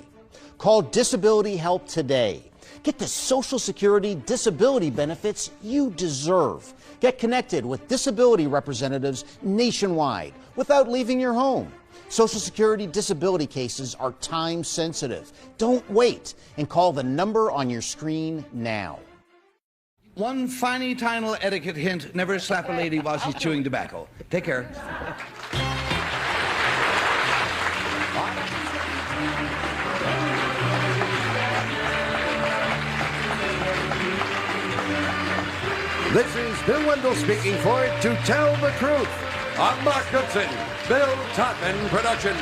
Call Disability Help today. Get the Social Security disability benefits you deserve. Get connected with disability representatives nationwide without leaving your home. Social Security disability cases are time sensitive. Don't wait and call the number on your screen now. One tiny etiquette hint, never slap a lady while she's chewing tobacco. Take care. This is Bill Wendell speaking for To Tell the Truth, a Mark Goodson, Bill Todman production.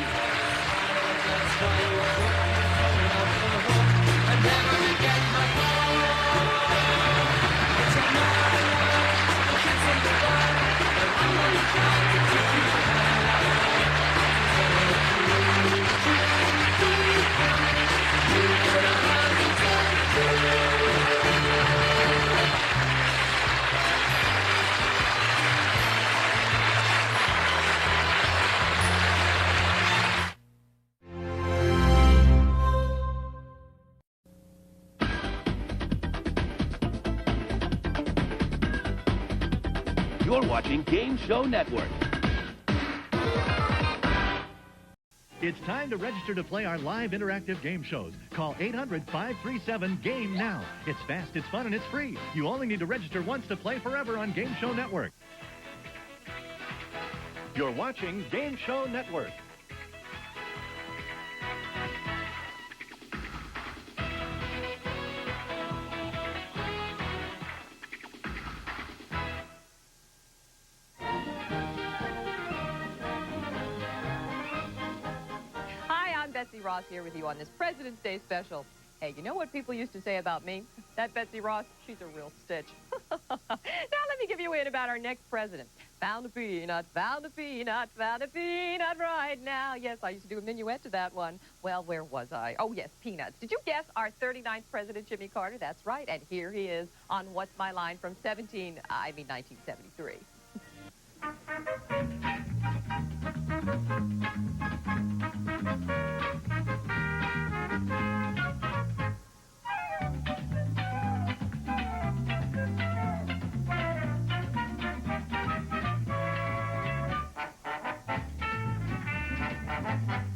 You're watching Game Show Network. It's time to register to play our live interactive game shows. Call 800-537-GAME now. It's fast, it's fun, and it's free. You only need to register once to play forever on Game Show Network. You're watching Game Show Network. Betsy Ross here with you on this President's Day special. Hey, you know what people used to say about me? That Betsy Ross, she's a real stitch. Now let me give you a hint about our next president. Found a peanut, found a peanut, found a peanut right now. Yes, I used to do a minuet to that one. Well, where was I? Oh, yes, peanuts. Did you guess our 39th president, Jimmy Carter? That's right, and here he is on What's My Line from 1973.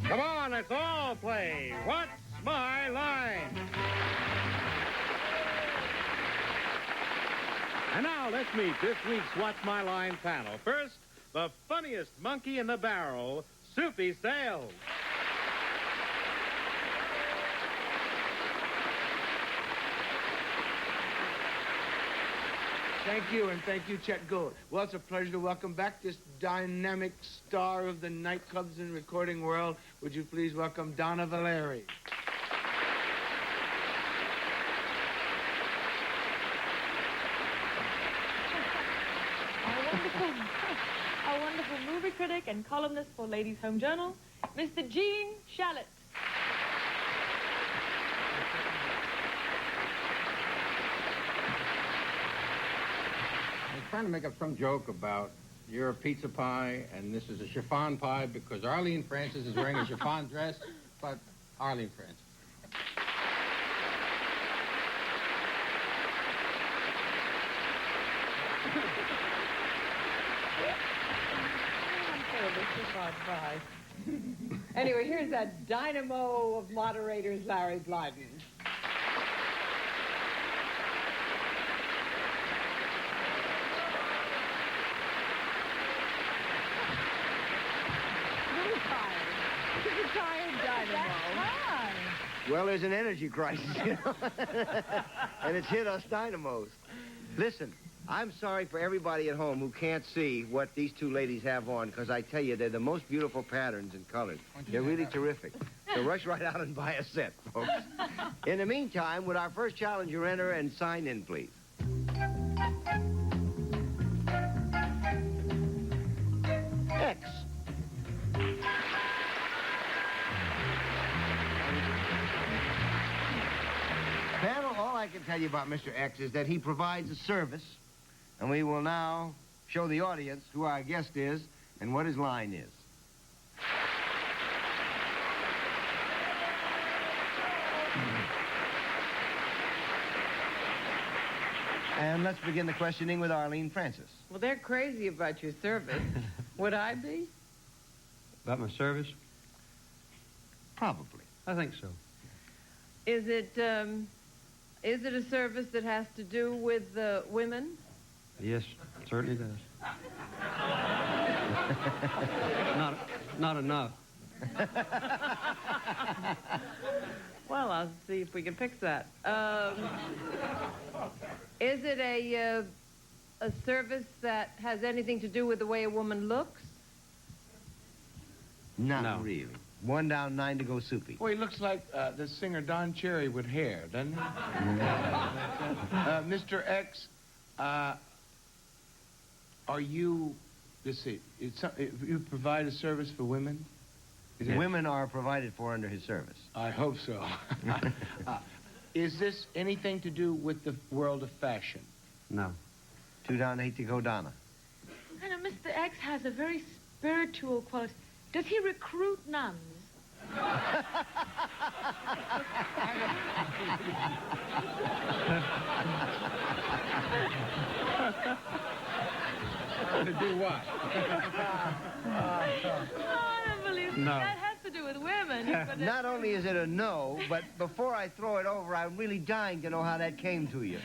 Come on, let's all play What's My Line? And now let's meet this week's What's My Line panel. First, the funniest monkey in the barrel, Soupy Sales. Thank you, and thank you, Chet Gould. Well, it's a pleasure to welcome back this dynamic star of the nightclubs and recording world. Would you please welcome Donna Valeri? Our wonderful movie critic and columnist for Ladies' Home Journal, Mr. Gene Shalit. I was trying to make up some joke about you're a pizza pie and this is a chiffon pie because Arlene Francis is wearing a chiffon dress, but Arlene Francis. Anyway, here's that dynamo of moderators, Larry Blyden. Really tired. He's a tired dynamo. Well, there's an energy crisis, you know, and it's hit us dynamos. Listen, I'm sorry for everybody at home who can't see what these two ladies have on, because I tell you, they're the most beautiful patterns and colors. They're really terrific. So rush right out and buy a set, folks. In the meantime, would our first challenger enter and sign in, please? X. Panel, all I can tell tell you about Mr. X is that he provides a service, and we will now show the audience who our guest is and what his line is. And let's begin the questioning with Arlene Francis. Well, they're crazy about your service. Would I be? About my service? Probably. I think so. Is it a service that has to do with women? Yes, it certainly does. Not enough. Well, I'll see if we can fix that. Is it a service that has anything to do with the way a woman looks? Not really. 1 down, 9 to go, Soupy. Well, he looks like the singer Don Cherry with hair, doesn't he? Mr. X, are you, let's see, you provide a service for women? Women are provided for under his service. I hope so. Is this anything to do with the world of fashion? No. 2 down, 8 to go, Donna. I know Mr. X has a very spiritual quality. Does he recruit nuns? To do what? I don't believe No. that has to do with women. Not only is it a no, but before I throw it over, I'm really dying to know how that came to you.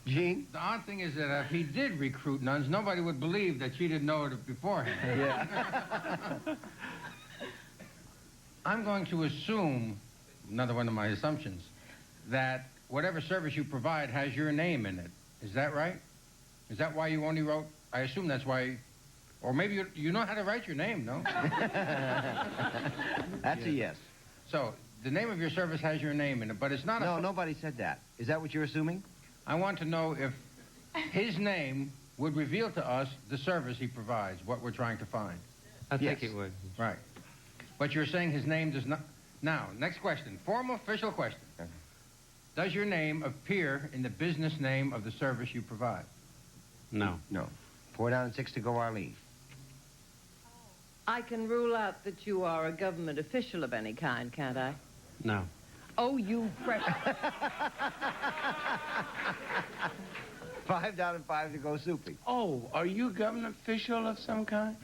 Gene? The odd thing is that if he did recruit nuns, nobody would believe that she didn't know it beforehand. Yeah. I'm going to assume, another one of my assumptions, that whatever service you provide has your name in it. Is that right? Is that why you only wrote? I assume that's why. Or maybe you know how to write your name, no? That's a yes. So, the name of your service has your name in it, but it's not No, nobody said that. Is that what you're assuming? I want to know if his name would reveal to us the service he provides, what we're trying to find. I think it would. Right. But you're saying his name does not... Now, next question. Formal official question. Does your name appear in the business name of the service you provide? No. No. 4 down and 6 to go, Arlene. I can rule out that you are a government official of any kind, can't I? No. Oh, you precious. 5 down and 5 to go, Soupy. Oh, are you a government official of some kind?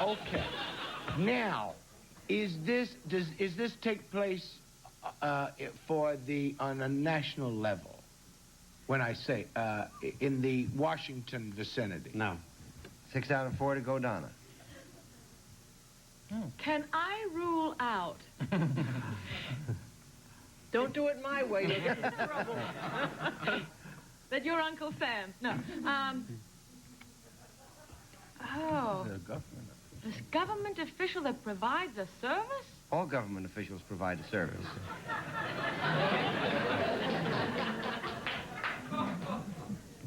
Okay. Now, is this take place on a national level? When I say in the Washington vicinity? No. 6 down and 4 to go, Donna. Can I rule out? Don't do it my way. You'll get in trouble. That you're Uncle Sam? No. Oh. This government official that provides a service? All government officials provide a service.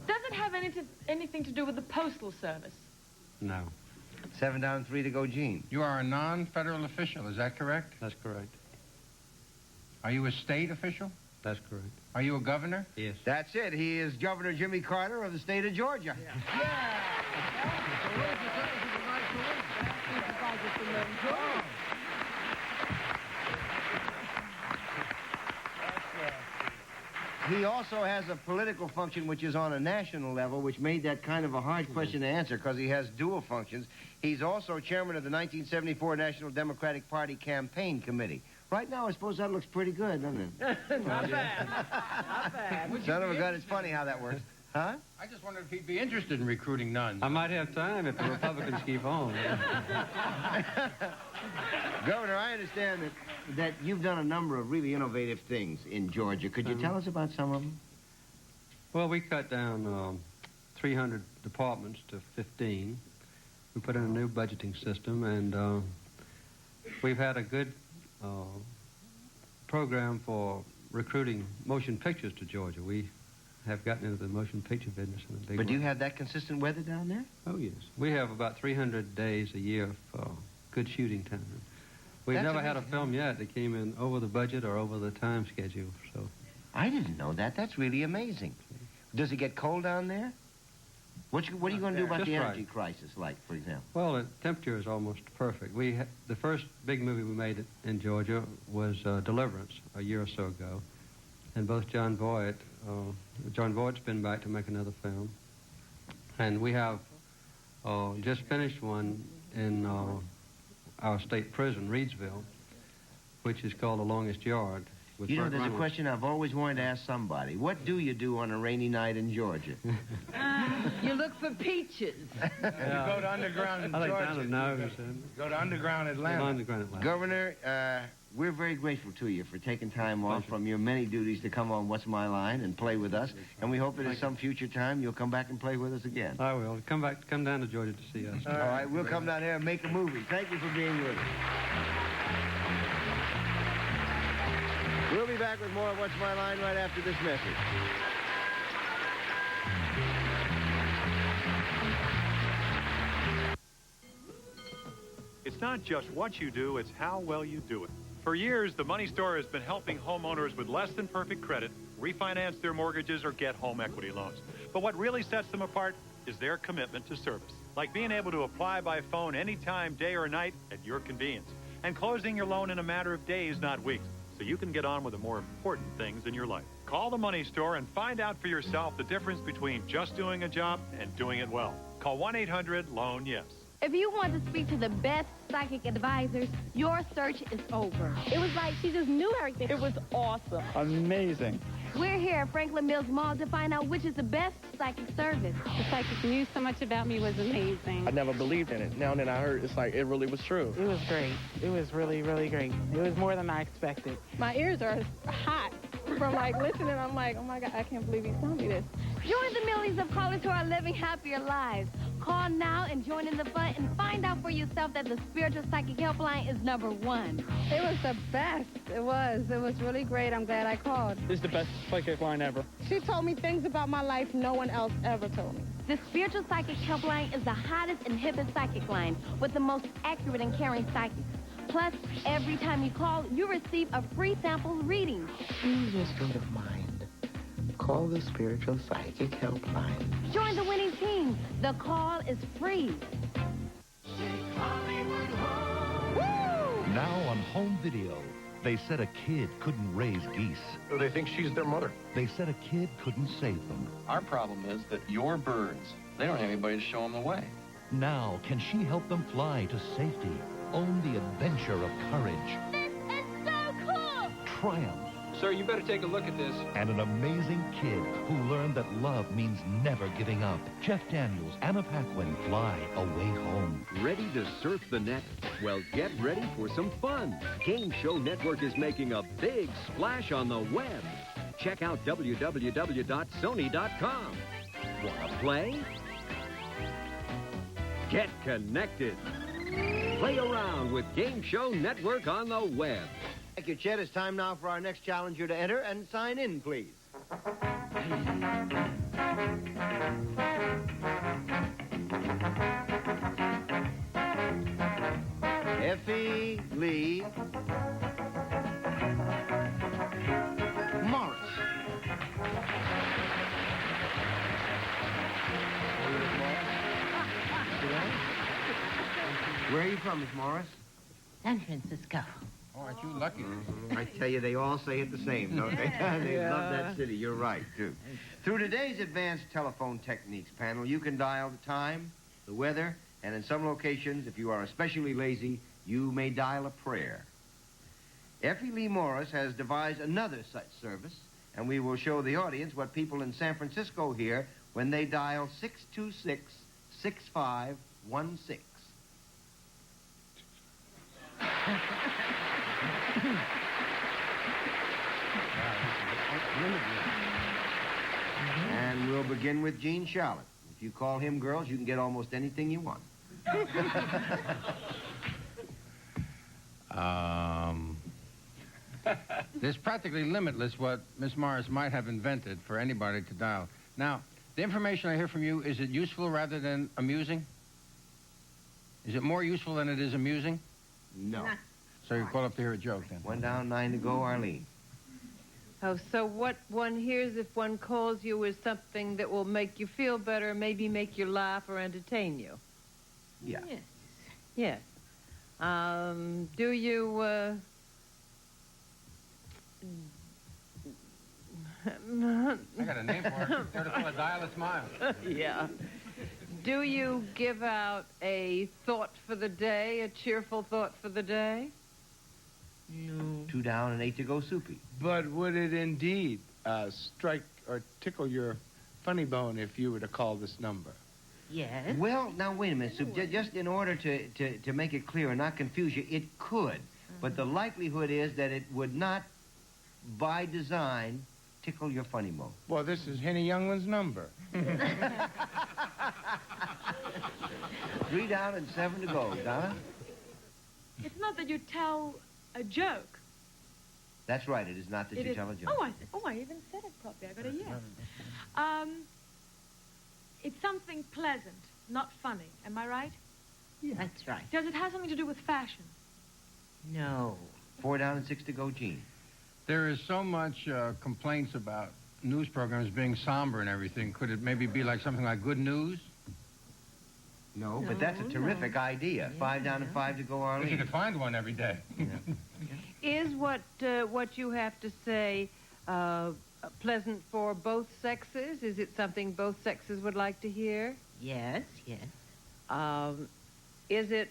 Does it have anything to do with the postal service? No. 7 down and 3 to go, Gene. You are a non-federal official, is that correct? That's correct. Are you a state official? That's correct. Are you a governor? Yes. That's it. He is Governor Jimmy Carter of the state of Georgia. He also has a political function which is on a national level, which made that kind of a hard question to answer because he has dual functions. He's also chairman of the 1974 National Democratic Party Campaign Committee. Right now, I suppose that looks pretty good, doesn't it? Not bad. Not bad. Son of a gun, it's funny how that works. Huh? I just wondered if he'd be interested in recruiting nuns. I might have time if the Republicans keep on. Governor, I understand that you've done a number of really innovative things in Georgia. Could you tell us about some of them? Well, we cut down 300 departments to 15. We put in a new budgeting system, and we've had a good program for recruiting motion pictures to Georgia. We have gotten into the motion picture business in a big way. But do you have that consistent weather down there? Oh, yes. We have about 300 days a year of good shooting time. We've never had a film yet that came in over the budget or over the time schedule, so. I didn't know that. That's really amazing. Does it get cold down there? What are you going to do about Just the right. energy crisis, like, for example? Well, the temperature is almost perfect. The first big movie we made in Georgia was Deliverance a year or so ago, and both John Voight's been back to make another film, and we have just finished one in our state prison, Reedsville, which is called The Longest Yard. With You know, Burt there's a Reynolds. question I've always wanted to ask somebody. What do you do on a rainy night in Georgia? You look for peaches. You go to underground in I Georgia. like down the nose. Go to underground Atlanta. Governor, we're very grateful to you for taking time off from your many duties to come on What's My Line and play with us. And we hope that at some future time you'll come back and play with us again. I will. Come down to Georgia to see us. All right, we'll come down here and make a movie. Thank you for being with us. We'll be back with more of What's My Line right after this message. It's not just what you do, it's how well you do it. For years, the Money Store has been helping homeowners with less than perfect credit refinance their mortgages or get home equity loans. But what really sets them apart is their commitment to service, like being able to apply by phone anytime, day or night, at your convenience, and closing your loan in a matter of days, not weeks, so you can get on with the more important things in your life. Call the Money Store and find out for yourself the difference between just doing a job and doing it well. Call 1-800-LOAN-YES. If you want to speak to the best psychic advisors, your search is over. It was like she just knew everything. It was awesome. Amazing. We're here at Franklin Mills Mall to find out which is the best psychic service. The psychic knew so much about me was amazing. I never believed in it. Now that I heard, it's like it really was true. It was great. It was really, really great. It was more than I expected. My ears are hot from like listening. I'm like, oh my God, I can't believe he's telling me this. Join the millions of callers who are living happier lives. Call now and join in the fun and find out for yourself that the Spiritual Psychic Helpline is #1. It was the best. It was really great. I'm glad I called. It's the best psychic line ever. She told me things about my life no one else ever told me. The Spiritual Psychic Helpline is the hottest and hippest psychic line with the most accurate and caring psychics. Plus, every time you call, you receive a free sample reading. Use your state of mind. Call the Spiritual Psychic Helpline. Join the winning team. The call is free. Now on home video, they said a kid couldn't raise geese. They think she's their mother. They said a kid couldn't save them. Our problem is that your birds, they don't have anybody to show them the way. Now, can she help them fly to safety? Own the adventure of courage, This is so cool! triumph, Sir, you better take a look at this. and an amazing kid who learned that love means never giving up. Jeff Daniels, Anna Paquin, Fly Away Home. Ready to surf the net? Well, get ready for some fun. Game Show Network is making a big splash on the web. Check out www.sony.com. Want to play? Get connected. Play around with Game Show Network on the web. Thank you, Chet. It's time now for our next challenger to enter and sign in, please. Effie Lee Morris. Where are you from, Miss Morris? San Francisco. Oh, aren't you lucky? I tell you, they all say it the same, don't they? They love that city. You're right, too. Through today's advanced telephone techniques panel, you can dial the time, the weather, and in some locations, if you are especially lazy, you may dial a prayer. Effie Lee Morris has devised another such service, and we will show the audience what people in San Francisco hear when they dial 626-6516. And we'll begin with Gene Shalit. If you call him girls, you can get almost anything you want. There's practically limitless what Miss Morris might have invented for anybody to dial. Now, the information I hear from you, is it useful rather than amusing? Is it more useful than it is amusing? No. So you call up to hear a joke, then? 1 down, 9 to go, Arlene. Oh, so what one hears if one calls you is something that will make you feel better, maybe make you laugh or entertain you. Yeah. Yes. Do you, I got a name for it. They're called a dial a smile. Yeah. Do you give out a thought for the day, a cheerful thought for the day? No. 2 down and 8 to go, Soupy. But would it indeed strike or tickle your funny bone if you were to call this number? Yes. Well, now, wait a minute, Soup. Just in order to make it clear and not confuse you, it could. But the likelihood is that it would not, by design, tickle your funny bone. Well, this is Henny Youngman's number. 3 down and 7 to go, Donna. It's not that you tell a joke. That's right. It is not that you tell a joke. I even said it properly. I got a yes. It's something pleasant, not funny. Am I right? Yeah. That's right. Does it have something to do with fashion? No. 4 down and 6 to go, Gene. There is so much complaints about news programs being somber and everything. Could it maybe be like something like Good News? No, but that's a terrific idea. 5 down and 5 to go, Arlene. You could find one every day. Is what you have to say pleasant for both sexes? Is it something both sexes would like to hear? Yes, yes. Is it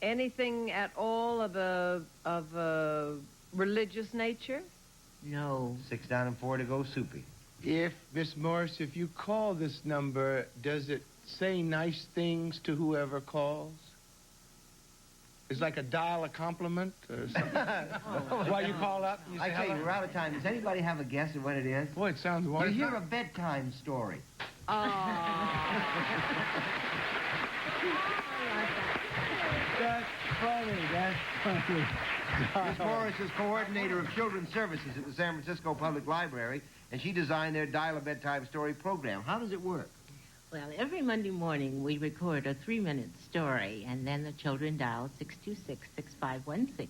anything at all of a religious nature? No. 6 down and 4 to go, Soupy. If, Miss Morris, if you call this number, does it say nice things to whoever calls? It's like a dial a compliment or something. While you call up, you say, I tell you, hello. we're out of time. Does anybody have a guess at what it is? Boy, it sounds You wonderful. hear a bedtime story. That's funny. That's funny. Miss Morris is coordinator of children's services at the San Francisco Public Library, and she designed their Dial a Bedtime Story program. How does it work? Well, every Monday morning we record a 3-minute story, and then the children dial 626-6516,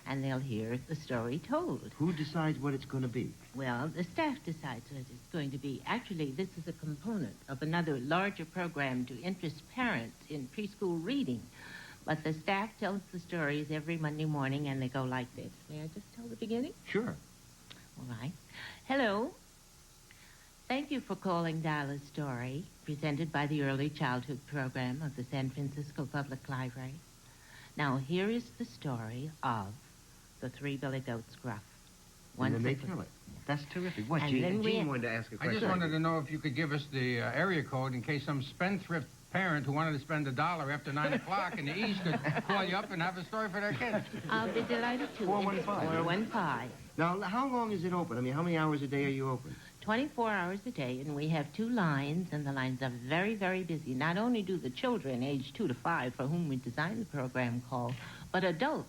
and they'll hear the story told. Who decides what it's going to be? Well, the staff decides what it's going to be. Actually, this is a component of another larger program to interest parents in preschool reading. But the staff tells the stories every Monday morning, and they go like this. May I just tell the beginning? Sure. All right. Hello. Thank you for calling Dial a Story, presented by the Early Childhood Program of the San Francisco Public Library. Now, here is the story of the 3 billy goats gruff. And then they tell it. That's terrific. What, And Gene? then Gene wanted to ask a I question. just wanted to know if you could give us the area code in case some spendthrift parent who wanted to spend $1 after 9 o'clock in the East could call you up and have a story for their kids. I'll be delighted to. 415. 415. Now, how long is it open? I mean, how many hours a day are you open? 24 hours a day, and we have 2 lines, and the lines are very, very busy. Not only do the children aged 2 to 5, for whom we designed the program, call, but adults.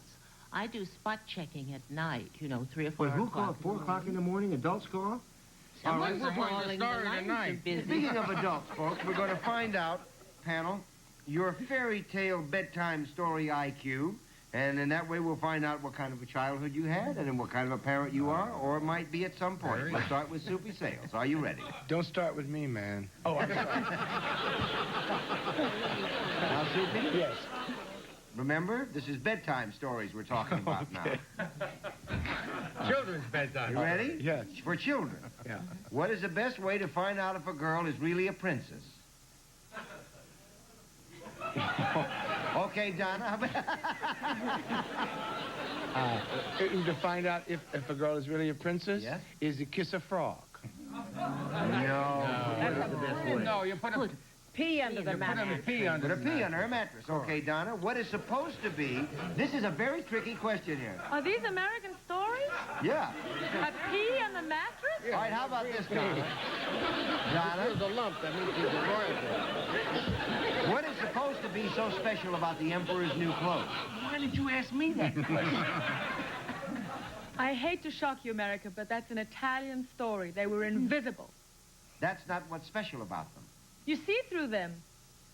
I do spot checking at night, 3 or 4 Wait, who o'clock. called? 4 o'clock in the morning? Adults call? Someone's All right, calling, the lines are busy. Speaking of adults, folks, we're going to find out, panel, your fairy tale bedtime story IQ, and in that way we'll find out what kind of a childhood you had and then what kind of a parent you are, or it might be at some point. Let's start with Soupy Sales. Are you ready? Don't start with me, man. Oh, I'm sorry. Now, Soupy? Yes. Remember, this is bedtime stories we're talking about now. Children's bedtime. You ready? Yes. For children. Yeah. What is the best way to find out if a girl is really a princess? Okay, Donna. To find out if a girl is really a princess, is to kiss a frog. No. That's the best way. No, you put a Pee under the put mattress. a pee under Put a pee under her mattress. Okay, Donna. What is supposed to be? This is a very tricky question here. Are these American stories? Yeah. A pee on the mattress? All right, how about this, Donna? Donna? There's a lump. That means she's a royalty. What is supposed to be so special about the Emperor's new clothes? Why did you ask me that question? I hate to shock you, America, but that's an Italian story. They were invisible. That's not what's special about them. You see through them.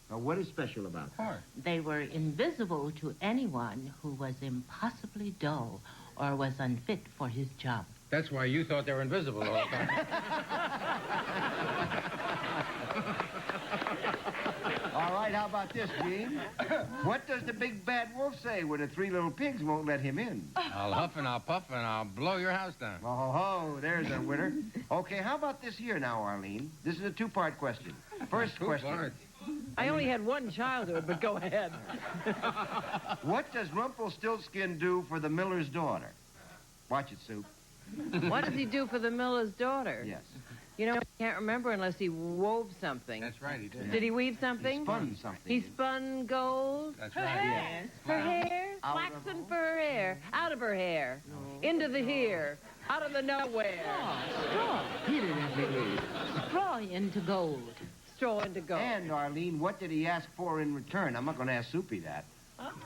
Now, what is special about them? They were invisible to anyone who was impossibly dull or was unfit for his job. That's why you thought they were invisible all the time. All right, how about this, Gene? What does the big bad wolf say when the three little pigs won't let him in? I'll huff and I'll puff and I'll blow your house down. Oh, there's a winner. Okay, how about this here now, Arlene? This is a two-part question. First question. I only had one childhood, but go ahead. What does Rumpelstiltskin do for the miller's daughter? Watch it, Soup. What does he do for the miller's daughter? Yes. You know, I can't remember unless he wove something. That's right, he did. Did he weave something? He spun something. He spun gold. That's her right. Hair. Her hair. Flaxen for her hair. Out of her hair. No. Into the here. Out of the nowhere. Straw. He didn't believe. Straw into gold. Straw into gold. And, Arlene, what did he ask for in return? I'm not going to ask Soupy that.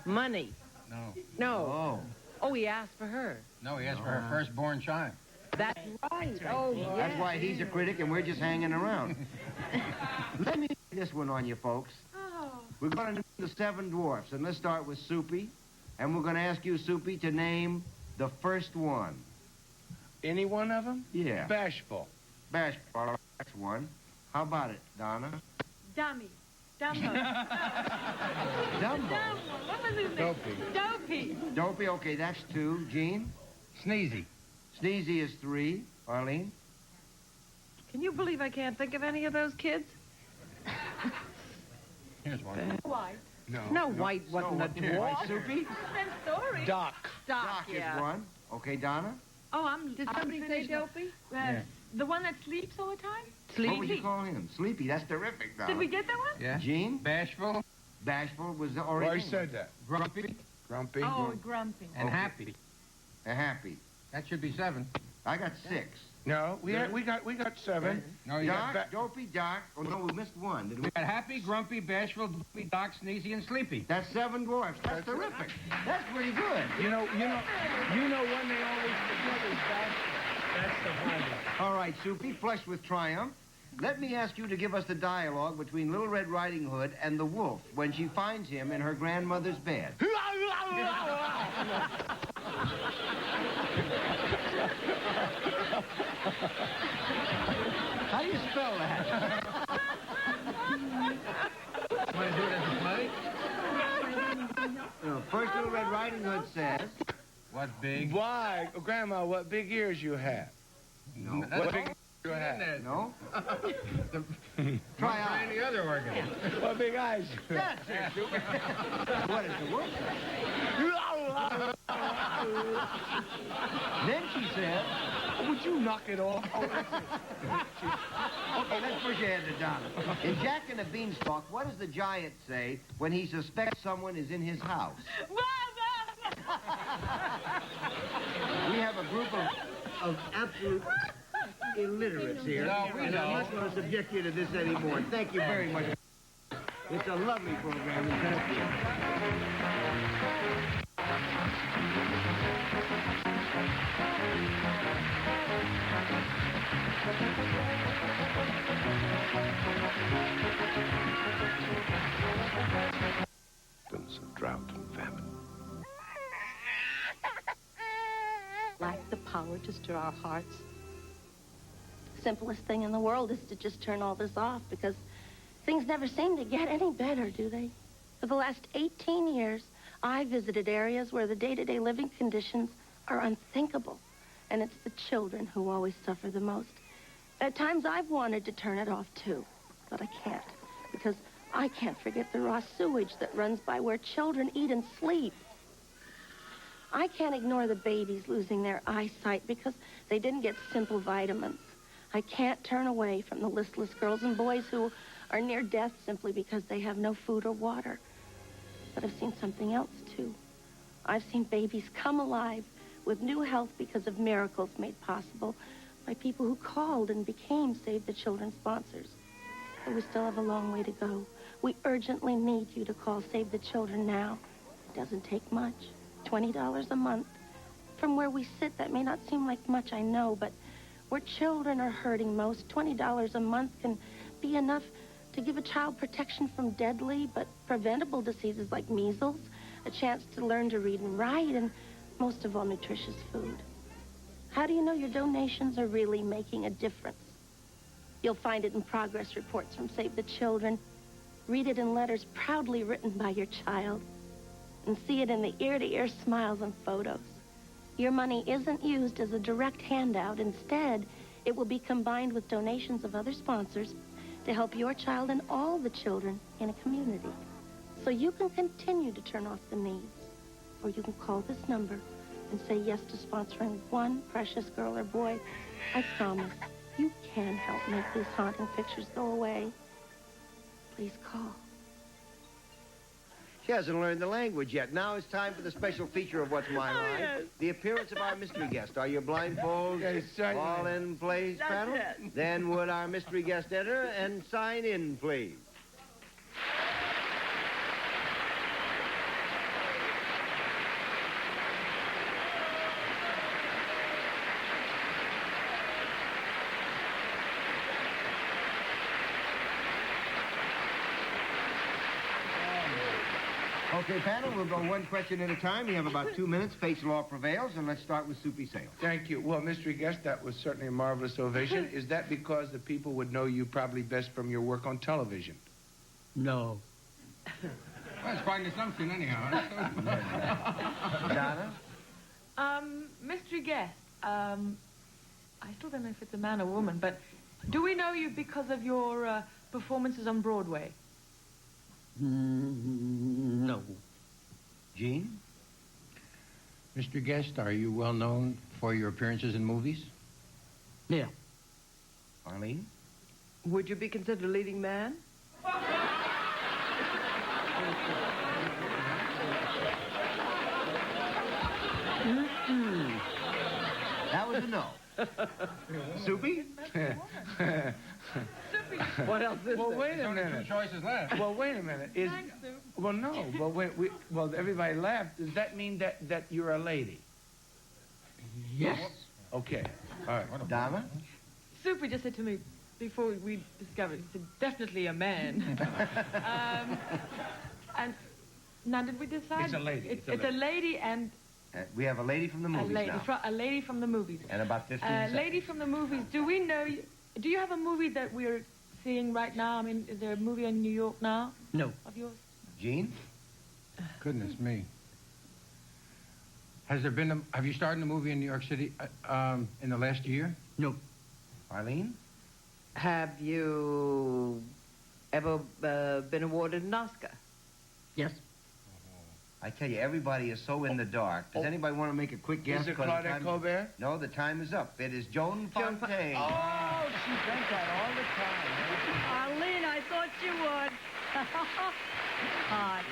Money. No. No. Oh, he asked for her. No, he asked for her firstborn child. That's right. Oh, yeah. That's why he's a critic and we're just hanging around. Let me get this one on you, folks. Oh. We're going to do the seven dwarfs, and let's start with Soupy. And we're going to ask you, Soupy, to name the first one. Any one of them? Yeah. Bashful. Bashful. That's one. How about it, Donna? Dummy. Dumbo. Dumbo. What was his name? Dopey. Dopey. Dopey, okay, that's two. Gene? Sneezy. Sneezy is three. Arlene? Can you believe I can't think of any of those kids? Here's one. White. No, White wasn't a dwarf. Soupy? Same story. Doc. Doc yeah. is one. Okay, Donna? Oh, Did somebody say Dopey? Yeah. The one that sleeps all the time? Sleepy. What would you call him? Sleepy. That's terrific, Donna. Did we get that one? Yeah. Gene? Bashful. Bashful was already. Already said that. Grumpy. Grumpy. Oh, grumpy. And Okay. happy. Happy. That should be 7. I got 6. No, we got 7. No, you Doc, got Dopey, Doc. Oh, no, we missed one. Did we? We got happy, grumpy, bashful, dopey, doc, sneezy, and sleepy. That's 7 dwarfs. That's terrific. That's pretty good. You know when they always forget is that's the hard one. All right, Soupy, flushed with triumph. Let me ask you to give us the dialogue between Little Red Riding Hood and the wolf when she finds him in her grandmother's bed. How do you spell that? Want to do it as a play? No, first Little Red Riding Hood says... What big? Why, Grandma? What big ears you have? No. What big ears you have? No? Try out any other organ. What big eyes? That's it, Soupy. What is the wolf say? Then she said... Would you knock it off? Okay, let's push ahead to Donna. In Jack and the Beanstalk, what does the giant say when he suspects someone is in his house? We have a group of absolute illiterates here, and I'm not going to subject you to this anymore. Thank you very much. It's a lovely program, and thank you. Of drought and famine. Lack the power to stir our hearts. Simplest thing in the world is to just turn all this off, because things never seem to get any better, do they? For the last 18 years, I visited areas where the day-to-day living conditions are unthinkable, and it's the children who always suffer the most. At times, I've wanted to turn it off, too, but I can't, because I can't forget the raw sewage that runs by where children eat and sleep. I can't ignore the babies losing their eyesight because they didn't get simple vitamins. I can't turn away from the listless girls and boys who are near death simply because they have no food or water. But I've seen something else, too. I've seen babies come alive with new health because of miracles made possible by people who called and became Save the Children sponsors. But we still have a long way to go. We urgently need you to call Save the Children now. It doesn't take much. $20 a month. From where we sit, that may not seem like much, I know, but where children are hurting most, $20 a month can be enough to give a child protection from deadly but preventable diseases like measles, a chance to learn to read and write, and most of all, nutritious food. How do you know your donations are really making a difference? You'll find it in progress reports from Save the Children. Read it in letters proudly written by your child. And see it in the ear-to-ear smiles and photos. Your money isn't used as a direct handout. Instead, it will be combined with donations of other sponsors to help your child and all the children in a community. So you can continue to turn off the needs. Or you can call this number and say yes to sponsoring one precious girl or boy. I promise you can help make these haunting pictures go away. Please call. She hasn't learned the language yet. Now it's time for the special feature of What's My Line. Yes. The appearance of our mystery guest. Are your blindfolds all in place, panel? it. Then would our mystery guest enter and sign in, please? Okay, panel, we'll go one question at a time. We have about 2 minutes. Fate's law prevails, and let's start with Soupy Sales. Thank you. Well, mystery guest, that was certainly a marvelous ovation. Is that because the people would know you probably best from your work on television? No. Well, it's quite an assumption, anyhow. Donna? Mystery guest, I still don't know if it's a man or woman, but do we know you because of your performances on Broadway? No. Gene? Mr. Guest, are you well known for your appearances in movies? Yeah. Arlene? Would you be considered a leading man? That was a no. Soupy? What else is Well, there? wait a There's only minute. 2 choices left. Well, wait a minute. Thanks, Sue. Well, no. But well, everybody laughed. Does that mean that you're a lady? Yes. Okay. All right. Donna? Super just said to me before we discovered, he said, definitely a man. And now did we decide? It's a lady. It's a lady and We have a lady from the movies now. a lady from the movies. And about 15 A seconds. lady from the movies. Do we know you? Do you have a movie that we're seeing right now? I mean, is there a movie in New York now? No. Of yours? Gene? Goodness me. Have you started a movie in New York City in the last year? No. Arlene? Have you ever been awarded an Oscar? Yes. I tell you, everybody is so in the dark. Does anybody want to make a quick guess? Is it 'Cause the Claudette time- Colbert? No, the time is up. It is Joan Fontaine. Oh, she drank that all the time. Arlene, I thought you would. Hot.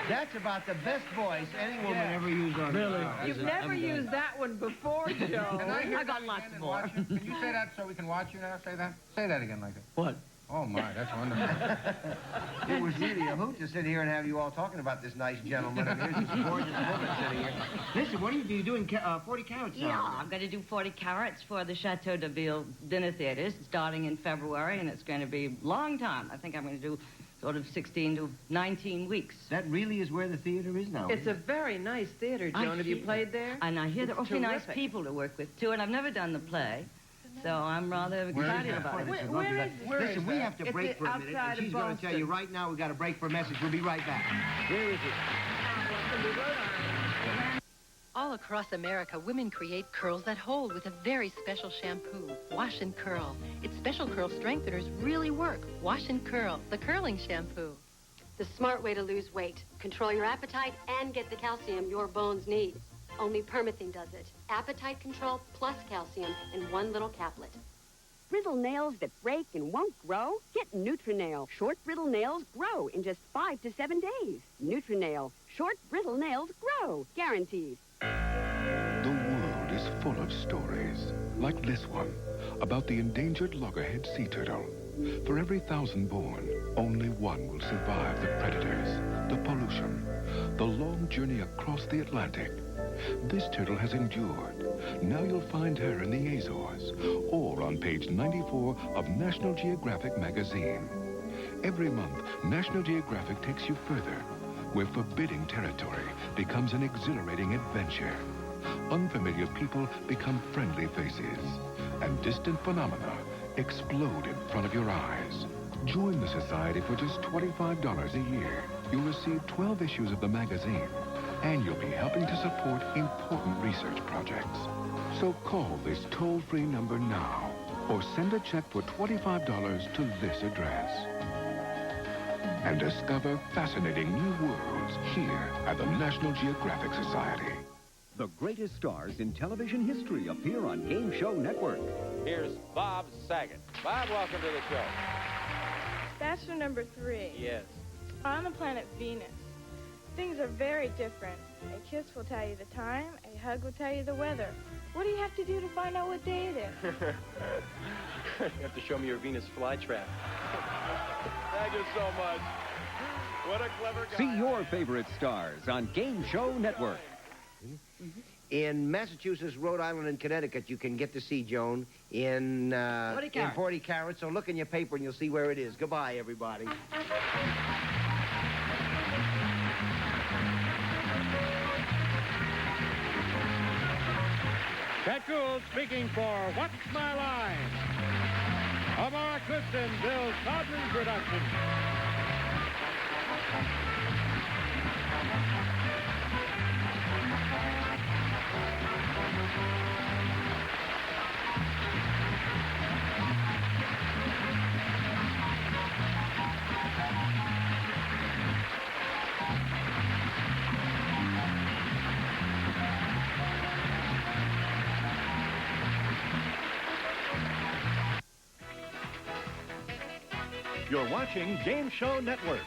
That's about the best voice any woman ever used on Really? You've never used that one before, Joe. I got lots more. Can you say that so we can watch you now? Say that? Say that again like that. What? Oh, my, that's wonderful. It was really a hoot to sit here and have you all talking about this nice gentleman, and here's this gorgeous woman sitting here. Listen, what are you doing 40 carats now? Yeah, I'm going to do 40 carats for the Chateau de Ville dinner theaters starting in February, and it's going to be a long time. I think I'm going to do sort of 16 to 19 weeks. That really is where the theater is now. It's a very nice theater, Joan. Have you played there? And I hear they're It's awfully nice terrific. people to work with, too, and I've never done the play, so I'm rather excited about it. Listen, we have to It's break for a minute, and outside of she's going to tell you Boston. right now we've got to break for a message. We'll be right back. Where is it? All across America, women create curls that hold with a very special shampoo, Wash and Curl. Its special curl strengtheners really work. Wash and Curl, the curling shampoo. The smart way to lose weight. Control your appetite and get the calcium your bones need. Only Permathene does it. Appetite control plus calcium in one little caplet. Brittle nails that break and won't grow? Get Nutrinail. Short brittle nails grow in just 5 to 7 days. Nutrinail. Short brittle nails grow. Guaranteed. The world is full of stories, like this one, about the endangered loggerhead sea turtle. For every 1,000 born, only one will survive the predators, the pollution, the long journey across the Atlantic. This turtle has endured. Now you'll find her in the Azores or on page 94 of National Geographic magazine. Every month, National Geographic takes you further, where forbidding territory becomes an exhilarating adventure. Unfamiliar people become friendly faces, and distant phenomena explode in front of your eyes. Join the society for just $25 a year. You'll receive 12 issues of the magazine, and you'll be helping to support important research projects. So call this toll-free number now, or send a check for $25 to this address. And discover fascinating new worlds here at the National Geographic Society. The greatest stars in television history appear on Game Show Network. Here's Bob Saget. Bob, welcome to the show. Bachelor number 3. Yes. On the planet Venus, things are very different. A kiss will tell you the time, a hug will tell you the weather. What do you have to do to find out what day it is? You have to show me your Venus flytrap. Thank you so much. What a clever guy. See your favorite stars on Game Show Network. In Massachusetts, Rhode Island, and Connecticut, you can get to see Joan in 40 carats. So look in your paper and you'll see where it is. Goodbye, everybody. Ted Gould speaking for What's My Line? A Mark Clifton, Bill Todman production. You're watching Game Show Network.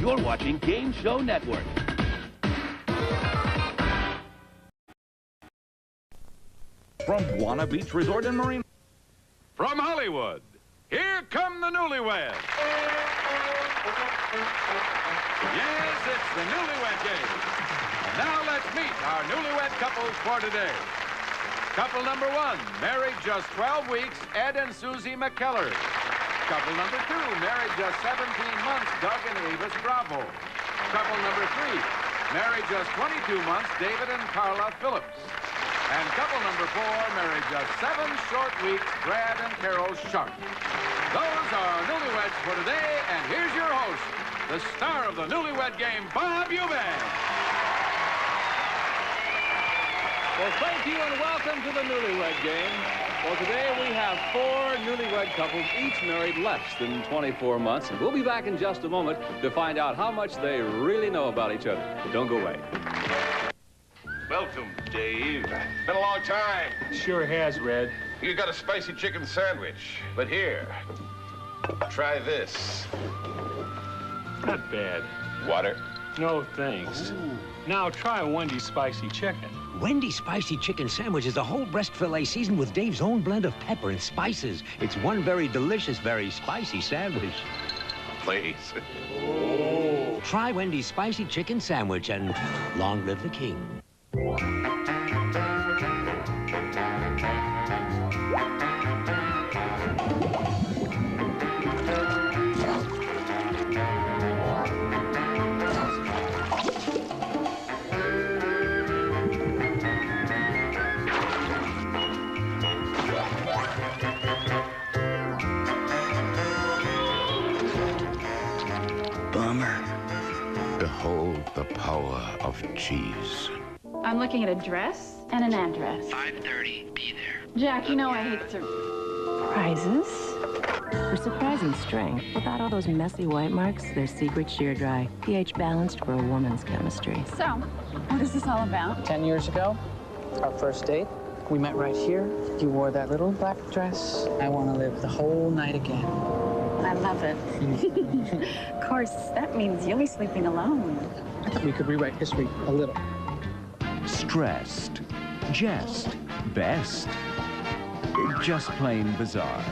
You're watching Game Show Network. From Buona Beach Resort and Marine. From Hollywood, here come the newlyweds. Yes, it's the Newlywed Game. And now let's meet our newlywed couples for today. Couple number 1, married just 12 weeks, Ed and Susie McKellar. Couple number 2, married just 17 months, Doug and Avis Bravo. Couple number 3, married just 22 months, David and Carla Phillips. And couple number 4, married just 7 short weeks, Brad and Carol Sharp. Those are our newlyweds for today, and here's your host, the star of the Newlywed Game, Bob Eubank. Well, thank you and welcome to the Newlywed Game. Well, today we have 4 newlywed couples, each married less than 24 months. And we'll be back in just a moment to find out how much they really know about each other. But don't go away. Welcome, Dave. Been a long time. Sure has, Red. You got a spicy chicken sandwich. But here, try this. Not bad. Water? No, thanks. Ooh. Now try Wendy's spicy chicken. Wendy's spicy chicken sandwich is a whole breast fillet seasoned with Dave's own blend of pepper and spices. It's one very delicious, very spicy sandwich. Please. Oh. Try Wendy's spicy chicken sandwich and long live the king. Behold the power of cheese. I'm looking at a dress and an address. 5:30, be there. Jack, you know I hate surprises. For surprising strength, without all those messy white marks, their secret sheer dry. pH balanced for a woman's chemistry. So, what is this all about? 10 years ago, our first date, We met right here. You wore that little black dress. I want to live the whole night again. I love it. Of course, that means you'll be sleeping alone. I thought we could rewrite history a little. Stressed, jest, best, just plain bizarre.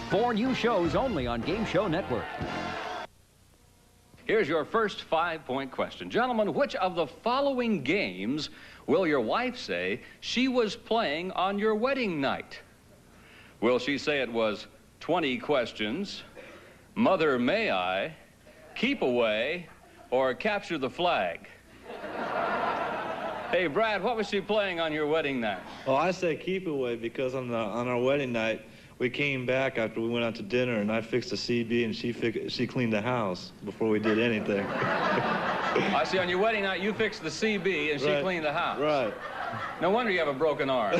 4 new shows only on Game Show Network. Here's your first 5-point question. Gentlemen, which of the following games will your wife say she was playing on your wedding night? Will she say it was 20 questions, Mother May I, Keep Away, or Capture the Flag? Hey, Brad, what was she playing on your wedding night? Well, I say Keep Away because on our wedding night, we came back after we went out to dinner, and I fixed the CB, and she cleaned the house before we did anything. I see, on your wedding night, you fixed the CB, and she cleaned the house. Right. No wonder you have a broken arm.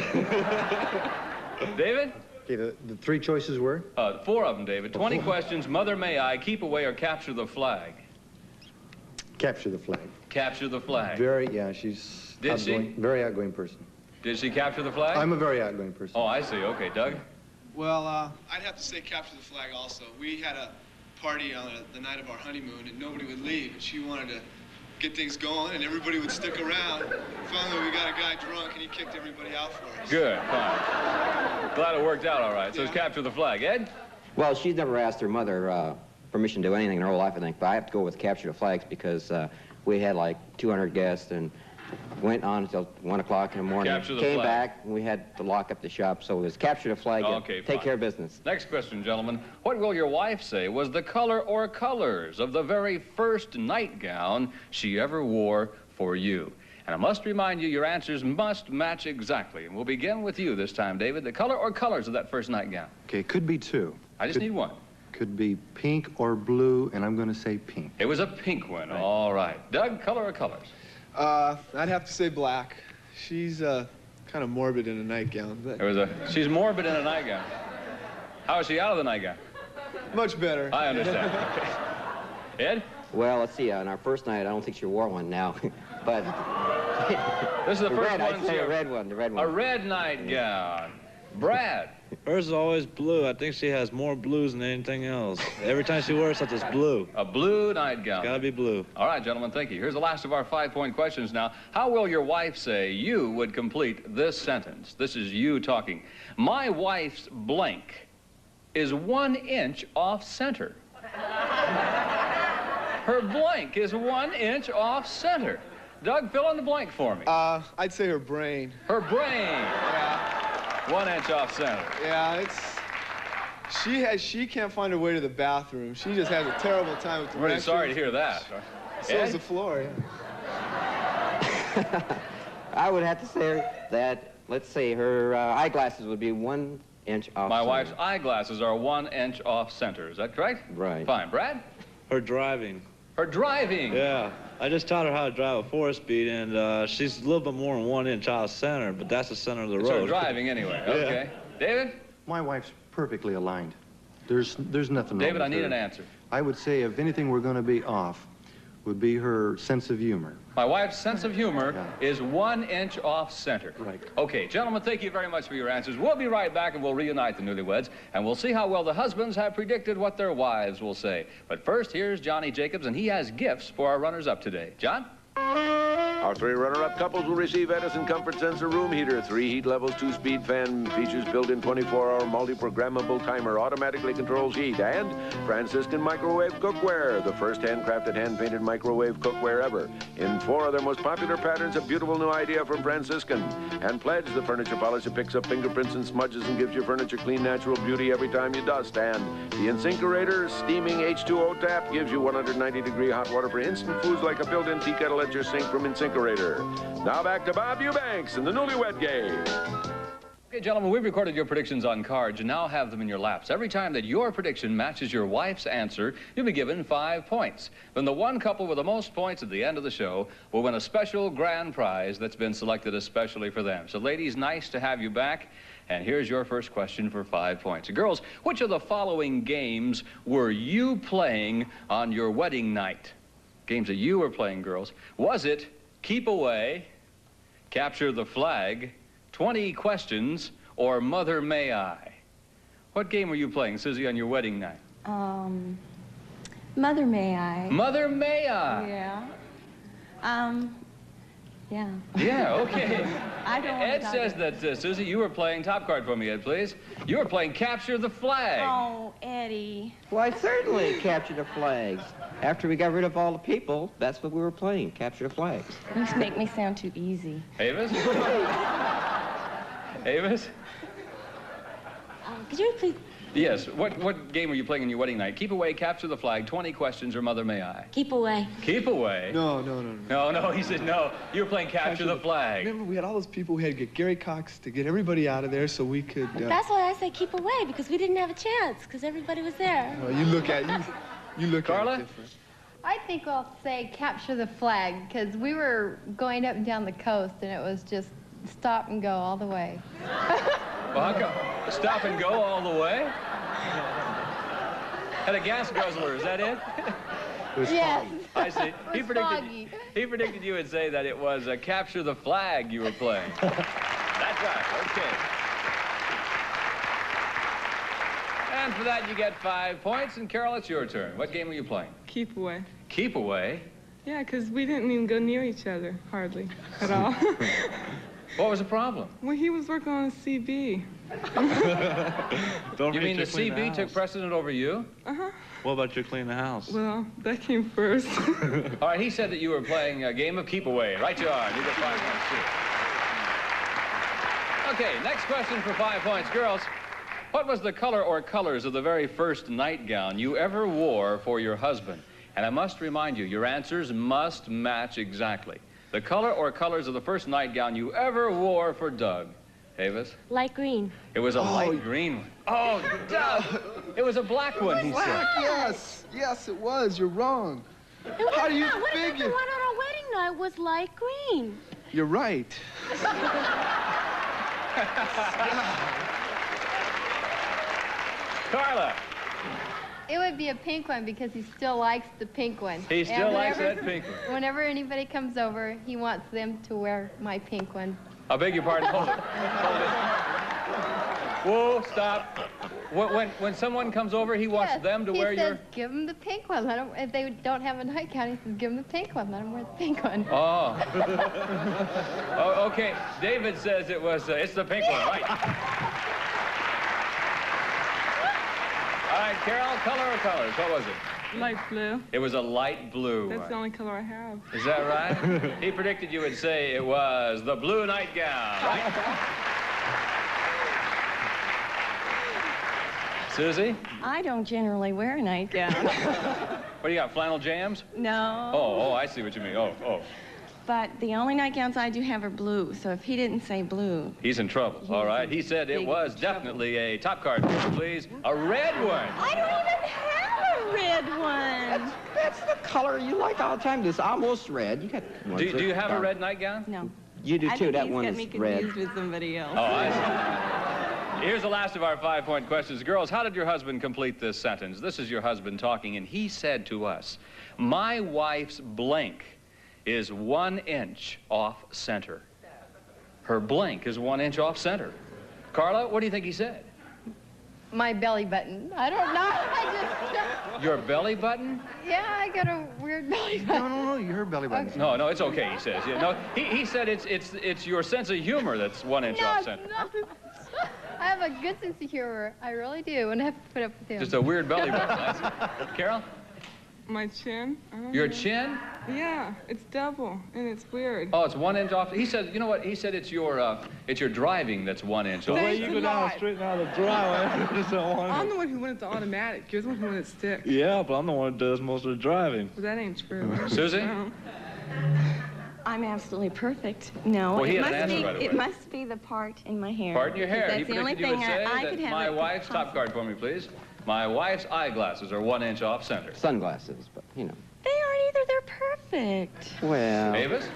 David? Okay, the 3 choices were? 4 of them, David. 20 questions, Mother May I, Keep Away, or Capture the Flag? Capture the flag. Capture the Flag. Yeah, she's Did she? Very outgoing person. Did she capture the flag? I'm a very outgoing person. Oh, I see. Okay, Doug? Well, I'd have to say Capture the Flag also. We had a party on the night of our honeymoon, and nobody would leave, and she wanted to get things going, and everybody would stick around. Finally, we got a guy drunk, and he kicked everybody out for us. Good, fine. Glad it worked out all right. So it's Capture the Flag. Ed? Well, she's never asked her mother permission to do anything in her whole life, I think, but I have to go with Capture the Flags because we had like 200 guests and went on until 1 o'clock in the morning. Capture the Came flag. back, and we had to lock up the shop, so it was Capture the Flag, Okay, take fine. care of business. Next question, gentlemen. What will your wife say was the color or colors of the very first nightgown she ever wore for you? And I must remind you, your answers must match exactly. And we'll begin with you this time, David. The color or colors of that first nightgown? Okay, could be 2. I just need one. Could be pink or blue, and I'm going to say pink. It was a pink one. Right. All right. Doug, color or colors? I'd have to say black. She's kind of morbid in a nightgown. But... She's morbid in a nightgown. How is she out of the nightgown? Much better. I understand. Ed? Well, let's see. On our first night, I don't think she wore one now, but this is the first red, one. I'd say a red one. The red one. A red nightgown. Brad? Hers is always blue. I think she has more blues than anything else. Every time she wears something, it's blue. A blue nightgown. It's gotta be blue. All right, gentlemen, thank you. Here's the last of our 5-point questions now. How will your wife say you would complete this sentence? This is you talking. My wife's blank is 1 inch off center. Her blank is 1 inch off center. Doug, fill in the blank for me. I'd say her brain. Her brain. Yeah. 1 inch off center. Yeah, she can't find her way to the bathroom. She just has a terrible time with the I'm really restroom. sorry to hear that. So is the floor, yeah. I would have to say that, let's see, her eyeglasses would be 1 inch off My center. wife's eyeglasses are 1 inch off center. Is that correct? Right. Fine. Brad? Her driving. Her driving? Yeah. I just taught her how to drive a 4-speed, and she's a little bit more than 1 inch off center, but that's the center of the It's road. her driving anyway. Yeah. Okay. David? My wife's perfectly aligned. There's nothing David, wrong I with need her. an answer. I would say if anything we're going to be off would be her sense of humor. My wife's sense of humor is 1 inch off center. Right. Okay, gentlemen, thank you very much for your answers. We'll be right back and we'll reunite the newlyweds, and we'll see how well the husbands have predicted what their wives will say. But first, here's Johnny Jacobs, and he has gifts for our runners-up today. John? Our 3 runner-up couples will receive Edison Comfort Sensor Room Heater, 3 heat levels, 2-speed fan, features built-in 24-hour multi-programmable timer, automatically controls heat, and Franciscan Microwave Cookware, the first handcrafted, hand-painted microwave cookware ever. In 4 of their most popular patterns, a beautiful new idea from Franciscan. And Pledge, the furniture polish that picks up fingerprints and smudges and gives your furniture clean, natural beauty every time you dust. And the Insinkerator Steaming H2O Tap gives you 190-degree hot water for instant foods like a built-in tea kettle at your sink from Insinkerator. Now back to Bob Eubanks in the Newlywed Game. Okay, gentlemen, we've recorded your predictions on cards. You now have them in your laps. Every time that your prediction matches your wife's answer, you'll be given 5 points. Then the one couple with the most points at the end of the show will win a special grand prize that's been selected especially for them. So, ladies, nice to have you back. And here's your first question for 5 points. Girls, which of the following games were you playing on your wedding night? Games that you were playing, girls. Was it Keep Away, Capture the Flag, 20 questions, or Mother May I? What game were you playing, Susie, on your wedding night? Mother May I? Mother May I? Yeah. Yeah. Yeah, okay. I don't want Ed to says that, Susie, you were playing, top card for me, Ed, please. You were playing Capture the Flag. Oh, Eddie. Why, certainly, capture the flags. After we got rid of all the people, that's what we were playing, capture the flags. You just make me sound too easy. Avis? Avis? Could you please... Yes, what game were you playing on your wedding night? Keep Away, Capture the Flag, 20 questions, or Mother May I? Keep away. Keep Away? No. No, he said no. You were playing Capture the Flag. Remember, we had all those people. We had to get Gary Cox to get everybody out of there so we could... That's why I say keep away, because we didn't have a chance, because everybody was there. You look at Carla? it different. I think I'll say capture the flag, because we were going up and down the coast, and it was just stop and go all the way. Well, how come? Stop and go all the way? Had a gas guzzler, is that it? Yes. I see. He predicted you would say that it was Capture the Flag you were playing. That's right, okay. And for that, you get 5 points. And Carol, it's your turn. What game were you playing? Keep away. Keep Away? Yeah, because we didn't even go near each other, hardly, at all. What was the problem? Well, he was working on a CB. You mean the CB took precedent over you? Uh-huh. What about you clean the house? Well, that came first. All right, he said that you were playing a game of Keep Away. Right you are. You get 5 points, too. Okay, next question for 5 points. Girls, what was the color or colors of the very first nightgown you ever wore for your husband? And I must remind you, your answers must match exactly. The color or colors of the first nightgown you ever wore for Doug. Avis? Light green. It was a light green one. Oh, Doug! It was a black one, he said. Yes, it was. You're wrong. How do you What figure? about the one on our wedding night was light green? You're right. Carla. It would be a pink one because he still likes the pink one. He still likes that pink one. Whenever anybody comes over, he wants them to wear my pink one. I beg your pardon. Hold it. Hold it. Whoa, stop. When someone comes over, he wants them to wear He says, your... give them the pink one. Let them, if they don't have a nightgown, he says, give them the pink one. Let them wear the pink one. Oh. Oh, okay. David says it was, it's the pink one, right? All right, Carol, color or colors? What was it? Light blue. It was a light blue. That's the only color I have. Is that right? He predicted you would say it was the blue nightgown, right? Susie? I don't generally wear a nightgown. What do you got, flannel jams? No. Oh, I see what you mean. Oh. But the only nightgowns I do have are blue, so if he didn't say blue... He's in trouble, all right? He said it was definitely a top card, please. A red one. I don't even have a red one. That's the color you like all the time. This almost red. You got one. Do you have a red nightgown? No. You do, too. That one I think is he's got me red. confused with somebody else. Oh, I see. Here's the last of our 5-point questions. Girls, how did your husband complete this sentence? This is your husband talking, and he said to us, my wife's blank is 1 inch off center. Her blank is 1 inch off center. Carla, what do you think he said? My belly button. I don't know. I just... Your belly button? Yeah, I got a weird belly button. No, your belly button. No, it's okay, he says. Yeah, no, he said it's your sense of humor that's 1 inch off center. No. I have a good sense of humor. I really do, and I have to put up with him. Just a weird belly button. Carol? My chin. Your chin? Yeah, it's double, and it's weird. Oh, it's 1 inch off. He said, you know what? He said it's your driving that's 1 inch off. The way you go down the street now, the driveway. I'm the one who wanted the automatic. You're the one who wanted stick. Yeah, but I'm the one who does most of the driving. Well, that ain't true. Susie? No. I'm absolutely perfect. No, well, he had an answer right away. It must be the part in my hair. Part in your hair. That's the only thing I could have. My wife's top card for me, please. My wife's eyeglasses are 1 inch off center. Sunglasses, but you know. They aren't either. They're perfect. Well. Avis?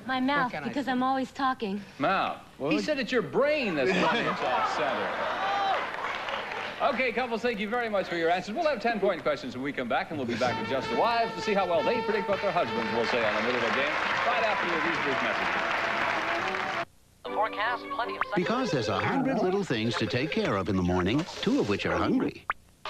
My mouth, because I'm always talking. Mouth. Well, he said it's your brain that's 1 inch off center. Okay, couples, thank you very much for your answers. We'll have 10-point questions when we come back, and we'll be back with Just the Wives to see how well they predict what their husbands will say on the middle of the game right after these brief messages. The forecast, plenty of... Because there's 100 little things to take care of in the morning, 2 of which are hungry.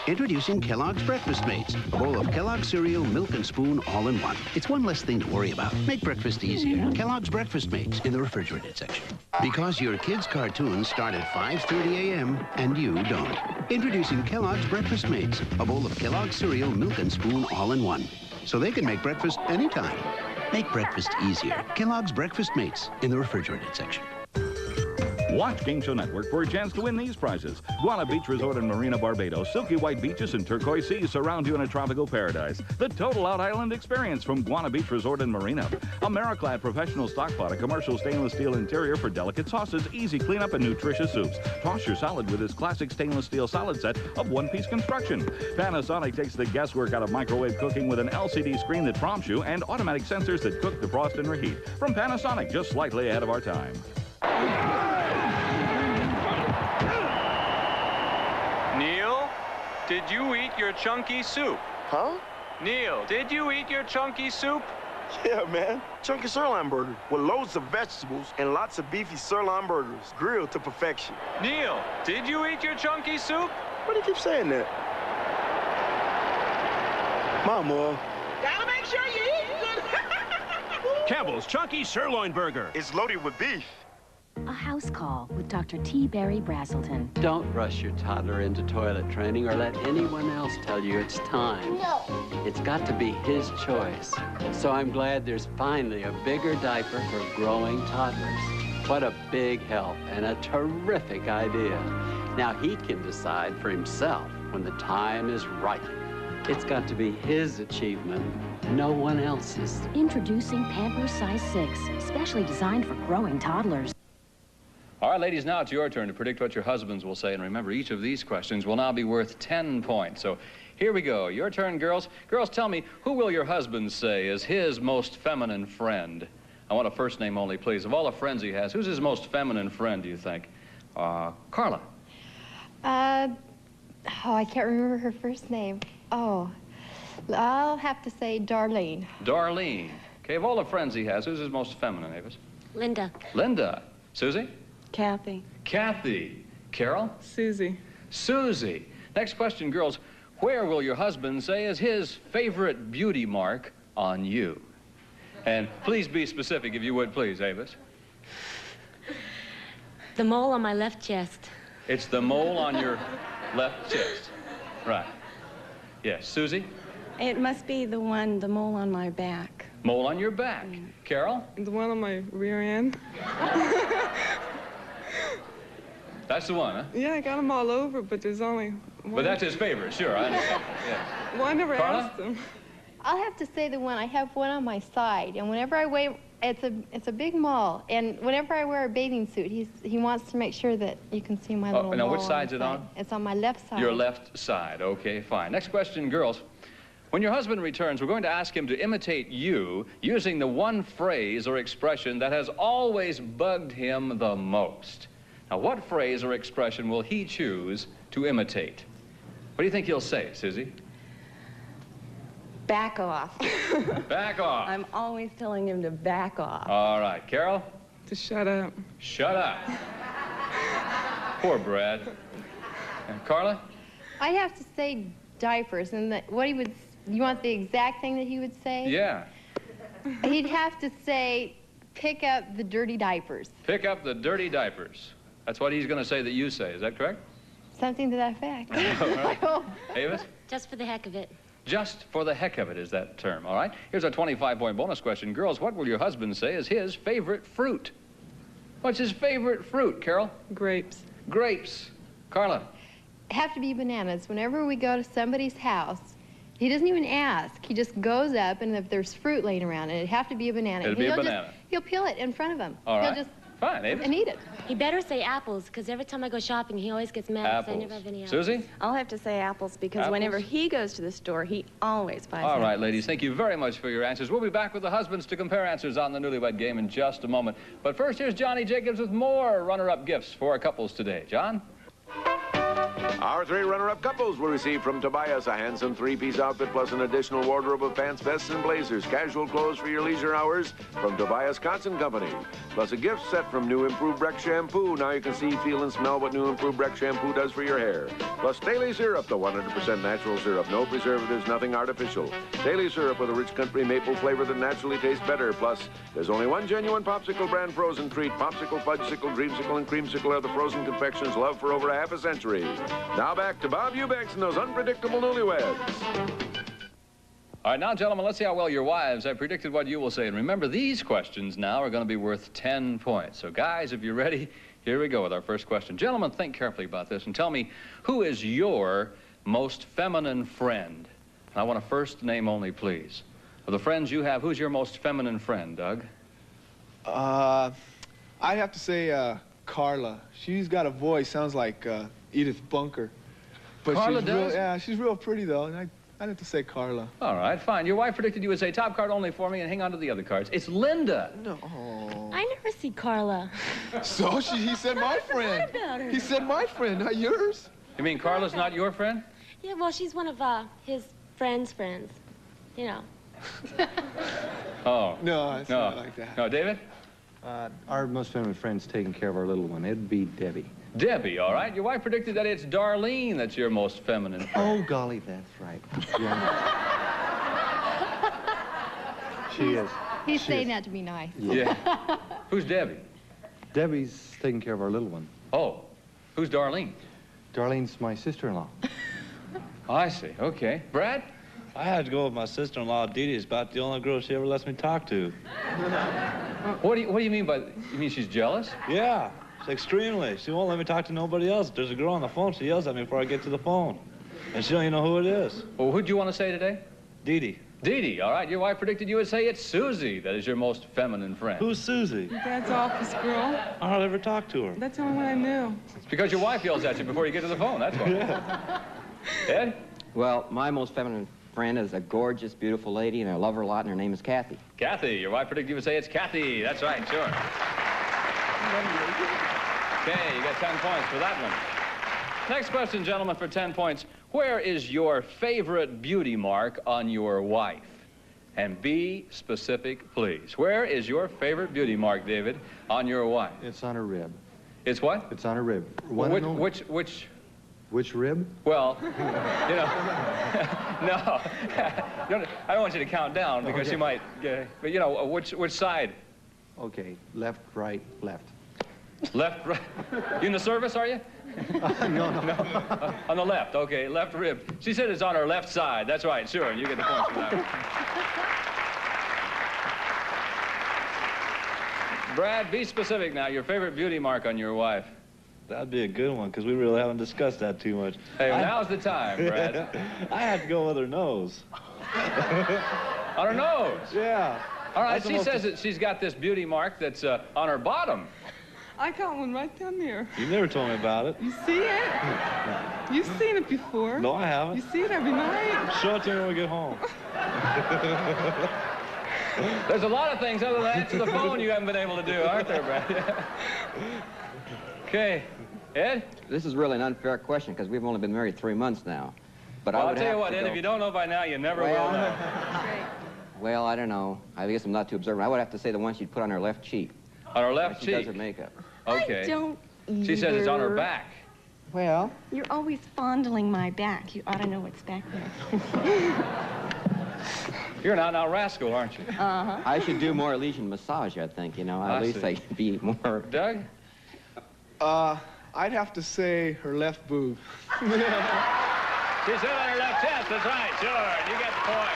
Introducing Kellogg's Breakfast Mates, a bowl of Kellogg's cereal, milk, and spoon all in one. It's one less thing to worry about. Make breakfast easier. Kellogg's Breakfast Mates in the refrigerated section. Because your kids' cartoons start at 5:30 a.m. and you don't. Introducing Kellogg's Breakfast Mates, a bowl of Kellogg's cereal, milk, and spoon all in one. So they can make breakfast anytime. Make breakfast easier. Kellogg's Breakfast Mates in the refrigerated section. Watch Game Show Network for a chance to win these prizes. Guana Beach Resort and Marina, Barbados. Silky white beaches and turquoise seas surround you in a tropical paradise. The total out-island experience from Guana Beach Resort and Marina. Americlad professional stock pot, a commercial stainless steel interior for delicate sauces, easy cleanup, and nutritious soups. Toss your salad with this classic stainless steel salad set of one-piece construction. Panasonic takes the guesswork out of microwave cooking with an LCD screen that prompts you and automatic sensors that cook, defrost, and reheat. From Panasonic, just slightly ahead of our time. Neil, did you eat your chunky soup? Huh? Neil, did you eat your chunky soup? Yeah, man. Chunky sirloin burger with loads of vegetables and lots of beefy sirloin burgers, grilled to perfection. Neil, did you eat your chunky soup? Why do you keep saying that? Mama. Gotta make sure you eat good. Campbell's Chunky Sirloin Burger. It's loaded with beef. A house call with Dr. T. Barry Brazelton. Don't rush your toddler into toilet training or let anyone else tell you it's time. No. It's got to be his choice. So I'm glad there's finally a bigger diaper for growing toddlers. What a big help and a terrific idea. Now he can decide for himself when the time is right. It's got to be his achievement, no one else's. Introducing Pampers Size 6, specially designed for growing toddlers. All right, ladies, now it's your turn to predict what your husbands will say. And remember, each of these questions will now be worth 10 points. So here we go. Your turn, girls. Girls, tell me, who will your husband say is his most feminine friend? I want a first name only, please. Of all the friends he has, who's his most feminine friend, do you think? Carla. I can't remember her first name. Oh, I'll have to say Darlene. Darlene. Okay, of all the friends he has, who's his most feminine, Avis? Linda. Linda. Susie? Kathy. Kathy. Carol? Susie. Susie. Next question, girls. Where will your husband say is his favorite beauty mark on you? And please be specific, if you would, please, Avis. The mole on my left chest. It's the mole on your left chest. Right. Yes. Susie? It must be the mole on my back. Mole on your back. Carol? The one on my rear end. That's the one, huh? Yeah, I got them all over, but there's only one. But that's his favorite, sure, I understand. Yeah. Well, I never Carla? asked him. I'll have to say the one. I have one on my side, and whenever I wear, it's a big mole, and whenever I wear a bathing suit, he wants to make sure that you can see my little now mole which side's it side. on? It's on my left side. Your left side. Okay, fine. Next question, girls. When your husband returns, we're going to ask him to imitate you using the one phrase or expression that has always bugged him the most. Now, what phrase or expression will he choose to imitate? What do you think he'll say, Susie? Back off. Back off. I'm always telling him to back off. All right. Carol? To shut up. Shut up. Poor Brad. And Carla? I have to say diapers, and you want the exact thing that he would say? Yeah. He'd have to say, pick up the dirty diapers. Pick up the dirty diapers. That's what he's going to say that you say. Is that correct? Something to that effect. All right. Avis? Just for the heck of it. Just for the heck of it is that term, all right? Here's a 25-point bonus question. Girls, what will your husband say is his favorite fruit? What's his favorite fruit, Carol? Grapes. Grapes. Carla? Have to be bananas. Whenever we go to somebody's house, he doesn't even ask. He just goes up, and if there's fruit laying around, it'd have to be a banana. It'd be a banana. He'll peel it in front of him. All right. He'll just fine, Avis. and eat it. He better say apples, because every time I go shopping, he always gets mad because I never have any apples. Susie? I'll have to say apples, because Apples? whenever he goes to the store, he always buys All apples. right, ladies, thank you very much for your answers. We'll be back with the husbands to compare answers on the Newlywed Game in just a moment. But first, here's Johnny Jacobs with more runner-up gifts for our couples today. John? Our 3 runner-up couples will receive from Tobias a handsome 3-piece outfit plus an additional wardrobe of pants, vests, and blazers. Casual clothes for your leisure hours from Tobias Cotton Company. Plus a gift set from new Improved Breck Shampoo. Now you can see, feel, and smell what new Improved Breck Shampoo does for your hair. Plus Daily Syrup, the 100% natural syrup. No preservatives, nothing artificial. Daily Syrup with a rich country maple flavor that naturally tastes better. Plus, there's only one genuine Popsicle brand frozen treat. Popsicle, Fudgesicle, Dreamsicle, and Creamsicle are the frozen confections loved for over half a century. Now back to Bob Eubanks and those unpredictable newlyweds. All right, now, gentlemen, let's see how well your wives have predicted what you will say. And remember, these questions now are going to be worth 10 points. So, guys, if you're ready, here we go with our first question. Gentlemen, think carefully about this and tell me, who is your most feminine friend? And I want a first name only, please. Of the friends you have, who's your most feminine friend, Doug? I'd have to say Carla. She's got a voice, sounds like Edith Bunker. But Carla she's does? real, yeah, she's real pretty, though, and I'd have to say Carla. All right, fine. Your wife predicted you would say top card only for me and hang on to the other cards. It's Linda. No. I never see Carla. So he said my friend. About her. He said my friend, not yours. You mean Carla's not your friend? Yeah, well, she's one of his friends' friends. You know. Oh. No, it's not like that. No, David? Our most feminine friend's taking care of our little one. It'd be Debbie. Debbie, all right. Your wife predicted that it's Darlene that's your most feminine friend. Oh, golly, that's right. Yeah. She is. He's saying that to be nice. Yeah. Who's Debbie? Debbie's taking care of our little one. Oh. Who's Darlene? Darlene's my sister-in-law. I see. Okay. Brad? I had to go with my sister-in-law, Dee Dee. It's about the only girl she ever lets me talk to. What do you mean by... You mean she's jealous? Yeah. Extremely. She won't let me talk to nobody else. There's a girl on the phone. She yells at me before I get to the phone. And she don't even know who it is. Well, who'd you want to say today? Dee Dee. Dee Dee, all right. Your wife predicted you would say it's Susie that is your most feminine friend. Who's Susie? Dad's office girl. I hardly ever talked to her. That's the only one I knew. It's because your wife yells at you before you get to the phone, that's why. Yeah. Ed? Well, my most feminine friend is a gorgeous, beautiful lady, and I love her a lot, and her name is Kathy. Kathy. Your wife predicted you would say it's Kathy. That's right, sure. Okay, you got 10 points for that one. Next question, gentlemen, for 10 points. Where is your favorite beauty mark on your wife? And be specific, please. Where is your favorite beauty mark, David, on your wife? It's on her rib. It's what? It's on her rib. Which rib? Well, you know, no. I don't want you to count down because Okay. you might, but you know, which side? Okay, left, right, left. Left, right. You in the service, are you? No. On the left, okay, left rib. She said it's on her left side. That's right, sure, and you get the points for that one. Brad, be specific now. Your favorite beauty mark on your wife. That'd be a good one, because we really haven't discussed that too much. Hey, well, now's the time, Brad. I had to go with her nose. On her nose? Yeah. All right, That's she says that she's got this beauty mark that's on her bottom. I got one right down there. You never told me about it. You see it? You've seen it before. No, I haven't. You see it every night. Show it to me when we get home. There's a lot of things other than answer the phone you haven't been able to do, aren't there, Brad? Okay. Ed? This is really an unfair question because we've only been married 3 months now. But Well, I I'll would tell you have what, to Ed, go- if you don't know by now, you never will Well, know. Well, I don't know. I guess I'm not too observant. I would have to say the one she'd put on her left cheek. On her left She does cheek? her makeup. Okay. I don't She says it's on her either. back. Well? You're always fondling my back. You ought to know what's back there. You're an out-and-out rascal, aren't you? Uh-huh. I should do more Elysian massage, I think, you know. I At least see. I could be more... Doug? I'd have to say her left boob. She said on her left chest, that's right, sure. You get the point.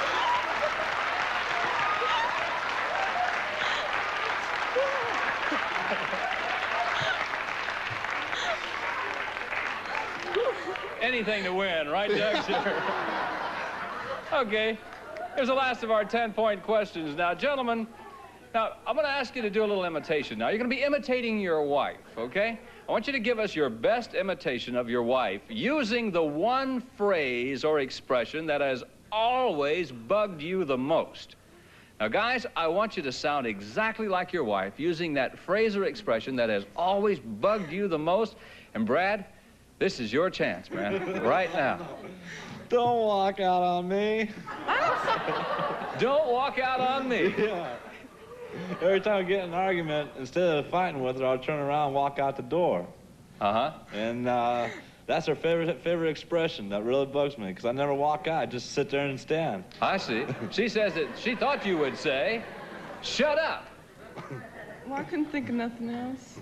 Anything to win, right, Doug? Sure. Okay. Here's the last of our 10-point questions. Now, gentlemen, now, I'm going to ask you to do a little imitation. Now, you're going to be imitating your wife, okay? I want you to give us your best imitation of your wife using the one phrase or expression that has always bugged you the most. Now, guys, I want you to sound exactly like your wife using that phrase or expression that has always bugged you the most. And, Brad, This is your chance, man, right now. Don't walk out on me. Don't walk out on me. Yeah. Every time I get in an argument, instead of fighting with her, I'll turn around and walk out the door. Uh-huh. And that's her favorite expression. That really bugs me, because I never walk out. I just sit there and stand. I see. She says that she thought you would say, shut up. Well, I couldn't think of nothing else.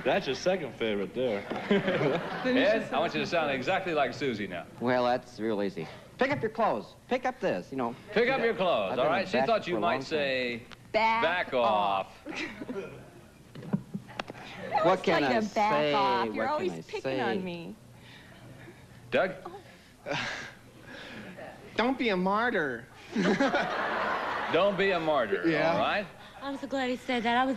That's your second favorite there. Ed, I want you to sound exactly like Susie now. Well, that's real easy. Pick up your clothes. Pick up this, you know. Pick up your clothes, I've all been right? She back thought for you a might long say, Back off. What can I to back say? off. What You're can always I picking say? on me. Doug? Don't be a martyr. Don't be a martyr, Yeah. all right? I'm so glad he said that. I was.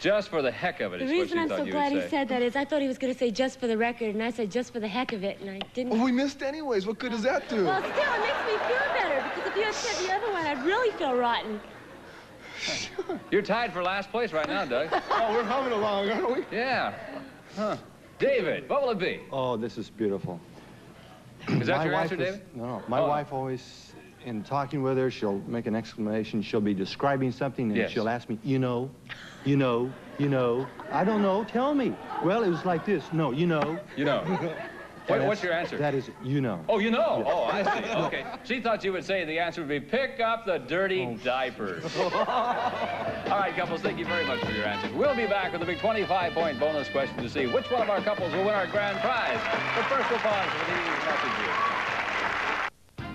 Just for the heck of it The is what reason she I'm thought so you glad would he say. said that is I thought he was going to say just for the record, and I said just for the heck of it, and I didn't. Well, we missed anyways. What good does that do? Well, still, it makes me feel better because if you had said the other one, I'd really feel rotten. You're tied for last place right now, Doug. Oh, we're humming along, aren't we? Yeah. Huh. David, what will it be? Oh, this is beautiful. Is that My your wife answer, David? No. My wife always, in talking with her, she'll make an exclamation. She'll be describing something, and Yes. she'll ask me, you know. I don't know. Tell me. Well, it was like this. No, you know. You know. Wait, what's your answer? That is, you know. Oh, you know. Oh, I see. Okay. She thought you would say the answer would be pick up the dirty diapers. All right, couples, thank you very much for your answers. We'll be back with a big 25-point bonus question to see which one of our couples will win our grand prize. But first, we'll pause for these messages.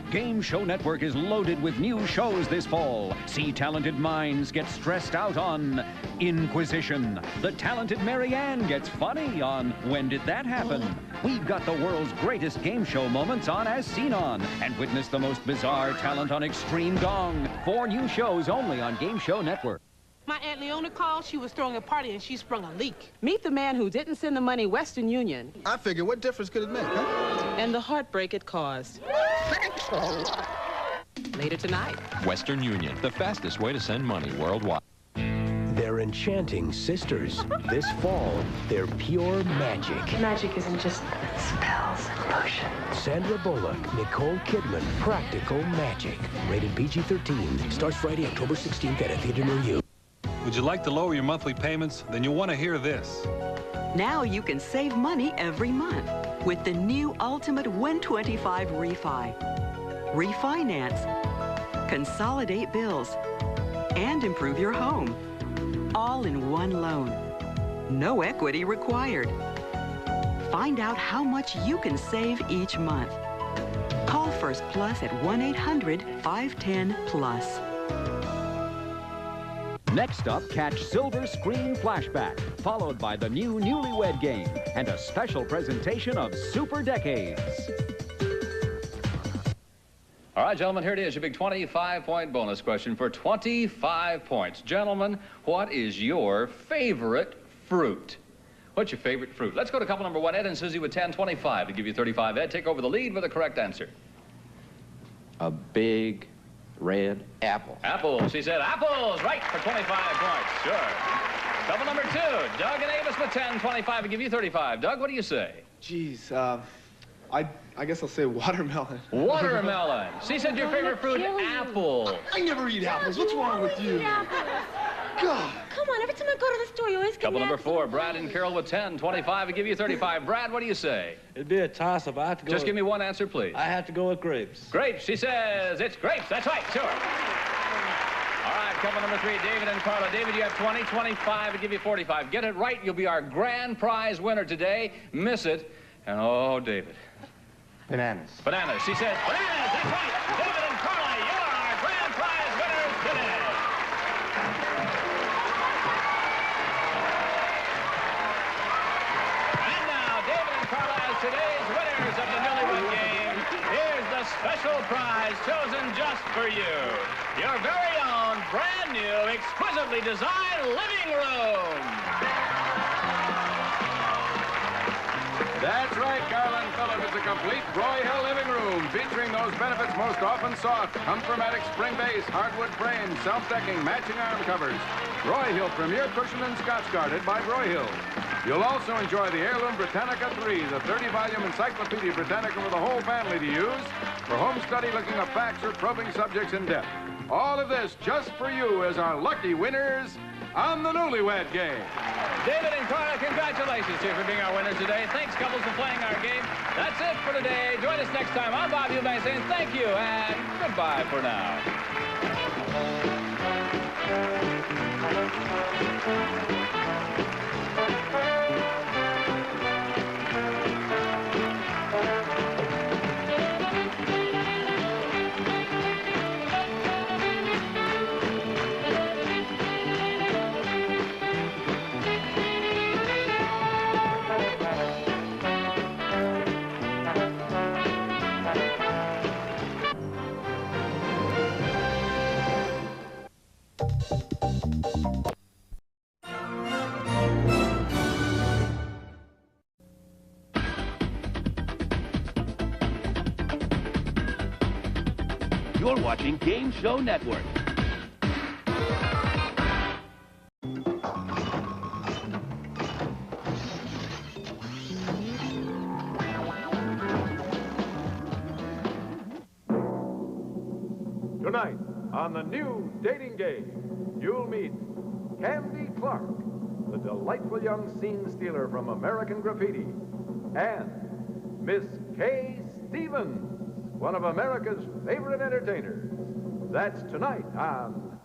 Game Show Network is loaded with new shows this fall. See talented minds get stressed out on Inquisition. The talented Mary Ann gets funny on When Did That Happen? We've got the world's greatest game show moments on As Seen On. And witness the most bizarre talent on Extreme Gong. 4 new shows only on Game Show Network. My Aunt Leona called. She was throwing a party and she sprung a leak. Meet the man who didn't send the money Western Union. I figured, what difference could it make, huh? And the heartbreak it caused. Later tonight. Western Union, the fastest way to send money worldwide. They're enchanting sisters. This fall, they're pure magic. Magic isn't just spells and potions. Sandra Bullock, Nicole Kidman, practical magic. Rated PG-13. Starts Friday, October 16th at a theater near you. Would you like to lower your monthly payments? Then you'll want to hear this. Now you can save money every month with the new Ultimate Win25 Refi. Refinance, consolidate bills, and improve your home. All in one loan. No equity required. Find out how much you can save each month. Call First Plus at 1-800-510-PLUS. Next up, catch Silver Screen Flashback, followed by the new Newlywed Game and a special presentation of Super Decades. All right, gentlemen, here it is, your big 25-point bonus question for 25 points. Gentlemen, what is your favorite fruit? What's your favorite fruit? Let's go to couple number 1, Ed and Susie with 10-25 to give you 35. Ed, take over the lead with the correct answer. A big red apple. Apples. She said apples. Right for 25 points. Sure. Couple number 2, Doug and Avis with 10-25 to give you 35. Doug, what do you say? Geez, I guess I'll say watermelon. Watermelon. She said your favorite fruit, apple. I never eat apples. What's wrong with you? God. Come on, every time I go to the store, you always get Couple an number apple. 4, Brad and Carol with 10-25 to give you 35. Brad, what do you say? It'd be a toss-up. I have to go. Just give me one answer, please. I have to go with grapes. Grapes. She says it's grapes. That's right. Sure. All right, couple number 3, David and Carla. David, you have 20-25 to give you 45. Get it right, you'll be our grand prize winner today. Miss it, and oh, David. Bananas. Bananas. She says bananas. That's right. David and Carla, you are our grand prize winners today. And now, David and Carla, as today's winners of the Newlywed Game, here's the special prize chosen just for you. Your very own, brand new, exquisitely designed living room. That's right, Carl and Philip. It's a complete Broyhill living room featuring those benefits most often sought. Comformatic spring base, hardwood frame, self-decking, matching arm covers. Broyhill Premier Cushion and Scotch Guarded by Broyhill. You'll also enjoy the Heirloom Britannica 3, the 30-volume Encyclopedia Britannica for the whole family to use for home study looking up facts or probing subjects in depth. All of this just for you as our lucky winners on the Newlywed Game. David and Carla, congratulations to you for being our winners today. Thanks, couples, for playing our game. That's it for today. Join us next time. I'm Bob Eubanks saying thank you and goodbye for now. You're watching Game Show Network. Tonight, on the new dating game, you'll meet Candy Clark, the delightful young scene stealer from American Graffiti, and Miss Kay Stevens, one of America's favorite entertainers. That's tonight on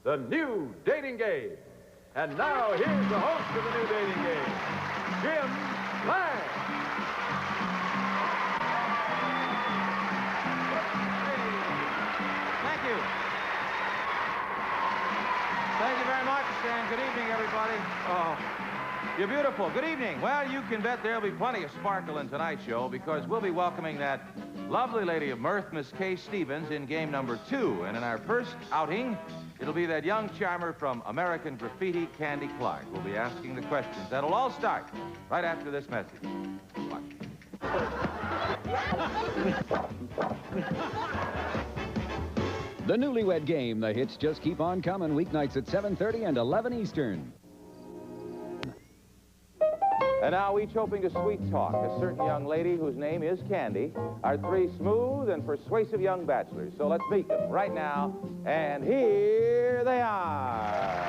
the new dating game. And now, here's the host of the new dating game, Jim Lang. Thank you. Thank you very much, and good evening, everybody. Oh, you're beautiful. Good evening. Well, you can bet there'll be plenty of sparkle in tonight's show because we'll be welcoming that lovely lady of mirth, Miss Kay Stevens, in game number 2. And in our first outing, it'll be that young charmer from American Graffiti, Candy Clark. We'll be asking the questions. That'll all start right after this message. The Newlywed Game. The hits just keep on coming. Weeknights at 7:30 and 11 Eastern. And now, each hoping to sweet talk a certain young lady whose name is Candy, are 3 smooth and persuasive young bachelors. So let's meet them right now. And here they are.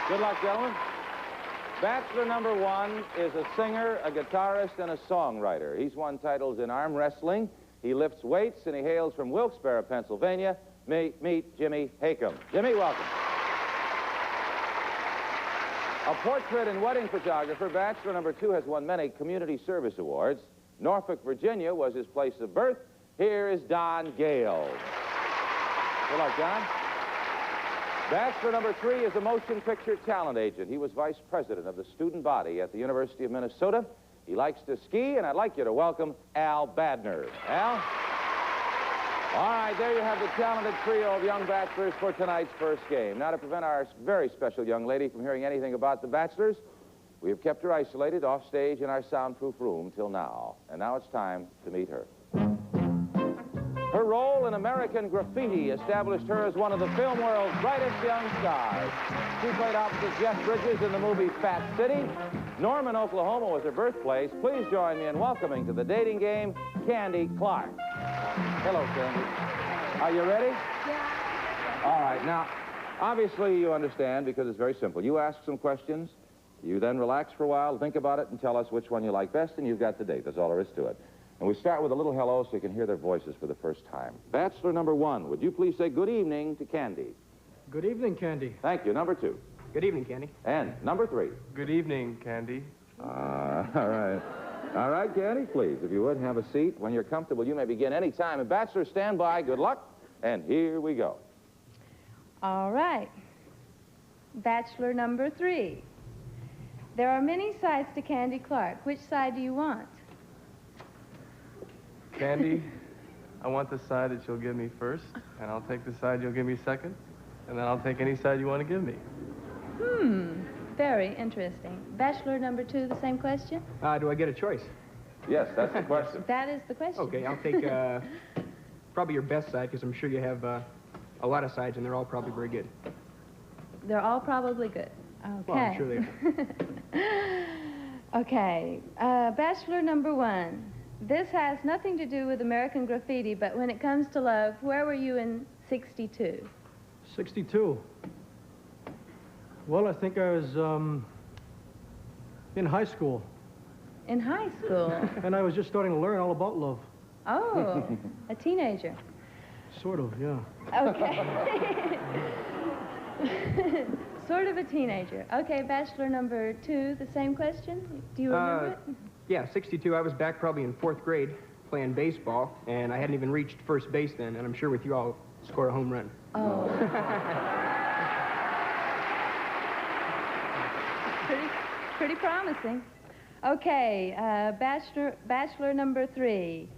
Good luck, gentlemen. Bachelor number 1 is a singer, a guitarist, and a songwriter. He's won titles in arm wrestling. He lifts weights, and he hails from Wilkes-Barre, Pennsylvania. Meet Jimmy Hakem. Jimmy, welcome. A portrait and wedding photographer, Bachelor number 2 has won many community service awards. Norfolk, Virginia was his place of birth. Here is Don Gale. Good luck, Don. Bachelor number 3 is a motion picture talent agent. He was vice president of the student body at the University of Minnesota. He likes to ski, and I'd like you to welcome Al Badner. Al? All right, there you have the talented trio of young bachelors for tonight's first game. Now, to prevent our very special young lady from hearing anything about the bachelors, we have kept her isolated off stage in our soundproof room till now. And now it's time to meet her. Her role in American Graffiti established her as one of the film world's brightest young stars. She played opposite Jeff Bridges in the movie Fat City. Norman, Oklahoma was her birthplace. Please join me in welcoming to the dating game, Candy Clark. Hello, Candy. Are you ready? Yeah. All right. Now, obviously you understand because it's very simple. You ask some questions. You then relax for a while, think about it, and tell us which one you like best, and you've got the date. That's all there is to it. And we start with a little hello so you can hear their voices for the first time. Bachelor number 1, would you please say good evening to Candy? Good evening, Candy. Thank you. Number 2. Good evening, Candy. And number 3. Good evening, Candy. All right. All right, Candy, please, if you would, have a seat. When you're comfortable, you may begin any time. And bachelors, stand by. Good luck. And here we go. All right. Bachelor number 3. There are many sides to Candy Clark. Which side do you want? Candy, I want the side that you'll give me first, and I'll take the side you'll give me second, and then I'll take any side you want to give me. Very interesting. Bachelor number 2, the same question? Do I get a choice? Yes, that's the question. That is the question. Okay, I'll take probably your best side, because I'm sure you have a lot of sides, and they're all probably very good. They're all probably good. Okay. Well, I'm sure they are. Okay. Bachelor number 1. This has nothing to do with American graffiti, but when it comes to love, where were you in 62? 62. Well, I think I was in high school. In high school? And I was just starting to learn all about love. Oh, a teenager. Sort of, yeah. Okay. Sort of a teenager. Okay, bachelor number 2, the same question? Do you remember it? Yeah, 62. I was back probably in 4th grade playing baseball, and I hadn't even reached first base then, and I'm sure with you I'll score a home run. Oh. Pretty promising. Okay, bachelor number 3.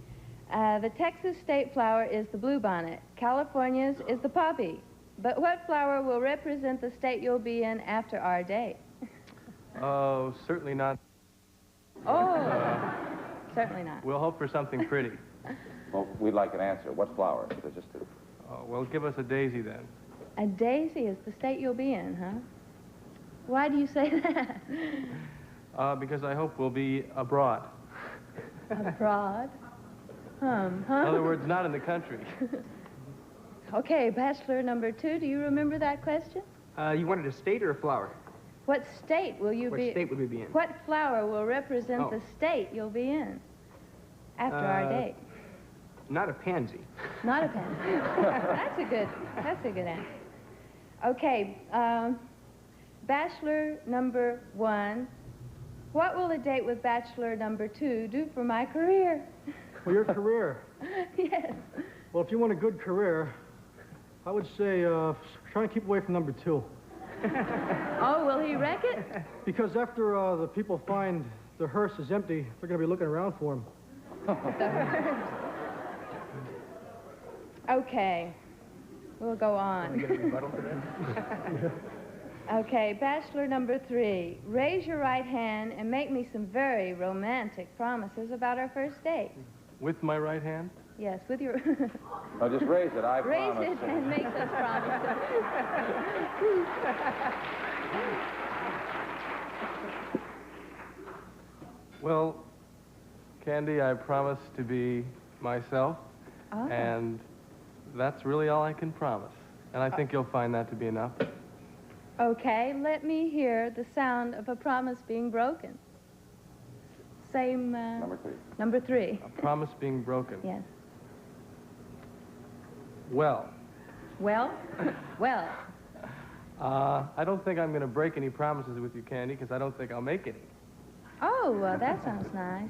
The Texas state flower is the bluebonnet. California's is the poppy. But what flower will represent the state you'll be in after our date? Oh, certainly not. Oh, certainly not. We'll hope for something pretty. Well, we'd like an answer. What flower? Oh, well, give us a daisy then. A daisy is the state you'll be in, huh? Why do you say that? Because I hope we'll be abroad. Abroad? Huh? In other words, not in the country. Okay, bachelor number 2, do you remember that question? You wanted a state or a flower? What state will you What be? state would we be in? What flower will represent the state you'll be in after our date? Not a pansy. Not a pansy. That's a good answer. Okay, bachelor number 1. What will a date with bachelor number 2 do for my career? Well, your career. Yes. Well, if you want a good career, I would say try and keep away from number 2. Oh, will he wreck it? Because after the people find the hearse is empty, they're going to be looking around for him. Okay, we'll go on. Get a rebuttal for that? Okay, bachelor number 3. Raise your right hand and make me some very romantic promises about our first date. With my right hand? Yes, with your... No, just raise it. I promise. Raise it and make those promises. Well, Candy, I promise to be myself, and that's really all I can promise. And I think you'll find that to be enough. Okay, let me hear the sound of a promise being broken. Same, Number 3. Number 3. A promise being broken. Yes. Well. Well? Well. I don't think I'm going to break any promises with you, Candy, because I don't think I'll make any. Oh, well, that sounds nice.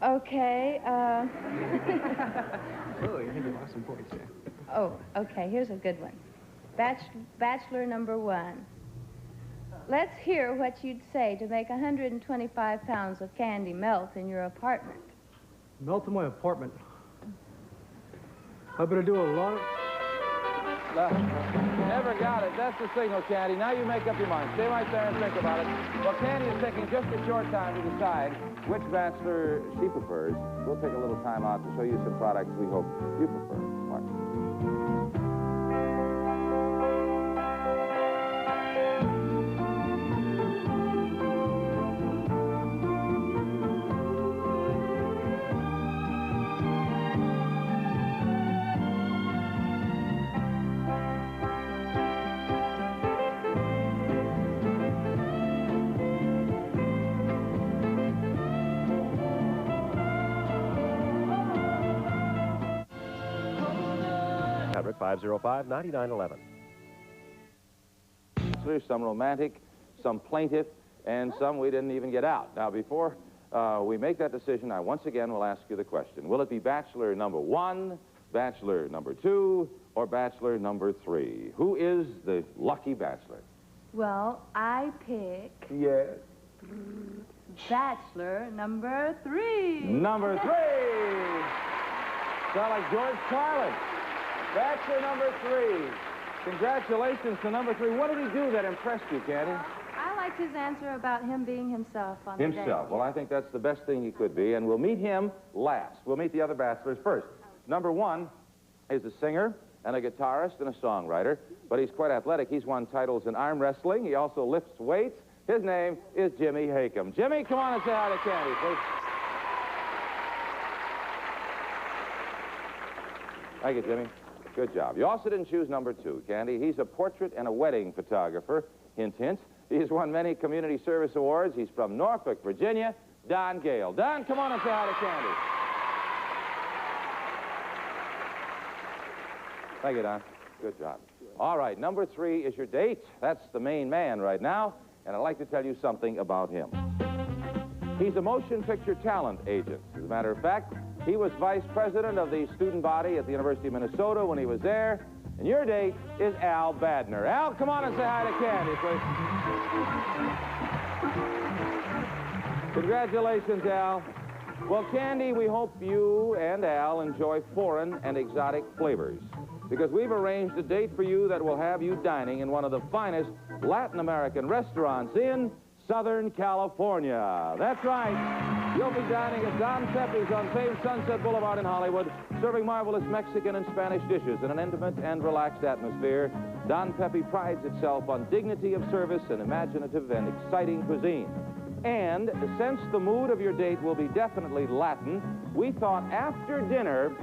Okay, Oh, you think you lost some points there. Oh, okay, here's a good one. Bachelor number 1. Let's hear what you'd say to make 125 pounds of candy melt in your apartment. Melt in my apartment. I better do a lot of... Never got it. That's the signal, Candy. Now you make up your mind. Stay right there and think about it. Well, Candy is taking just a short time to decide which bachelor she prefers. We'll take a little time out to show you some products we hope you prefer. Watch. Hundred 505-9911. There's some romantic, some plaintive, and some we didn't even get out. Now, before we make that decision, I once again will ask you the question. Will it be bachelor number 1, bachelor number 2, or bachelor number 3? Who is the lucky bachelor? Well, I pick... Yes. Bachelor number 3. Number 3! Sound like George Carlin. Bachelor number 3. Congratulations to number 3. What did he do that impressed you, Candy? I liked his answer about him being himself on the Himself. date. Well, I think that's the best thing he could be, and we'll meet him last. We'll meet the other bachelors first. Number 1 is a singer and a guitarist and a songwriter, but he's quite athletic. He's won titles in arm wrestling. He also lifts weights. His name is Jimmy Hakem. Jimmy, come on and say hi to Candy, please. Thank you, Jimmy. Good job. You also didn't choose number 2, Candy. He's a portrait and a wedding photographer. Hint, hint. He's won many community service awards. He's from Norfolk, Virginia. Don Gale. Don, come on and say hi to Candy. Thank you, Don. Good job. All right, number 3 is your date. That's the main man right now, and I'd like to tell you something about him. He's a motion picture talent agent. As a matter of fact, he was vice president of the student body at the University of Minnesota when he was there. And your date is Al Badner. Al, come on and say hi to Candy, please. Congratulations, Al. Well, Candy, we hope you and Al enjoy foreign and exotic flavors, because we've arranged a date for you that will have you dining in one of the finest Latin American restaurants in Southern California. That's right. You'll be dining at Don Pepe's on famed Sunset Boulevard in Hollywood, serving marvelous Mexican and Spanish dishes in an intimate and relaxed atmosphere. Don Pepe prides itself on dignity of service and imaginative and exciting cuisine. And since the mood of your date will be definitely Latin, we thought after dinner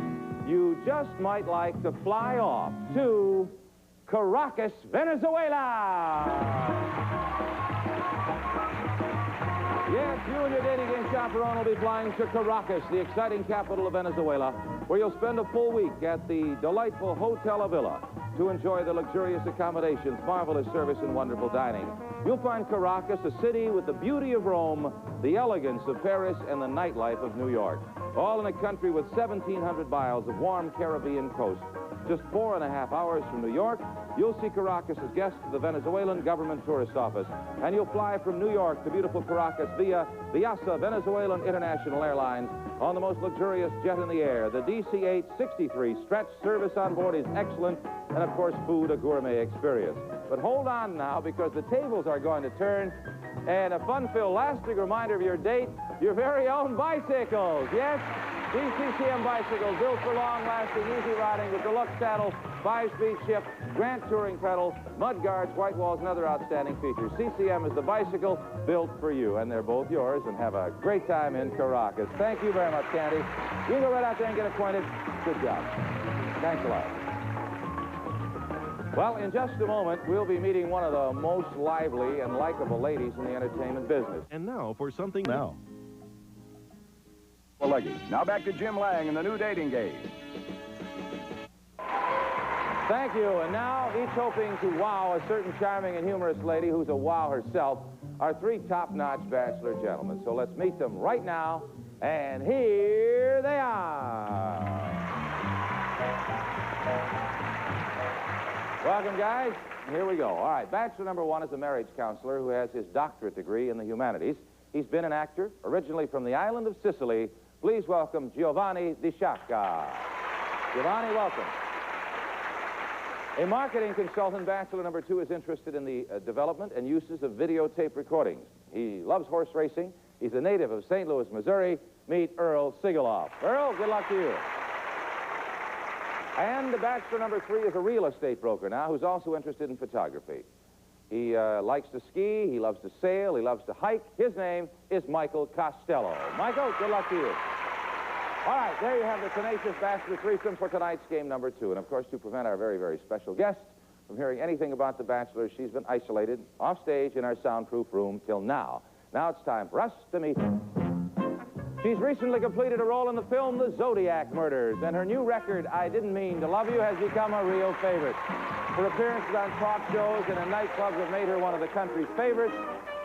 you just might like to fly off to Caracas, Venezuela. Yes, you and your dating game chaperone will be flying to Caracas, the exciting capital of Venezuela, where you'll spend a full week at the delightful Hotel Avila to enjoy the luxurious accommodations, marvelous service, and wonderful dining. You'll find Caracas a city with the beauty of Rome, the elegance of Paris, and the nightlife of New York, all in a country with 1,700 miles of warm Caribbean coast. Just 4.5 hours from New York, you'll see Caracas as guest of the Venezuelan Government Tourist Office. And you'll fly from New York to beautiful Caracas via the ASA Venezuelan International Airlines on the most luxurious jet in the air. The DC-863 stretch service on board is excellent, and of course, food a gourmet experience. But hold on now, because the tables are going to turn, and a fun-filled, lasting reminder of your date, your very own bicycles. Yes? These CCM bicycles, built for long-lasting, easy riding with deluxe saddle, 5-speed shift, Grant touring pedals, mud guards, white walls, and other outstanding features. CCM is the bicycle built for you, and they're both yours, and have a great time in Caracas. Thank you very much, Candy. You can go right out there and get acquainted. Good job. Thanks a lot. Well, in just a moment, we'll be meeting one of the most lively and likable ladies in the entertainment business. And now for something now. Now back to Jim Lang and the new dating game. Thank you. And now, each hoping to wow a certain charming and humorous lady who's a wow herself, are 3 top-notch bachelor gentlemen. So let's meet them right now. And here they are. Welcome, guys. Here we go. All right, bachelor number 1 is a marriage counselor who has his doctorate degree in the humanities. He's been an actor, originally from the island of Sicily. Please welcome Giovanni Di Sciacca. Giovanni, welcome. A marketing consultant, bachelor number 2 is interested in the development and uses of videotape recordings. He loves horse racing. He's a native of St. Louis, Missouri. Meet Earl Sigaloff. Earl, good luck to you. And the bachelor number 3 is a real estate broker now who's also interested in photography. He likes to ski, he loves to sail, he loves to hike. His name is Michael Costello. Michael, good luck to you. All right, there you have the tenacious bachelor threesome for tonight's game number 2. And, of course, to prevent our very, very special guest from hearing anything about the bachelor, she's been isolated off stage in our soundproof room till now. Now it's time for us to meet her. She's recently completed a role in the film The Zodiac Murders, and her new record, I Didn't Mean to Love You, has become a real favorite. Her appearances on talk shows and in nightclubs have made her one of the country's favorites.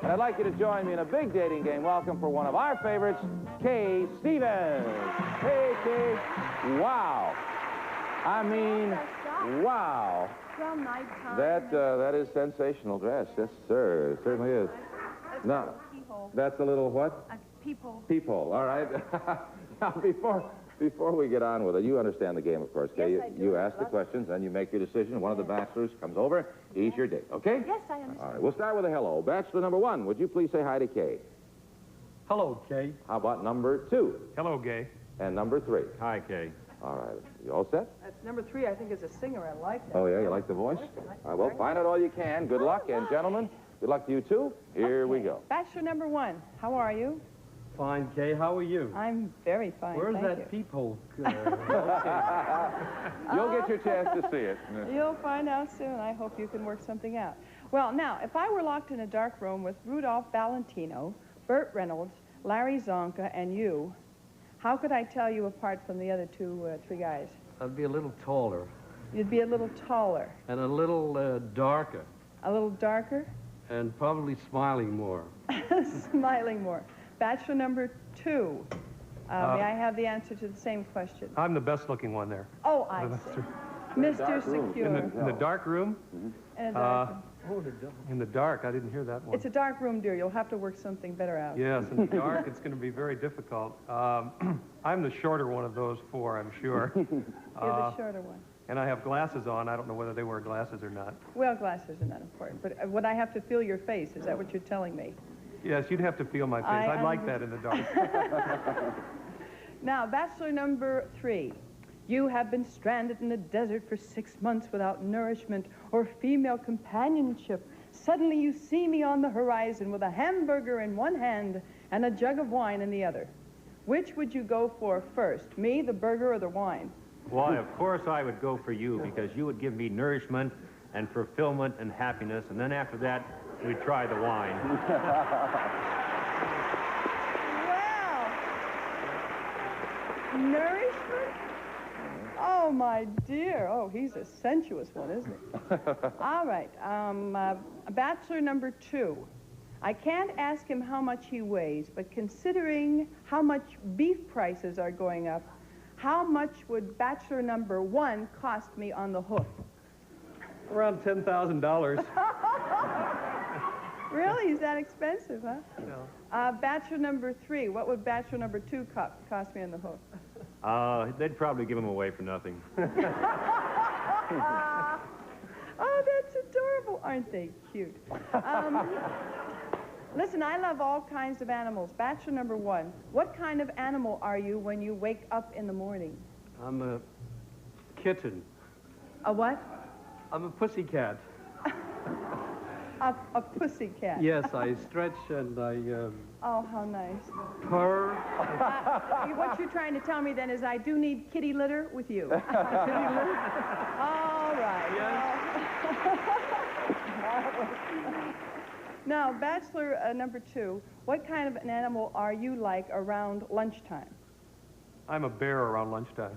And I'd like you to join me in a big dating game. Welcome for one of our favorites, Kay Stevens. Hey, Kay. Wow. I mean, wow. From nighttime. That is sensational dress. Yes, sir. It certainly is. No, that's a little what? Peephole. Peephole. All right. Now, before we get on with it, you understand the game, of course, Kay. Yes, I do. You ask the questions, then you make your decision. One of the bachelors comes over. He's your date, okay? Yes, I understand. All right. We'll start with a hello. Bachelor number 1, would you please say hi to Kay? Hello, Kay. How about number 2? Hello, Gay. And number 3? Hi, Kay. All right. You all set? That's number 3, I think, is a singer. I like that. Oh, yeah? You like the voice? All right, well, find out all you can. Good luck. And, gentlemen, good luck to you, too. Here we go. Bachelor number 1, how are you? Fine, Kay. How are you? I'm very fine, Where's thank that you. peephole? You'll get your chance to see it. You'll find out soon. I hope you can work something out. Well, now, if I were locked in a dark room with Rudolph Valentino, Burt Reynolds, Larry Zonka, and you, how could I tell you apart from the other 3 guys? I'd be a little taller. You'd be a little taller. And a little darker. A little darker? And probably smiling more. Smiling more. Bachelor number 2. May I have the answer to the same question? I'm the best-looking one there. Oh, I see. Mr. Secure. In the dark room? In a dark room. In the dark, I didn't hear that one. It's a dark room, dear. You'll have to work something better out. Yes, in the dark, it's going to be very difficult. I'm the shorter one of those 4, I'm sure. You're the shorter one. And I have glasses on. I don't know whether they wear glasses or not. Well, glasses are not important, but would I have to feel your face? Is that what you're telling me? Yes, you'd have to feel my face. I'd like that in the dark. Now, bachelor number 3. You have been stranded in the desert for 6 months without nourishment or female companionship. Suddenly you see me on the horizon with a hamburger in one hand and a jug of wine in the other. Which would you go for first, me, the burger, or the wine? Why, of course I would go for you, because you would give me nourishment and fulfillment and happiness, and then after that, we'd try the wine. Wow! Nourishment? Oh, my dear. Oh, he's a sensuous one, isn't he? All right. Bachelor number 2. I can't ask him how much he weighs, but considering how much beef prices are going up, how much would bachelor number 1 cost me on the hoof? Around $10,000. Really? Is that expensive, huh? No. Bachelor number 3. What would bachelor number 2 cost me on the hoof? They'd probably give them away for nothing. Oh, that's adorable. Aren't they cute? Listen, I love all kinds of animals. Bachelor number 1, what kind of animal are you when you wake up in the morning? I'm a kitten. A what? I'm a pussycat. A pussycat. Yes, I stretch and I Oh, how nice. purr. What you're trying to tell me then is I do need kitty litter with you. Kitty litter? All right. Now, bachelor number 2, what kind of an animal are you like around lunchtime? I'm a bear around lunchtime.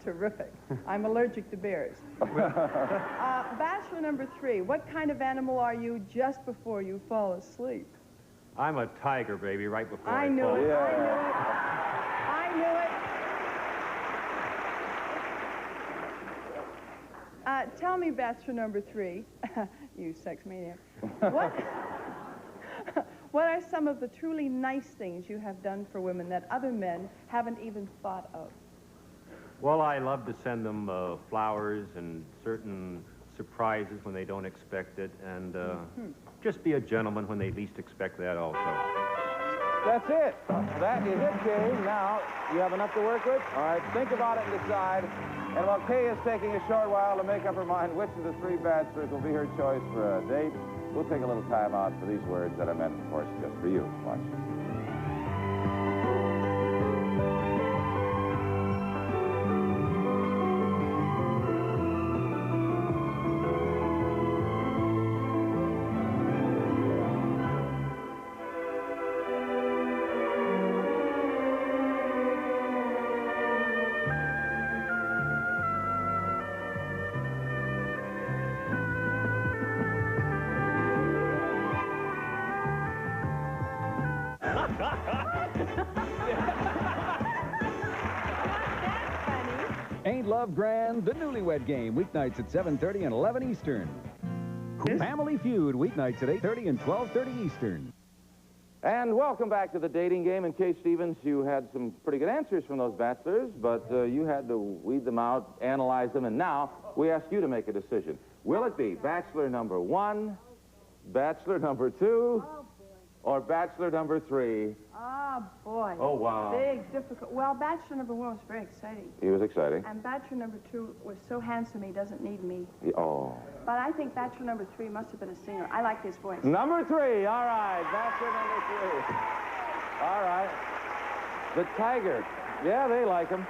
Terrific. I'm allergic to bears. Bachelor number 3, what kind of animal are you just before you fall asleep? I'm a tiger, baby, right before I knew fall. it. Yeah. I knew it. Tell me, bachelor number 3, you sex maniac, what are some of the truly nice things you have done for women that other men haven't even thought of? Well, I love to send them flowers and certain surprises when they don't expect it, and just be a gentleman when they least expect that also. That's it. That is it, Kay. Now, you have enough to work with? All right, think about it and decide. And while Kay is taking a short while to make up her mind which of the 3 bachelors will be her choice for a date, we'll take a little time out for these words that are meant, of course, just for you. Watch. Ain't Love Grand, the Newlywed Game, weeknights at 7:30 and 11 Eastern. Family Feud, weeknights at 8:30 and 12:30 Eastern. And welcome back to the dating game. In case, Stevens, you had some pretty good answers from those bachelors, but you had to weed them out, analyze them, and now we ask you to make a decision. Will it be bachelor number 1, bachelor number 2, or bachelor number 3? Ah, boy. Oh, wow. Big, difficult. Well, bachelor number 1 was very exciting. He was exciting. And bachelor number 2 was so handsome he doesn't need me. Oh. But I think bachelor number 3 must have been a singer. I like his voice. Number 3, all right. Bachelor number 3. All right. The Tiger. Yeah, they like him.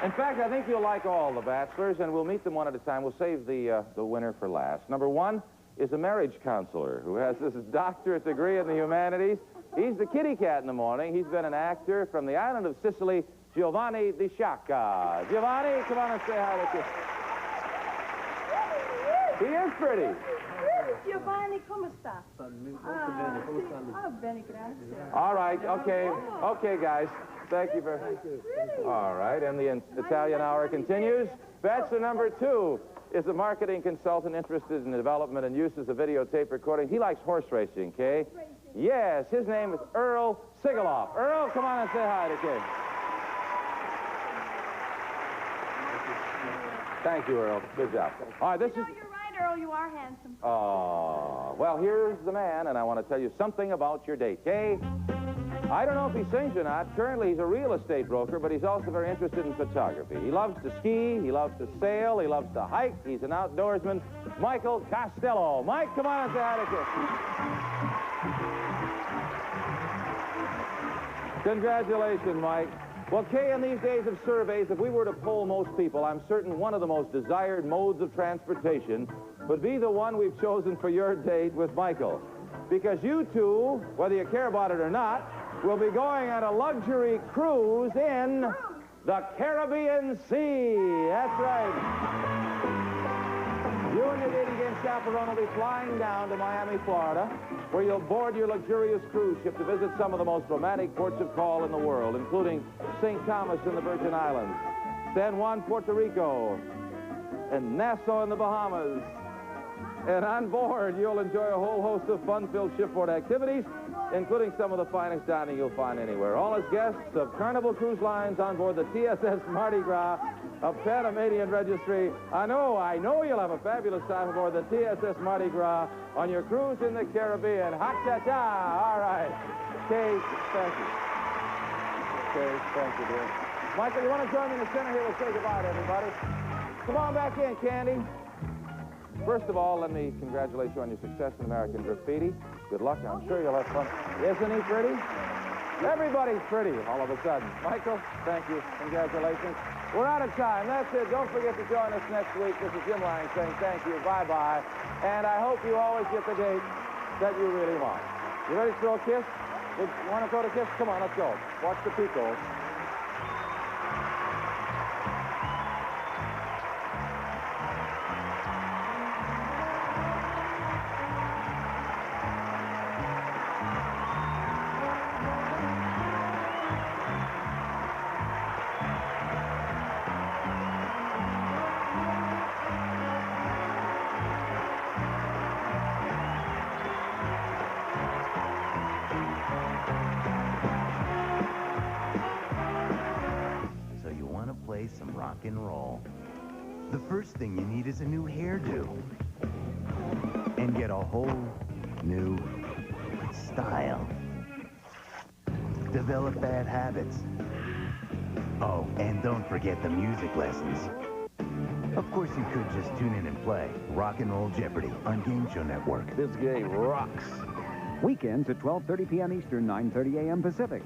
In fact, I think you'll like all the bachelors, and we'll meet them one at a time. We'll save the winner for last. Number 1 is a marriage counselor who has this doctorate degree in the humanities. He's the kitty cat in the morning. He's been an actor from the island of Sicily, Giovanni Di Sciacca. Giovanni, come on and say hi to you. He is pretty. Giovanni, come sta? Bene, grazie. All right, okay. Okay, guys. Thank you very much. All right, and the Italian hour continues. Bachelor number 2 is a marketing consultant interested in the development and uses of videotape recording. He likes horse racing, Kay? Yes, his name is Earl Sigaloff. Earl, come on and say hi to Kay. Thank you, Earl. Good job. All right, this is... You're right, Earl. You are handsome. Oh, well, here's the man, and I want to tell you something about your date, Kay. I don't know if he sings or not. Currently, he's a real estate broker, but he's also very interested in photography. He loves to ski, he loves to sail, he loves to hike. He's an outdoorsman. Michael Costello. Mike, come on and say hi to Kay. Congratulations, Mike. Well, Kay, in these days of surveys, if we were to poll most people, I'm certain one of the most desired modes of transportation would be the one we've chosen for your date with Michael. Because you two, whether you care about it or not, will be going on a luxury cruise in the Caribbean Sea. That's right. You and your dating game chaperone will be flying down to Miami, Florida, where you'll board your luxurious cruise ship to visit some of the most romantic ports of call in the world, including St. Thomas in the Virgin Islands, San Juan, Puerto Rico, and Nassau in the Bahamas. And on board, you'll enjoy a whole host of fun-filled shipboard activities, including some of the finest dining you'll find anywhere. All as guests of Carnival Cruise Lines on board the TSS Mardi Gras of Panamanian Registry. I know you'll have a fabulous time aboard the TSS Mardi Gras on your cruise in the Caribbean. Ha-cha-cha! All right. Kay, thank you. Kay, thank you, dear. Michael, you want to join me in the center here? We'll say goodbye to everybody. Come on back in, Candy. First of all, let me congratulate you on your success in American Graffiti. Good luck. I'm sure you'll have fun. Isn't he pretty? Everybody's pretty all of a sudden. Michael, thank you. Congratulations. We're out of time. That's it. Don't forget to join us next week. This is Jim Lang saying thank you. Bye-bye. And I hope you always get the date that you really want. You ready to throw a kiss? You want to throw the kiss? Come on, let's go. Watch the Picos. Some rock and roll. The first thing you need is a new hairdo. And get a whole new style. Develop bad habits. Oh, and don't forget the music lessons. Of course, you could just tune in and play Rock and Roll Jeopardy on Game Show Network. This game rocks. Weekends at 12:30 p.m. Eastern, 9:30 a.m. Pacific.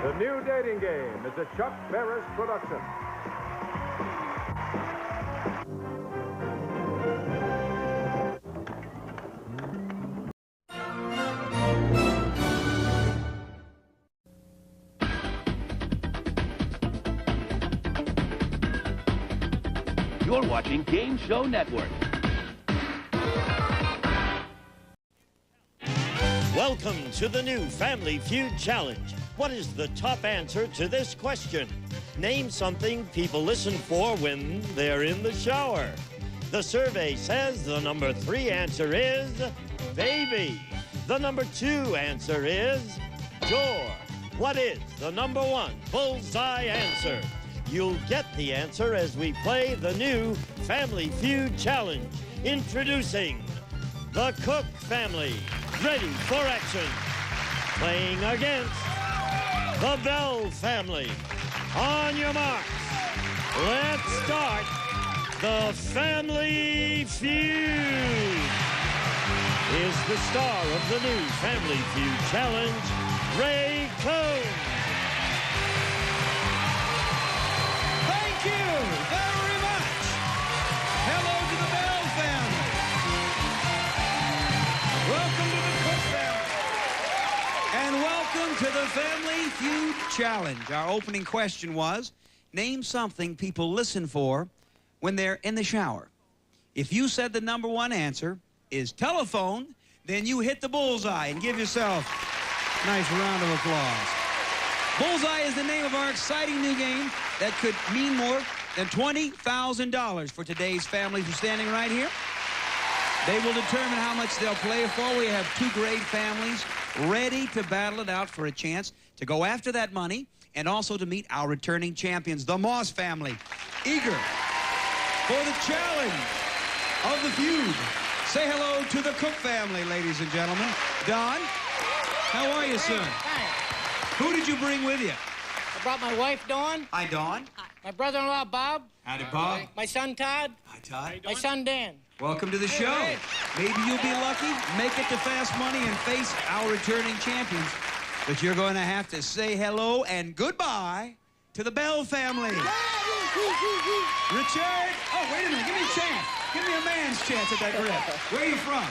The New Dating Game is a Chuck Ferris production. You're watching Game Show Network. Welcome to the new Family Feud Challenge. What is the top answer to this question? Name something people listen for when they're in the shower. The survey says the number 3 answer is baby. The number 2 answer is door. What is the number 1 bullseye answer? You'll get the answer as we play the new Family Feud Challenge. Introducing the Cook family, ready for action. Playing against the Bell family. On your marks, let's start the Family Feud. Is the star of the new Family Feud Challenge, Ray Cohn. Thank you very much. Hello to the Bell family. Welcome to the Cook family. And welcome to the Family Feud Challenge. Our opening question was, name something people listen for when they're in the shower. If you said the #1 answer is telephone, then you hit the bullseye, and give yourself a nice round of applause. Bullseye is the name of our exciting new game that could mean more than $20,000 for today's families who are standing right here. They will determine how much they'll play for. We have two great families ready to battle it out for a chance to go after that money and also to meet our returning champions, the Moss family, eager for the challenge of the feud. Say hello to the Cook family, ladies and gentlemen. Don, how are you, sir? Fine. Who did you bring with you? I brought my wife, Dawn. Hi, Dawn. My brother-in-law, Bob. Howdy, Bob. My son, Todd. Hi, Todd. My son, Dan. Welcome to the show. Hey. Maybe you'll be lucky, make it to Fast Money, and face our returning champions. But you're going to have to say hello and goodbye to the Bell family. Richard. Oh, wait a minute. Give me a chance. Give me a man's chance at that grip. Where are you from?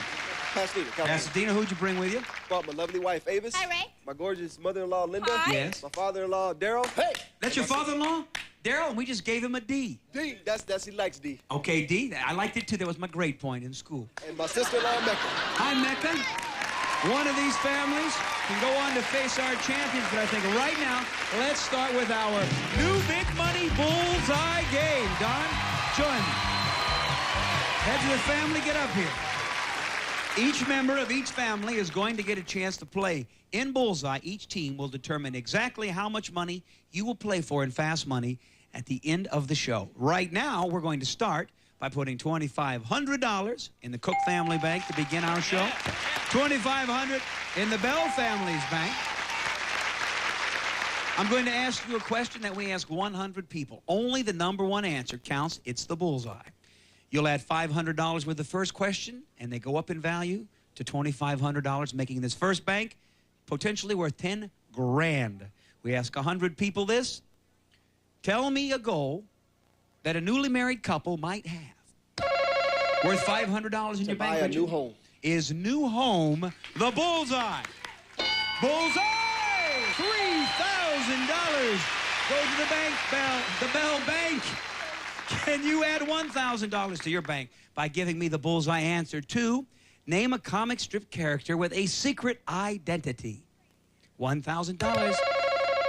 Pasadena, California. Pasadena. Who'd you bring with you? Brought my lovely wife, Avis. Hi, Ray. My gorgeous mother-in-law, Linda. Hi. Yes. My father-in-law, Daryl. Hey! That's your father-in-law? Daryl, and we just gave him a D. D. That's he likes D. Okay, D. I liked it, too. That was my grade point in school. And my sister-in-law, Mecca. Hi, Mecca. One of these families can go on to face our champions, but I think right now, let's start with our new big money bullseye game. Don, join me. Heads of the family, get up here. Each member of each family is going to get a chance to play in bullseye. Each team will determine exactly how much money you will play for in Fast Money at the end of the show. Right now, we're going to start by putting $2,500 in the Cook family bank to begin our show. $2,500 in the Bell family's bank. I'm going to ask you a question that we ask 100 people. Only the #1 answer counts. It's the bullseye. You'll add $500 with the first question, and they go up in value to $2,500, making this first bank potentially worth $10 grand. We ask 100 people this. Tell me a goal that a newly married couple might have. Worth $500 in your bank. To buy a new home. Is new home the bullseye? Bullseye! $3,000 goes to the bank, the Bell Bank. Can you add $1,000 to your bank by giving me the bullseye answer to name a comic strip character with a secret identity? $1,000.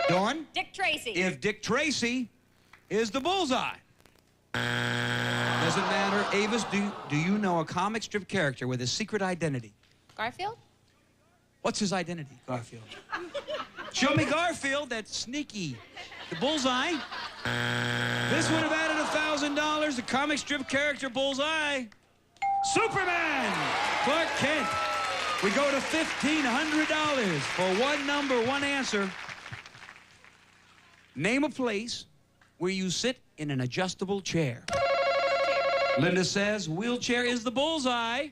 Dawn? Dick Tracy. If Dick Tracy is the bullseye. Doesn't matter. Avis, do you know a comic strip character with a secret identity? Garfield? What's his identity, Garfield? Show me Garfield, that's sneaky. The bullseye. This would have added $1,000. The comic strip character bullseye. Superman! Clark Kent. We go to $1,500 for one answer. Name a place where you sit in an adjustable chair. Linda says wheelchair is the bullseye.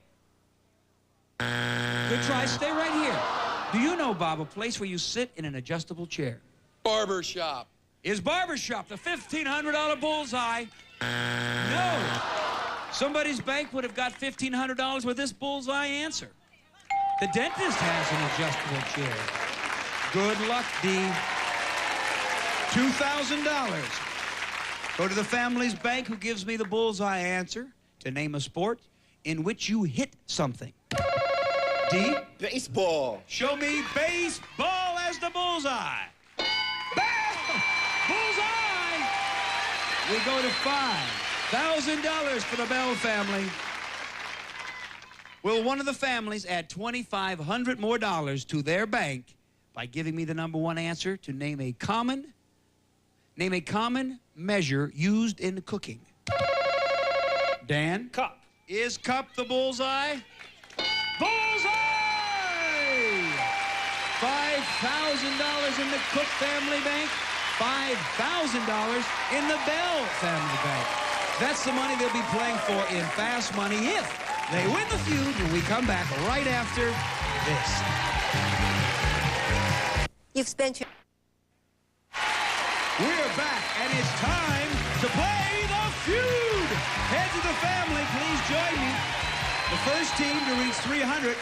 Good try. Stay right here. Do you know, Bob, a place where you sit in an adjustable chair? Barber shop. Is barbershop the $1,500 bullseye? No. Somebody's bank would have got $1,500 with this bullseye answer. The dentist has an adjustable chair. Good luck, D. $2,000. Go to the family's bank who gives me the bullseye answer to name a sport in which you hit something. D? Baseball. Show me baseball as the bullseye. Bullseye! We go to $5,000 for the Bell family. Will one of the families add $2,500 more to their bank by giving me the #1 answer to name a common measure used in cooking? Dan? Cup. Is cup the bullseye? Bullseye! $5,000 in the Cook family bank, $5,000 in the Bell family bank. That's the money they'll be playing for in Fast Money if they win the feud when we come back right after this. You've spent your... We're back, and it's time to play the feud. Heads of the family, please join me. The first team to reach 300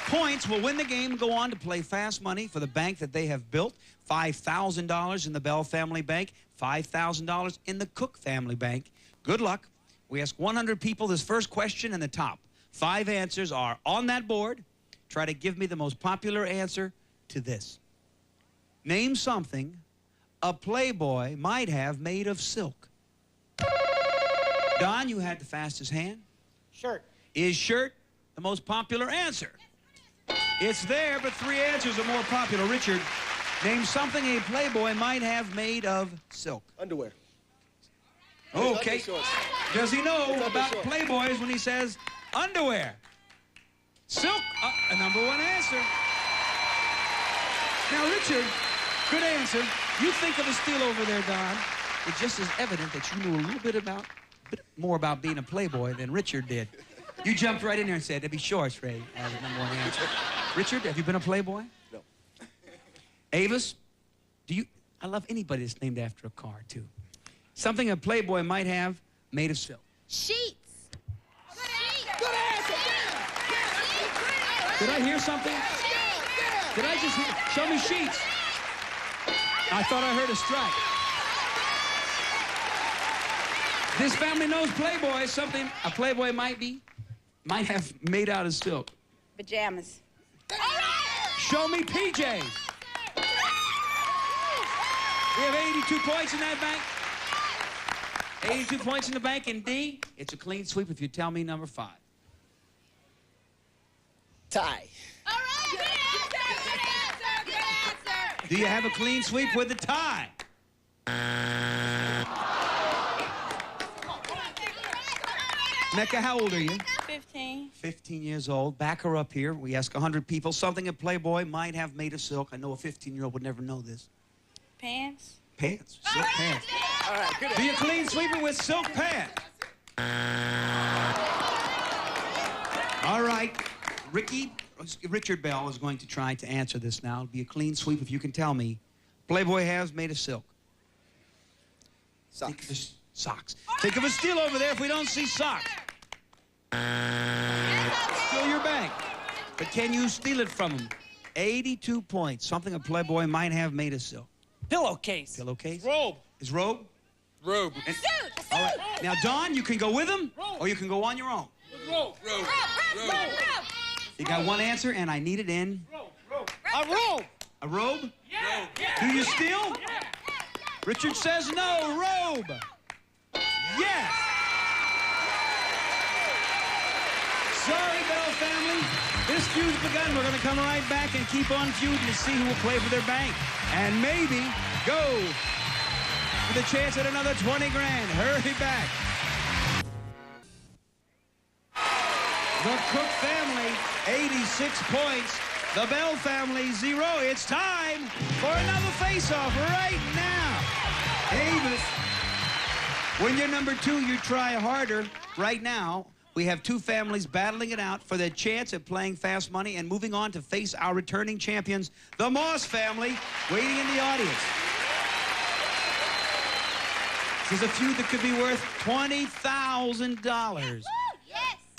points will win the game and go on to play Fast Money for the bank that they have built. $5,000 in the Bell family bank, $5,000 in the Cook family bank. Good luck. We ask 100 people this first question, and the top 5 answers are on that board. Try to give me the most popular answer to this. Name something a Playboy might have made of silk. Don, you had the fastest hand. Shirt. Is shirt the most popular answer? It's there, but 3 answers are more popular. Richard, name something a Playboy might have made of silk. Underwear. Okay. Does he know about Playboys when he says underwear? Silk, a number 1 answer. Now, Richard, good answer. You think of a steal over there, Don. It just is evident that you knew a little bit more about being a Playboy than Richard did. You jumped right in there and said, "It'd be shorts, Ray," as the number 1 answer. Richard, have you been a Playboy? No. Avis, I love anybody that's named after a car, too. Something a Playboy might have made of silk. Sheets. Good answer. Did I hear something? Did I just hear? Show me sheets. I thought I heard a strike. This family knows Playboy. Something a Playboy might have made out of silk. Pajamas. Show me PJs. We have 82 points in that bank. 82 points in the bank. And D, it's a clean sweep if you tell me number 5. Tie. Do you have a clean sweep with the tie? Mecca, how old are you? 15. 15 years old. Back her up here. We ask 100 people. Something a Playboy might have made of silk. I know a 15-year-old would never know this. Pants. Pants. Silk pants. All right, good. Do you clean sweeper with silk pants? All right. Richard Bell is going to try to answer this now. It'll be a clean sweep if you can tell me. Playboy has made of silk. Socks. Socks. Think of a steal over there if we don't see socks. Steal your bank. But can you steal it from him? 82 points. Something a Playboy might have made of silk. Pillowcase. Pillowcase? Robe. Is robe? Robe. And, all right. Now, Don, you can go with him, or you can go on your own. Robe. Robe. You got 1 answer, and I need it in. A robe. A robe? Yeah. Do you steal? Richard says no. Robe. Yes. Sorry, Bell family. This feud's begun. We're going to come right back and keep on feuding to see who will play for their bank. And maybe go for the chance at another 20 grand. Hurry back. The Cook family, 86 points. The Bell family, 0. It's time for another face-off right now. Avis, when you're number 2, you try harder. Right now, we have 2 families battling it out for their chance at playing Fast Money and moving on to face our returning champions, the Moss family, waiting in the audience. This is a feud that could be worth $20,000.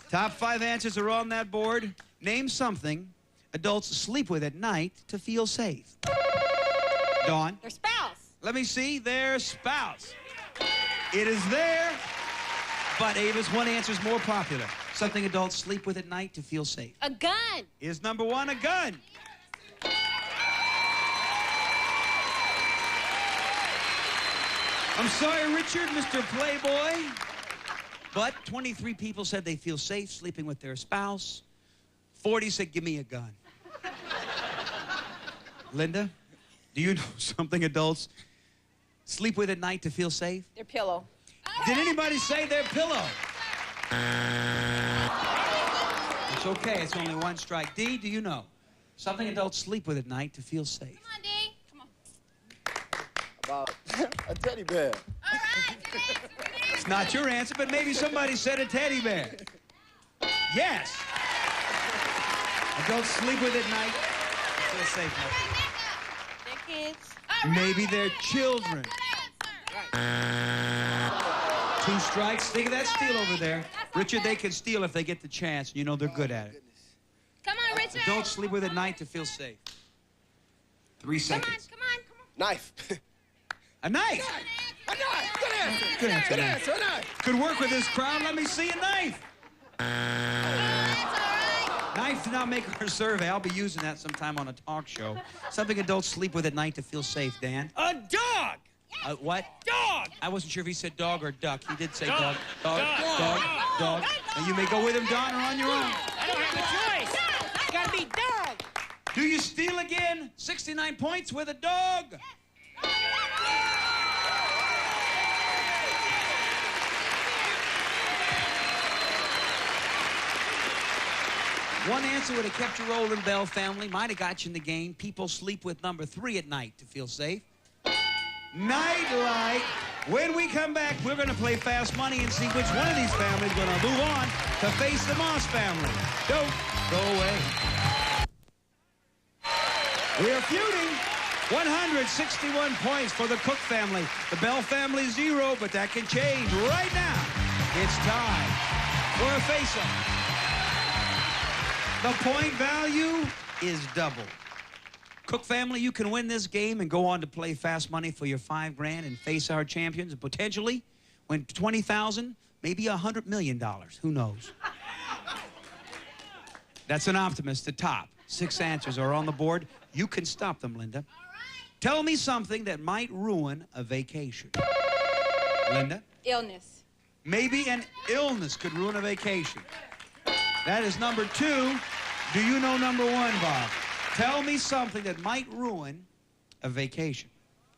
Top 5 answers are on that board. Name something adults sleep with at night to feel safe. Dawn? Their spouse. Let me see. Their spouse. It is there, but Avis, 1 answer is more popular. Something adults sleep with at night to feel safe. A gun. Is number 1 a gun? I'm sorry, Richard, Mr. Playboy. But 23 people said they feel safe sleeping with their spouse. 40 said, give me a gun. Linda, do you know something adults sleep with at night to feel safe? Their pillow. Did anybody say their pillow? It's okay. It's only one strike. D, do you know? Something adults sleep with at night to feel safe. Come on, D. Come on. About a teddy bear. All right, good answer, good answer. It's not your answer, but maybe somebody said a teddy bear. Yes. Adults sleep with at night to feel safe. Their kids. Maybe their children. Two strikes. Think of that steal over there. Richard, they can steal if they get the chance. You know they're good at it. Come on, Richard. Adults sleep with at night to feel safe. 3 seconds. Come on. Knife. A knife. A knife. Good answer. Good answer. Good answer. A knife. Good work with this crowd. Let me see a knife. That's all right. Knife did not make our survey. I'll be using that sometime on a talk show. Something adults sleep with at night to feel safe, Dan. A dog. What? Dog. I wasn't sure if he said dog or duck. He did say dog. Dog. Dog. And you may go with him, Don, or on your own. I don't have a choice. It's gotta be dog. Do you steal again? 69 points with a dog. One answer would have kept you rolling, Bell family. Might have got you in the game. People sleep with number 3 at night to feel safe. Nightlight. When we come back, we're going to play Fast Money and see which one of these families is going to move on to face the Moss family. Don't go away. We are feuding. 161 points for the Cook family. The Bell family 0, but that can change right now. It's time for a face-up. The point value is double. Cook family, you can win this game and go on to play Fast Money for your $5 grand and face our champions and potentially win $20,000, maybe $100 million. Who knows? That's an optimist. The top 6 answers are on the board. You can stop them, Linda. Tell me something that might ruin a vacation. Linda? Illness. Maybe an illness could ruin a vacation. That is number 2. Do you know number 1, Bob? Tell me something that might ruin a vacation.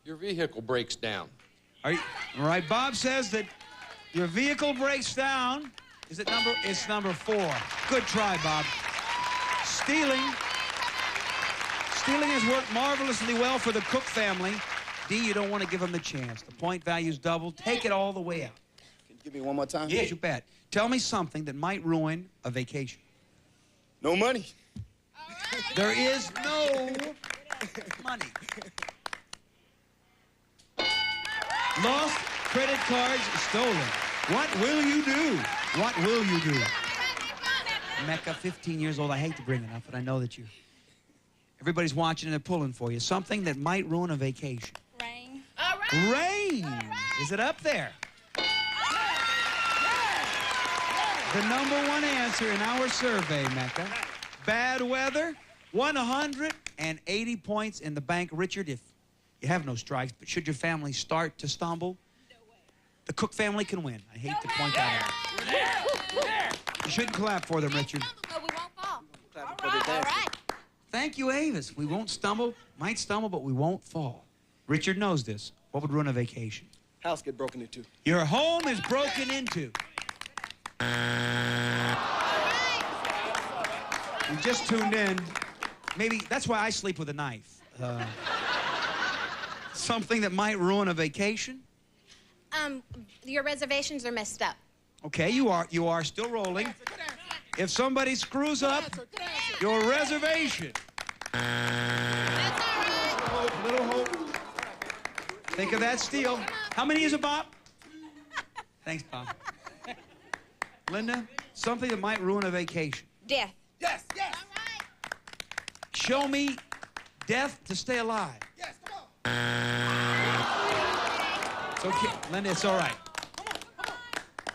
Your vehicle breaks down. All right, Bob says that your vehicle breaks down. Is it number? It's number 4. Good try, Bob. Stealing has worked marvelously well for the Cook family. D, you don't want to give them the chance. The point value's doubled. Take it all the way out. Can you give me one more time? Yes, you bet. Tell me something that might ruin a vacation. No money. There is no money. Lost credit cards stolen. What will you do? What will you do? Mecca, 15 years old. I hate to bring it up, but I know that you... Everybody's watching and they're pulling for you. Something that might ruin a vacation. Rain. All right. Rain. Is it up there? The number 1 answer in our survey, Mecca. Bad weather, 180 points in the bank. Richard, if you have no strikes, but should your family start to stumble, the Cook family can win. I hate to point that out. You shouldn't clap for them, Richard. So we won't fall. All right. Thank you, Avis. We won't stumble, might stumble, but we won't fall. Richard knows this. What would ruin a vacation? House get broken into. Your home is broken into. You just tuned in. Maybe that's why I sleep with a knife. Something that might ruin a vacation. Your reservations are messed up. Okay, you are still rolling. If somebody screws up your reservation. Little hope. Think of that steal. How many is it, Bob? Thanks, Bob. Linda, something that might ruin a vacation. Death. Yes, yes. Show me death to stay alive. Yes, come on. It's okay, Linda, it's all right.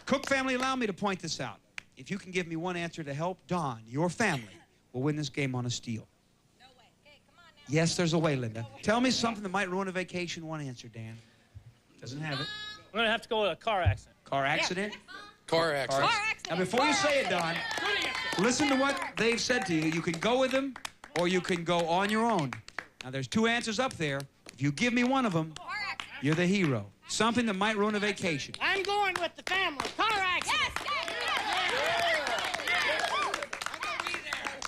Cook family, allow me to point this out. If you can give me one answer to help Don, your family will win this game on a steal. No way. Okay, come on now. Yes, there's a way, Linda. Tell me something that might ruin a vacation. One answer, Dan. Doesn't have it. I'm gonna have to go with a car accident. Car accident? Car accident. Now, before you say it, Don, listen to what they've said to you. You can go with them, or you can go on your own. Now, there's 2 answers up there. If you give me one of them, You're the hero. Something that might ruin a vacation. I'm going with the family. Car accident.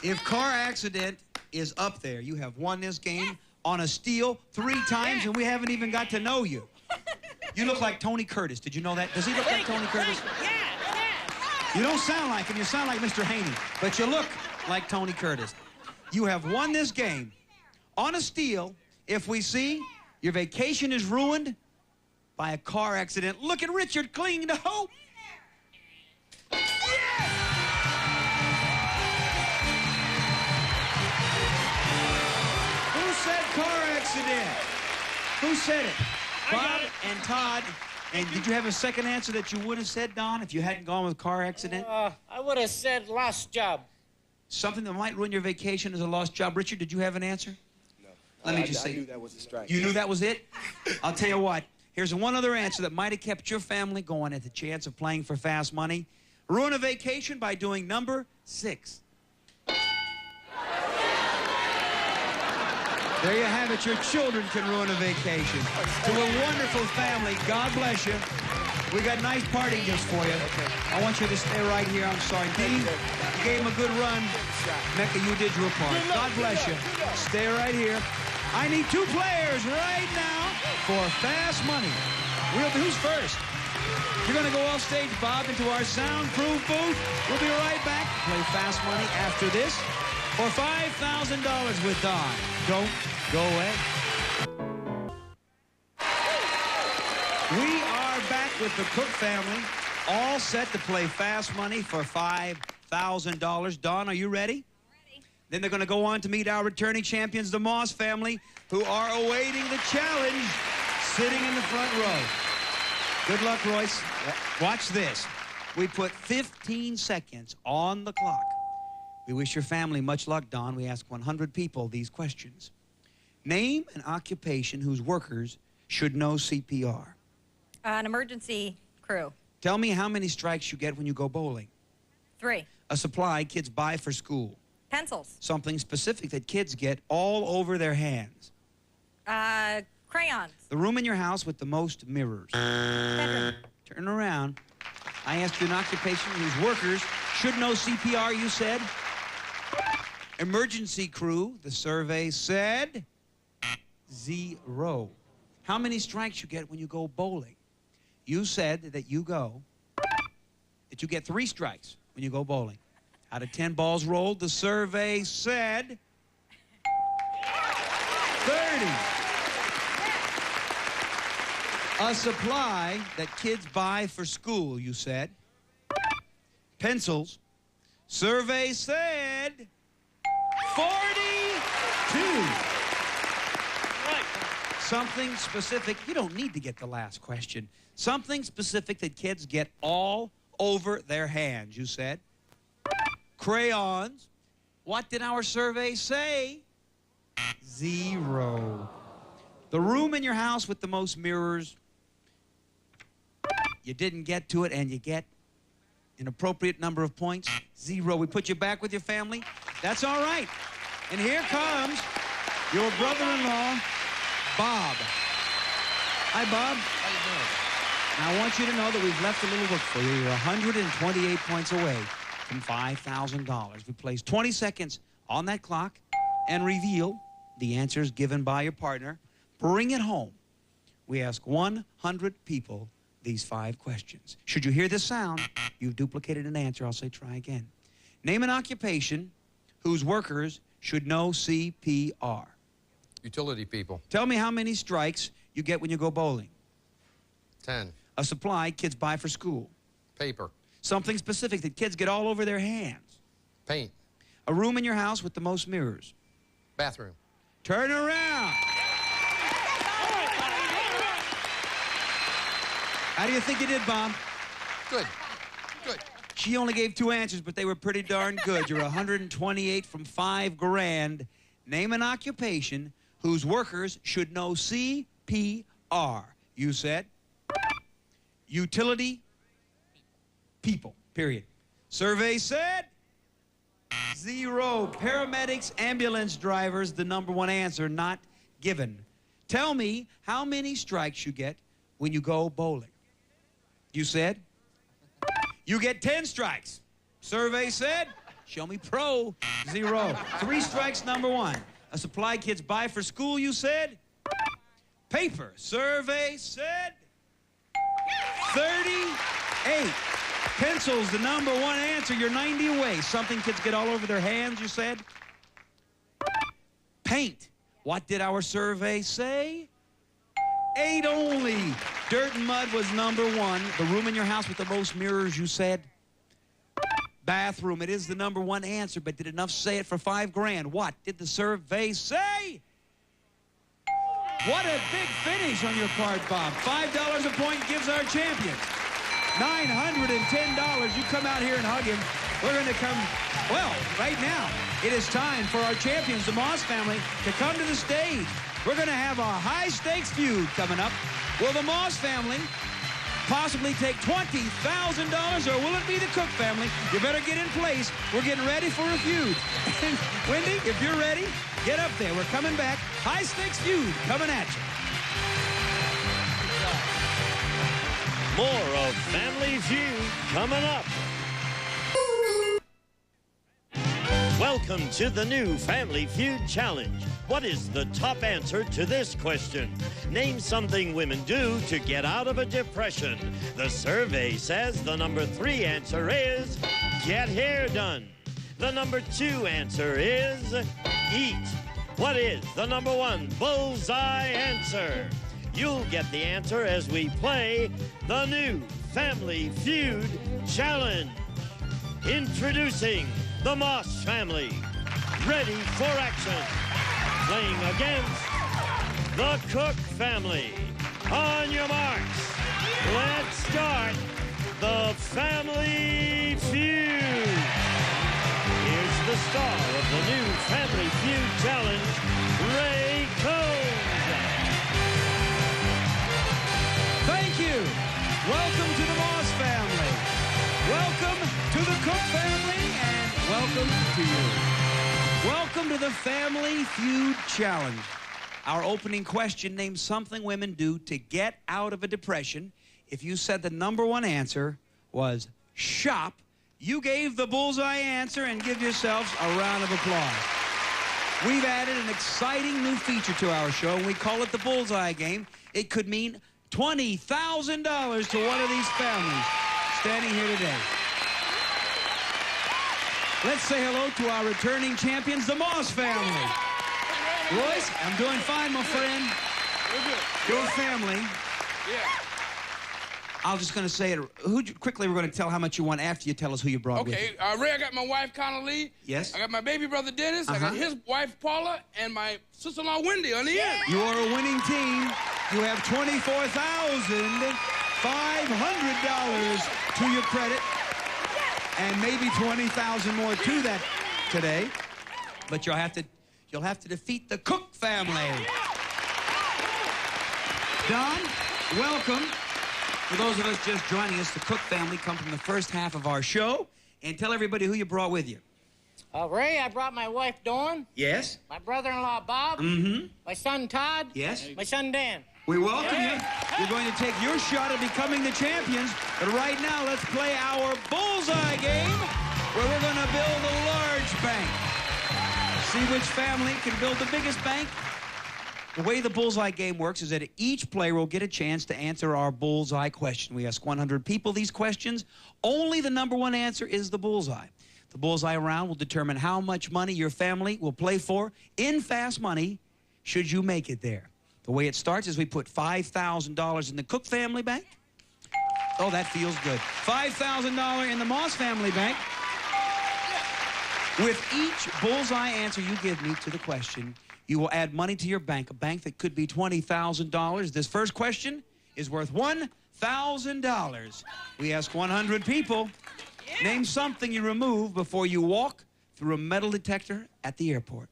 If car accident is up there, you have won this game on a steal 3 times, and we haven't even got to know you. You look like Tony Curtis. Did you know that? Does he look like Tony Curtis? You don't sound like him. You sound like Mr. Haney. But you look like Tony Curtis. You have won this game on a steal. If we see your vacation is ruined by a car accident, look at Richard clinging to hope. Who said car accident? Who said it? Bob and Todd. And did you have a second answer that you would have said, Don, if you hadn't gone with car accident? I would have said lost job. Something that might ruin your vacation is a lost job. Richard, did you have an answer? No. Let me just say. I knew that was a strike. You knew that was it? I'll tell you what. Here's one other answer that might have kept your family going at the chance of playing for fast money. Ruin a vacation by doing number 6. There you have it. Your children can ruin a vacation. To a wonderful family, God bless you. We got nice parting gifts for you. I want you to stay right here. I'm sorry. Dean, you gave him a good run. Mecca, you did your part. God bless you. Stay right here. I need 2 players right now for fast money. Who's first? You're going to go off stage, Bob, into our soundproof booth. We'll be right back to play fast money after this for $5,000 with Don. Don't go away. We are back with the Cook family, all set to play fast money for $5,000. Don, are you ready? Ready. Then they're going to go on to meet our returning champions, the Moss family, who are awaiting the challenge, sitting in the front row. Good luck, Royce. Watch this. We put 15 seconds on the clock. We wish your family much luck, Don. We ask 100 people these questions. Name an occupation whose workers should know CPR. An emergency crew. Tell me how many strikes you get when you go bowling. 3. A supply kids buy for school. Pencils. Something specific that kids get all over their hands. Crayons. The room in your house with the most mirrors. Bedroom. Turn around. I asked you an occupation whose workers should know CPR, you said. Emergency crew, the survey said 0. How many strikes you get when you go bowling? You said that you get 3 strikes when you go bowling. Out of 10 balls rolled, the survey said 30. A supply that kids buy for school, you said. Pencils. Survey said 42. Something specific. You don't need to get the last question. Something specific that kids get all over their hands, you said. Crayons. What did our survey say? 0. The room in your house with the most mirrors. You didn't get to it, and you get an appropriate number of points. 0. We put you back with your family. That's all right. And here comes your brother-in-law, Bob. Hi, Bob. How you doing? Now, I want you to know that we've left a little work for you. You're 128 points away from $5,000. We place 20 seconds on that clock and reveal the answers given by your partner. Bring it home. We ask 100 people these 5 questions. Should you hear this sound, you've duplicated an answer. I'll say try again. Name an occupation whose workers should know CPR. Utility people. Tell me how many strikes you get when you go bowling. 10. A supply kids buy for school. Paper. Something specific that kids get all over their hands. Paint. A room in your house with the most mirrors. Bathroom. Turn around. How do you think you did, Bob? Good. Good. She only gave 2 answers, but they were pretty darn good. You're 128 from $5,000. Name an occupation whose workers should know CPR. You said utility people, period. Survey said 0. Paramedics, ambulance drivers, the #1 answer, not given. Tell me how many strikes you get when you go bowling. You said? You get 10 strikes. Survey said, show me pro, 0. 3 strikes, number 1. A supply kids buy for school, you said? Paper. Survey said 38. Pencils, the number 1 answer. You're 90 away. Something kids get all over their hands, you said? Paint. What did our survey say? 8 only. Dirt and mud was number 1. The room in your house with the most mirrors, you said? Bathroom. It is the number 1 answer, but did enough say it for $5 grand? What did the survey say? What a big finish on your part, Bob. $5 a point gives our champions $910. You come out here and hug him. We're going to come, well, right now, it is time for our champions, the Moss family, to come to the stage. We're going to have a high-stakes feud coming up. Will the Moss family possibly take $20,000, or will it be the Cook family? You better get in place. We're getting ready for a feud. And Wendy, if you're ready, get up there. We're coming back. High-stakes feud coming at you. More of Family Feud coming up. Welcome to the new Family Feud Challenge. What is the top answer to this question? Name something women do to get out of a depression. The survey says the number 3 answer is get hair done. The number 2 answer is eat. What is the number 1 bullseye answer? You'll get the answer as we play the new Family Feud Challenge. Introducing the Moss family, ready for action. Playing against the Cook family. On your marks, let's start the Family Feud. Here's the star of the new Family Feud Challenge, Ray Combs. Thank you. Welcome to the Moss family. Welcome to the Cook family, and welcome to you. Welcome to the Family Feud Challenge. Our opening question, name something women do to get out of a depression. If you said the number 1 answer was shop, you gave the bullseye answer, and give yourselves a round of applause. We've added an exciting new feature to our show, and we call it the bullseye game. It could mean $20,000 to one of these families standing here today. Let's say hello to our returning champions, the Moss family. Royce, I'm doing fine, my friend. Your family. Yeah. I'm just going to say it. Quickly, we're going to tell how much you want after you tell us who you brought with you. Okay, Ray, I got my wife, Connor Lee. Yes. I got my baby brother, Dennis. I got his wife, Paula, and my sister-in-law, Wendy, on the end. You are a winning team. You have $24,500 to your credit, and maybe 20,000 more to that today. But you'll have to defeat the Cook family. Don, welcome. For those of us just joining us, the Cook family come from the first half of our show. And tell everybody who you brought with you. Ray, I brought my wife, Dawn. Yes. My brother-in-law, Bob. Mm-hmm. My son, Todd. Yes. My son, Dan. We welcome you. You're going to take your shot at becoming the champions. But right now, let's play our bullseye game, where we're going to build a large bank. See which family can build the biggest bank. The way the bullseye game works is that each player will get a chance to answer our bullseye question. We ask 100 people these questions. Only the number 1 answer is the bullseye. The bullseye round will determine how much money your family will play for in fast money should you make it there. The way it starts is we put $5,000 in the Cook family bank. Oh, that feels good. $5,000 in the Moss family bank. With each bullseye answer you give me to the question, you will add money to your bank, a bank that could be $20,000. This first question is worth $1,000. We ask 100 people, name something you remove before you walk through a metal detector at the airport.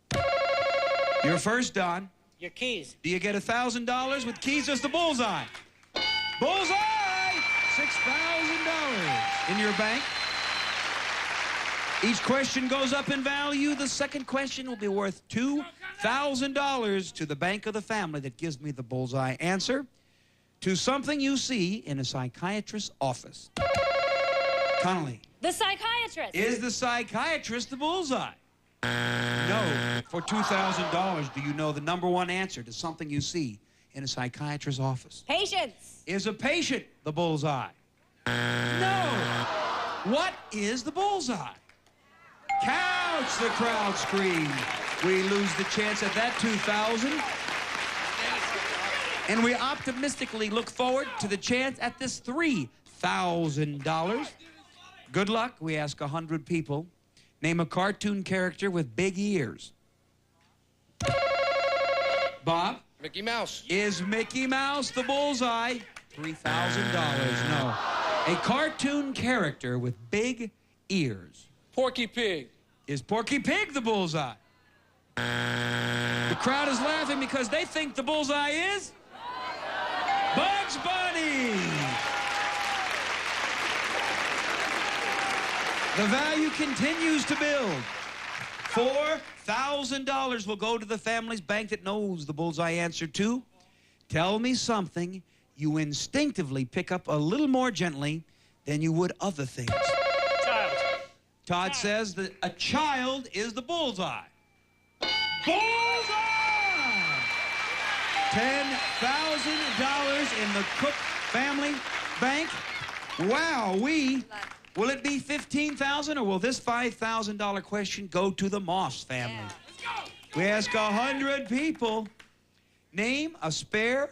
You're first, Don. Your keys. Do you get $1,000 with keys? Just the bullseye. Bullseye! $6,000 in your bank. Each question goes up in value. The second question will be worth $2,000. $10,000 to the bank of the family that gives me the bullseye answer to something you see in a psychiatrist's office. Connolly. The psychiatrist. Is the psychiatrist the bullseye? No. For $2,000, do you know the number one answer to something you see in a psychiatrist's office? Patience. Is a patient the bullseye? No. What is the bullseye? Couch, the crowd screams. We lose the chance at that $2,000. And we optimistically look forward to the chance at this $3,000. Good luck. We ask 100 people. Name a cartoon character with big ears. Bob? Mickey Mouse. Is Mickey Mouse the bullseye? $3,000. No. A cartoon character with big ears. Porky Pig. Is Porky Pig the bullseye? The crowd is laughing because they think the bullseye is Bugs Bunny. The value continues to build. $4,000 will go to the family's bank that knows the bullseye answer to. Tell me something you instinctively pick up a little more gently than you would other things. Child. Todd says that a child is the bullseye. Bullseye! $10,000 in the Cook family bank. Wow, will it be $15,000 or will this $5,000 question go to the Moss family? Yeah. We ask 100 people. Name a spare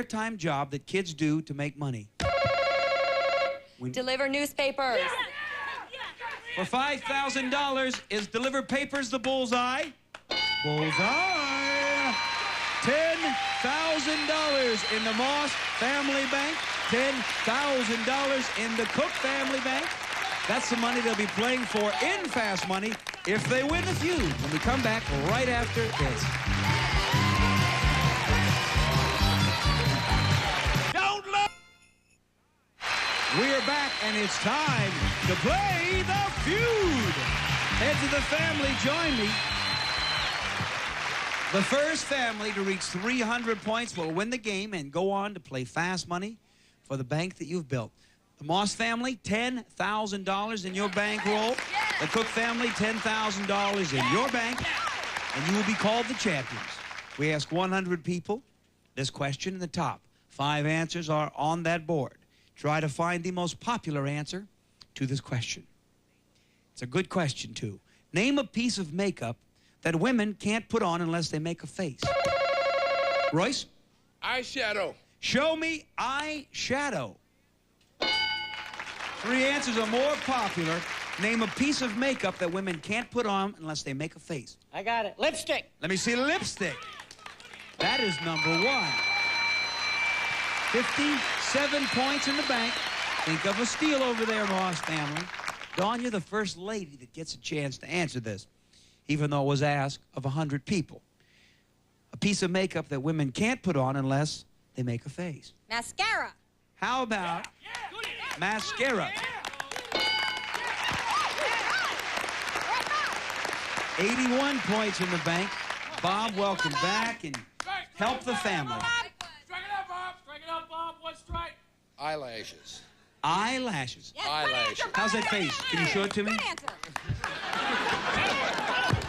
time job that kids do to make money. Deliver newspapers. For $5,000, is deliver papers the bullseye? Bullseye! $10,000 in the Moss family bank. $10,000 in the Cook family bank. That's the money they'll be playing for in Fast Money if they win the feud when we come back right after this. We're back, and it's time to play the feud. Heads of the family, join me. The first family to reach 300 points will win the game and go on to play Fast Money for the bank that you've built. The Moss family, $10,000 in your bankroll. The Cook family, $10,000 in your bank, and you will be called the champions. We ask 100 people this question in the top. 5 answers are on that board. Try to find the most popular answer to this question. It's a good question, too. Name a piece of makeup that women can't put on unless they make a face. Royce? Eyeshadow. Show me eyeshadow. 3 answers are more popular. Name a piece of makeup that women can't put on unless they make a face. I got it. Lipstick. Let me see lipstick. That is number 1. 57 points in the bank. Think of a steal over there, Moss family. Dawn, you're the first lady that gets a chance to answer this, even though it was asked of 100 people. A piece of makeup that women can't put on unless they make a face. Mascara. How about mascara? 81 points in the bank. Bob, welcome back and help the family. Strike it up, Bob. Strike it up, Bob. One strike. Eyelashes. Eyelashes. Yes, Eyelashes. How's that face? Can you show it to me? Good answer.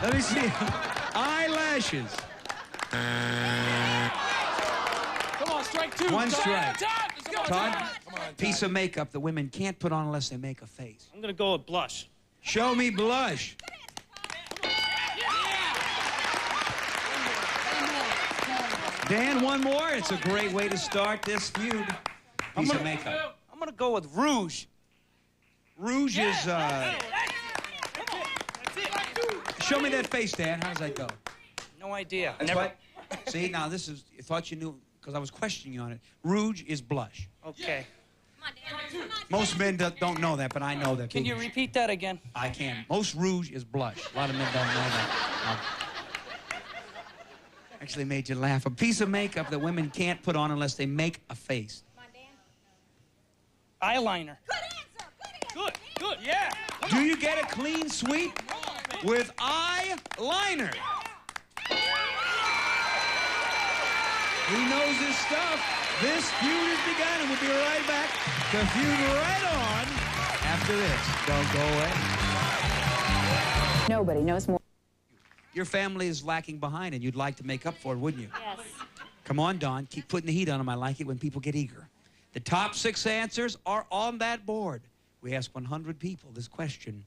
Let me see. Eyelashes. Come on, strike 2. One strike. Todd, let's go, Todd, Come on, piece of makeup that women can't put on unless they make a face. I'm going to go with blush. Show me blush. Dan, one more. It's a great way to start this feud. Piece of makeup. I'm going to go with rouge. Rouge is, show me that face, Dan. How does that go? No idea. That's what? See, now this is, I thought you knew, because I was questioning you on it. Rouge is blush. Okay. Most men don't know that, but I know that. Can you repeat that again? I can. Most rouge is blush. A lot of men don't know that. Actually made you laugh. A piece of makeup that women can't put on unless they make a face. Eyeliner. Good, good, yeah. Do you get a clean sweep with eyeliner? He knows his stuff. This feud has begun, and we'll be right back to feud right on after this. Don't go away. Nobody knows more. Your family is lacking behind, and you'd like to make up for it, wouldn't you? Yes. Come on, Don. Keep putting the heat on them. I like it when people get eager. The top 6 answers are on that board. We ask 100 people this question.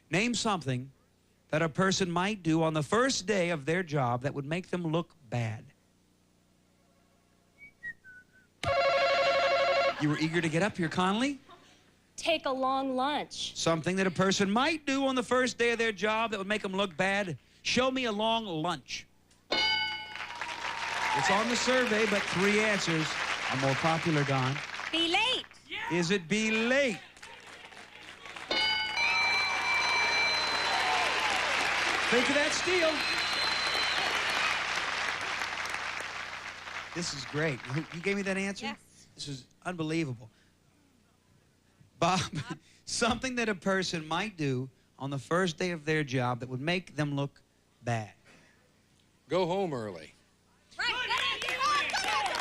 Name something that a person might do on the first day of their job that would make them look bad. You were eager to get up here, Conley? Take a long lunch. Something that a person might do on the first day of their job that would make them look bad. Show me a long lunch. It's on the survey, but 3 answers are more popular, Don. Be late. Is it be late? Think of that steal. This is great. You gave me that answer? Yes. This is unbelievable. Bob, something that a person might do on the first day of their job that would make them look bad. Go home early.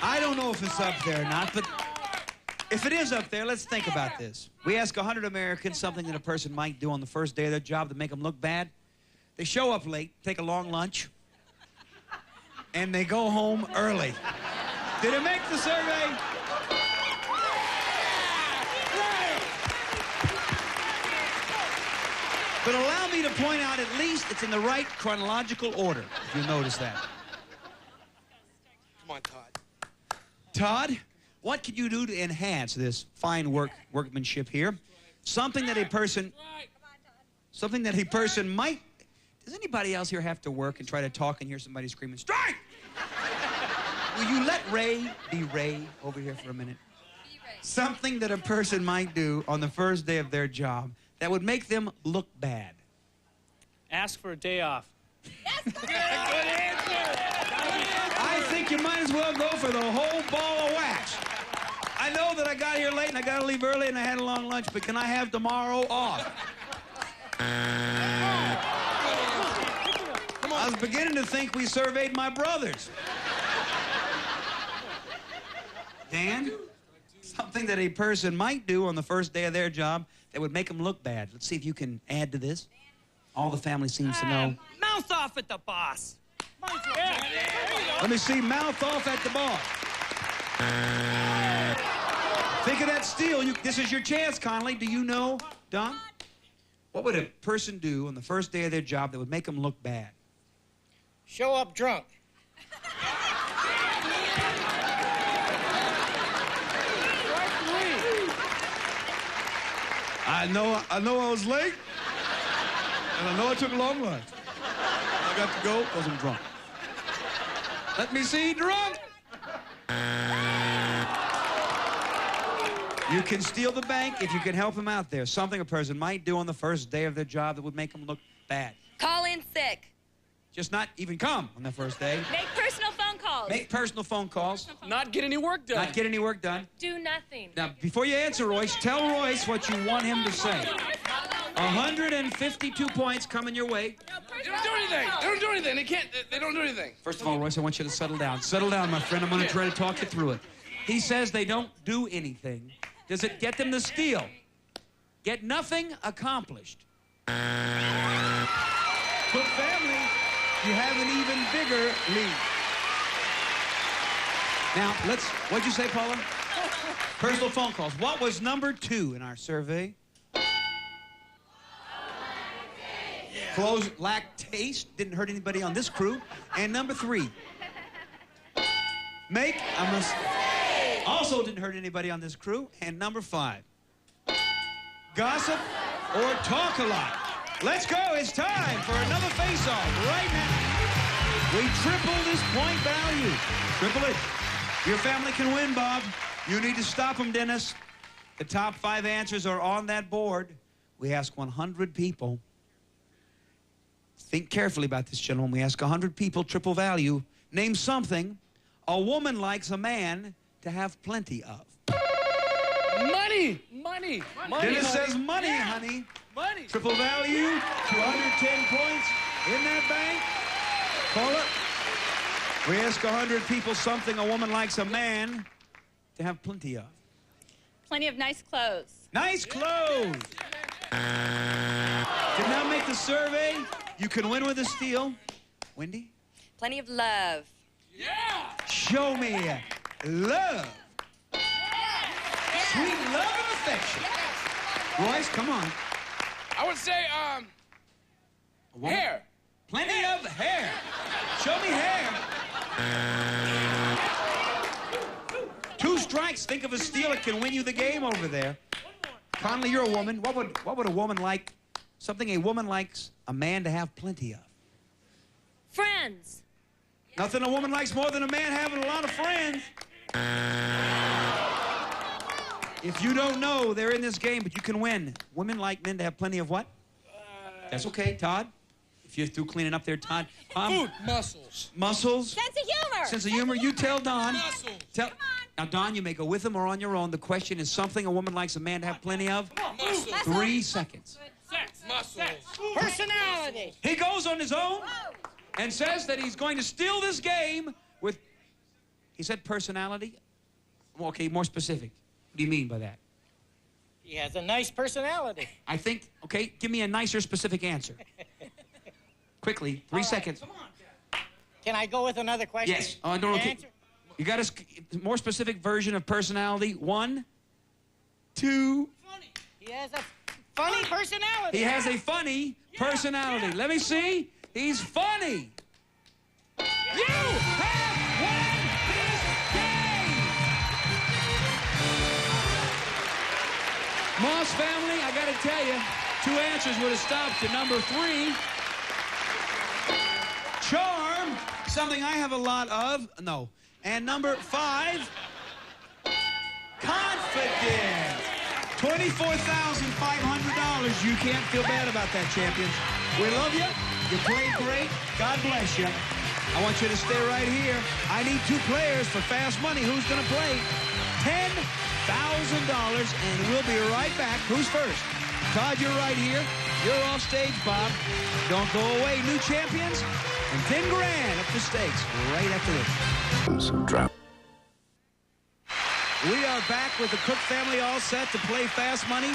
I don't know if it's up there or not, but if it is up there, let's think about this. We ask 100 Americans something that a person might do on the first day of their job to make them look bad. They show up late, take a long lunch, and they go home early. Did it make the survey? But allow me to point out at least it's in the right chronological order, if you notice that. Come on, Todd. Todd, what can you do to enhance this fine workmanship here? Something that a person might... Does anybody else here have to work and try to talk and hear somebody screaming, strike? Will you let Ray be Ray over here for a minute? Something that a person might do on the first day of their job that would make them look bad. Ask for a day off. Good answer. I think you might as well go for the whole ball of wax. I know that I got here late and I got to leave early and I had a long lunch, but can I have tomorrow off? I was beginning to think we surveyed my brothers. Dan, something that a person might do on the first day of their job that would make them look bad. Let's see if you can add to this. All the family seems to know. Mouth off at the boss. Let me see, mouth off at the boss. Think of that steal. This is your chance, Conley. Do you know, Don? What would a person do on the first day of their job that would make them look bad? Show up drunk. I know I was late, and I know I took a long lunch. I got to go because I'm drunk. Let me see, drunk. You can steal the bank if you can help him out there. Something a person might do on the first day of their job that would make them look bad. Call in sick. Just not even come on the first day. Make personal phone calls. Make personal phone calls. Not get any work done. Not get any work done. Do nothing. Now, before you answer, Royce, tell Royce what you want him to say. 152 points coming your way. They don't do anything. They don't do anything. They can't. They don't do anything. First of all, Royce, I want you to settle down. Settle down, my friend. I'm going to try to talk you through it. He says they don't do anything. Does it get them to steal? Get nothing accomplished. But family, you have an even bigger lead. Now, what'd you say, Paula? Personal phone calls. What was number 2 in our survey? Clothes lack taste. Didn't hurt anybody on this crew. And number 3. Make a mistake. Also didn't hurt anybody on this crew. And number 5. Gossip or talk a lot. Let's go. It's time for another face-off right now. We triple this point value. Triple it. Your family can win, Bob. You need to stop them, Dennis. The top 5 answers are on that board. We ask 100 people. Think carefully about this, gentlemen. We ask 100 people, triple value. Name something a woman likes a man to have plenty of. Money. Money. Money. Dennis honey. says money, Yeah. honey. Money. Triple value, 210 points in that bank. Call it. We ask 100 people something a woman likes a man to have plenty of. Plenty of nice clothes. Nice clothes. Did not make the survey. You can win with a steal. Wendy? Plenty of love. Yeah! Show me love. Sweet love and affection. Royce, come on. I would say, hair. Plenty of hair. Show me hair. 2 strikes. Think of a steal that can win you the game over there. Conley, you're a woman. What would a woman like? Something a woman likes a man to have plenty of. Friends. Nothing a woman likes more than a man having a lot of friends. If you don't know, they're in this game, but you can win. Women like men to have plenty of what? That's okay, Todd. If you're through cleaning up there, Todd. Food. Muscles. Muscles. Sense of humor. Sense of humor. You tell Don. Muscles. Now, Don, you may go with him or on your own. The question is something a woman likes a man to have plenty of. Muscles. 3 seconds. Sex. Muscles. Personality. He goes on his own and says that he's going to steal this game with, he said personality? Okay, more specific. What do you mean by that? He has a nice personality. I think, okay, give me a nicer, specific answer. Quickly, 3 seconds. Come on. Can I go with another question? Yes. Oh, no, okay. You got a more specific version of personality. 1, 2. Funny. He has a funny personality. He has a funny personality. Let me see. He's funny. You have won this game. Moss family, I got to tell you, 2 answers would have stopped at number 3. Charm, something I have a lot of. No. And number 5, confidence. $24,500. You can't feel bad about that, champions. We love you. You played great. God bless you. I want you to stay right here. I need 2 players for fast money. Who's going to play? $10,000, and we'll be right back. Who's first? Todd, you're right here. You're off stage, Bob. Don't go away. New champions and 10 grand up the stakes right after this. Some drop. We are back with the Cook family all set to play fast money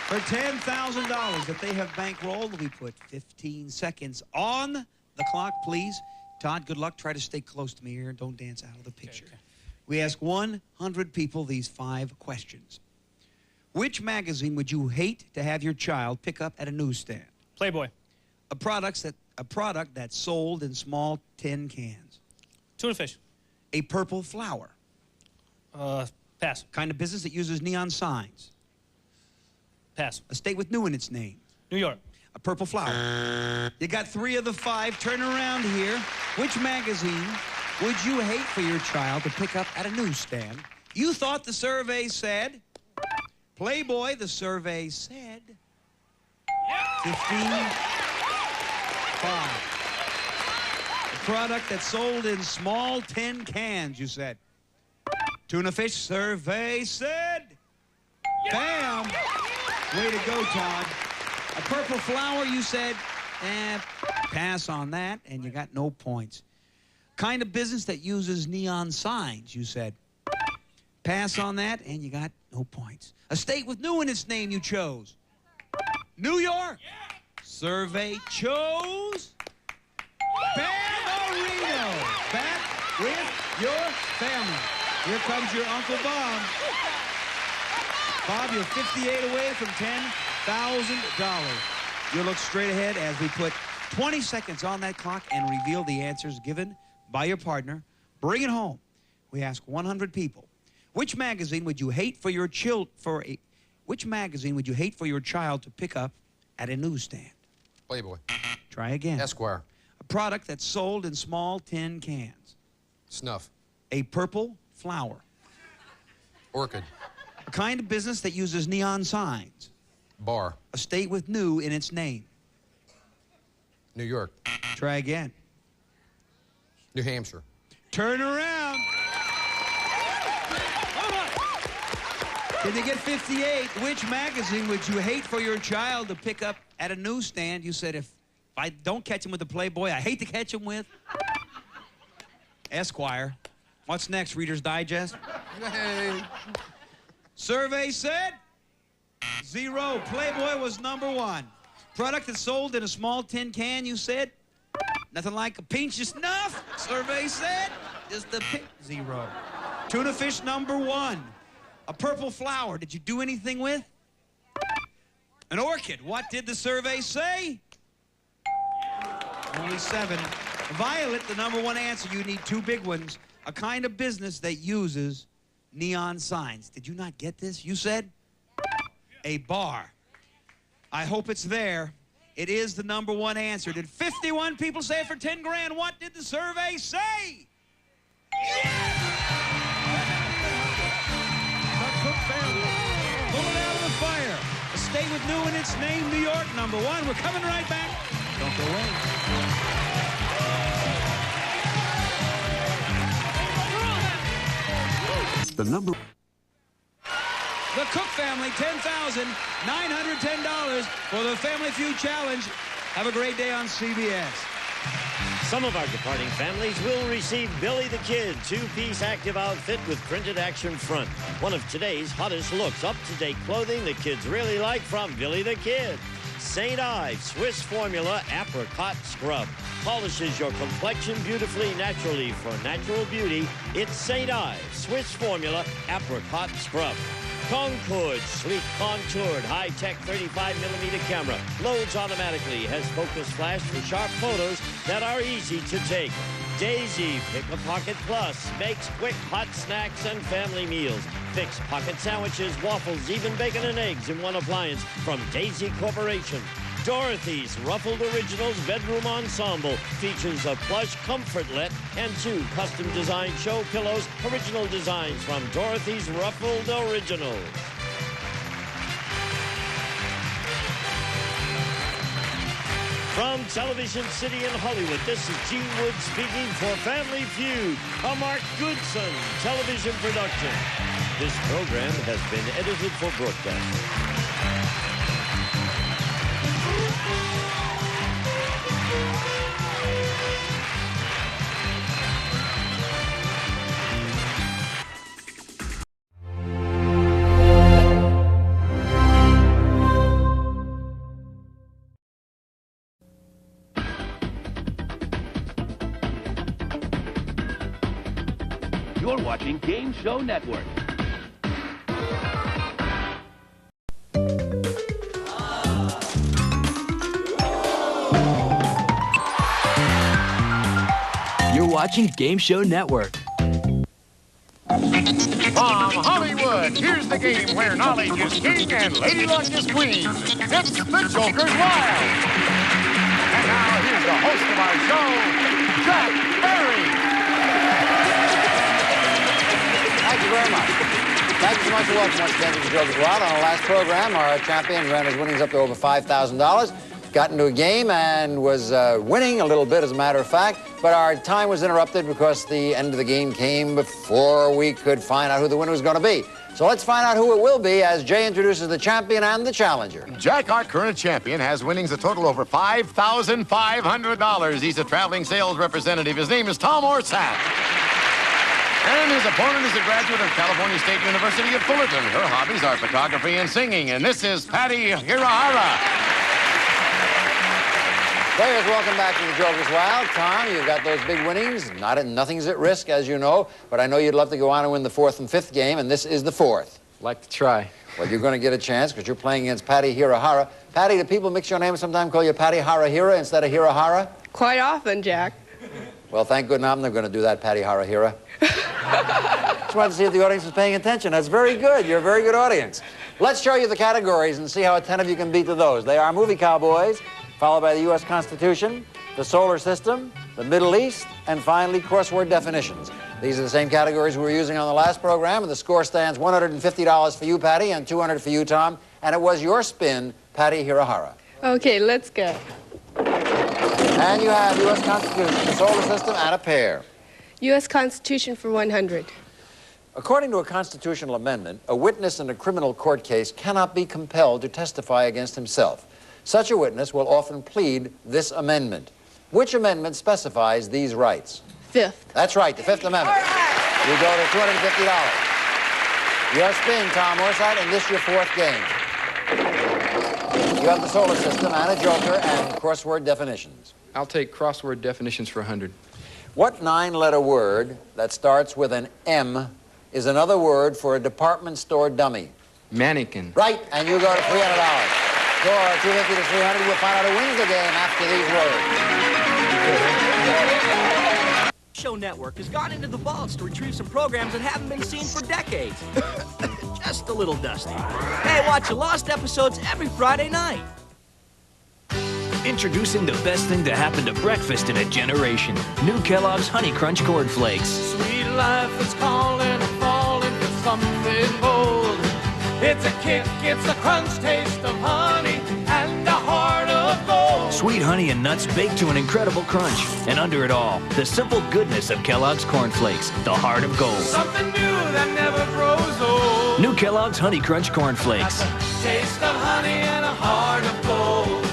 for $10,000 that they have bankrolled. We put 15 seconds on the clock, please. Todd, good luck. Try to stay close to me here. Don't dance out of the picture. Okay. We ask 100 people these 5 questions. Which magazine would you hate to have your child pick up at a newsstand? Playboy. A product that's sold in small tin cans. Tuna fish. A purple flower. Pass. Kind of business that uses neon signs. Pass. A state with new in its name. New York. A purple flower. You got 3 of the 5. Turn around here. Which magazine would you hate for your child to pick up at a newsstand? You thought the survey said Playboy. The survey said 15. 5. A product that's sold in small tin cans, you said. Tuna fish, survey said. Bam! Way to go, Todd. A purple flower, you said. Pass on that, and you got no points. Kind of business that uses neon signs, you said. Pass on that, and you got no points. A state with new in its name you chose. New York. Survey chose Bammarino. Back with your family. Here comes your Uncle Bob. Bob, you're 58 away from $10,000. You look straight ahead as we put 20 seconds on that clock and reveal the answers given by your partner. Bring it home. We ask 100 people. Which magazine would you hate for your Which magazine would you hate for your child to pick up at a newsstand? Playboy. Try again. Esquire. A product that's sold in small tin cans. Snuff. A purple flower. Orchid. A kind of business that uses neon signs. Bar. A state with new in its name. New York. Try again. New Hampshire. Turn around. Did they get 58? Which magazine would you hate for your child to pick up at a newsstand? You said, if I don't catch him with the Playboy, I hate to catch him with Esquire. What's next, Reader's Digest? Hey. Survey said 0. Playboy was #1. Product that's sold in a small tin can, you said? Nothing like a pinch of snuff. Survey said is the 0. Tuna fish #1. A purple flower. Did you do anything with? An orchid. What did the survey say? Only 7. Violet, the #1 answer. You need 2 big ones. A kind of business that uses neon signs. Did you not get this? You said a bar. I hope it's there. It is the #1 answer. Did 51 people say it for 10 grand? What did the survey say? Yeah! The Cook family. Pull it out of the fire. Stay with new in its name, New York, #1. We're coming right back. Don't go away. The number. The Cook family, $10,910 for the Family Feud Challenge. Have a great day on CBS. Some of our departing families will receive Billy the Kid, 2-piece active outfit with printed action front. One of today's hottest looks, up-to-date clothing the kids really like from Billy the Kid. St. Ives Swiss Formula Apricot Scrub. Polishes your complexion beautifully, naturally. For natural beauty, it's St. Ives Swiss Formula Apricot Scrub. Concord, sleek contoured, high-tech 35mm camera. Loads automatically, has focus flash for sharp photos that are easy to take. Daisy Pick a Pocket Plus makes quick hot snacks and family meals. Fix pocket sandwiches, waffles, even bacon and eggs in one appliance from Daisy Corporation. Dorothy's Ruffled Originals Bedroom Ensemble features a plush comfortlet and 2 custom-designed show pillows, original designs from Dorothy's Ruffled Originals. From Television City in Hollywood, this is Gene Wood speaking for Family Feud, a Mark Goodson television production. This program has been edited for broadcast. You're watching Game Show Network. You're watching Game Show Network. From Hollywood, here's the game where knowledge is king and lady luck is queen. It's the Joker's Wild. And now here's the host of our show, Jack Barry. Thank you very much. Thank you so much for welcome once again to the Joker's Wild. On our last program, our champion ran his winnings up to over $5,000. Got into a game and was winning a little bit, as a matter of fact, but our time was interrupted because the end of the game came before we could find out who the winner was going to be. So let's find out who it will be as Jay introduces the champion and the challenger. Jack, our current champion, has winnings a total over $5,500. He's a traveling sales representative. His name is Tom Orsat. And his opponent is a graduate of California State University of Fullerton. Her hobbies are photography and singing, and this is Patty Hirahara. Players, welcome back to the Joker's Wild. Tom, you've got those big winnings. Nothing's at risk, as you know, but I know you'd love to go on and win the 4th and 5th game, and this is the 4th. Like to try. Well, you're going to get a chance because you're playing against Patty Hirahara. Patty, do people mix your name and sometimes call you Patty Harahira instead of Hirahara? Quite often, Jack. Well, thank goodness I'm not going to do that, Patty Harahira. Just wanted to see if the audience was paying attention. That's very good. You're a very good audience. Let's show you the categories and see how attentive you can be to those. They are movie cowboys, followed by the U.S. Constitution, the solar system, the Middle East, and finally, crossword definitions. These are the same categories we were using on the last program, and the score stands $150 for you, Patty, and $200 for you, Tom. And it was your spin, Patty Hirahara. Okay, let's go. And you have U.S. Constitution, the solar system, and a pair. U.S. Constitution for 100. According to a constitutional amendment, a witness in a criminal court case cannot be compelled to testify against himself. Such a witness will often plead this amendment. Which amendment specifies these rights? Fifth. That's right, the Fifth Amendment. You go to $250. Your spin, Tom Orside, and this your fourth game. You have the solar system and a joker and crossword definitions. I'll take crossword definitions for 100. What 9-letter word that starts with an M is another word for a department store dummy? Mannequin. Right, and you go to $300. Score 250 to 300. We'll find out who wins the game after these words. Show Network has gone into the vaults to retrieve some programs that haven't been seen for decades. Just a little dusty. Hey, watch the lost episodes every Friday night. Introducing the best thing to happen to breakfast in a generation. New Kellogg's Honey Crunch Corn Flakes. Sweet life is calling, I'm falling for something bold. It's a kick, it's a crunch taste of honey and a heart of gold. Sweet honey and nuts baked to an incredible crunch. And under it all, the simple goodness of Kellogg's Corn Flakes, the heart of gold. Something new that never grows old. New Kellogg's Honey Crunch Corn Flakes. Taste of honey and a heart of gold.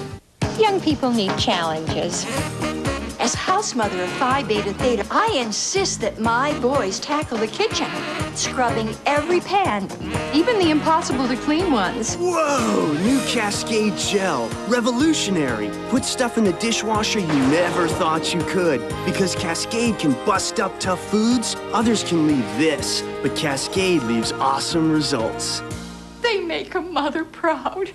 Young people need challenges. As house mother of Phi Beta Theta, I insist that my boys tackle the kitchen, scrubbing every pan, even the impossible to clean ones. Whoa, new Cascade gel. Revolutionary. Put stuff in the dishwasher you never thought you could. Because Cascade can bust up tough foods, others can leave this. But Cascade leaves awesome results. They make a mother proud.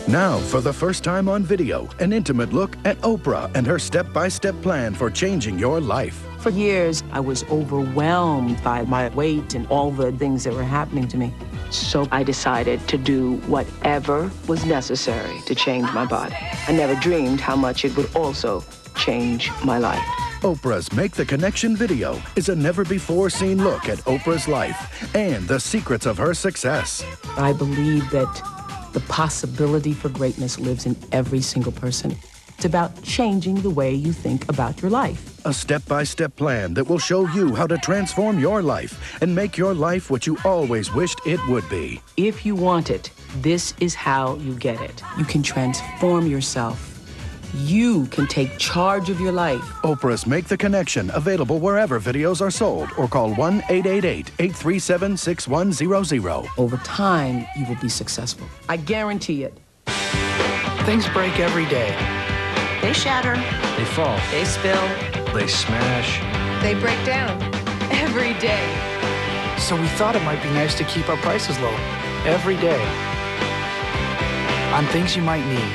Now, for the first time on video, an intimate look at Oprah and her step-by-step plan for changing your life. For years, I was overwhelmed by my weight and all the things that were happening to me. So I decided to do whatever was necessary to change my body. I never dreamed how much it would also change my life. Oprah's Make the Connection video is a never-before-seen look at Oprah's life and the secrets of her success. I believe that the possibility for greatness lives in every single person. It's about changing the way you think about your life. A step-by-step plan that will show you how to transform your life and make your life what you always wished it would be. If you want it, this is how you get it. You can transform yourself. You can take charge of your life. Oprah's Make the Connection, available wherever videos are sold, or call 1-888-837-6100. Over time, you will be successful. I guarantee it. Things break every day. They shatter. They fall. They spill. They smash. They break down every day. So we thought it might be nice to keep our prices low every day on things you might need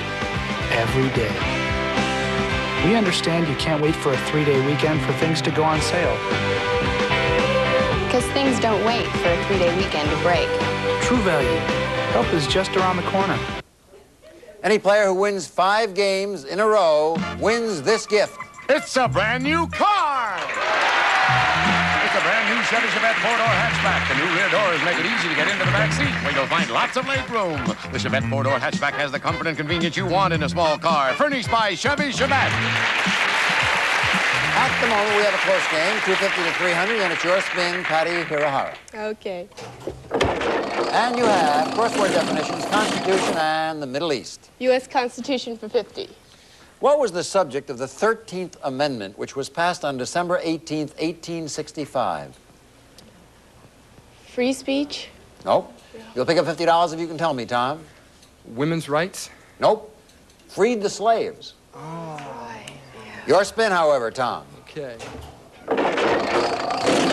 every day. We understand you can't wait for a 3-day weekend for things to go on sale. Because things don't wait for a 3-day weekend to break. True Value. Help is just around the corner. Any player who wins 5 games in a row wins this gift. It's a brand new car! It's a brand new Chevy Chevette 4-door hatchback. The new rear doors make it easy to get into the back seat, where you'll find lots of leg room. The Chevette 4-door hatchback has the comfort and convenience you want in a small car. Furnished by Chevy Chevette. At the moment, we have a close game, 250 to 300, and it's your spin, Patty Hirahara. Okay. And you have crossword definitions, Constitution, and the Middle East. U.S. Constitution for 50. What was the subject of the 13th Amendment, which was passed on December 18th, 1865? Free speech? Nope. You'll pick up $50 if you can tell me, Tom. Women's rights? Nope. Freed the slaves. Oh. Your spin, however, Tom. Okay.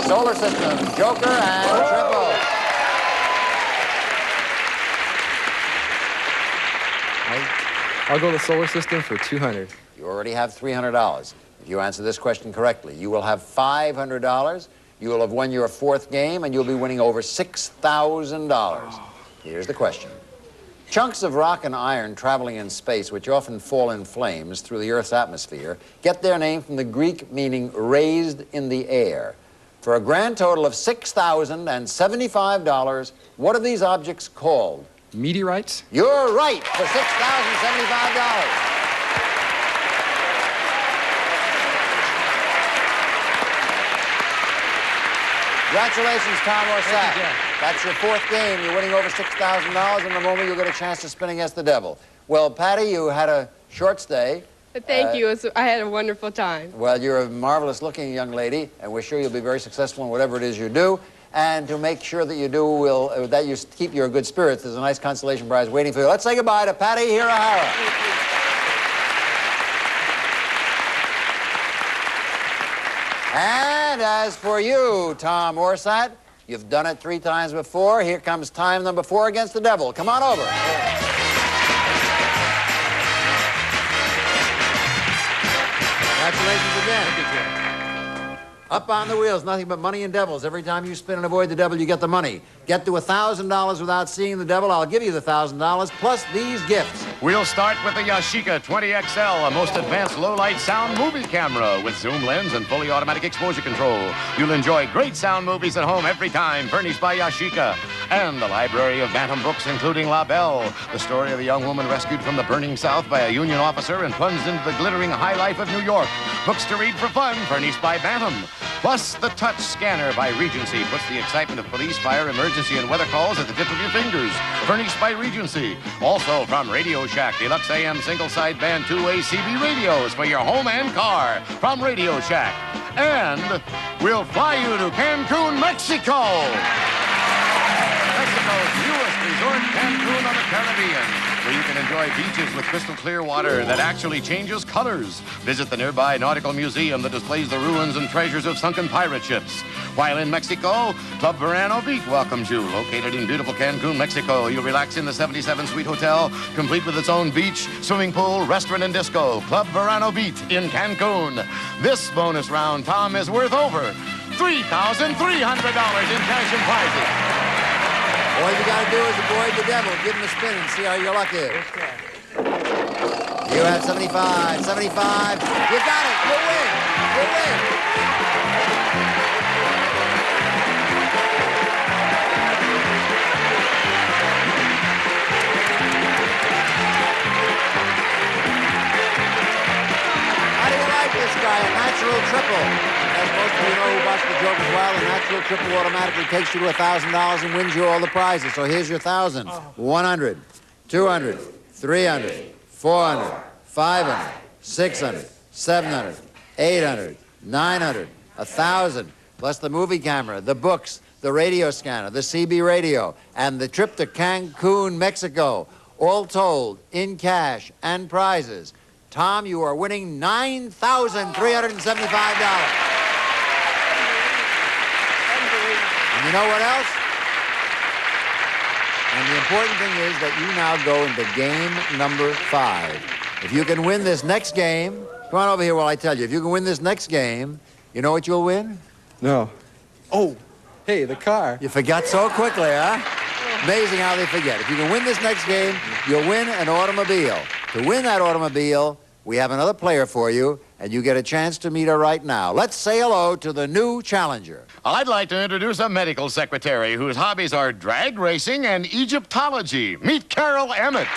Solar system, joker, and triple. I'll go the solar system for 200. You already have $300. If you answer this question correctly, you will have $500. You will have won your 4th game, and you'll be winning over $6,000. Here's the question. Chunks of rock and iron traveling in space, which often fall in flames through the Earth's atmosphere, get their name from the Greek meaning raised in the air. For a grand total of $6,075, what are these objects called? Meteorites? You're right, for $6,075. Congratulations, Tom Orsak. That's your 4th game. You're winning over $6,000. In a moment, you'll get a chance to spin against the devil. Well, Patty, you had a short stay. But thank you. I had a wonderful time. Well, you're a marvelous-looking young lady, and we're sure you'll be very successful in whatever it is you do. And to make sure that you do, that you keep your good spirits, there's a nice consolation prize waiting for you. Let's say goodbye to Patty Hirahara. And as for you, Tom Orsat, you've done it 3 times before. Here comes time number 4 against the devil. Come on over. Congratulations again. Up on the wheels, nothing but money and devils. Every time you spin and avoid the devil, you get the money. Get to $1,000 without seeing the devil, I'll give you the $1,000 plus these gifts. We'll start with the Yashica 20XL, a most advanced low-light sound movie camera with zoom lens and fully automatic exposure control. You'll enjoy great sound movies at home every time, furnished by Yashica. And a library of Bantam books, including La Belle, the story of a young woman rescued from the burning South by a Union officer and plunged into the glittering high life of New York. Books to read for fun, furnished by Bantam. Plus, the Touch Scanner by Regency puts the excitement of police, fire, emergency, and weather calls at the tip of your fingers. Furnished by Regency. Also from Radio Shack, Deluxe AM single-side band 2-way CB radios for your home and car. From Radio Shack. And we'll fly you to Cancun, Mexico. Mexico's newest resort, Cancun on the Caribbean, where you can enjoy beaches with crystal clear water that actually changes colors. Visit the nearby nautical museum that displays the ruins and treasures of sunken pirate ships. While in Mexico, Club Verano Beach welcomes you. Located in beautiful Cancun, Mexico, you'll relax in the 77-suite hotel, complete with its own beach, swimming pool, restaurant, and disco. Club Verano Beach in Cancun. This bonus round, Tom, is worth over $3,300 in cash and prizes. All you got to do is avoid the devil. Give him a spin and see how your luck is. You have 75, 75. You got it. You win. You win. How do you like this guy? A natural triple. As most of you know who watch the joke as well, a natural triple automatically takes you to $1,000 and wins you all the prizes. So here's your thousands. 100, 200, 300, 400, 500, 600, 700, 800, 900, 1,000, plus the movie camera, the books, the radio scanner, the CB radio, and the trip to Cancun, Mexico. All told, in cash and prizes. Tom, you are winning $9,375. And you know what else? And the important thing is that you now go into game number 5. If you can win this next game, come on over here while I tell you. If you can win this next game, you know what you'll win? No. Oh, hey, the car. You forgot so quickly, huh? Amazing how they forget. If you can win this next game, you'll win an automobile. To win that automobile, we have another player for you, and you get a chance to meet her right now. Let's say hello to the new challenger. I'd like to introduce a medical secretary whose hobbies are drag racing and Egyptology. Meet Carol Emmett.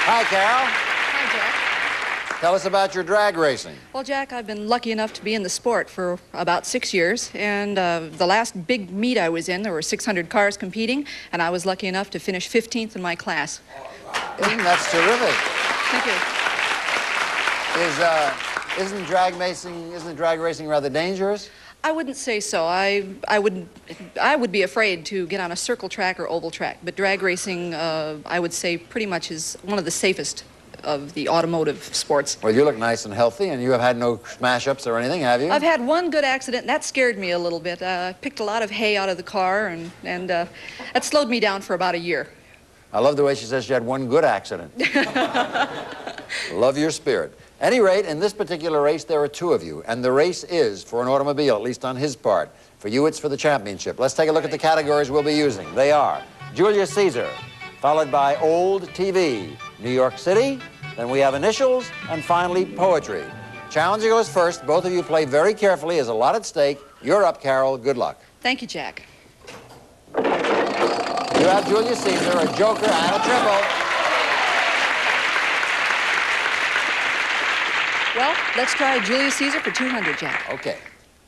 Hi, Carol. Hi, Jack. Tell us about your drag racing. Well, Jack, I've been lucky enough to be in the sport for about 6 years, and the last big meet I was in, there were 600 cars competing, and I was lucky enough to finish 15th in my class. That's terrific. Thank you. Isn't drag racing rather dangerous? I wouldn't say so. I would be afraid to get on a circle track or oval track, but drag racing, I would say, pretty much is one of the safest of the automotive sports. Well, you look nice and healthy, and you have had no smash-ups or anything, have you? I've had one good accident, and that scared me a little bit. I picked a lot of hay out of the car, and that slowed me down for about a year. I love the way she says she had one good accident. Love your spirit. At any rate, in this particular race, there are 2 of you, and the race is for an automobile, at least on his part. For you, it's for the championship. Let's take a look at the categories we'll be using. They are Julius Caesar, followed by Old TV, New York City, then we have initials, and finally poetry. Challenger goes first. Both of you play very carefully. There's a lot at stake. You're up, Carol. Good luck. Thank you, Jack. You have Julius Caesar, a joker, and a triple. Well, let's try Julius Caesar for 200, Jack. Okay.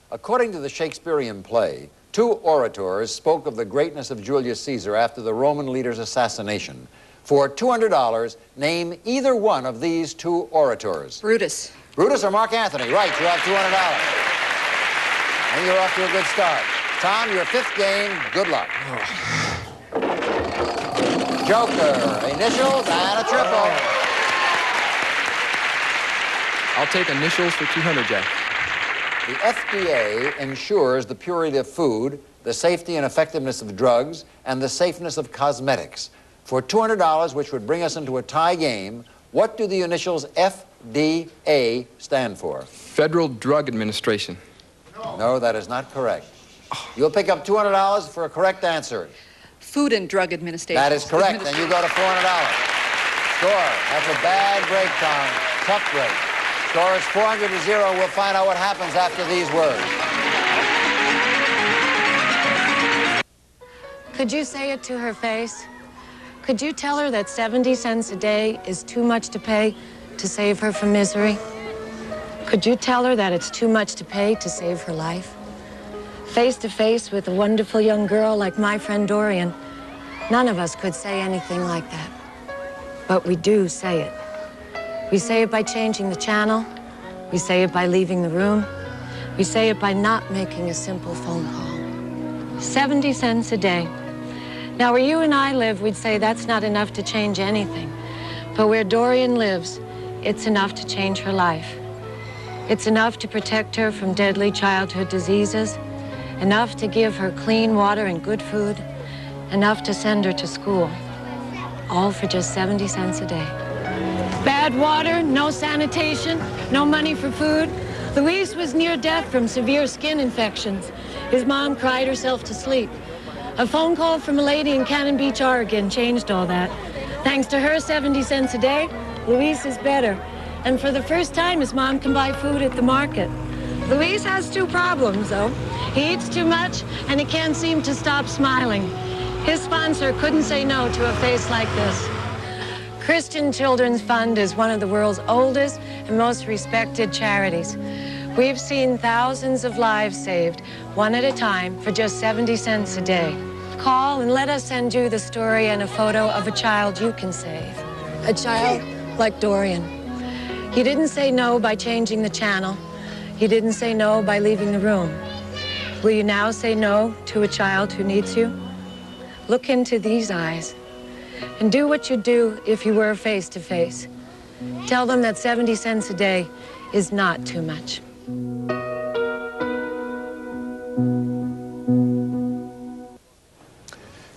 According to the Shakespearean play, 2 orators spoke of the greatness of Julius Caesar after the Roman leader's assassination. For $200, name either one of these two orators. Brutus. Brutus or Mark Anthony? Right, you have $200. And you're off to a good start. Tom, your fifth game, good luck. Joker, initials, and a triple. I'll take initials for 200, Jack. The FDA ensures the purity of food, the safety and effectiveness of drugs, and the safeness of cosmetics. For $200, which would bring us into a tie game, what do the initials FDA stand for? Federal Drug Administration. No, that is not correct. You'll pick up $200 for a correct answer. Food and Drug Administration. That is correct, and you go to $400. Score. That's a bad break, Tom. Tough break. Score is 400-0. We'll find out what happens after these words. Could you say it to her face? Could you tell her that 70 cents a day is too much to pay to save her from misery? Could you tell her that it's too much to pay to save her life? Face to face with a wonderful young girl like my friend Dorian, none of us could say anything like that. But we do say it. We say it by changing the channel. We say it by leaving the room. We say it by not making a simple phone call. 70 cents a day. Now, where you and I live, we'd say that's not enough to change anything. But where Dorian lives, it's enough to change her life. It's enough to protect her from deadly childhood diseases, enough to give her clean water and good food, enough to send her to school, all for just 70 cents a day. Bad water, no sanitation, no money for food. Luis was near death from severe skin infections. His mom cried herself to sleep. A phone call from a lady in Cannon Beach, Oregon changed all that. Thanks to her 70 cents a day, Luis is better. And for the first time, his mom can buy food at the market. Luis has two problems, though. He eats too much, and he can't seem to stop smiling. His sponsor couldn't say no to a face like this. Christian Children's Fund is one of the world's oldest and most respected charities. We've seen thousands of lives saved, one at a time, for just 70 cents a day. Call and let us send you the story and a photo of a child you can save. A child like Dorian. He didn't say no by changing the channel. He didn't say no by leaving the room. Will you now say no to a child who needs you? Look into these eyes and do what you'd do if you were face to face. Tell them that 70 cents a day is not too much.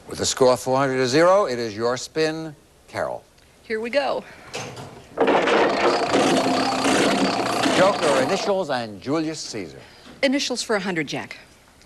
With a score of 400-0, it is your spin, Carol. Here we go. Joker, initials, and Julius Caesar. Initials for 100, Jack.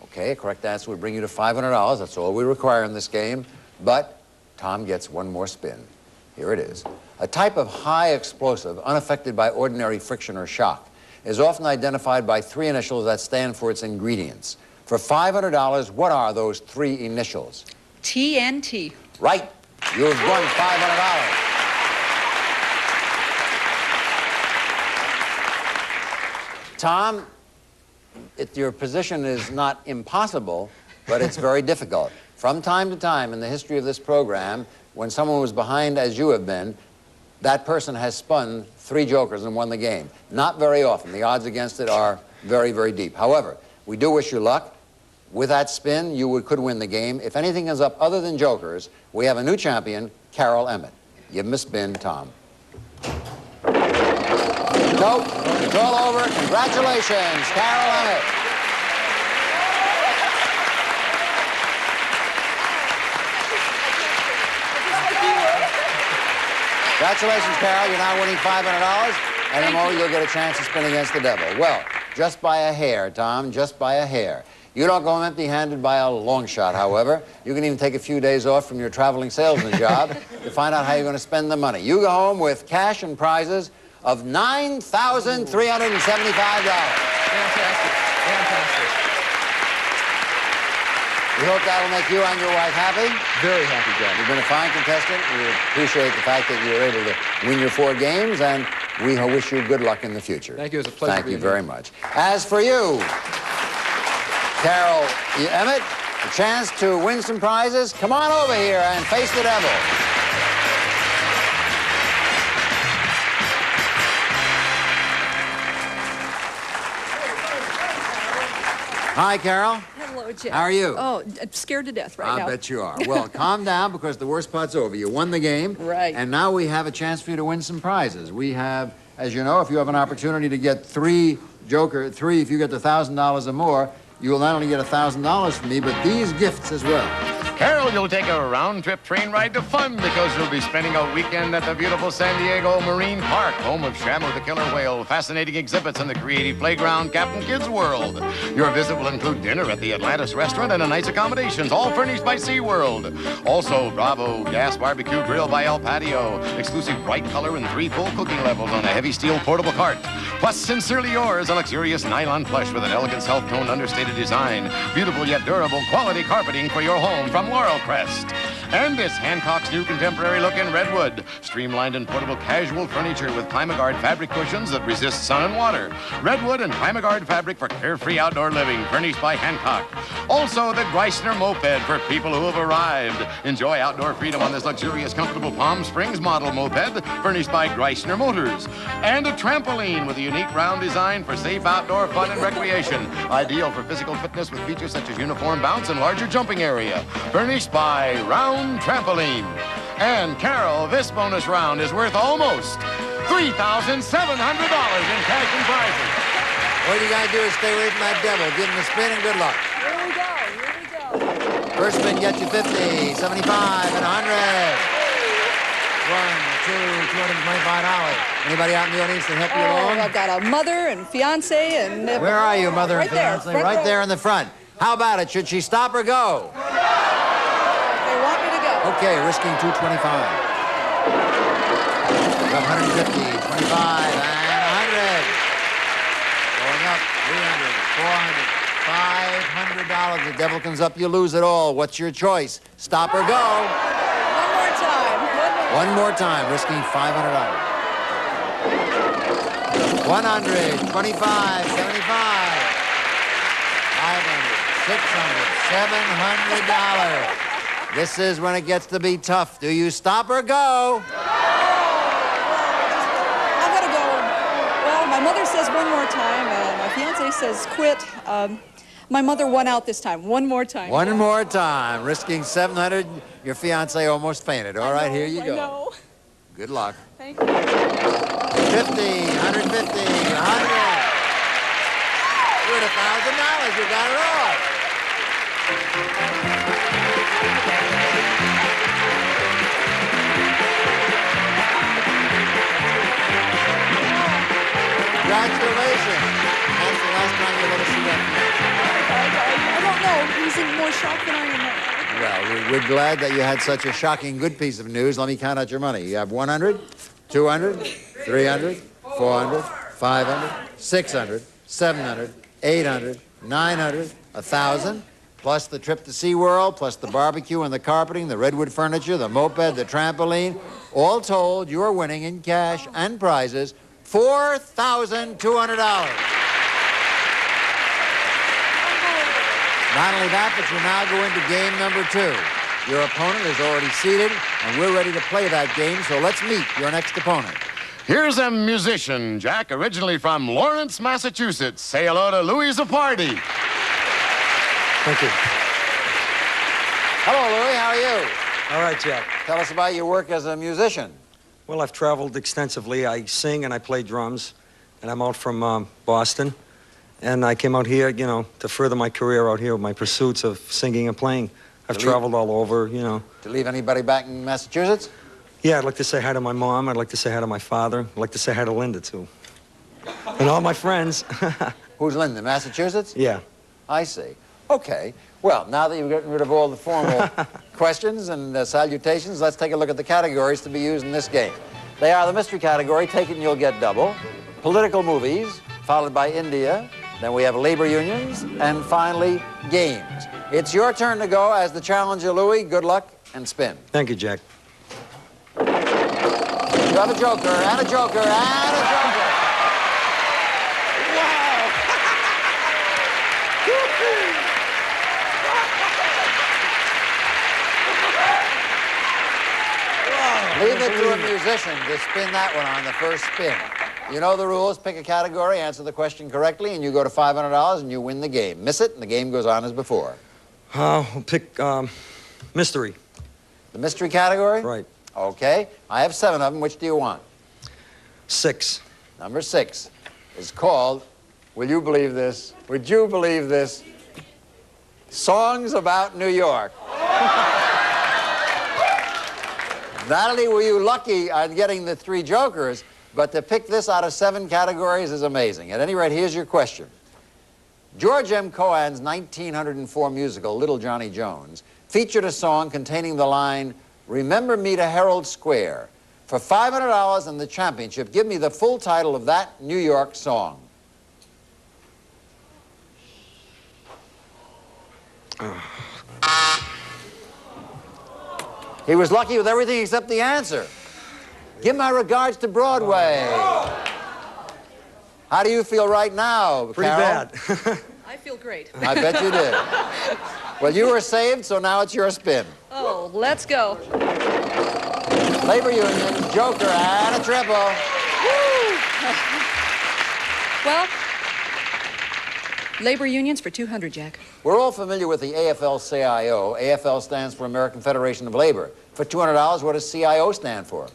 Okay, correct answer would bring you to $500. That's all we require in this game. But Tom gets one more spin. Here it is. A type of high explosive, unaffected by ordinary friction or shock, is often identified by three initials that stand for its ingredients. For $500, what are those three initials? TNT. Right. You've won $500. Tom, your position is not impossible, but it's very difficult. From time to time in the history of this program, when someone was behind as you have been, that person has spun three jokers and won the game. Not very often. The odds against it are very, very deep. However, we do wish you luck. With that spin, you could win the game. If anything is up other than jokers, we have a new champion, Carol Emmett. Give him a spin, Tom. Nope, it's all over. Congratulations, Carol Emmett. Congratulations, Carol. You're now winning $500. And MO, you'll get a chance to spin against the devil. Well, just by a hair, Tom, just by a hair. You don't go empty-handed by a long shot, however. You can even take a few days off from your traveling salesman job to find out how you're going to spend the money. You go home with cash and prizes of $9,375. Fantastic. Fantastic. We hope that'll make you and your wife happy. Very happy, Jack. You've been a fine contestant. We appreciate the fact that you were able to win your 4 games, and we wish you good luck in the future. Thank you. It was a pleasure. Thank you very much. As for you, Carol Emmett, a chance to win some prizes. Come on over here and face the devil. Hi, Carol. Hello, Jack. How are you? Oh, I'm scared to death right now. I bet you are. Well, calm down because the worst part's over. You won the game. Right. And now we have a chance for you to win some prizes. We have, as you know, if you have an opportunity to get three, if you get the $1,000 or more, you will not only get $1,000 from me, but these gifts as well. Carol, you'll take a round-trip train ride to fun because you'll be spending a weekend at the beautiful San Diego Marine Park, home of Shamu the Killer Whale, fascinating exhibits, and the creative playground, Captain Kidd's World. Your visit will include dinner at the Atlantis restaurant and a night's accommodations, all furnished by SeaWorld. Also, Bravo Gas Barbecue Grill by El Patio, exclusive bright color and 3 full cooking levels on a heavy steel portable cart. Plus, Sincerely Yours, a luxurious nylon plush with an elegant self-toned understated design. Beautiful yet durable quality carpeting for your home from Laurel Crest. And this Hancock's new contemporary look in redwood. Streamlined and portable casual furniture with Climaguard fabric cushions that resist sun and water. Redwood and Climaguard fabric for carefree outdoor living, furnished by Hancock. Also, the Greisner moped for people who have arrived. Enjoy outdoor freedom on this luxurious, comfortable Palm Springs model moped, furnished by Greisner Motors. And a trampoline with a unique round design for safe outdoor fun and recreation. Ideal for physical fitness with features such as uniform bounce and larger jumping area. Furnished by Round Trampoline. And Carol, this bonus round is worth almost $3,700 in cash and prizes. What you gotta do is stay away from that devil. Give him a spin and good luck. Here we go. Here we go. First spin gets you 50, 75, and 100. $225. Anybody out in the audience that help you along? I've got a mother and fiance and... Where are you, mother right and fiance? There, right there in the front. How about it? Should she stop or go? They want me to go. Okay, risking $225. 150, 25, and 100. Going up, 300, 400, $500. The devil comes up, you lose it all. What's your choice? Stop or go? One more time, risking $500. 100, 25, 75, 500, 600, $700. This is when it gets to be tough. Do you stop or go? I'm gonna go. Well, my mother says one more time, and my fiance says quit. My mother won out this time. One more time. One more time, risking $700. Your fiance almost fainted. All right, here you go. I know. Good luck. Thank you. 50, 150, 100. You're at $1,000. You got it all. Congratulations. That's the last time you'll ever see that. I don't know. He's in more shock than I am. Well, we're glad that you had such a shocking good piece of news. Let me count out your money. You have 100, 200, 300, 400, 500, 600, 700, 800, 900, 1,000, plus the trip to SeaWorld, plus the barbecue and the carpeting, the redwood furniture, the moped, the trampoline. All told, you're winning in cash and prizes $4,200. Not only that, but you now go into game number 2. Your opponent is already seated, and we're ready to play that game, so let's meet your next opponent. Here's a musician, Jack, originally from Lawrence, Massachusetts. Say hello to Louis Zapardi. Thank you. Hello, Louis. How are you? All right, Jack. Tell us about your work as a musician. Well, I've traveled extensively. I sing and I play drums, and I'm out from Boston. And I came out here, you know, to further my career out here with my pursuits of singing and playing. I've traveled all over, you know. To leave anybody back in Massachusetts? Yeah, I'd like to say hi to my mom. I'd like to say hi to my father. I'd like to say hi to Linda, too. And all my friends. Who's Linda, Massachusetts? Yeah. I see. Okay. Well, now that you've gotten rid of all the formal questions and salutations, let's take a look at the categories to be used in this game. They are the mystery category, take it and you'll get double, political movies, followed by India, then we have labor unions, and finally, games. It's your turn to go as the challenger, Louis. Good luck and spin. Thank you, Jack. You have a joker, and a joker, and a joker. Wow! Leave it to a musician to spin that one on the first spin. You know the rules. Pick a category, answer the question correctly, and you go to $500 and you win the game. Miss it, and the game goes on as before. I'll pick mystery. The mystery category? Right. Okay. I have 7 of them. Which do you want? 6. Number 6 is called, will you believe this? Would you believe this? Songs About New York. Not only were you lucky on getting the 3 jokers, but to pick this out of 7 categories is amazing. At any rate, here's your question. George M. Cohan's 1904 musical, Little Johnny Jones, featured a song containing the line, "Remember Me to Herald Square." For $500 and the championship, give me the full title of that New York song. He was lucky with everything except the answer. Give my regards to Broadway. How do you feel right now, Pretty Carol? bad. I feel great. I bet you did. Well, you were saved, so now it's your spin. Oh, let's go. Labor union, joker, and a triple. Well, labor unions for 200, Jack. We're all familiar with the AFL-CIO. AFL stands for American Federation of Labor. For $200, what does CIO stand for?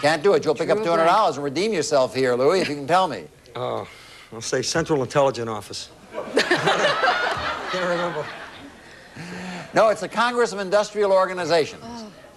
Can't do it. You'll pick up $200 and redeem yourself here, Louis, if you can tell me. I'll say Central Intelligence Office. Can't remember. No, it's the Congress of Industrial Organizations.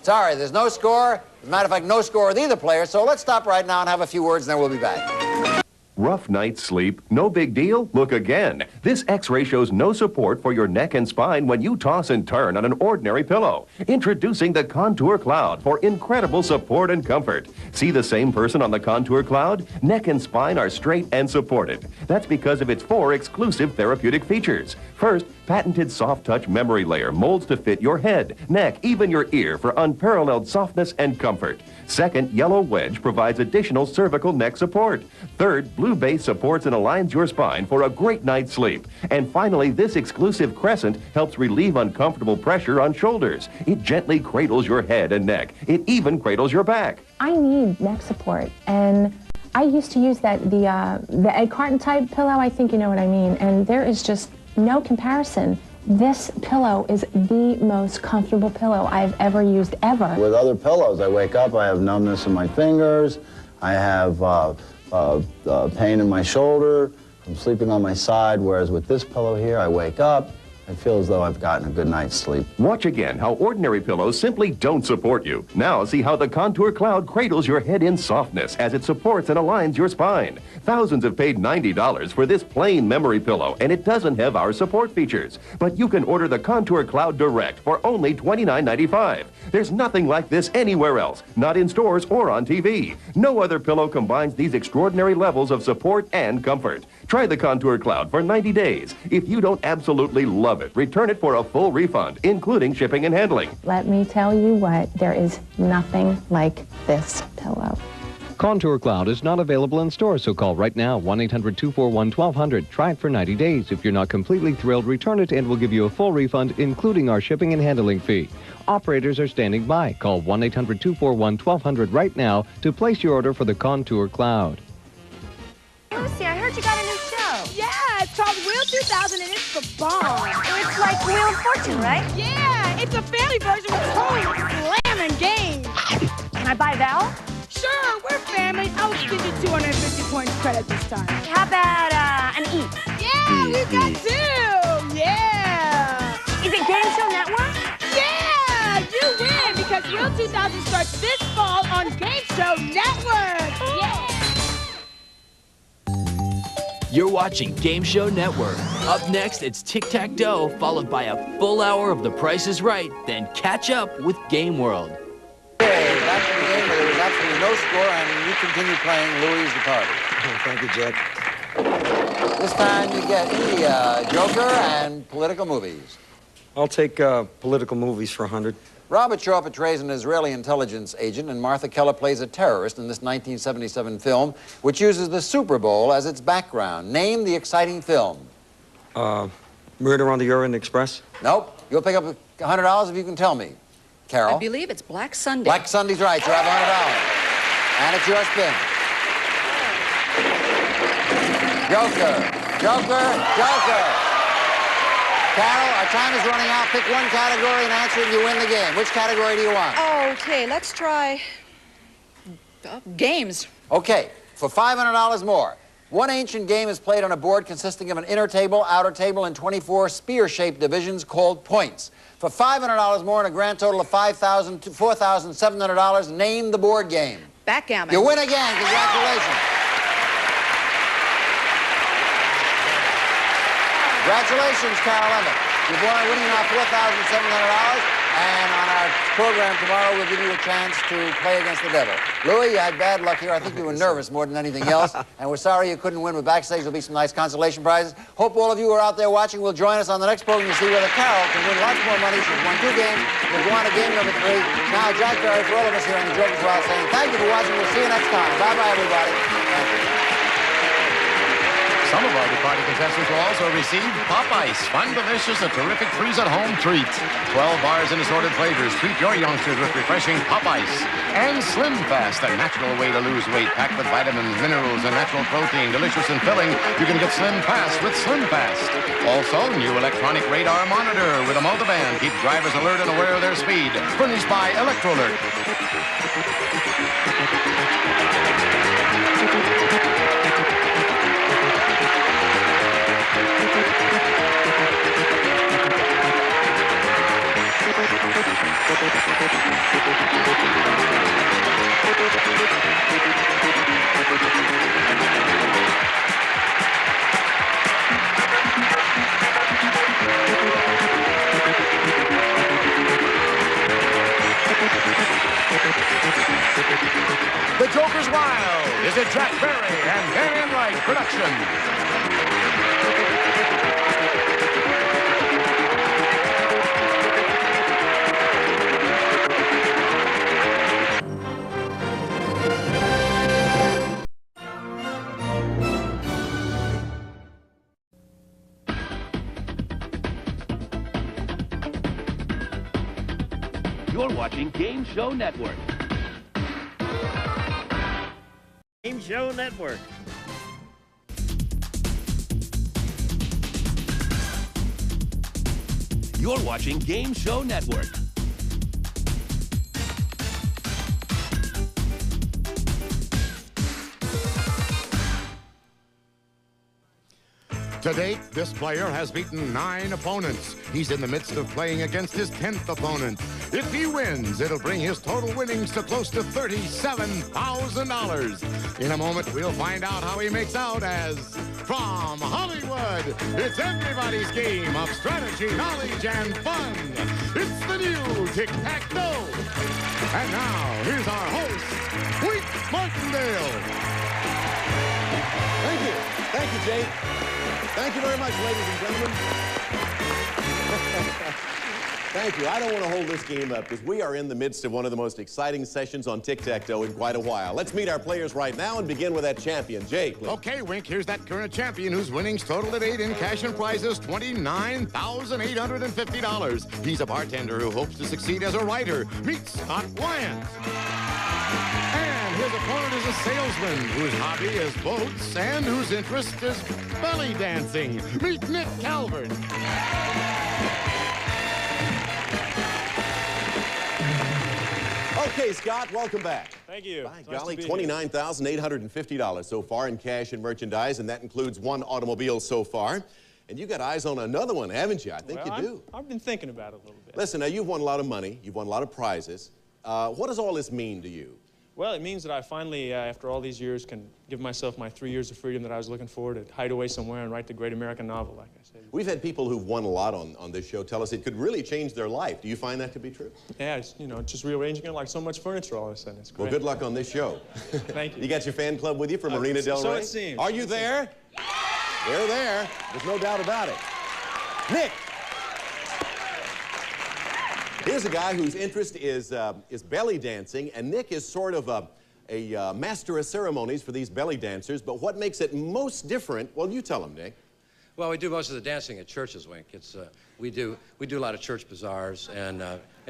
Sorry, there's no score. As a matter of fact, no score with either player, so let's stop right now and have a few words, and then we'll be back. Rough night's sleep? No big deal? Look again. This X-ray shows no support for your neck and spine when you toss and turn on an ordinary pillow. Introducing the Contour Cloud for incredible support and comfort. See the same person on the Contour Cloud? Neck and spine are straight and supported. That's because of its 4 exclusive therapeutic features. First, patented soft-touch memory layer molds to fit your head, neck, even your ear for unparalleled softness and comfort. Second, Yellow Wedge provides additional cervical neck support. Third, Blue Base supports and aligns your spine for a great night's sleep. And finally, this exclusive Crescent helps relieve uncomfortable pressure on shoulders. It gently cradles your head and neck. It even cradles your back. I need neck support, and I used to use the Ed Carton type pillow. I think you know what I mean. And there is just no comparison. This pillow is the most comfortable pillow I've ever used, ever. With other pillows, I wake up, I have numbness in my fingers, I have pain in my shoulder from sleeping on my side, whereas with this pillow here, I wake up, I feel as though I've gotten a good night's sleep. Watch again how ordinary pillows simply don't support you. Now see how the Contour Cloud cradles your head in softness as it supports and aligns your spine. Thousands have paid $90 for this plain memory pillow, and it doesn't have our support features. But you can order the Contour Cloud direct for only $29.95. There's nothing like this anywhere else, not in stores or on TV. No other pillow combines these extraordinary levels of support and comfort. Try the Contour Cloud for 90 days. If you don't absolutely love it, return it for a full refund, including shipping and handling. Let me tell you what, there is nothing like this pillow. Contour Cloud is not available in stores, so call right now, 1-800-241-1200. Try it for 90 days. If you're not completely thrilled, return it and we'll give you a full refund, including our shipping and handling fee. Operators are standing by. Call 1-800-241-1200 right now to place your order for the Contour Cloud. Lucy, I heard you got a new show. Yeah, it's called Wheel 2000 and it's the bomb. It's like Wheel of Fortune, right? Yeah, it's a family version with totally slamming games. Can I buy a vowel? Sure, we're family. I'll give you 250 points credit this time. How about an E? Yeah, we've got 2. Yeah. Is it Game Show Network? Yeah, you win because Wheel 2000 starts this fall on Game Show Network. Yeah. You're watching Game Show Network. Up next, it's Tic-Tac-Toe, followed by a full hour of The Price is Right, then catch up with Game World. Okay, back to the game where there was absolutely no score, and you continue playing Louis the Party. Thank you, Jack. This time you get the Joker and political movies. I'll take political movies for 100. Robert Shaw portrays an Israeli intelligence agent, and Martha Keller plays a terrorist in this 1977 film, which uses the Super Bowl as its background. Name the exciting film. Murder on the Orient Express? Nope. You'll pick up $100 if you can tell me. Carol? I believe it's Black Sunday. Black Sunday's right. You have $100. And it's your spin. Joker. Joker. Joker. Carol, our time is running out. Pick one category and answer it, and you win the game. Which category do you want? Okay, let's try games. Okay, for $500 more. One ancient game is played on a board consisting of an inner table, outer table, and 24 spear-shaped divisions called points. For $500 more and a grand total of $4,700, name the board game. Backgammon. You win again. Congratulations. Congratulations, Carol Emmett. You're winning now $4,700, and on our program tomorrow, we'll give you a chance to play against the devil. Louis, you had bad luck here. I think you were nervous more than anything else, and we're sorry you couldn't win, but backstage there'll be some nice consolation prizes. Hope all of you who are out there watching will join us on the next program to see whether Carol can win lots more money. She's won 2 games. We'll go on to game number 3. Now, Jack Barry, for all of us here on the Joker's Wild, saying thank you for watching. We'll see you next time. Bye-bye, everybody. Thank you. Some of our departing contestants will also receive Pop Ice. Fun, delicious, a terrific freeze-at-home treat. 12 bars and assorted flavors. Treat your youngsters with refreshing Pop Ice. And Slim Fast, a natural way to lose weight, packed with vitamins, minerals, and natural protein. Delicious and filling. You can get Slim Fast with Slim Fast. Also, new electronic radar monitor with a multiband. Keep drivers alert and aware of their speed. Furnished by Electrolert. The Joker's Wild is a Jack Barry and Dan Wright production. You're watching Game Show Network. Game Show Network. You're watching Game Show Network. To date, this player has beaten 9 opponents. He's in the midst of playing against his 10th opponent. If he wins, it'll bring his total winnings to close to $37,000. In a moment, we'll find out how he makes out as, from Hollywood, it's everybody's game of strategy, knowledge, and fun. It's the new Tic-Tac-Toe. And now, here's our host, Wink Martindale. Thank you. Thank you, Jay. Thank you very much, ladies and gentlemen. Thank you. I don't want to hold this game up because we are in the midst of one of the most exciting sessions on Tic-Tac-Toe in quite a while. Let's meet our players right now and begin with that champion. Jay, please. Okay, Wink, here's that current champion whose winnings totaled at 8 in cash and prizes $29,850. He's a bartender who hopes to succeed as a writer. Meet Scott Wyant. And his opponent is a salesman whose hobby is boats and whose interest is belly dancing. Meet Nick Calvert. Okay, Scott, welcome back. Thank you. By golly, $29,850 so far in cash and merchandise, and that includes 1 automobile so far. And you got eyes on another one, haven't you? I think you do. I've been thinking about it a little bit. Listen, now you've won a lot of money. You've won a lot of prizes. What does all this mean to you? Well, it means that I finally, after all these years, can give myself my 3 years of freedom that I was looking for to hide away somewhere and write the great American novel, like I said. We've had people who've won a lot on this show tell us it could really change their life. Do you find that to be true? Yeah, it's, you know, just rearranging it like so much furniture all of a sudden. It's great. Well, good luck on this show. Thank you. You got your fan club with you from Marina Del Rey? So it seems. Are you there? They're there. There's no doubt about it. Nick. Here's a guy whose interest is belly dancing, and Nick is sort of a master of ceremonies for these belly dancers, but what makes it most different, well, you tell him, Nick. Well, we do most of the dancing at churches, Wink. It's we do a lot of church bazaars and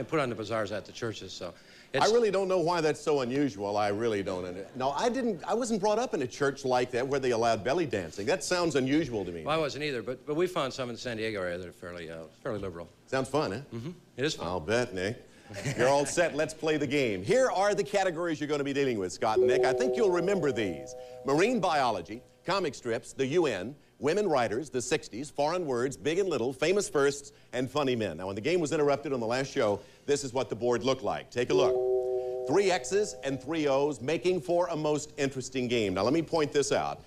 put on the bazaars at the churches. So I really don't know why that's so unusual. I really don't. No, I wasn't brought up in a church like that where they allowed belly dancing. That sounds unusual to me. Well, I wasn't either, but we found some in the San Diego area that are fairly liberal. Sounds fun, huh? Mm-hmm. It is fun. I'll bet, Nick. You're all set. Let's play the game. Here are the categories you're going to be dealing with, Scott and Nick. I think you'll remember these: marine biology, comic strips, the UN, women writers, the 60s, foreign words, big and little, famous firsts, and funny men. Now, when the game was interrupted on the last show, this is what the board looked like. Take a look. 3 X's and 3 O's, making for a most interesting game. Now, let me point this out.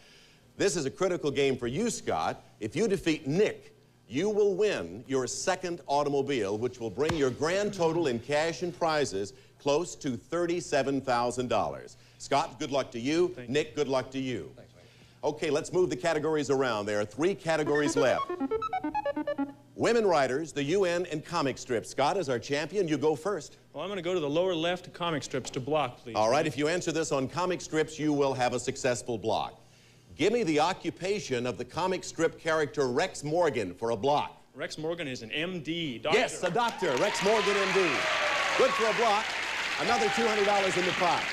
This is a critical game for you, Scott. If you defeat Nick, you will win your second automobile, which will bring your grand total in cash and prizes close to $37,000. Scott, good luck to you. Nick, good luck to you. Thanks, Wayne. Okay, let's move the categories around. There are 3 categories left. Women writers, the UN, and comic strips. Scott, as our champion, you go first. Well, I'm going to go to the lower left comic strips to block, please. All right, if you answer this on comic strips, you will have a successful block. Give me the occupation of the comic strip character Rex Morgan for a block. Rex Morgan is an MD, doctor. Yes, a doctor, Rex Morgan, MD. Good for a block. Another $200 in the pot.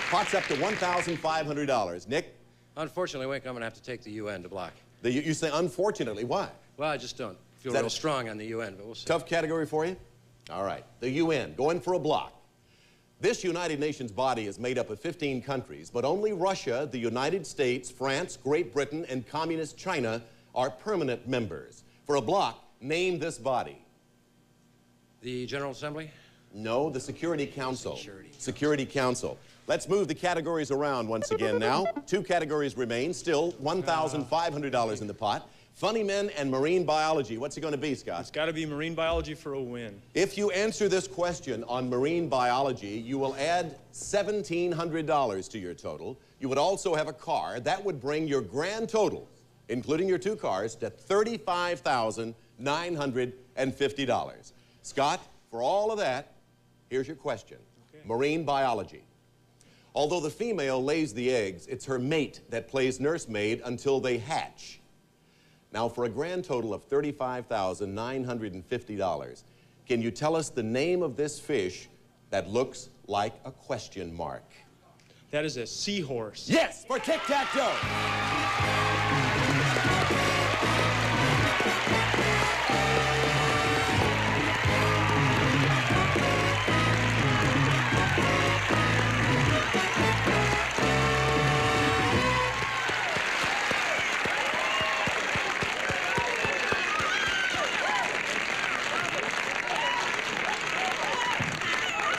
Pot's up to $1,500. Nick? Unfortunately, Wink, I'm going to have to take the UN to block. You say unfortunately, why? Well, I just don't feel real strong on the UN, but we'll see. Tough category for you? All right, the UN, going for a block. This United Nations body is made up of 15 countries, but only Russia, the United States, France, Great Britain, and Communist China are permanent members. For a block, name this body. The General Assembly? No, the Security Council. Security Council. Let's move the categories around once again now. 2 categories remain, still $1,500 in the pot. Funny men and marine biology. What's it going to be, Scott? It's got to be marine biology for a win. If you answer this question on marine biology, you will add $1,700 to your total. You would also have a car. That would bring your grand total, including your 2 cars, to $35,950. Scott, for all of that, here's your question. Okay. Marine biology. Although the female lays the eggs, it's her mate that plays nursemaid until they hatch. Now, for a grand total of $35,950, can you tell us the name of this fish that looks like a question mark? That is a seahorse. Yes, for tic-tac-toe.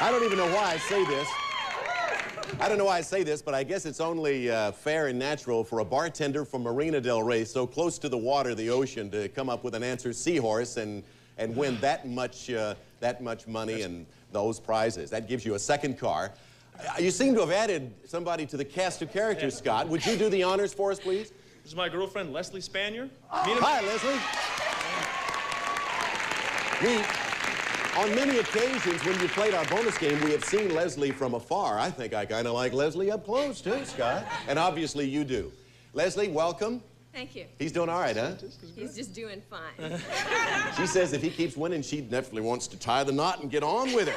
I don't even know why I say this. I don't know why I say this, but I guess it's only fair and natural for a bartender from Marina del Rey, so close to the water, the ocean, to come up with an answer, seahorse, and win that much money and those prizes. That gives you a second car. You seem to have added somebody to the cast of characters, Scott. Would you do the honors for us, please? This is my girlfriend, Leslie Spanier. Hi, Leslie. On many occasions when you played our bonus game, we have seen Leslie from afar. I think I kind of like Leslie up close, too, Scott. And obviously you do. Leslie, welcome. Thank you. He's doing all right, huh? He's just doing fine. She says if he keeps winning, she definitely wants to tie the knot and get on with it.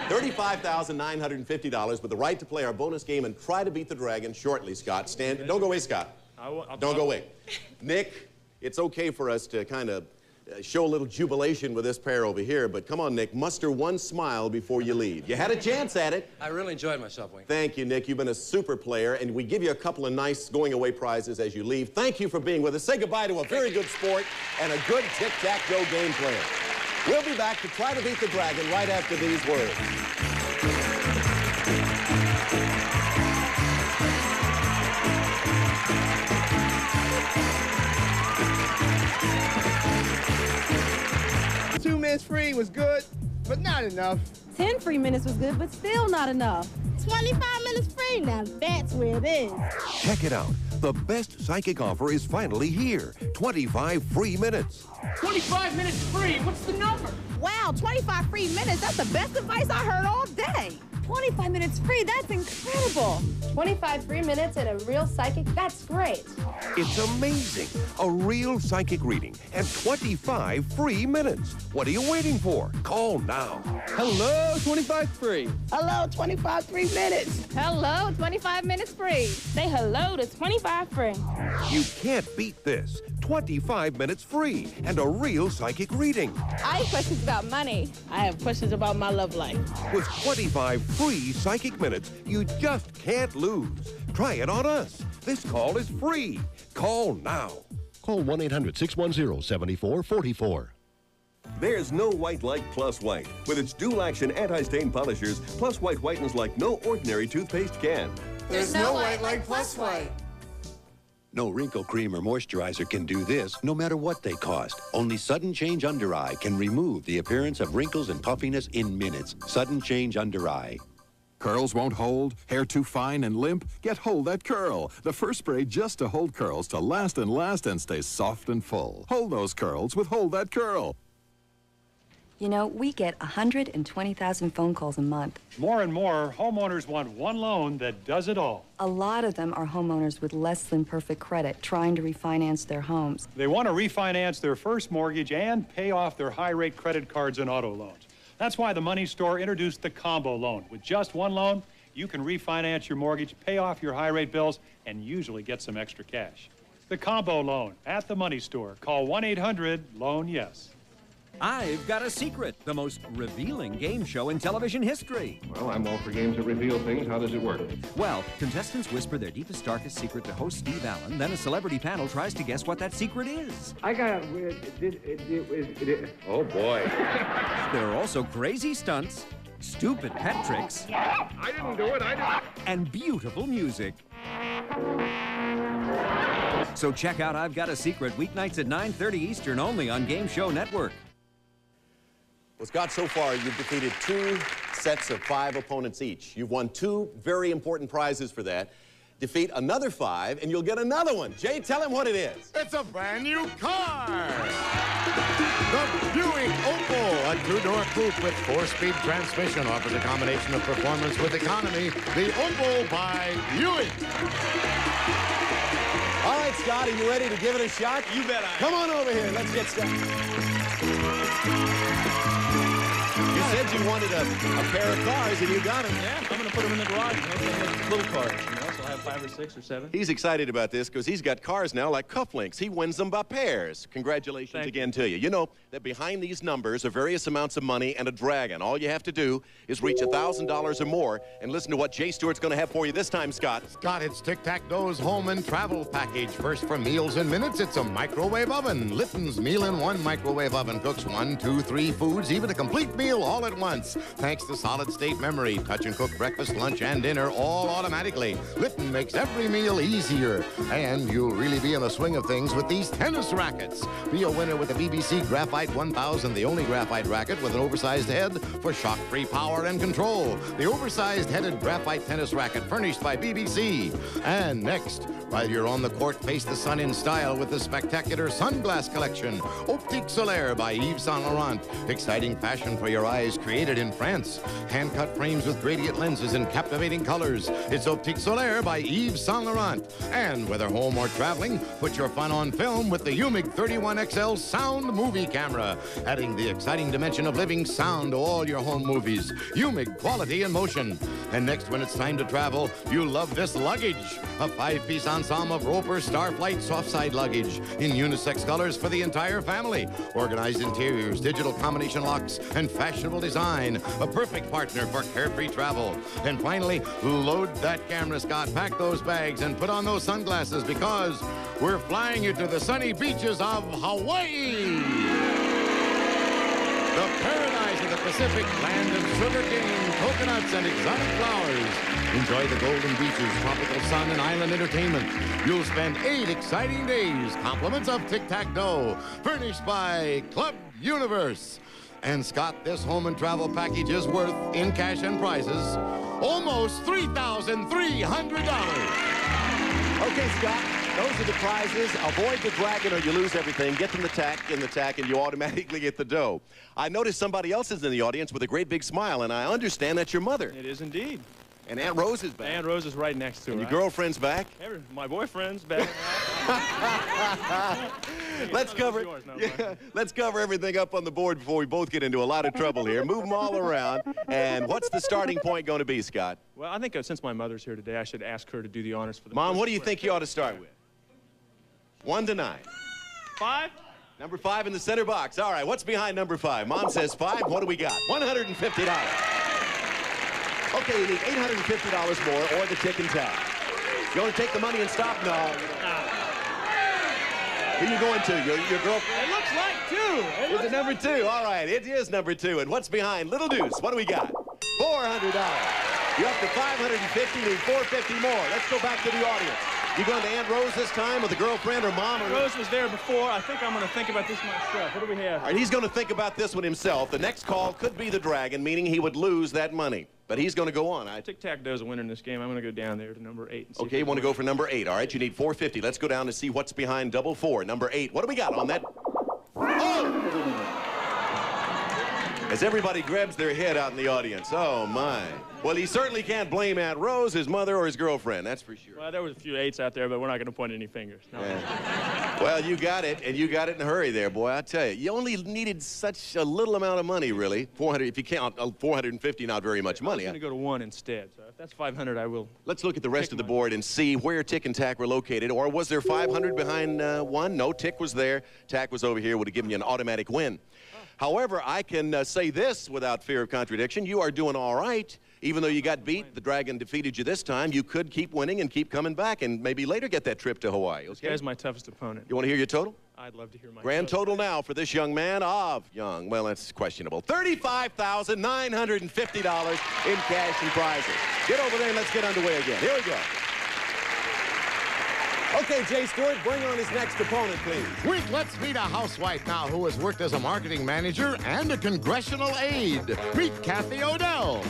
$35,950 with the right to play our bonus game and try to beat the dragon shortly, Scott. Don't go away, Scott. Don't go away. Nick, it's okay for us to kind of show a little jubilation with this pair over here, but come on, Nick, muster one smile before you leave. You had a chance at it. I really enjoyed myself, Wayne. Thank you, Nick. You've been a super player, and we give you a couple of nice going-away prizes as you leave. Thank you for being with us. Say goodbye to a very good sport and a good tic-tac-toe game player. We'll be back to try to beat the dragon right after these words. Free was good, but not enough. 10 free minutes was good, but still not enough. 25 minutes free, now that's where it is. Check it out. The best psychic offer is finally here. 25 free minutes. 25 minutes free. What's the number? Wow, 25 free minutes. That's the best advice I heard all day. 25 minutes free. That's incredible. 25 free minutes and a real psychic. That's great. It's amazing. A real psychic reading and 25 free minutes. What are you waiting for? Call now. Hello, 25 free. Hello, 25 free minutes. Hello, 25 minutes free. Say hello to 25 free. You can't beat this. 25 minutes free and a real psychic reading. I have questions about money. I have questions about my love life. With 25 free psychic minutes, you just can't lose. Try it on us. This call is free. Call now. Call 1-800-610-7444. There's no white like Plus White. With its dual-action anti-stain polishers, Plus White whitens like no ordinary toothpaste can. There's no white like Plus White. No wrinkle cream or moisturizer can do this, no matter what they cost. Only Sudden Change Under Eye can remove the appearance of wrinkles and puffiness in minutes. Sudden Change Under Eye. Curls won't hold? Hair too fine and limp? Get Hold That Curl. The first spray just to hold curls to last and stay soft and full. Hold those curls with Hold That Curl. You know, we get 120,000 phone calls a month. More and more, homeowners want one loan that does it all. A lot of them are homeowners with less than perfect credit trying to refinance their homes. They want to refinance their first mortgage and pay off their high-rate credit cards and auto loans. That's why the Money Store introduced the combo loan. With just one loan, you can refinance your mortgage, pay off your high-rate bills, and usually get some extra cash. The combo loan at the Money Store. Call 1-800-LOAN-YES. I've got a secret, the most revealing game show in television history. Well, I'm all for games that reveal things. How does it work? Well, contestants whisper their deepest, darkest secret to host Steve Allen. Then a celebrity panel tries to guess what that secret is. I got Oh, boy. There are also crazy stunts, stupid pet tricks. I didn't do it. And beautiful music. So check out I've Got a Secret weeknights at 9:30 Eastern only on Game Show Network. Well, Scott, so far you've defeated 2 sets of 5 opponents each. You've won 2 very important prizes for that. Defeat another 5 and you'll get another one. Jay, tell him what it is. It's a brand new car. The Buick Opal, a 2-door coupe with 4-speed transmission, offers a combination of performance with economy. The Opal by Buick. All right, Scott, are you ready to give it a shot? You bet I am. Come on over here. Let's get started. You said you wanted a pair of cars, and you got them. Yeah, I'm going to put them in the garage. Little cars, you know, so I'll have 5 or 6 or 7. He's excited about this because he's got cars now like cufflinks. He wins them by pairs. Congratulations again to you. You know that behind these numbers are various amounts of money and a dragon. All you have to do is reach $1,000 or more and listen to what Jay Stewart's going to have for you this time, Scott. Scott, it's Tic-Tac-Do's home and travel package. First, for meals and minutes, it's a microwave oven. Litton's Meal-in-One microwave oven cooks 1, 2, 3 foods, even a complete meal all at once. Thanks to solid-state memory, touch and cook breakfast, lunch, and dinner all automatically. Litton makes every meal easier. And you'll really be in the swing of things with these tennis rackets. Be a winner with the BBC Graphite 1000, the only graphite racket with an oversized head for shock-free power and control. The oversized headed graphite tennis racket furnished by BBC. And next, while you're on the court, face the sun in style with the spectacular sunglass collection. Optique Solaire by Yves Saint Laurent. Exciting fashion for your eyes, created in France. Hand-cut frames with gradient lenses in captivating colors. It's Optique Solaire by Yves Saint Laurent. And whether home or traveling, put your fun on film with the UMIG 31XL sound movie camera, adding the exciting dimension of living sound to all your home movies. UMIG, quality in motion. And next, when it's time to travel, you'll love this luggage. A 5-piece ensemble of Roper Starflight soft-side luggage in unisex colors for the entire family. Organized interiors, digital combination locks, and fashionable design. A perfect partner for carefree travel. And finally, load that camera, Scott. Pack those bags and put on those sunglasses because we're flying you to the sunny beaches of Hawaii. The paradise of the Pacific, land of sugarcane, coconuts, and exotic flowers. Enjoy the golden beaches, tropical sun, and island entertainment. You'll spend 8 exciting days. Compliments of Tic-Tac-Dough, furnished by Club Universe. And Scott, this home and travel package is worth, in cash and prizes, almost $3,300. Okay, Scott. Those are the prizes. Avoid the dragon or you lose everything. Get them in the tack, and you automatically get the dough. I noticed somebody else is in the audience with a great big smile, and I understand that's your mother. It is indeed. And Aunt Rose is back. Aunt Rose is right next to her. And your girlfriend's back? My boyfriend's back. Let's cover everything up on the board before we both get into a lot of trouble here. Move them all around. And what's the starting point going to be, Scott? Well, I think since my mother's here today, I should ask her to do the honors for the Mom, what do you think you ought to start with? 1 to 9. 5? Number 5 in the center box. All right, what's behind number 5? Mom says 5. What do we got? $150. Okay, you need $850 more or the tick and tag. You want to take the money and stop? No. Who are you going to? Your girlfriend? It looks like 2. Is it number 2? All right, it is number 2. And what's behind Little Deuce? What do we got? $400. You're up to $550, need $450 more. Let's go back to the audience. You going to Aunt Rose this time with a girlfriend or mom? Rose was there before. I think I'm going to think about this myself. What do we have? All right, he's going to think about this one himself. The next call could be the dragon, meaning he would lose that money. But he's going to go on. Tic-tac-toe's a winner in this game. I'm going to go down there to number 8. Okay, you want to go for number 8. All right, you need $450. Let's go down to see what's behind double 4. Number 8. What do we got on that? Oh! As everybody grabs their head out in the audience. Oh, my. Well, he certainly can't blame Aunt Rose, his mother, or his girlfriend. That's for sure. Well, there was a few 8s out there, but we're not going to point any fingers. No. Yeah. Well, you got it, and you got it in a hurry there, boy. I tell you, you only needed such a little amount of money, really. 400, if you count 450, not very much money. I'm going to go to 1 instead. So if that's 500, I will. Let's look at the rest of the board and see where Tick and Tack were located. Or was there 500 behind 1? No, Tick was there. Tack was over here. Would have given you an automatic win. However, I can say this without fear of contradiction. You are doing all right. Even though you got beat, the dragon defeated you this time, you could keep winning and keep coming back and maybe later get that trip to Hawaii. Okay? This guy's my toughest opponent. You want to hear your total? I'd love to hear my grand total now for this young man of young. Well, that's questionable. $35,950 in cash and prizes. Get over there and let's get underway again. Here we go. Okay, Jay Stewart, bring on his next opponent, please. Quick, let's meet a housewife now who has worked as a marketing manager and a congressional aide. Meet Kathy Odell.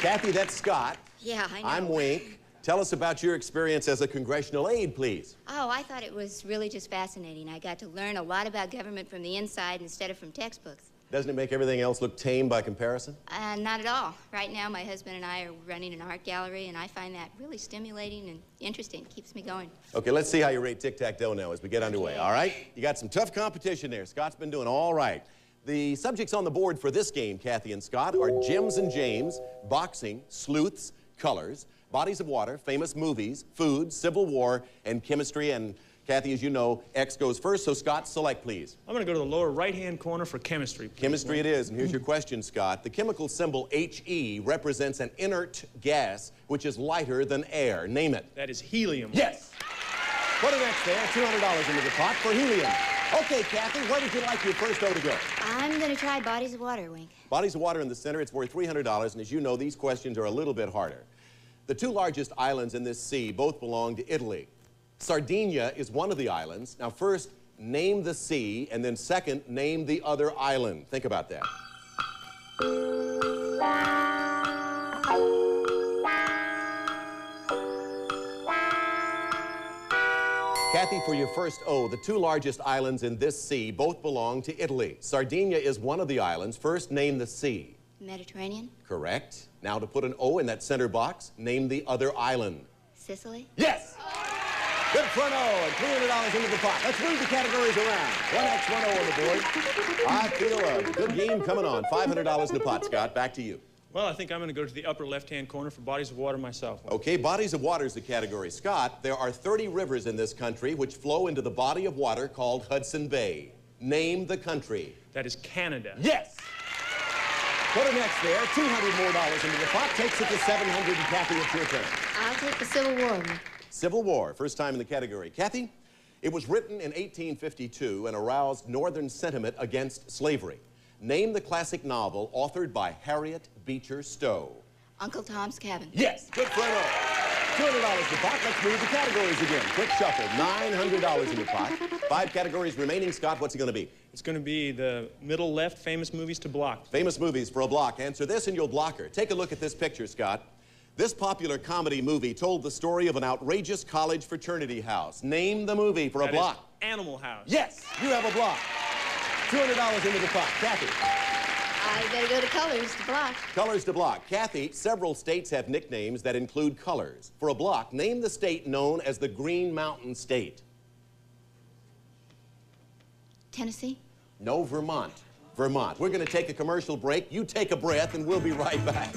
Kathy, that's Scott. Yeah, I know. I'm Wink. Tell us about your experience as a congressional aide, please. Oh, I thought it was really just fascinating. I got to learn a lot about government from the inside instead of from textbooks. Doesn't it make everything else look tame by comparison? Not at all. Right now, my husband and I are running an art gallery, and I find that really stimulating and interesting. It keeps me going. Okay, let's see how you rate tic-tac-toe now as we get underway, all right? You got some tough competition there. Scott's been doing all right. The subjects on the board for this game, Kathy and Scott, are Jims and James, boxing, sleuths, colors, bodies of water, famous movies, food, Civil War, and chemistry. And Kathy, as you know, X goes first, so Scott, select, please. I'm going to go to the lower right-hand corner for chemistry. Please. Chemistry it is, and here's your question, Scott. The chemical symbol HE represents an inert gas which is lighter than air. Name it. That is helium. Yes. Put an X there, $200 into the pot for helium. Okay, Kathy, where would you like your first O to go? I'm going to try bodies of water, Wink. Bodies of water in the center, it's worth $300, and as you know, these questions are a little bit harder. The 2 largest islands in this sea both belong to Italy. Sardinia is one of the islands. Now, first, name the sea, and then second, name the other island. Think about that. Kathy, for your first O, the 2 largest islands in this sea both belong to Italy. Sardinia is one of the islands. First, name the sea. Mediterranean? Correct. Now, to put an O in that center box, name the other island. Sicily? Yes! Good front O and $300 into the pot. Let's move the categories around. 1X, 1O on the board. I feel a good game coming on. $500 in the pot, Scott. Back to you. Well, I think I'm going to go to the upper left-hand corner for bodies of water myself. Okay, bodies of water is the category. Scott, there are 30 rivers in this country which flow into the body of water called Hudson Bay. Name the country. That is Canada. Yes! Put an X there. $200 more into the pot. Takes it to $700. And Kathy, it's your turn. I'll take the Civil War. Civil War, first time in the category. Kathy, it was written in 1852 and aroused Northern sentiment against slavery. Name the classic novel authored by Harriet Beecher Stowe. Uncle Tom's Cabin. Yes, good front O. $200 in the pot. Let's move the categories again. Quick shuffle. $900 in the pot. 5 categories remaining. Scott, what's it going to be? It's going to be the middle left, famous movies to block. Famous movies for a block. Answer this and you'll block her. Take a look at this picture, Scott. This popular comedy movie told the story of an outrageous college fraternity house. Name the movie for a block. Animal House. Yes, you have a block. $200 into the pot. Kathy. I better go to colors to block. Colors to block. Kathy, several states have nicknames that include colors. For a block, name the state known as the Green Mountain State. Tennessee? No, Vermont. Vermont. We're going to take a commercial break. You take a breath, and we'll be right back.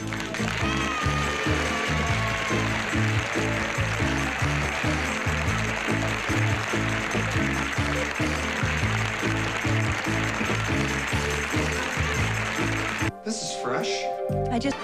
This is fresh. I just...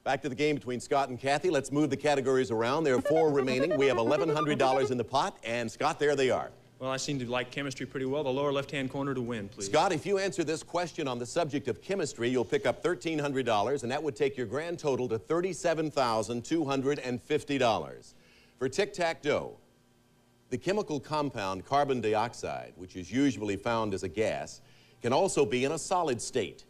Back to the game between Scott and Kathy. Let's move the categories around. There are 4 remaining. We have $1,100 in the pot, and Scott, there they are. Well, I seem to like chemistry pretty well. The lower left-hand corner to win, please. Scott, if you answer this question on the subject of chemistry, you'll pick up $1,300, and that would take your grand total to $37,250. For tic-tac-toe, the chemical compound carbon dioxide, which is usually found as a gas, can also be in a solid state.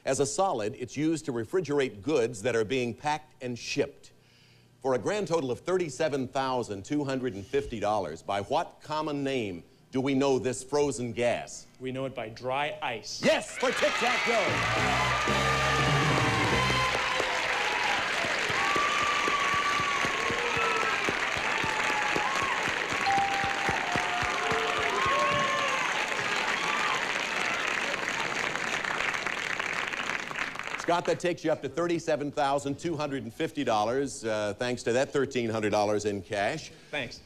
As a solid, it's used to refrigerate goods that are being packed and shipped. For a grand total of $37,250, by what common name do we know this frozen gas? We know it by dry ice. Yes, for tic-tac-toe. Scott, that takes you up to $37,250, thanks to that $1,300 in cash. Thanks.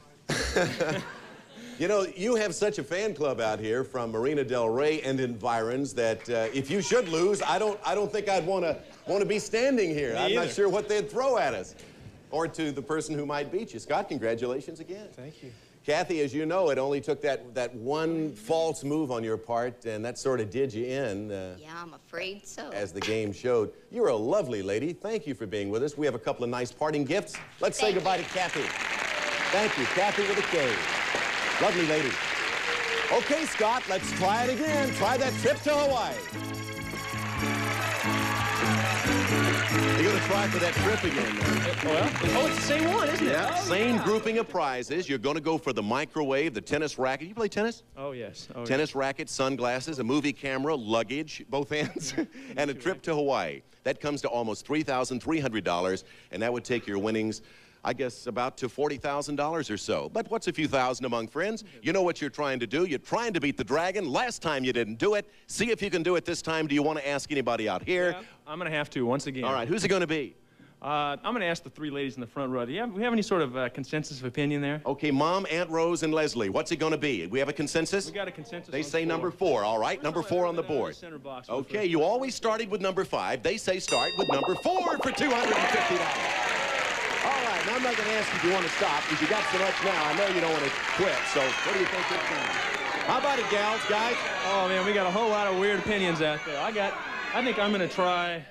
You know, you have such a fan club out here from Marina Del Rey and environs that if you should lose, I don't think I'd want to be standing here. Me I'm either. not sure what they'd throw at us. Or to the person who might beat you. Scott, congratulations again. Thank you. Kathy, as you know, it only took that one false move on your part, and that sort of did you in. Yeah, I'm afraid so. As the game showed. You're a lovely lady. Thank you for being with us. We have a couple of nice parting gifts. Let's say goodbye to Kathy. Thank you. Kathy with a K. Lovely lady. Okay, Scott, let's try it again. Try that trip to Hawaii. You're going to try for that trip again, man. Oh, it's the same one, isn't it? Yeah, Oh, same yeah. grouping of prizes. You're going to go for the microwave, the tennis racket. You play tennis? Oh, yes. Oh, Tennis racket, sunglasses, a movie camera, luggage, both hands, and a trip to Hawaii. That comes to almost $3,300, and that would take your winnings, I guess, about to $40,000 or so. But what's a few thousand among friends? You know what you're trying to do. You're trying to beat the dragon. Last time you didn't do it. See if you can do it this time. Do you want to ask anybody out here? Yeah, I'm going to have to once again. All right, who's it going to be? I'm going to ask the 3 ladies in the front row. Do we have any sort of consensus of opinion there? Okay, Mom, Aunt Rose, and Leslie. What's it going to be? We have a consensus? We got a consensus. They on say 4. number 4. All right, number 4 on the board. Center box. Okay, you always started with number 5. They say start with number 4 for $250. All right, now I'm not going to ask you if you want to stop, because you got so much now. I know you don't want to quit, so what do you think this time? How about it, gals, guys? Oh, man, we got a whole lot of weird opinions out there. I think I'm going to try,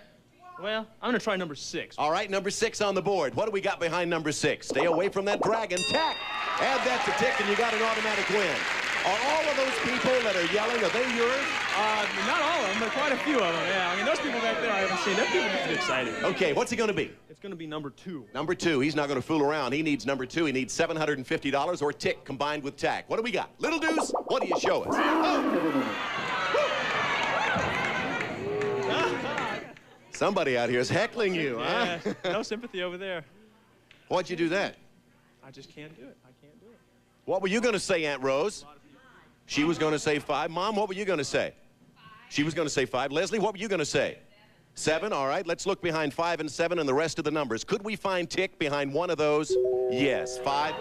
well, I'm going to try number 6. All right, number 6 on the board. What do we got behind number 6? Stay away from that dragon. Tack! Add that to tick, and you got an automatic win. Are all of those people that are yelling, are they yours? Not all of them, but quite a few of them, yeah. I mean, those people back there I haven't seen. Those people get excited. Okay, what's he going to be? It's going to be number 2. Number 2. He's not going to fool around. He needs number 2. He needs $750 or tick combined with tack. What do we got? Little Deuce, what do you show us? Oh. Somebody out here is heckling you, huh? Yeah, no sympathy over there. Why'd you do that? I just can't do it. I can't do it. What were you going to say, Aunt Rose? She was going to say 5. Mom, what were you going to say? 5. She was going to say 5. Leslie, what were you going to say? 7. All right, let's look behind 5 and 7 and the rest of the numbers. Could we find tick behind one of those? Yes. 5.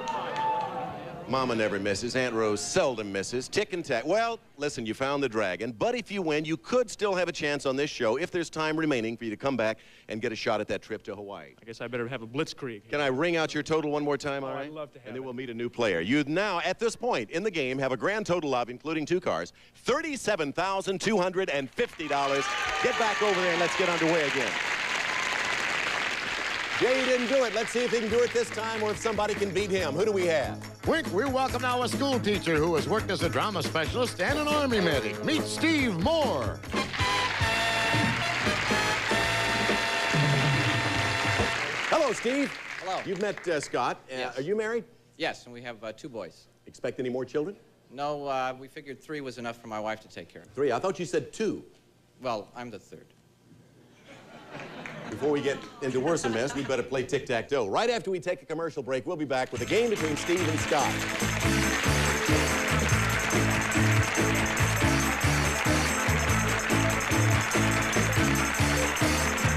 Mama never misses. Aunt Rose seldom misses. Tick and tack. Well, listen, you found the dragon, but if you win, you could still have a chance on this show if there's time remaining for you to come back and get a shot at that trip to Hawaii. I guess I better have a blitzkrieg. Can I ring out your total one more time, all right? I'd love to have And then we'll meet a new player. You now, at this point in the game, have a grand total of, including 2 cars, $37,250. Get back over there and let's get underway again. Jay didn't do it. Let's see if he can do it this time or if somebody can beat him. Who do we have? Wink, we welcome now a school teacher who has worked as a drama specialist and an Army medic. Meet Steve Moore. Hello, Steve. Hello. You've met Scott. Yes. Are you married? Yes, and we have 2 boys. Expect any more children? No, we figured 3 was enough for my wife to take care of. 3? I thought you said 2. Well, I'm the 3rd. Before we get into worse a mess, we better play tic-tac-toe. Right after we take a commercial break, we'll be back with a game between Steve and Scott.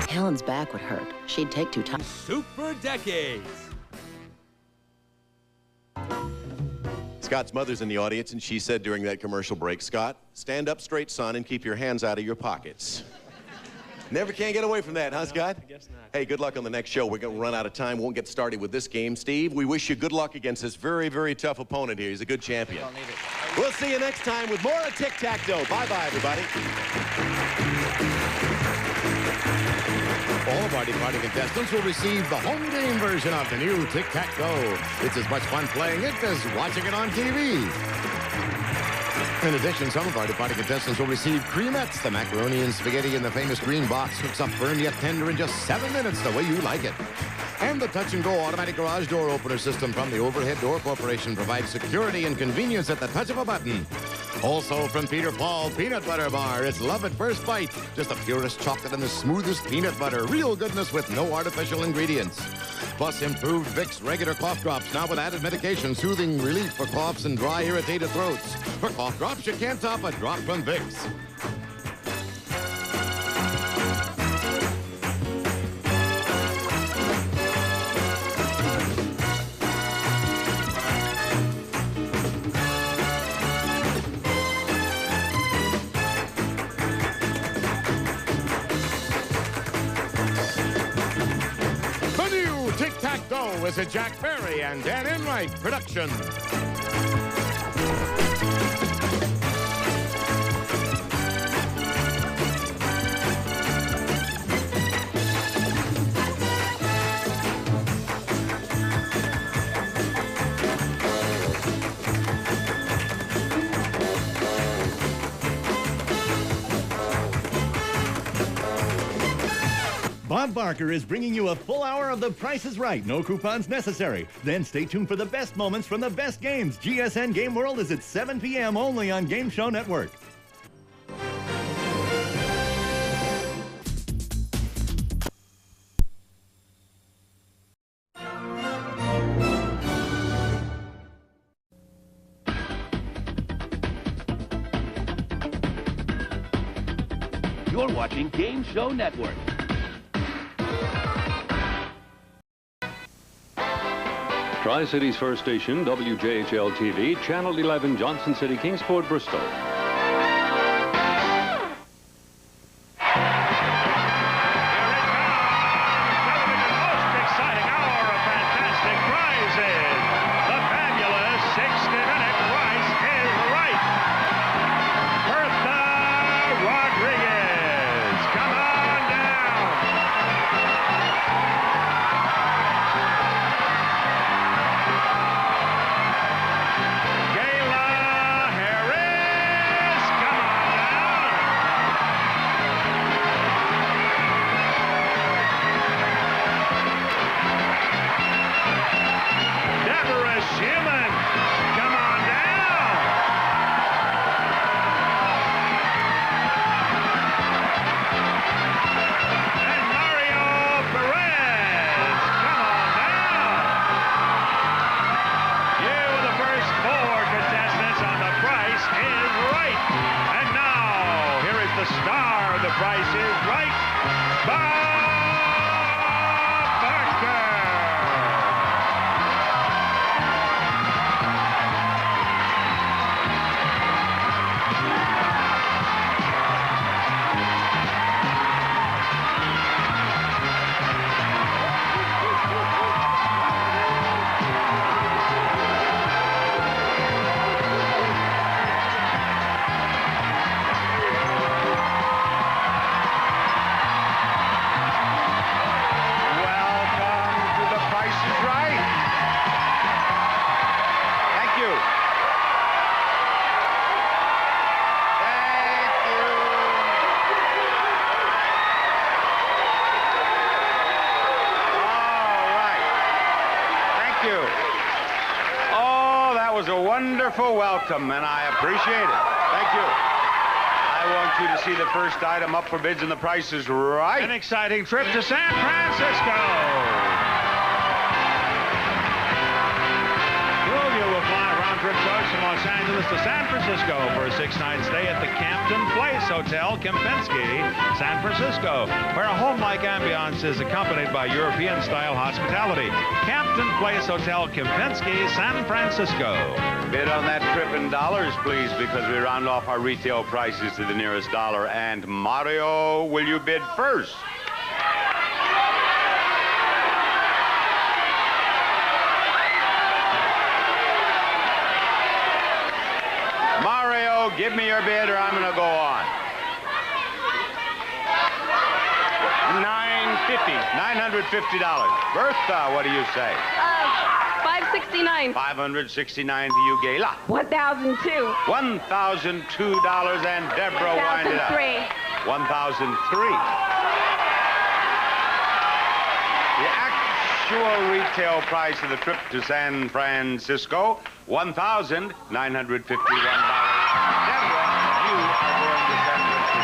Helen's back would hurt. She'd take 2 times. Super Decades. Scott's mother's in the audience, and she said during that commercial break, Scott, stand up straight, son, and keep your hands out of your pockets. Never can get away from that, huh, Scott? I guess not. Hey, good luck on the next show. We're going to run out of time. Won't get started with this game. Steve, we wish you good luck against this very, very tough opponent here. He's a good champion. Don't need it. We'll see you next time with more of Tic-Tac-Toe. Bye-bye, everybody. All Party contestants will receive the home game version of the new Tic-Tac-Toe. It's as much fun playing it as watching it on TV. In addition, some of our Party contestants will receive creamettes. The macaroni and spaghetti in the famous green box cooks up firm yet tender in just 7 minutes, the way you like it. And the touch-and-go automatic garage door opener system from the Overhead Door Corporation provides security and convenience at the touch of a button. Also from Peter Paul Peanut Butter Bar, it's love at first bite. Just the purest chocolate and the smoothest peanut butter. Real goodness with no artificial ingredients. Plus improved Vicks regular cough drops, now with added medication, soothing relief for coughs and dry, irritated throats. For cough drops, you can't top a drop from Vicks. Tic-Tac-Toe is a Jack Berry and Dan Enright production. Bob Barker is bringing you a full hour of The Price is Right. No coupons necessary. Then stay tuned for the best moments from the best games. GSN Game World is at 7 p.m. only on Game Show Network. You're watching Game Show Network. Tri-City's first station, WJHL-TV, Channel 11, Johnson City, Kingsport, Bristol. was a wonderful welcome, and I appreciate it. Thank you. I want you to see the first item up for bids, and the price is right. An exciting trip to San Francisco. Two of you will fly a round-trip choice from Los Angeles to San Francisco for a 6-night stay at the Campton Place Hotel, Kempinski, San Francisco, where a home-like ambiance is accompanied by European-style hospitality. Campton Place Hotel, Kempinski, San Francisco. Bid on that trip in dollars, please, because we round off our retail prices to the nearest dollar. And Mario, will you bid first? Mario, give me your bid or I'm going to go on. $950. Bertha, what do you say? $569. $569 to you, Gayla. $1,002. $1,002, and Deborah wind it up. $1,003. The actual retail price of the trip to San Francisco, $1,951. Deborah, you are going to San Francisco.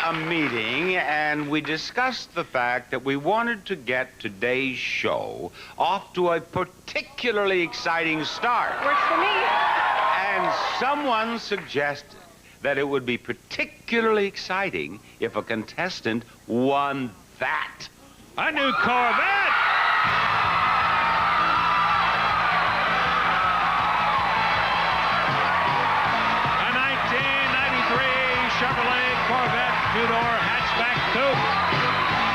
A meeting, and we discussed the fact that we wanted to get today's show off to a particularly exciting start. Works for me. And someone suggested that it would be particularly exciting if a contestant won that. A new Corvette! A 1993 Chevrolet Corvette two-door hatchback coupe.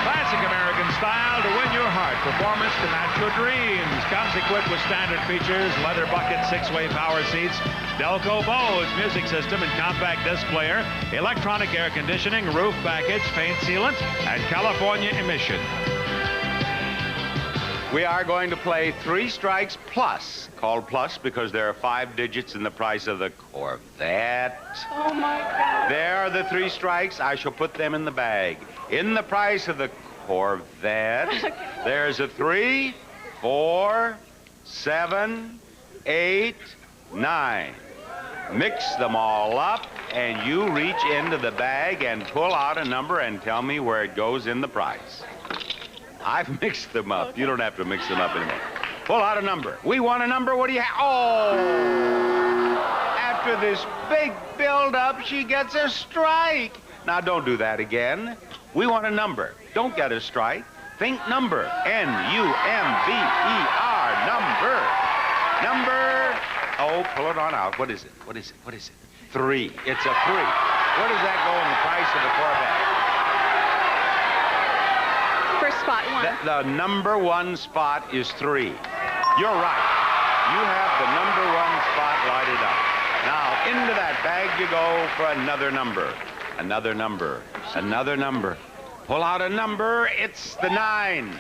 Classic American style to win your heart. Performance to match your dreams. Comes equipped with standard features, leather bucket, 6-way power seats, Delco Bose music system and compact disc player, electronic air conditioning, roof package, paint sealant, and California emission. We are going to play 3 strikes plus, called plus because there are 5 digits in the price of the Corvette. Oh, my God. There are the 3 strikes. I shall put them in the bag. In the price of the Corvette, there's a 3, 4, 7, 8, 9. Mix them all up, and you reach into the bag and pull out a number and tell me where it goes in the price. I've mixed them up. Okay. You don't have to mix them up anymore. Pull out a number. We want a number. What do you have? Oh! After this big build-up, she gets a strike. Now, don't do that again. We want a number. Don't get a strike. Think number. N-U-M-B-E-R. Number. Number. Oh, pull it on out. What is it? What is it? What is it? 3. It's a 3. Where does that go in the price of the Corvette? Spot 1. The number 1 spot is 3. You're right. You have the number 1 spot lighted up. Now, into that bag you go for another number. Another number. Another number. Pull out a number. It's the 9. 3.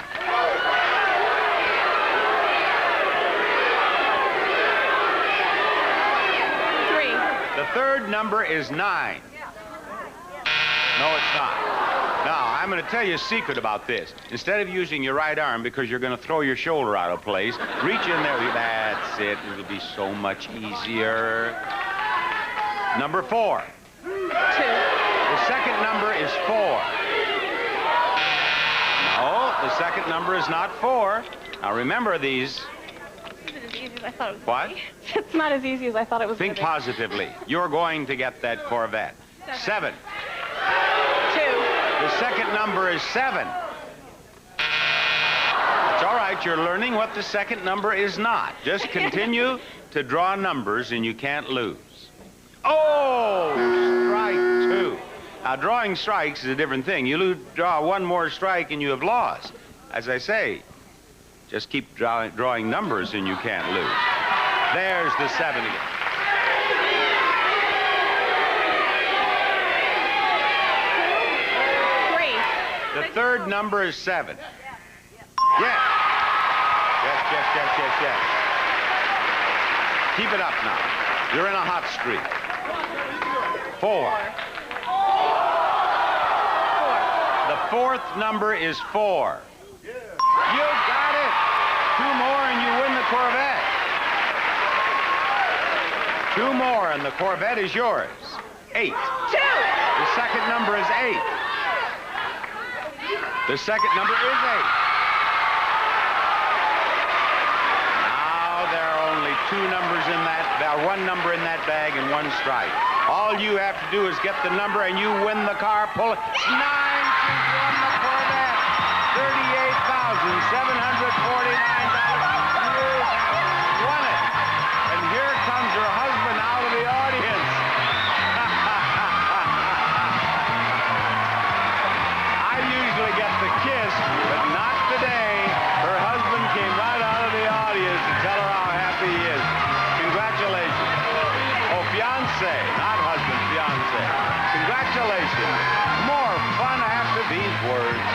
The third number is 9. No, it's not. Now, I'm going to tell you a secret about this. Instead of using your right arm because you're going to throw your shoulder out of place, reach in there. That's it. It'll be so much easier. Number 4. 2. The second number is 4. No, the second number is not 4. Now, remember these. It's as easy as I thought it was. What? It's not as easy as I thought it was. Think positively. You're going to get that Corvette. 7. 2. The second number is 7. It's all right. You're learning what the second number is not. Just continue to draw numbers and you can't lose. Oh, strike 2. Now, drawing strikes is a different thing. You draw one more strike and you have lost. As I say, just keep drawing numbers and you can't lose. There's the 7 again. The third number is 7. Yes. Yes. Keep it up now. You're in a hot streak. 4. fourth number is 4. Yeah. You got it. 2 more and you win the Corvette. 2 more and the Corvette is yours. 8. 2. The second number is 8. The second number is 8. Now there are only 2 numbers in that, 1 number in that bag and 1 strike. All you have to do is get the number and you win the car. Pull it. 9. She's won the Corvette. $38,749. You won it. And here comes her husband out of the audience. I usually get the kiss, but not today. Her husband came right out of the audience to tell her how happy he is. Congratulations. Oh, fiancé, not husband, fiancé. Congratulations. More fun after these words.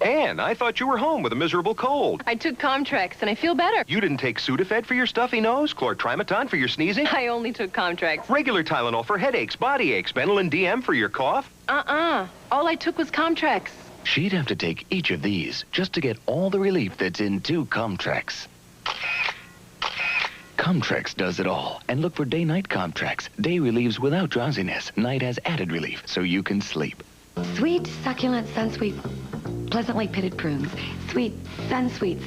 Ann, I thought you were home with a miserable cold. I took Comtrex, and I feel better. You didn't take Sudafed for your stuffy nose, chlortrimeton for your sneezing? I only took Comtrex. Regular Tylenol for headaches, body aches, Benylin DM for your cough? All I took was Comtrex. She'd have to take each of these just to get all the relief that's in 2 Comtrex. Comtrex does it all. And look for day-night Comtrex. Day relieves without drowsiness. Night has added relief, so you can sleep. Sweet, succulent, sun-sweet, pleasantly pitted prunes. Sweet, sun-sweet,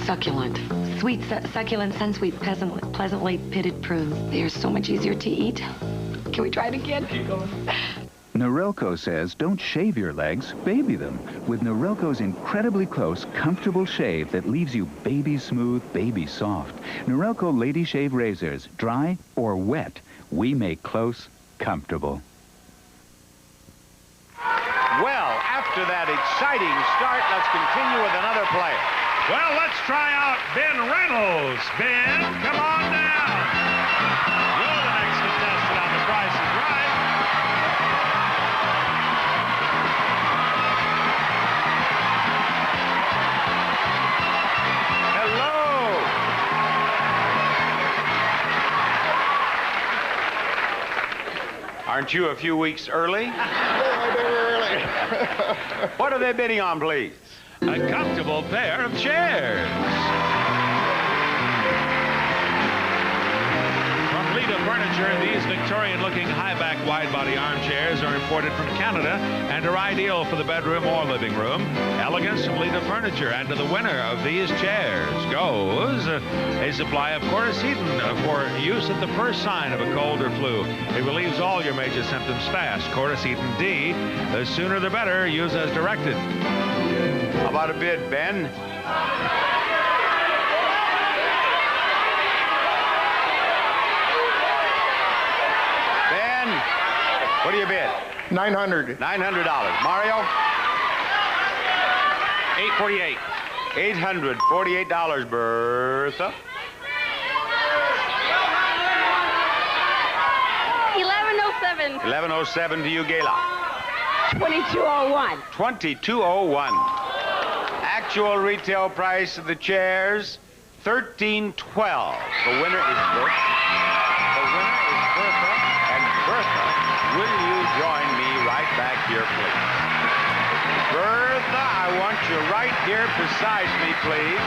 succulent. Sweet, succulent, sun-sweet, pleasantly pitted prunes. They are so much easier to eat. Can we try it again? Keep going. Norelco says don't shave your legs, baby them. With Norelco's incredibly close, comfortable shave that leaves you baby smooth, baby soft. Norelco Lady Shave Razors, dry or wet, we make close comfortable. Well, after that exciting start, let's continue with another player. Well, let's try out Ben Reynolds. Ben, come on down. You're the next contestant on The Price is Right. Hello. Aren't you a few weeks early? What are they bidding on, please? A comfortable pair of chairs. From Lita Furniture, these Victorian-looking high-back, wide-body armchairs are imported from Canada and are ideal for the bedroom or living room. Elegance from Lita Furniture, and to the winner of these chairs goes a supply of Coracetin for use at the first sign of a cold or flu. It relieves all your major symptoms fast. Coracetin D, the sooner the better. Use as directed. How about a bid, Ben? Ben, what do you bid? $900. $900. Mario? $848. $848. Bertha? $1107. $1107 to you, Gayla. $2201. $2201. Actual retail price of the chairs, $1312. The winner is Bertha. The winner is Bertha. And Bertha, will you join me right back here, please? Bertha, I want you right here beside me, please.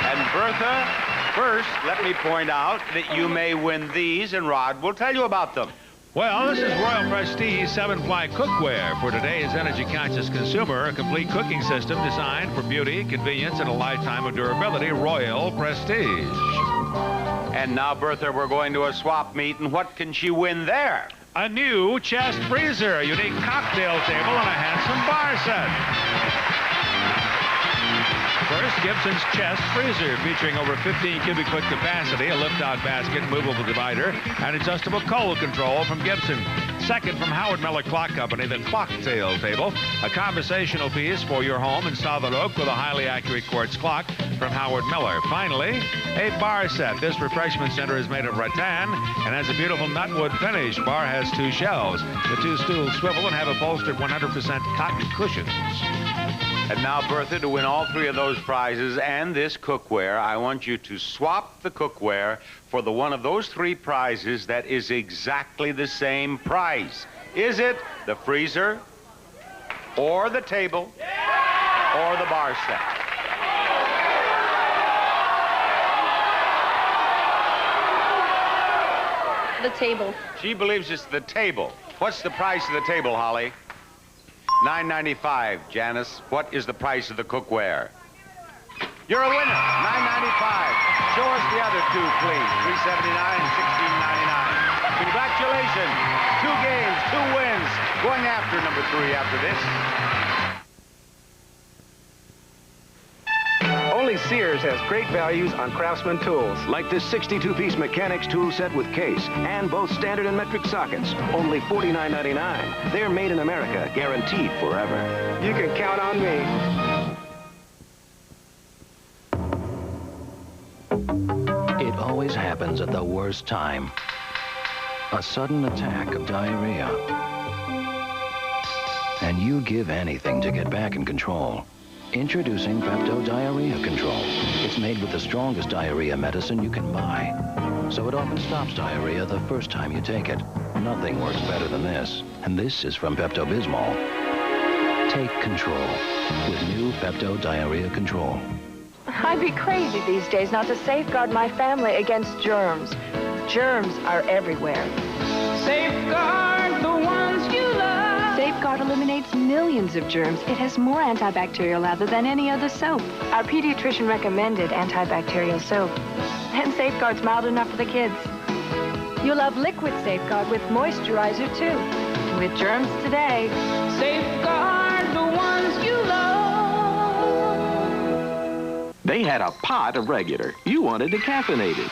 And Bertha, first, let me point out that you may win these, and Rod will tell you about them. Well, this is Royal Prestige 7-ply cookware for today's energy-conscious consumer. A complete cooking system designed for beauty, convenience, and a lifetime of durability. Royal Prestige. And now, Bertha, we're going to a swap meet, and what can she win there? A new chest freezer, a unique cocktail table, and a handsome bar set. First, Gibson's chest freezer, featuring over 15 cubic foot capacity, a lift-out basket, movable divider, and adjustable cold control from Gibson. Second, from Howard Miller Clock Company, the Clocktail table, a conversational piece for your home in solid oak with a highly accurate quartz clock from Howard Miller. Finally, a bar set. This refreshment center is made of rattan and has a beautiful nutwood finish. Bar has 2 shelves. The 2 stools swivel and have upholstered 100% cotton cushions. And now, Bertha, to win all three of those prizes and this cookware, I want you to swap the cookware for the one of those three prizes that is exactly the same price. Is it the freezer, or the table, or the bar set? The table. She believes it's the table. What's the price of the table, Holly? $9.95. Janice, what is the price of the cookware? You're a winner. $9.95. Show us the other two, please. $3.79 and $16.99. Congratulations. 2 games, 2 wins. Going after number 3 after this. Only Sears has great values on Craftsman tools, like this 62-piece mechanics tool set with case, and both standard and metric sockets, only $49.99. They're made in America, guaranteed forever. You can count on me. It always happens at the worst time. A sudden attack of diarrhea. And you'd give anything to get back in control. Introducing Pepto Diarrhea Control. It's made with the strongest diarrhea medicine you can buy. So it often stops diarrhea the first time you take it. Nothing works better than this. And this is from Pepto-Bismol. Take control with new Pepto Diarrhea Control. I'd be crazy these days not to safeguard my family against germs. Germs are everywhere. Safeguard the ones you love. Safeguard eliminates millions of germs. It has more antibacterial lather than any other soap. Our pediatrician recommended antibacterial soap. And Safeguard's mild enough for the kids. You'll have liquid Safeguard with moisturizer, too. With germs today. Safeguard the ones you love. They had a pot of regular. You wanted decaffeinated.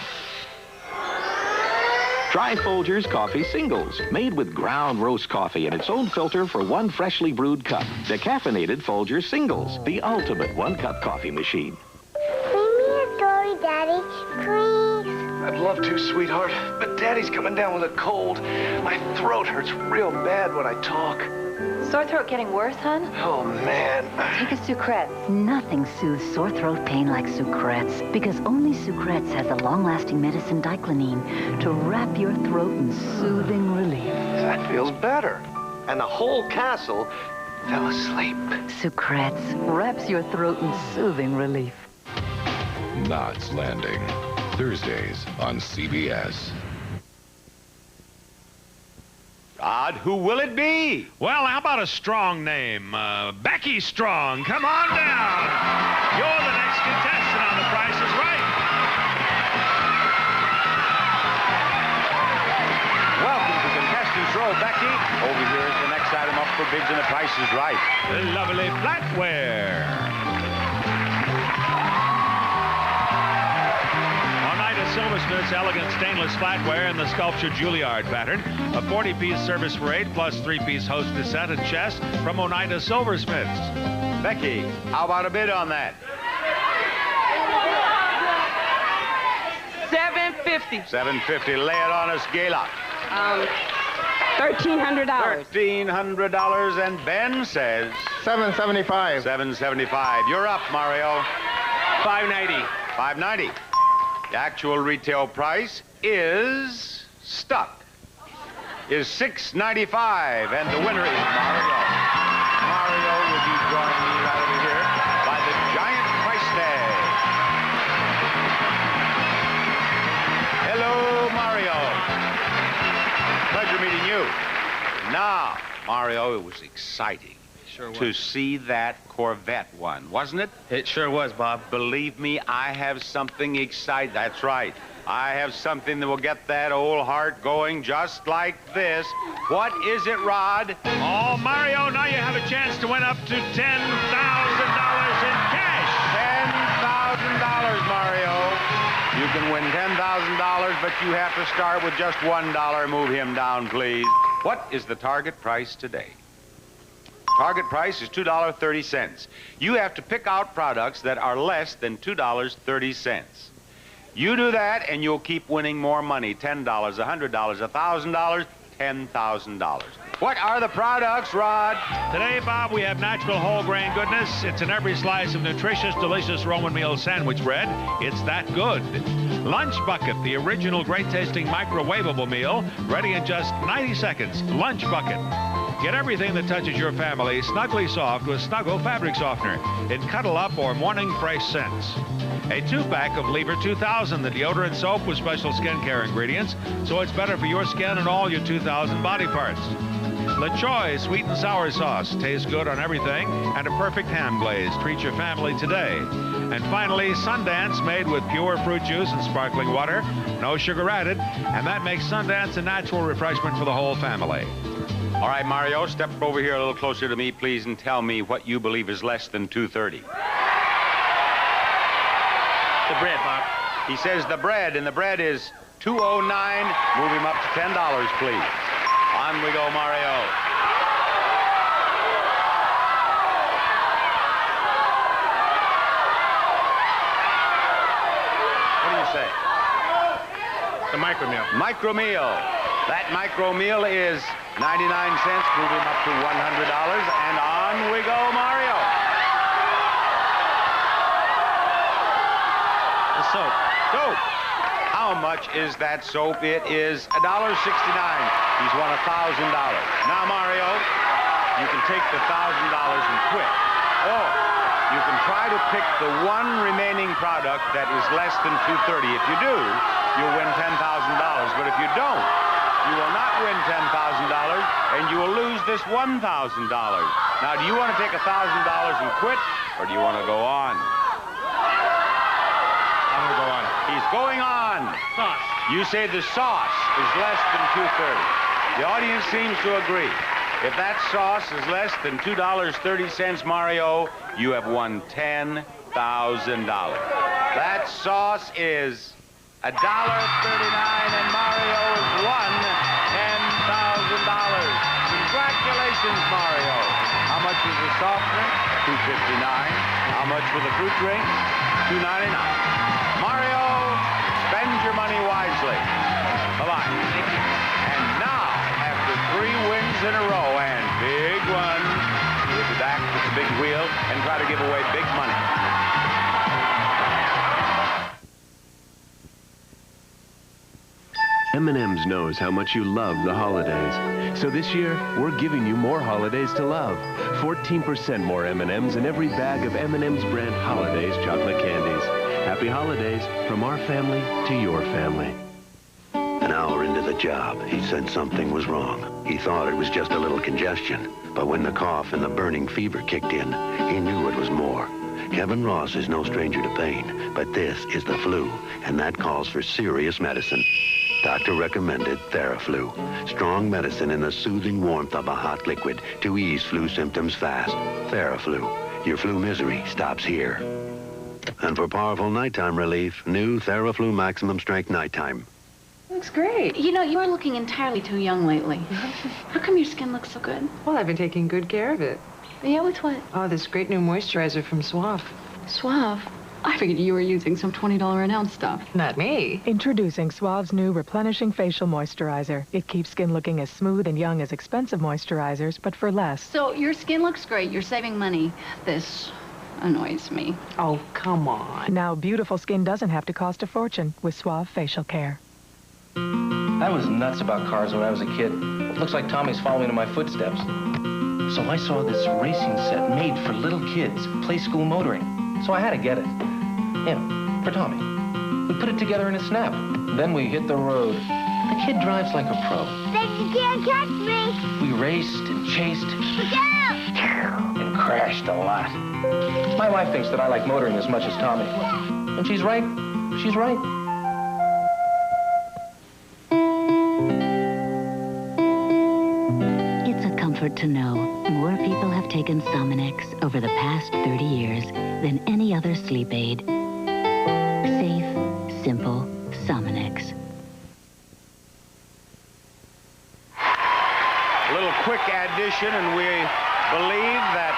Try Folgers Coffee Singles, made with ground roast coffee and its own filter for one freshly brewed cup. Decaffeinated Folgers Singles, the ultimate one-cup coffee machine. Read me a story, Daddy, please. I'd love to, sweetheart, but Daddy's coming down with a cold. My throat hurts real bad when I talk. Sore throat getting worse, hon? Oh, man. Take a Sucrets. Nothing soothes sore throat pain like Sucrets, because only Sucrets has the long-lasting medicine diclonine to wrap your throat in soothing relief. That feels better. And the whole castle fell asleep. Sucrets wraps your throat in soothing relief. Knots Landing, Thursdays on CBS. God, who will it be? Well, how about a strong name? Becky Strong. Come on down. You're the next contestant on The Price is Right. Welcome to Contestants Row, Becky. Over here is the next item up for bids, and The Price is Right. The lovely flatware. Silversmith's elegant stainless flatware in the sculptured Juilliard pattern. A 40-piece service for 8 plus 3-piece hostess set and chest from Oneida Silversmiths. Becky, how about a bid on that? $750. $750. Lay it on us, Gayla. $1,300. $1,300, and Ben says $775. $775. You're up, Mario. $590. $590. The actual retail price is stuck. Is $695, and the winner is Mario. Mario will be joining me right over here by the giant price tag. Hello, Mario. Pleasure meeting you. Now, Mario, it was exciting. Sure was. To see that Corvette one, wasn't it? It sure was, Bob. Believe me, I have something exciting. That's right. I have something that will get that old heart going just like this. What is it, Rod? Oh, Mario, now you have a chance to win up to $10,000 in cash. $10,000, Mario. You can win $10,000, but you have to start with just $1. Move him down, please. What is the target price today? Target price is $2.30. You have to pick out products that are less than $2.30. You do that, and you'll keep winning more money. $10, $100, $1,000, $10,000. What are the products, Rod? Today, Bob, we have natural whole grain goodness. It's in every slice of nutritious, delicious Roman meal sandwich bread. It's that good. Lunch Bucket, the original great-tasting microwavable meal, ready in just 90 seconds. Lunch Bucket. Get everything that touches your family snugly soft with Snuggle fabric softener in Cuddle Up or Morning Fresh scents. A 2-pack of Lever 2000, the deodorant soap with special skincare ingredients, so it's better for your skin and all your 2,000 body parts. La Choy sweet and sour sauce, tastes good on everything, and a perfect ham glaze. Treat your family today. And finally, Sundance, made with pure fruit juice and sparkling water, no sugar added, and that makes Sundance a natural refreshment for the whole family. All right, Mario, step over here a little closer to me, please, and tell me what you believe is less than $2.30. The bread, Bob. He says the bread, and the bread is $2.09. Move him up to $10, please. On we go, Mario. What do you say? The micromeal. Micromeal. That micromeal is 99 cents. Move him up to $100. And on we go, Mario. The soap. Soap. How much is that soap? It is $1.69. He's won $1,000. Now, Mario, you can take the $1,000 and quit. Or you can try to pick the one remaining product that is less than $2.30. If you do, you'll win $10,000. But if you don't, you will not win $10,000, and you will lose this $1,000. Now, do you want to take $1,000 and quit, or do you want to go on? I'm going to go on. He's going on. Sauce. You say the sauce is less than $2.30. The audience seems to agree. If that sauce is less than $2.30, Mario, you have won $10,000. That sauce is $1.39, and Mario has won $10,000. Congratulations, Mario. How much was the softener? $2.59. How much for the fruit drink? $2.99. Mario, spend your money wisely. Bye-bye. And now, after 3 wins in a row and big one, we'll be back with the big wheel and try to give away big money. M&M's knows how much you love the holidays. So this year, we're giving you more holidays to love. 14% more M&M's in every bag of M&M's brand Holidays chocolate candies. Happy holidays from our family to your family. An hour into the job, he said something was wrong. He thought it was just a little congestion. But when the cough and the burning fever kicked in, he knew it was more. Kevin Ross is no stranger to pain, but this is the flu, and that calls for serious medicine. Doctor recommended Theraflu, strong medicine in the soothing warmth of a hot liquid to ease flu symptoms fast. Theraflu, your flu misery stops here. And for powerful nighttime relief, new Theraflu Maximum Strength Nighttime. Looks great. You know, you're looking entirely too young lately. How come your skin looks so good? Well, I've been taking good care of it. Yeah, with what? Oh, this great new moisturizer from Suave. Suave? I figured you were using some $20 an ounce stuff. Not me. Introducing Suave's new replenishing facial moisturizer. It keeps skin looking as smooth and young as expensive moisturizers, but for less. So your skin looks great. You're saving money. This annoys me. Oh, come on. Now beautiful skin doesn't have to cost a fortune with Suave facial care. I was nuts about cars when I was a kid. Looks like Tommy's following in my footsteps. So I saw this racing set made for little kids, play school motoring. So I had to get it. Yeah, for Tommy. We put it together in a snap. Then we hit the road. The kid drives like a pro. But you can't catch me. We raced and chased. Look out! And crashed a lot. My wife thinks that I like motoring as much as Tommy. And she's right. She's right. It's a comfort to know more people have taken Sominex over the past 30 years than any other sleep aid. Safe, simple Sominex. A little quick addition, and we believe that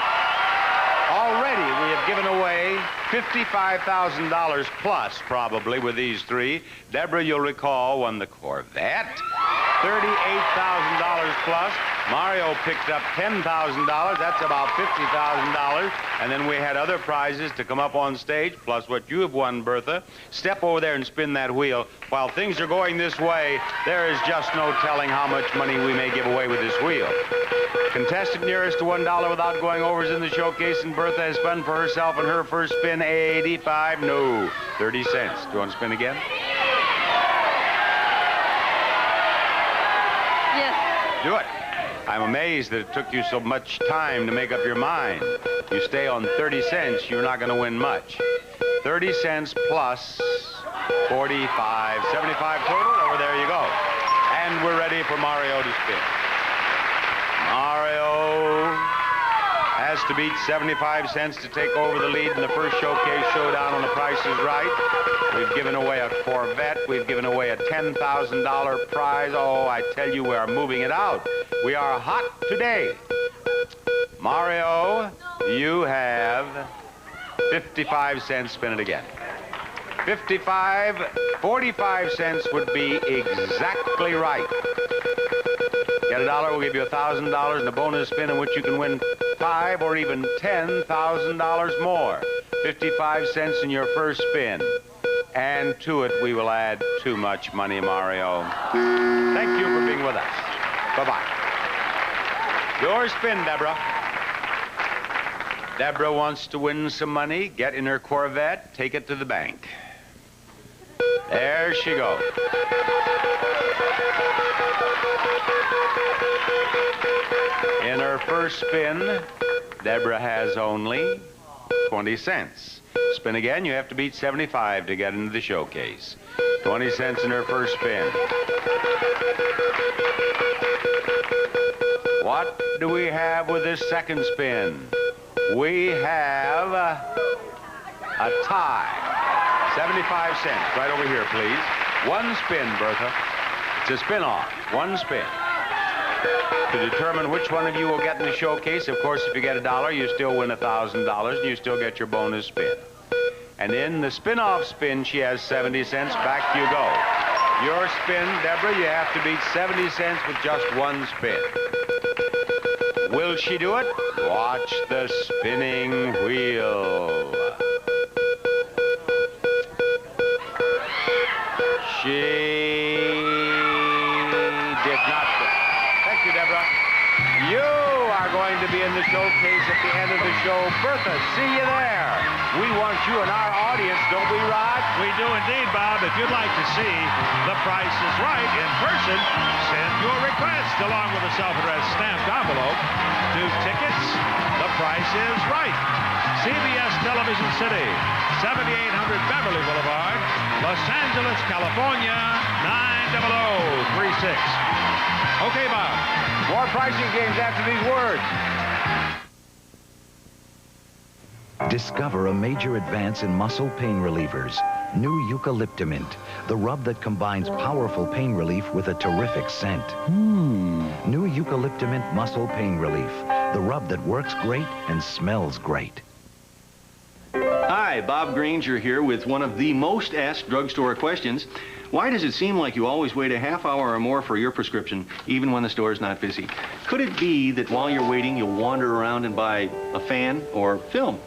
already we have given away $55,000 plus, probably, with these three. Deborah, you'll recall, won the Corvette. $38,000 plus. Mario picked up $10,000. That's about $50,000. And then we had other prizes to come up on stage, plus what you have won, Bertha. Step over there and spin that wheel. While things are going this way, there is just no telling how much money we may give away with this wheel. Contestant nearest to $1 without going over is in the showcase, and Bertha has spun for herself in her first spin, 85, no, 30 cents. Do you want to spin again? Yes. Do it. I'm amazed that it took you so much time to make up your mind. You stay on 30 cents, you're not going to win much. 30 cents plus 45, 75 total. Over there you go. And we're ready for Mario to spin. Mario has to beat 75 cents to take over the lead in the first showcase showdown on The Price is Right. We've given away a Corvette. We've given away a $10,000 prize. Oh, I tell you, we are moving it out. We are hot today. Mario, you have 55 cents. Spin it again. 45 cents would be exactly right. Get $1, we'll give you $1,000 and a bonus spin in which you can win $5,000 or even $10,000 more. 55 cents in your first spin. And to it, we will add too much money, Mario. Thank you for being with us. Bye-bye. Your spin, Deborah. Deborah wants to win some money, get in her Corvette, take it to the bank. There she goes. In her first spin, Deborah has only 20 cents. Spin again, you have to beat 75 to get into the showcase. 20 cents in her first spin. What do we have with this second spin? We have a tie. 75 cents. Right over here, please. One spin, Bertha. It's a spin-off. One spin. To determine which one of you will get in the showcase, of course, if you get $1, you still win $1,000, and you still get your bonus spin. And in the spin-off spin, she has 70 cents. Back you go. Your spin, Deborah, you have to beat 70 cents with just one spin. Will she do it? Watch the spinning wheel. She did not. Thank you, Deborah. You are going to be in the showcase at the end of the show. Bertha, see you there. We want you in our audience, don't we, Rod? We do indeed, Bob. If you'd like to see The Price is Right in person, send your request along with a self-addressed stamped envelope to Tickets, The Price is Right. CBS Television City, 7800 Beverly Boulevard, Los Angeles, California, 90036. Okay, Bob. More pricing games after these words. Discover a major advance in muscle pain relievers. New Eucalyptimint, the rub that combines powerful pain relief with a terrific scent. New Eucalyptimint Muscle Pain Relief, the rub that works great and smells great. Hi, Bob Granger here with one of the most asked drugstore questions. Why does it seem like you always wait a half hour or more for your prescription, even when the store is not busy? Could it be that while you're waiting, you'll wander around and buy a fan or film?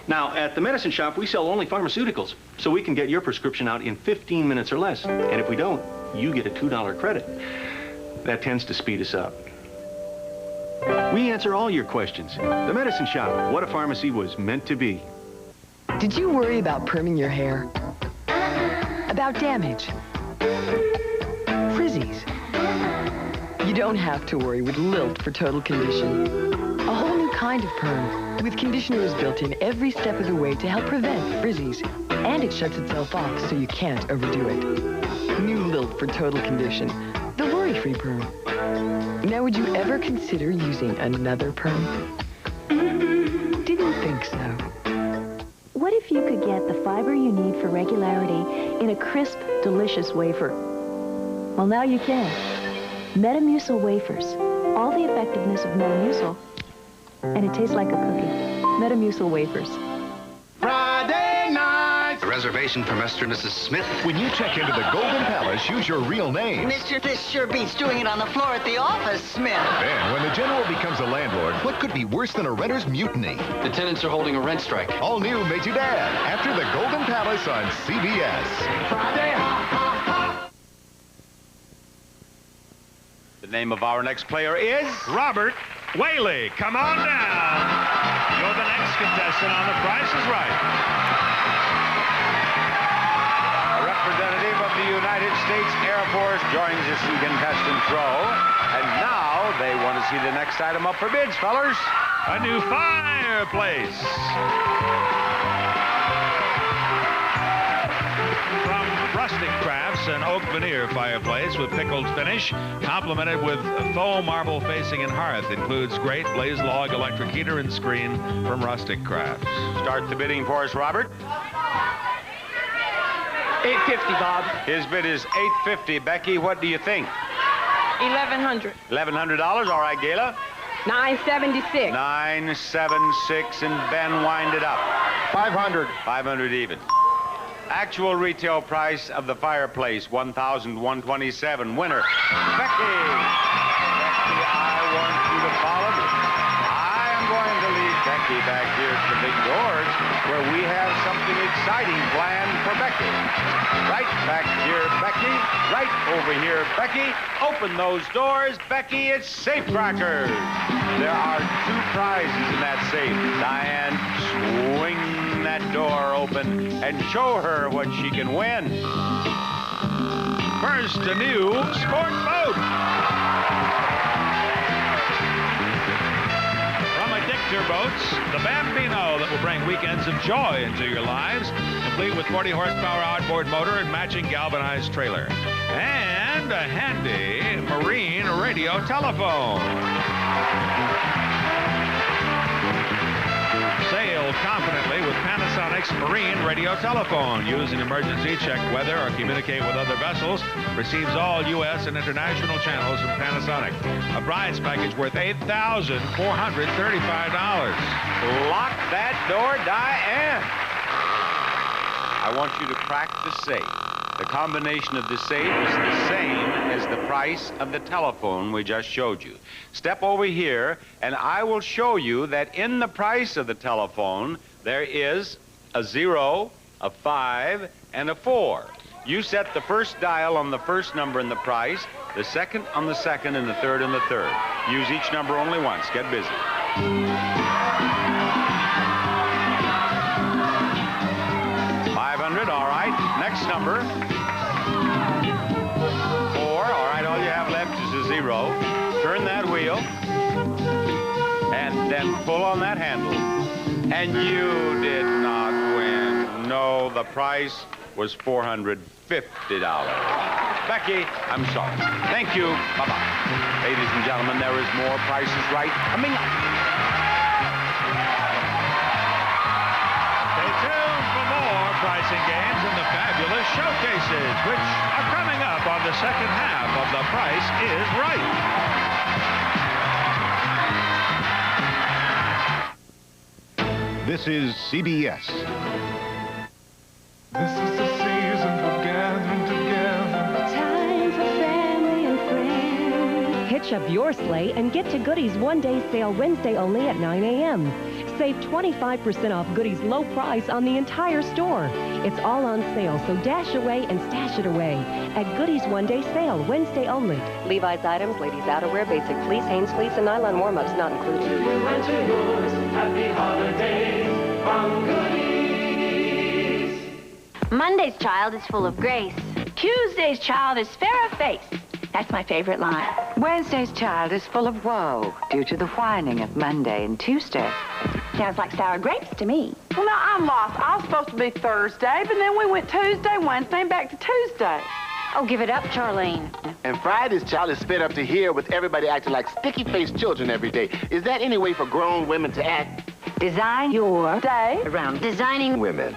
Now, at the medicine shop, we sell only pharmaceuticals, so we can get your prescription out in 15 minutes or less. And if we don't, you get a $2 credit. That tends to speed us up. We answer all your questions. The medicine shop, what a pharmacy was meant to be. Did you worry about perming your hair? About damage? Frizzies? You don't have to worry with Lilt for total condition. A whole new kind of perm with conditioners built in every step of the way to help prevent frizzies. And it shuts itself off so you can't overdo it. New Lilt for total condition. The worry-free perm. Now, would you ever consider using another perm? Didn't think so. What if you could get the fiber you need for regularity in a crisp, delicious wafer? Well, now you can. Metamucil wafers. All the effectiveness of Metamucil. And it tastes like a cookie. Metamucil wafers. Friday night. reservation for Mr. and Mrs. Smith. When you check into the Golden Palace, use your real name. Mister, this sure beats doing it on the floor at the office, Smith. Then, when the general becomes a landlord, what could be worse than a renter's mutiny? The tenants are holding a rent strike. All new Major Dad, after the Golden Palace on CBS. Friday, ha, ha, ha. The name of our next player is... Robert Whaley. Come on down. You're the next contestant on The Price is Right. A representative of the United States Air Force joins us in contestant row. And now they want to see the next item up for bids, fellers. A new fireplace. From Rustic Crafts, an oak veneer fireplace with pickled finish, complemented with faux marble facing and hearth. Includes great blaze log electric heater and screen from Rustic Crafts. Start the bidding for us, Robert. $850, Bob. His bid is $850. Becky, what do you think? $1,100. $1,100. All right, Gayla. $976. $976, and Ben, wind it up. $500. $500 even. Actual retail price of the fireplace, $1,127. Winner, Becky. Becky, I want you to follow me. I am going to lead Becky back here to the big doors where we have something exciting planned for Becky. Right back here, Becky. Right over here, Becky. Open those doors, Becky. It's safe crackers. There are 2 prizes in that safe. Diane, swing that door open and show her what she can win. First, a new sport boat. From Addictor Boats, the Bambino that will bring weekends of joy into your lives, complete with 40 horsepower outboard motor and matching galvanized trailer. And a handy marine radio telephone. Sail confidently with Panasonic's marine radio telephone. Use an emergency, check weather, or communicate with other vessels. Receives all U.S. and international channels from Panasonic. A prize package worth $8,435. Lock that door, Diane. I want you to crack the safe. The combination of the safe is the same as the price of the telephone we just showed you. Step over here, and I will show you that in the price of the telephone, there is a 0, a 5, and a 4. You set the first dial on the first number in the price, the second on the second, and the third on the third. Use each number only once. Get busy. $500, all right. Next number. 4, all right. All you have left is a 0. Turn that wheel. And then pull on that handle. And you did not win. No, the price was $450. Becky, I'm sorry. Thank you. Bye-bye. Ladies and gentlemen, there is more Price is Right coming up. Stay tuned for more pricing games and the fabulous showcases, which are coming up on the second half of The Price is Right. This is CBS. This is the season for gathering together. A time for family and friends. Hitch up your sleigh and get to Goodies one-day sale Wednesday only at 9 a.m. Save 25% off Goodies' low price on the entire store. It's all on sale, so dash away and stash it away. At Goodies one-day sale Wednesday only. Levi's items, ladies' outerwear, basic fleece, Hanes fleece, and nylon warm-ups not included. To you and to yours, happy holidays from Goodies. Monday's child is full of grace. Tuesday's child is fair of face. That's my favorite line. Wednesday's child is full of woe due to the whining of Monday and Tuesday. Sounds like sour grapes to me. Well, now, I'm lost. I was supposed to be Thursday, but then we went Tuesday, Wednesday, and back to Tuesday. Oh, give it up, Charlene. And Friday's child is fed up to here with everybody acting like sticky-faced children every day. Is that any way for grown women to act? Design your day around designing women.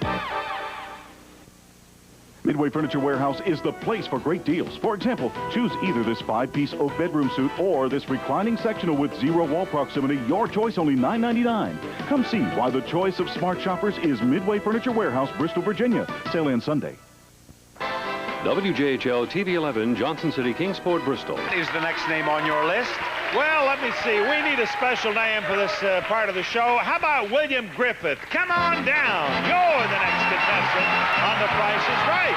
Midway Furniture Warehouse is the place for great deals. For example, choose either this 5-piece oak bedroom suite or this reclining sectional with 0 wall proximity. Your choice, only $9.99. Come see why the choice of smart shoppers is Midway Furniture Warehouse, Bristol, Virginia. Sale ends Sunday. WJHL TV 11, Johnson City, Kingsport, Bristol. Is the next name on your list? Well, let me see. We need a special name for this part of the show. How about William Griffith? Come on down. You're the next contestant on The Price is Right.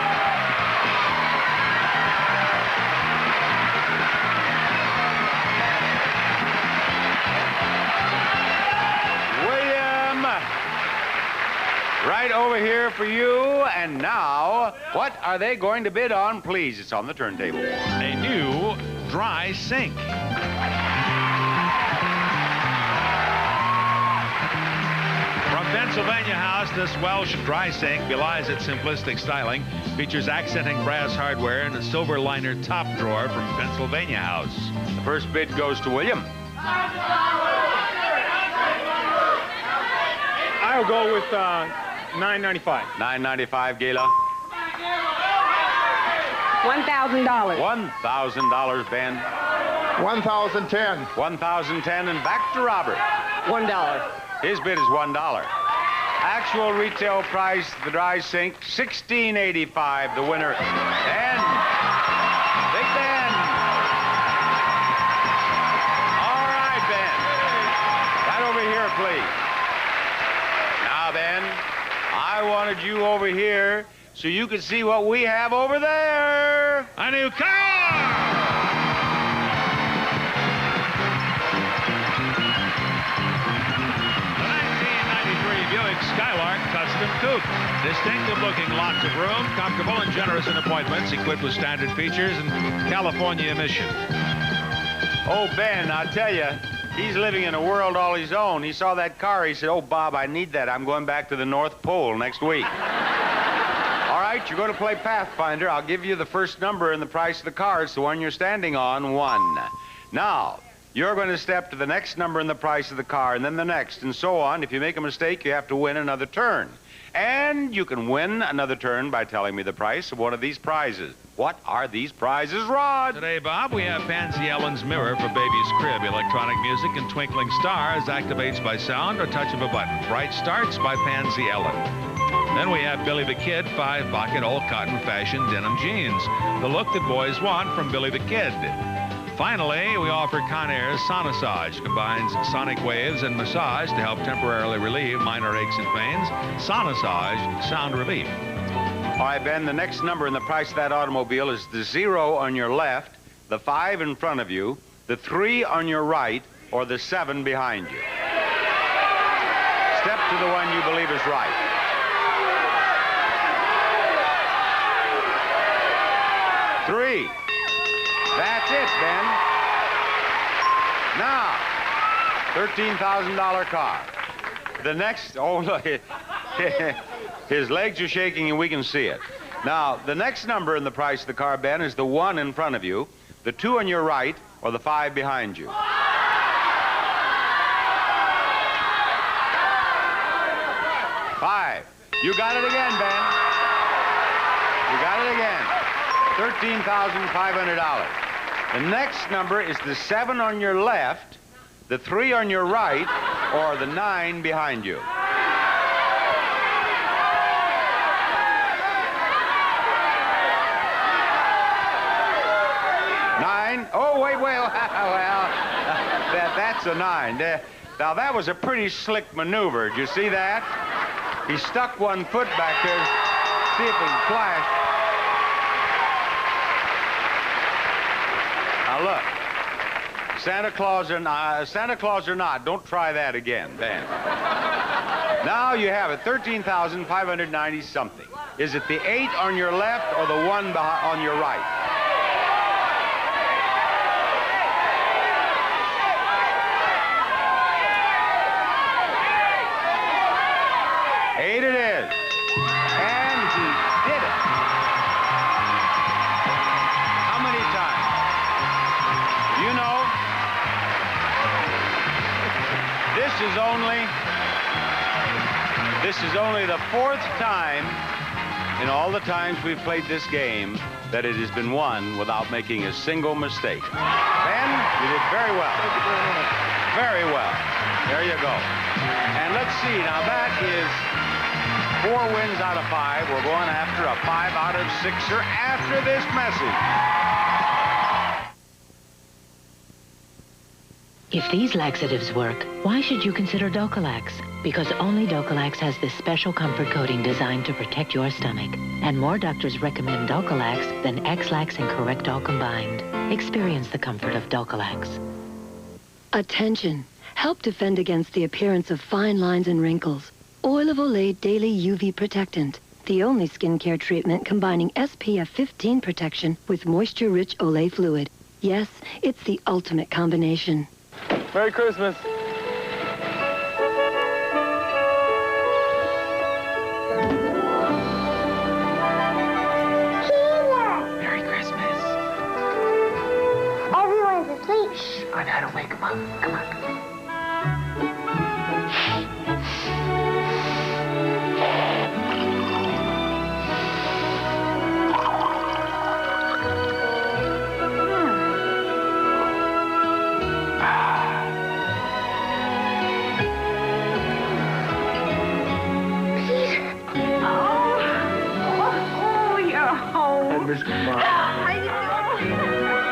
Right over here for you. And now, what are they going to bid on? Please, it's on the turntable. A new dry sink. From Pennsylvania House, this Welsh dry sink belies its simplistic styling. Features accenting brass hardware and a silver liner top drawer from Pennsylvania House. The first bid goes to William. I'll go with $9.95. $9.95, Gayla. $1,000. $1,000, Ben. $1,010. $1,010, and back to Robert. $1. His bid is $1. Actual retail price, the dry sink, $16.85. The winner, Ben. Big Ben. All right, Ben. Right over here, please. Now, Ben, I wanted you over here so you could see what we have over there. A new car! Buick Skylark Custom Coupe. Distinctive-looking, lots of room, comfortable and generous in appointments, equipped with standard features and California emission. Oh, Ben, I'll tell you, he's living in a world all his own. He saw that car. He said, oh, Bob, I need that. I'm going back to the North Pole next week. All right, you're going to play Pathfinder. I'll give you the first number and the price of the car. It's the one you're standing on, 1. Now, you're going to step to the next number and the price of the car, and then the next, and so on. If you make a mistake, you have to win another turn. And you can win another turn by telling me the price of one of these prizes. What are these prizes, Rod? Today, Bob, we have Pansy Ellen's mirror for baby's crib. Electronic music and twinkling stars activates by sound or touch of a button. Bright starts by Pansy Ellen. Then we have Billy the Kid 5-pocket all-cotton fashion denim jeans. The look that boys want from Billy the Kid. Finally, we offer Conair's Sonisage. Combines sonic waves and massage to help temporarily relieve minor aches and pains. Sonisage, sound relief. All right, Ben, the next number and the price of that automobile is the 0 on your left, the 5 in front of you, the 3 on your right, or the 7 behind you. Step to the one you believe is right. Three. That's it, Ben. Now, $13,000 car. The next, oh, look, his legs are shaking and we can see it. Now, the next number in the price of the car, Ben, is the 1 in front of you, the 2 on your right, or the 5 behind you. $5. You got it again, Ben. You got it again. $13,500. The next number is the 7 on your left, the 3 on your right, or the 9 behind you. $9. Oh, wait. Well, that's a 9. Now, that was a pretty slick maneuver. Did you see that? He stuck one foot back there to see if it would flash. Now, look. Santa Claus or not, don't try that again, Ben. Now you have it, $13,590 something. Is it the 8 on your left or the 1 on your right? $8 it is. And he did it. How many times? You know, this is only the 4th time in all the times we've played this game that it has been won without making a single mistake. Ben, you did very well. Thank you very much. Very well. There you go. And let's see, now that is 4 wins out of 5. We're going after a 5 out of 6er after this message. If these laxatives work, why should you consider Docalax? Because only Docalax has this special comfort coating designed to protect your stomach. And more doctors recommend Docalax than X-Lax and Correctol combined. Experience the comfort of Docalax. Attention. Help defend against the appearance of fine lines and wrinkles. Oil of Olay Daily UV Protectant. The only skincare treatment combining SPF 15 protection with moisture-rich Olay fluid. Yes, it's the ultimate combination. Merry Christmas. Merry Christmas. Everyone's asleep. Shh, I know how to wake them up. Come on.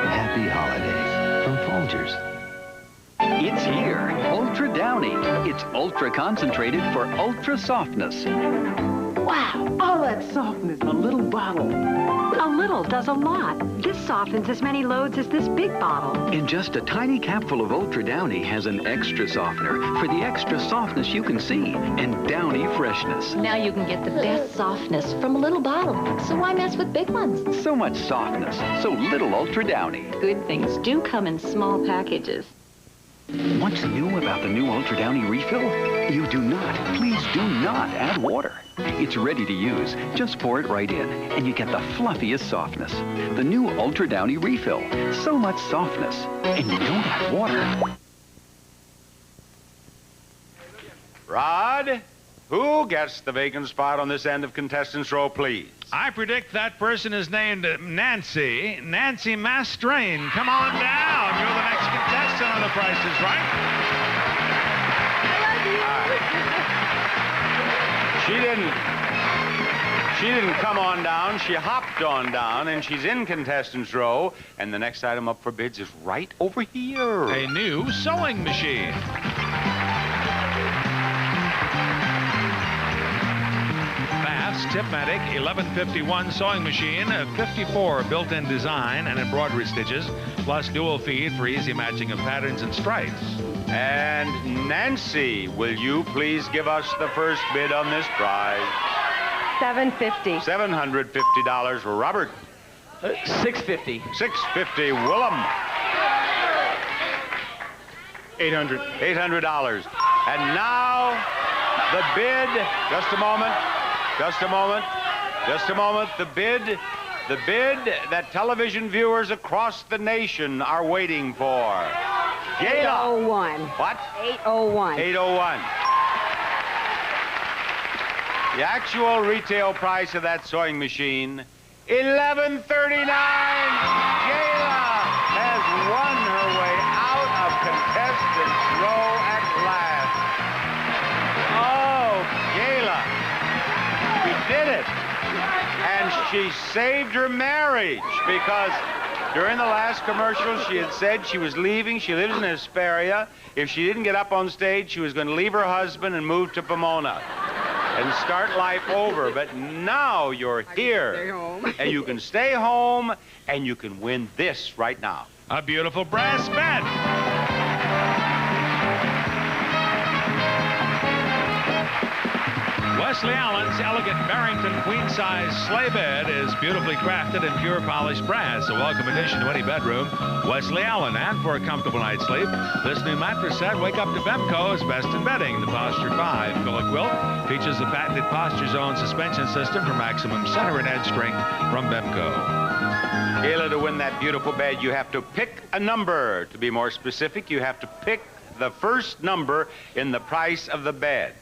Happy holidays from Folgers. It's here, Ultra Downy. It's ultra concentrated for ultra softness. Wow, all that softness in a little bottle. A little does a lot. This softens as many loads as this big bottle. And just a tiny capful of Ultra Downy has an extra softener for the extra softness you can see and downy freshness. Now you can get the best softness from a little bottle. So why mess with big ones? So much softness, so little Ultra Downy. Good things do come in small packages. What's new about the new Ultra Downy refill? You do not, please do not add water. It's ready to use. Just pour it right in, and you get the fluffiest softness. The new Ultra Downy refill. So much softness, and you don't add water. Rod, who gets the vacant spot on this end of contestants' row, please? I predict that person is named Nancy. Nancy Mastrain. Come on down. You're the next contestant on The Price is Right. She didn't come on down. She hopped on down, and she's in contestants' row. And the next item up for bids is right over here. A new sewing machine. Fast, Tipmatic 1151 sewing machine, 54 built-in design and embroidery stitches, plus dual feed for easy matching of patterns and stripes. And Nancy, will you please give us the first bid on this prize? $750. $750. Robert? $650. $650. Willem? $800. $800. And now the bid. Just a moment. Just a moment. Just a moment. The bid that television viewers across the nation are waiting for. Gayla. 801. What? 801. 801. The actual retail price of that sewing machine, $11.39. Gayla has won her way out of contestants' row at last. Oh, Gayla. She did it. And she saved her marriage because during the last commercial she had said she was leaving. She lives in Hesperia. If she didn't get up on stage, she was going to leave her husband and move to Pomona and start life over. But now you're here. And you can stay home and you can win this right now. A beautiful brass bed. Wesley Allen's elegant Barrington queen-size sleigh bed is beautifully crafted in pure polished brass. A welcome addition to any bedroom. Wesley Allen. And for a comfortable night's sleep, this new mattress set, Wake Up to Bemco's Best in Bedding. The Posture 5 Pillow Quilt features the patented Posture Zone suspension system for maximum center and edge strength from Bemco. Gayla, to win that beautiful bed, you have to pick a number. To be more specific, you have to pick the first number in the price of the bed.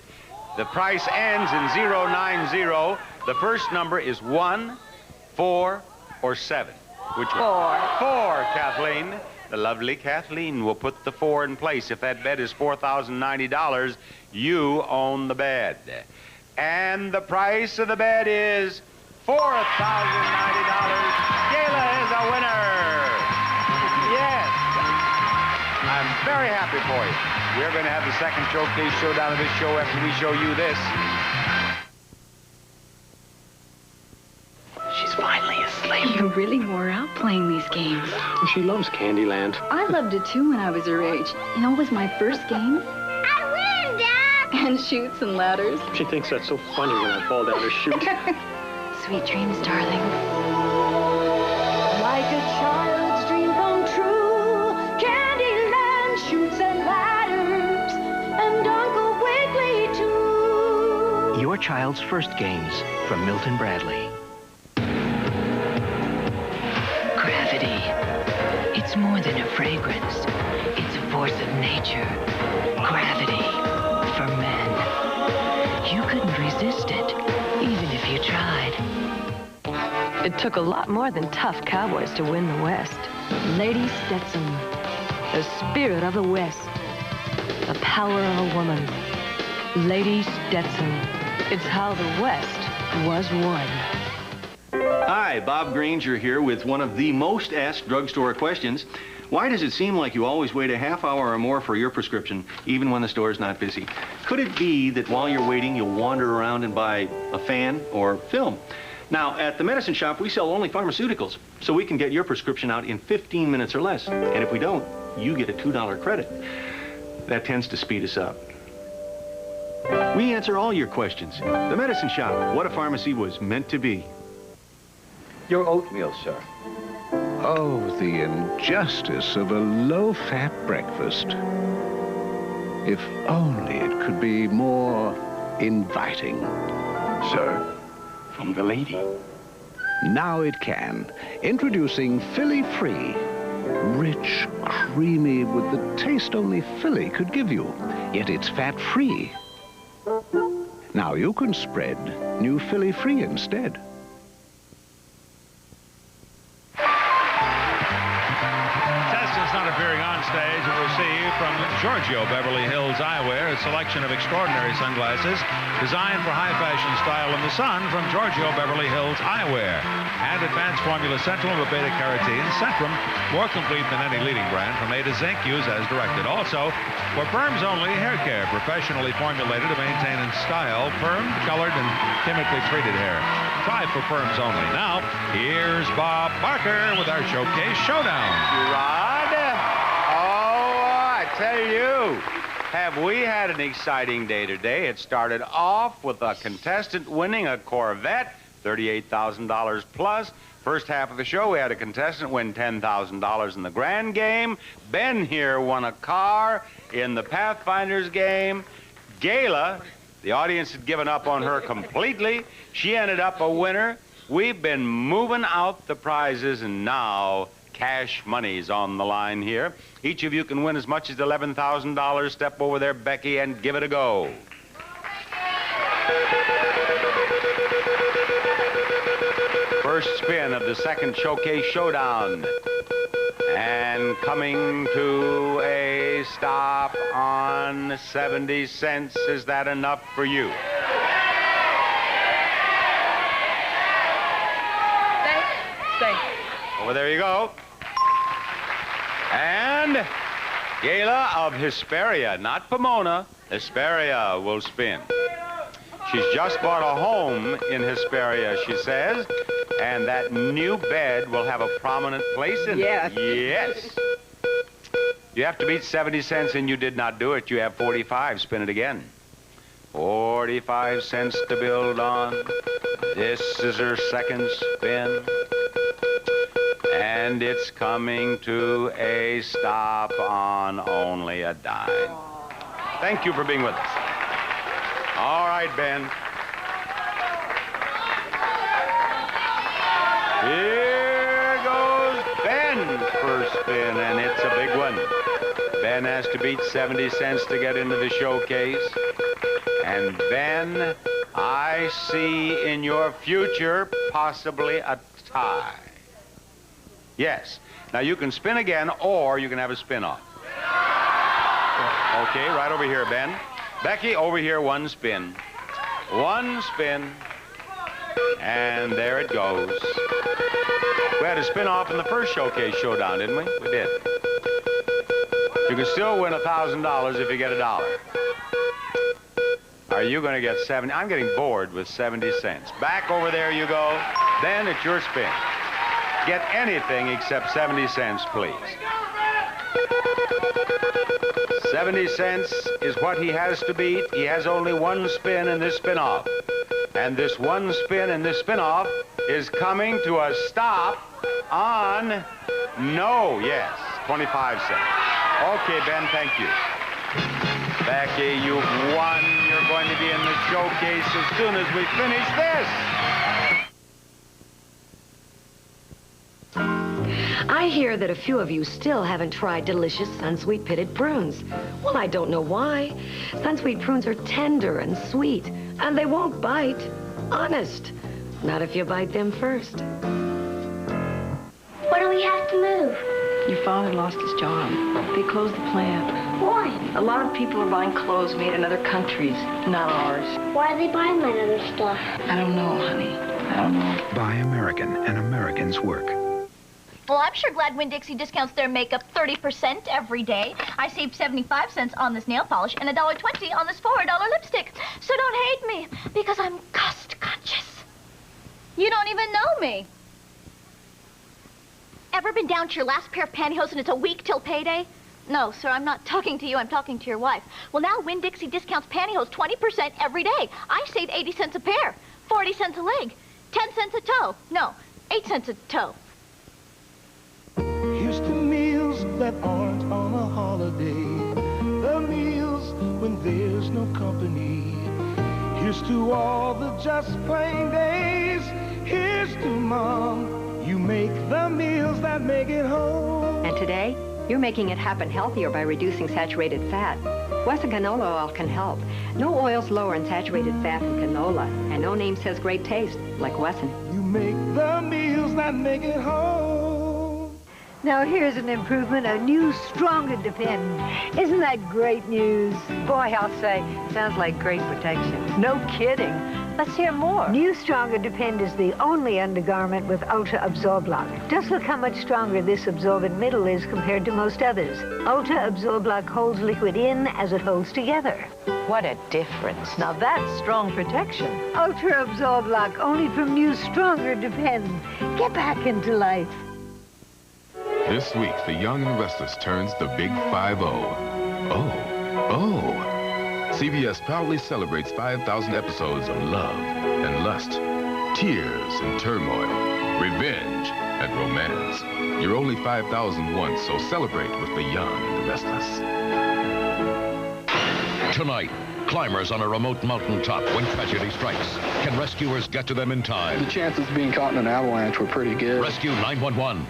The price ends in 090. The first number is 1, 4, or 7. Which one? 4, Kathleen. The lovely Kathleen will put the 4 in place. If that bet is $4,090, you own the bed. And the price of the bed is $4,090. Gayla is a winner. Yes. I'm very happy for you. We're going to have the second showcase showdown of this show after we show you this. She's finally asleep. You really wore out playing these games. She loves Candyland. I loved it too when I was her age. You know, it was my first game. I win, Dad! And chutes and ladders. She thinks that's so funny when I fall down a chute. Sweet dreams, darling. Like a child's dream come true, Candyland shoots and ladders, and Uncle Wiggily too. Your child's first games from Milton Bradley. Gravity. It's more than a fragrance. It's a force of nature. Gravity. For men. You couldn't resist it, even if you tried. It took a lot more than tough cowboys to win the West. Lady Stetson, the spirit of the West, the power of a woman. Lady Stetson, it's how the West was won. Hi, Bob Granger here with one of the most asked drugstore questions. Why does it seem like you always wait a half hour or more for your prescription, even when the store's not busy? Could it be that while you're waiting, you'll wander around and buy a fan or film? Now, at the medicine shop, we sell only pharmaceuticals, so we can get your prescription out in 15 minutes or less. And if we don't, you get a $2 credit. That tends to speed us up. We answer all your questions. The medicine shop, what a pharmacy was meant to be. Your oatmeal, sir. Oh, the injustice of a low-fat breakfast. If only it could be more inviting. Sir, from the lady. Now it can. Introducing Philly Free. Rich, creamy, with the taste only Philly could give you. Yet it's fat-free. Now you can spread new Philly Free instead. Not appearing on stage, and we'll see from Giorgio, Beverly Hills Eyewear, a selection of extraordinary sunglasses designed for high fashion style in the sun from Giorgio, Beverly Hills Eyewear. And advanced formula Sentinel with beta-carotene, Centrum, more complete than any leading brand from A to Zinc, use as directed. Also, for perms only, hair care, professionally formulated to maintain in style, permed, colored, and chemically treated hair. 5 for perms only. Now, here's Bob Barker with our Showcase Showdown. Rod? Oh, I tell you, have we had an exciting day today. It started off with a contestant winning a Corvette, $38,000 plus. First half of the show, we had a contestant win $10,000 in the grand game. Ben here won a car in the Pathfinders game. Gayla, the audience had given up on her completely. She ended up a winner. We've been moving out the prizes, and now cash money's on the line here. Each of you can win as much as $11,000. Step over there, Becky, and give it a go. First spin of the second Showcase Showdown. And coming to a stop on 70 cents. Is that enough for you? Stay. Over there you go. And Gayla of Hesperia, not Pomona, Hesperia will spin. She's just bought a home in Hesperia, she says, and that new bed will have a prominent place in it. Yes. You have to beat 70 cents, and you did not do it. You have 45. Spin it again. 45 cents to build on. This is her second spin. And it's coming to a stop on only a dime. Thank you for being with us. All right, Ben. Here goes Ben's first spin, and it's a big one. Ben has to beat 70 cents to get into the showcase. And then I see in your future possibly a tie. Yes. Now you can spin again, or you can have a spin-off. Okay, right over here, Ben. Becky, over here, one spin. One spin. And there it goes. We had a spin-off in the first showcase showdown, didn't we? We did. You can still win $1,000 if you get $1. Are you going to get 70? I'm getting bored with 70 cents. Back over there you go. Then it's your spin. Get anything except 70 cents, please. 70 cents is what he has to beat. He has only one spin in this spin-off. And this one spin in this spin-off is coming to a stop on no, yes, 25 cents. Okay, Ben, thank you. Becky, you've won. You're going to be in the showcase as soon as we finish this. I hear that a few of you still haven't tried delicious Sunsweet pitted prunes. Well, I don't know why. Sunsweet prunes are tender and sweet, and they won't bite. Honest. Not if you bite them first. What do we have to move? Your father lost his job. They closed the plant. Why? A lot of people are buying clothes made in other countries, not ours. Why are they buying that other stuff? I don't know, honey. I don't know. Buy American, and Americans work. Well, I'm sure glad Winn-Dixie discounts their makeup 30% every day. I saved 75 cents on this nail polish and $1.20 on this $4 lipstick. So don't hate me, because I'm cost conscious. You don't even know me. Ever been down to your last pair of pantyhose and it's a week till payday? No, sir, I'm not talking to you. I'm talking to your wife. Well, now Winn-Dixie discounts pantyhose 20% every day. I save 80 cents a pair, 40 cents a leg, 10 cents a toe. No, 8 cents a toe. Here's to meals that aren't on a holiday, the meals when there's no company. Here's to all the just plain days. Here's to Mom, you make the meals that make it home. And today, you're making it happen healthier by reducing saturated fat. Wesson canola oil can help. No oils lower in saturated fat than canola, and no name says great taste like Wesson. You make the meals that make it home. Now here's an improvement, a new Stronger Depend. Isn't that great news? Boy, I'll say, sounds like great protection. No kidding. Let's hear more. New Stronger Depend is the only undergarment with Ultra Absorb Lock. Just look how much stronger this absorbent middle is compared to most others. Ultra Absorb Lock holds liquid in as it holds together. What a difference. Now that's strong protection. Ultra Absorb Lock, only from New Stronger Depend. Get back into life. This week, the young and restless turns the big 5-0. Oh. CBS proudly celebrates 5,000 episodes of love and lust, tears and turmoil, revenge and romance. You're only 5,000 once, so celebrate with the young and the restless. Tonight, climbers on a remote mountaintop when tragedy strikes. Can rescuers get to them in time? The chances of being caught in an avalanche were pretty good. Rescue 911.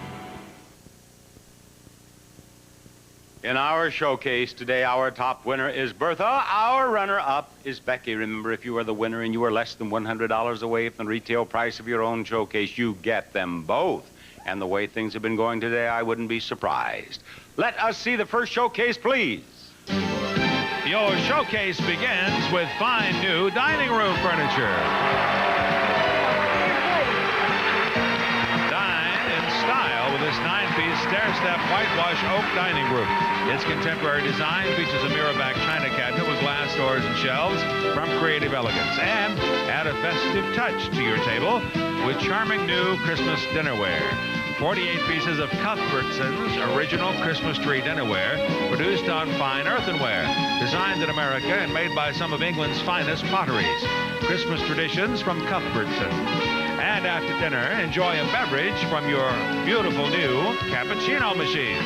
In our showcase today, our top winner is Bertha. Our runner-up is Becky. Remember, if you are the winner and you are less than $100 away from the retail price of your own showcase, you get them both. And the way things have been going today, I wouldn't be surprised. Let us see the first showcase, please. Your showcase begins with fine new dining room furniture. With this 9-piece stair-step whitewash oak dining room. Its contemporary design features a mirror-back china cabinet with glass doors and shelves from creative elegance. And add a festive touch to your table with charming new Christmas dinnerware. 48 pieces of Cuthbertson's original Christmas tree dinnerware produced on fine earthenware, designed in America and made by some of England's finest potteries. Christmas traditions from Cuthbertson. And after dinner, enjoy a beverage from your beautiful new cappuccino machine.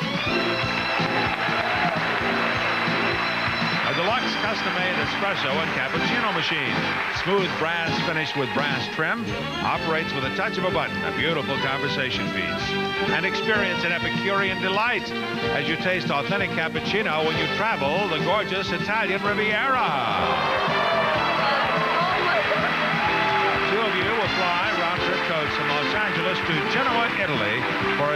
A deluxe custom-made espresso and cappuccino machine. Smooth brass finish with brass trim. Operates with a touch of a button. A beautiful conversation piece. And experience an Epicurean delight as you taste authentic cappuccino when you travel the gorgeous Italian Riviera.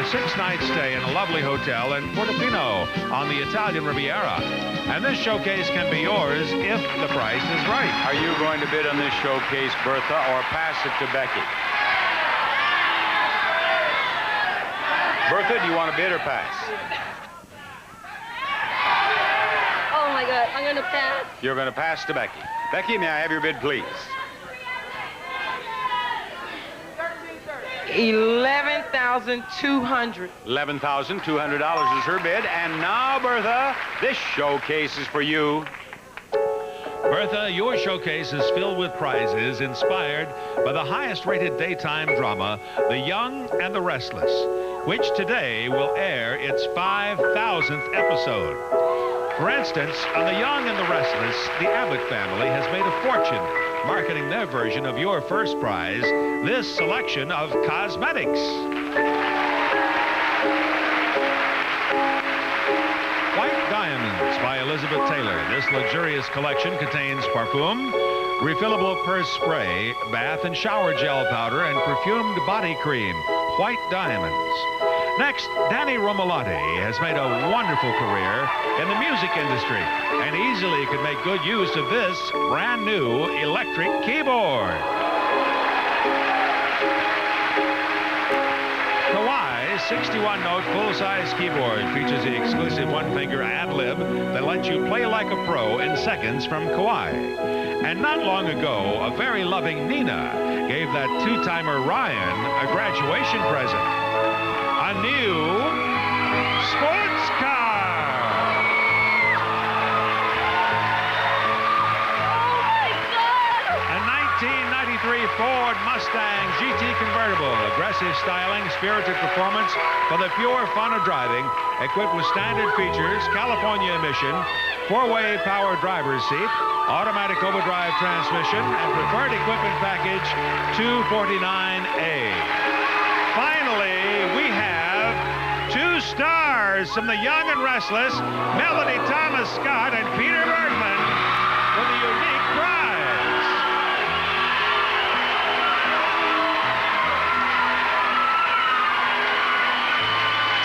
a 6-night stay in a lovely hotel in Portofino on the Italian Riviera. And this showcase can be yours if the price is right. Are you going to bid on this showcase, Bertha, or pass it to Becky? Bertha, do you want to bid or pass? Oh, my God. I'm going to pass. You're going to pass to Becky. Becky, may I have your bid, please? $11,200. $11,200 is her bid. And now, Bertha, this showcase is for you. Bertha, your showcase is filled with prizes inspired by the highest-rated daytime drama, The Young and the Restless, which today will air its 5,000th episode. For instance, on The Young and the Restless, the Abbott family has made a fortune marketing their version of your first prize, this selection of cosmetics. White Diamonds by Elizabeth Taylor. This luxurious collection contains parfum, refillable purse spray, bath and shower gel powder, and perfumed body cream. White Diamonds. Next, Danny Romolotti has made a wonderful career in the music industry and easily could make good use of this brand new electric keyboard. Kawai's 61-note full-size keyboard features the exclusive one-finger ad-lib that lets you play like a pro in seconds from Kawai. And not long ago, a very loving Nina gave that two-timer Ryan a graduation present. A new sports car. A 1993 Ford Mustang GT convertible. Aggressive styling, spirited performance for the pure fun of driving. Equipped with standard features, California emission, 4-way power driver's seat, automatic overdrive transmission, and preferred equipment package 249A. Finally, we have 2 stars from The Young and Restless, Melody Thomas Scott and Peter Bergman, for the unique prize.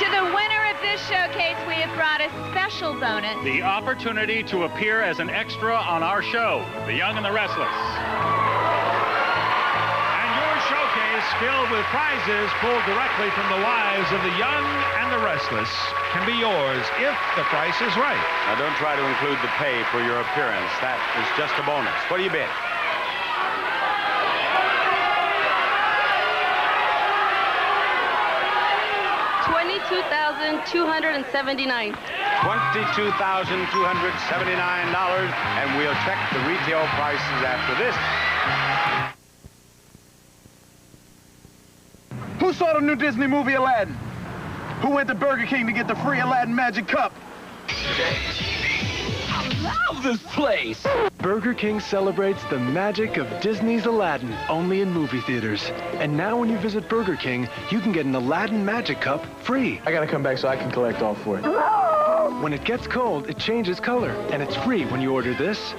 To the winner of this showcase, we have brought a special bonus. The opportunity to appear as an extra on our show, The Young and the Restless. Filled with prizes pulled directly from the lives of the young and the restless can be yours if the price is right. Now, don't try to include the pay for your appearance. That is just a bonus. What do you bid? $22,279. $22,279, and we'll check the retail prices after this. Who saw the new Disney movie Aladdin? Who went to Burger King to get the free Aladdin Magic Cup? I love this place! Burger King celebrates the magic of Disney's Aladdin, only in movie theaters. And now when you visit Burger King, you can get an Aladdin Magic Cup free. I gotta come back so I can collect all for it. When it gets cold, it changes color, and it's free when you order this,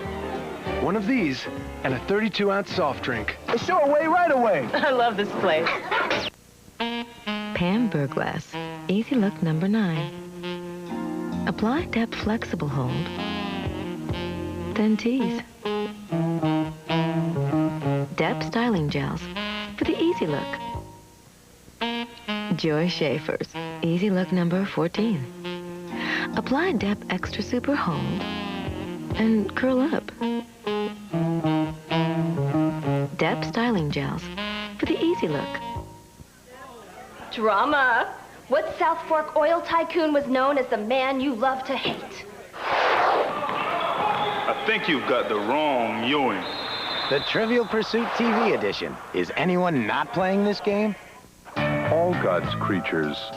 one of these, and a 32-ounce soft drink. Show away right away! I love this place. Pam Burglass, Easy Look number 9. Apply Depth Flexible Hold, then tease. Depth Styling Gels for the Easy Look. Joy Schaefer's, Easy Look number 14. Apply Depth Extra Super Hold and curl up. Depth Styling Gels for the Easy Look. Drama. What South Fork oil tycoon was known as the man you love to hate? I think you've got the wrong Ewing. The Trivial Pursuit TV edition. Is anyone not playing this game? All God's creatures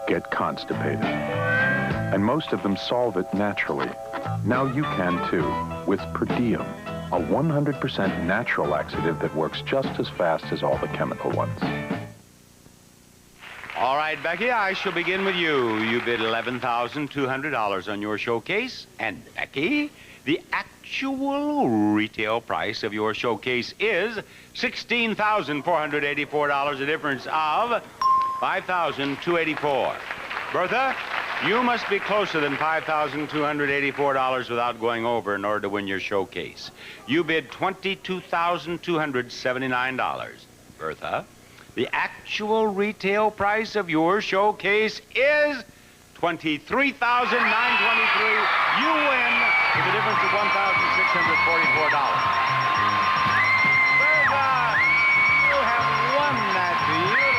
get constipated, and most of them solve it naturally. Now you can too, with Per Diem, a 100% natural laxative that works just as fast as all the chemical ones. All right, Becky, I shall begin with you. You bid $11,200 on your showcase. And, Becky, the actual retail price of your showcase is $16,484, a difference of $5,284. Bertha, you must be closer than $5,284 without going over in order to win your showcase. You bid $22,279. Bertha, the actual retail price of your showcase is $23,923. You win with a difference of $1,644. Bertha, you have won that beautiful offer.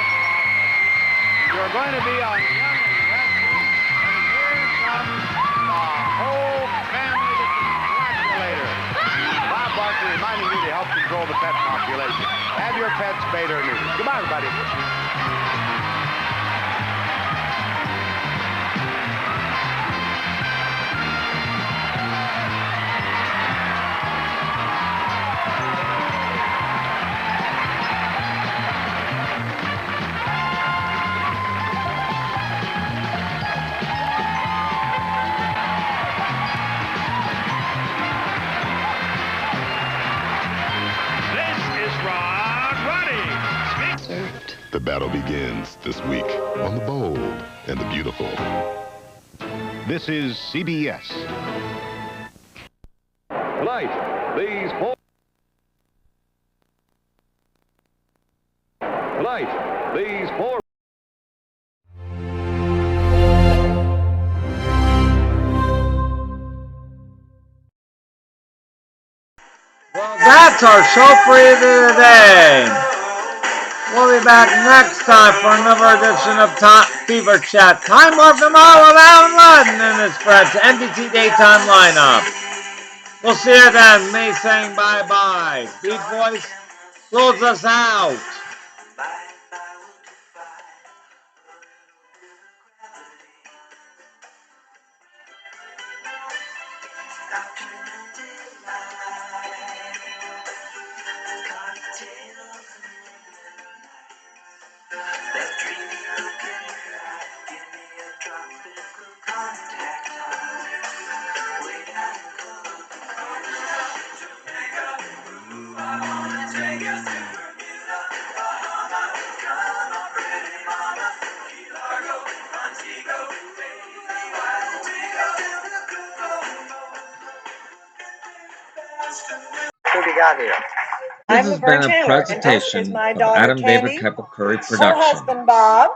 You're going to be on Young and Restless, and here comes the whole family to congratulate her. Bob Barker reminding you to help control the pet population. Have your pets spayed or neutered. Goodbye, everybody. The battle begins this week on The Bold and the Beautiful. This is CBS. Tonight, these four... Well, that's our show for you today. We'll be back next time for another edition of Top Fever Chat. Time Warp tomorrow with Allen Ludden and his friends, NBC Daytime Lineup. We'll see you then. Me saying bye-bye. Beat Voice close us out. What we got here? This has been a presentation of Adam David Kepple Curry Production. Her husband, Bob.